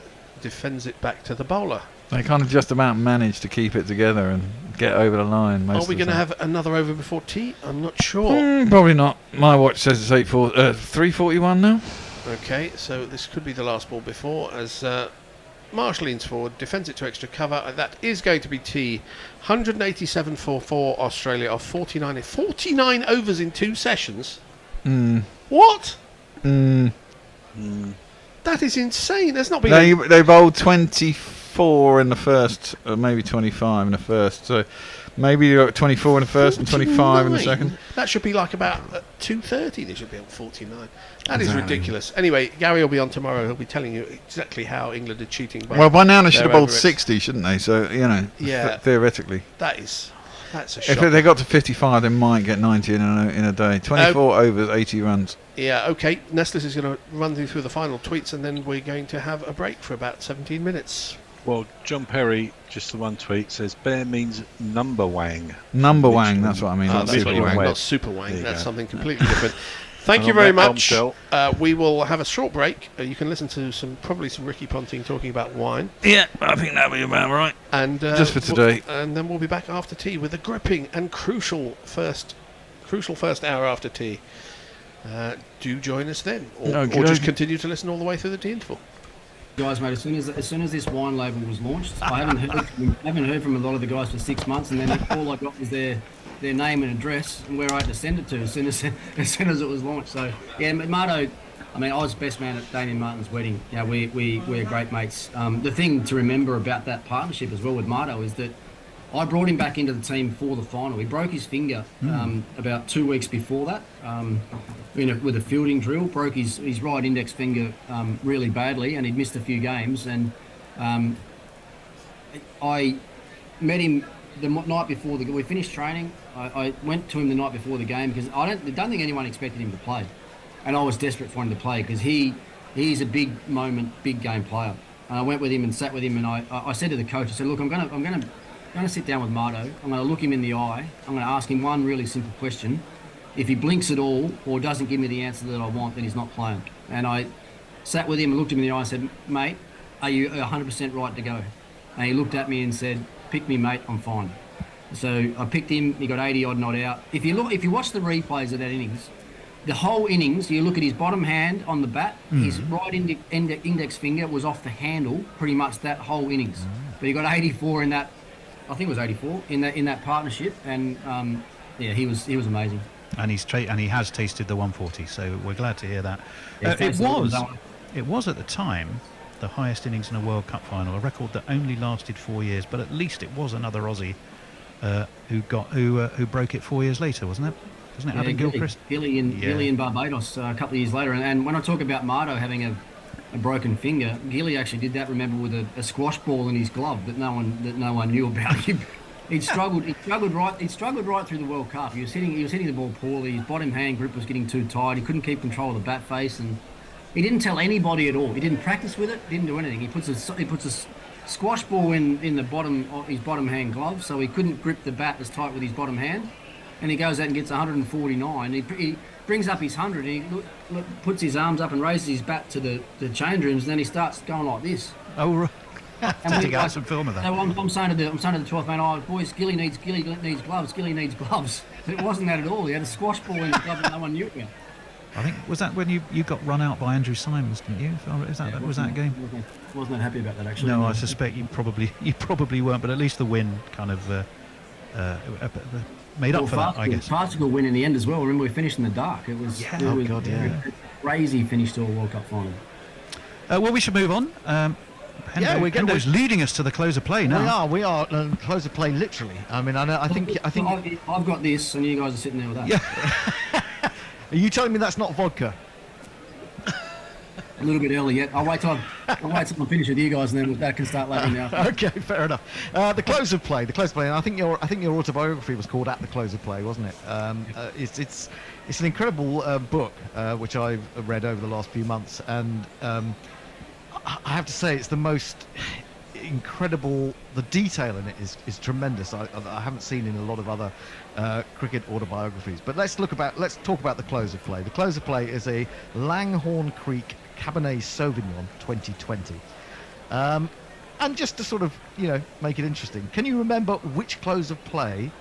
defends it back to the bowler. They kind of just about manage to keep it together and get over the line. Are we going to have another over before tea? I'm not sure. Probably not. My watch says it's 3:41 now. Okay, so this could be the last ball before, as Marsh leans forward, defends it to extra cover. That is going to be tea. 187 for 4 Australia of 49 overs in 2 sessions. What? That is insane. There's not been. They bowled 24 in the first, maybe 25 in the first. So maybe you got 24 in the first and 25 in the second. That should be like about 2:30. They should be on 49. That is ridiculous. Anyway, Gary will be on tomorrow. He'll be telling you exactly how England are cheating. By now they should have bowled 60, shouldn't they? So theoretically. That's a shock. If they got to 55, they might get 90 in a day. 24 overs, 80 runs. Yeah, okay. Nestlers is going to run through the final tweets, and then we're going to have a break for about 17 minutes. Well, John Perry, just the one tweet, says Bear means number wang. Number wang, that's what I mean. That's super wang. Not super wang. That's something completely different. Thank you very much. We will have a short break. You can listen to probably some Ricky Ponting talking about wine. Yeah, I think that'll be about right. And just for today. And then we'll be back after tea with a gripping and crucial first hour after tea. Do join us then, or just continue to listen all the way through the tea interval. Guys, mate, as soon as this wine label was launched, I haven't heard from a lot of the guys for 6 months, and then all I got was their name and address and where I had to send it to as soon as it was launched. So yeah, Marto, I mean, I was best man at Damien Martin's wedding. Yeah, we're great mates. The thing to remember about that partnership as well with Marto is that I brought him back into the team for the final. He broke his finger about 2 weeks before that with a fielding drill. Broke his right index finger really badly, and he'd missed a few games. And I met him the night before we finished training. I went to him the night before the game because I don't think anyone expected him to play, and I was desperate for him to play because he's a big game player. And I went with him and sat with him, and I said to the coach, I said, look, I'm going to sit down with Mardo. I'm going to look him in the eye. I'm going to ask him one really simple question. If he blinks at all or doesn't give me the answer that I want, then he's not playing. And I sat with him and looked him in the eye and said, mate, are you 100% right to go? And he looked at me and said, pick me, mate, I'm fine. So I picked him. He got 80 odd not out. If you watch the replays of that innings, the whole innings, you look at his bottom hand on the bat, his right index finger was off the handle pretty much that whole innings. But he got 84 in that. I think it was 84 in that partnership, and he was amazing. And he has tasted the 140, so we're glad to hear that. Yeah, it was at the time the highest innings in a World Cup final, a record that only lasted 4 years, but at least it was another Aussie who broke it 4 years later, wasn't it? Wasn't it Adam Gilchrist? Gilly in Barbados a couple of years later, and when I talk about Mardo having a broken finger, Gilly actually did that. Remember, with a squash ball in his glove that no one knew about. He struggled right through the World Cup. He was hitting the ball poorly. His bottom hand grip was getting too tight. He couldn't keep control of the bat face, and he didn't tell anybody at all. He didn't practice with it. Didn't do anything. He puts a squash ball in his bottom hand glove, so he couldn't grip the bat as tight with his bottom hand. And he goes out and gets 149. He brings up his 100 and he puts his arms up and raises his bat to the change rooms, and then he starts going like this. Oh, right. And to get some film of that. So I'm saying to the 12th man, oh boys, Gilly needs gloves. Gilly needs gloves. But it wasn't that at all. He had a squash ball in his glove and no one knew about. I think was that when you got run out by Andrew Simons, didn't you? Was that game? Wasn't that happy about that actually. No, I suspect you probably weren't, but at least the win kind of made up for that, I guess. Particle win in the end as well. Remember, we finished in the dark. It was crazy finish to a World Cup final. Well, we should move on. Hendo's leading us to the close of play now. We are close of play literally. I mean, I think I've got this, and you guys are sitting there with that. Yeah. Are you telling me that's not vodka? A little bit early yet. I'll wait till I'm finished with you guys, and then that can start later now. Okay, fair enough. The close of play. And I think your autobiography was called At the Close of Play, wasn't it? It's an incredible book which I've read over the last few months, and I have to say it's the most incredible. The detail in it is tremendous. I haven't seen in a lot of other cricket autobiographies. But let's talk about the close of play. The close of play is a Langhorne Creek Cabernet Sauvignon 2020. And just to sort of make it interesting, can you remember at which close of play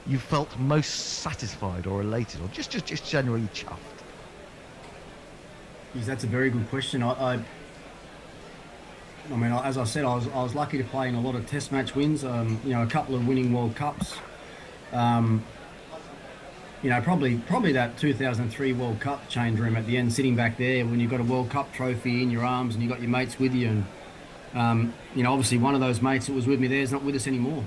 you felt most satisfied or elated, or just generally chuffed? That's a very good question. I mean, as I said, I was lucky to play in a lot of Test match wins. A couple of winning World Cups. Probably that 2003 World Cup change room at the end, sitting back there when you've got a World Cup trophy in your arms and you've got your mates with you, and obviously one of those mates that was with me there is not with us anymore.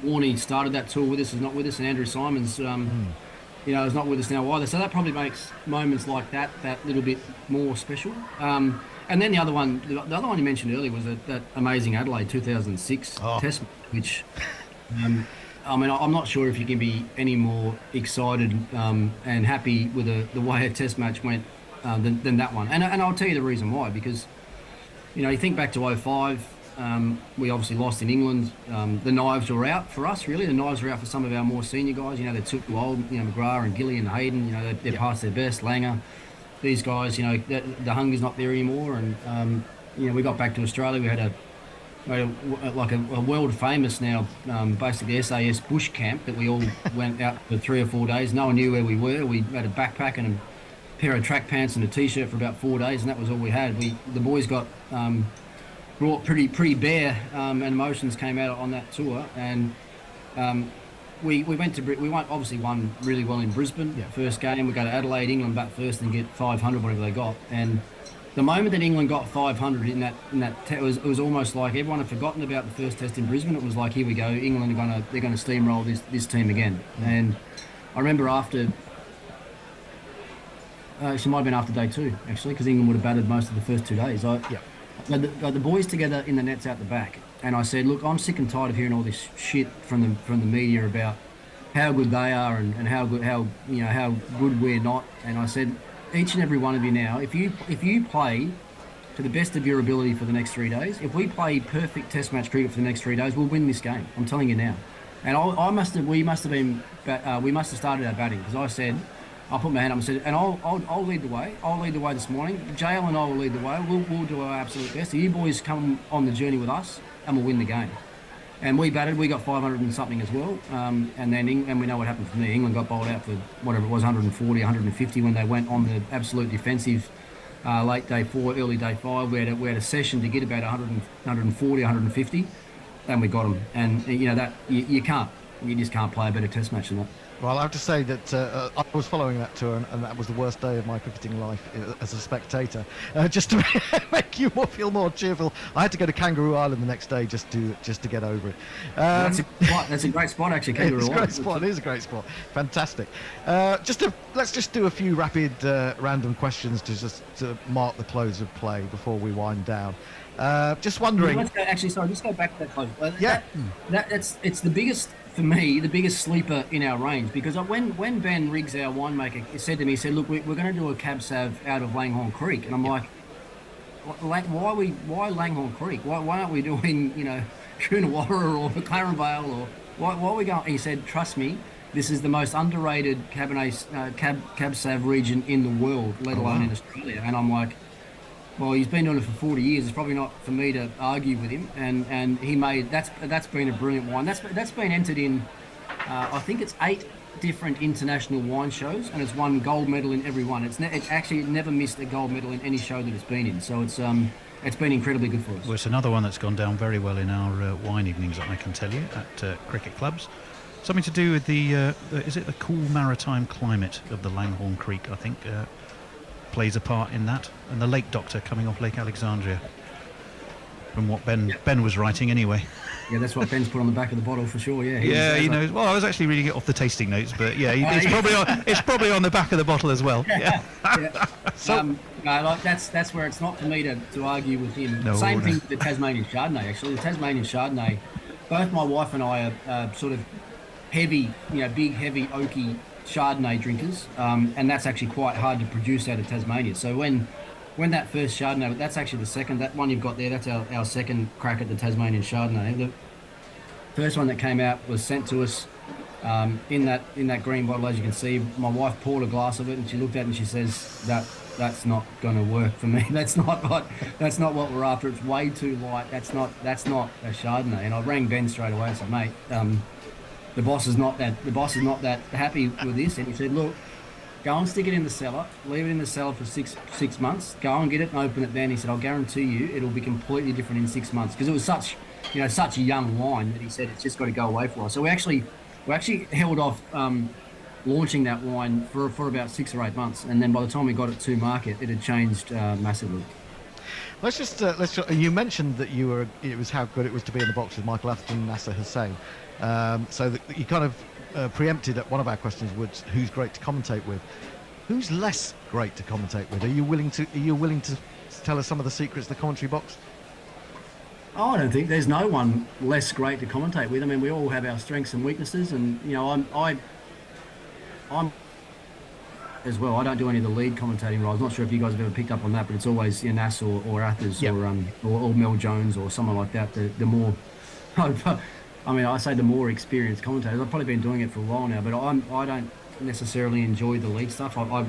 Warney started that tour with us, is not with us, and Andrew Simons is not with us now either. So that probably makes moments like that little bit more special. And then the other one you mentioned earlier was that amazing Adelaide 2006 Test, which, I'm not sure if you can be any more excited and happy with the way a Test match went than that one. And I'll tell you the reason why, because, you think back to 2005, we obviously lost in England. The knives were out for us, really. The knives were out for some of our more senior guys. They took too old, McGrath and Gilly and Hayden, they're past their best, Langer. These guys, the hunger's not there anymore. And, we got back to Australia. We had a world famous now, basically SAS bush camp that we all went out for 3 or 4 days. No one knew where we were. We had a backpack and a pair of track pants and a T-shirt for about 4 days, and that was all we had. The boys got brought pretty bare, and emotions came out on that tour. And we obviously won really well in Brisbane. First game, we go to Adelaide, England bat first and get 500, whatever they got. And the moment that England got 500 it was almost like everyone had forgotten about the first test in Brisbane. It was like, here we go, England they're gonna steamroll this team again. And I remember after. She might have been after day 2, actually, because England would have batted most of the first 2 days. I got the boys together in the nets out the back, and I said, look, I'm sick and tired of hearing all this shit from the media about how good they are and how good we're not. And I said, each and every one of you now, if you play to the best of your ability for the next 3 days, if we play perfect Test match cricket for the next 3 days, we'll win this game. I'm telling you now. And we must have started our batting, because I said. I put my hand up and said, and I'll lead the way. I'll lead the way this morning. Jail and I will lead the way. We'll do our absolute best. You boys come on the journey with us, and we'll win the game. And we batted. We got 500 and something as well. And then we know what happened from there. England got bowled out for whatever it was, 140, 150 when they went on the absolute defensive late day 4, early day 5. We had a session to get about 140, 150, and we got them. And you just can't play a better Test match than that. Well, I have to say that I was following that tour, and that was the worst day of my cricketing life as a spectator. Just to make you feel more cheerful, I had to go to Kangaroo Island the next day just to get over it. That's a great spot, actually. Kangaroo Island. It is a great spot. Fantastic. Let's just do a few rapid random questions to mark the close of play before we wind down. Just wondering. Just go back to that close. It's the biggest. For me, the biggest sleeper in our range, because when Ben Riggs, our winemaker, said to me, he said, look, we're going to do a cab sav out of Langhorne Creek. And I'm like, why Langhorne Creek? Why aren't we doing, Coonawarra or McLaren Vale? Or why are we going? And he said, trust me, this is the most underrated Cabernet cab sav region in the world, let alone in Australia. And I'm like, well, he's been doing it for 40 years. It's probably not for me to argue with him. And he made that's been a brilliant wine. That's been entered in, I think it's 8 different international wine shows, and it's won gold medal in every one. It actually never missed a gold medal in any show that it's been in. So it's been incredibly good for us. Well, it's another one that's gone down very well in our wine evenings, I can tell you, at cricket clubs. Something to do with the cool maritime climate of the Langhorne Creek, I think. Plays a part in that, and the lake doctor coming off Lake Alexandria, from what Ben was writing anyway. Yeah, that's what Ben's put on the back of the bottle for sure. He knows. Well, I was actually reading it off the tasting notes, but it's probably on the back of the bottle as well. Yeah. That's where it's not for me to argue with him. Same thing with the Tasmanian Chardonnay. Actually, the Tasmanian Chardonnay, both my wife and I are sort of heavy, big, heavy, oaky Chardonnay drinkers, and that's actually quite hard to produce out of Tasmania. So when that first Chardonnay, that's actually the second, that one you've got there, that's our second crack at the Tasmanian Chardonnay. The first one that came out was sent to us in that green bottle, as you can see. My wife poured a glass of it, and she looked at it and she says, that's not going to work for me. That's not what we're after. It's way too light. That's not a Chardonnay. And I rang Ben straight away and said, mate, the boss is not that happy with this. And he said, look, go and stick it in the cellar, leave it in the cellar for six months, go and get it and open it then. He said, I'll guarantee you it'll be completely different in 6 months, because it was such a young wine that he said it's just got to go away for us. So we actually held off launching that wine for about 6 or 8 months, and then by the time we got it to market, it had changed massively. Let's just you mentioned that it was how good it was to be in the box with Michael Atherton and Nasser Hussain. So that you kind of preempted at one of our questions, was who's great to commentate with. Who's less great to commentate with? Are you willing to tell us some of the secrets of the commentary box? Oh, I don't think there's no one less great to commentate with. I mean, we all have our strengths and weaknesses, and I'm as well. I don't do any of the lead commentating roles. I'm not sure if you guys have ever picked up on that, but it's always Nas or Athers or Mel Jones or someone like that. The more, I mean, I say the more experienced commentators. I've probably been doing it for a while now, but I don't necessarily enjoy the lead stuff. I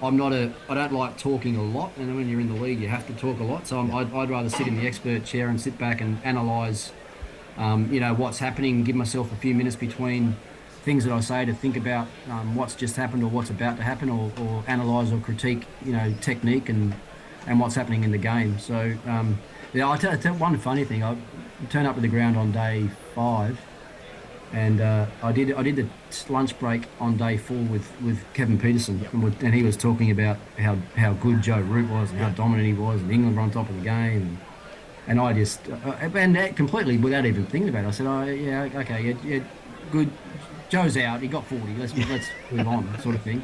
don't like talking a lot, and when you're in the league, you have to talk a lot. So I'd rather sit in the expert chair and sit back and analyse, what's happening, give myself a few minutes between things that I say to think about what's just happened or what's about to happen, or analyse or critique, technique and what's happening in the game. So I tell one funny thing. I turned up to the ground on day 5, And I did the lunch break on day 4 with Kevin Peterson, and he was talking about how good Joe Root was and how dominant he was, and England were on top of the game. And I just, and that completely without even thinking about it, I said, oh yeah, okay, yeah, good. Joe's out. He got 40. Let's move on, sort of thing.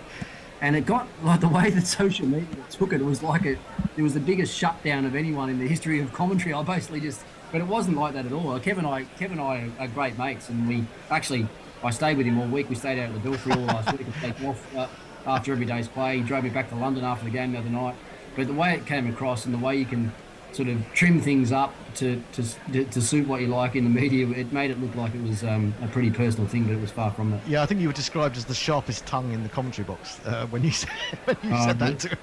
And it got like the way that social media took it. It was like it was the biggest shutdown of anyone in the history of commentary. I basically just, but it wasn't like that at all. Kevin and I are great mates, and we actually, I stayed with him all week. We stayed out at the Belfry all last week and take off after every day's play. He drove me back to London after the game the other night. But the way it came across and the way you can sort of trim things up to suit what you like in the media, it made it look like it was a pretty personal thing, but it was far from that. Yeah, I think you were described as the sharpest tongue in the commentary box when you said that to him,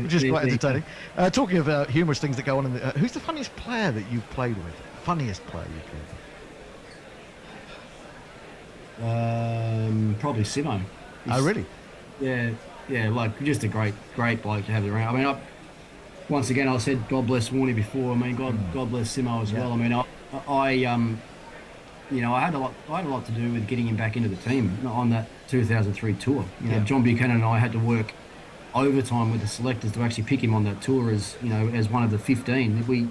which is quite entertaining. Talking of humorous things that go on, who's the funniest player that you've played with? Funniest player you've played with? Probably Simo. Oh, really? Yeah, like just a great bloke to have around. I mean, once again, I said God bless Warney before. I mean, God bless Simo as well. I mean, I had a lot to do with getting him back into the team on that 2003 tour. John Buchanan and I had to work overtime with the selectors to actually pick him on that tour as one of the 15. We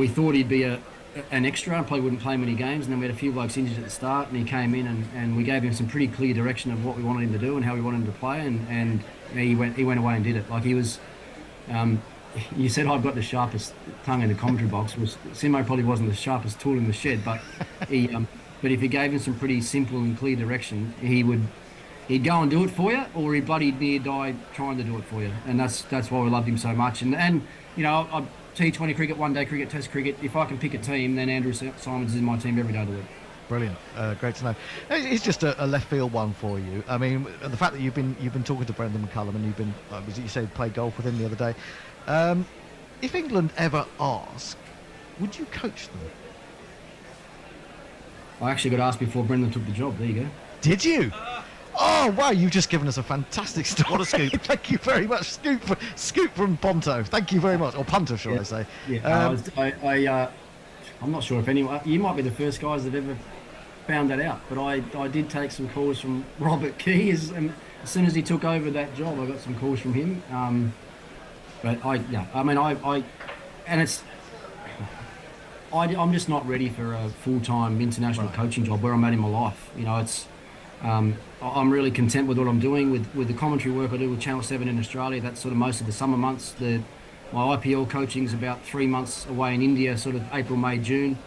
thought he'd be an extra and probably wouldn't play many games, and then we had a few blokes injured at the start, and he came in and we gave him some pretty clear direction of what we wanted him to do and how we wanted him to play, and he went away and did it. Like he was. You said I've got the sharpest tongue in the commentary box. Simo probably wasn't the sharpest tool in the shed, but but if you gave him some pretty simple and clear direction, he'd go and do it for you, or he'd bloody near die trying to do it for you. And that's why we loved him so much. And T20 cricket, one day cricket, Test cricket. If I can pick a team, then Andrew Simons is in my team every day of the week. Brilliant, great to know. It's just a left field one for you. I mean, the fact that you've been talking to Brendan McCullum and you've been, you said, played golf with him the other day. If England ever ask, would you coach them? I actually got asked before Brendan took the job. There you go. Did you? Oh wow! You've just given us a fantastic story. What a scoop! Thank you very much. Scoop from Ponto. Thank you very much, or Punter, shall I say? Yeah. I'm not sure if anyone. You might be the first guys that ever found that out, but I did take some calls from Robert Key as soon as he took over that job. I got some calls from him. I'm just not ready for a full-time international coaching job where I'm at in my life. I'm really content with what I'm doing with the commentary work I do with Channel 7 in Australia. That's sort of most of the summer months. My IPL coaching is about 3 months away in India, sort of April, May, June.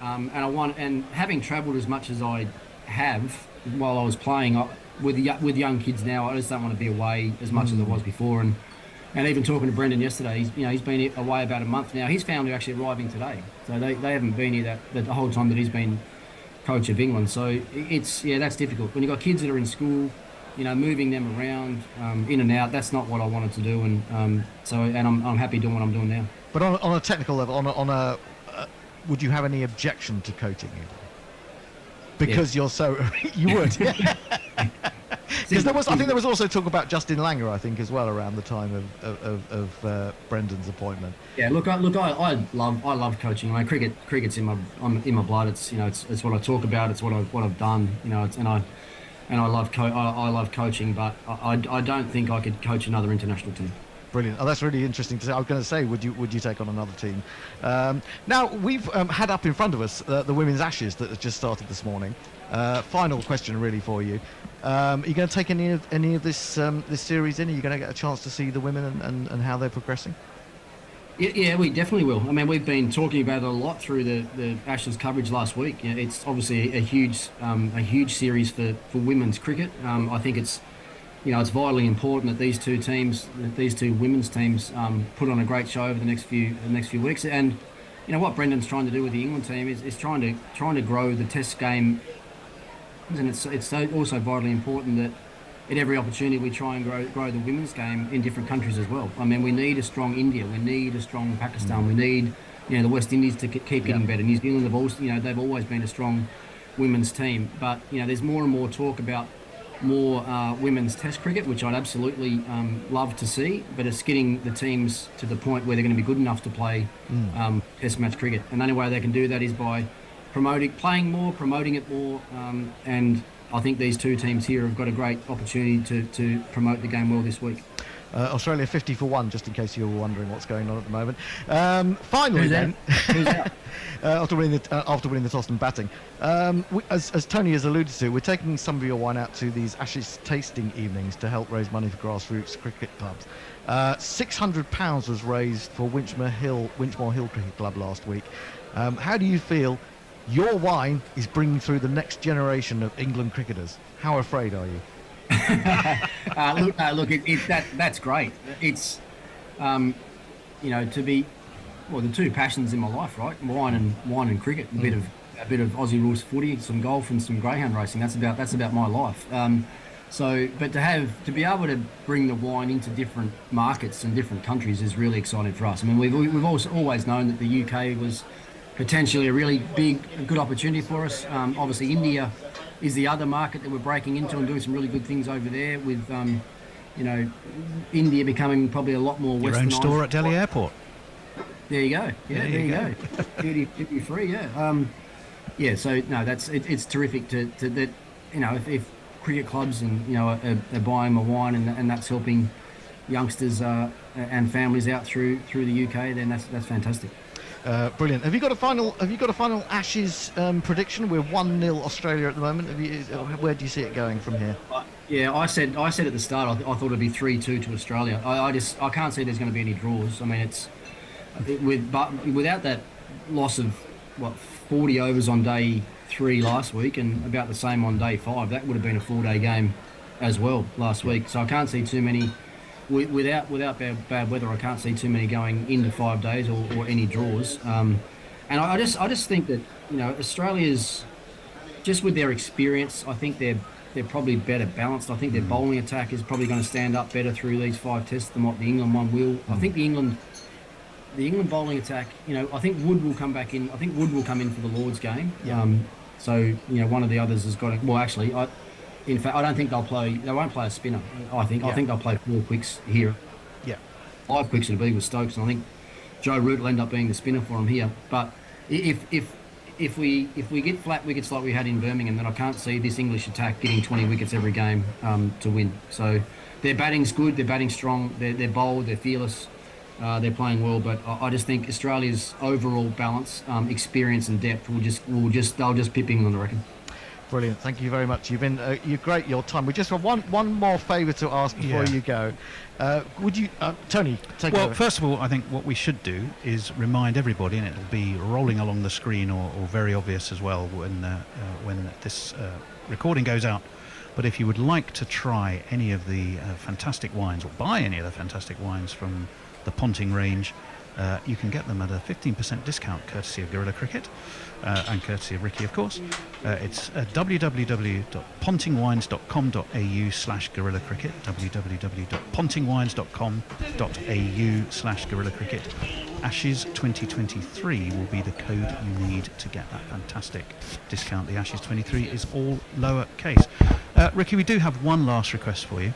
And having travelled as much as I have while I was playing with young kids now, I just don't want to be away as much as I was before. And even talking to Brendan yesterday, he's been away about a month now. His family are actually arriving today, so they haven't been here the whole time that he's been coach of England. So that's difficult when you've got kids that are in school. Moving them around in and out. That's not what I wanted to do, and I'm happy doing what I'm doing now. But on a technical level, would you have any objection to coaching you? Because you're so you would. Because I think there was also talk about Justin Langer, I think, as well around the time of Brendan's appointment. Yeah, look, I love coaching. I mean, cricket's in my blood. It's it's what I talk about. It's what I've done. And I love coaching, but I don't think I could coach another international team. Brilliant. Oh, that's really interesting to say. I was going to say, would you take on another team? Now, we've had up in front of us the Women's Ashes that has just started this morning. Final question, really, for you. Are you going to take any of this series in? Are you going to get a chance to see the women and how they're progressing? Yeah, we definitely will. I mean, we've been talking about it a lot through the Ashes coverage last week. It's obviously a huge series for women's cricket. I think it's vitally important that these two women's teams put on a great show over the next few weeks. And what Brendan's trying to do with the England team is trying to grow the Test game, and it's also vitally important that at every opportunity we try and grow the women's game in different countries as well. I mean, we need a strong India, we need a strong Pakistan, we need the West Indies to keep getting better. New Zealand they've always been a strong women's team, but there's more and more talk about more women's Test cricket, which I'd absolutely love to see, but it's getting the teams to the point where they're going to be good enough to play Test match cricket, and the only way they can do that is by playing more, promoting it more, and I think these two teams here have got a great opportunity to promote the game well this week. Australia 50 for 1, just in case you were wondering what's going on at the moment. Finally, Who's then, out? after winning the toss and batting, as Tony has alluded to, we're taking some of your wine out to these Ashes tasting evenings to help raise money for grassroots cricket clubs. £600 was raised for Winchmore Hill Cricket Club last week. How do you feel your wine is bringing through the next generation of England cricketers? How afraid are you? That's great. It's, to be, the two passions in my life, right? Wine and cricket. A bit of Aussie rules footy, some golf, and some greyhound racing. That's about my life. But to be able to bring the wine into different markets and different countries is really exciting for us. I mean, we've also always known that the UK was potentially a really good opportunity for us. Obviously, India is the other market that we're breaking into and doing some really good things over there with, India becoming probably a lot more Your Westernized. own store at Delhi Airport. There you go. Yeah, there you go. Duty free. Yeah. So no, it's terrific that if cricket clubs and are buying my wine and that's helping youngsters and families out through the UK, then that's fantastic. Brilliant. Have you got a final Ashes prediction? We're 1-0 Australia at the moment. Where do you see it going from here? Yeah, I said at the start I thought it'd be 3-2 to Australia. I can't see there's going to be any draws. I mean, without that loss of 40 overs on day 3 last week and about the same on day 5, that would have been a 4-day game as well last week. So I can't see too many. Without bad weather, I can't see too many going into 5 days or any draws. And I just think that Australia's, just with their experience, I think they're probably better balanced. I think their bowling attack is probably going to stand up better through these 5 tests than what the England one will. I think the England bowling attack, I think Wood will come back in. I think Wood will come in for the Lord's game. Yeah. So one of the others has got to. Well, actually, in fact, I don't think they won't play a spinner. I think they'll play 4 quicks here. Yeah. 5 quicks it'll be with Stokes, and I think Joe Root will end up being the spinner for him here. But if we get flat wickets like we had in Birmingham, then I can't see this English attack getting 20 wickets every game to win. So their batting's good, their batting's strong, they're bold, they're fearless, they're playing well. But I just think Australia's overall balance, experience, and depth they'll just pip England, I reckon. Brilliant. Thank you very much. You've been you're great. Your time. We just have one more favour to ask before you go. Would you, Tony, take over? Well, first of all, I think what we should do is remind everybody, and it'll be rolling along the screen or very obvious as well when this recording goes out. But if you would like to try any of the fantastic wines or buy any of the fantastic wines from the Ponting range, you can get them at a 15% discount courtesy of Guerrilla Cricket and courtesy of Ricky, of course. It's www.pontingwines.com.au/Guerrilla Cricket, www.pontingwines.com.au/Guerrilla Cricket. Ashes 2023 will be the code you need to get that fantastic discount. The Ashes 23 is all lowercase. Ricky, we do have one last request for you.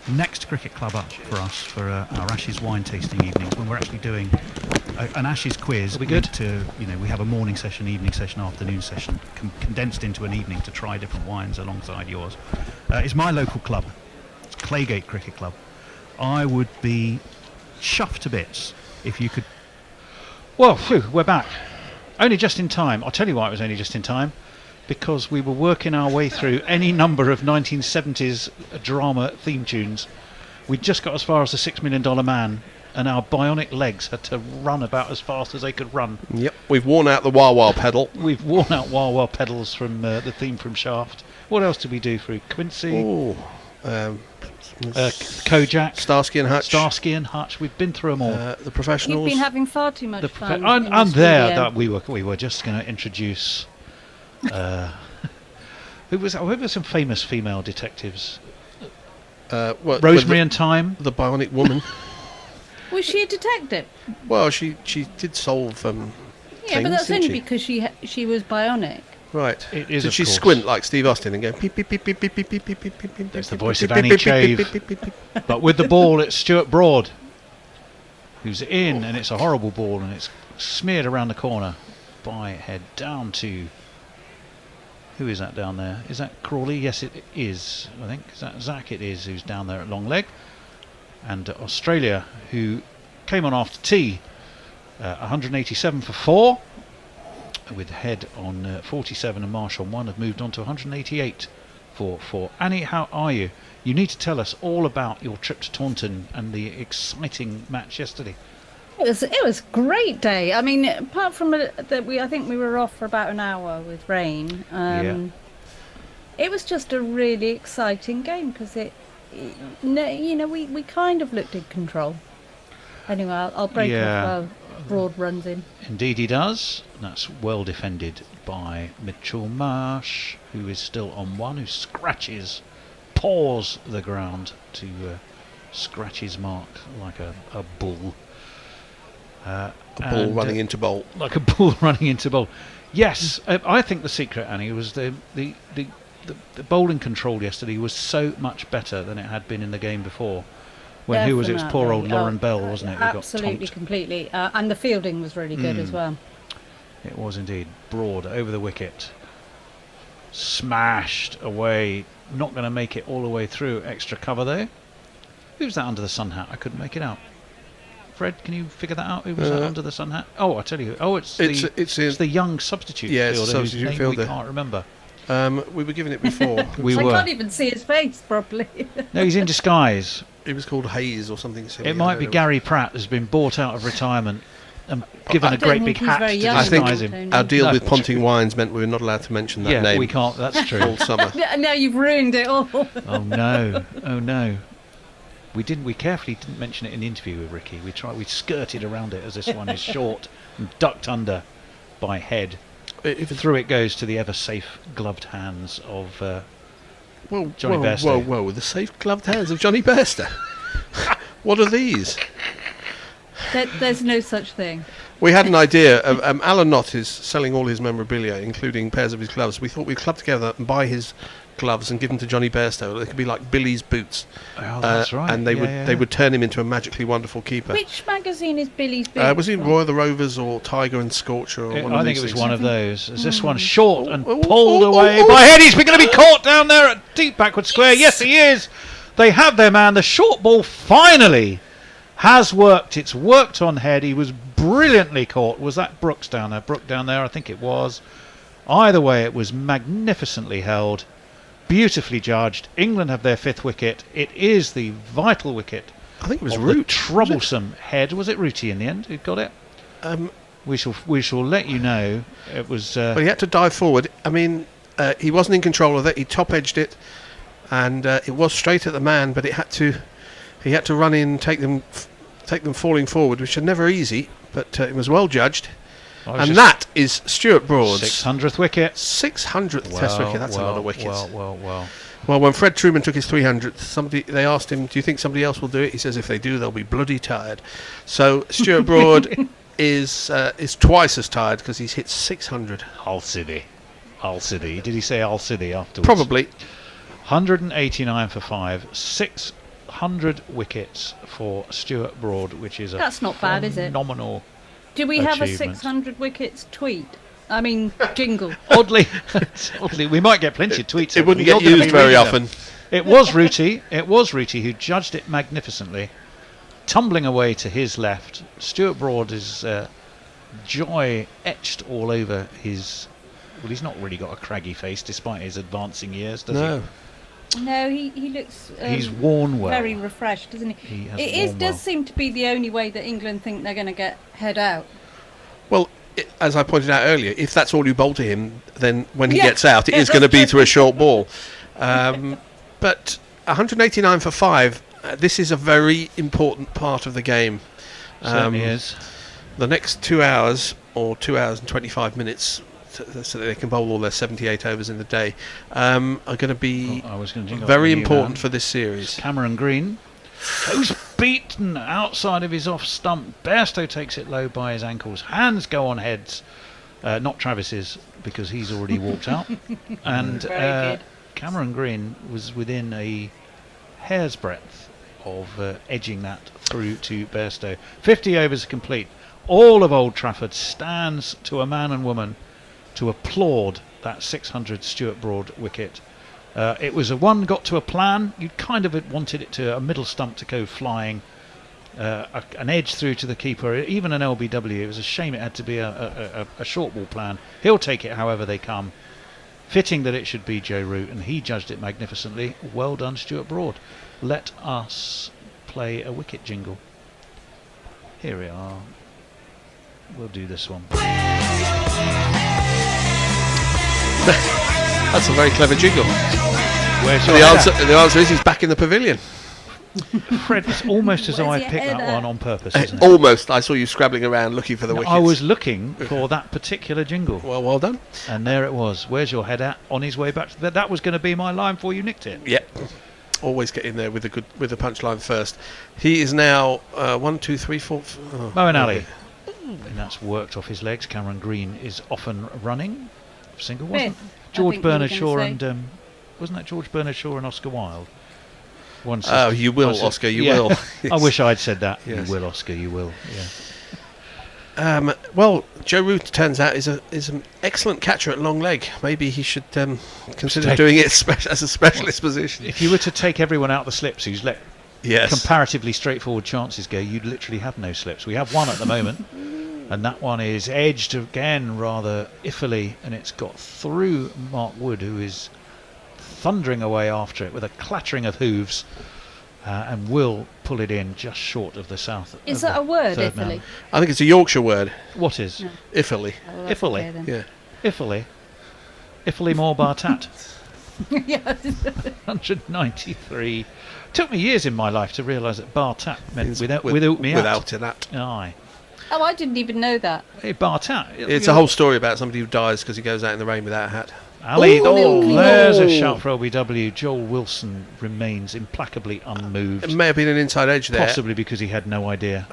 Next cricket club up for us for our Ashes wine tasting evenings, when we're actually doing an Ashes quiz. It'll be good. We have a morning session, evening session, afternoon session, condensed into an evening to try different wines alongside yours. It's my local club. It's Claygate Cricket Club. I would be chuffed to bits if you could. Well, we're back. Only just in time. I'll tell you why it was only just in time. Because we were working our way through any number of 1970s drama theme tunes. We just got as far as the $6 Million Man, and our bionic legs had to run about as fast as they could run. Yep, we've worn out the Wah Wah pedal. We've worn out Wah Wah pedals from the theme from Shaft. What else did we do through Quincy? Kojak, Starsky and Hutch. Starsky and Hutch. We've been through them all. The Professionals. You've been having far too much fun. And there, that we were just going to introduce. Who was some famous female detectives? Rosemary and Thyme, the Bionic Woman. Was she a detective? Well, she did solve. Yeah, but that's only because she was bionic. Right. It is. Did she squint like Steve Austin and go beep beep beep beep beep beep beep beep beep beep beep? That's the voice of Annie Chave. But with the ball, it's Stuart Broad, who's in, and it's a horrible ball, and it's smeared around the corner. by head down to... Who is that down there? Is that Crawley? Yes, it is, I think. Is that Zach? It is, who's down there at long leg. And Australia, who came on after tea, 187 for 4, with Head on 47 and Marsh on 1, have moved on to 188 for 4. Annie, how are you? You need to tell us all about your trip to Taunton and the exciting match yesterday. It was a great day. I mean, apart from I think we were off for about an hour with rain. It was just a really exciting game because we kind of looked in control. Anyway, I'll break off while Broad runs in. Indeed he does. That's well defended by Mitchell Marsh, who is still on 1, who paws the ground to scratch his mark like a bull. A bull running into bowl. Like a bull running into bowl. Yes, I think the secret, Annie, was the bowling control yesterday was so much better than it had been in the game before. When who was it? It was poor old Lauren Bell, wasn't it? Who Absolutely, got completely. And the fielding was really good as well. It was indeed. Broad over the wicket. Smashed away. Not going to make it all the way through. Extra cover there. Who's that under the sun hat? I couldn't make it out. Fred, can you figure that out? Who was that under the sun hat? Oh, I'll tell you. Oh, it's the young substitute fielder whose name we can't remember. We were given it before. I can't even see his face properly. No, he's in disguise. It was called Hayes or something silly. It might be Gary Pratt has been bought out of retirement and given a great big hat to disguise him. Our deal with Ponting Wines meant we were not allowed to mention that name. We can't. That's true. All summer. Now you've ruined it all. Oh no! Oh no! We carefully didn't mention it in the interview with Ricky. We skirted around it as this one is short and ducked under by Head. Through it goes to the ever safe gloved hands of Johnny Bairstow. Whoa! The safe gloved hands of Johnny Bairstow. What are these? There's no such thing. We had an idea of Alan Knott is selling all his memorabilia, including pairs of his gloves. We thought we'd club together and buy his gloves and give them to Johnny Bairstow. They could be like Billy's boots. Oh, that's right. And they would turn him into a magically wonderful keeper. Which magazine is Billy's boots? Was it Roy of the Rovers or Tiger and Scorcher? Or one I of think these it was things? one of those. Is this one short and pulled away by Head? He's going to be caught down there at deep backward square. Yes, he is. They have their man. The short ball finally has worked. It's worked on Head. He was brilliantly caught. Was that Brooks down there? Brooke down there? I think it was. Either way, it was magnificently held. Beautifully judged. England have their 5th wicket. It is the vital wicket. I think it was Root. Troublesome Head. Was it Rooty in the end who got it? We shall let you know. It was. But he had to dive forward. I mean, he wasn't in control of it. He top edged it, and it was straight at the man. But he had to run in, take them falling forward, which are never easy. But it was well judged. And that is Stuart Broad's 600th wicket. 600th Test wicket. That's a lot of wickets. Well. Well, when Fred Truman took his 300th, they asked him, "Do you think somebody else will do it?" He says, "If they do, they'll be bloody tired." So Stuart Broad is twice as tired because he's hit 600. Al City. Did he say Al City afterwards? Probably. 189 for 5. 600 wickets for Stuart Broad, which is that's not bad, is it? Phenomenal. Do we have a 600 wickets tweet? I mean, jingle. Oddly, we might get plenty of tweets. It wouldn't get used very often. It was Rooty. Who judged it magnificently, tumbling away to his left. Stuart Broad is joy etched all over his. Well, he's not really got a craggy face despite his advancing years, does he? No, he looks. He's worn well. Very refreshed, doesn't he? It does seem to be the only way that England think they're going to get Head out. Well, as I pointed out earlier, if that's all you bowl to him, then when he gets out, it is going to be to a short ball. But 189 for 5. This is a very important part of the game. Certainly is. The next 2 hours or 2 hours and 25 minutes. So that they can bowl all their 78 overs in the day, are going to be very important for this series. Cameron Green, who's beaten outside of his off stump. Bairstow takes it low by his ankles. Hands go on Heads, not Travis's because he's already walked out. And Cameron Green was within a hair's breadth of edging that through to Bairstow. 50 overs complete. All of Old Trafford stands to a man and woman to applaud that 600 Stuart Broad wicket. It was a one got to a plan. You kind of wanted it to a middle stump to go flying, an edge through to the keeper, even an LBW. It was a shame it had to be a short ball plan. He'll take it however they come. Fitting that it should be Joe Root, and he judged it magnificently. Well done, Stuart Broad. Let us play a wicket jingle. Here we are. We'll do this one. That's a very clever jingle. The answer is he's back in the pavilion. Fred, it's almost as though I picked that one on purpose, isn't it? Almost. I saw you scrabbling around looking for the wickets. I was looking for that particular jingle. Well done. And there it was. Where's your head at? On his way back to that was going to be my line before you nicked it. Yep. Always get in there with the punchline first. He is now 1, 2, 3, 4. Moeen Ali. And that's worked off his legs. Cameron Green is off and running. Single, wasn't George Bernard Shaw and wasn't that George Bernard Shaw and Oscar Wilde? You will, Oscar, you will. Yes. I wish I'd said that. Yes. You will, Oscar, you will. Yeah. Well, Joe Root turns out is an excellent catcher at long leg. Maybe he should consider doing it as a specialist position. If you were to take everyone out the slips who's let comparatively straightforward chances go, you'd literally have no slips. We have one at the moment, and that one is edged again rather iffily, and it's got through Mark Wood, who is thundering away after it with a clattering of hooves, and will pull it in just short of the south. Is that a word, iffily? I think it's a Yorkshire word. What is? No. Iffily. Oh, Iffily. okay, Yeah. Iffily. Iffily more Bartat. Yes. 193. Took me years in my life to realise that Bartat meant without me without an at. Aye. Oh, I didn't even know that. Hey, Bartat. It's a whole story about somebody who dies because he goes out in the rain without a hat. Ali, there's a shout for LBW. Joel Wilson remains implacably unmoved. It may have been an inside edge there. Possibly because he had no idea.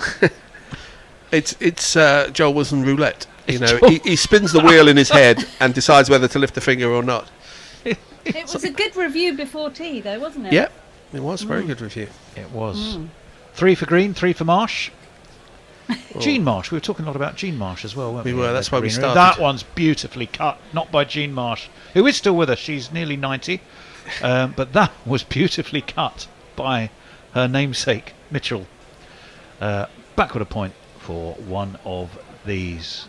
It's Joel Wilson roulette. You know, he spins the wheel in his head and decides whether to lift a finger or not. It was a good review before tea, though, wasn't it? Yep, it was a very good review. It was. 3 for Green, 3 for Marsh. Gene Marsh. We were talking a lot about Gene Marsh as well, weren't we? We were. That's why we started. That one's beautifully cut, not by Gene Marsh, who is still with us. She's nearly 90, but that was beautifully cut by her namesake Mitchell. Backward a point for one of these.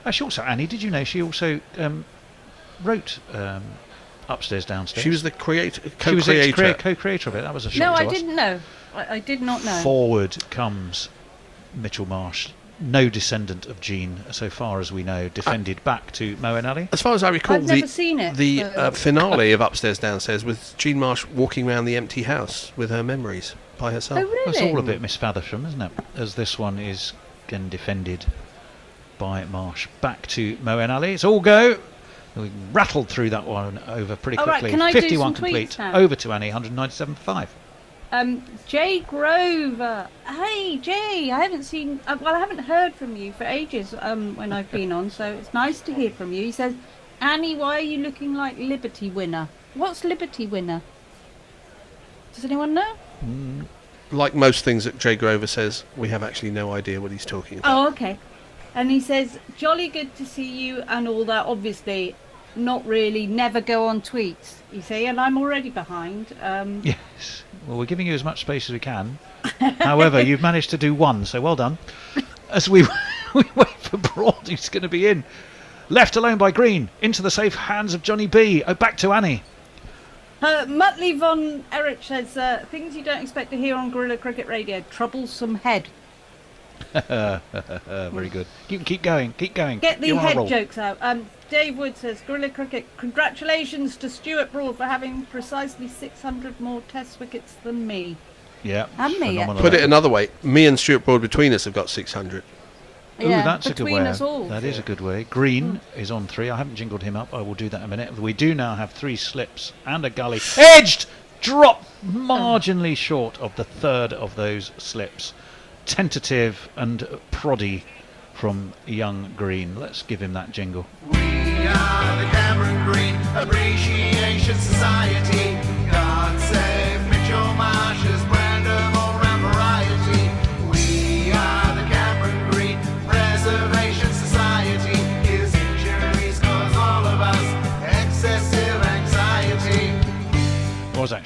Actually, also Annie, did you know she also wrote Upstairs, Downstairs? She was the co-creator of it. That was a shock No, to I us. didn't know. I did not know. Forward comes Mitchell Marsh, no descendant of Gene, so far as we know, defended back to Moeen Ali. As far as I recall, I've never seen it. The finale of Upstairs, Downstairs was Jean Marsh walking around the empty house with her memories by herself. Oh, really? That's all a bit Miss Fathers,ham, isn't it? As this one is again defended by Marsh. Back to Moeen Ali. It's all go. We rattled through that one over pretty quickly. Right, can I do 51 some complete. tweets now? Over to Annie, 197.5. Jay Grover. Hey, Jay, I haven't seen... I haven't heard from you for ages when I've been on, so it's nice to hear from you. He says, Annie, why are you looking like Liberty Winner? What's Liberty Winner? Does anyone know? Like most things that Jay Grover says, we have actually no idea what he's talking about. Oh, okay. And he says, jolly good to see you and all that. Obviously, not really. Never go on tweets. You say, and I'm already behind. Yes. Well, we're giving you as much space as we can. However, you've managed to do one, so well done. As we wait for Broad, who's going to be in. Left alone by Green. Into the safe hands of Johnny B. Oh, back to Annie. Muttley von Erich says, things you don't expect to hear on Guerrilla Cricket Radio. Troublesome head. Very good. You can keep going. Keep going. Get the head jokes out. Dave Wood says, Guerrilla Cricket, congratulations to Stuart Broad for having precisely 600 more test wickets than me. Yeah. And me. Put it another way, me and Stuart Broad between us have got 600. Yeah, that's a good way. us all. That is a good way. Green is on 3. I haven't jingled him up. I will do that in a minute. We do now have 3 slips and a gully. Edged! Drop marginally short of the third of those slips. Tentative and proddy from young Green. Let's give him that jingle. We are the Cameron Green Appreciation Society. God save Mitchell Marsh.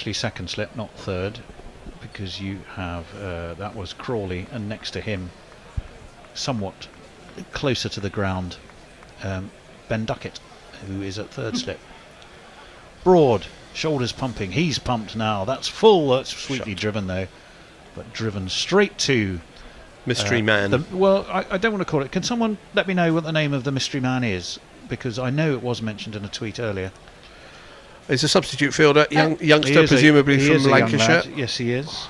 actually second slip, not third, because you have that was Crawley, and next to him, somewhat closer to the ground, Ben Duckett, who is at third slip. Broad, shoulders pumping. He's pumped now. That's full. That's sweetly driven though, but driven straight to mystery man. Well, I don't want to call it. Can someone let me know what the name of the mystery man is? Because I know it was mentioned in a tweet earlier. He's a substitute fielder, youngster, presumably from Lancashire. Yes, he is.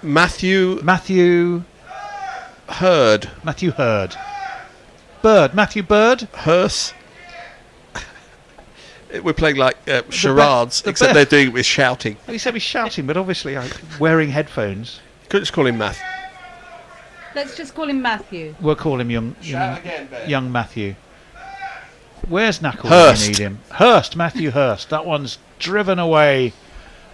Matthew Hurd. Matthew Hurd. Bird. Matthew Bird. Hearse. We're playing like charades, except they're doing it with shouting. Well, he said he's shouting, but obviously wearing headphones. Could just call him Math. Let's just call him Matthew. We'll call him young Matthew. Where's Knackle Hurst. when you need him? Hurst, Matthew Hurst. That one's driven away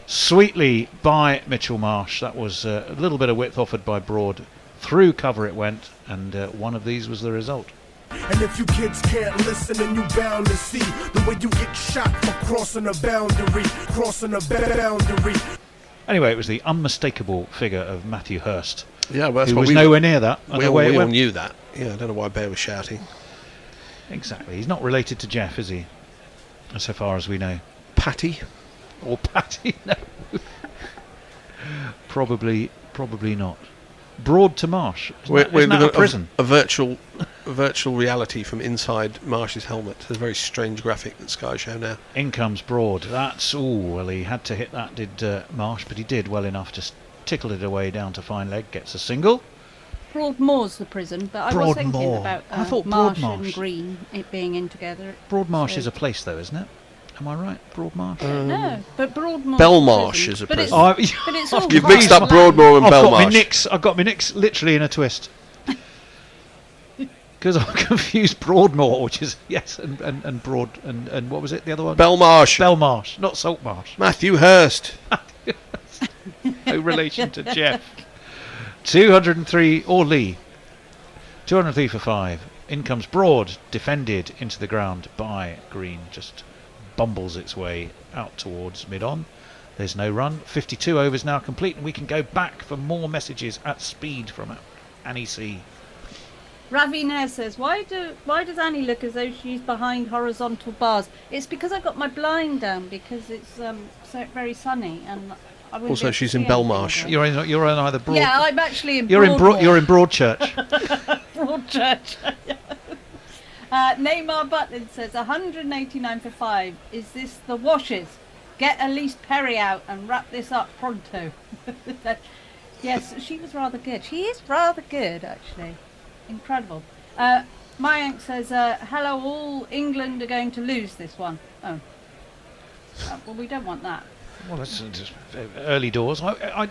sweetly by Mitchell Marsh. That was a little bit of width offered by Broad. Through cover it went, and one of these was the result. And if you kids can't listen, then you bound to see the way you get shot for crossing a boundary. Anyway, it was the unmistakable figure of Matthew Hurst. Yeah, well, that's who what was nowhere near that. We all knew that. Yeah, I don't know why Bear was shouting. Exactly. He's not related to Jeff, is he? So far as we know. Patty? Or Patty? No. Probably not. Broad to Marsh. Isn't that a prison? A virtual reality from inside Marsh's helmet. There's a very strange graphic that Sky show now. In comes Broad. That's well, he had to hit that, did Marsh, but he did well enough to tickle it away down to fine leg. Gets a single. Broadmoor's the prison, but I was thinking about I thought Marsh Broadmarsh and Green, it being in together. Broadmarsh is a place, though, isn't it? Am I right? Broadmarsh? No, but Broadmoor. Belmarsh is a but prison. But it's all You've mixed up Broadmoor and Belmarsh. I've got my nicks literally in a twist. Because I've confused Broadmoor, which is and Broad and what was it? The other one? Belmarsh, not Saltmarsh. Matthew Hurst. No relation to Jeff. 203 or Lee. 203 for 5. In comes Broad, defended into the ground by Green. Just bumbles its way out towards mid-on. There's no run. 52 overs now complete, and we can go back for more messages at speed from Annie C. Ravi Nair says, why does Annie look as though she's behind horizontal bars? It's because I got my blind down because it's so very sunny and I wouldn't also she's in Belmarsh. You're in either Broad. Yeah, I'm actually in. You're in Broadchurch. Broadchurch. Neymar Butland says 189 for 5. Is this the washes? Get Elise Perry out and wrap this up pronto. Yes, she was rather good. She is rather good, actually. Incredible. Mayank says, hello all, England are going to lose this one. Oh. Well, we don't want that. Well, that's just early doors. Well,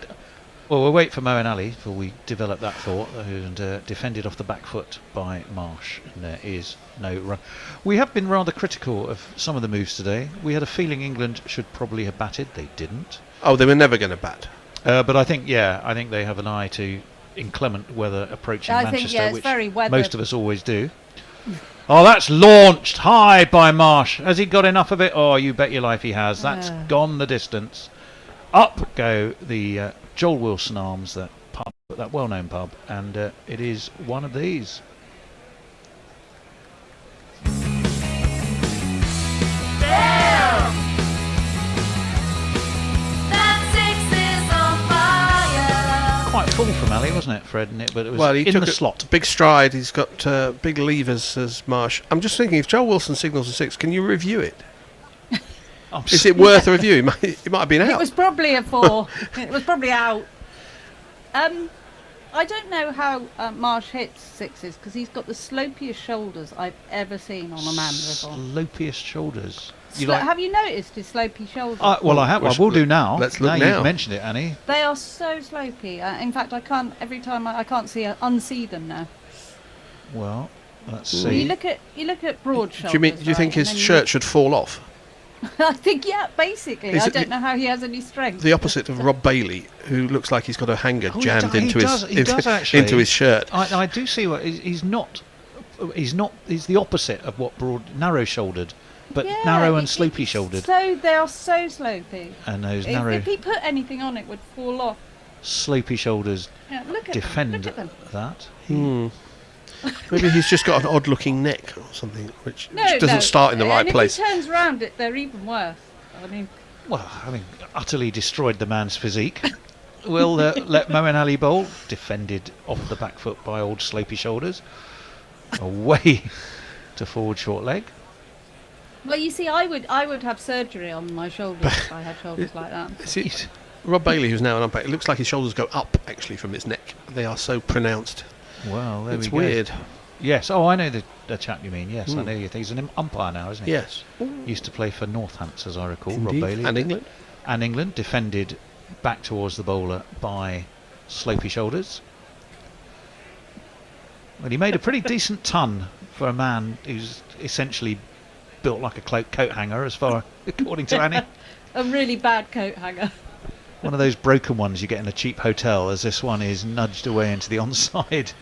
we'll wait for Moeen Ali before we develop that thought, and defended off the back foot by Marsh. And there is no run. We have been rather critical of some of the moves today. We had a feeling England should probably have batted. They didn't. Oh, they were never going to bat. But I think they have an eye to inclement weather approaching Manchester, which most of us always do. Oh, that's launched high by Marsh. Has he got enough of it? Oh, you bet your life he has. That's gone the distance. Up go the Joel Wilson Arms, that well-known pub, and it is one of these. Quite full from Ali, wasn't it, Fred? But it was he in took the slot. Big stride. He's got big levers as Marsh. I'm just thinking, if Joel Wilson signals a 6, can you review it? Is it worth a review? It might have been out. It was probably a 4. It was probably out. I don't know how Marsh hits 6s because he's got the slopiest shoulders I've ever seen on a man before. Slopiest shoulders. Have you noticed his slopey shoulders? Well, I have. I will do now. Let's look now. You've mentioned it, Annie. They are so slopey. In fact, I can't. Every time I can't unsee them now. Well, let's see. You look at Broad shoulders. Do you think his shirt should fall off? I think, basically. I don't know how he has any strength. The opposite of Rob Bailey, who looks like he's got a hanger jammed into his shirt. I do see what he's not. He's the opposite of what Broad, narrow-shouldered, but Yeah, narrow and slopey-shouldered. So they are so slopey. And those If narrow, he put anything on, it would fall off. slopey shoulders Yeah, look at defend them. Look at them. that. Maybe he's just got an odd-looking neck or something, which No, doesn't start in the right and place. If he turns round, they're even worse. I mean, Well, utterly destroyed the man's physique. Will let Moeen Ali bowl, defended off the back foot by old slopey shoulders. Away to forward short leg. well, you see, I would have surgery on my shoulders if I had shoulders like that. See, Rob Bailey, who's now an umpire, it looks like his shoulders go up actually from his neck. They are so pronounced. Well, there It's we go. weird. Yes. Oh, I know the chap you mean. Yes, I know you think he's an umpire now, isn't he? Yes. Used to play for Northants, as I recall. Indeed. Rob Bailey And England. And England, defended back towards the bowler by slopey shoulders. Well, he made a pretty decent ton for a man who's essentially built like a coat hanger, as far according to Annie. A really bad coat hanger. One of those broken ones you get in a cheap hotel, as this one is nudged away into the onside.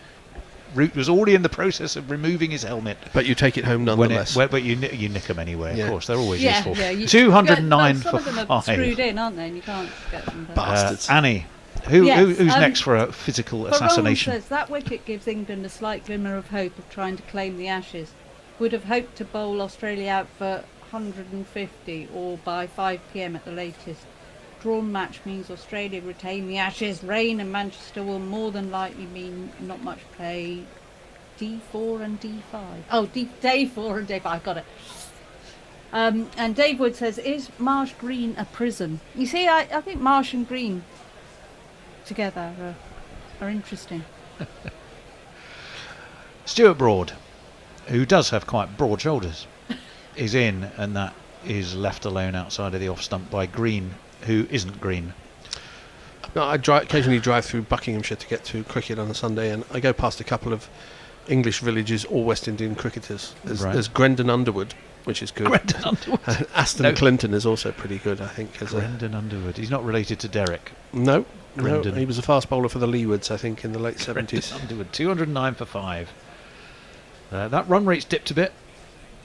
Root was already in the process of removing his helmet. But you take it home nonetheless. But you nick them anyway, Yeah. of course. They're always Yeah, useful. yeah. 209 some for of them are 5. screwed in, aren't they? And you can't get them back. Bastards. Annie, who's Yes, next for a physical Ronald assassination? says that wicket gives England a slight glimmer of hope of trying to claim the Ashes. Would have hoped to bowl Australia out for 150 or by 5 p.m. at the latest. Drawn match means Australia retain the Ashes. Rain and Manchester will more than likely mean not much play. D4 and D5. Oh, day 4 and day 5. Got it. And Dave Wood says, is Marsh Green a prison? You see, I think Marsh and Green together are interesting. Stuart Broad, who does have quite broad shoulders, is in, and that is left alone outside of the off stump by Green, who isn't Green. No, I occasionally drive through Buckinghamshire to get to cricket on a Sunday, and I go past a couple of English villages or West Indian cricketers. There's Grendon Underwood, which is good. Grendon Underwood. And Aston Clinton is also pretty good, I think. Grendon Underwood. He's not related to Derek. No, Grendon. he was a fast bowler for the Leewards, I think, in the late 70s. Grendon Underwood, 209 for 5. That run rate's dipped a bit.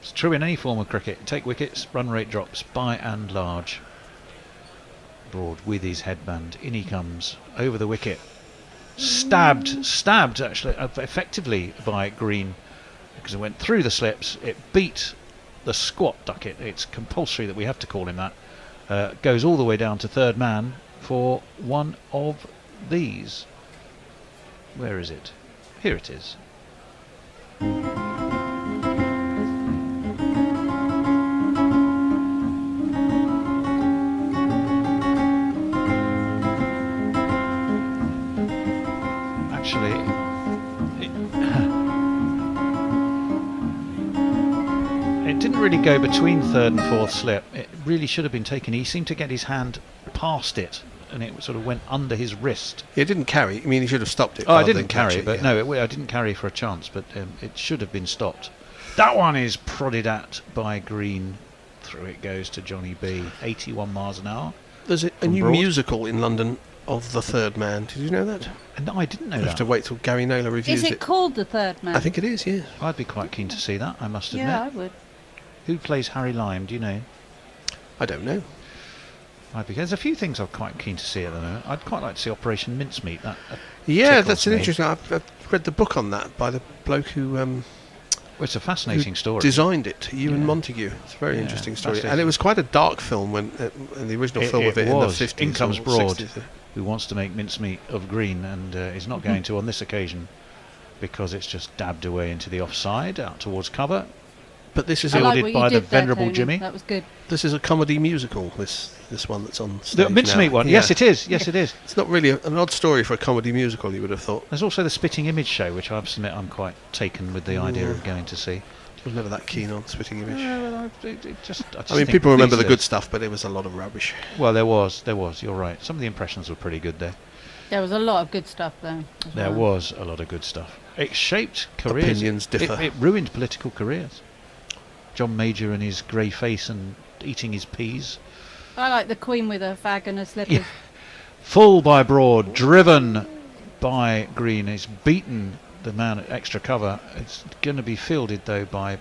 It's true in any form of cricket. Take wickets, run rate drops by and large. Broad with his headband. In he comes. Over the wicket. Stabbed actually effectively by Green, because it went through the slips. It beat the squat ducket. It's compulsory that we have to call him that. Goes all the way down to third man for one of these. Where is it? Here it is. Actually, it didn't really go between third and fourth slip. It really should have been taken. He seemed to get his hand past it, and it sort of went under his wrist. It didn't carry. I mean, he should have stopped it. Oh, I rather didn't than catch carry, it, but yeah. no, I didn't carry for a chance, but it should have been stopped. That one is prodded at by Green. Through it goes to Johnny B. 81 miles an hour. There's a from new Broad. musical in London of The Third Man. Did you know that? No, I didn't know You that. have to wait till Gary Naylor reviews Is it called The Third Man? I think it is, yeah. I'd be quite keen to see that, I must admit. Yeah, I would. Who plays Harry Lime, do you know? I don't know. There's a few things I'm quite keen to see at the moment. I'd quite like to see Operation Mincemeat. That Yeah, tickles that's an me. interesting. I've read the book on that by the bloke who. Well, it's a fascinating story. Designed it, Ewan Montague. It's a very interesting story, and fascinating. it was quite a dark film when in the original film of it in the 50s. In comes or Broad, 60s. who wants to make mincemeat of Green, and is not going to on this occasion, because it's just dabbed away into the offside, out towards cover. But this is fielded by the venerable Jimmy. That was good. This is a comedy musical. This one that's on stage The mincemeat now. one. Yeah. Yes, it is. Yes, it is. It's not really an odd story for a comedy musical. You would have thought. There's also the Spitting Image show, which I have to admit I'm quite taken with the idea of going to see. I was never that keen on Spitting Image. I just I mean, think people remember the these good stuff, but it was a lot of rubbish. Well, there was. You're right. Some of the impressions were pretty good there. There was a lot of good stuff there. There was a lot of good stuff. It shaped careers. Opinions differ. It ruined political careers. John Major and his grey face and eating his peas. I like the Queen with her fag and her slippers. Yeah. Full by Broad, driven by Green. He's beaten the man at extra cover. It's going to be fielded though by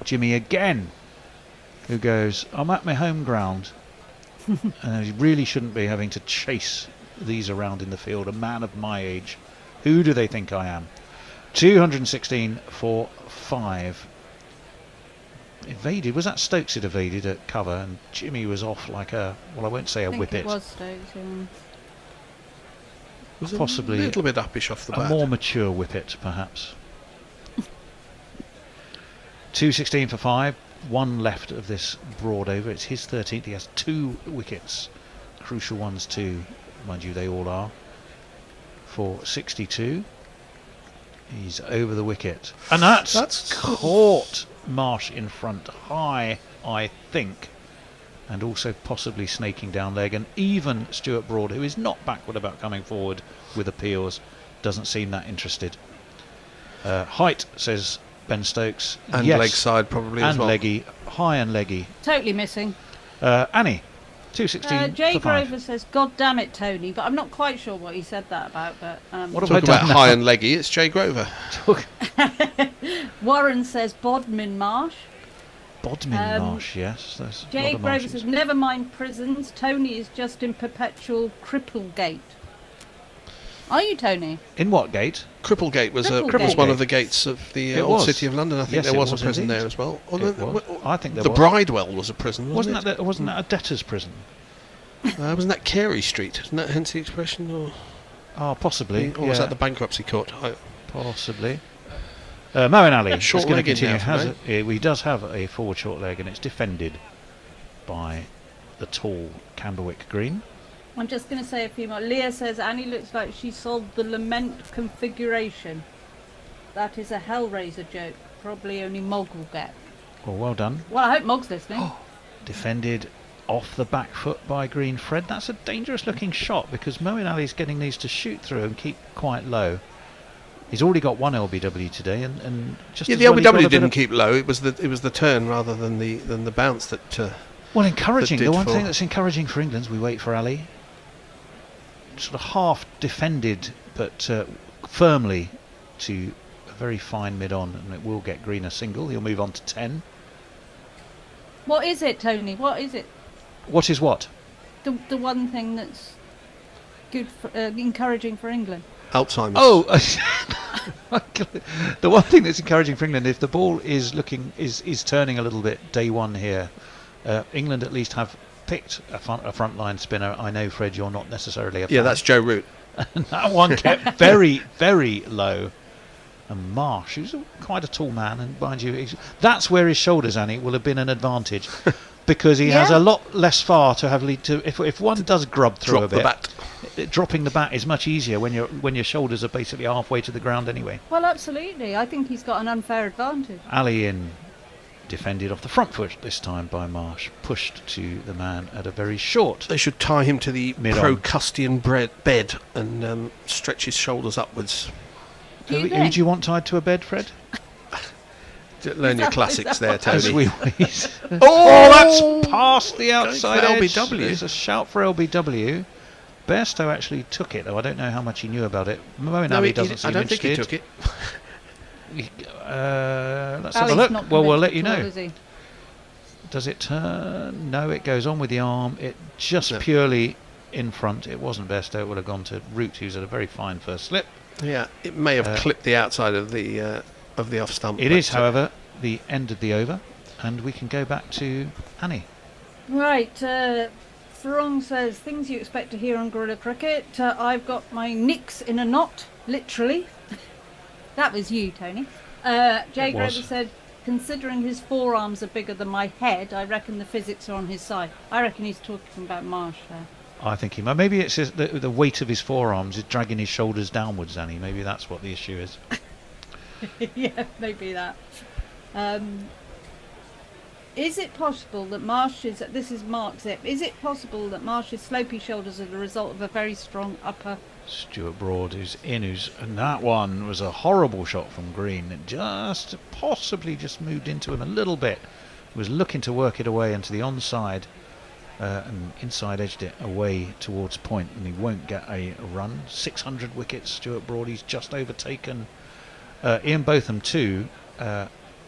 Jimmy again. who goes, I'm at my home ground, and he really shouldn't be having to chase these around in the field. A man of my age. Who do they think I am? 216 for 5. Evaded. Was that Stokes had evaded at cover, and Jimmy was off like a, well, I won't say a whippet. It was Stokes, yeah. Was possibly a little bit uppish off the bat. A more mature whippet, perhaps. 216 for 5. 1 left of this broad over. It's his 13th. He has 2 wickets. Crucial ones too. Mind you, they all are. For 62. He's over the wicket. And that's caught Marsh in front. High, I think. And also possibly snaking down leg. And even Stuart Broad, who is not backward about coming forward with appeals, doesn't seem that interested. Height, says Ben Stokes. And yes, leg side probably as well. And leggy. High and leggy. Totally missing. Annie, 216 Jay for 5. Grover says, God damn it, Tony. But I'm not quite sure what he said that about. But what have I done about high and leggy? It's Jay Grover. Warren says, Bodmin Marsh. Bodmin Marsh, yes. There's Jay Grover says, never mind prisons. Tony is just in perpetual Cripplegate. Are you, Tony? In what gate? Cripplegate was one of the gates of the old city of London. I think there was a prison there as well. I think there was. The Bridewell was a prison, wasn't it? Wasn't that a debtor's prison? Wasn't that Carey Street? Isn't that hence the expression? Or possibly. Or was that the bankruptcy court? Possibly. Moeen Ali is short going to leg continue. He does have a forward short leg, and it's defended by the tall Camberwick green. I'm just going to say a few more. Leah says, Annie looks like she solved the lament configuration. That is a Hellraiser joke. Probably only Mog will get. Well done. Well, I hope Mog's listening. Defended off the back foot by Green. Fred, that's a dangerous looking shot because Moeen Ali's getting these to shoot through and keep quite low. He's already got 1 LBW today, and just the LBW didn't keep low. It was the turn rather than the bounce that. Well, encouraging. The one thing that's encouraging for England, we wait for Ali. Sort of half defended, but firmly to a very fine mid-on, and it will get Green a single. He'll move on to 10. What is it, Tony? What is it? What is what? The one thing that's good, for, encouraging for England. Alzheimer's. Oh, the one thing that's encouraging for England, if the ball is turning a little bit day one here, England at least have picked a frontline spinner. I know, Fred, you're not necessarily a fan. Yeah, that's Joe Root. And that one kept very, very low. And Marsh, who's quite a tall man, and mind you, that's where his shoulders, Annie, will have been an advantage. Because he has a lot less far to have lead to. If one does grub through a bit, dropping the bat is much easier when your shoulders are basically halfway to the ground anyway. Well, absolutely. I think he's got an unfair advantage. Ali in, defended off the front foot this time by Marsh, pushed to the man at a very short. They should tie him to the Procrustean bed and stretch his shoulders upwards. Who do you want tied to a bed, Fred? Learn your classics there, Tony. That's past the outside edge. LBW. It's a shout for LBW. Bairstow actually took it, though. I don't know how much he knew about it. Moeen Ali doesn't seem interested. I don't think he took it. Let's have a look. Well, we'll let you know. Does it turn? No, it goes on with the arm. It just purely in front. It wasn't Bairstow. It would have gone to Root, who's at a very fine first slip. Yeah, it may have clipped the outside of the off stump. It is, however, the end of the over, and we can go back to Annie. Right, Farong says, things you expect to hear on Gorilla Cricket. I've got my nicks in a knot, literally. That was you, Tony. Jay Grover said, considering his forearms are bigger than my head, I reckon the physics are on his side. I reckon he's talking about Marsh there. I think he might. Maybe it's the weight of his forearms is dragging his shoulders downwards, Annie. Maybe that's what the issue is. Yeah, maybe that. Is it possible that Marsh's, this is Mark Zip, is it possible that Marsh's slopey shoulders are the result of a very strong upper? Stuart Broad and that one was a horrible shot from Green. It just possibly just moved into him a little bit. He was looking to work it away into the onside and inside edged it away towards point, and he won't get a run. 600 wickets, Stuart Broad. He's just overtaken Ian Botham too.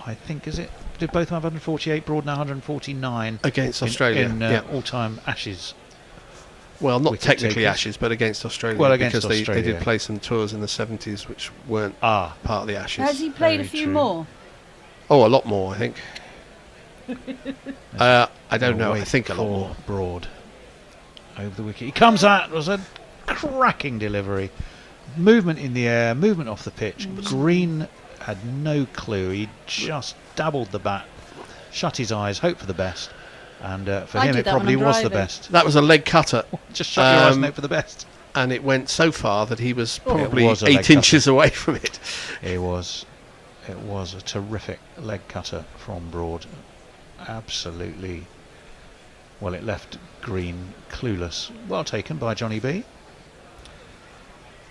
I think, is it? Did both have 148? Broad now 149 against Australia in yeah. all-time Ashes. Well, not wicket technically takers. Ashes, but against Australia. Well, against because Australia. they did play some tours in the 70s, which weren't part of the Ashes. Has he played a few more? Oh, a lot more, I think. I don't know. I think a lot more. Broad over the wicket. He comes out. It was a cracking delivery. Movement in the air, movement off the pitch. Green had no clue. He just dabbled the bat, shut his eyes, hoped for the best. And for him, it probably was the best. That was a leg cutter. Just shut your eyes and hope for the best. And it went so far that he was probably was 8 inches away from it. It was a terrific leg cutter from Broad. Absolutely. Well, it left Green clueless. Well taken by Johnny B.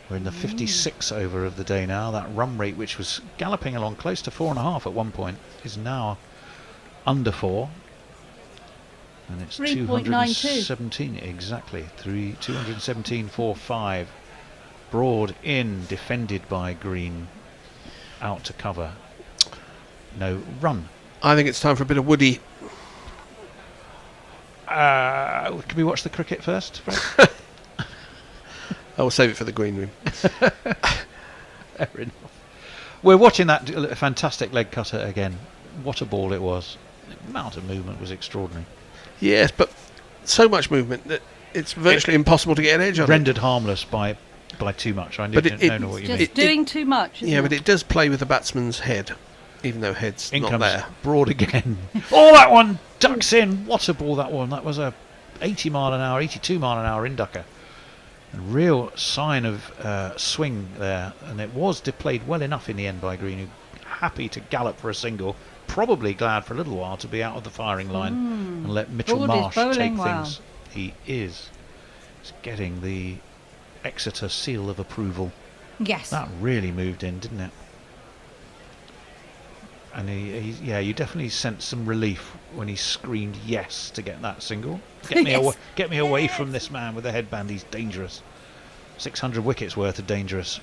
We're in the 56 over of the day now. That run rate, which was galloping along close to 4.5 at one point, is now under 4. And it's 217 exactly. 217.45. Broad in, defended by Green, out to cover. No run. I think it's time for a bit of Woody. Can we watch the cricket first, Fred? I will save it for the green room. Fair enough. We're watching that fantastic leg cutter again. What a ball it was. The amount of movement was extraordinary. Yes, but so much movement that it's virtually impossible to get an edge on rendered harmless by too much. I don't know what you mean. Just doing too much. Yeah, but it does play with the batsman's head, even though head's In not comes there. Broad again. Oh, that one ducks in. What a ball that one. That was a 80 mile an hour, 82 mile an hour inducker. A real sign of swing there, and it was played well enough in the end by Green, who happy to gallop for a single, probably glad for a little while to be out of the firing line and let Mitchell Broad Marsh is take well. things. He is. He's getting the Exeter seal of approval. Yes. That really moved in, didn't it? And you definitely sensed some relief when he screamed yes to get that single. Get me away, get me away from this man with the headband. He's dangerous. 600 wickets worth of dangerous.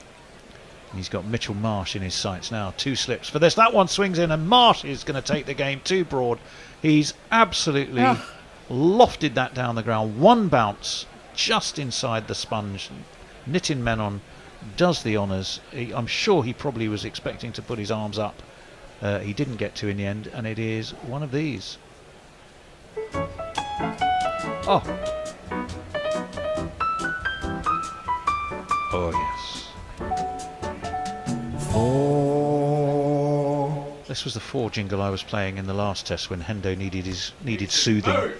And he's got Mitchell Marsh in his sights now. 2 slips for this. That one swings in, and Marsh is going to take the game too Broad. He's absolutely lofted that down the ground. One bounce just inside the sponge. Nitin Menon does the honours. I'm sure he probably was expecting to put his arms up. He didn't get to in the end, and it is one of these. Oh. Oh, yes. 4. This was the 4 jingle I was playing in the last test when Hendo needed soothing.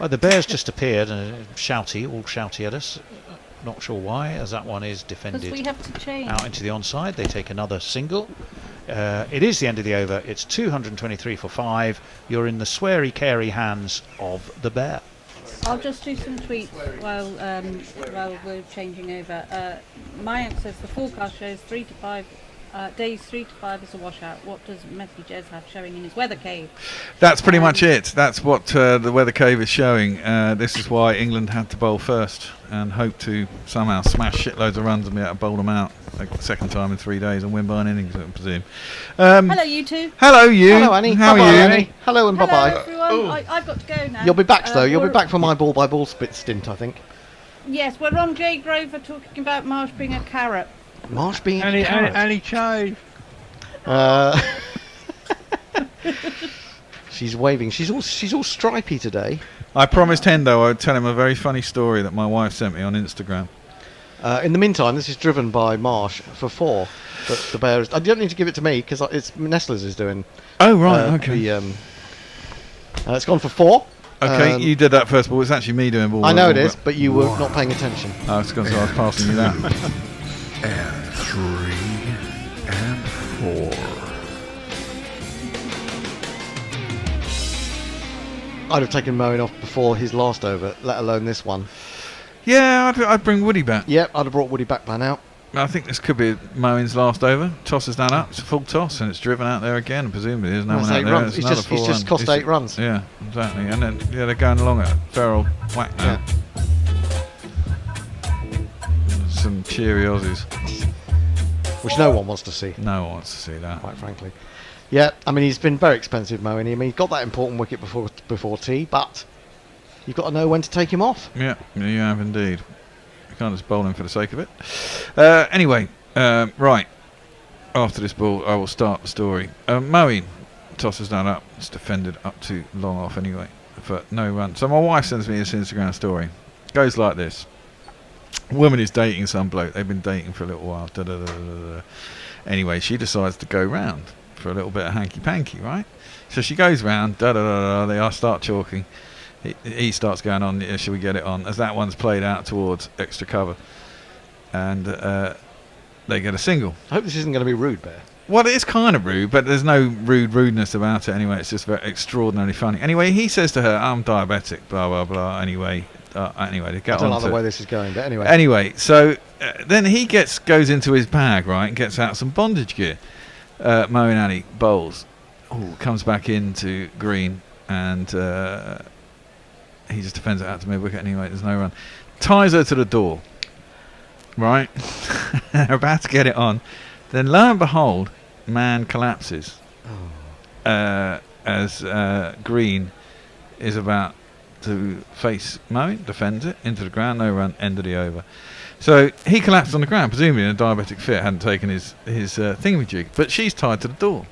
Well, the Bears just appeared and all shouty at us. Not sure why, as that one is defended. Because we have to change. Out into the onside. They take another single. It is the end of the over. It's 223 for 5. You're in the sweary, carey hands of the Bear. I'll just do some tweets while we're changing over. Mayank says the forecast shows 3 to 5 days 3 to 5 is a washout. What does Messi Jez have showing in his weather cave? That's pretty much it. That's what the weather cave is showing. This is why England had to bowl first and hope to somehow smash shitloads of runs and be able to bowl them out like the second time in 3 days and win by an innings, I presume. Hello, you two. Hello, you. Hello, Annie. How bye-bye, are you? Annie. Hello and Hello, bye-bye. everyone. I've got to go now. You'll be back, though. You'll be we're- back for my ball-by-ball stint, I think. Yes, we're on Jay Grover talking about Marsh being a carrot. Marsh being a Ali carrot. Chave. She's waving. She's all stripy today. I promised Hendo I would tell him a very funny story that my wife sent me on Instagram. In the meantime, this is driven by Marsh for 4. But the Bears. I don't need to give it to me because it's Nestlers is doing. Oh right, okay. It's gone for 4. Okay, you did that first ball. It's actually me doing ball. I know it is, but you were not paying attention. I was going to say I was passing you that. And 3 and 4. I'd have taken Moeen off before his last over, let alone this one. Yeah, I'd bring Woody back. Yep, I'd have brought Woody back by now. I think this could be Moeen's last over. Tosses that up. It's a full toss, and it's driven out there again. Presumably, there's no That's one out 8 there. runs. It's It's just cost 8 runs. Yeah, exactly. And then they're going along at a fair old whack now. Some cheery Aussies. Which no one wants to see. No one wants to see that. Quite frankly. Yeah, I mean, he's been very expensive, Moeen. I mean, he got that important wicket before tea, but you've got to know when to take him off. Yeah, you have indeed. You can't just bowl him for the sake of it. Anyway, right. After this ball, I will start the story. Moeen tosses that up. It's defended up to long off anyway for no run. So my wife sends me this Instagram story. Goes like this. A woman is dating some bloke. They've been dating for a little while. Da, da, da, da, da. Anyway, she decides to go round for a little bit of hanky-panky, right? So she goes round. Da, da, da, da, they start talking. He starts going on, shall we get it on? As that one's played out towards extra cover. And they get a single. I hope this isn't going to be rude, Bear. Well, it is kind of rude, but there's no rudeness about it anyway. It's just very extraordinarily funny. Anyway, he says to her, I'm diabetic, blah, blah, blah. Anyway, they get I don't like the way this is going, but anyway. Anyway, so then he goes into his bag, right, and gets out some bondage gear. Moeen Ali bowls. Comes back into green, and he just defends it out to mid-wicket anyway. There's no run. Ties her to the door, right? They're about to get it on. Then lo and behold, man collapses as Green is about to face Moeen, defends it into the ground, no run, end of the over. So he collapsed on the ground, presumably in a diabetic fit, hadn't taken his thingamajig, but she's tied to the door.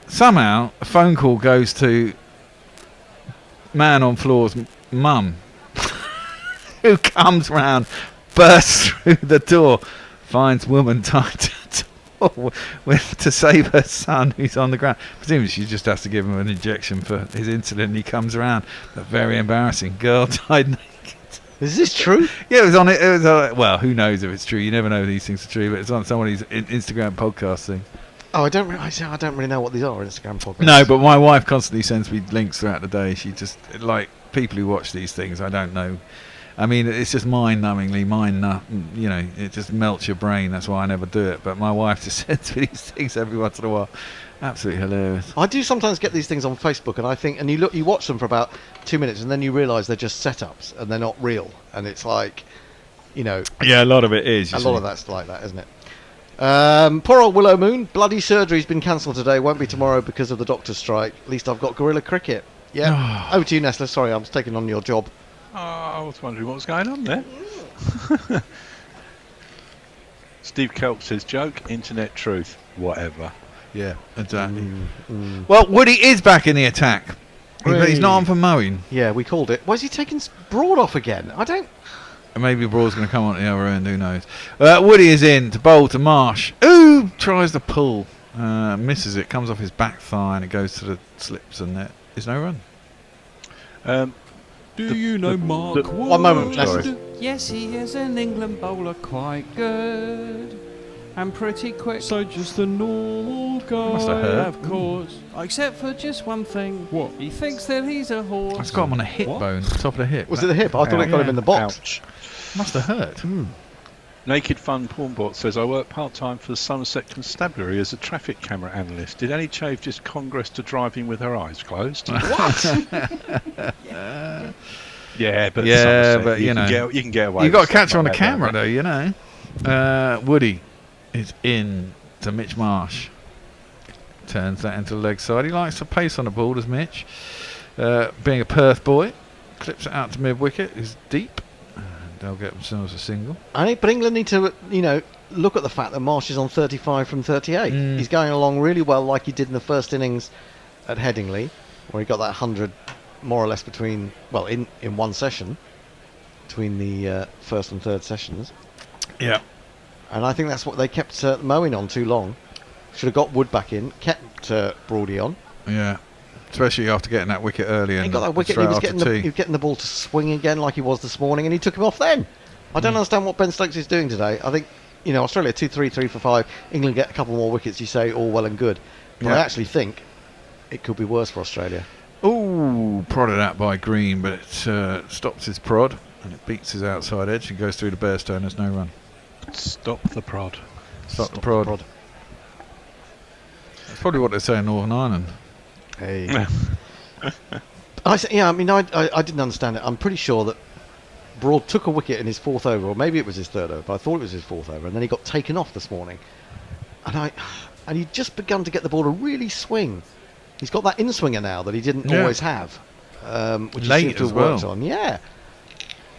Somehow a phone call goes to man on floor's mum, who comes round, bursts through the door, finds woman tied to the door to save her son who's on the ground. Presumably she just has to give him an injection for his insulin, and he comes around. But very embarrassing. Girl tied naked. Is this true? Yeah, it was on it. It was well, who knows if it's true? You never know these things are true, but it's on somebody's Instagram podcast thing. Oh, I don't really know what these are, Instagram podcasts. No, but my wife constantly sends me links throughout the day. She just, like, people who watch these things, I don't know. I mean, it's just mind-numbingly, you know, it just melts your brain. That's why I never do it. But my wife just sends me these things every once in a while. Absolutely hilarious. I do sometimes get these things on Facebook, and I think, and you watch them for about 2 minutes, and then you realise they're just setups, and they're not real. And it's like, you know... Yeah, a lot of it is. A lot of that's like that, isn't it? Poor old Willow Moon. Bloody surgery's been cancelled today. Won't be tomorrow because of the doctor's strike. At least I've got guerrilla cricket. Yeah. Over to you, Nestler. Sorry, I was taking on your job. I was wondering what was going on there. Steve Kelp says, joke, internet truth, whatever. Yeah, exactly. Well, Woody is back in the attack. But he's not on for Moeen. Yeah, we called it. Why is he taking Broad off again? I don't... Maybe Broad's going to come on the other end, who knows. Woody is in to bowl to Marsh. Ooh! Tries to pull. Misses it. Comes off his back thigh and it goes to the slips and there is no run. Do you know Mark Wood? One moment, sorry. Yes, he is an England bowler, quite good and pretty quick. So just a normal guy, Must have hurt. of course. Except for just one thing. What? He thinks that he's a horse. That's got him on a hip bone, top of the hip. Was it the hip? I thought it got him in the box. Ouch. Must have hurt. Naked Fun Pornbot says, I work part-time for the Somerset Constabulary as a traffic camera analyst. Did Annie Chave just congress to driving with her eyes closed? What? Yeah, but you know, you can get away. You've got to catch her on the the camera, though, you know. Woody is in to Mitch Marsh. Turns that into the leg side. He likes to pace on the ball, does Mitch. Being a Perth boy, clips it out to mid-wicket. Is deep. They'll get themselves a single. But England need to, you know, look at the fact that Marsh is on 35 from 38. He's going along really well, like he did in the first innings at Headingley, where he got that 100 more or less between, well, in one session, between the first and third sessions. Yeah. And I think that's what they kept Moeen on too long. Should have got Wood back in, kept Broady on. Yeah. Especially after getting that wicket early. He got that wicket, he was getting the ball to swing again like he was this morning, and he took him off then. I don't understand what Ben Stokes is doing today. I think, you know, Australia 2-3, 3-for-5. England get a couple more wickets, you say, all well and good. But I actually think it could be worse for Australia. Ooh, prodded out by Green, but it stops his prod, and it beats his outside edge and goes through the Bairstow, and there's no run. Stop the prod. Stop the prod. That's probably what they say in Northern Ireland. Hey. I didn't understand it. I'm pretty sure that Broad took a wicket in his fourth over, or maybe it was his third over, but I thought it was his fourth over, and then he got taken off this morning. And and he'd just begun to get the ball to really swing. He's got that in-swinger now that he didn't always have, which Late he seems to as have worked well. on. Yeah.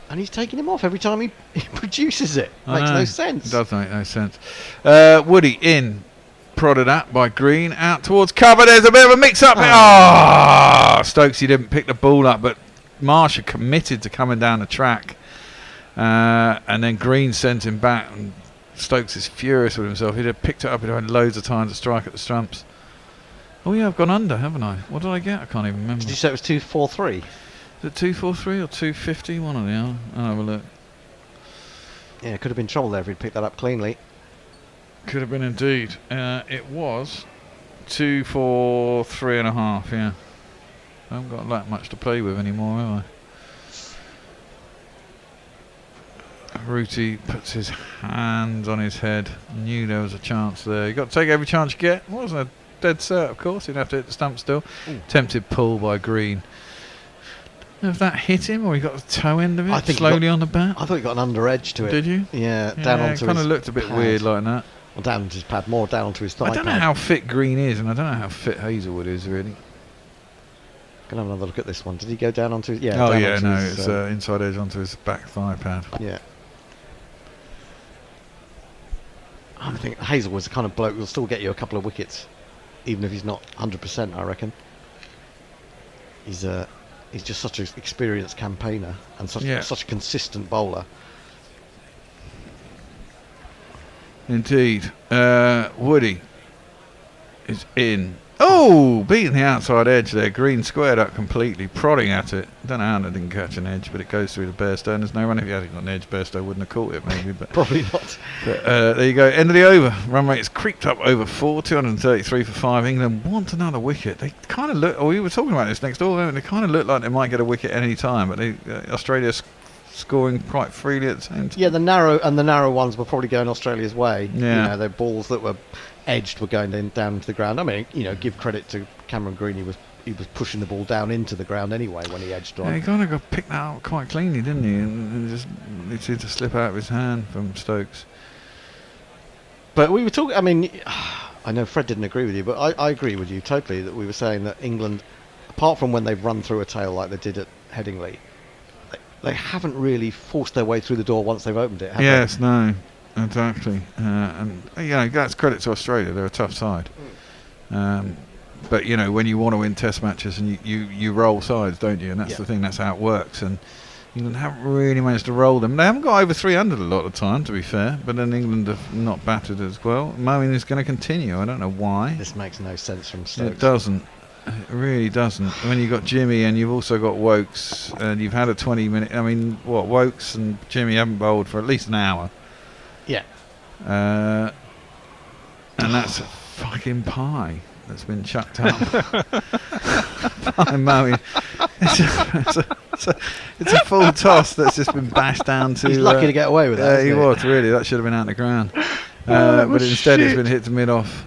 And he's taking him off every time he produces it. Makes no sense. It does make no sense. Woody in, prodded at by Green, out towards cover. There's a bit of a mix-up. Stokesy didn't pick the ball up, but Marsh had committed to coming down the track. And then Green sent him back, and Stokes is furious with himself. He'd have picked it up, he'd had loads of time to strike at the stumps. Oh yeah, I've gone under, haven't I? What did I get? I can't even remember. Did you say it was 243? Is it 243 or 250? One or the other. I'll have a look. Yeah, could have been trouble there if he'd picked that up cleanly. Could have been indeed. It was 243.5. Yeah. I haven't got that much to play with anymore, have I? Ruti puts his hands on his head. Knew there was a chance there. You got to take every chance you get. It wasn't a dead cert, of course. He'd have to hit the stump still. Ooh. Tempted pull by Green. If that hit him, or he got the toe end of it slowly on the bat. I thought he got an under edge to it. Did you? Yeah, down onto his it kind of looked a bit pad. weird like that. Well, down onto his pad, more down onto his thigh I don't know pad. how fit Green is, and I don't know how fit Hazelwood is, really. Can have another look at this one. Did he go down onto his... Yeah, oh, down yeah, onto no, his, it's inside edge onto his back thigh pad. Yeah. I think Hazelwood's the kind of bloke who'll still get you a couple of wickets, even if he's not 100%, I reckon. He's just such an experienced campaigner and such a consistent bowler. Indeed. Woody is in. Oh, beating the outside edge there. Green squared up completely, prodding at it. Don't know how they didn't catch an edge, but it goes through the Bairstow. There's no run. If he hadn't got an edge, Bairstow wouldn't have caught it, maybe. But probably not. But, there you go. End of the over. Run rate has creeped up over 4. 233 for 5. England want another wicket. They kind of look. We were talking about this next door. They kind of look like they might get a wicket any time, but Australia's scoring quite freely at the same time. Yeah, the narrow ones were probably going Australia's way. Yeah. You know, the balls that were edged were going down to the ground. I mean, you know, give credit to Cameron Green. He was pushing the ball down into the ground anyway when he edged on. Yeah, he kind of got picked that up quite cleanly, didn't he? And just it seemed to slip out of his hand from Stokes. But we were talking. I mean, I know Fred didn't agree with you, but I agree with you totally that we were saying that England, apart from when they've run through a tail like they did at Headingley, they haven't really forced their way through the door once they've opened it, have yes, no, exactly. And you know, that's credit to Australia. They're a tough side. But you know, when you want to win Test matches, and you roll sides, don't you? And that's the thing. That's how it works. And England haven't really managed to roll them. They haven't got over 300 a lot of the time, to be fair. But then England have not battered as well. Moeen is going to continue. I don't know why. This makes no sense from Stokes. It doesn't. It really doesn't. When you've got Jimmy and you've also got Woakes, and you've had a 20-minute... I mean, what, Woakes and Jimmy haven't bowled for at least an hour. Yeah. And that's a fucking pie that's been chucked up by Moeen. It's a full toss that's just been bashed down to... He's lucky to get away with that, he isn't he? was, really. That should have been out of the ground. But instead it's been hit to mid-off.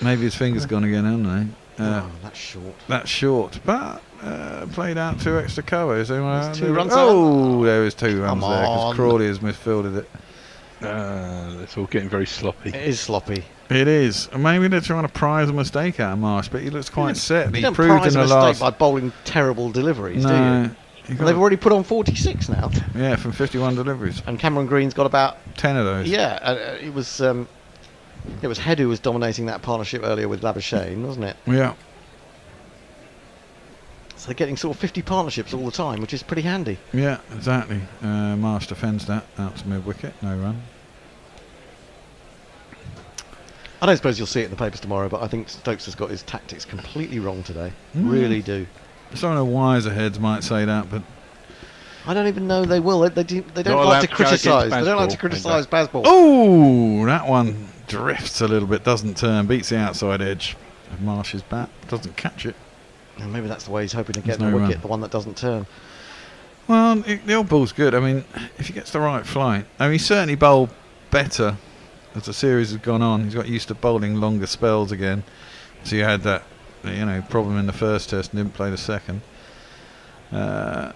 Maybe his finger's gone again, haven't they? That's short. That's short, but played out 2 extra covers. There's 2 runs. Oh, there was 2 runs Come there because on. Crawley has misfielded it. It's all getting very sloppy. It is sloppy. It is. And maybe they're trying to prize a mistake out of Marsh, but he looks quite set. You He don't proved prize in a the mistake last. by bowling terrible deliveries, do No, you? And they've already put on 46 now. Yeah, from 51 deliveries. And Cameron Green's got about 10 of those. Yeah, it was Head who was dominating that partnership earlier with Labuschagne, wasn't it? Yeah. So they're getting sort of 50 partnerships all the time, which is pretty handy. Yeah, exactly. Marsh defends that. Out to mid-wicket, no run. I don't suppose you'll see it in the papers tomorrow, but I think Stokes has got his tactics completely wrong today. Really do. Some of the wiser heads might say that, but I don't even know they will. They don't Not like allowed to to go against criticise. They don't like to Bazball, criticise Bazball. oh, that one drifts a little bit, doesn't turn, beats the outside edge of Marsh's bat, doesn't catch it. And maybe that's the way he's hoping to get There's the no wicket, run. the one that doesn't turn. Well, the old ball's good. I mean, if he gets the right flight, I mean, he certainly bowled better as the series has gone on. He's got used to bowling longer spells again. So you had that, problem in the first test and didn't play the second. That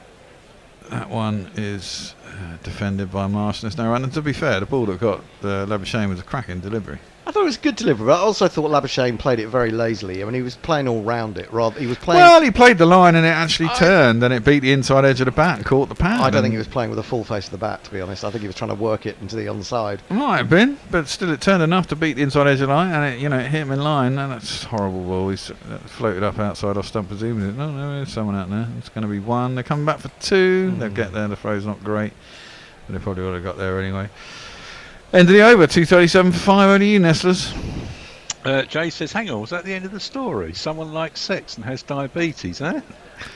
one is defended by Marsh. There's no run. And to be fair, the ball that got Labuschagne was a cracking delivery. I thought it was good delivery, but I also thought Labuschagne played it very lazily. I mean, he was playing all round it. He was playing. Well, he played the line and it actually turned and it beat the inside edge of the bat and caught the pad. I don't think he was playing with a full face of the bat, to be honest. I think he was trying to work it into the onside. Might have been, but still it turned enough to beat the inside edge of the line and it hit him in line, and that's a horrible ball. He's floated up outside off stump presumably. No, there's someone out there. It's going to be one. They're coming back for two. They'll get there. The throw's not great, but they probably would have got there anyway. End of the over, 2:37 for 5. Only you, Nestlers. Jay says, hang on, was that the end of the story? Someone likes sex and has diabetes, eh?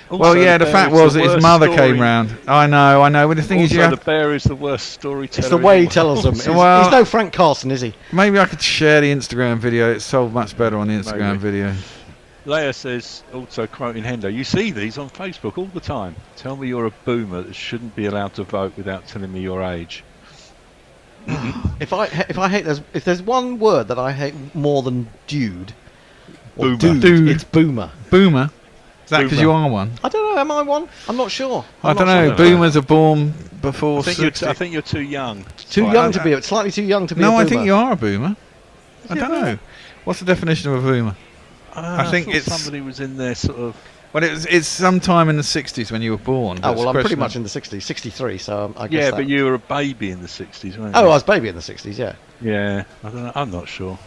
Well, yeah, the fact was that his mother came round. I know. But the thing is, the bear is the worst storyteller. It's the way he tells them. He's no Frank Carson, is he? Maybe I could share the Instagram video. It's sold much better on the Instagram video. Leia says, also quoting Hendo, you see these on Facebook all the time. Tell me you're a boomer that shouldn't be allowed to vote without telling me your age. If there's one word that I hate more than dude, Dude. it's boomer. Boomer? Is that because you are one? I don't know. Am I one? I'm not sure. I don't know. Boomers are born before. I think you're too young. Slightly too young to be. No, a boomer. I think you are a boomer. I don't know. What's the definition of a boomer? I think it's somebody was in there sort of. Well, it's sometime in the 60s when you were born. Oh, well, I'm pretty much in the 60s, 63, so I guess. Yeah, but you were a baby in the 60s, weren't you? Oh, I was a baby in the 60s, yeah. Yeah, I don't know. I'm not sure.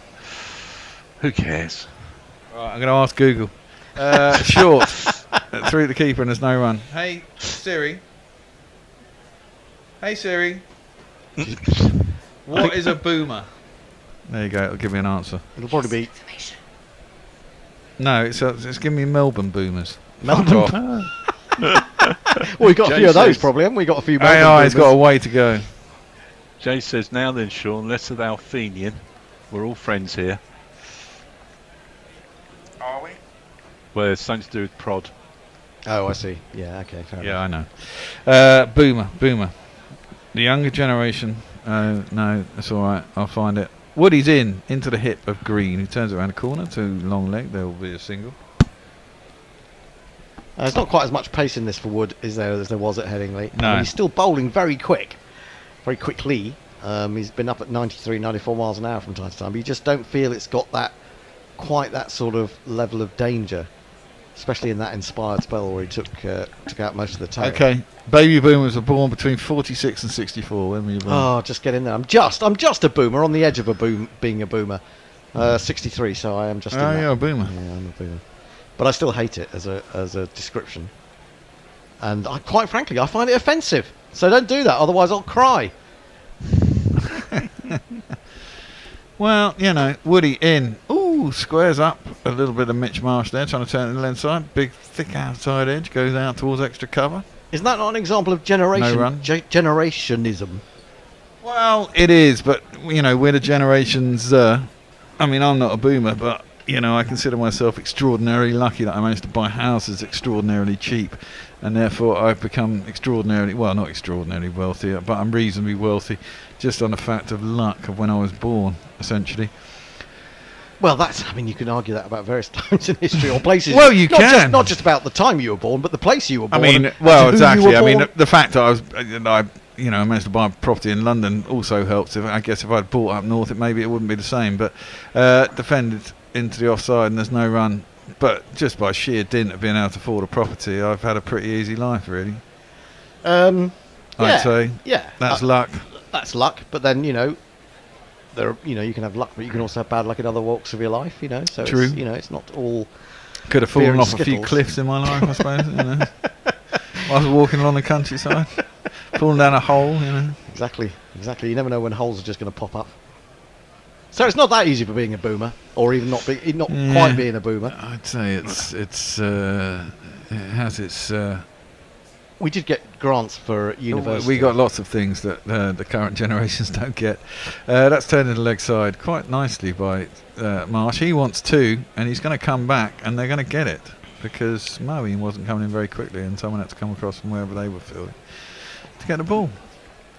Who cares? Right, I'm going to ask Google. Short through the keeper and there's no run. Hey Siri. What is a boomer? There you go. It'll give me an answer. It'll probably be. No, it's giving me Melbourne boomers. Melbourne. Well, we've got a few of those probably, haven't we? Got a few. AI's got a way to go. Jay says, now then, Sean, less of the Alfenian. We're all friends here. Are we? Well, it's something to do with prod. Oh, I see. Yeah, okay. Fair enough. I know. Boomer. The younger generation. No, that's all right. I'll find it. Woody's into the hip of Green. He turns around the corner to long leg. There will be a single. There's not quite as much pace in this for Wood as there was at Headingley. No. He's still bowling very quickly. He's been up at 93, 94 miles an hour from time to time. But you just don't feel it's got quite that sort of level of danger, especially in that inspired spell where he took out most of the tail. Okay, baby boomers were born between 46 and 64. When were you born? Oh, just get in there. I'm just a boomer, on the edge of being a boomer. 63, so I am just. Oh, you're a boomer. Yeah, I'm a boomer. But I still hate it as a description. And quite frankly, I find it offensive. So don't do that, otherwise I'll cry. Well, Woody in. Ooh, squares up. A little bit of Mitch Marsh there, trying to turn it to the left side. Big, thick outside edge, goes out towards extra cover. Isn't that not an example of generationism? Well, it is, but, we're the generations... I'm not a boomer, but, I consider myself extraordinarily lucky that I managed to buy houses extraordinarily cheap. And therefore I've become not extraordinarily wealthy, but I'm reasonably wealthy just on the fact of luck of when I was born, essentially. Well, you can argue that about various times in history or places. Well, you can. Not just about the time you were born, but the place you were born. Exactly. The fact that I managed to buy a property in London also helps. I guess if I'd bought up north, maybe it wouldn't be the same. But defended into the offside and there's no run. But just by sheer dint of being able to afford a property, I've had a pretty easy life, really. I'd say. Yeah. That's luck. That's luck, but then you can have luck, but you can also have bad luck in other walks of your life. So True. It's not all. Could have fallen off a few cliffs in my life, I suppose. I was walking along the countryside, falling down a hole. Exactly. You never know when holes are just going to pop up. So it's not that easy for being a boomer, or even not quite being a boomer. I'd say it has its. We did get grants for university. We got lots of things that the current generations don't get. That's turned into leg side quite nicely by Marsh. He wants two, and he's going to come back, and they're going to get it because Moeen wasn't coming in very quickly, and someone had to come across from wherever they were fielding to get the ball.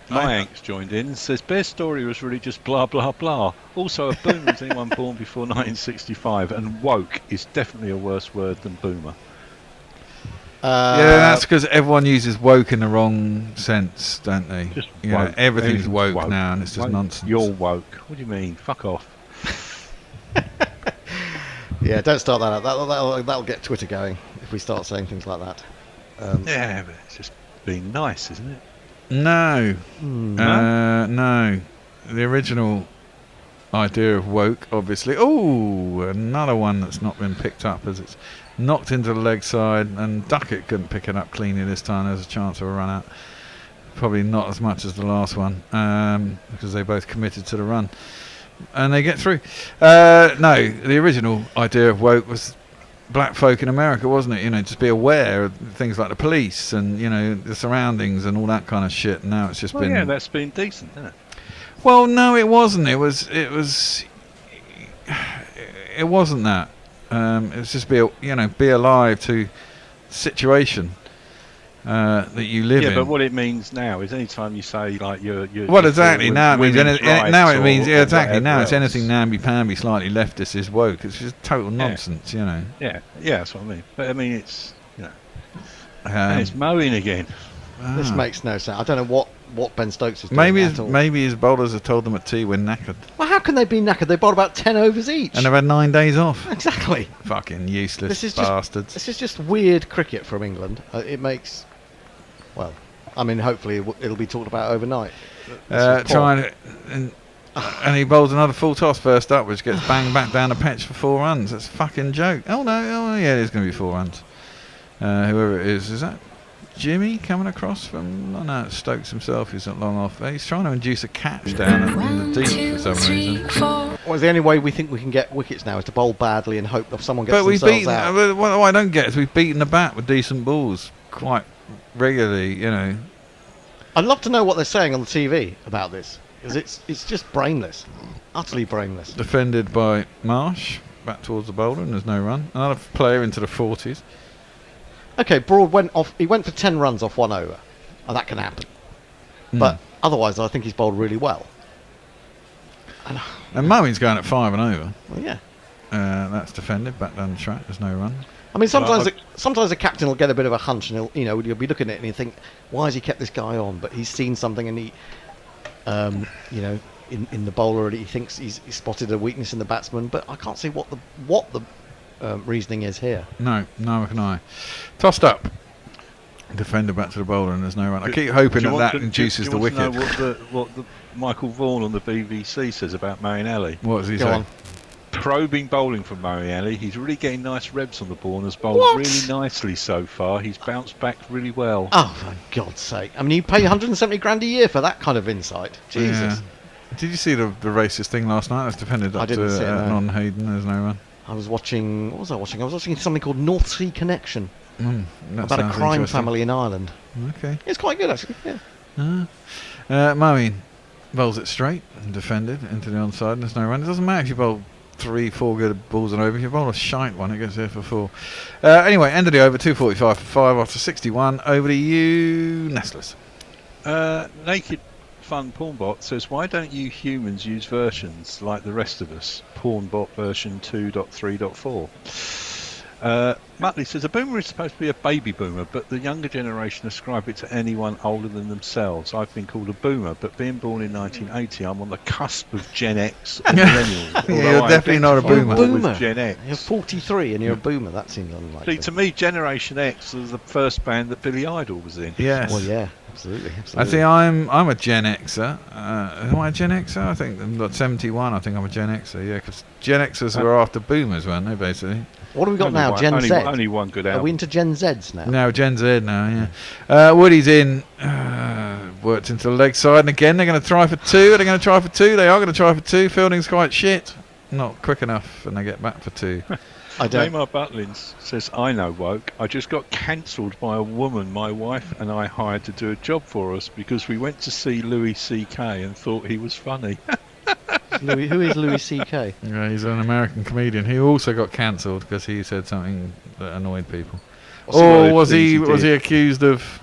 Mayank's joined in and says Bear's story was really just blah blah blah. Also, a boomer is anyone born before 1965, and woke is definitely a worse word than boomer. That's because everyone uses woke in the wrong sense, don't they? Just everything's woke now, and it's just woke. nonsense. You're woke. What do you mean? Fuck off. Yeah, don't start that up. That'll get Twitter going if we start saying things like that. Yeah, but it's just being nice, isn't it? No. No. The original idea of Woke, obviously. Oh, another one that's not been picked up as it's knocked into the leg side, and Duckett couldn't pick it up cleanly this time. There's a chance of a run out. Probably not as much as the last one, because they both committed to the run. And they get through. No, the original idea of Woke was black folk in America, wasn't it? You know, just be aware of things like the police and, you know, the surroundings and all that kind of shit. And now it's just been... Yeah, that's been decent, isn't it? Well, no, it wasn't. It wasn't that. It was just be alive to the situation that you live in. Yeah, but what it means now is any time you say like you're well, exactly. Now it means exactly. Now it's else. anything namby-pamby, slightly leftist is woke. It's just total nonsense, you know. Yeah, that's what I mean. But I mean, it's and it's Moeen again. This makes no sense. I don't know what Ben Stokes is doing. Maybe his bowlers have told them at tea we're knackered. Well, how can they be knackered? They bowled about 10 overs each. And they've had 9 days off. Exactly. Fucking useless bastards. This is just weird cricket from England. It makes... Well, I mean, hopefully it'll be talked about overnight. And he bowls another full toss first up, which gets banged back down the pitch for 4 runs. That's a fucking joke. Oh, no. Oh, yeah, there's going to be 4 runs. Whoever it is that Jimmy coming across from... Oh, no, it's Stokes himself who's not long off. He's trying to induce a catch down in the deep for some reason. Well, the only way we think we can get wickets now is to bowl badly and hope that someone gets themselves out. But what I don't get is we've beaten the bat with decent balls quite regularly, you know. I'd love to know what they're saying on the TV about this, because it's just brainless, utterly brainless. Defended by Marsh, back towards the bowler, and there's no run. Another player into the 40s. Okay, Broad went off. He went for 10 runs off 1 over, and that can happen. But otherwise, I think he's bowled really well. And Moeen's going at 5 and over. Well, yeah. That's defended back down the track. There's no run. I mean, sometimes a captain will get a bit of a hunch, and you'll be looking at it and you think, why has he kept this guy on? But he's seen something, and he, in the bowler, he thinks he's spotted a weakness in the batsman. But I can't see what the reasoning is here. No, neither can I. Tossed up. Defender back to the bowler, and there's no run. I keep hoping that induces the wicket. Do you want to know what the Michael Vaughan on the BBC says about Moeen Ali? What does he say? Probing bowling from Moeen Ali. He's really getting nice rebs on the ball and has bowled really nicely so far. He's bounced back really well. Oh, for God's sake. I mean, you pay 170 grand a year for that kind of insight. Jesus. Yeah. Did you see the racist thing last night? That's defended up to non-Hayden. There's no run. I was watching... What was I watching? I was watching something called North Sea Connection. About a crime family in Ireland. Okay. It's quite good, actually. Yeah. Moeen bowls it straight and defended into the onside, and there's no run. It doesn't matter if you bowl 3-4 good balls and over. If you bowl a shite one, it goes there for 4. Anyway, end of the over, 2:45 for 5 after 61. Over to you, Nestlers. Naked Fun Pornbot says, why don't you humans use versions like the rest of us? Pornbot version 2.3.4. Muttley says, a boomer is supposed to be a baby boomer, but the younger generation ascribe it to anyone older than themselves. I've been called a boomer, but being born in 1980, I'm on the cusp of Gen X and millennials. You're definitely not a boomer. With Gen X. You're 43 and you're a boomer. That seems unlikely. See, to me, Generation X was the first band that Billy Idol was in. Yes. Well, yeah, absolutely. I think I'm a Gen Xer. Am I a Gen Xer? I think I'm not 71. I think I'm a Gen Xer. Yeah, because Gen Xers were after boomers, weren't they? Basically. What have we got now? Gen Z. Only one good album. Are we into Gen Zs now? No, Gen Z now. Yeah. Woody's in. Worked into the leg side, and again they're going to try for 2. Are they going to try for 2? They are going to try for 2. Fielding's quite shit. Not quick enough, and they get back for 2. Neymar Butlins says, I know Woke. I just got cancelled by a woman my wife and I hired to do a job for us because we went to see Louis C.K. and thought he was funny. Who is Louis C.K.? Yeah, he's an American comedian. He also got cancelled because he said something that annoyed people. Was he accused of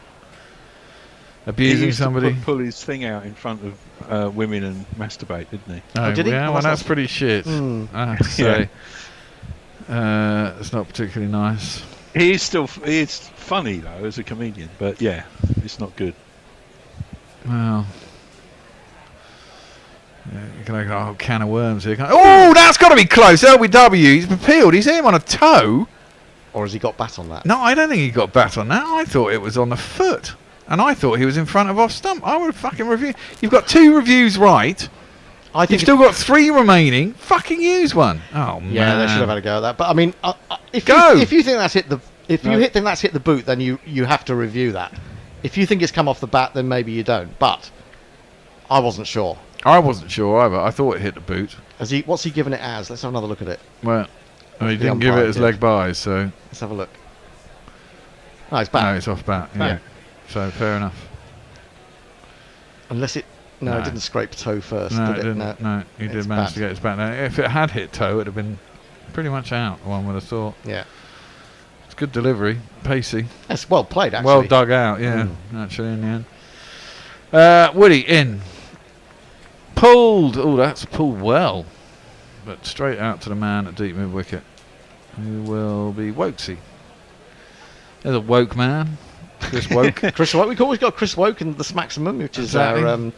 abusing somebody? He pull his thing out in front of women and masturbate, didn't he? Oh, did he? Yeah, well, that's pretty shit. I have to say. It's not particularly nice. He is funny though as a comedian, but yeah, it's not good. Well, You can open a whole can of worms here. Oh, that's got to be close. LBW, he's appealed. He's hit him on a toe. Or has he got bat on that? No, I don't think he got bat on that. I thought it was on the foot. And I thought he was in front of off stump. I would fucking review. You've got 2 reviews right. You've still got 3 remaining. Fucking use one. Oh, man. Yeah, they should have had a go at that. But I mean, if you think that's hit the think that's hit the boot, then you have to review that. If you think it's come off the bat, then maybe you don't. But I wasn't sure. I wasn't sure either. I thought it hit the boot. What's he given it as? Let's have another look at it. Well, he didn't give it as leg buys, so let's have a look. No, it's bat. No, it's off bat. Yeah. So fair enough. Unless it. No, it didn't scrape toe first. No, did it didn't. No, he did manage to get his bat down. If it had hit toe, it would have been pretty much out. One would have thought. Yeah. It's good delivery, pacey. That's well played, actually. Well dug out, yeah. Actually, in the end. Woody in. Pulled. Oh, that's pulled well, but straight out to the man at deep mid wicket, who will be Woakesy. There's a woke man. Chris Woke. Chris Woke. We've always got Chris Woke in the Smaximum, which is our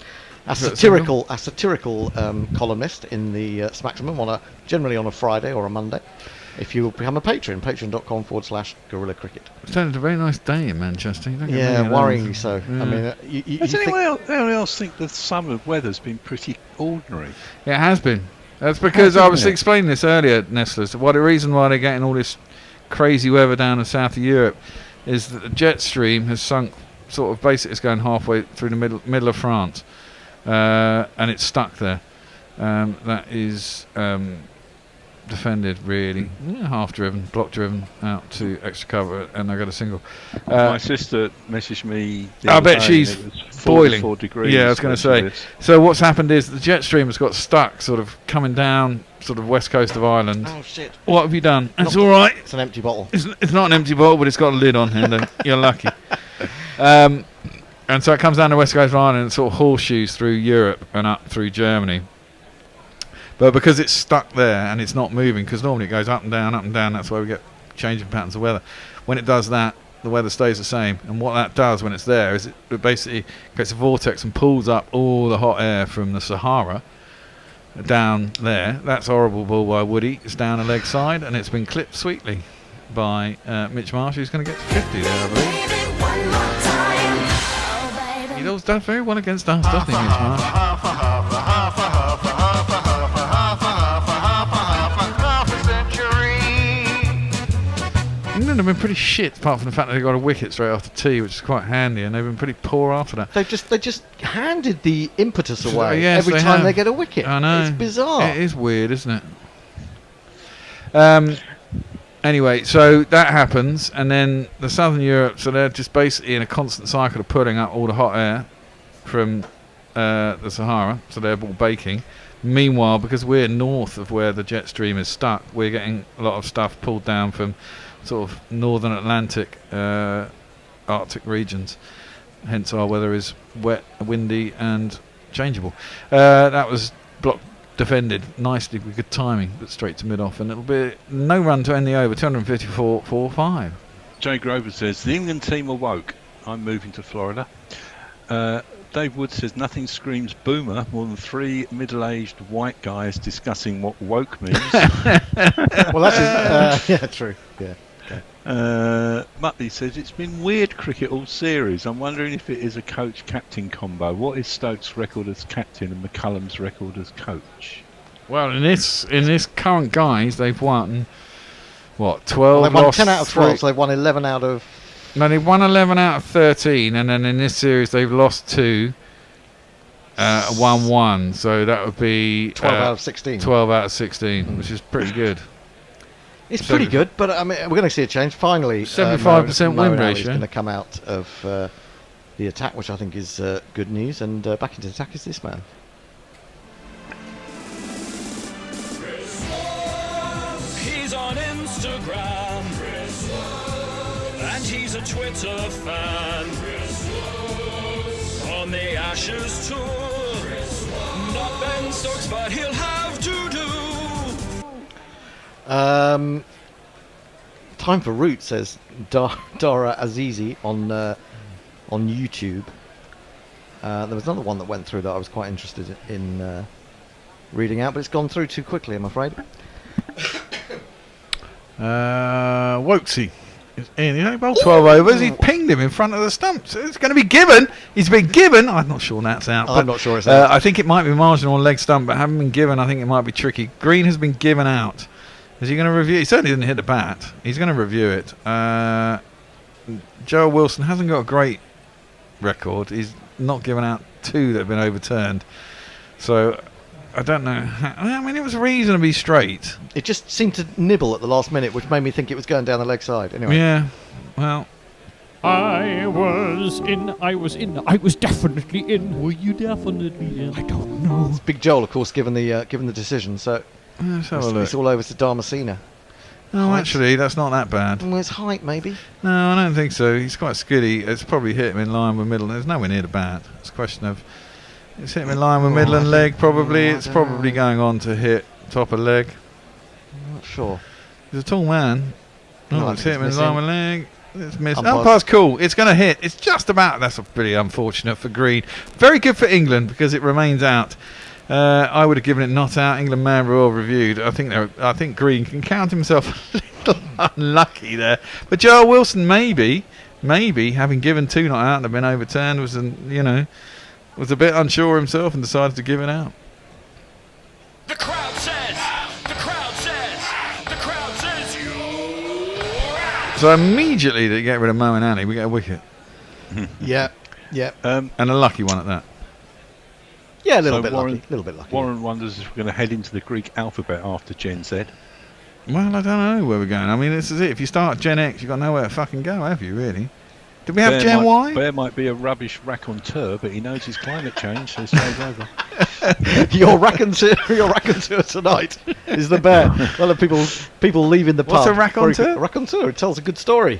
satirical columnist in the Smaximum generally on a Friday or a Monday. If you become a patron, patreon.com/Gorilla Cricket. It's a very nice day in Manchester. Worryingly so. Yeah. I mean, does anyone else think the summer weather's been pretty ordinary? It has been. That's because I was explaining this earlier, Nestlers. The reason why they're getting all this crazy weather down in south of Europe is that the jet stream has sunk, sort of basically it's going halfway through the middle of France, and it's stuck there. That is defended really, half driven, block driven out to extra cover, and I got a single. My sister messaged me. I bet she's boiling. 44 degrees. Yeah, I was going to say. So what's happened is the jet stream has got stuck, sort of coming down, sort of west coast of Ireland. Oh shit! What have you done? It's all right. It's an empty bottle. It's not an empty bottle, but it's got a lid on here. You're lucky. And so it comes down the west coast of Ireland and sort of horseshoes through Europe and up through Germany. But because it's stuck there and it's not moving, because normally it goes up and down, that's why we get changing patterns of weather. When it does that, the weather stays the same. And what that does when it's there is it basically creates a vortex and pulls up all the hot air from the Sahara down there. That's a horrible ball by Woody. It's down the leg side, and it's been clipped sweetly by Mitch Marsh, who's going to get to 50 there, I believe. He does very well against us, doesn't he, Mitch Marsh? England have been pretty shit, apart from the fact that they got a wicket straight after tea, which is quite handy, and they've been pretty poor after that. They just handed the impetus away Yes, every time they get a wicket. I know. It's bizarre. It is weird, isn't it? Anyway, so that happens, and then the Southern Europe, so they're just basically in a constant cycle of putting up all the hot air from the Sahara, so they're all baking. Meanwhile, because we're north of where the jet stream is stuck, we're getting a lot of stuff pulled down from sort of northern Atlantic, Arctic regions. Hence our weather is wet, windy and changeable. That was block defended nicely with good timing, but straight to mid-off, and it'll be no run to end the over, 254-4-5. Jay Grover says, the England team are woke. I'm moving to Florida. Dave Wood says, nothing screams boomer more than 3 middle-aged white guys discussing what woke means. Well, that's yeah, true. Yeah. Okay. Muttley says, it's been weird cricket all series. I'm wondering if it is a coach-captain combo. What is Stokes' record as captain and McCullum's record as coach? Well, in this current guise, they've won, what, 12? Well, they've won lost 10 out of 12, so they've won 11 out of... No, they've won 11 out of 13, and then in this series they've lost 2, won 1, so that would be 12 out of 16. 12 out of 16, which is pretty good. It's pretty good, but I mean, we're going to see a change. Finally, 75% win ratio. is going to come out of the attack, which I think is good news, and back into the attack is this man. He's on Instagram, and he's a Twitter fan. On the Ashes tour, not Ben Stokes, but he'll have to do. Time for Root, says Dara Azizi on YouTube. There was another one that went through that I was quite interested in reading out, but it's gone through too quickly, I'm afraid. Woakesy is in. He only bowled 12 overs. He pinged him in front of the stumps. It's going to be given. He's been given. I'm not sure that's out. I'm not sure it's out. I think it might be marginal on leg stump, but having been given, I think it might be tricky. Green has been given out. Is he going to review? He certainly didn't hit the bat. He's going to review it. Joe Wilson hasn't got a great record. He's not given out 2 that have been overturned. So I don't know. I mean, it was reasonably straight. It just seemed to nibble at the last minute, which made me think it was going down the leg side. Anyway. Yeah. Well. I was definitely in. Were you definitely in? I don't know. It's Big Joel, of course, given the decision. So let's have a look. It's all over to Damascena. No, actually, that's not that bad. Well, it's height, maybe. No, I don't think so. He's quite skiddy. It's probably hit him in line with middle. There's nowhere near the bat. It's a question of... It's hit him in line with middle and leg, probably. It's probably going on to hit top of leg. I'm not sure. He's a tall man. No, It's hit him in line with leg. It's missed. Umpire's Umpire's cool. It's going to hit. It's just about... That's pretty unfortunate for Green. Very good for England because it remains out. I would have given it not out. England man were all reviewed. I think Green can count himself a little unlucky there. But Joel Wilson maybe having given 2 not out and have been overturned was a bit unsure himself and decided to give it out. The crowd says. So immediately they get rid of Moeen Ali, we get a wicket. Yeah. And a lucky one at that. Yeah, a little bit lucky. Warren wonders if we're going to head into the Greek alphabet after Gen Z. Well, I don't know where we're going. I mean, this is it. If you start Gen X, you've got nowhere to fucking go, have you, really? Did we have Gen Y? Bear might be a rubbish raconteur, but he knows his climate change, so he stays over. Your raconteur tonight is the Bear. Well, people leaving the pub. What's a raconteur? A raconteur. It tells a good story.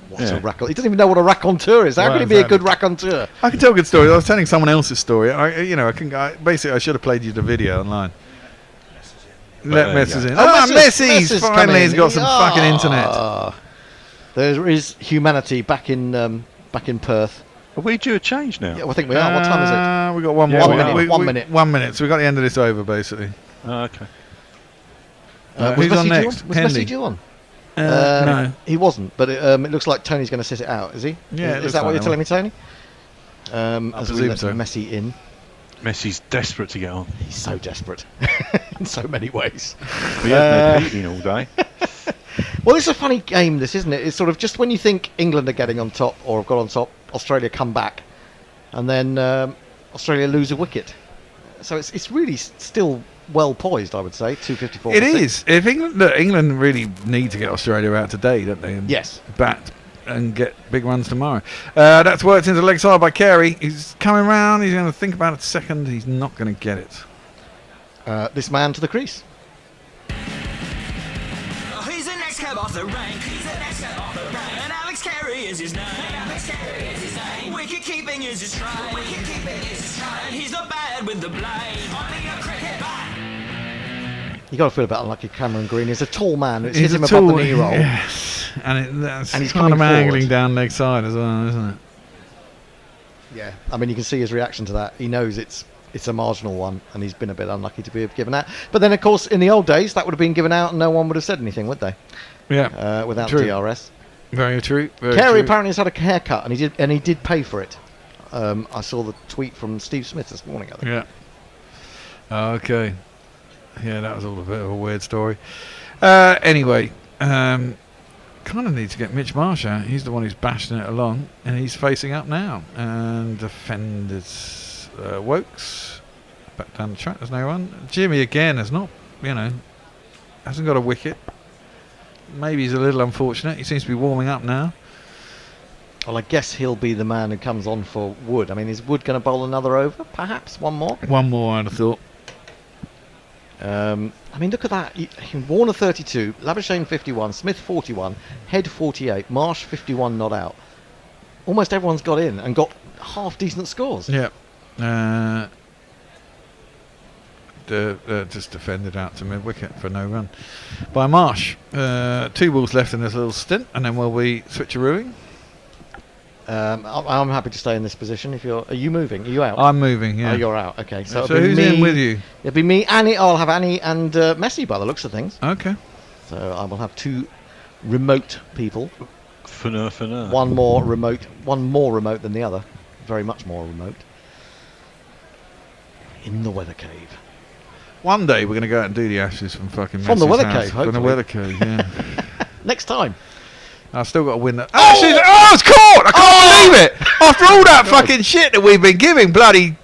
What's a raconteur? He doesn't even know what a raconteur is. How can he be a good raconteur? I can tell good stories. I was telling someone else's story. Basically, I should have played you the video online. Let Messi's in. Messi's finally has got some fucking internet. There is humanity back in Perth. Are we due a change now? Yeah, well, I think we are. What time is it? We've got 1 minute. 1 minute. 1 minute. So we've got the end of this over, basically. Okay. Who's on next? Was Messi due on? No. He wasn't, but it looks like Tony's going to sit it out, is he? Yeah. Is that what you're telling me, Tony? I as we presume let so. Messi in. Messi's desperate to get on. He's so desperate in so many ways. He hasn't been all day. Well, it's a funny game, this, isn't it? It's sort of just when you think England are getting on top or have got on top, Australia come back, and then Australia lose a wicket. So it's really still well poised, I would say. 254. It is. If England really need to get Australia out today, don't they? And yes. Bat and get big runs tomorrow. That's worked into the leg side by Carey. He's coming round. He's going to think about it a second. He's not going to get it. This man to the crease. He's the next cab off the rank. And Alex Carey is his name. Wicket keeping is his stride. And he's not bad with the blade. Only a cricket bat. You got to feel a bit unlucky. Cameron Green is a tall man. It's hit him above the knee roll. Yes, and he's kind of angling forward. down leg side as well, isn't it? Yeah, I mean you can see his reaction to that. He knows it's a marginal one, and he's been a bit unlucky to be given out. But then, of course, in the old days, that would have been given out, and no one would have said anything, would they? Yeah, without true. DRS. Very true. Carey apparently has had a haircut, and he did pay for it. I saw the tweet from Steve Smith this morning, I think. Yeah. Okay. Yeah, that was all a bit of a weird story. Anyway, kind of need to get Mitch Marsh out. He's the one who's bashing it along, and he's facing up now. And defenders, Woakes back down the track. There's no one. Jimmy again has not, hasn't got a wicket. Maybe he's a little unfortunate. He seems to be warming up now. Well, I guess he'll be the man who comes on for Wood. I mean, is Wood going to bowl another over? Perhaps one more. One more, I'd have thought. I mean, look at that. Warner 32, Labuschagne 51, Smith 41, Head 48, Marsh 51 not out. Almost everyone's got in and got half decent scores. Yeah. Just defended out to mid-wicket for no run by Marsh. 2 balls left in this little stint, and then will we switcherooing? I'm happy to stay in this position. Are you moving? Are you out? I'm moving. Yeah. Oh, you're out. Okay. So, So who's in with you? It'll be me, Annie. I'll have Annie and Messi by the looks of things. Okay. So I will have two remote people. Finur. One more remote than the other. Very much more remote. In the weather cave. One day we're going to go out and do the Ashes from fucking From the Messi's weather house. cave, From the hopefully. weather cave, yeah. Next time. I've still got to win that. Ashes! Oh, it's caught! I can't believe it! After all that fucking shit that we've been giving, bloody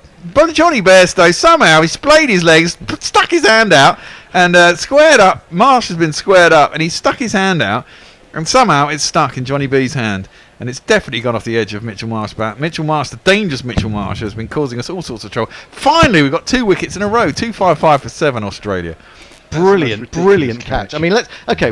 Johnny Bairstow, somehow he splayed his legs, stuck his hand out, and squared up. Marsh has been squared up, and he stuck his hand out, and somehow it's stuck in Johnny B's hand. And it's definitely gone off the edge of Mitchell Marsh bat. Mitchell Marsh, the dangerous Mitchell Marsh, has been causing us all sorts of trouble. Finally, we've got 2 wickets in a row. 255 for 7, Australia. Brilliant catch. I mean,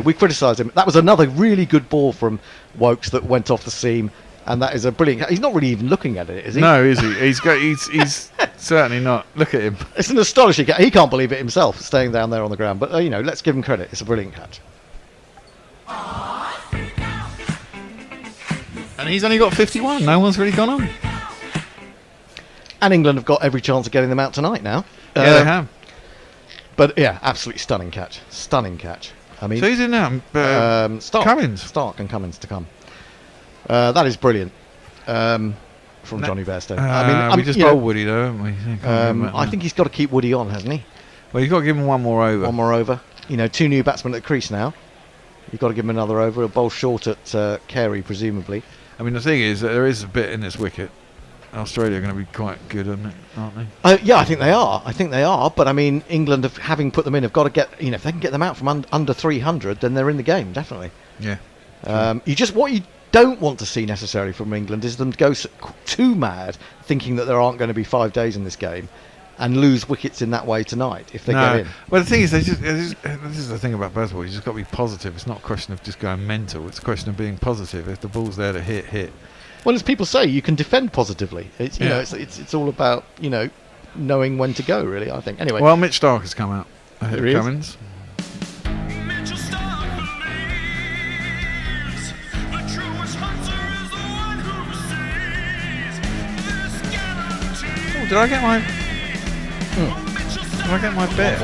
we criticised him. That was another really good ball from Woakes that went off the seam, and that is a brilliant catch. He's not really even looking at it, is he? No, is he? He's certainly not. Look at him. It's an astonishing catch. He can't believe it himself, staying down there on the ground. But, let's give him credit. It's a brilliant catch. And he's only got 51. No one's really gone on. And England have got every chance of getting them out tonight now. Yeah, they have. But yeah, absolutely stunning catch. I mean, So who's in now? Cummins. Stark and Cummins to come. That is brilliant from Johnny Bairstow. I mean, we just bowled Woody though, haven't we? I think he's got to keep Woody on, hasn't he? Well, you've got to give him one more over. One more over. 2 new batsmen at the crease now. You've got to give him another over. A bowl short at Carey, presumably. I mean, the thing is that there is a bit in this wicket. Australia are going to be quite good, aren't they? Yeah, I think they are. But I mean, England, having put them in, have got to get. If they can get them out from under 300, then they're in the game, definitely. Yeah. What you don't want to see necessarily from England is them go too mad, thinking that there aren't going to be 5 days in this game, and lose wickets in that way tonight if they get in. Well, the thing is, this is the thing about baseball. You just got to be positive. It's not a question of just going mental. It's a question of being positive. If the ball's there to hit. Well, as people say, you can defend positively. It's it's all about knowing when to go. Really, I think. Anyway. Well, Mitch Stark has come out ahead There of he is. Cummins. Oh, did I get my? Did I get my bet?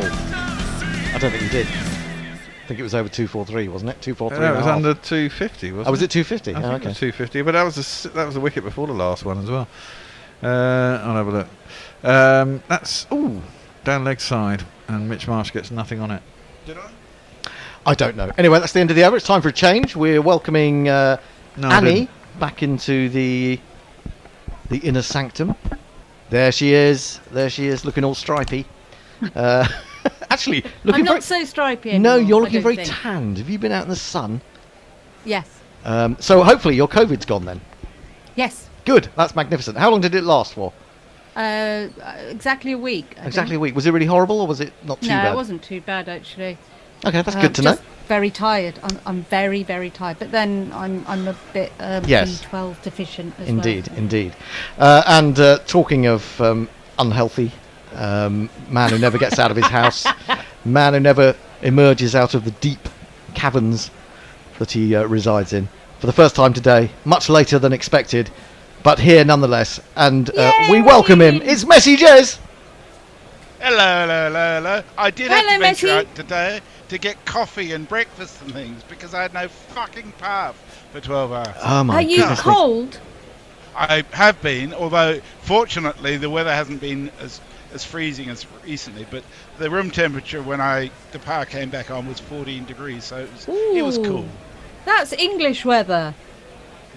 I don't think you did. I think it was over 243, wasn't it? 243. No, it was under 250, wasn't it? Oh, was it 250? I think okay. it was 250, but that was the wicket before the last one as well. I'll have a look. That's down leg side, and Mitch Marsh gets nothing on it. Did I don't know. Anyway, that's the end of the over. It's time for a change. We're welcoming Annie back into the inner sanctum. There she is, looking all stripy. Actually, looking I'm very not so stripy anymore. No, you're I looking don't very think. tanned. Have you been out in the sun? Yes. So hopefully your COVID's gone then. Yes. Good. That's magnificent. How long did it last for? Exactly a week. I Exactly think. a week. Was it really horrible, or was it not too No, bad? it wasn't too bad actually. Okay, that's good to know. Just very tired. I'm very, very tired. But then I'm a bit Yes. B12 deficient as Indeed, well. indeed. And talking of unhealthy, man who never gets out of his house, man who never emerges out of the deep caverns that he resides in. For the first time today, much later than expected, but here nonetheless. And we welcome him. It's Messi Jez. Hello. I did have Hello, to venture Messi. out today to get coffee and breakfast and things because I had no fucking power for 12 hours. Oh my Are you goodness me. cold? I have been, although fortunately the weather hasn't been as freezing as recently, but the room temperature when the power came back on was 14 degrees, so it was cool. Ooh, That's English weather.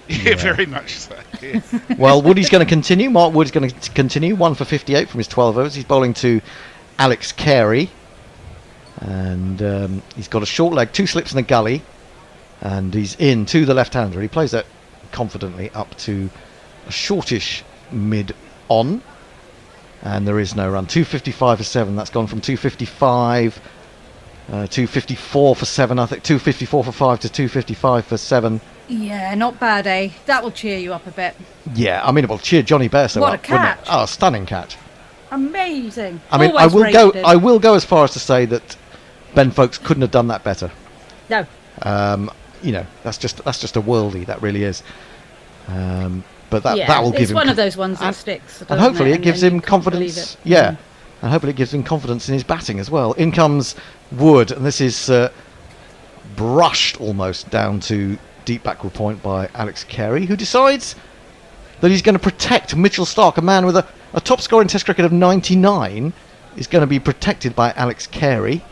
Yeah, very much so. Yeah. Well, Woody's going to continue. Mark Wood's going to continue. 1 for 58 from his 12 overs. He's bowling to Alex Carey. And he's got a short leg, 2 slips in the gully. And he's in to the left-hander. He plays that confidently up to a shortish mid-on. And there is no run. 255 for 7. That's gone from 255, 254 for 7, I think. 254 for 5 to 255 for 7. Yeah, not bad, eh? That will cheer you up a bit. Yeah, I mean, it will cheer Johnny Bairstow What a up, wouldn't it? catch. Oh, stunning catch. Amazing. I mean, Always rated him. I will go as far as to say that Ben Folkes couldn't have done that better. No. That's just a worldie. That really is. But that will give it's him one of those ones that and, sticks. and doesn't hopefully it? it gives And him you can't believe confidence. it. Yeah, and hopefully it gives him confidence in his batting as well. In comes Wood, and this is brushed almost down to deep backward point by Alex Carey, who decides that he's going to protect Mitchell Starc, a man with a top score in Test cricket of 99, is going to be protected by Alex Carey.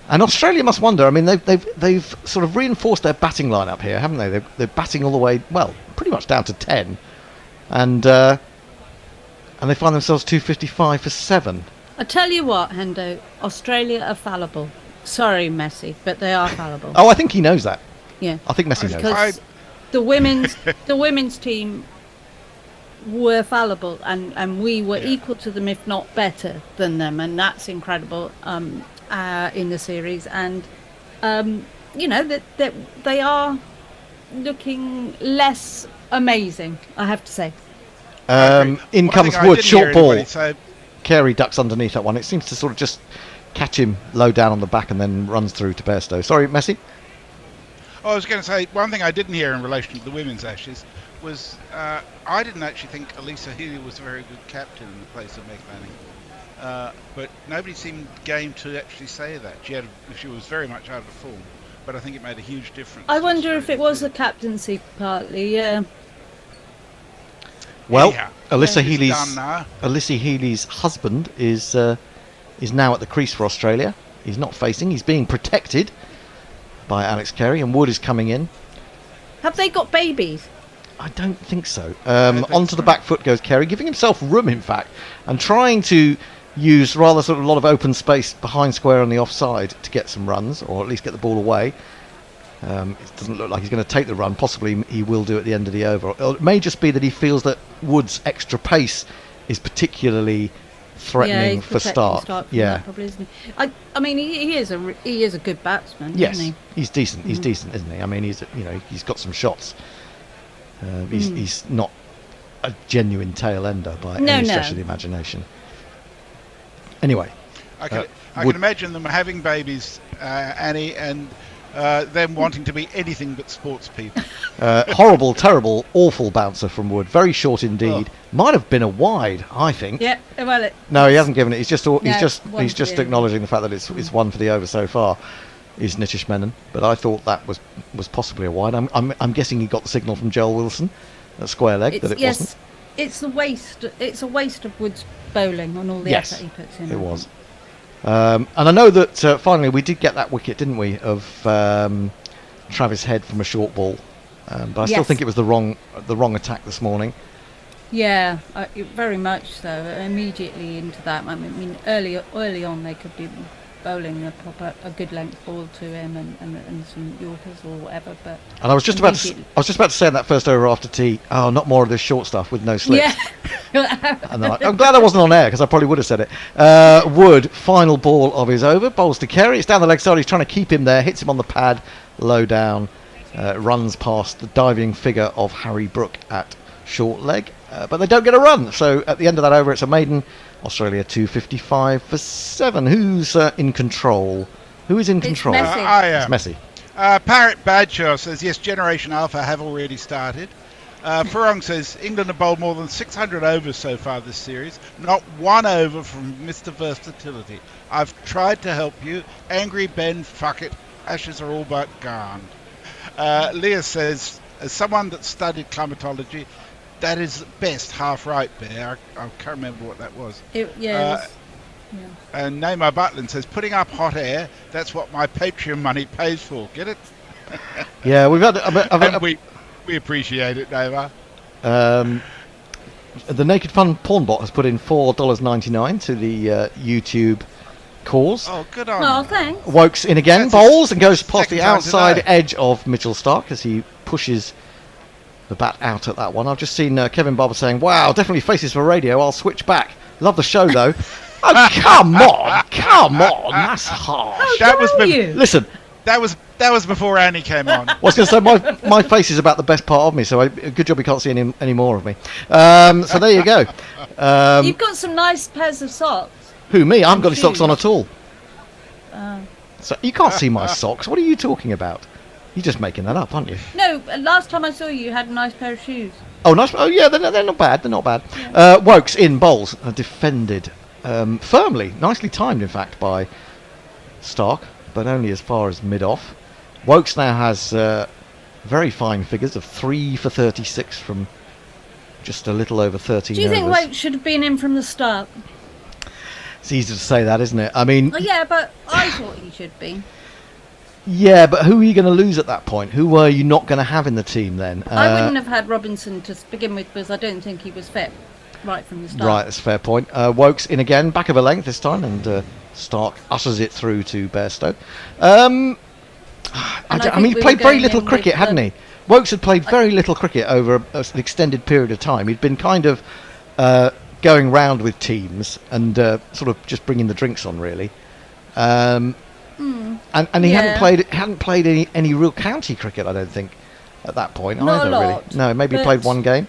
And Australia must wonder. I mean, they've sort of reinforced their batting lineup here, haven't they? They're batting all the way, well, pretty much down to 10, and they find themselves 255 for 7. I tell you what, Hendo, Australia are fallible. Sorry, Messi, but they are fallible. Oh, I think he knows that. Yeah, I think Messi knows. Because the women's team were fallible, and we were equal to them, if not better than them, and that's incredible. In the series, and you know that they are looking less amazing, I have to say. In comes Wood, short ball. Carey ducks underneath that one. It seems to sort of just catch him low down on the back and then runs through to Bairstow. Sorry, Messi? I was going to say, one thing I didn't hear in relation to the women's Ashes was I didn't actually think Elisa Healy was a very good captain in the place of Meg Lanning. But nobody seemed game to actually say that. She was very much out of form, but I think it made a huge difference. I wonder if it was the captaincy partly, yeah. Well, Yeah. Alyssa It's done now. Healy's husband is now at the crease for Australia. He's not facing. He's being protected by Alex Carey, and Wood is coming in. Have they got babies? I don't think so. Onto the back foot goes Carey, giving himself room, in fact, and trying to use rather sort of a lot of open space behind square on the offside to get some runs, or at least get the ball away. It doesn't look like he's going to take the run. Possibly he will do at the end of the over. Or it may just be that he feels that Wood's extra pace is particularly threatening for Starc. Yeah, probably, isn't he? I mean, he is a good batsman. Yes, isn't he? He's decent. He's decent, isn't he? I mean, he's got some shots. He's not a genuine tail ender by any stretch of the imagination. Anyway, I can imagine them having babies, Annie, and them wanting to be anything but sports people. Horrible, terrible, awful bouncer from Wood. Very short indeed. Might have been a wide, I think. Yeah. Well, no, he hasn't given it. He's just the acknowledging the fact that it's one for the over so far. Is Nitish Menon, but I thought that was possibly a wide. I'm guessing he got the signal from Joel Wilson at square leg that it wasn't. It's a waste. It's a waste of Wood's bowling on all the effort he puts in. It was. And I know that finally we did get that wicket, didn't we, of Travis Head from a short ball. But I still think it was the wrong attack this morning. Yeah, very much so. Immediately into that. I mean, early on they could be bowling a good length ball to him and some Yorkers or whatever. But and I was just about to say in that first over after tea, oh, not more of this short stuff with no slips. Yeah. And then I'm glad I wasn't on air because I probably would have said it. Wood, final ball of his over, bowls to Carey. It's down the leg side. He's trying to keep him there. Hits him on the pad, low down. Runs past the diving figure of Harry Brook at short leg, but they don't get a run. So at the end of that over, it's a maiden. Australia 255 for 7. Who's in control? Who is in control? Messi. I am. It's Messi. Parrot Badshaw says, yes, Generation Alpha have already started. Furong says, England have bowled more than 600 overs so far this series. Not one over from Mr. Versatility. I've tried to help you. Angry Ben, fuck it. Ashes are all but gone. Leah says, as someone that studied climatology, that is best half right, Bear. I can't remember what that was. And Neymar Butlin says, putting up hot air, that's what my Patreon money pays for. Get it? Yeah, we've had. We appreciate it, Neymar. The Naked Fun porn bot has put in $4.99 to the YouTube cause. Oh, good on. Oh, thanks. Woakes in again, bowls and goes past the outside today. edge of Mitchell Starc as he pushes the bat out at that one. I've just seen Kevin Barber saying, wow, definitely faces for radio. I'll switch back. Love the show, though. Oh, come on. That's harsh. Listen. That was before Annie came on. I was going to say, my face is about the best part of me, so good job you can't see any more of me. So there you go. You've got some nice pairs of socks. Who, me? I haven't got any socks on at all. So you can't see my socks. What are you talking about? You're just making that up, aren't you? No, last time I saw you, you had a nice pair of shoes. Oh, nice. Oh, yeah, they're not bad. They're not bad. Woakes in bowls, defended firmly, nicely timed, in fact, by Stark, but only as far as mid-off. Woakes now has very fine figures of 3 for 36 from just a little over 13 Do you think overs. Woakes should have been in from the start? It's easy to say that, isn't it? I mean, Oh, yeah, but I thought he should be. yeah, but who are you going to lose at that point? Who were you not going to have in the team then? I wouldn't have had Robinson to begin with because I don't think he was fit right from the start. Right, that's a fair point. Woakes in again, back of a length this time, and Stark ushers it through to Bairstow. I mean, he played very little cricket, hadn't he? Woakes had played very little cricket over an extended period of time. He'd been kind of going round with teams and sort of just bringing the drinks on, really. And he hadn't played any real county cricket, I don't think, at that point Not either. a Really, lot, no, maybe he but- played one game.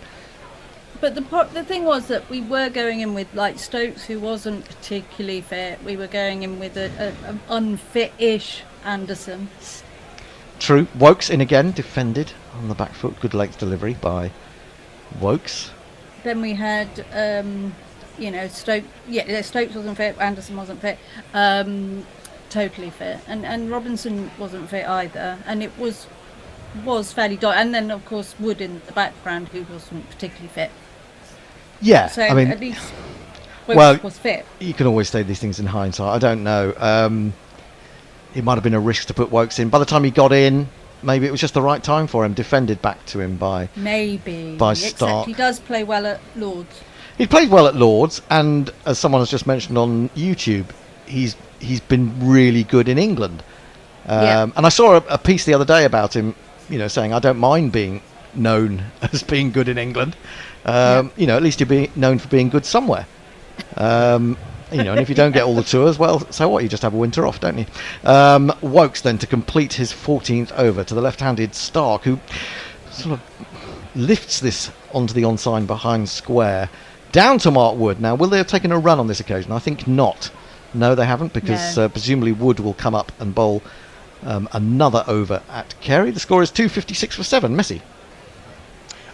But the thing was that we were going in with like Stokes, who wasn't particularly fit. We were going in with an unfit-ish Anderson. True. Woakes in again, defended on the back foot. Good length delivery by Woakes. Then we had, Stokes. Yeah, Stokes wasn't fit. Anderson wasn't fit. Totally fit, and Robinson wasn't fit either. And it was fairly and then of course Wood in the background, who wasn't particularly fit. Yeah, So I mean, at least Woakes was fit. You can always say these things in hindsight. I don't know. It might have been a risk to put Woakes in. By the time he got in, maybe it was just the right time for him. Defended back to him by Stark. Except he does play well at Lords. He played well at Lords, and as someone has just mentioned on YouTube, he's been really good in England. And I saw a piece the other day about him, saying I don't mind being known as being good in England. At least you'll be known for being good somewhere. And if you don't get all the tours, well, so what? You just have a winter off, don't you? Woakes then to complete his 14th over to the left-handed Stark, who sort of lifts this onto the onside behind square, down to Mark Wood. Now, will they have taken a run on this occasion? I think not. No, they haven't, because presumably Wood will come up and bowl another over at Carey. The score is 256 for 7. Messi.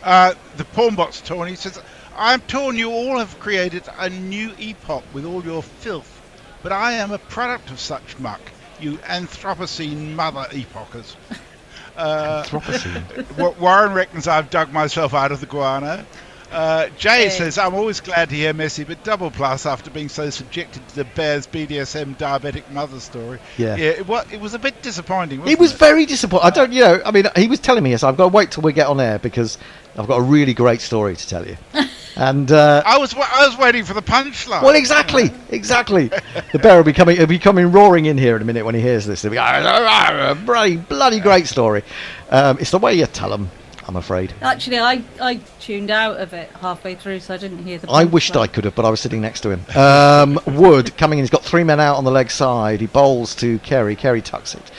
The Pornbot's torn. He says, I'm torn. You all have created a new epoch with all your filth, but I am a product of such muck, you Anthropocene mother epochers. Anthropocene. Warren reckons I've dug myself out of the guano. Jay says, I'm always glad to hear Messi, but double plus after being so subjected to the Bears BDSM diabetic mother story. Yeah. It was a bit disappointing, wasn't It was very disappointing. I don't, I mean, he was telling me, yes, I've got to wait till we get on air because I've got a really great story to tell you. And I was waiting for the punchline. well, exactly. The bear will be coming roaring in here in a minute when he hears this. He'll be bloody great story. It's the way you tell them, I'm afraid. Actually, I tuned out of it halfway through, so I didn't hear the. I wished I could have, but I was sitting next to him. Wood coming in. He's got 3 men out on the leg side. He bowls to Carey. Carey tucks it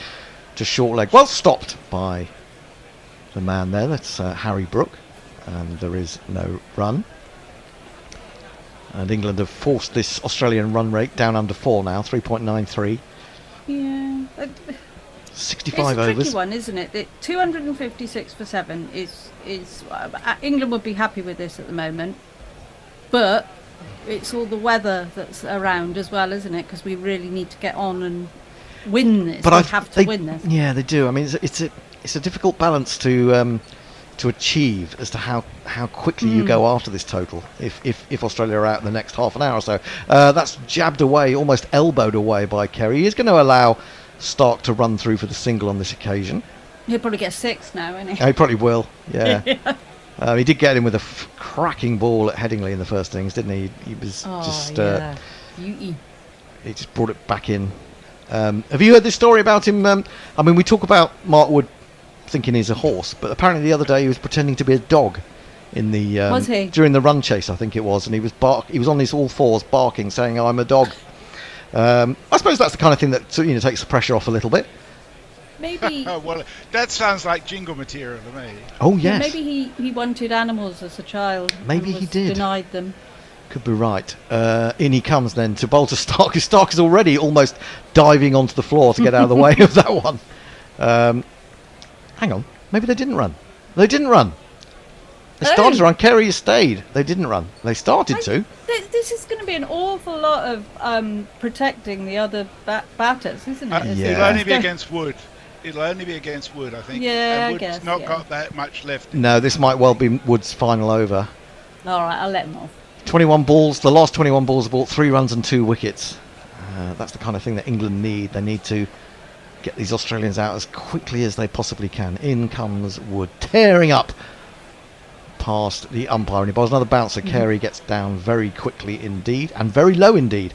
to short leg. Well stopped by the man there. That's Harry Brook, and there is no run. And England have forced this Australian run rate down under 4 now, 3.93. Yeah. 65 it's a overs. tricky one, isn't it? 256 for 7 is England would be happy with this at the moment, but it's all the weather that's around as well, isn't it? Because we really need to get on and win this. But we have to win this. Yeah, they do. I mean, it's a difficult balance to achieve as to how quickly you go after this total. If Australia are out in the next half an hour or so, that's jabbed away, almost elbowed away by Carey. He is going to allow Stark to run through for the single on this occasion. He'll probably get 6 now, won't he? He probably will. Yeah. He did get in with a cracking ball at Headingley in the first innings, didn't he? He was Beauty. He just brought it back in. Have you heard this story about him? I mean, we talk about Mark Wood thinking he's a horse, but apparently the other day he was pretending to be a dog in the was he? During the run chase, I think it was, and he was on his all fours barking, saying, "I'm a dog." I suppose that's the kind of thing that takes the pressure off a little bit. Maybe. Well, that sounds like jingle material to me. Oh yes. Maybe he wanted animals as a child. Maybe and he was did. Denied them. Could be right. In he comes then to bowl to Stark. Stark is already almost diving onto the floor to get out of the way of that one. Hang on, maybe they didn't run. They didn't run. They started to run. Carey stayed. They didn't run. They started to. This is going to be an awful lot of protecting the other batters, isn't it? It'll only be against Wood. It'll only be against Wood, I think. Yeah, and Wood's I guess. not got that much left. No, this might well be Wood's final over. All right, I'll let him off. 21 balls. The last 21 balls brought 3 runs and 2 wickets. That's the kind of thing that England need. They need to get these Australians out as quickly as they possibly can. In comes Wood, tearing up past the umpire, and he bowls another bouncer. Carey gets down very quickly indeed, and very low indeed,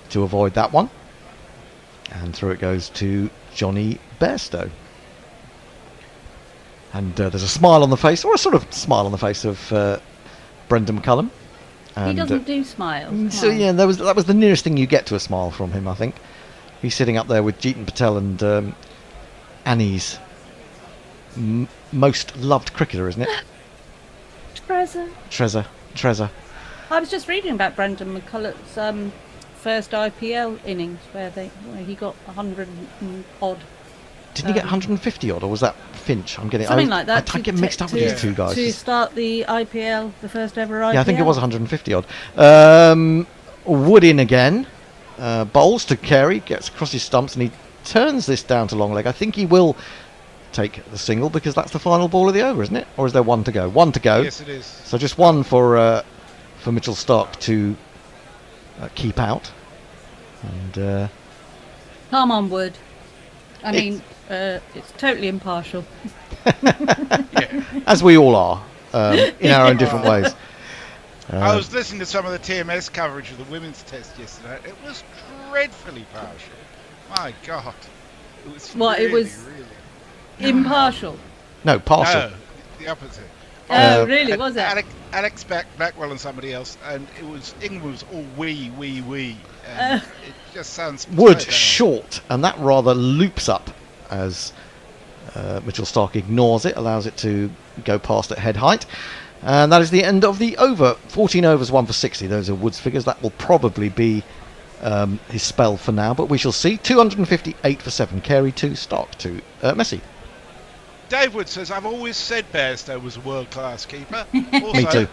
to avoid that one. And through it goes to Johnny Bairstow. And there's a smile on the face, or a sort of smile on the face of Brendan McCullum. He doesn't do smiles. So yeah, that was the nearest thing you get to a smile from him, I think. He's sitting up there with Jeetan Patel and Annie's most loved cricketer, isn't it? Trezor. I was just reading about Brendan McCullum's first IPL innings where he got 100 and odd. Didn't he get 150 odd, or was that Finch? I'm getting something like that. I get mixed up with these two guys. To start the IPL, the first ever IPL. Yeah, I think it was 150 odd. Wood in again. Bowls to Carey, gets across his stumps, and he turns this down to long leg. I think he will take the single because that's the final ball of the over, isn't it? Or is there one to go? One to go. Yes, it is. So just one for Mitchell Starc to keep out. And come on, Wood. I mean, it's totally impartial. As we all are, in our own different ways. I was listening to some of the TMS coverage of the women's test yesterday. It was dreadfully partial. My God. It was really impartial. No, partial. No, the opposite. Oh, really? Was it? Alex Blackwell and somebody else, and England was all wee. And it just sounds... Wood short, and that rather loops up as Mitchell Starc ignores it, allows it to go past at head height. And that is the end of the over. 14 overs, 1 for 60. Those are Wood's figures. That will probably be his spell for now, but we shall see. 258 for 7. Carey 2, Starc 2. Messi. Dave Wood says, I've always said Bairstow was a world-class keeper. Also, Me too.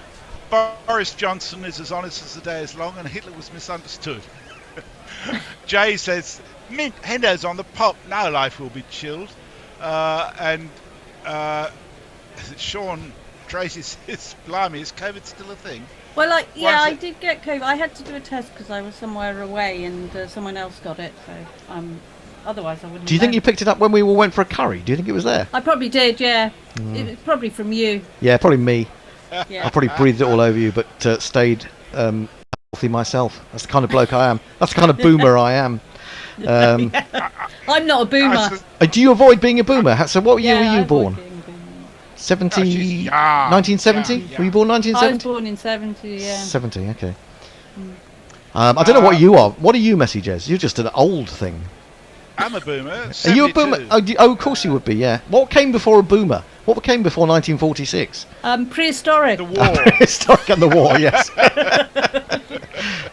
Boris Johnson is as honest as the day is long, and Hitler was misunderstood. Jay says, Hendo's on the pop. Now life will be chilled. And Sean Tracy says, blimey, is COVID still a thing? Well, I did get COVID. I had to do a test because I was somewhere away and someone else got it. So otherwise I wouldn't. Do you think you picked it up when we all went for a curry? Do you think it was there? I probably did, yeah. It was probably from you. Yeah, probably me. Yeah. I probably breathed it all over you, but stayed healthy myself. That's the kind of bloke I am. That's the kind of boomer I am. I'm not a boomer. Do you avoid being a boomer? So what year were you born? 1970? Were you born 1970? I was born in 70, yeah. 70, okay. I don't know what you are. What are you, Messi Jez? You're just an old thing. I'm a boomer. Are you a boomer? Oh, of course you would be, yeah. What came before a boomer? What came before 1946? Prehistoric. The war. Prehistoric and the war, yes.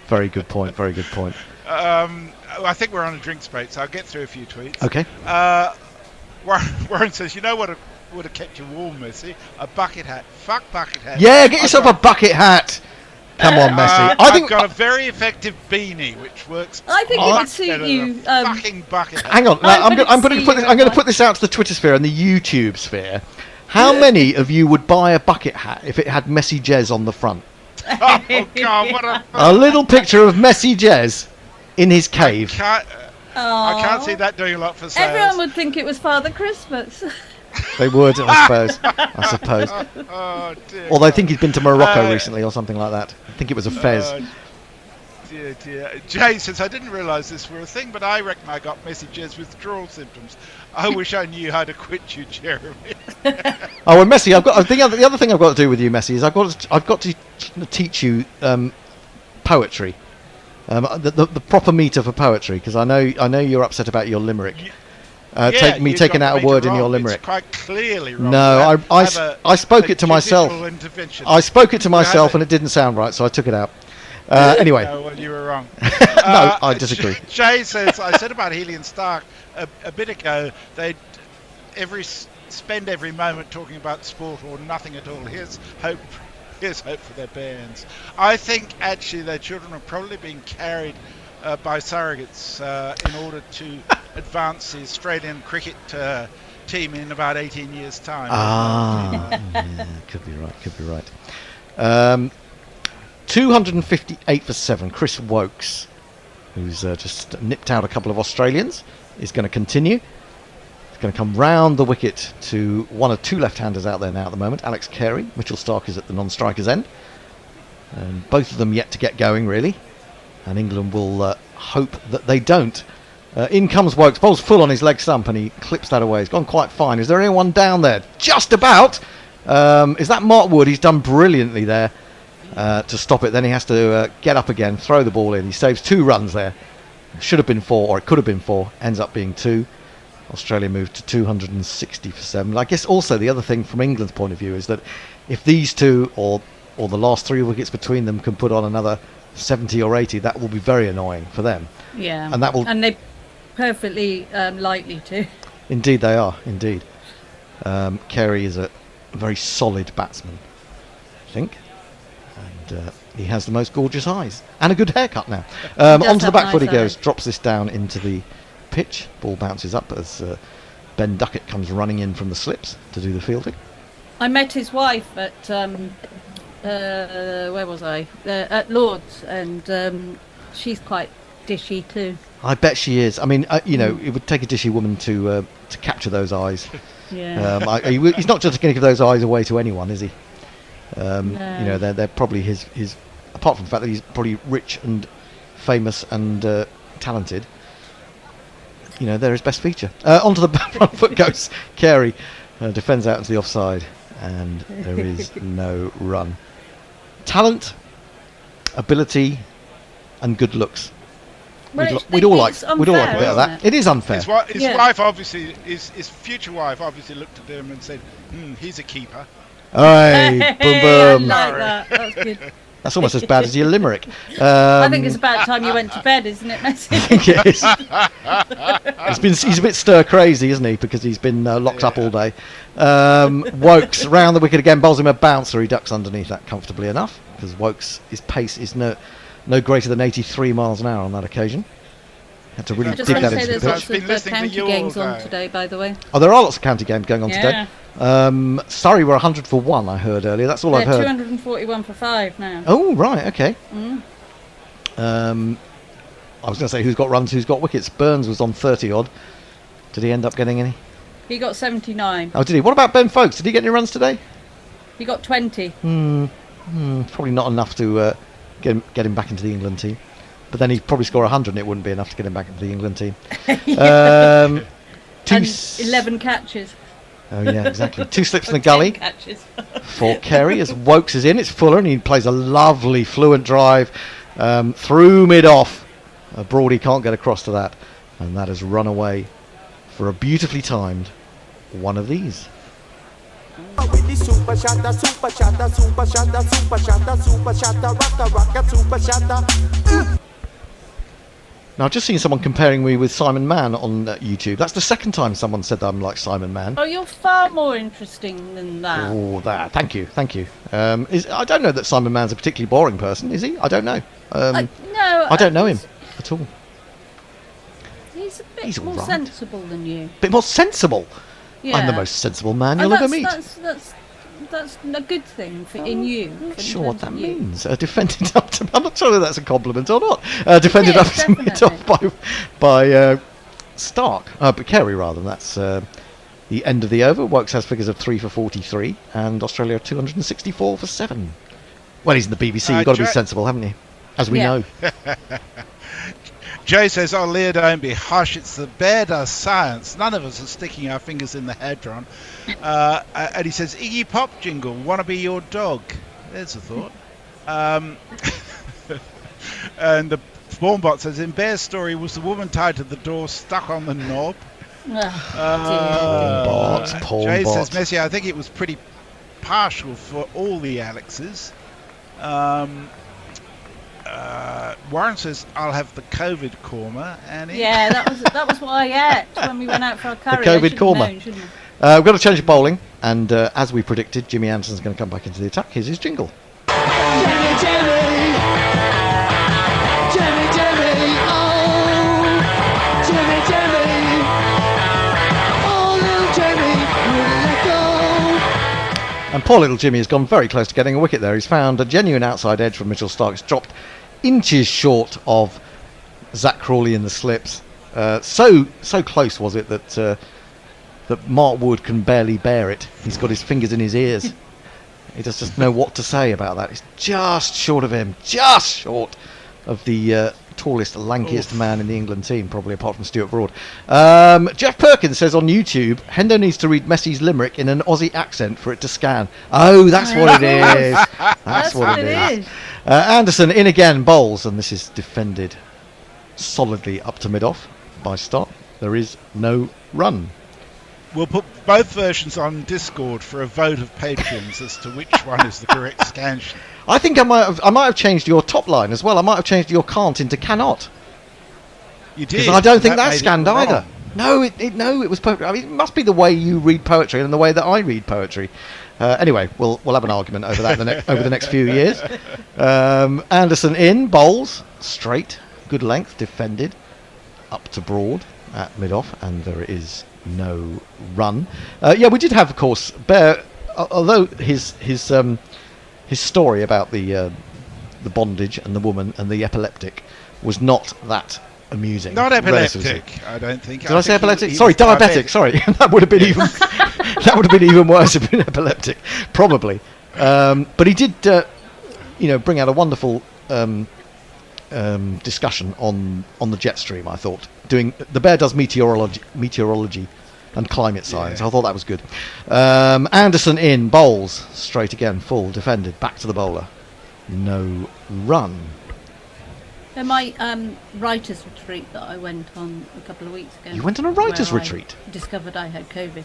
Very good point, very good point. I think we're on a drinks break, so I'll get through a few tweets. Okay. Warren says, you know what would have kept you warm, Messi? A bucket hat. Fuck bucket hat. Yeah, get yourself a bucket hat. Come on, Messi. I've got a very effective beanie which works. I think it would suit you. Fucking bucket hat. Hang on, I'm going to put this out to the Twitter sphere and the YouTube sphere. How many of you would buy a bucket hat if it had Messi Jez on the front? Oh God, what a little picture of Messi Jez in his cave. I can't see that doing a lot for sales. Everyone would think it was Father Christmas. They would, I suppose. Oh, dear. Or they think he'd been to Morocco recently or something like that. I think it was a fez. Dear. Jay says, I didn't realise this were a thing, but I reckon I got messages withdrawal symptoms. I wish I knew how to quit you, Jeremy. Oh, and Messi, the other thing I've got to do with you, Messi, is I've got to teach you poetry. The proper meter for poetry, because I know you're upset about your limerick. Taking out a word in your limerick. It's quite clearly wrong. No, I spoke it to myself. I spoke it to myself, and it didn't sound right, so I took it out. Anyway. No, well, you were wrong. No, I disagree. Jay says, I said about Healy and Starc a bit ago, every spend every moment talking about sport or nothing at all. Here's hope. Here's hope for their bands. I think actually their children are probably being carried by surrogates in order to advance the Australian cricket team in about 18 years' time. Yeah, could be right. 258 for 7. Chris Woakes, who's just nipped out a couple of Australians, is going to continue. He's going to come round the wicket to one of two left-handers out there now at the moment, Alex Carey. Mitchell Stark is at the non-striker's end. And both of them yet to get going, really. And England will hope that they don't. In comes Woakes, bowls full on his leg stump, and he clips that away. He's gone quite fine. Is there anyone down there? Just about. Is that Mark Wood? He's done brilliantly there to stop it. Then he has to get up again, throw the ball in. He saves 2 runs there. Should have been 4, or it could have been 4. Ends up being 2. Australia moved to 260 for 7. I guess also the other thing from England's point of view is that if these two or the last 3 wickets between them can put on another 70 or 80, that will be very annoying for them. Yeah, and that will. And they're perfectly likely to. Indeed, they are. Indeed, Carey is a very solid batsman, I think, and he has the most gorgeous eyes and a good haircut now. Onto the back foot he goes, drops this down into the pitch. Ball bounces up as Ben Duckett comes running in from the slips to do the fielding. I met his wife at where was I? At Lord's, and she's quite dishy too. I bet she is. I mean, it would take a dishy woman to capture those eyes. Yeah. He's not just going to give those eyes away to anyone, is he? No. They're probably his. Apart from the fact that he's probably rich and famous and talented. They're his best feature. Onto the front foot goes Carey, defends out into the offside, and there is no run. Talent, ability, and good looks. Well, we'd all like a bit of isn't that. It is unfair. His wife obviously, his future wife obviously looked at him and said, he's a keeper. Hey, boom boom. I like that. That's good. That's almost as bad as your limerick. I think it's about time you went to bed, isn't it, Messi? I think it is. He's a bit stir crazy, isn't he? Because he's been locked up all day. Woakes round the wicket again, bowls him a bouncer. He ducks underneath that comfortably enough because Woakes' his pace is no greater than 83 miles an hour on that occasion. Had to really dig that into the pitch. There's lots of county games on today, by the way. Oh, there are lots of county games going on today. Surrey were 100 for 1, I heard earlier. That's all I've heard. 241 for 5 now. Oh, right, okay. I was going to say who's got runs, who's got wickets. Burns was on 30 odd. Did he end up getting any? He got 79. Oh, did he? What about Ben Foakes? Did he get any runs today? He got 20. Probably not enough to get him back into the England team. But then he'd probably score 100 and it wouldn't be enough to get him back into the England team. And 11 catches. Oh, yeah, exactly. 2 slips in the gully catches. for Carey as Woakes is in. It's Fuller and he plays a lovely fluent drive through mid-off. Broady can't get across to that. And that has run away for a beautifully timed one of these. Super shatter, super shatter, super shatter, super shatter, super shatter, rocka, super shatter. Now, I've just seen someone comparing me with Simon Mann on YouTube. That's the second time someone said that I'm like Simon Mann. Oh, you're far more interesting than that. Oh, that. Thank you. I don't know that Simon Mann's a particularly boring person, is he? I don't know. No. I don't know him at all. He's a bit more sensible than you. Bit more sensible? Yeah. I'm the most sensible man you'll ever meet. That's a good thing in you. I'm not sure what that means. Defended up to... I'm not sure whether that's a compliment or not. Defended up to mid-off by Stark. But Carey, rather. That's the end of the over. Woakes has figures of 3 for 43. And Australia 264 for 7. Well, he's in the BBC. You've got to be sensible, haven't you? As we know. Jay says, "Oh, Leah, don't be harsh. It's the bad science. None of us are sticking our fingers in the hadron." And he says, "Iggy Pop jingle. Wanna be your dog?" There's a thought. And the Spawnbot says, "In Bear's story, was the woman tied to the door stuck on the knob?" Jay says, "Messi, I think it was pretty partial for all the Alexes." Warren says, "I'll have the COVID korma." And yeah, that was what I ate when we went out for our curry. The COVID korma. We've got to change of bowling, and as we predicted, Jimmy Anderson's going to come back into the attack. Here's his jingle. Jimmy, Jimmy, Jimmy, Jimmy, oh, Jimmy, Jimmy, oh, little Jimmy, really let go. And poor little Jimmy has gone very close to getting a wicket there. He's found a genuine outside edge from Mitchell Stark. It's dropped inches short of Zach Crawley in the slips. So close was it that Mark Wood can barely bear it. He's got his fingers in his ears. He does just know what to say about that. It's just short of him, just short of the tallest, lankiest man in the England team, probably apart from Stuart Broad. Jeff Perkins says on YouTube, Hendo needs to read Messi's limerick in an Aussie accent for it to scan. Oh, that's what it is. That's what it is. Anderson in again, bowls, and this is defended solidly up to mid-off by Stark. There is no run. We'll put both versions on Discord for a vote of patrons as to which one is the correct scansion. I think I might have changed your top line as well. I might have changed your can't into cannot. You did. Because I don't think that made it scanned wrong. either. No, it was poetry. I mean, it must be the way you read poetry and the way that I read poetry. Anyway, we'll have an argument over that over the next few years. Anderson in, bowls, straight, good length, defended, up to Broad at mid-off, and there is no run. We did have, of course, Bear. Although his story about the bondage and the woman and the epileptic was not that amusing. Not epileptic, I don't think. Did I say think epileptic? he Sorry, was diabetic. Sorry, that would have been even that would have been even worse if it been epileptic, probably. But he did, bring out a wonderful discussion on the jet stream. I thought the Bear does meteorology and climate science. I thought that was good. Anderson in, bowls, straight again, full, defended, back to the bowler. No run. So my writer's retreat that I went on a couple of weeks ago. You went on a writer's where retreat? I discovered I had COVID.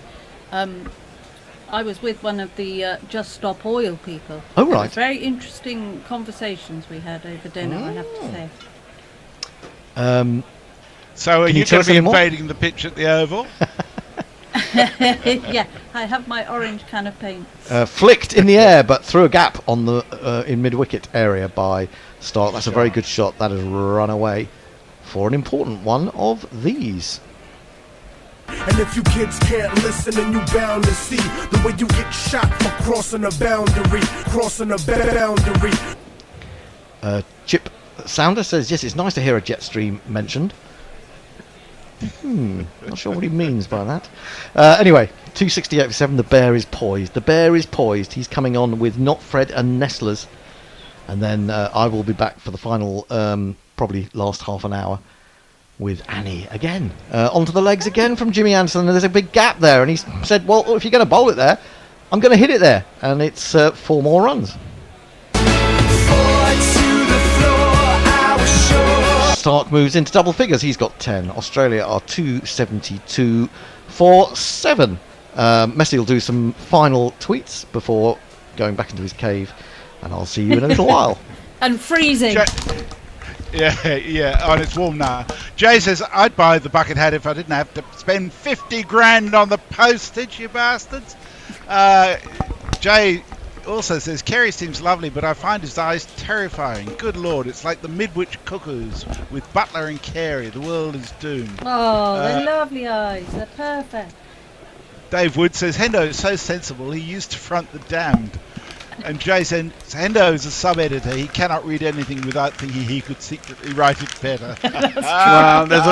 I was with one of the Just Stop Oil people. Oh, It right. was very interesting conversations we had over dinner, I have to say. So are Can you tell going us to be any more? invading the pitch at the Oval? Yeah, I have my orange can of paint. Flicked in the air, but through a gap on the in mid-wicket area by Stark. That's a very good shot. That has run away for an important one of these. And if you kids can't listen, then you bound to see the way you get shot for crossing a boundary, Chip Sounder says, yes, it's nice to hear a jet stream mentioned. Not sure what he means by that. Anyway, 268 for 7. The Bear is poised. He's coming on with Not Fred and Nestlers. And then I will be back for the final, probably last half an hour, with Annie again. Onto the legs again from Jimmy Anderson. And there's a big gap there. And he said, well, if you're going to bowl it there, I'm going to hit it there. And it's 4 more runs. Stark moves into double figures. He's got 10. Australia are 272 for 7. Messi will do some final tweets before going back into his cave, and I'll see you in a little while. And freezing. Yeah, and it's warm now. Jay says, I'd buy the bucket hat if I didn't have to spend 50 grand on the postage, you bastards. Jay also says, Kerry seems lovely, but I find his eyes terrifying. Good Lord, it's like the Midwich Cuckoos with Butler and Carey. The world is doomed. Oh, they're lovely eyes. They're perfect. Dave Wood says, Hendo is so sensible, he used to front the damned. And Jay says, Hendo is a sub-editor. He cannot read anything without thinking he could secretly write it better. Well, there's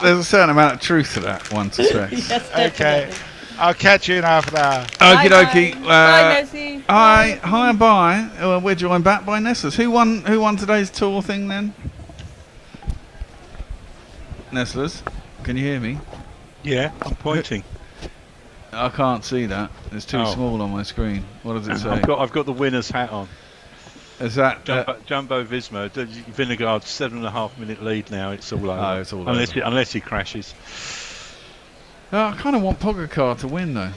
a certain amount of truth to that, one suspects. Yes, okay. I'll catch you in half an hour. Okie dokie. Bye, Nessie. Hi and bye. We're joined back by Nestlers. Who won today's tour thing then? Nestlers, can you hear me? Yeah, I'm pointing. I can't see that. It's too small on my screen. What does it say? I've got the winner's hat on. Is that Jumbo Visma? Vinegard's 7.5 minute lead now. It's all over. Oh, it's all unless over. Unless he crashes. I kind of want Pogacar to win though.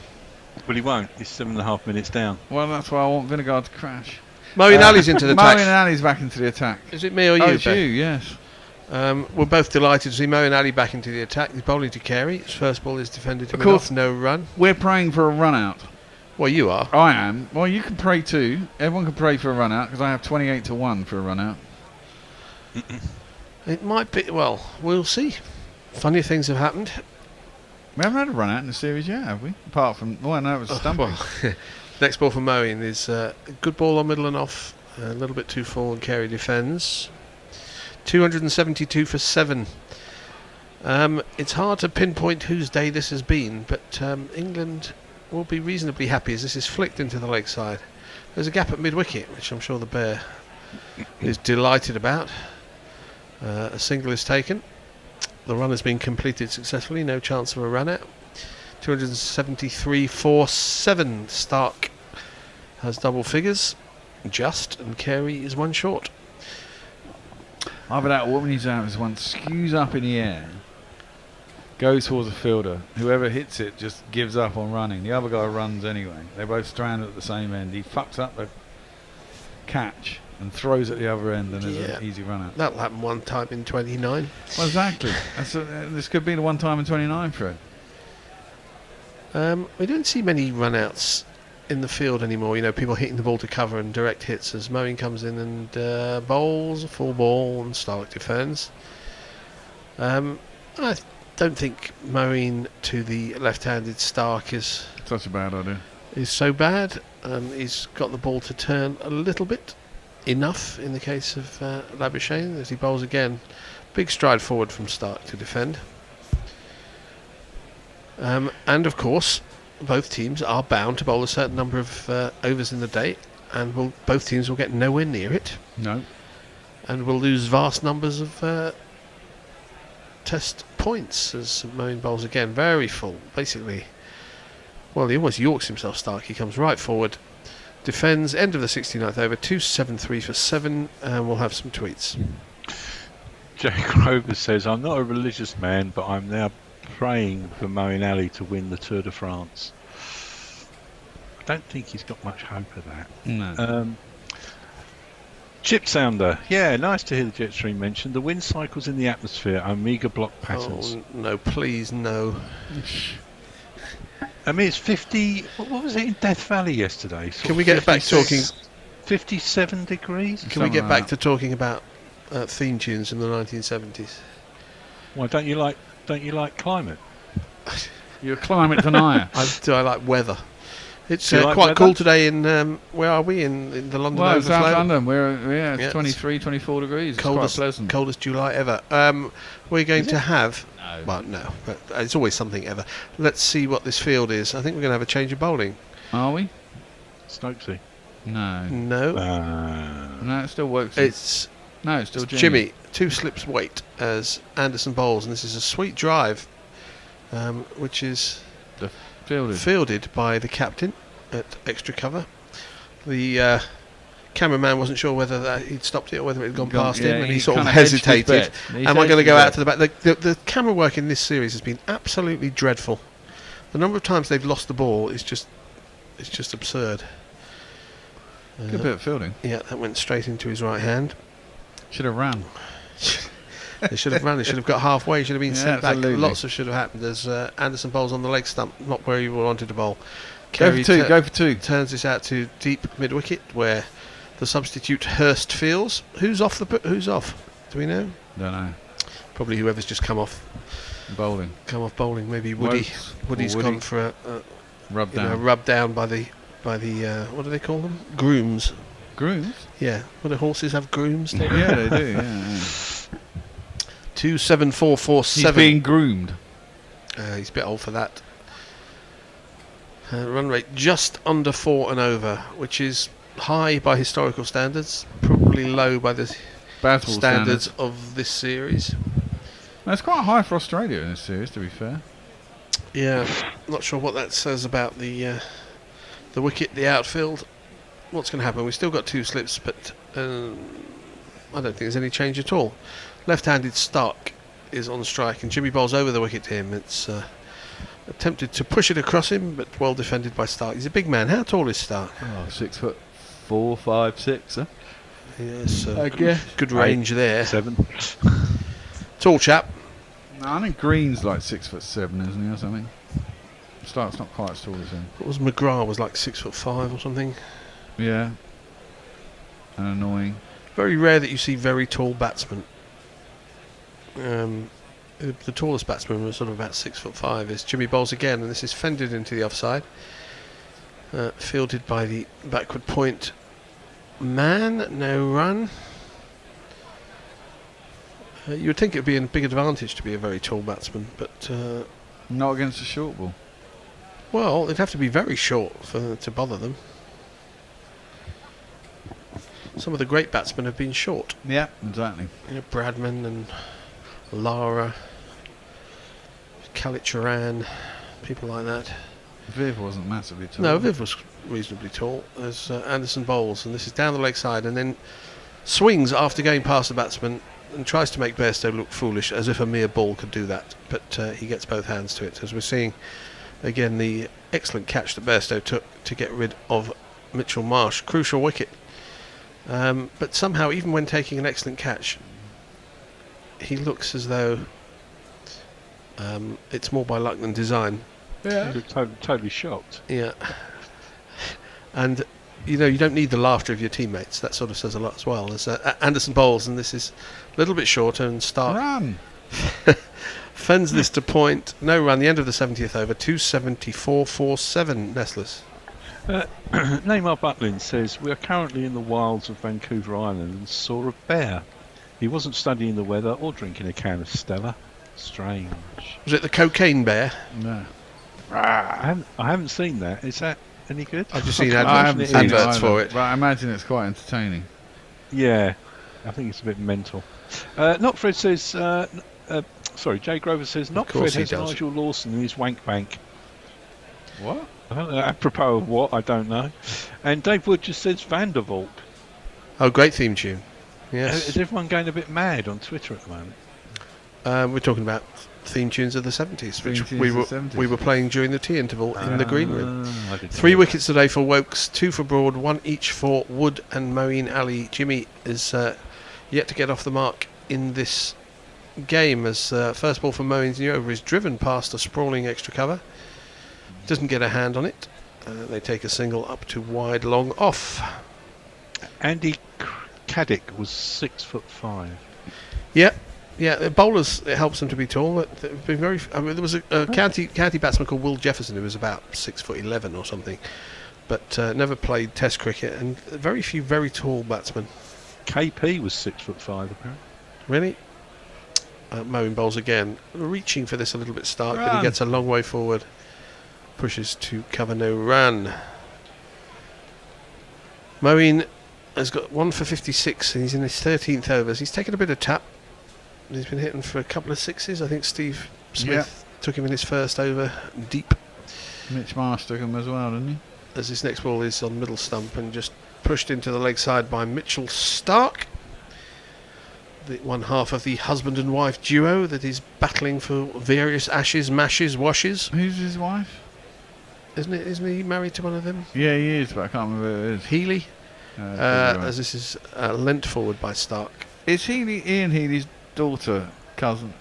Well, he won't. He's 7.5 minutes down. Well, that's why I want Vinegard to crash. Moeen Ali's into the attack. Moeen Ali's back into the attack. Is it me or you? Oh, it's Ben? you, yes. We're both delighted to see Moeen Ali back into the attack. He's bowling to Carey. His first ball is defended to Of course, no run. We're praying for a run out. Well, you are. I am. Well, you can pray too. Everyone can pray for a run out because I have 28-1 for a run out. It might be. Well, we'll see. Funny things have happened. We haven't had a run out in the series yet, have we? Apart from, well, no, it was a stumping. Next ball for Moeen is a good ball on middle and off. A little bit too full and Carey defends. 272 for 7. It's hard to pinpoint whose day this has been, but England will be reasonably happy as this is flicked into the leg side. There's a gap at mid-wicket, which I'm sure the Bear is delighted about. A single is taken. The run has been completed successfully, no chance of a run out. 273 for 7. Stark has double figures, and Carey is one short. Either that or what we need to have is one skews up in the air, goes towards a fielder. Whoever hits it just gives up on running. The other guy runs anyway. They both strand at the same end. He fucks up the catch and throws at the other end, and there's an easy run out. That'll happen one time in 29. Well, exactly. This could be the one time in 29 for it. We don't see many run-outs in the field anymore. You know, people hitting the ball to cover and direct hits as Moeen comes in and bowls a full ball and Stark defends. I don't think Moeen to the left-handed Stark is such a bad idea. Is so bad. He's got the ball to turn a little bit. Enough in the case of Labuschagne as he bowls again. Big stride forward from Stark to defend. And of course, both teams are bound to bowl a certain number of overs in the day, and both teams will get nowhere near it. No. And will lose vast numbers of test points as Moeen bowls again. Very full, basically. Well, he almost yorks himself, Stark. He comes right forward. Defends, end of the 69th over, 273 for 7, and we'll have some tweets. Jay Grover says, I'm not a religious man, but I'm now praying for Moeen Ali to win the Tour de France. I don't think he's got much hope of that. No. Chip Sounder, yeah, nice to hear the jet stream mentioned. The wind cycles in the atmosphere are Omega block patterns. Oh, no, please, no. I mean, it's 50. What was it in Death Valley yesterday? Can we get back to talking? 57 degrees. Can we get back to talking about theme tunes in the 1970s? Why don't you like climate? You're a climate denier. I like weather. It's like quite weather? cool today in where are we in the London Overflow? South London. It's 23, 24 degrees. It's quite pleasant. Coldest July ever. We're going to have. Well, no, but it's always something ever. Let's see what this field is. I think we're going to have a change of bowling. Are we? Stokesy. No. No. No, it still works. It's still Jimmy. 2 slips weight as Anderson bowls, and this is a sweet drive, which is fielded by the captain at extra cover. The cameraman wasn't sure whether he'd stopped it or whether it had gone past him, and he sort of hesitated. Am I going to go out to the back? The camera work in this series has been absolutely dreadful. The number of times they've lost the ball is just absurd. Good bit of fielding. Yeah, that went straight into his right hand. Should have run. They should have run. They should have got halfway. Should have been sent absolutely. back. Lots of should have happened. As Anderson bowls on the leg stump, not where he wanted to bowl. Go for two. Turns this out to deep mid wicket where the substitute Hurst fields. Who's off? Who's off? Do we know? Don't know. Probably whoever's just come off bowling. Maybe Woody. Woody's gone for a rub down. Rub down by the what do they call them? Grooms. Grooms? Yeah. What do horses have grooms? Yeah, they do. Yeah. 27447. He's being groomed. He's a bit old for that. Run rate just under 4 and over, which is high by historical standards, probably low by the standards of this series. That's quite high for Australia in this series, to be fair. Yeah, not sure what that says about the wicket, the outfield. What's going to happen? We've still got 2 slips, but I don't think there's any change at all. Left-handed Stark is on strike, and Jimmy bowls over the wicket to him. It's attempted to push it across him, but well defended by Stark. He's a big man. How tall is Stark? 6'4", 5'6", huh? Yes, I guess. Good range there. 7. Tall chap. No, I think Green's like 6'7", isn't he, or something? Stark's not quite as tall as him. What was McGrath? Was like 6'5" or something. Yeah. And annoying. Very rare that you see very tall batsmen. The tallest batsman was sort of about 6'5". Is Jimmy bowls again, and this is fended into the offside. Fielded by the backward point man. No run. You would think it would be a big advantage to be a very tall batsman, but not against a short ball. Well, it'd have to be very short to bother them. Some of the great batsmen have been short. Yeah, exactly. You know, Bradman and Lara, Kalitcharan, people like that. Viv wasn't massively tall. No, Viv was reasonably tall. There's Anderson bowls, and this is down the leg side, and then swings after going past the batsman and tries to make Bairstow look foolish, as if a mere ball could do that. But he gets both hands to it, as we're seeing again the excellent catch that Bairstow took to get rid of Mitchell Marsh. Crucial wicket. But somehow, even when taking an excellent catch, he looks as though it's more by luck than design. Yeah. You look totally shocked. Yeah. And, you know, you don't need the laughter of your teammates. That sort of says a lot as well. As Anderson bowls, and this is a little bit shorter, and Stark run. fends this to point. No run, the end of the 70th over, 274 for 7, Nestlers. Neymar Butlin says, we are currently in the wilds of Vancouver Island and saw a bear. He wasn't studying the weather or drinking a can of Stella. Strange. Was it the cocaine bear? No. I haven't seen that. Is that any good? I've just seen adverts for it. But I imagine it's quite entertaining. Yeah, I think it's a bit mental. Not Fred says, sorry, Jay Grover says, not Fred has Nigel Lawson in his wank bank. What? I don't know, apropos of what, I don't know. And Dave Wood just says Vandervolt. Oh, great theme tune. Yes. Is everyone going a bit mad on Twitter at the moment? We're talking about theme tunes of the 70s, which we were playing during the tea interval in the green room. 3 wickets today for Woakes, 2 for Broad, 1 each for Wood and Moeen Ali. Jimmy is yet to get off the mark in this game, as first ball for Moeen's new over is driven past a sprawling extra cover. Doesn't get a hand on it. They take a single up to wide, long off. Andy Caddick was 6'5". Yeah, the bowlers, it helps them to be tall. But they've been very. I mean, there was a county batsman called Will Jefferson who was about 6'11" or something, but never played Test cricket, and very few very tall batsmen. KP was 6'5", apparently. Really? Moeen bowls again, reaching for this a little bit Stark, but he gets a long way forward. Pushes to cover, no run. Moeen has got 1 for 56, and he's in his 13th overs. He's taken a bit of tap. He's been hitting for a couple of sixes. I think Steve Smith took him in his first over deep. Mitch Marsh took him as well, didn't he? As this next ball is on middle stump and just pushed into the leg side by Mitchell Stark. The one half of the husband and wife duo that is battling for various ashes, mashes, washes. Who's his wife? Isn't he married to one of them? Yeah, he is, but I can't remember who it is. Healy? As this is lent forward by Stark. Is Ian Healy's daughter, cousin,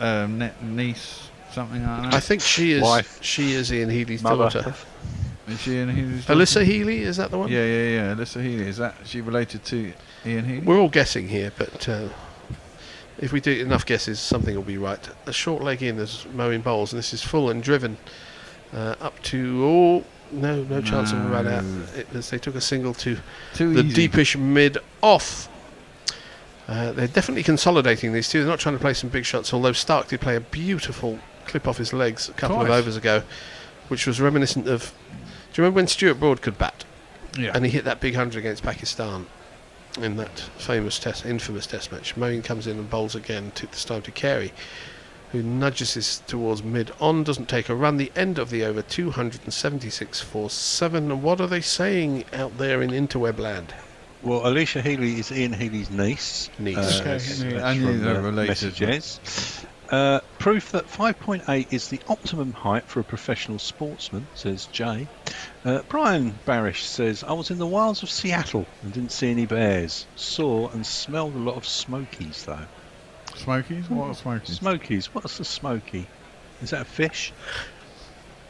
niece, something like that? I think she is. Wife. She is Ian Healy's Mother. daughter. Is she Ian Healy's daughter? Alyssa Healy, is that the one? Yeah. Alyssa Healy. Is she related to Ian Healy? We're all guessing here, but if we do enough guesses, something will be right. A short leg in as Moeen bowls, and this is full and driven. Up to no chance of a run out. As they took a single to the deepish mid off. They're definitely consolidating these two. They're not trying to play some big shots, although Stark did play a beautiful clip off his legs a couple of overs ago, which was reminiscent of. Do you remember when Stuart Broad could bat? Yeah. And he hit that big 100 against Pakistan in that infamous test match. Moeen comes in and bowls again, this time to Carey, who nudges this towards mid-on, doesn't take a run. The end of the over, 276 for 7. And what are they saying out there in interweb land? Well, Alicia Healy is Ian Healy's niece. I knew they were related. Messages. Proof that 5.8 is the optimum height for a professional sportsman, says Jay. Brian Barish says, I was in the wilds of Seattle and didn't see any bears. Saw and smelled a lot of smokies, though. Smokies? What are smokies? Smokies. What's a smoky? Is that a fish?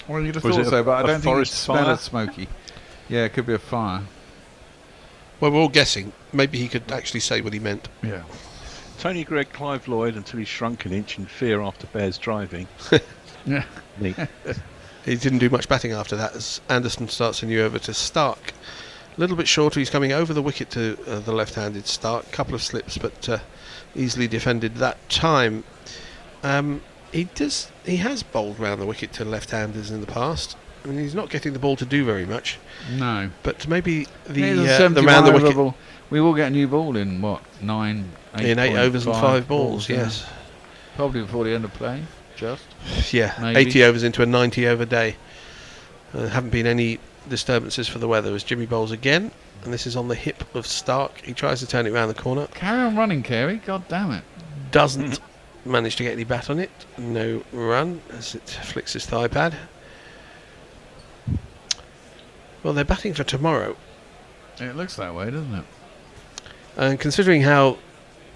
Well, you'd have Or is thought it so, but I don't think it forest smell fire? as smoky. Yeah, it could be a fire. Well, we're all guessing. Maybe he could actually say what he meant. Yeah. Tony Gregg, Clive Lloyd until he shrunk an inch in fear after Bears driving. Yeah. Neat. He didn't do much batting after that as Anderson starts a new over to Stark. A little bit shorter, he's coming over the wicket to the left-handed Stark. Couple of slips, but easily defended that time. He has bowled round the wicket to left-handers in the past. I mean, he's not getting the ball to do very much. No. But maybe the the round the wicket. ball. We will get a new ball in what 8 in 8 overs and 5 balls. Yes. Probably before the end of play. Just. Yeah. Maybe. 80 overs into a 90-over day. Haven't been any disturbances for the weather as Jimmy bowls again, and this is on the hip of Stark. He tries to turn it round the corner. Carry on running, Carey. God damn it. Doesn't manage to get any bat on it. No run as it flicks his thigh pad. Well, they're batting for tomorrow. It looks that way, doesn't it? And considering how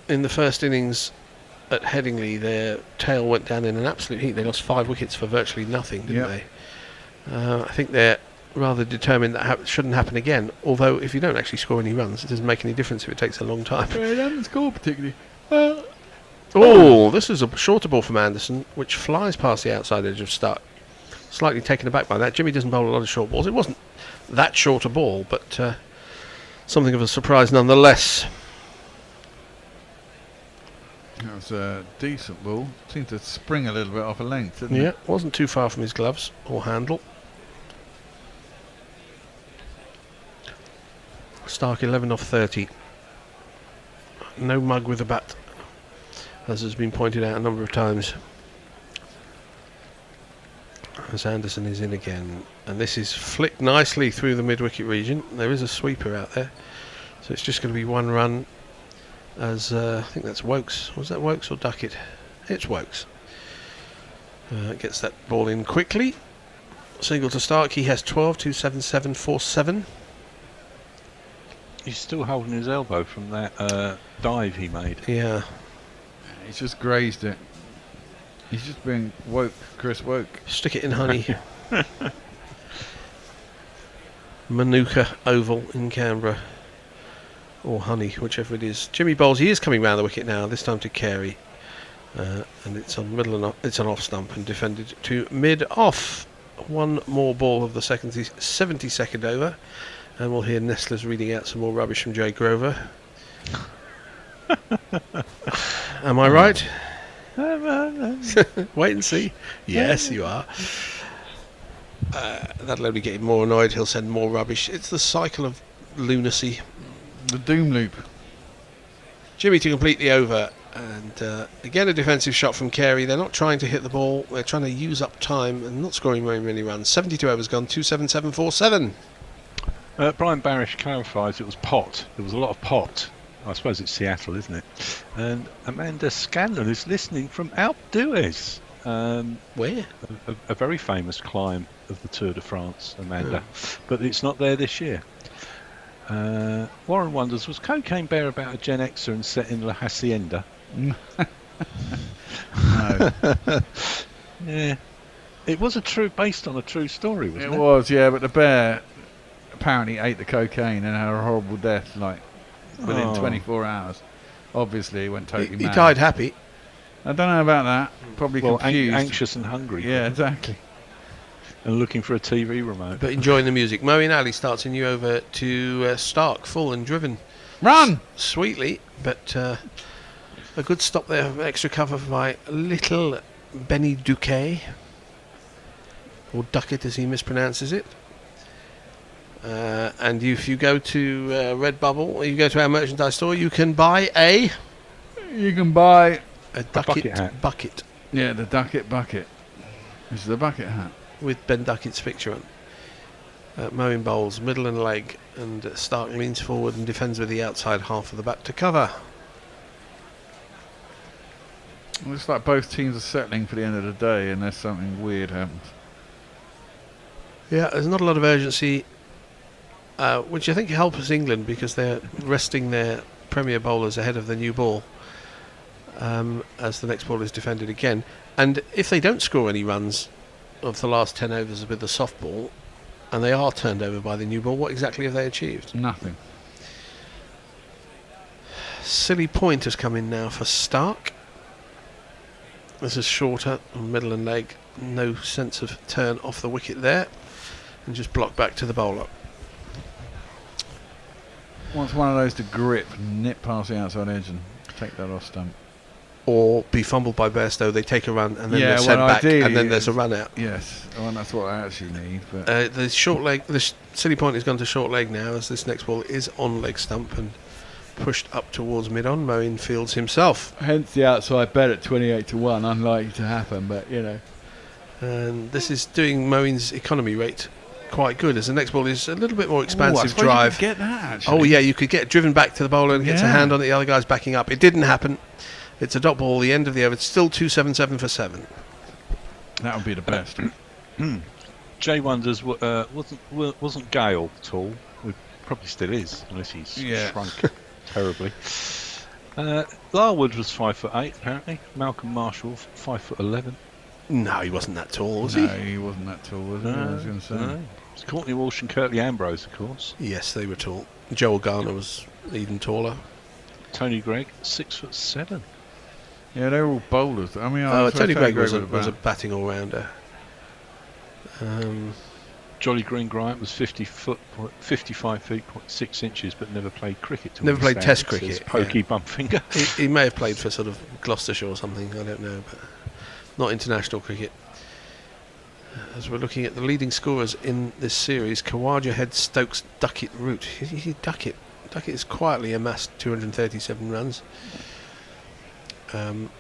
in the first innings at Headingley their tail went down in an absolute heat, they lost 5 wickets for virtually nothing, didn't they? I think they're rather determined that shouldn't happen again. Although if you don't actually score any runs, it doesn't make any difference if it takes a long time. They haven't scored particularly. This is a shorter ball from Anderson, which flies past the outside edge of Stark. Slightly taken aback by that. Jimmy doesn't bowl a lot of short balls. It wasn't that short a ball, but something of a surprise nonetheless. That was a decent ball. Seemed to spring a little bit off a length, didn't Yeah, it? wasn't too far from his gloves or handle. Stark 11 off 30. No mug with a bat, as has been pointed out a number of times. As Anderson is in again, and this is flicked nicely through the mid-wicket region. There is a sweeper out there, so it's just going to be 1 run. As I think that's Woakes. Was that Woakes or Duckett? It's Woakes. Gets that ball in quickly. Single to Stark. He has 12, 2, 7, 7, 4, 7. He's still holding his elbow from that dive he made. Yeah. He's just grazed it. He's just being woke, Chris Woke. Stick it in honey. Manuka Oval in Canberra. Or honey, whichever it is. Jimmy bowls. He is coming round the wicket now, this time to Carey. And it's on it's an off stump and defended to mid-off. 1 more ball of the 72nd over. And we'll hear Nestler's reading out some more rubbish from Jay Grover. Am I right? Wait and see. Yes, you are. That'll only get him more annoyed. He'll send more rubbish. It's the cycle of lunacy. The doom loop. Jimmy to complete the over. And again a defensive shot from Carey. They're not trying to hit the ball. They're trying to use up time and not scoring very many runs. 72 overs gone. 27747. Brian Barish clarifies it was pot. There was a lot of pot. I suppose it's Seattle, isn't it? And Amanda Scanlon is listening from Alpe d'Huez. Where? A very famous climb of the Tour de France, Amanda. But it's not there this year. Warren wonders, was Cocaine Bear about a Gen Xer and set in La Hacienda? No. Yeah. It was based on a true story, wasn't it? It was, yeah, but the bear apparently ate the cocaine and had a horrible death, like within 24 hours. Obviously, he went totally mad. He died happy. I don't know about that. Probably confused. Anxious and hungry. Yeah, exactly. And looking for a TV remote. But enjoying the music. Moeen Ali starts a new over to Stark, full and driven. Run! Sweetly, but a good stop there, extra cover by little Benny Duquet. Or Duckett as he mispronounces it. And if you go to Redbubble, you go to our merchandise store, you can buy a Duckett bucket. Yeah, the Duckett bucket. This is the bucket hat. With Ben Duckett's picture on. Moeen bowls, middle and leg, and Stark leans forward and defends with the outside half of the bat to cover. It looks like both teams are settling for the end of the day unless something weird happens. Yeah, there's not a lot of urgency, which I think helps England because they're resting their Premier bowlers ahead of the new ball. as the next ball is defended again. And if they don't score any runs of the last 10 overs with the soft ball, and they are turned over by the new ball, what exactly have they achieved? Nothing. Silly point has come in now for Stark. This is shorter on middle and leg. No sense of turn off the wicket there. And just block back to the bowler. Wants one of those to grip, nip past the outside edge and take that off stump. Or be fumbled by Bairstow, they take a run and then they're sent back, and then there's a run out. Yes, well, that's what I actually need. But the short leg, the silly point has gone to short leg now, as this next ball is on leg stump and pushed up towards mid-on. Moeen fields himself. Hence the outside bet at 28-1, unlikely to happen, but you know. And this is doing Moeen's economy rate quite good, as the next ball is a little bit more expansive I drive. You could get that, actually. Oh yeah, you could get driven back to the bowler and gets a hand on it, the other guy's backing up. It didn't happen. It's a dot ball, the end of the over. It's still 277 for 7. That would be the best. Jay wonders, wasn't Gale tall? Well, probably still is, unless he's shrunk terribly. Larwood was 5'8", apparently. Malcolm Marshall 5'11". No, he wasn't that tall, was he? he? No, he wasn't that tall, was he? I was going to say. No. It's Courtney Walsh and Curtly Ambrose, of course. Yes, they were tall. Joel Garner was even taller. Tony Gregg, 6'7". Yeah, they were all bowlers. I mean, Tony Gregg was a batting all-rounder. Jolly Green Bryant was 55 feet 6 inches, but never played cricket. Never played Test cricket. Pokey bum finger. He may have played for sort of Gloucestershire or something. I don't know, but not international cricket. As we're looking at the leading scorers in this series, Khawaja heads Stokes, Duckett, Root. Duckett has quietly amassed 237 runs. Well,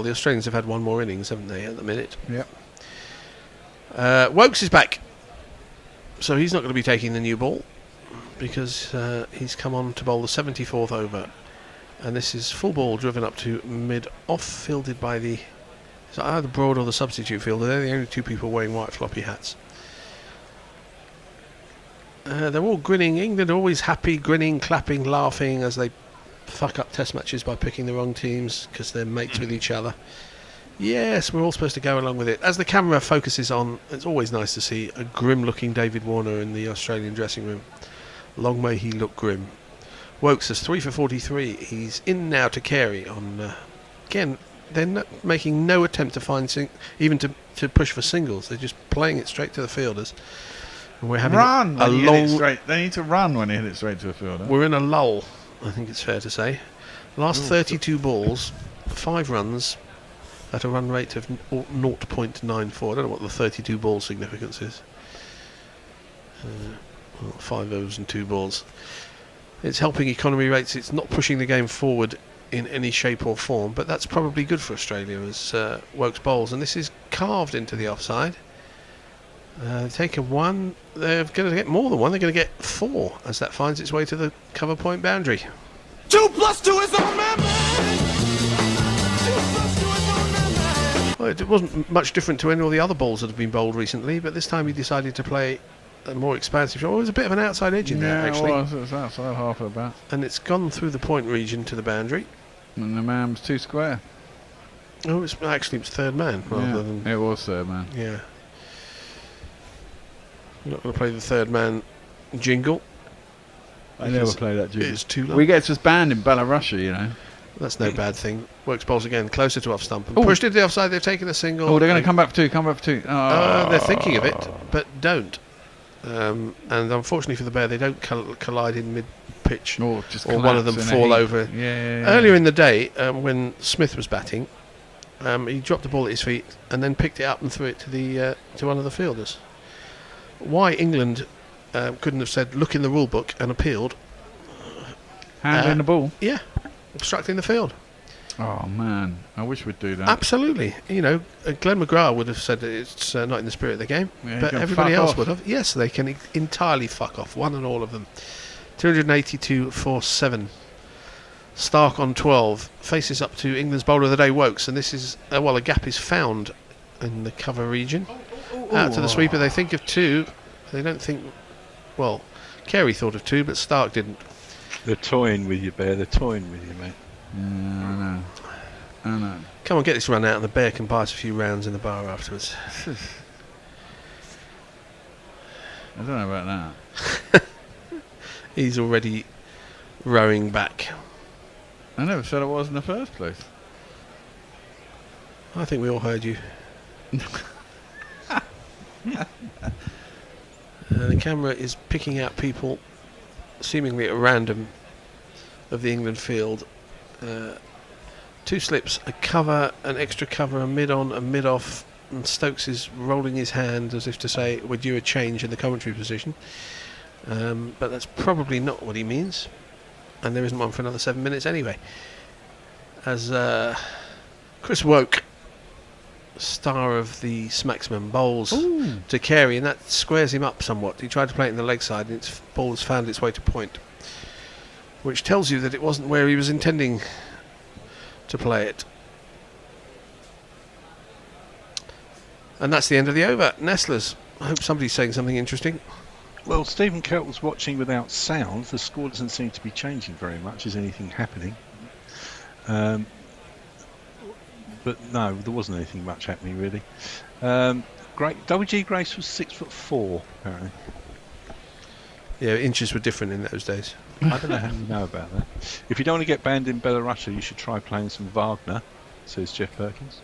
the Australians have had one more innings, haven't they, at the minute? Yep. Woakes is back, so he's not going to be taking the new ball because he's come on to bowl the 74th over, and this is full ball driven up to mid-off, fielded by either Broad or the substitute fielder. They're the only two people wearing white floppy hats. They're all grinning. England are always happy, grinning, clapping, laughing as they fuck up test matches by picking the wrong teams because they're mates with each other. Yes, we're all supposed to go along with it. As the camera focuses on, it's always nice to see a grim-looking David Warner in the Australian dressing room. Long may he look grim. Woakes is 3 for 43. He's in now to Carey on... again, they're making no attempt to find... even to push for singles. They're just playing it straight to the fielders. And we're having a long... They need to run when they hit it straight to a fielder. We're in a lull, I think it's fair to say. Last 32 balls, 5 runs... at a run rate of 0.94. I don't know what the 32 ball significance is. 5 overs and 2 balls. It's helping economy rates. It's not pushing the game forward in any shape or form, but that's probably good for Australia as Woakes bowls. And this is carved into the offside. Take a 1. They're going to get more than 1. They're going to get 4 as that finds its way to the cover point boundary. 2 + 2 is a member. Well, it wasn't much different to any of the other balls that have been bowled recently, but this time he decided to play a more expansive shot. Oh, there's a bit of an outside edge in there, actually. Yeah, it was outside half of the bat. And it's gone through the point region to the boundary. And the man was too square. Oh, it's third man rather than... It was third man. Yeah. We're not going to play the third man jingle. I never play that jingle. It's too long. We get us banned in Belarus, you know. That's no bad thing. Woakes bowls again, closer to off stump. And pushed into the offside, they've taken a single. Oh, they're going to come back for 2, They're thinking of it, but don't. And unfortunately for the Bear, they don't collide in mid-pitch, or one of them fall over. Yeah. Earlier in the day, when Smith was batting, he dropped the ball at his feet and then picked it up and threw it to one of the fielders. Why England couldn't have said, look in the rule book, and appealed. Handling the ball? Yeah. Obstructing the field. Oh man, I wish we'd do that. Absolutely. You know, Glenn McGrath would have said that it's not in the spirit of the game, but everybody else would have. Yes, they can entirely fuck off, one and all of them. 282 for 7. Stark on 12 faces up to England's bowler of the day, Woakes, and this is a gap is found in the cover region. Out to the sweeper, they think of 2. They don't think. Well, Carey thought of 2, but Stark didn't. They're toying with you, Bear. They're toying with you, mate. Yeah, I know. Come on, get this run out and the bear can buy us a few rounds in the bar afterwards. I don't know about that. He's already rowing back. I never said it was in the first place. I think we all heard you. The camera is picking out people seemingly at random of the England field. 2 slips, a cover, an extra cover, a mid-on, a mid-off, and Stokes is rolling his hand as if to say, we're due a change in the commentary position. But that's probably not what he means. And there isn't one for another 7 minutes anyway. As Chris Woakes, star of the Smacksman, bowls to Carey, and that squares him up somewhat. He tried to play it in the leg side, and its ball has found its way to point, which tells you that it wasn't where he was intending to play it. And that's the end of the over. Nestlers. I hope somebody's saying something interesting. Well, Stephen Kelt's watching without sound. The score doesn't seem to be changing very much. Is anything happening? But no, there wasn't anything much happening really. WG Grace was 6'4", apparently. Yeah, inches were different in those days. I don't know how you know about that. If you don't want to get banned in Belarus, you should try playing some Wagner, says Jeff Perkins.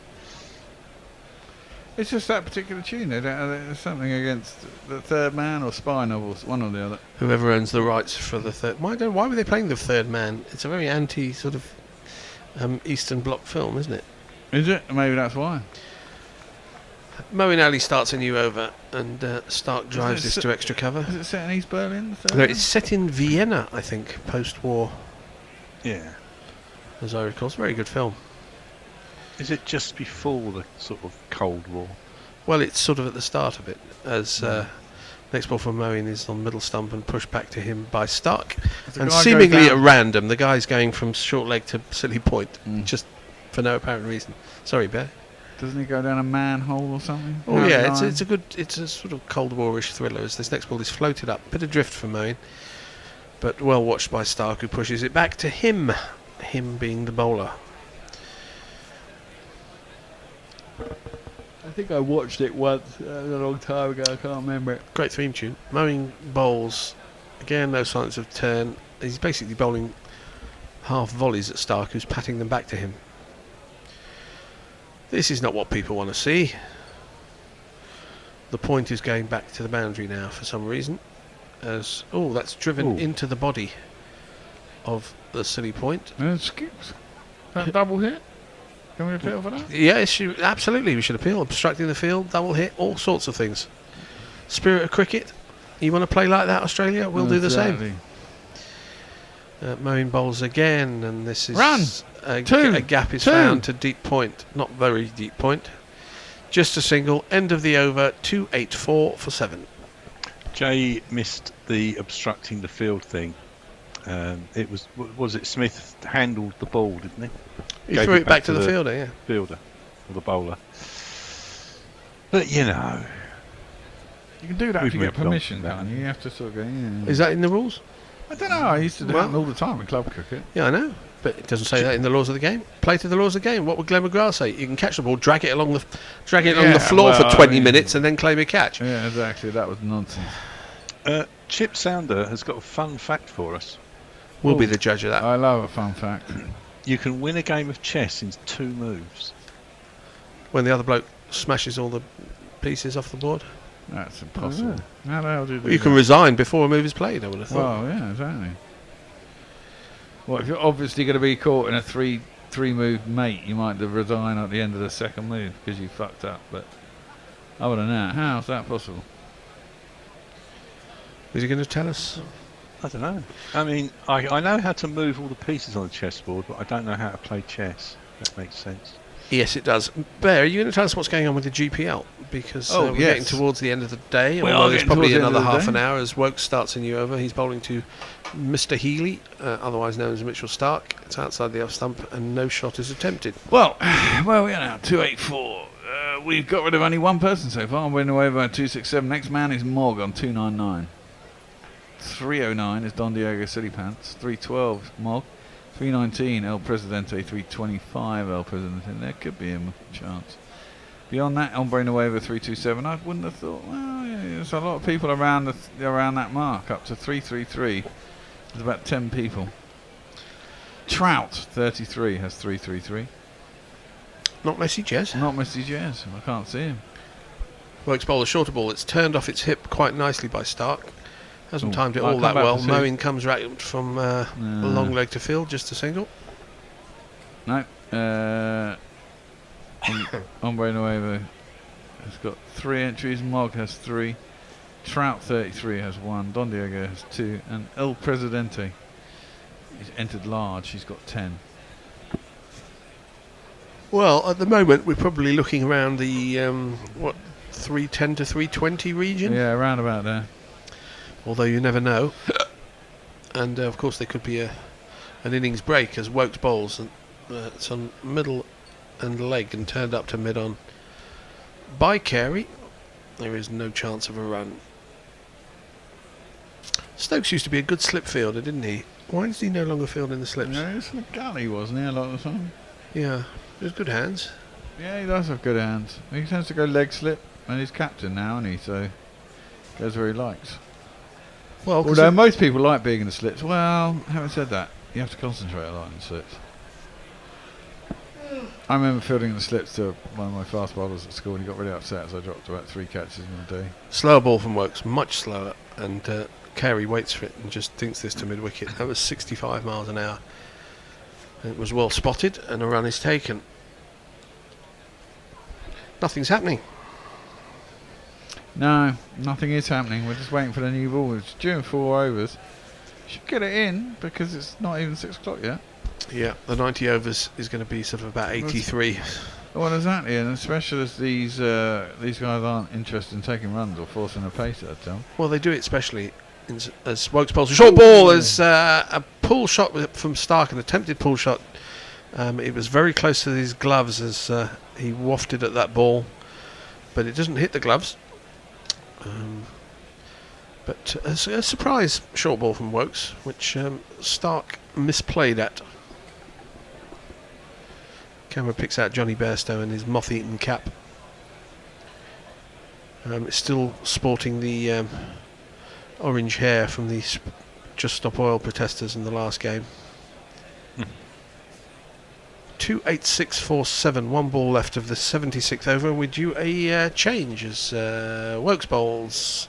It's just that particular tune. There's something against the Third Man or Spy novels, one or the other. Whoever owns the rights for the third... Why were they playing the Third Man? It's a very anti sort of Eastern Bloc film, isn't it? Is it? Maybe that's why. Moeen Ali starts a new over, and Stark drives this to extra cover. Is it set in East Berlin? No, it's set in Vienna, I think, post-war. Yeah. As I recall. It's a very good film. Is it just before the sort of Cold War? Well, it's sort of at the start of it, as next ball from Moeen is on middle stump and pushed back to him by Stark. And seemingly at random, the guy's going from short leg to silly point, just for no apparent reason. Sorry, Bear. Doesn't he go down a manhole or something? Oh yeah, it's a sort of Cold War-ish thriller as this next ball is floated up. Bit of drift from Moeen, but well watched by Stark, who pushes it back to him being the bowler. I think I watched it once a long time ago. I can't remember it. Great theme tune. Moeen bowls again, no signs of turn. He's basically bowling half volleys at Stark, who's patting them back to him. This is not what people want to see. The point is going back to the boundary now for some reason. As that's driven into the body of the silly point. And it skips. That double hit. Can we appeal for that? Yes, absolutely. We should appeal. Obstructing the field, double hit, all sorts of things. Spirit of cricket. You want to play like that, Australia? We'll do the same. Moeen bowls again, and this is a gap is found to deep point. Not very deep point. Just a single. End of the over. 284 for 7. Jay missed the obstructing the field thing. It was it Smith handled the ball, didn't he? He threw it back to the fielder, yeah. Fielder or the bowler. But you know, you can do that if you get permission, can't you? You have to sort of go. Yeah. Is that in the rules? I don't know. I used to do that all the time in club cricket. Yeah, I know. But it doesn't say that in the laws of the game. Play to the laws of the game. What would Glenn McGrath say? You can catch the ball, drag it along the floor for 20 minutes, and then claim a catch. Yeah, exactly. That was nonsense. Chip Sounder has got a fun fact for us. We'll be the judge of that. I love a fun fact. You can win a game of chess in 2 moves. When the other bloke smashes all the pieces off the board? That's impossible. How the hell do you do You can resign before a move is played, I would have thought. Well, yeah, exactly. Well, if you're obviously going to be caught in a three move mate, you might resign at the end of the second move because you fucked up. But other than that, how's that possible? Is he going to tell us? I don't know. I mean, I know how to move all the pieces on the chessboard, but I don't know how to play chess. That makes sense. Yes, it does. Bear, are you going to tell us what's going on with the GPL? Because we're getting towards the end of the day. Although there's probably another half an hour as Woakes starts a new over. He's bowling to Mr. Healy, otherwise known as Mitchell Stark. It's outside the off stump and no shot is attempted. Well, we're now 284. We've got rid of only one person so far. We're in the way by 267. Next man is Mog on 299. 309 is Don Diego Silly Pants. 312 Mog. 319 El Presidente, 325 El Presidente. There could be a chance. Beyond that, Hombre Nuevo 327. I wouldn't have thought. Well, yeah, there's a lot of people around that mark, up to 333. There's about 10 people. Trout 33 has 333. Not Messi Jez. Not Messi Jez. I can't see him. Woakes bowl a shorter ball. It's turned off its hip quite nicely by Stark. Hasn't timed it I'll all come that back well. to see. Moeen comes right from a long leg to field, just a single. No. Hombre Nuevo has got 3 entries. Mog has 3. Trout 33 has 1. Don Diego has 2. And El Presidente, he's entered large. He's got 10. Well, at the moment, we're probably looking around the, 310 to 320 region? Yeah, around about there. Although you never know. And, of course, there could be an innings break as Woakes bowls. And it's on middle and leg and turned up to mid-on by Carey. There is no chance of a run. Stokes used to be a good slip fielder, didn't he? Why does he no longer field in the slips? No, it's a galley, wasn't he, a lot of the time? Yeah, he has good hands. Yeah, he does have good hands. He tends to go leg slip, and he's captain now, isn't he? So, goes where he likes. Well, although most people like being in the slips. Well, having said that, you have to concentrate a lot in the slips. I remember fielding in the slips to one of my fast bowlers at school, and he got really upset as I dropped about 3 catches in a day. Slower ball from Woakes, much slower, and Carey waits for it and just thinks this to mid-wicket. That was 65 miles an hour. It was well spotted, and a run is taken. Nothing's happening. No, nothing is happening. We're just waiting for the new ball. It's due in 4 overs. Should get it in because it's not even 6 o'clock yet. Yeah, the 90 overs is going to be sort of about 83. Well, exactly, and especially as these guys aren't interested in taking runs or forcing a pace at them. Well, they do it especially as Woakes bowls a short ball. As a pull shot from Stark, an attempted pull shot. It was very close to his gloves as he wafted at that ball, but it doesn't hit the gloves. But a surprise short ball from Woakes, which Stark misplayed at. Camera picks out Johnny Bairstow in his moth-eaten cap. Still sporting the orange hair from the Just Stop Oil protesters in the last game. 28647, 1 ball left of the 76th over, and we're due a change as Woakes bowls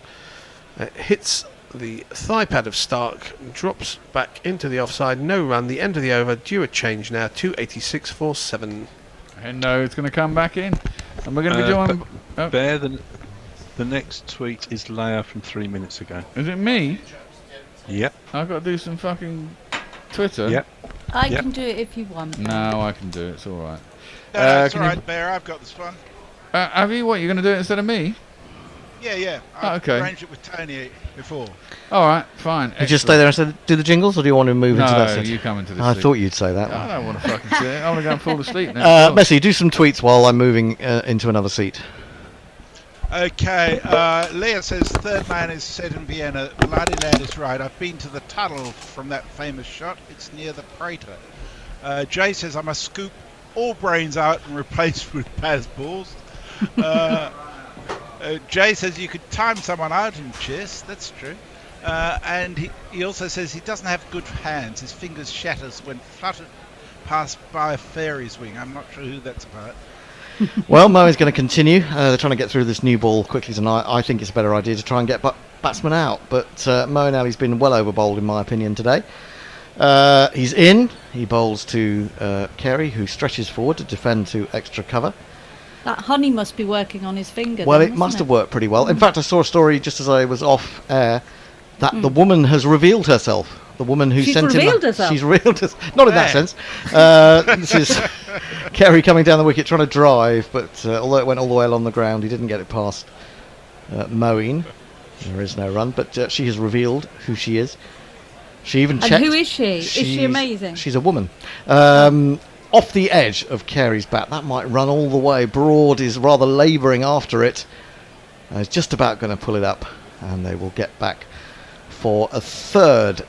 hits the thigh pad of Stark, drops back into the offside, no run, the end of the over, due a change now, 28647. And no, it's going to come back in, and we're going to be doing... Bear, the next tweet is Leia from 3 minutes ago. Is it me? Yep. I've got to do some fucking Twitter? Yep. I can do it if you want. No, I can do it, it's alright. No, it's alright, Bear, I've got this one. Have you? What, you're going to do it instead of me? Yeah. I've arranged it with Tony before. Alright, fine. You just stay there and do the jingles, or do you want to move into that? No, you come into this. I thought you'd say that. I don't want to fucking sit. I want to go and fall asleep now. Messi, do some tweets while I'm moving into another seat. Okay, Leah says third man is set in Vienna. Bloody lad is right. I've been to the tunnel from that famous shot. It's near the Prater. Jay says I must scoop all brains out and replace with Paz balls. Jay says you could time someone out in chess. That's true. And he also says he doesn't have good hands. His fingers shatters when fluttered past by a fairy's wing. I'm not sure who that's about. Well, Moeen's going to continue. They're trying to get through this new ball quickly tonight. I think it's a better idea to try and get batsmen out. But Moeen Ali's been well over bowled, in my opinion, today. He's in. He bowls to Carey, who stretches forward to defend to extra cover. That honey must be working on his finger. Well, then, it must have worked pretty well. In fact, I saw a story just as I was off air that the woman has revealed herself. The woman who She's sent revealed him... herself? She's revealed herself. Not in that sense. This is Carey coming down the wicket trying to drive, but although it went all the way along the ground, he didn't get it past Moeen. There is no run, but she has revealed who she is. She even checked... And who is she? Is she amazing? She's a woman. Off the edge of Carey's bat. That might run all the way. Broad is rather labouring after it. He's just about going to pull it up, and they will get back for a third.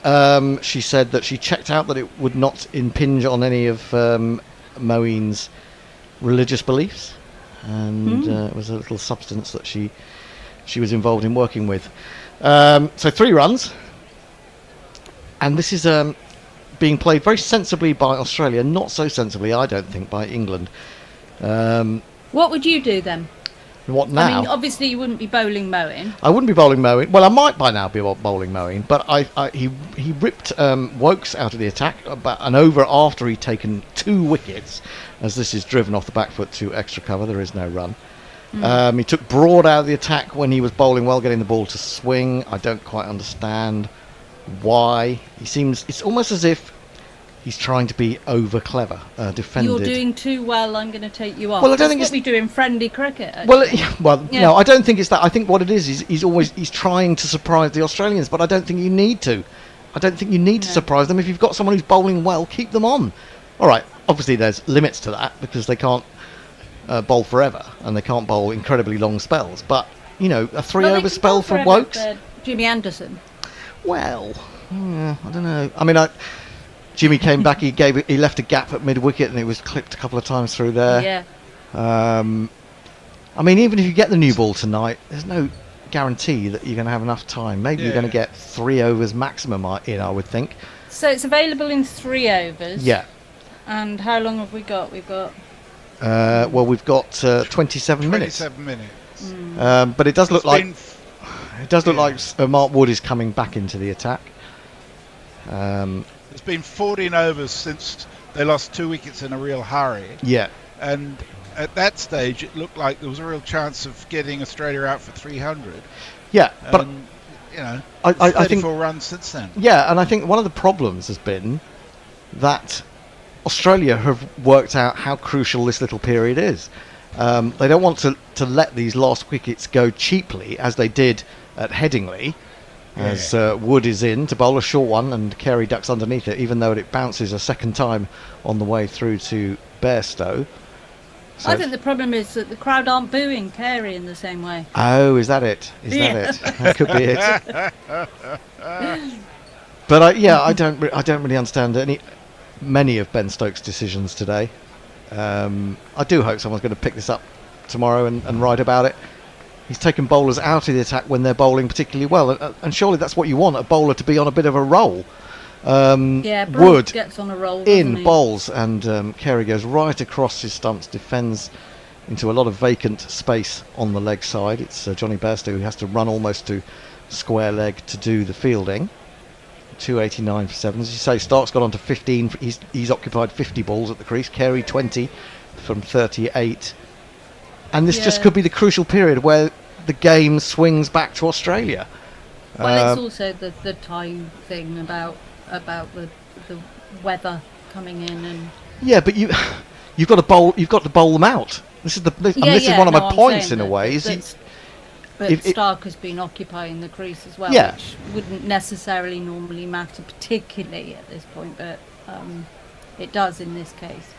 She said that she checked out that it would not impinge on any of Moeen's religious beliefs, and it was a little substance that she was involved in working with. So 3 runs, and this is being played very sensibly by Australia, not so sensibly, I don't think, by England. What would you do then? What now? I mean, obviously you wouldn't be bowling Moeen. I wouldn't be bowling Moeen. Well, I might by now be bowling Moeen, but he ripped Woakes out of the attack about an over after he'd taken 2 wickets, as this is driven off the back foot to extra cover. There is no run. He took Broad out of the attack when he was bowling well, getting the ball to swing. I don't quite understand why. It's almost as if he's trying to be over clever, defended. You're doing too well, I'm going to take you off. Well, I don't think That's what we do in friendly cricket. Well, Yeah. no, I don't think it's that. I think what it is he's trying to surprise the Australians, but I don't think you need to. I don't think you need to surprise them. If you've got someone who's bowling well, keep them on. All right, obviously there's limits to that because they can't bowl forever and they can't bowl incredibly long spells. But, you know, a 3-over spell for Woakes. Jimmy Anderson. Well, I don't know. I mean, Jimmy came back. He left a gap at mid wicket, and it was clipped a couple of times through there. Yeah. I mean, even if you get the new ball tonight, there's no guarantee that you're going to have enough time. Maybe you're going to get 3 overs maximum in, I would think. So it's available in 3 overs. Yeah. And how long have we got? We've got. Well, we've got 27 minutes. 27 minutes. But it does look like Mark Wood is coming back into the attack. It's been 14 overs since they lost 2 wickets in a real hurry. Yeah. And at that stage, it looked like there was a real chance of getting Australia out for 300. Yeah, but you know, I think 34 runs since then. Yeah, and I think one of the problems has been that Australia have worked out how crucial this little period is. They don't want to let these last wickets go cheaply, as they did at Headingley, as Wood is in to bowl a short one and Carey ducks underneath it, even though it bounces a second time on the way through to Bairstow. So I think the problem is that the crowd aren't booing Carey in the same way. Oh, is that it? That could be it. But I don't really understand many of Ben Stokes' decisions today. I do hope someone's going to pick this up tomorrow and write about it. He's taken bowlers out of the attack when they're bowling particularly well, and surely that's what you want, a bowler to be on a bit of a roll. Wood gets on a roll, in bowls, and Carey goes right across his stumps, defends into a lot of vacant space on the leg side. It's Johnny Bairstow who has to run almost to square leg to do the fielding. 289 for 7. As you say, Stark's got on to 15. He's occupied 50 balls at the crease. Carey 20 from 38. And this just could be the crucial period where the game swings back to Australia. Well, it's also the time thing about the weather coming in and. Yeah, but you've got to bowl them out. This is one of my points in a way. But Stark has been occupying the crease as well, which wouldn't necessarily normally matter, particularly at this point, but it does in this case.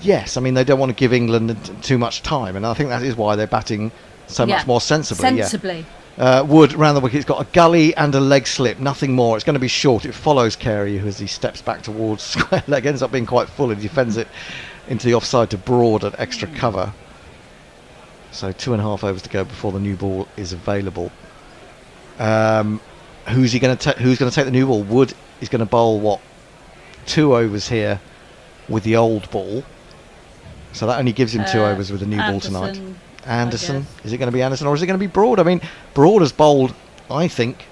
Yes, I mean, they don't want to give England too much time, and I think that is why they're batting so much more sensibly. Wood round the wicket, it's got a gully and a leg slip, nothing more. It's going to be short. It follows Carey as he steps back towards square leg, ends up being quite full, and defends it into the offside to Broad at extra cover. So 2.5 overs to go before the new ball is available. Who's going to take the new ball? Wood is going to bowl 2 overs here with the old ball. So that only gives him 2 overs with the new ball tonight. Anderson. Is it going to be Anderson or is it going to be Broad? I mean, Broad has bowled, I think,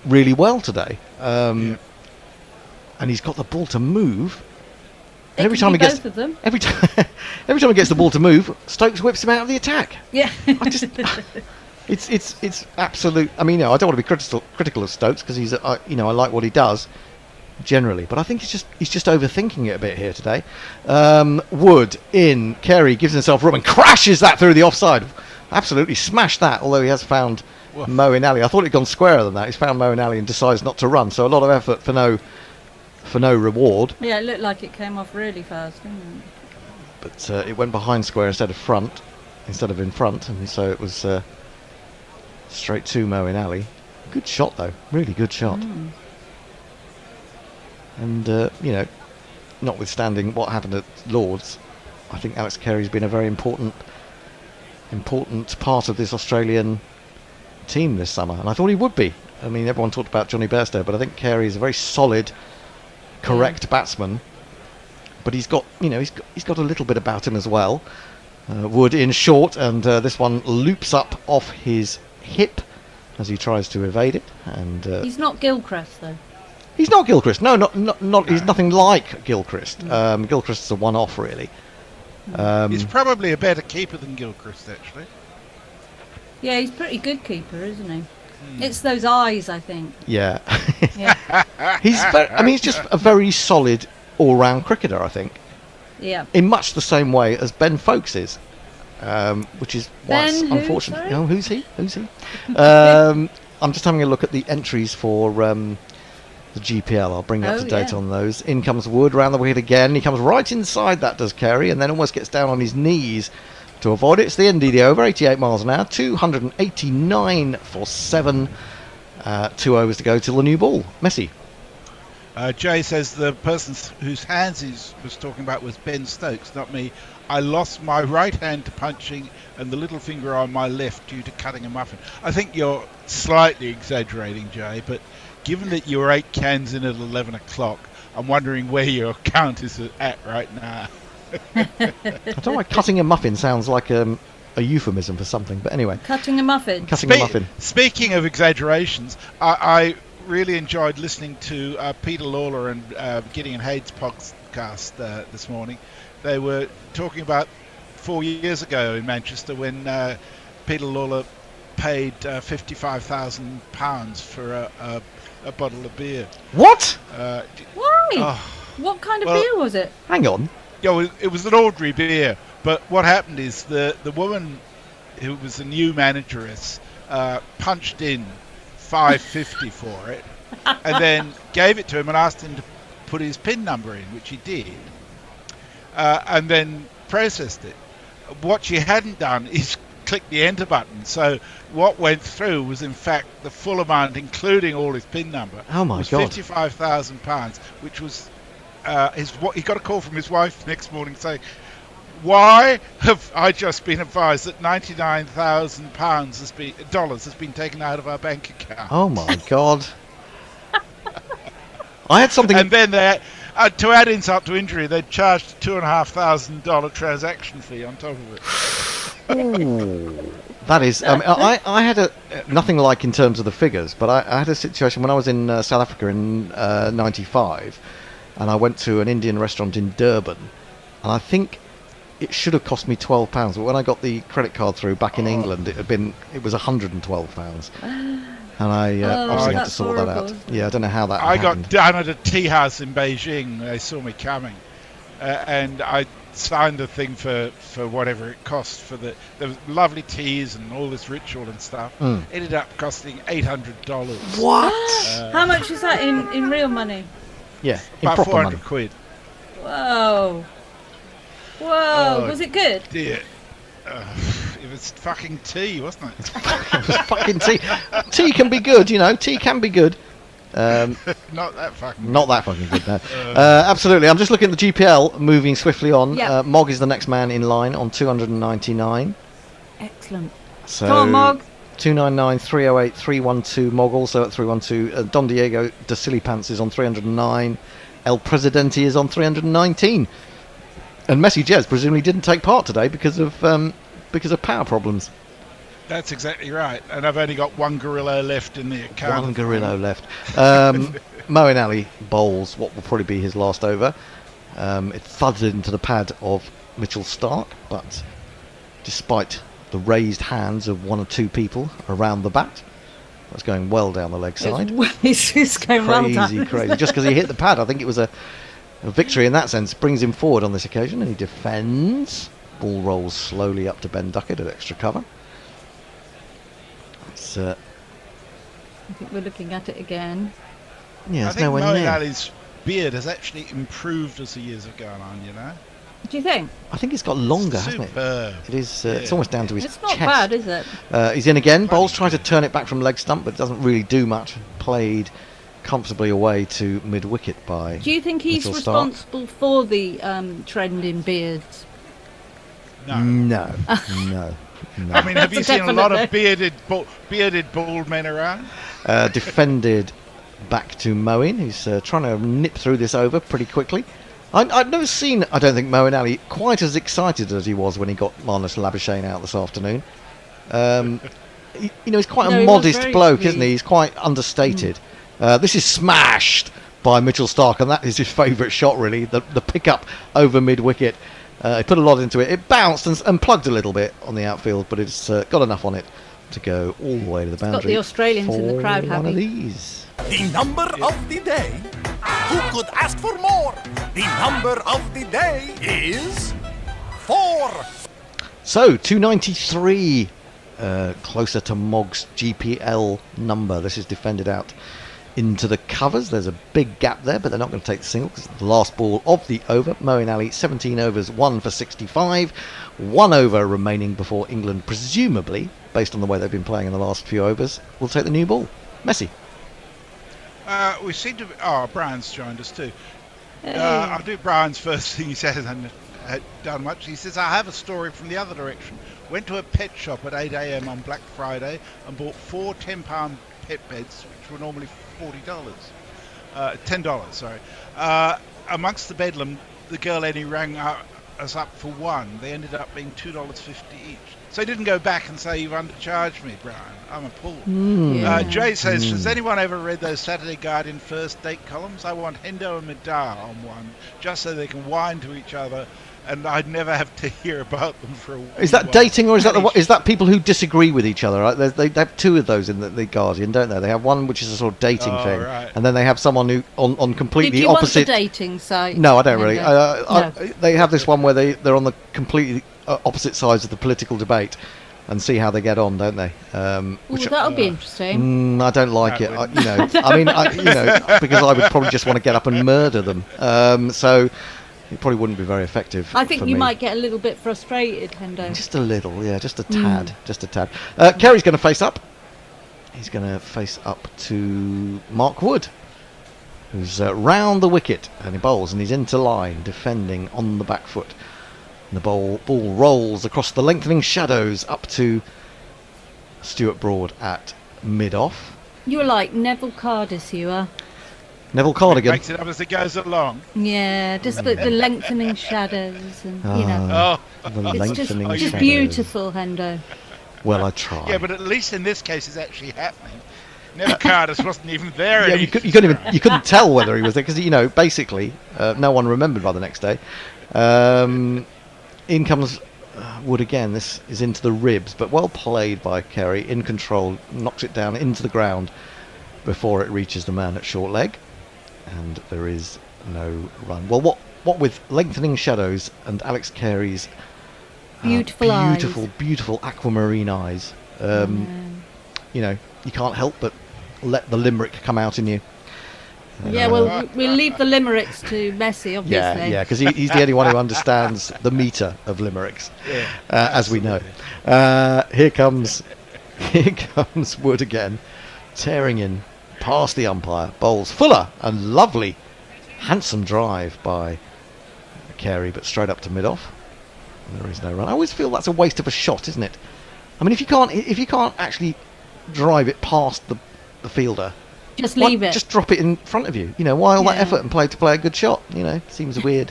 really well today. And he's got the ball to move. Every time he gets the ball to move, Stokes whips him out of the attack. Yeah. It's absolute. I mean, I don't want to be critical of Stokes because I like what he does generally, but I think he's just overthinking it a bit here today. Wood in, Carey gives himself room and crashes that through the offside. Absolutely smashed that. Although he has found Moeen Ali. I thought he'd gone squarer than that. He's found Moeen Ali and decides not to run. So a lot of effort for no reward. Yeah, it looked like it came off really fast, didn't it? But it went behind square instead of in front, and so it was straight to Moeen Ali. Good shot, though. Really good shot. And, notwithstanding what happened at Lord's, I think Alex Carey's been a very important part of this Australian team this summer. And I thought he would be. I mean, everyone talked about Johnny Bairstow, but I think Carey is a very solid, correct batsman. But he's got a little bit about him as well. Wood in short, and this one loops up off his hip as he tries to evade it. And he's not Gilchrist, though. He's not Gilchrist. No, not. He's nothing like Gilchrist. Gilchrist's a one-off, really. He's probably a better keeper than Gilchrist, actually. Yeah, he's a pretty good keeper, isn't he? It's those eyes, I think. Yeah. He's just a very solid all-round cricketer, I think. Yeah. In much the same way as Ben Foakes is, which is why it's Ben who, unfortunate. sorry? No, who's he? I'm just having a look at the entries for the GPL. I'll bring you up to date on those. In comes Wood, round the wicket again. He comes right inside, that does Carey, and then almost gets down on his knees to avoid it. It's the end of the over, 88 miles an hour, 289 for 7. 2 overs to go till the new ball. Messi. Jay says the person whose hands he was talking about was Ben Stokes, not me. I lost my right hand to punching and the little finger on my left due to cutting a muffin. I think you're slightly exaggerating, Jay, but given that you were 8 cans in at 11 o'clock, I'm wondering where your count is at right now. I don't know why cutting a muffin sounds like a euphemism for something, but anyway. Cutting a muffin. Speaking of exaggerations, I really enjoyed listening to Peter Lawler and Gideon Hayes' podcast this morning. They were talking about 4 years ago in Manchester when Peter Lawler paid £55,000 for a bottle of beer. What? Why? What kind of beer was it? Hang on. Yeah, it was an ordinary beer, but what happened is the woman who was the new manageress punched in $5.50 for it, and then gave it to him and asked him to put his PIN number in, which he did, and then processed it. What she hadn't done is click the enter button, so what went through was in fact the full amount, including all his PIN number. Oh my was God! £55,000, which was he got a call from his wife the next morning saying, "Why have I just been advised that $99,000 dollars has been taken out of our bank account?" Oh my God! I had something. And then they, to add insult to injury, they charged a $2,500 transaction fee on top of it. Ooh, that is. I had nothing like in terms of the figures, but I had a situation when I was in South Africa in '95, and I went to an Indian restaurant in Durban, and I think it should have cost me £12, but when I got the credit card through back in England, it was £112, and I obviously had to sort that out. Yeah, I don't know how that happened. Got down at a tea house in Beijing. They saw me coming, and I signed a thing for whatever it cost for the lovely teas and all this ritual and stuff. Ended up costing $800. What? How much is that in real money? Yeah, about 400 quid. Whoa. Whoa, was it good? Dear. It was fucking tea, wasn't it? It was fucking tea. Tea can be good, tea can be good. Not that fucking good. Not that fucking good, no. Absolutely. I'm just looking at the GPL, moving swiftly on. Yep. Mog is the next man in line on 299. Excellent. So Come on, Mog. 299, 308, 312. Mog also at 312. Don Diego de Silipants is on 309. El Presidente is on 319. And Messi Jez presumably didn't take part today because of power problems. That's exactly right. And I've only got one gorilla left in the account. One gorilla left. Moeen Ali bowls what will probably be his last over. It thudded into the pad of Mitchell Starc, but despite the raised hands of one or two people around the bat, that's going well down the leg side. It's just going well down. Crazy. Just because he hit the pad, I think it was a victory in that sense. Brings him forward on this occasion, and he defends. Ball rolls slowly up to Ben Duckett at extra cover. I think we're looking at it again. Yeah, I think Moeen Ali's beard has actually improved as the years have gone on, Do you think? I think it's got longer, hasn't it? Superb. It is. It's almost down to his It's not chest. bad, is it? He's in again. Bowles trying to turn it back from leg stump, but it doesn't really do much. Played comfortably away to mid-wicket by. Do you think he's Mitchell Starc. responsible for the trend in beards? No. No. I mean, have you That's a seen a lot of definite bearded bald men around? Defended back to Moeen, who's trying to nip through this over pretty quickly. I've never seen, I don't think, Moeen Ali quite as excited as he was when he got Marsh Labuschagne out this afternoon. He's quite No, a he was modest very bloke, sweet. isn't he? He's quite understated. This is smashed by Mitchell Starc, and that is his favourite shot, really. The pick-up over mid-wicket. He put a lot into it. It bounced and plugged a little bit on the outfield, but it's got enough on it to go all the way to the got boundary. the Australians in the for crowd one happy. of these. The number of the day. Who could ask for more? The number of the day is 4. So, 293, closer to Mogg's GPL number. This is defended out into the covers. There's a big gap there, but they're not going to take the single because it's the last ball of the over. Moeen Ali, 17 overs, 1 for 65. 1 over remaining before England, presumably, based on the way they've been playing in the last few overs, will take the new ball. Messi. We seem to be... Brian's joined us too. Hey. I'll do Brian's first thing he says. I haven't done much. He says, I have a story from the other direction. Went to a pet shop at 8 a.m. on Black Friday and bought 4 £10 pet beds, which were normally $40. $10, sorry. Amongst the bedlam, the girl Annie rang us up for one. They ended up being $2.50 each. So he didn't go back and say, you've undercharged me, Brian. I'm appalled. Jay says, has anyone ever read those Saturday Guardian first date columns? I want Hendo and Madar on one, just so they can whine to each other, and I'd never have to hear about them for a while. Is that dating, or is that people who disagree with each other? Right? They have 2 of those in the Guardian, don't they? They have one which is a sort of dating thing, right. and then they have someone who on completely Did you opposite. want the dating site? No, I don't really. No. They have this one where they're on the completely opposite sides of the political debate, and see how they get on, don't they? Which that'll be interesting. I don't like it. Because I would probably just want to get up and murder them. So it probably wouldn't be very effective. I think for you me. might get a little bit frustrated, Hendo. Just a little, yeah, just a tad, just a tad. Kerry's going to face up. He's going to face up to Mark Wood, who's round the wicket, and he bowls, and he's into line, defending on the back foot. And the ball rolls across the lengthening shadows up to Stuart Broad at mid-off. You were like Neville Cardis, you are. Neville Cardigan. Makes it up as it goes along. Yeah, just the lengthening shadows, and The it's lengthening just shadows. beautiful, Hendo. Well, I try. Yeah, but at least in this case it's actually happening. Neville Cardis wasn't even there. Yeah, you couldn't tell whether he was there because basically no one remembered by the next day. In comes Wood again. This is into the ribs, but well played by Kerry. In control, knocks it down into the ground before it reaches the man at short leg, and there is no run. Well, what with lengthening shadows and Alex Carey's beautiful aquamarine eyes, you can't help but let the limerick come out in you. Yeah, well, we'll leave the limericks to Messi, obviously. Yeah, because he's the only one who understands the meter of limericks, as we know. Here comes Wood again, tearing in past the umpire, bowls fuller and lovely, handsome drive by Carey, but straight up to mid-off. There is no run. I always feel that's a waste of a shot, isn't it? I mean, if you can't actually drive it past the fielder. Just leave it. Just drop it in front of you. Why all that effort and play a good shot? Seems weird.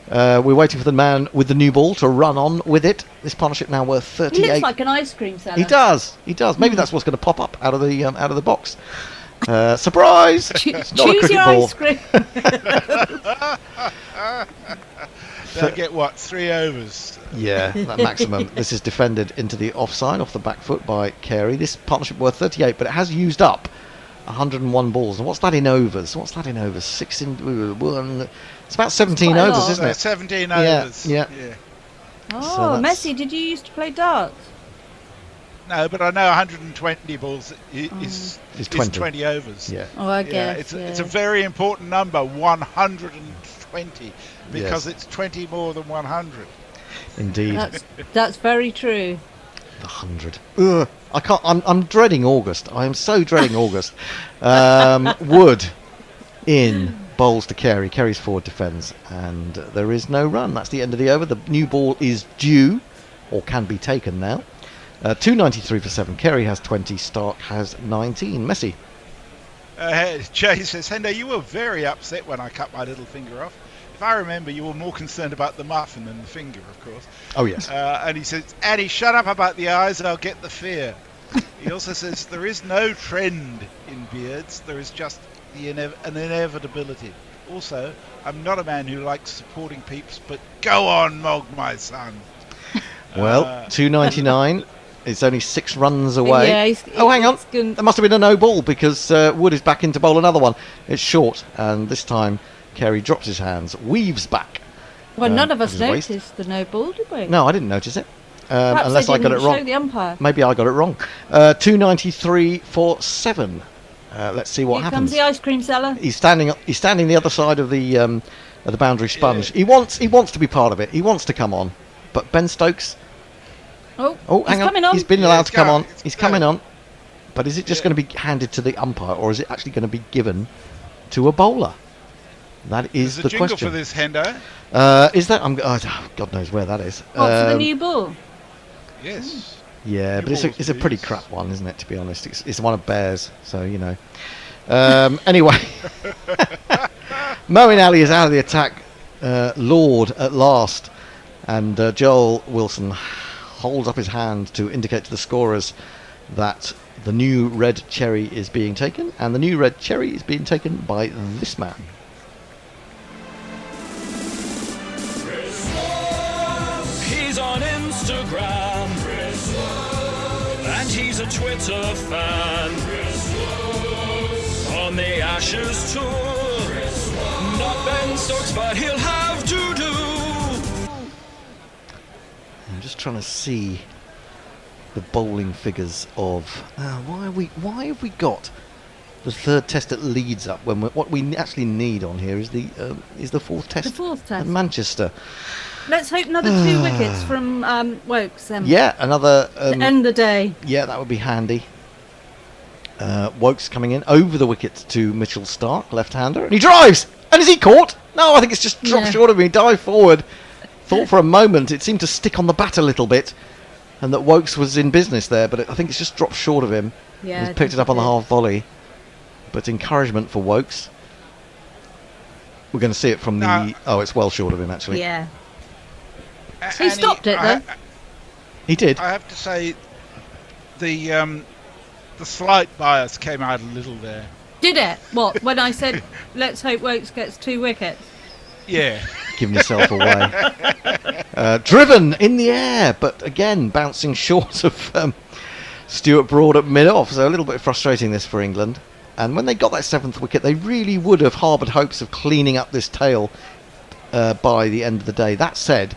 We're waiting for the man with the new ball to run on with it. This partnership now worth 38. He looks like an ice cream seller. He does. Maybe that's what's going to pop up out of the box. Surprise! It's not a Choose cricket your ball. ice cream. They'll get 3 overs? Yeah, that maximum. This is defended into the offside off the back foot by Carey. This partnership worth 38, but it has used up 101 balls. And what's that in overs? 6 in 1. It's about 17 overs, isn't it? 17 overs. Yeah. Oh, Messi, did you used to play darts? No, but I know 120 balls is 20 overs. Yeah. Oh, I guess. It's a very important number. 120 20 because it's 20 more than 100. Indeed. That's very true. The 100. Ugh, I can't. I'm dreading August. I am so dreading August. Wood in, bowls to Carey. Carey's forward defends, and there is no run. That's the end of the over. The new ball is due, or can be taken now. 293 for 7. Carey has 20. Stark has 19. Messi. Jay says, Hendo, you were very upset when I cut my little finger off. If I remember, you were more concerned about the muffin than the finger, of course. Oh, yes. And he says, Annie, shut up about the eyes, I'll get the fear. He also says, there is no trend in beards, there is just an inevitability. Also, I'm not a man who likes supporting peeps, but go on, Mog, my son. Well, 299. It's only 6 runs away. Yeah, hang on. There must have been a no ball because Wood is back in to bowl another one. It's short, and this time Carey drops his hands, weaves back. Well, none of us his waist. noticed the no ball, did we? No, I didn't notice it. Perhaps Unless they I got it didn't wrong. show the umpire. Maybe I got it wrong. 293 for 7. Let's see what Here happens. comes the ice cream seller. He's standing the other side of the boundary sponge. He wants to be part of it. He wants to come on, but Ben Stokes. Oh, hang on. coming on. He's been allowed to come on. He's coming on. But is it just going to be handed to the umpire, or is it actually going to be given to a bowler? That is There's the a jingle question. for this, Hendo. Is that? God knows where that is. What, for the new ball? Yes. Yeah, New but balls, it's a pretty crap one, isn't it? To be honest, it's one of Bears, so you know. Anyway, Moeen Ali is out of the attack. Lord at last, and Joel Wilson holds up his hand to indicate to the scorers that the new red cherry is being taken, and the new red cherry is being taken by this man. He's on Instagram, and he's a Twitter fan. On the Ashes tour, not Ben Stokes, but he'll have to do. I'm just trying to see the bowling figures of why have we got the third test at Leeds up when what we actually need on here is the fourth test. The fourth test at Manchester. Let's hope another 2 wickets from Woakes. Yeah, another to end the day. Yeah, that would be handy. Woakes coming in over the wicket to Mitchell Stark, left-hander, and he drives. And is he caught? No, I think it's just dropped short of him. He dived forward. Thought for a moment it seemed to stick on the bat a little bit, and that Woakes was in business there, but I think it's just dropped short of him. Yeah, He's picked it up on the half volley. But encouragement for Woakes. We're going to see it from the... Oh, it's well short of him, actually. Yeah. He stopped it, though. He did. I have to say, the slight bias came out a little there. Did it? What? When I said, let's hope Woakes gets 2 wickets? Yeah. Giving yourself away. Driven in the air, but again, bouncing short of Stuart Broad at mid-off. So a little bit frustrating this for England. And when they got that 7th wicket, they really would have harboured hopes of cleaning up this tail by the end of the day. That said,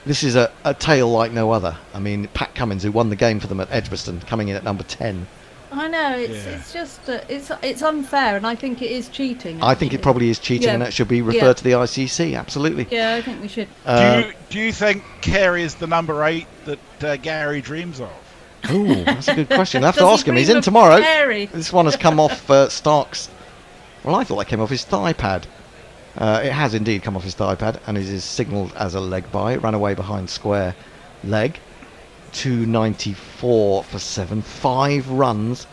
this is a tail like no other. I mean, Pat Cummins, who won the game for them at Edgbaston, coming in at number 10. I know, it's just it's unfair, and I think it is cheating. I think it probably is cheating, and that should be referred to the ICC. Absolutely. Yeah, I think we should. Do you think Carey is the number 8 that Gary dreams of? Oh, that's a good question. I have to Does he ask him. He's dream in of tomorrow. Carey? This one has come off Stark's. Well, I thought that came off his thigh pad. It has indeed come off his thigh pad, and it is signalled as a leg by. It ran away behind square leg. 294 for 7. 5 runs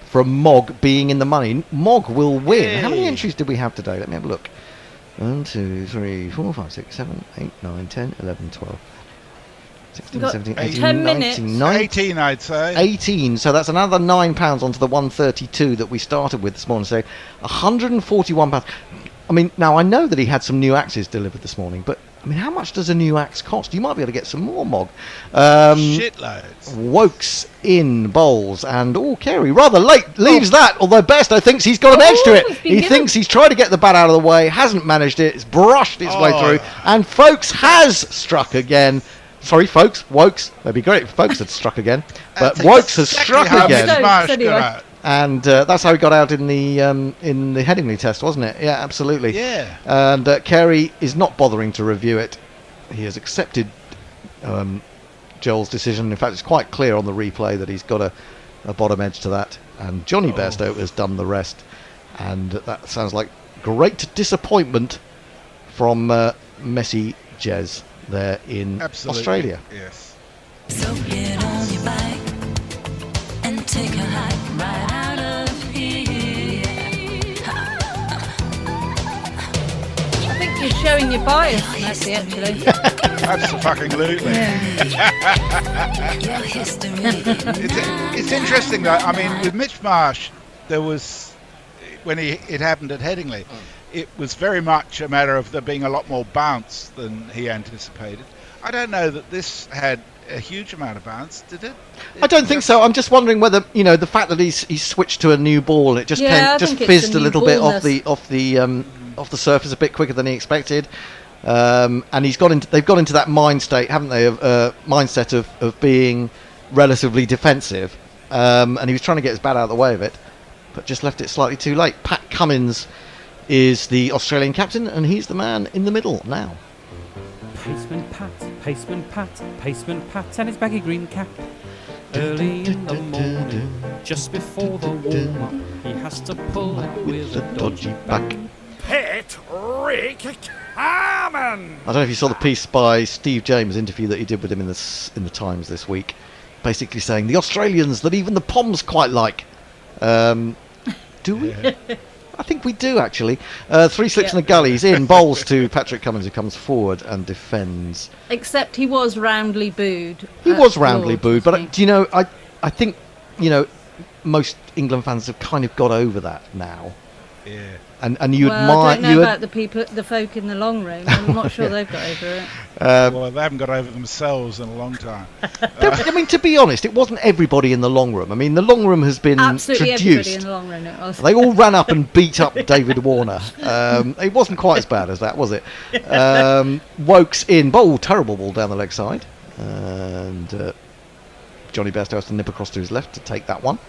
from Mogg being in the money. Mogg will win. Hey. How many entries did we have today? Let me have a look. 1, 2, 3, 4, 5, 6, 7, 8, 9, 10, 11, 12. 16, 17, 18, 10 19, minutes. 18, I'd say. 18, so that's another £9 onto the 132 that we started with this morning. So £141. I mean, now I know that he had some new axes delivered this morning, but I mean, how much does a new axe cost? You might be able to get some more, Mogg. Shitloads. Woakes in bowls, and Carey rather late leaves that. Although Bairstow thinks he's got an edge to it. He thinks he's tried to get the bat out of the way, hasn't managed it. It's brushed its way through, and Folkes has struck again. Sorry, folks, Woakes. That'd be great if Folkes had struck again, but Woakes has struck again. And that's how he got out in the Headingley test, wasn't it? Yeah, absolutely. Yeah. And Carey is not bothering to review it. He has accepted Joel's decision. In fact, it's quite clear on the replay that he's got a bottom edge to that. And Johnny Bairstow has done the rest. And that sounds like great disappointment from Messi Jez there in Australia. Yes. So get on your bike and take a hike right out of here. I think you're showing your bias, Messi, actually. Absolutely. It's interesting though. I mean, with Mitch Marsh, there was when it happened at Headingley, it was very much a matter of there being a lot more bounce than he anticipated. I don't know that this had a huge amount of bounce, did it? I don't think so. I'm just wondering whether the fact that he's switched to a new ball, it just fizzed a little bit off the surface a bit quicker than he expected, and they've got into that mind state, haven't they? Mindset of being relatively defensive, and he was trying to get his bat out of the way of it, but just left it slightly too late. Pat Cummins is the Australian captain, and he's the man in the middle now. Paceman Pat, and his baggy green cap. Early in the morning, just before the warm-up, he has to pull it with a dodgy back. Pet Rick Cameron. I don't know if you saw the piece by Steve James, interview that he did with him in the Times this week, basically saying the Australians that even the Poms quite like. Do we? I think we do, actually. 3 slips in the gullies, in, bowls to Patrick Cummins, who comes forward and defends. Except he was roundly booed. He was roundly booed, but do you know, I think, most England fans have kind of got over that now. Yeah. And you admire... I don't know about the folk in the long room. I'm not sure they've got over it. Well, they haven't got over themselves in a long time. I mean, to be honest, it wasn't everybody in the long room. I mean, the long room has been absolutely traduced. Everybody in the long room it was. They all ran up and beat up David Warner. It wasn't quite as bad as that, was it? Woakes in. Terrible ball down the leg side. And Johnny Bairstow has to nip across to his left to take that one.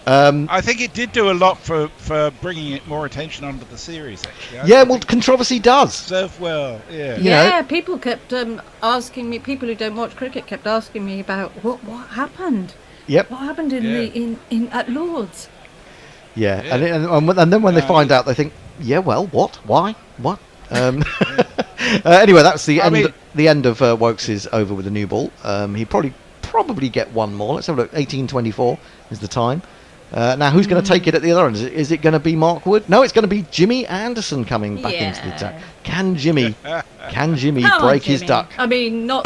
I think it did do a lot for bringing it more attention onto the series, actually. Controversy does. Served well, yeah. Yeah, people kept asking me. People who don't watch cricket kept asking me about what happened. Yep. What happened in at Lord's? Yeah. And then when they find out, they think, what? Why? What? Anyway, that's the end. The end of Woakes is over with a new ball. He probably get one more. Let's have a look. 18:24 is the time. Now, who's going to take it at the other end? Is it going to be Mark Wood? No, it's going to be Jimmy Anderson coming back into the attack. Can Jimmy break his duck? I mean, not...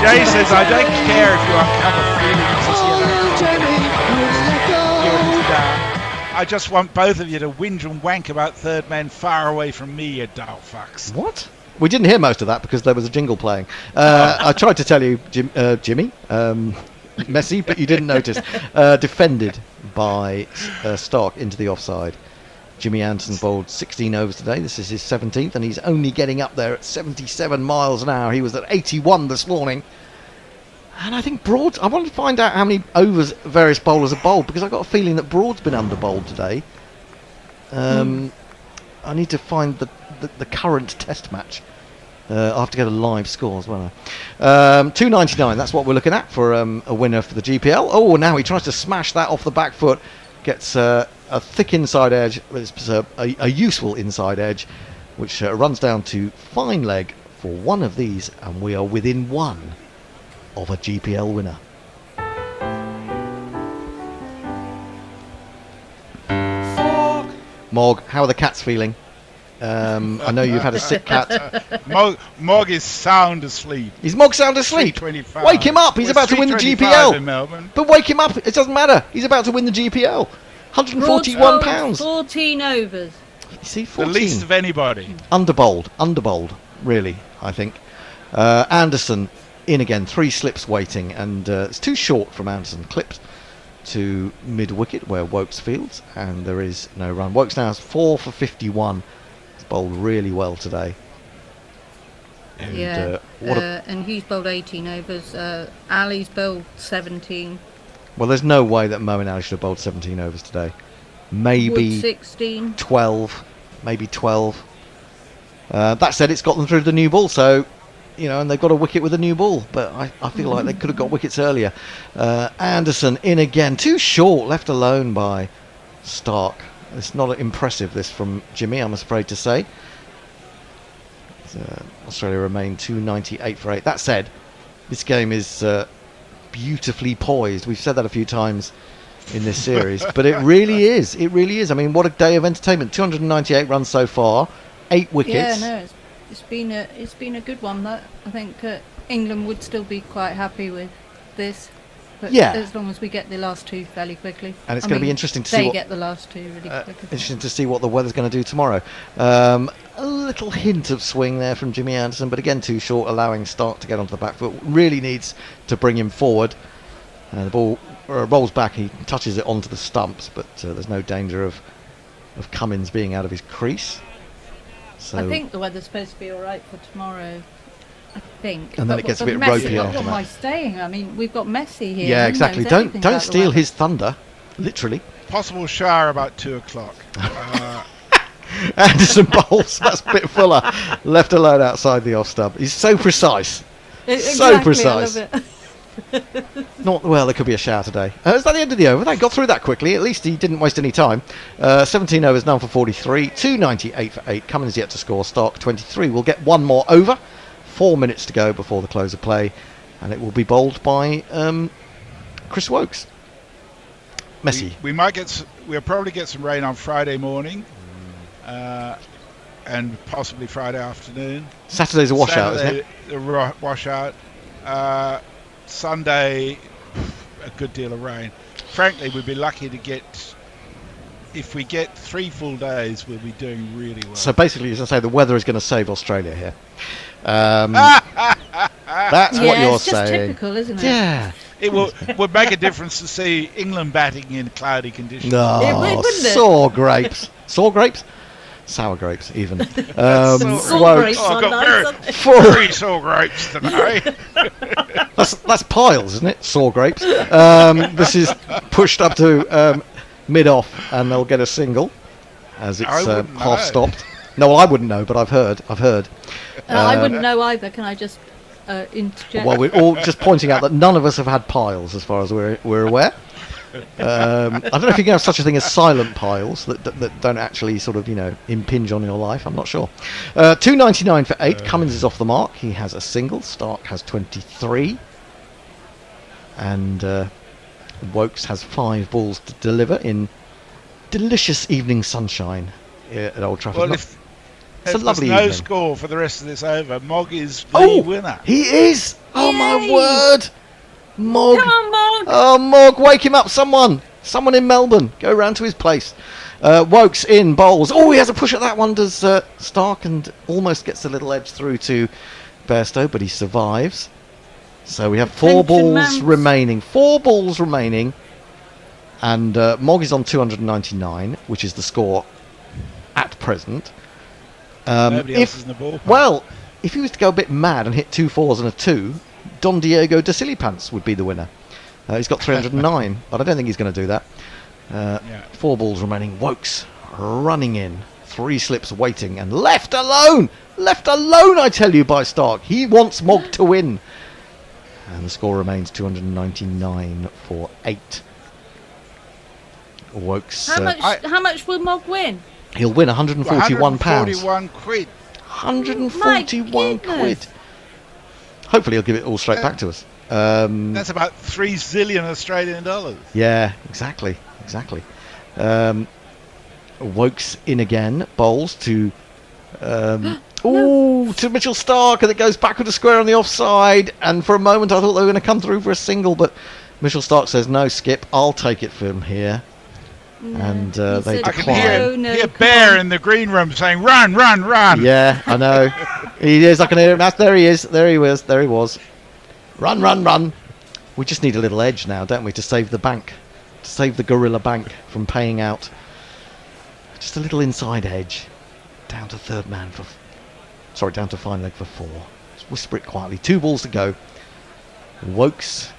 Jay says, I don't care if you uncover feelings. I just want both of you to whinge and wank about third men far away from me, you dull fucks. What? We didn't hear most of that because there was a jingle playing. I tried to tell you, Jimmy, Messi, but you didn't notice. Defended by Stark into the offside. Jimmy Anderson bowled 16 overs today. This is his 17th, and he's only getting up there at 77 miles an hour. He was at 81 this morning. And I think Broad... I want to find out how many overs various bowlers have bowled, because I've got a feeling that Broad's been under-bowled today. I need to find the current test match. I'll have to get a live score as well. 299, that's what we're looking at for a winner for the GPL. Oh, now he tries to smash that off the back foot. Gets a thick inside edge, a useful inside edge, which runs down to fine leg for one of these, and we are within one of a GPL winner. Mog, how are the cats feeling? I know you've had a sick cat. Mog is sound asleep. Is Mog sound asleep? Wake him up. He's about to win the GPL. In Melbourne. But wake him up. It doesn't matter. He's about to win the GPL. £141. 14 overs. You see, 14. The least of anybody. Underbowled, really, I think. Anderson in again. 3 slips waiting. And it's too short from Anderson. Clipped to mid-wicket where Woakes fields. And there is no run. Woakes now has 4 for 51. Bowled really well today. And, Yeah. what and he's bowled 18 overs. Ali's bowled 17. well, there's no way that Moeen Ali should have bowled 17 overs today. Maybe Wood 16. 12. Maybe 12. That said, it's got them through the new ball, so, and they've got a wicket with a new ball. But I feel like they could have got wickets earlier. Anderson in again. Too short, left alone by Stark. It's not impressive, this from Jimmy, I'm afraid to say. Australia remain 298 for 8. That said, this game is beautifully poised. We've said that a few times in this series, but it really is. It really is. I mean, what a day of entertainment. 298 runs so far, 8 wickets. Yeah, no, it's been a good one. That I think England would still be quite happy with this. But Yeah. as long as we get the last 2 fairly quickly. And it's going to be interesting to see they what get the last 2 really quickly. interesting to see what the weather's going to do tomorrow. A little hint of swing there from Jimmy Anderson, but again too short, allowing Stark to get onto the back foot. Really needs to bring him forward. The ball rolls back, he touches it onto the stumps, but there's no danger of Cummins being out of his crease. So I think the weather's supposed to be all right for tomorrow. I think. And then it gets a bit ropey after What am I that. saying? I mean, we've got Messi here. Yeah, Who exactly. knows anything Don't about the steal weather? his thunder, literally. Possible shower about 2 o'clock. Anderson bowls. That's a bit fuller. Left alone outside the off stump. He's so precise. So precise. I love it. Not well. There could be a shower today. Is that the end of the over? They got through that quickly. At least he didn't waste any time. 17 overs, none for 43. 298 for 8. Cummins yet to score. Stark 23. We'll get one more over. 4 minutes to go before the close of play, and it will be bowled by Chris Woakes. Messi. We'll probably get some rain on Friday morning, and possibly Friday afternoon. Saturday's a washout, isn't it? A washout. Sunday, a good deal of rain. Frankly, we'd be lucky to get. If we get 3 full days, we'll be doing really well. So basically, as I say, the weather is going to save Australia here. That's what you're it's just saying. typical, isn't it? Yeah. It would make a difference to see England batting in cloudy conditions. No, wouldn't it? sore grapes. Sore grapes? Sour grapes, even. Sore grapes. Oh, I've got very sore grapes today. That's piles, isn't it? Sore grapes. This is pushed up to mid-off, and they'll get a single as it's half stopped. No, well, I wouldn't know, but I've heard. I wouldn't know either. Can I just interject? Well, we're all just pointing out that none of us have had piles, as far as we're aware. I don't know if you can have such a thing as silent piles that don't actually sort of impinge on your life. I'm not sure. 299 for 8. Cummins is off the mark. He has a single. Stark has 23, and Woakes has 5 balls to deliver in delicious evening sunshine at Old Trafford. Well, it's if a lovely there's no evening. score for the rest of this over, Mog is the winner. He is! Oh my word! Mog! Come on, Mog! Oh, Mog, wake him up, someone! Someone in Melbourne, go round to his place. Woakes in, bowls. Oh, he has a push at that one, does Stark, and almost gets a little edge through to Bairstow, but he survives. So we have 4 balls remaining. 4 balls remaining. And Mog is on 299, which is the score at present. Nobody else is in the ballpark. Well, if he was to go a bit mad and hit 2 4s and a 2, Don Diego de Silipants would be the winner. He's got 309, but I don't think he's going to do that. 4 balls remaining. Woakes running in. 3 slips waiting and left alone! Left alone, I tell you, by Stark. He wants Mog to win. And the score remains 299 for 8. Woakes. How much will Mog win? He'll win £141. 141 quid. 141 quid. Hopefully he'll give it all straight back to us. That's about 3 zillion Australian dollars. Yeah, exactly. Woakes in again, bowls to to Mitchell Stark, and it goes back with a square on the offside, and for a moment I thought they were going to come through for a single, but Mitchell Stark says, no, Skip, I'll take it from here. And they decline. I can hear Bear in the green room saying, run, run, run. Yeah, I know. He is. I can hear him. There he is. There he was. Run, run, run. We just need a little edge now, don't we, to save the bank. To save the Gorilla Bank from paying out. Just a little inside edge. Down to third man down to fine leg for 4. whisper it quietly. 2 balls to go. Woakes,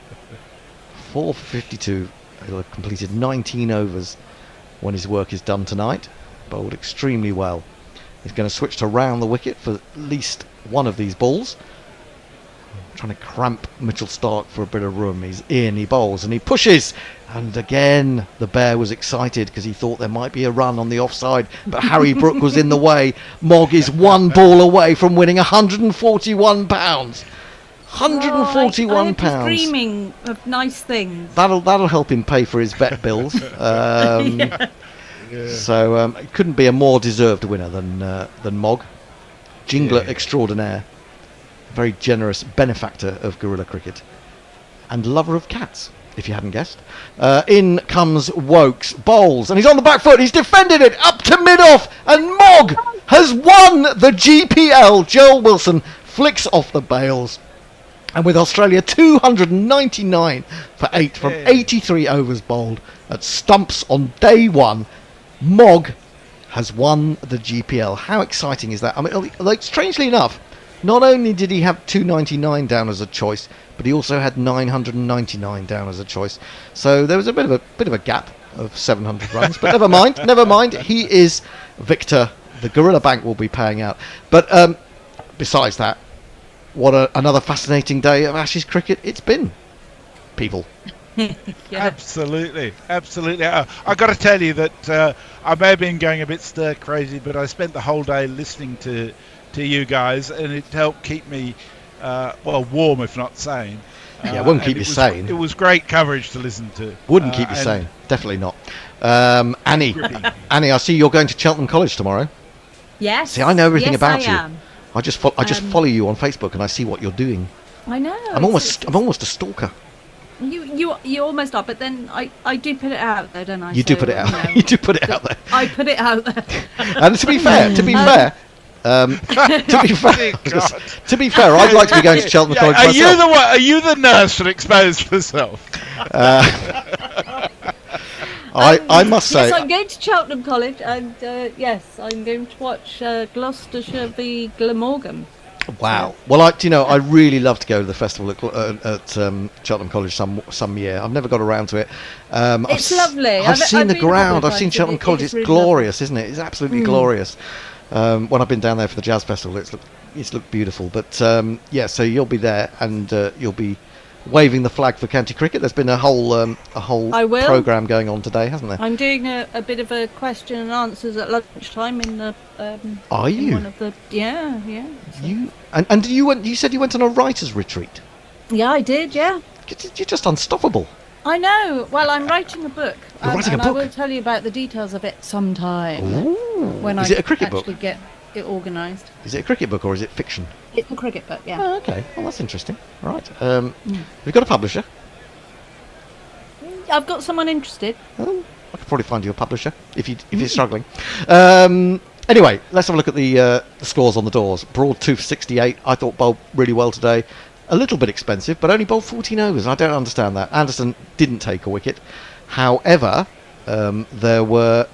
4 for 52. He'll have completed 19 overs when his work is done tonight. Bowled extremely well. He's going to switch to round the wicket for at least one of these balls. Trying to cramp Mitchell Starc for a bit of room. He's in, he bowls and he pushes, and again the bear was excited because he thought there might be a run on the offside, but Harry Brook was in the way. Mogg is 1 ball away from winning £141. £141. He's dreaming of nice things. That'll help him pay for his vet bills. So it couldn't be a more deserved winner than Mogg. Jingler extraordinaire. Very generous benefactor of guerrilla cricket and lover of cats, if you hadn't guessed. In comes Woakes, bowls, and he's on the back foot. He's defended it up to mid-off, and Mogg has won the GPL. Joel Wilson flicks off the bails, and with Australia 299 for 8 from 83 overs bowled at stumps on day 1, Mogg has won the GPL. How exciting is that? I mean, like, strangely enough, not only did he have 299 down as a choice, but he also had 999 down as a choice. So there was a bit of a gap of 700 runs, but never mind. He is victor. The Gorilla Bank will be paying out. But besides that, what another fascinating day of Ashes cricket it's been, people. Absolutely. I got to tell you that I may have been going a bit stir crazy, but I spent the whole day listening to you guys, and it helped keep me warm, if not sane. Yeah, it won't keep you sane. It was great coverage to listen to. Wouldn't keep you sane. Definitely not. Annie, I see you're going to Cheltenham College tomorrow. Yes. See, I know everything about I you. am. I just follow you on Facebook, and I see what you're doing. I know. I'm almost a stalker. You almost are, but then I do put it out there, don't I? You do put it out. You do put it out there. I put it out there. And to be fair, to be fair, I'd like to be going to Cheltenham College myself. Are you the nurse that exposed herself? I must say. Yes, I'm going to Cheltenham College, and yes, I'm going to watch Gloucestershire v Glamorgan. Wow. Well, I really love to go to the festival at Cheltenham College some year. I've never got around to it. It's lovely. I've seen the ground. I've seen times, Cheltenham College. It's really glorious, lovely. isn't it? It's absolutely glorious. When I've been down there for the jazz festival, it's looked beautiful. But so you'll be there, and you'll be waving the flag for county cricket. There's been a whole programme going on today, hasn't there? I'm doing a bit of a question and answers at lunchtime in the. Are you? In one of the So. You said you went on a writer's retreat. Yeah, I did. Yeah. You're just unstoppable. I know. Well, I'm writing a book. You're writing a book? I will tell you about the details of it sometime. Ooh. When Is it a cricket book? Actually get it organised. Is it a cricket book or is it fiction? It's a cricket book, yeah. Oh, okay. Well, that's interesting. Right. Have you got a publisher? I've got someone interested. Oh, I could probably find you a publisher if you're struggling. Anyway, let's have a look at the scores on the doors. Broad 2 for 68. I thought bowled really well today. A little bit expensive, but only bowled 14 overs. I don't understand that. Anderson didn't take a wicket. However, there were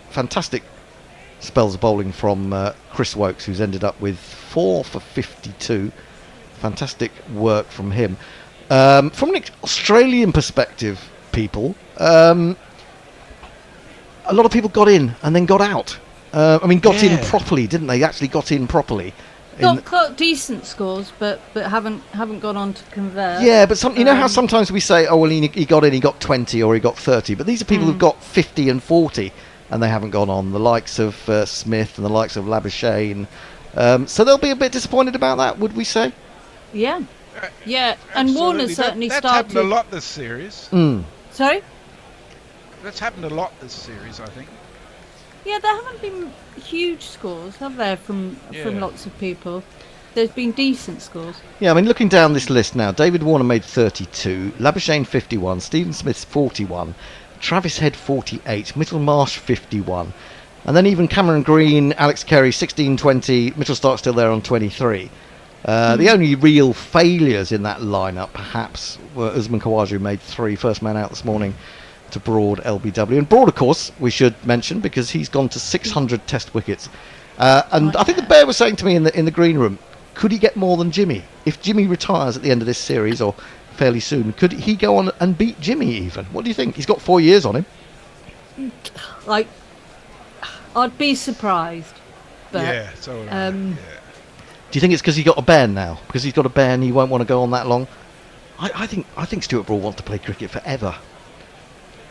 fantastic spells of bowling from Chris Woakes, who's ended up with 4 for 52. Fantastic work from him. From an Australian perspective, people, a lot of people got in and then got out. Got in properly, didn't they? Actually got in properly. Got decent scores, but haven't gone on to convert. Yeah, but you know how sometimes we say, oh well, he got in, he got 20 or he got 30, but these are people who've got 50 and 40 and they haven't gone on. The likes of Smith and the likes of Labuschagne, so they'll be a bit disappointed about that, would we say? Yeah, yeah, and Warner certainly that's started. Happened a lot this series. Sorry. That's happened a lot this series, I think. Yeah, there haven't been huge scores, have there, from lots of people? There's been decent scores. Yeah, looking down this list now, David Warner made 32, Labuschagne 51, Stephen Smith 41, Travis Head 48, Mitchell Marsh 51, and then even Cameron Green, Alex Carey 16, 20, Mitchell Starc still there on 23. The only real failures in that lineup, perhaps, were Usman Khawaja, who made 3, first man out this morning to Broad LBW. And Broad, of course, we should mention, because he's gone to 600 test wickets. And I think the Bear was saying to me in the green room, could he get more than Jimmy? If Jimmy retires at the end of this series or fairly soon, could he go on and beat Jimmy even? What do you think? He's got 4 years on him. Like, I'd be surprised. But, yeah, so would I. Yeah. Do you think it's because he got a ban now? Because he's got a ban, he won't want to go on that long. I think Stuart Broad wants to play cricket forever.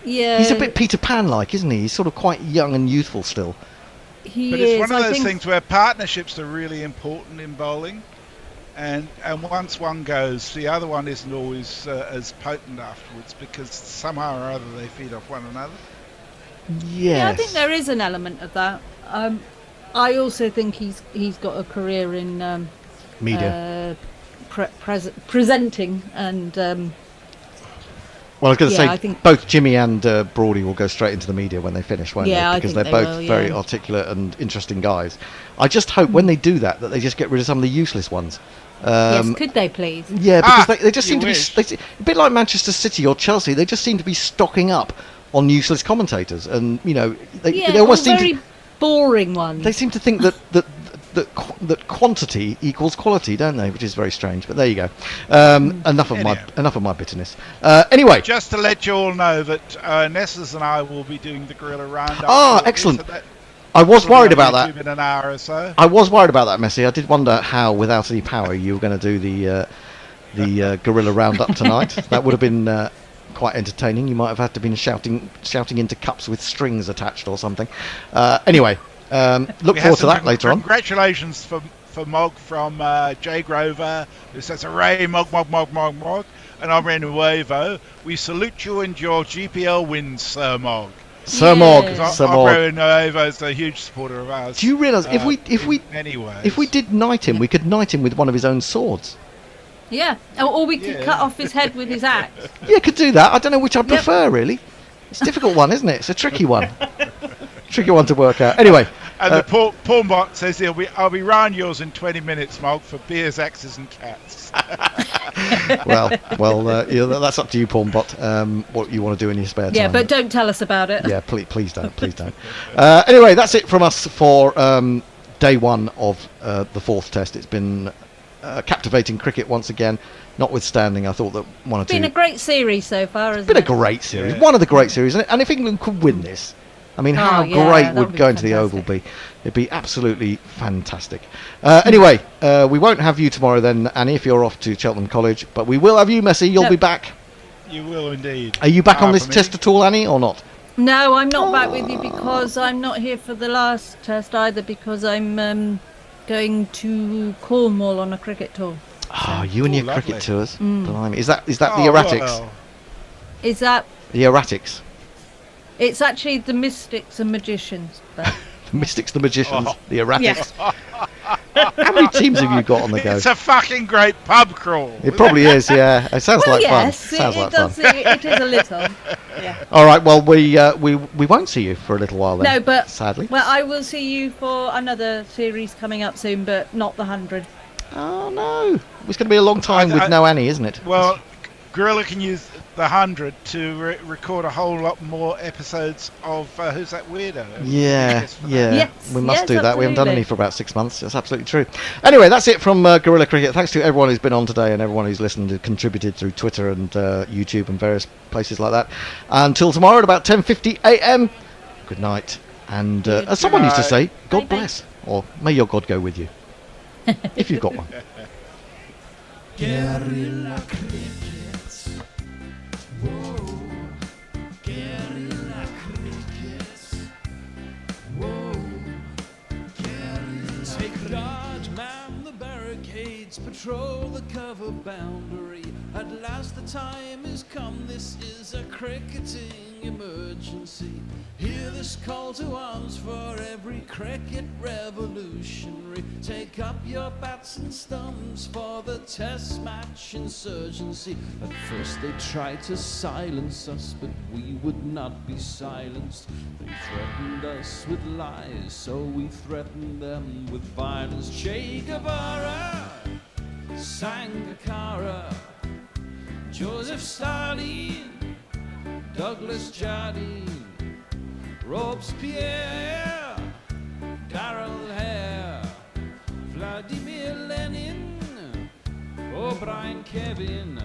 Yeah, he's a bit Peter Pan-like, isn't he? He's sort of quite young and youthful still. But it's one of those things where partnerships are really important in bowling, and once one goes, the other one isn't always as potent afterwards because somehow or other they feed off one another. Yes. Yeah, I think there is an element of that. I also think he's got a career in media, presenting, and well, I was going to say, I think both Jimmy and Broady will go straight into the media when they finish, won't Yeah, they? I Because think they're they both will, very yeah. articulate and interesting guys. I just hope when they do that they just get rid of some of the useless ones. Yes, could they please? Yeah, because they just seem to wish. be a bit like Manchester City or Chelsea. They just seem to be stocking up on useless commentators, and they almost seem very boring ones. They seem to think that quantity equals quality, don't they? Which is very strange. But there you go. Enough of my bitterness. Anyway, just to let you all know that Ness's and I will be doing the Gorilla Roundup. Ah, excellent. I was worried about that. In an hour or so. I was worried about that, Messi. I did wonder how, without any power, you were going to do the Gorilla Roundup tonight. That would have been quite entertaining. You might have had to been shouting into cups with strings attached or something. Anyway, look forward to that later on. Congratulations for Mog from Jay Grover, who says, "Hooray, Mog, Mog, Mog, Mog, Mog." And I'm Renuevo. We salute you and your GPL wins, Sir Mog. Sir Mog, Sir Mog. Renuevo is a huge supporter of ours. Do you realise if we did knight him, we could knight him with one of his own swords? Yeah, or we could cut off his head with his axe. Yeah, could do that. I don't know which I prefer, really. It's a difficult one, isn't it? It's a tricky one. Tricky one to work out. Anyway. And the Pornbot says I'll be round yours in 20 minutes, Mog, for beers, axes and cats. well, that's up to you, Pornbot, what you want to do in your spare time. Yeah, but don't tell us about it. Yeah, please don't. Anyway, that's it from us for day one of the fourth test. It's been captivating cricket once again, notwithstanding I thought that one or two... It's been a great series so far, hasn't it? It's been a great series, one of the great series, and if England could win this, I mean, how great would going to the Oval be? It'd be absolutely fantastic. Anyway, we won't have you tomorrow then, Annie, if you're off to Cheltenham College, but we will have you, Messi. You'll be back. You will indeed. Are you back on this test at all, Annie, or not? No, I'm not back with you because I'm not here for the last test either, because I'm going to Cornwall on a cricket tour. Oh, you and your lovely. cricket tours. Blimey. Is that the erratics? Well. Is that... The erratics? It's actually the Mystics and Magicians. But the Mystics, the Magicians, the erratics. Yes. How many teams have you got on the go? It's a fucking great pub crawl. It probably is, yeah. It sounds like fun. Sounds like fun. It is a little. Yeah. All right, well, we won't see you for a little while then. No, but sadly. Well, I will see you for another series coming up soon, but not the 100. Oh no, it's going to be a long time with no Annie, isn't it? Well, Gorilla can use the 100 to record a whole lot more episodes of Who's That Weirdo? Yeah. Yes, we must do that. We haven't done absolutely. any for about 6 months. That's absolutely true. Anyway, that's it from Gorilla Cricket. Thanks to everyone who's been on today and everyone who's listened and contributed through Twitter and YouTube and various places like that. Until tomorrow at about 10:50 a.m. Good night. And as someone used to say, God bless, or may your God go with you, if you've got one. Guerrilla crickets. Whoa. Guerrilla crickets. Whoa. Guerrilla. Take guard, man the barricades, patrol the cover boundary. At last the time has come, this is a cricketing emergency. Hear this call to arms for every cricket revolutionary. Take up your bats and stumps for the test match insurgency. At first they tried to silence us, but we would not be silenced. They threatened us with lies, so we threatened them with violence. Che Guevara, Sangakkara, Joseph Stalin, Douglas Jardine, Robespierre, Darrell Hare, Vladimir Lenin, O'Brien, Kevin,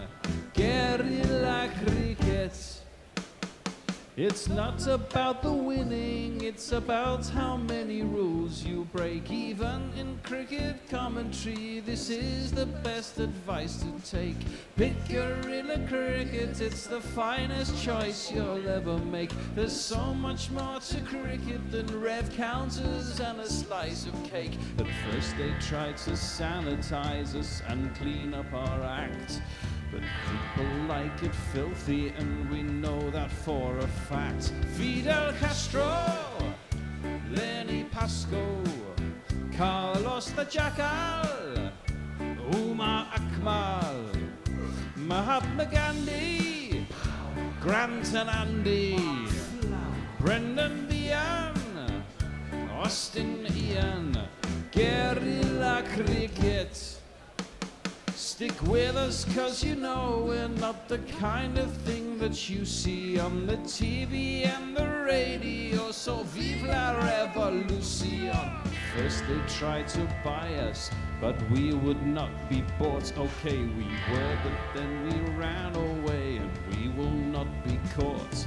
guerrilla cricket. It's not about the winning, it's about how many rules you break. Even in cricket commentary, this is the best advice to take. Pick guerrilla cricket, it's the finest choice you'll ever make. There's so much more to cricket than rev counters and a slice of cake. At first they tried to sanitize us and clean up our act, but people like it filthy, and we know that for a fact. Fidel Castro, Lenny Pascoe, Carlos the Jackal, Umar Akmal, Mahatma Gandhi, Grant and Andy, Brendan Behan, Austin Ian, guerrilla cricket. Stick with us, cause you know we're not the kind of thing that you see on the TV and the radio. So vive la revolution. First they tried to buy us, but we would not be bought. Okay, we were, but then we ran away, and we will not be caught.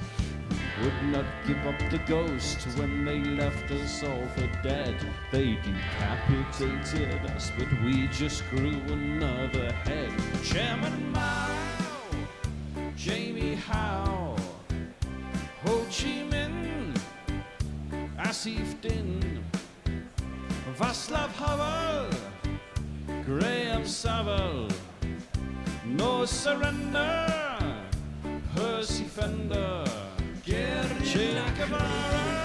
Would not give up the ghost when they left us all for dead. They decapitated us, but we just grew another head. Chairman Mao, Jamie Howe, Ho Chi Minh, Asif Din, Václav Havel, Graham Saville, No Surrender, Percy Fender, Che Guevara,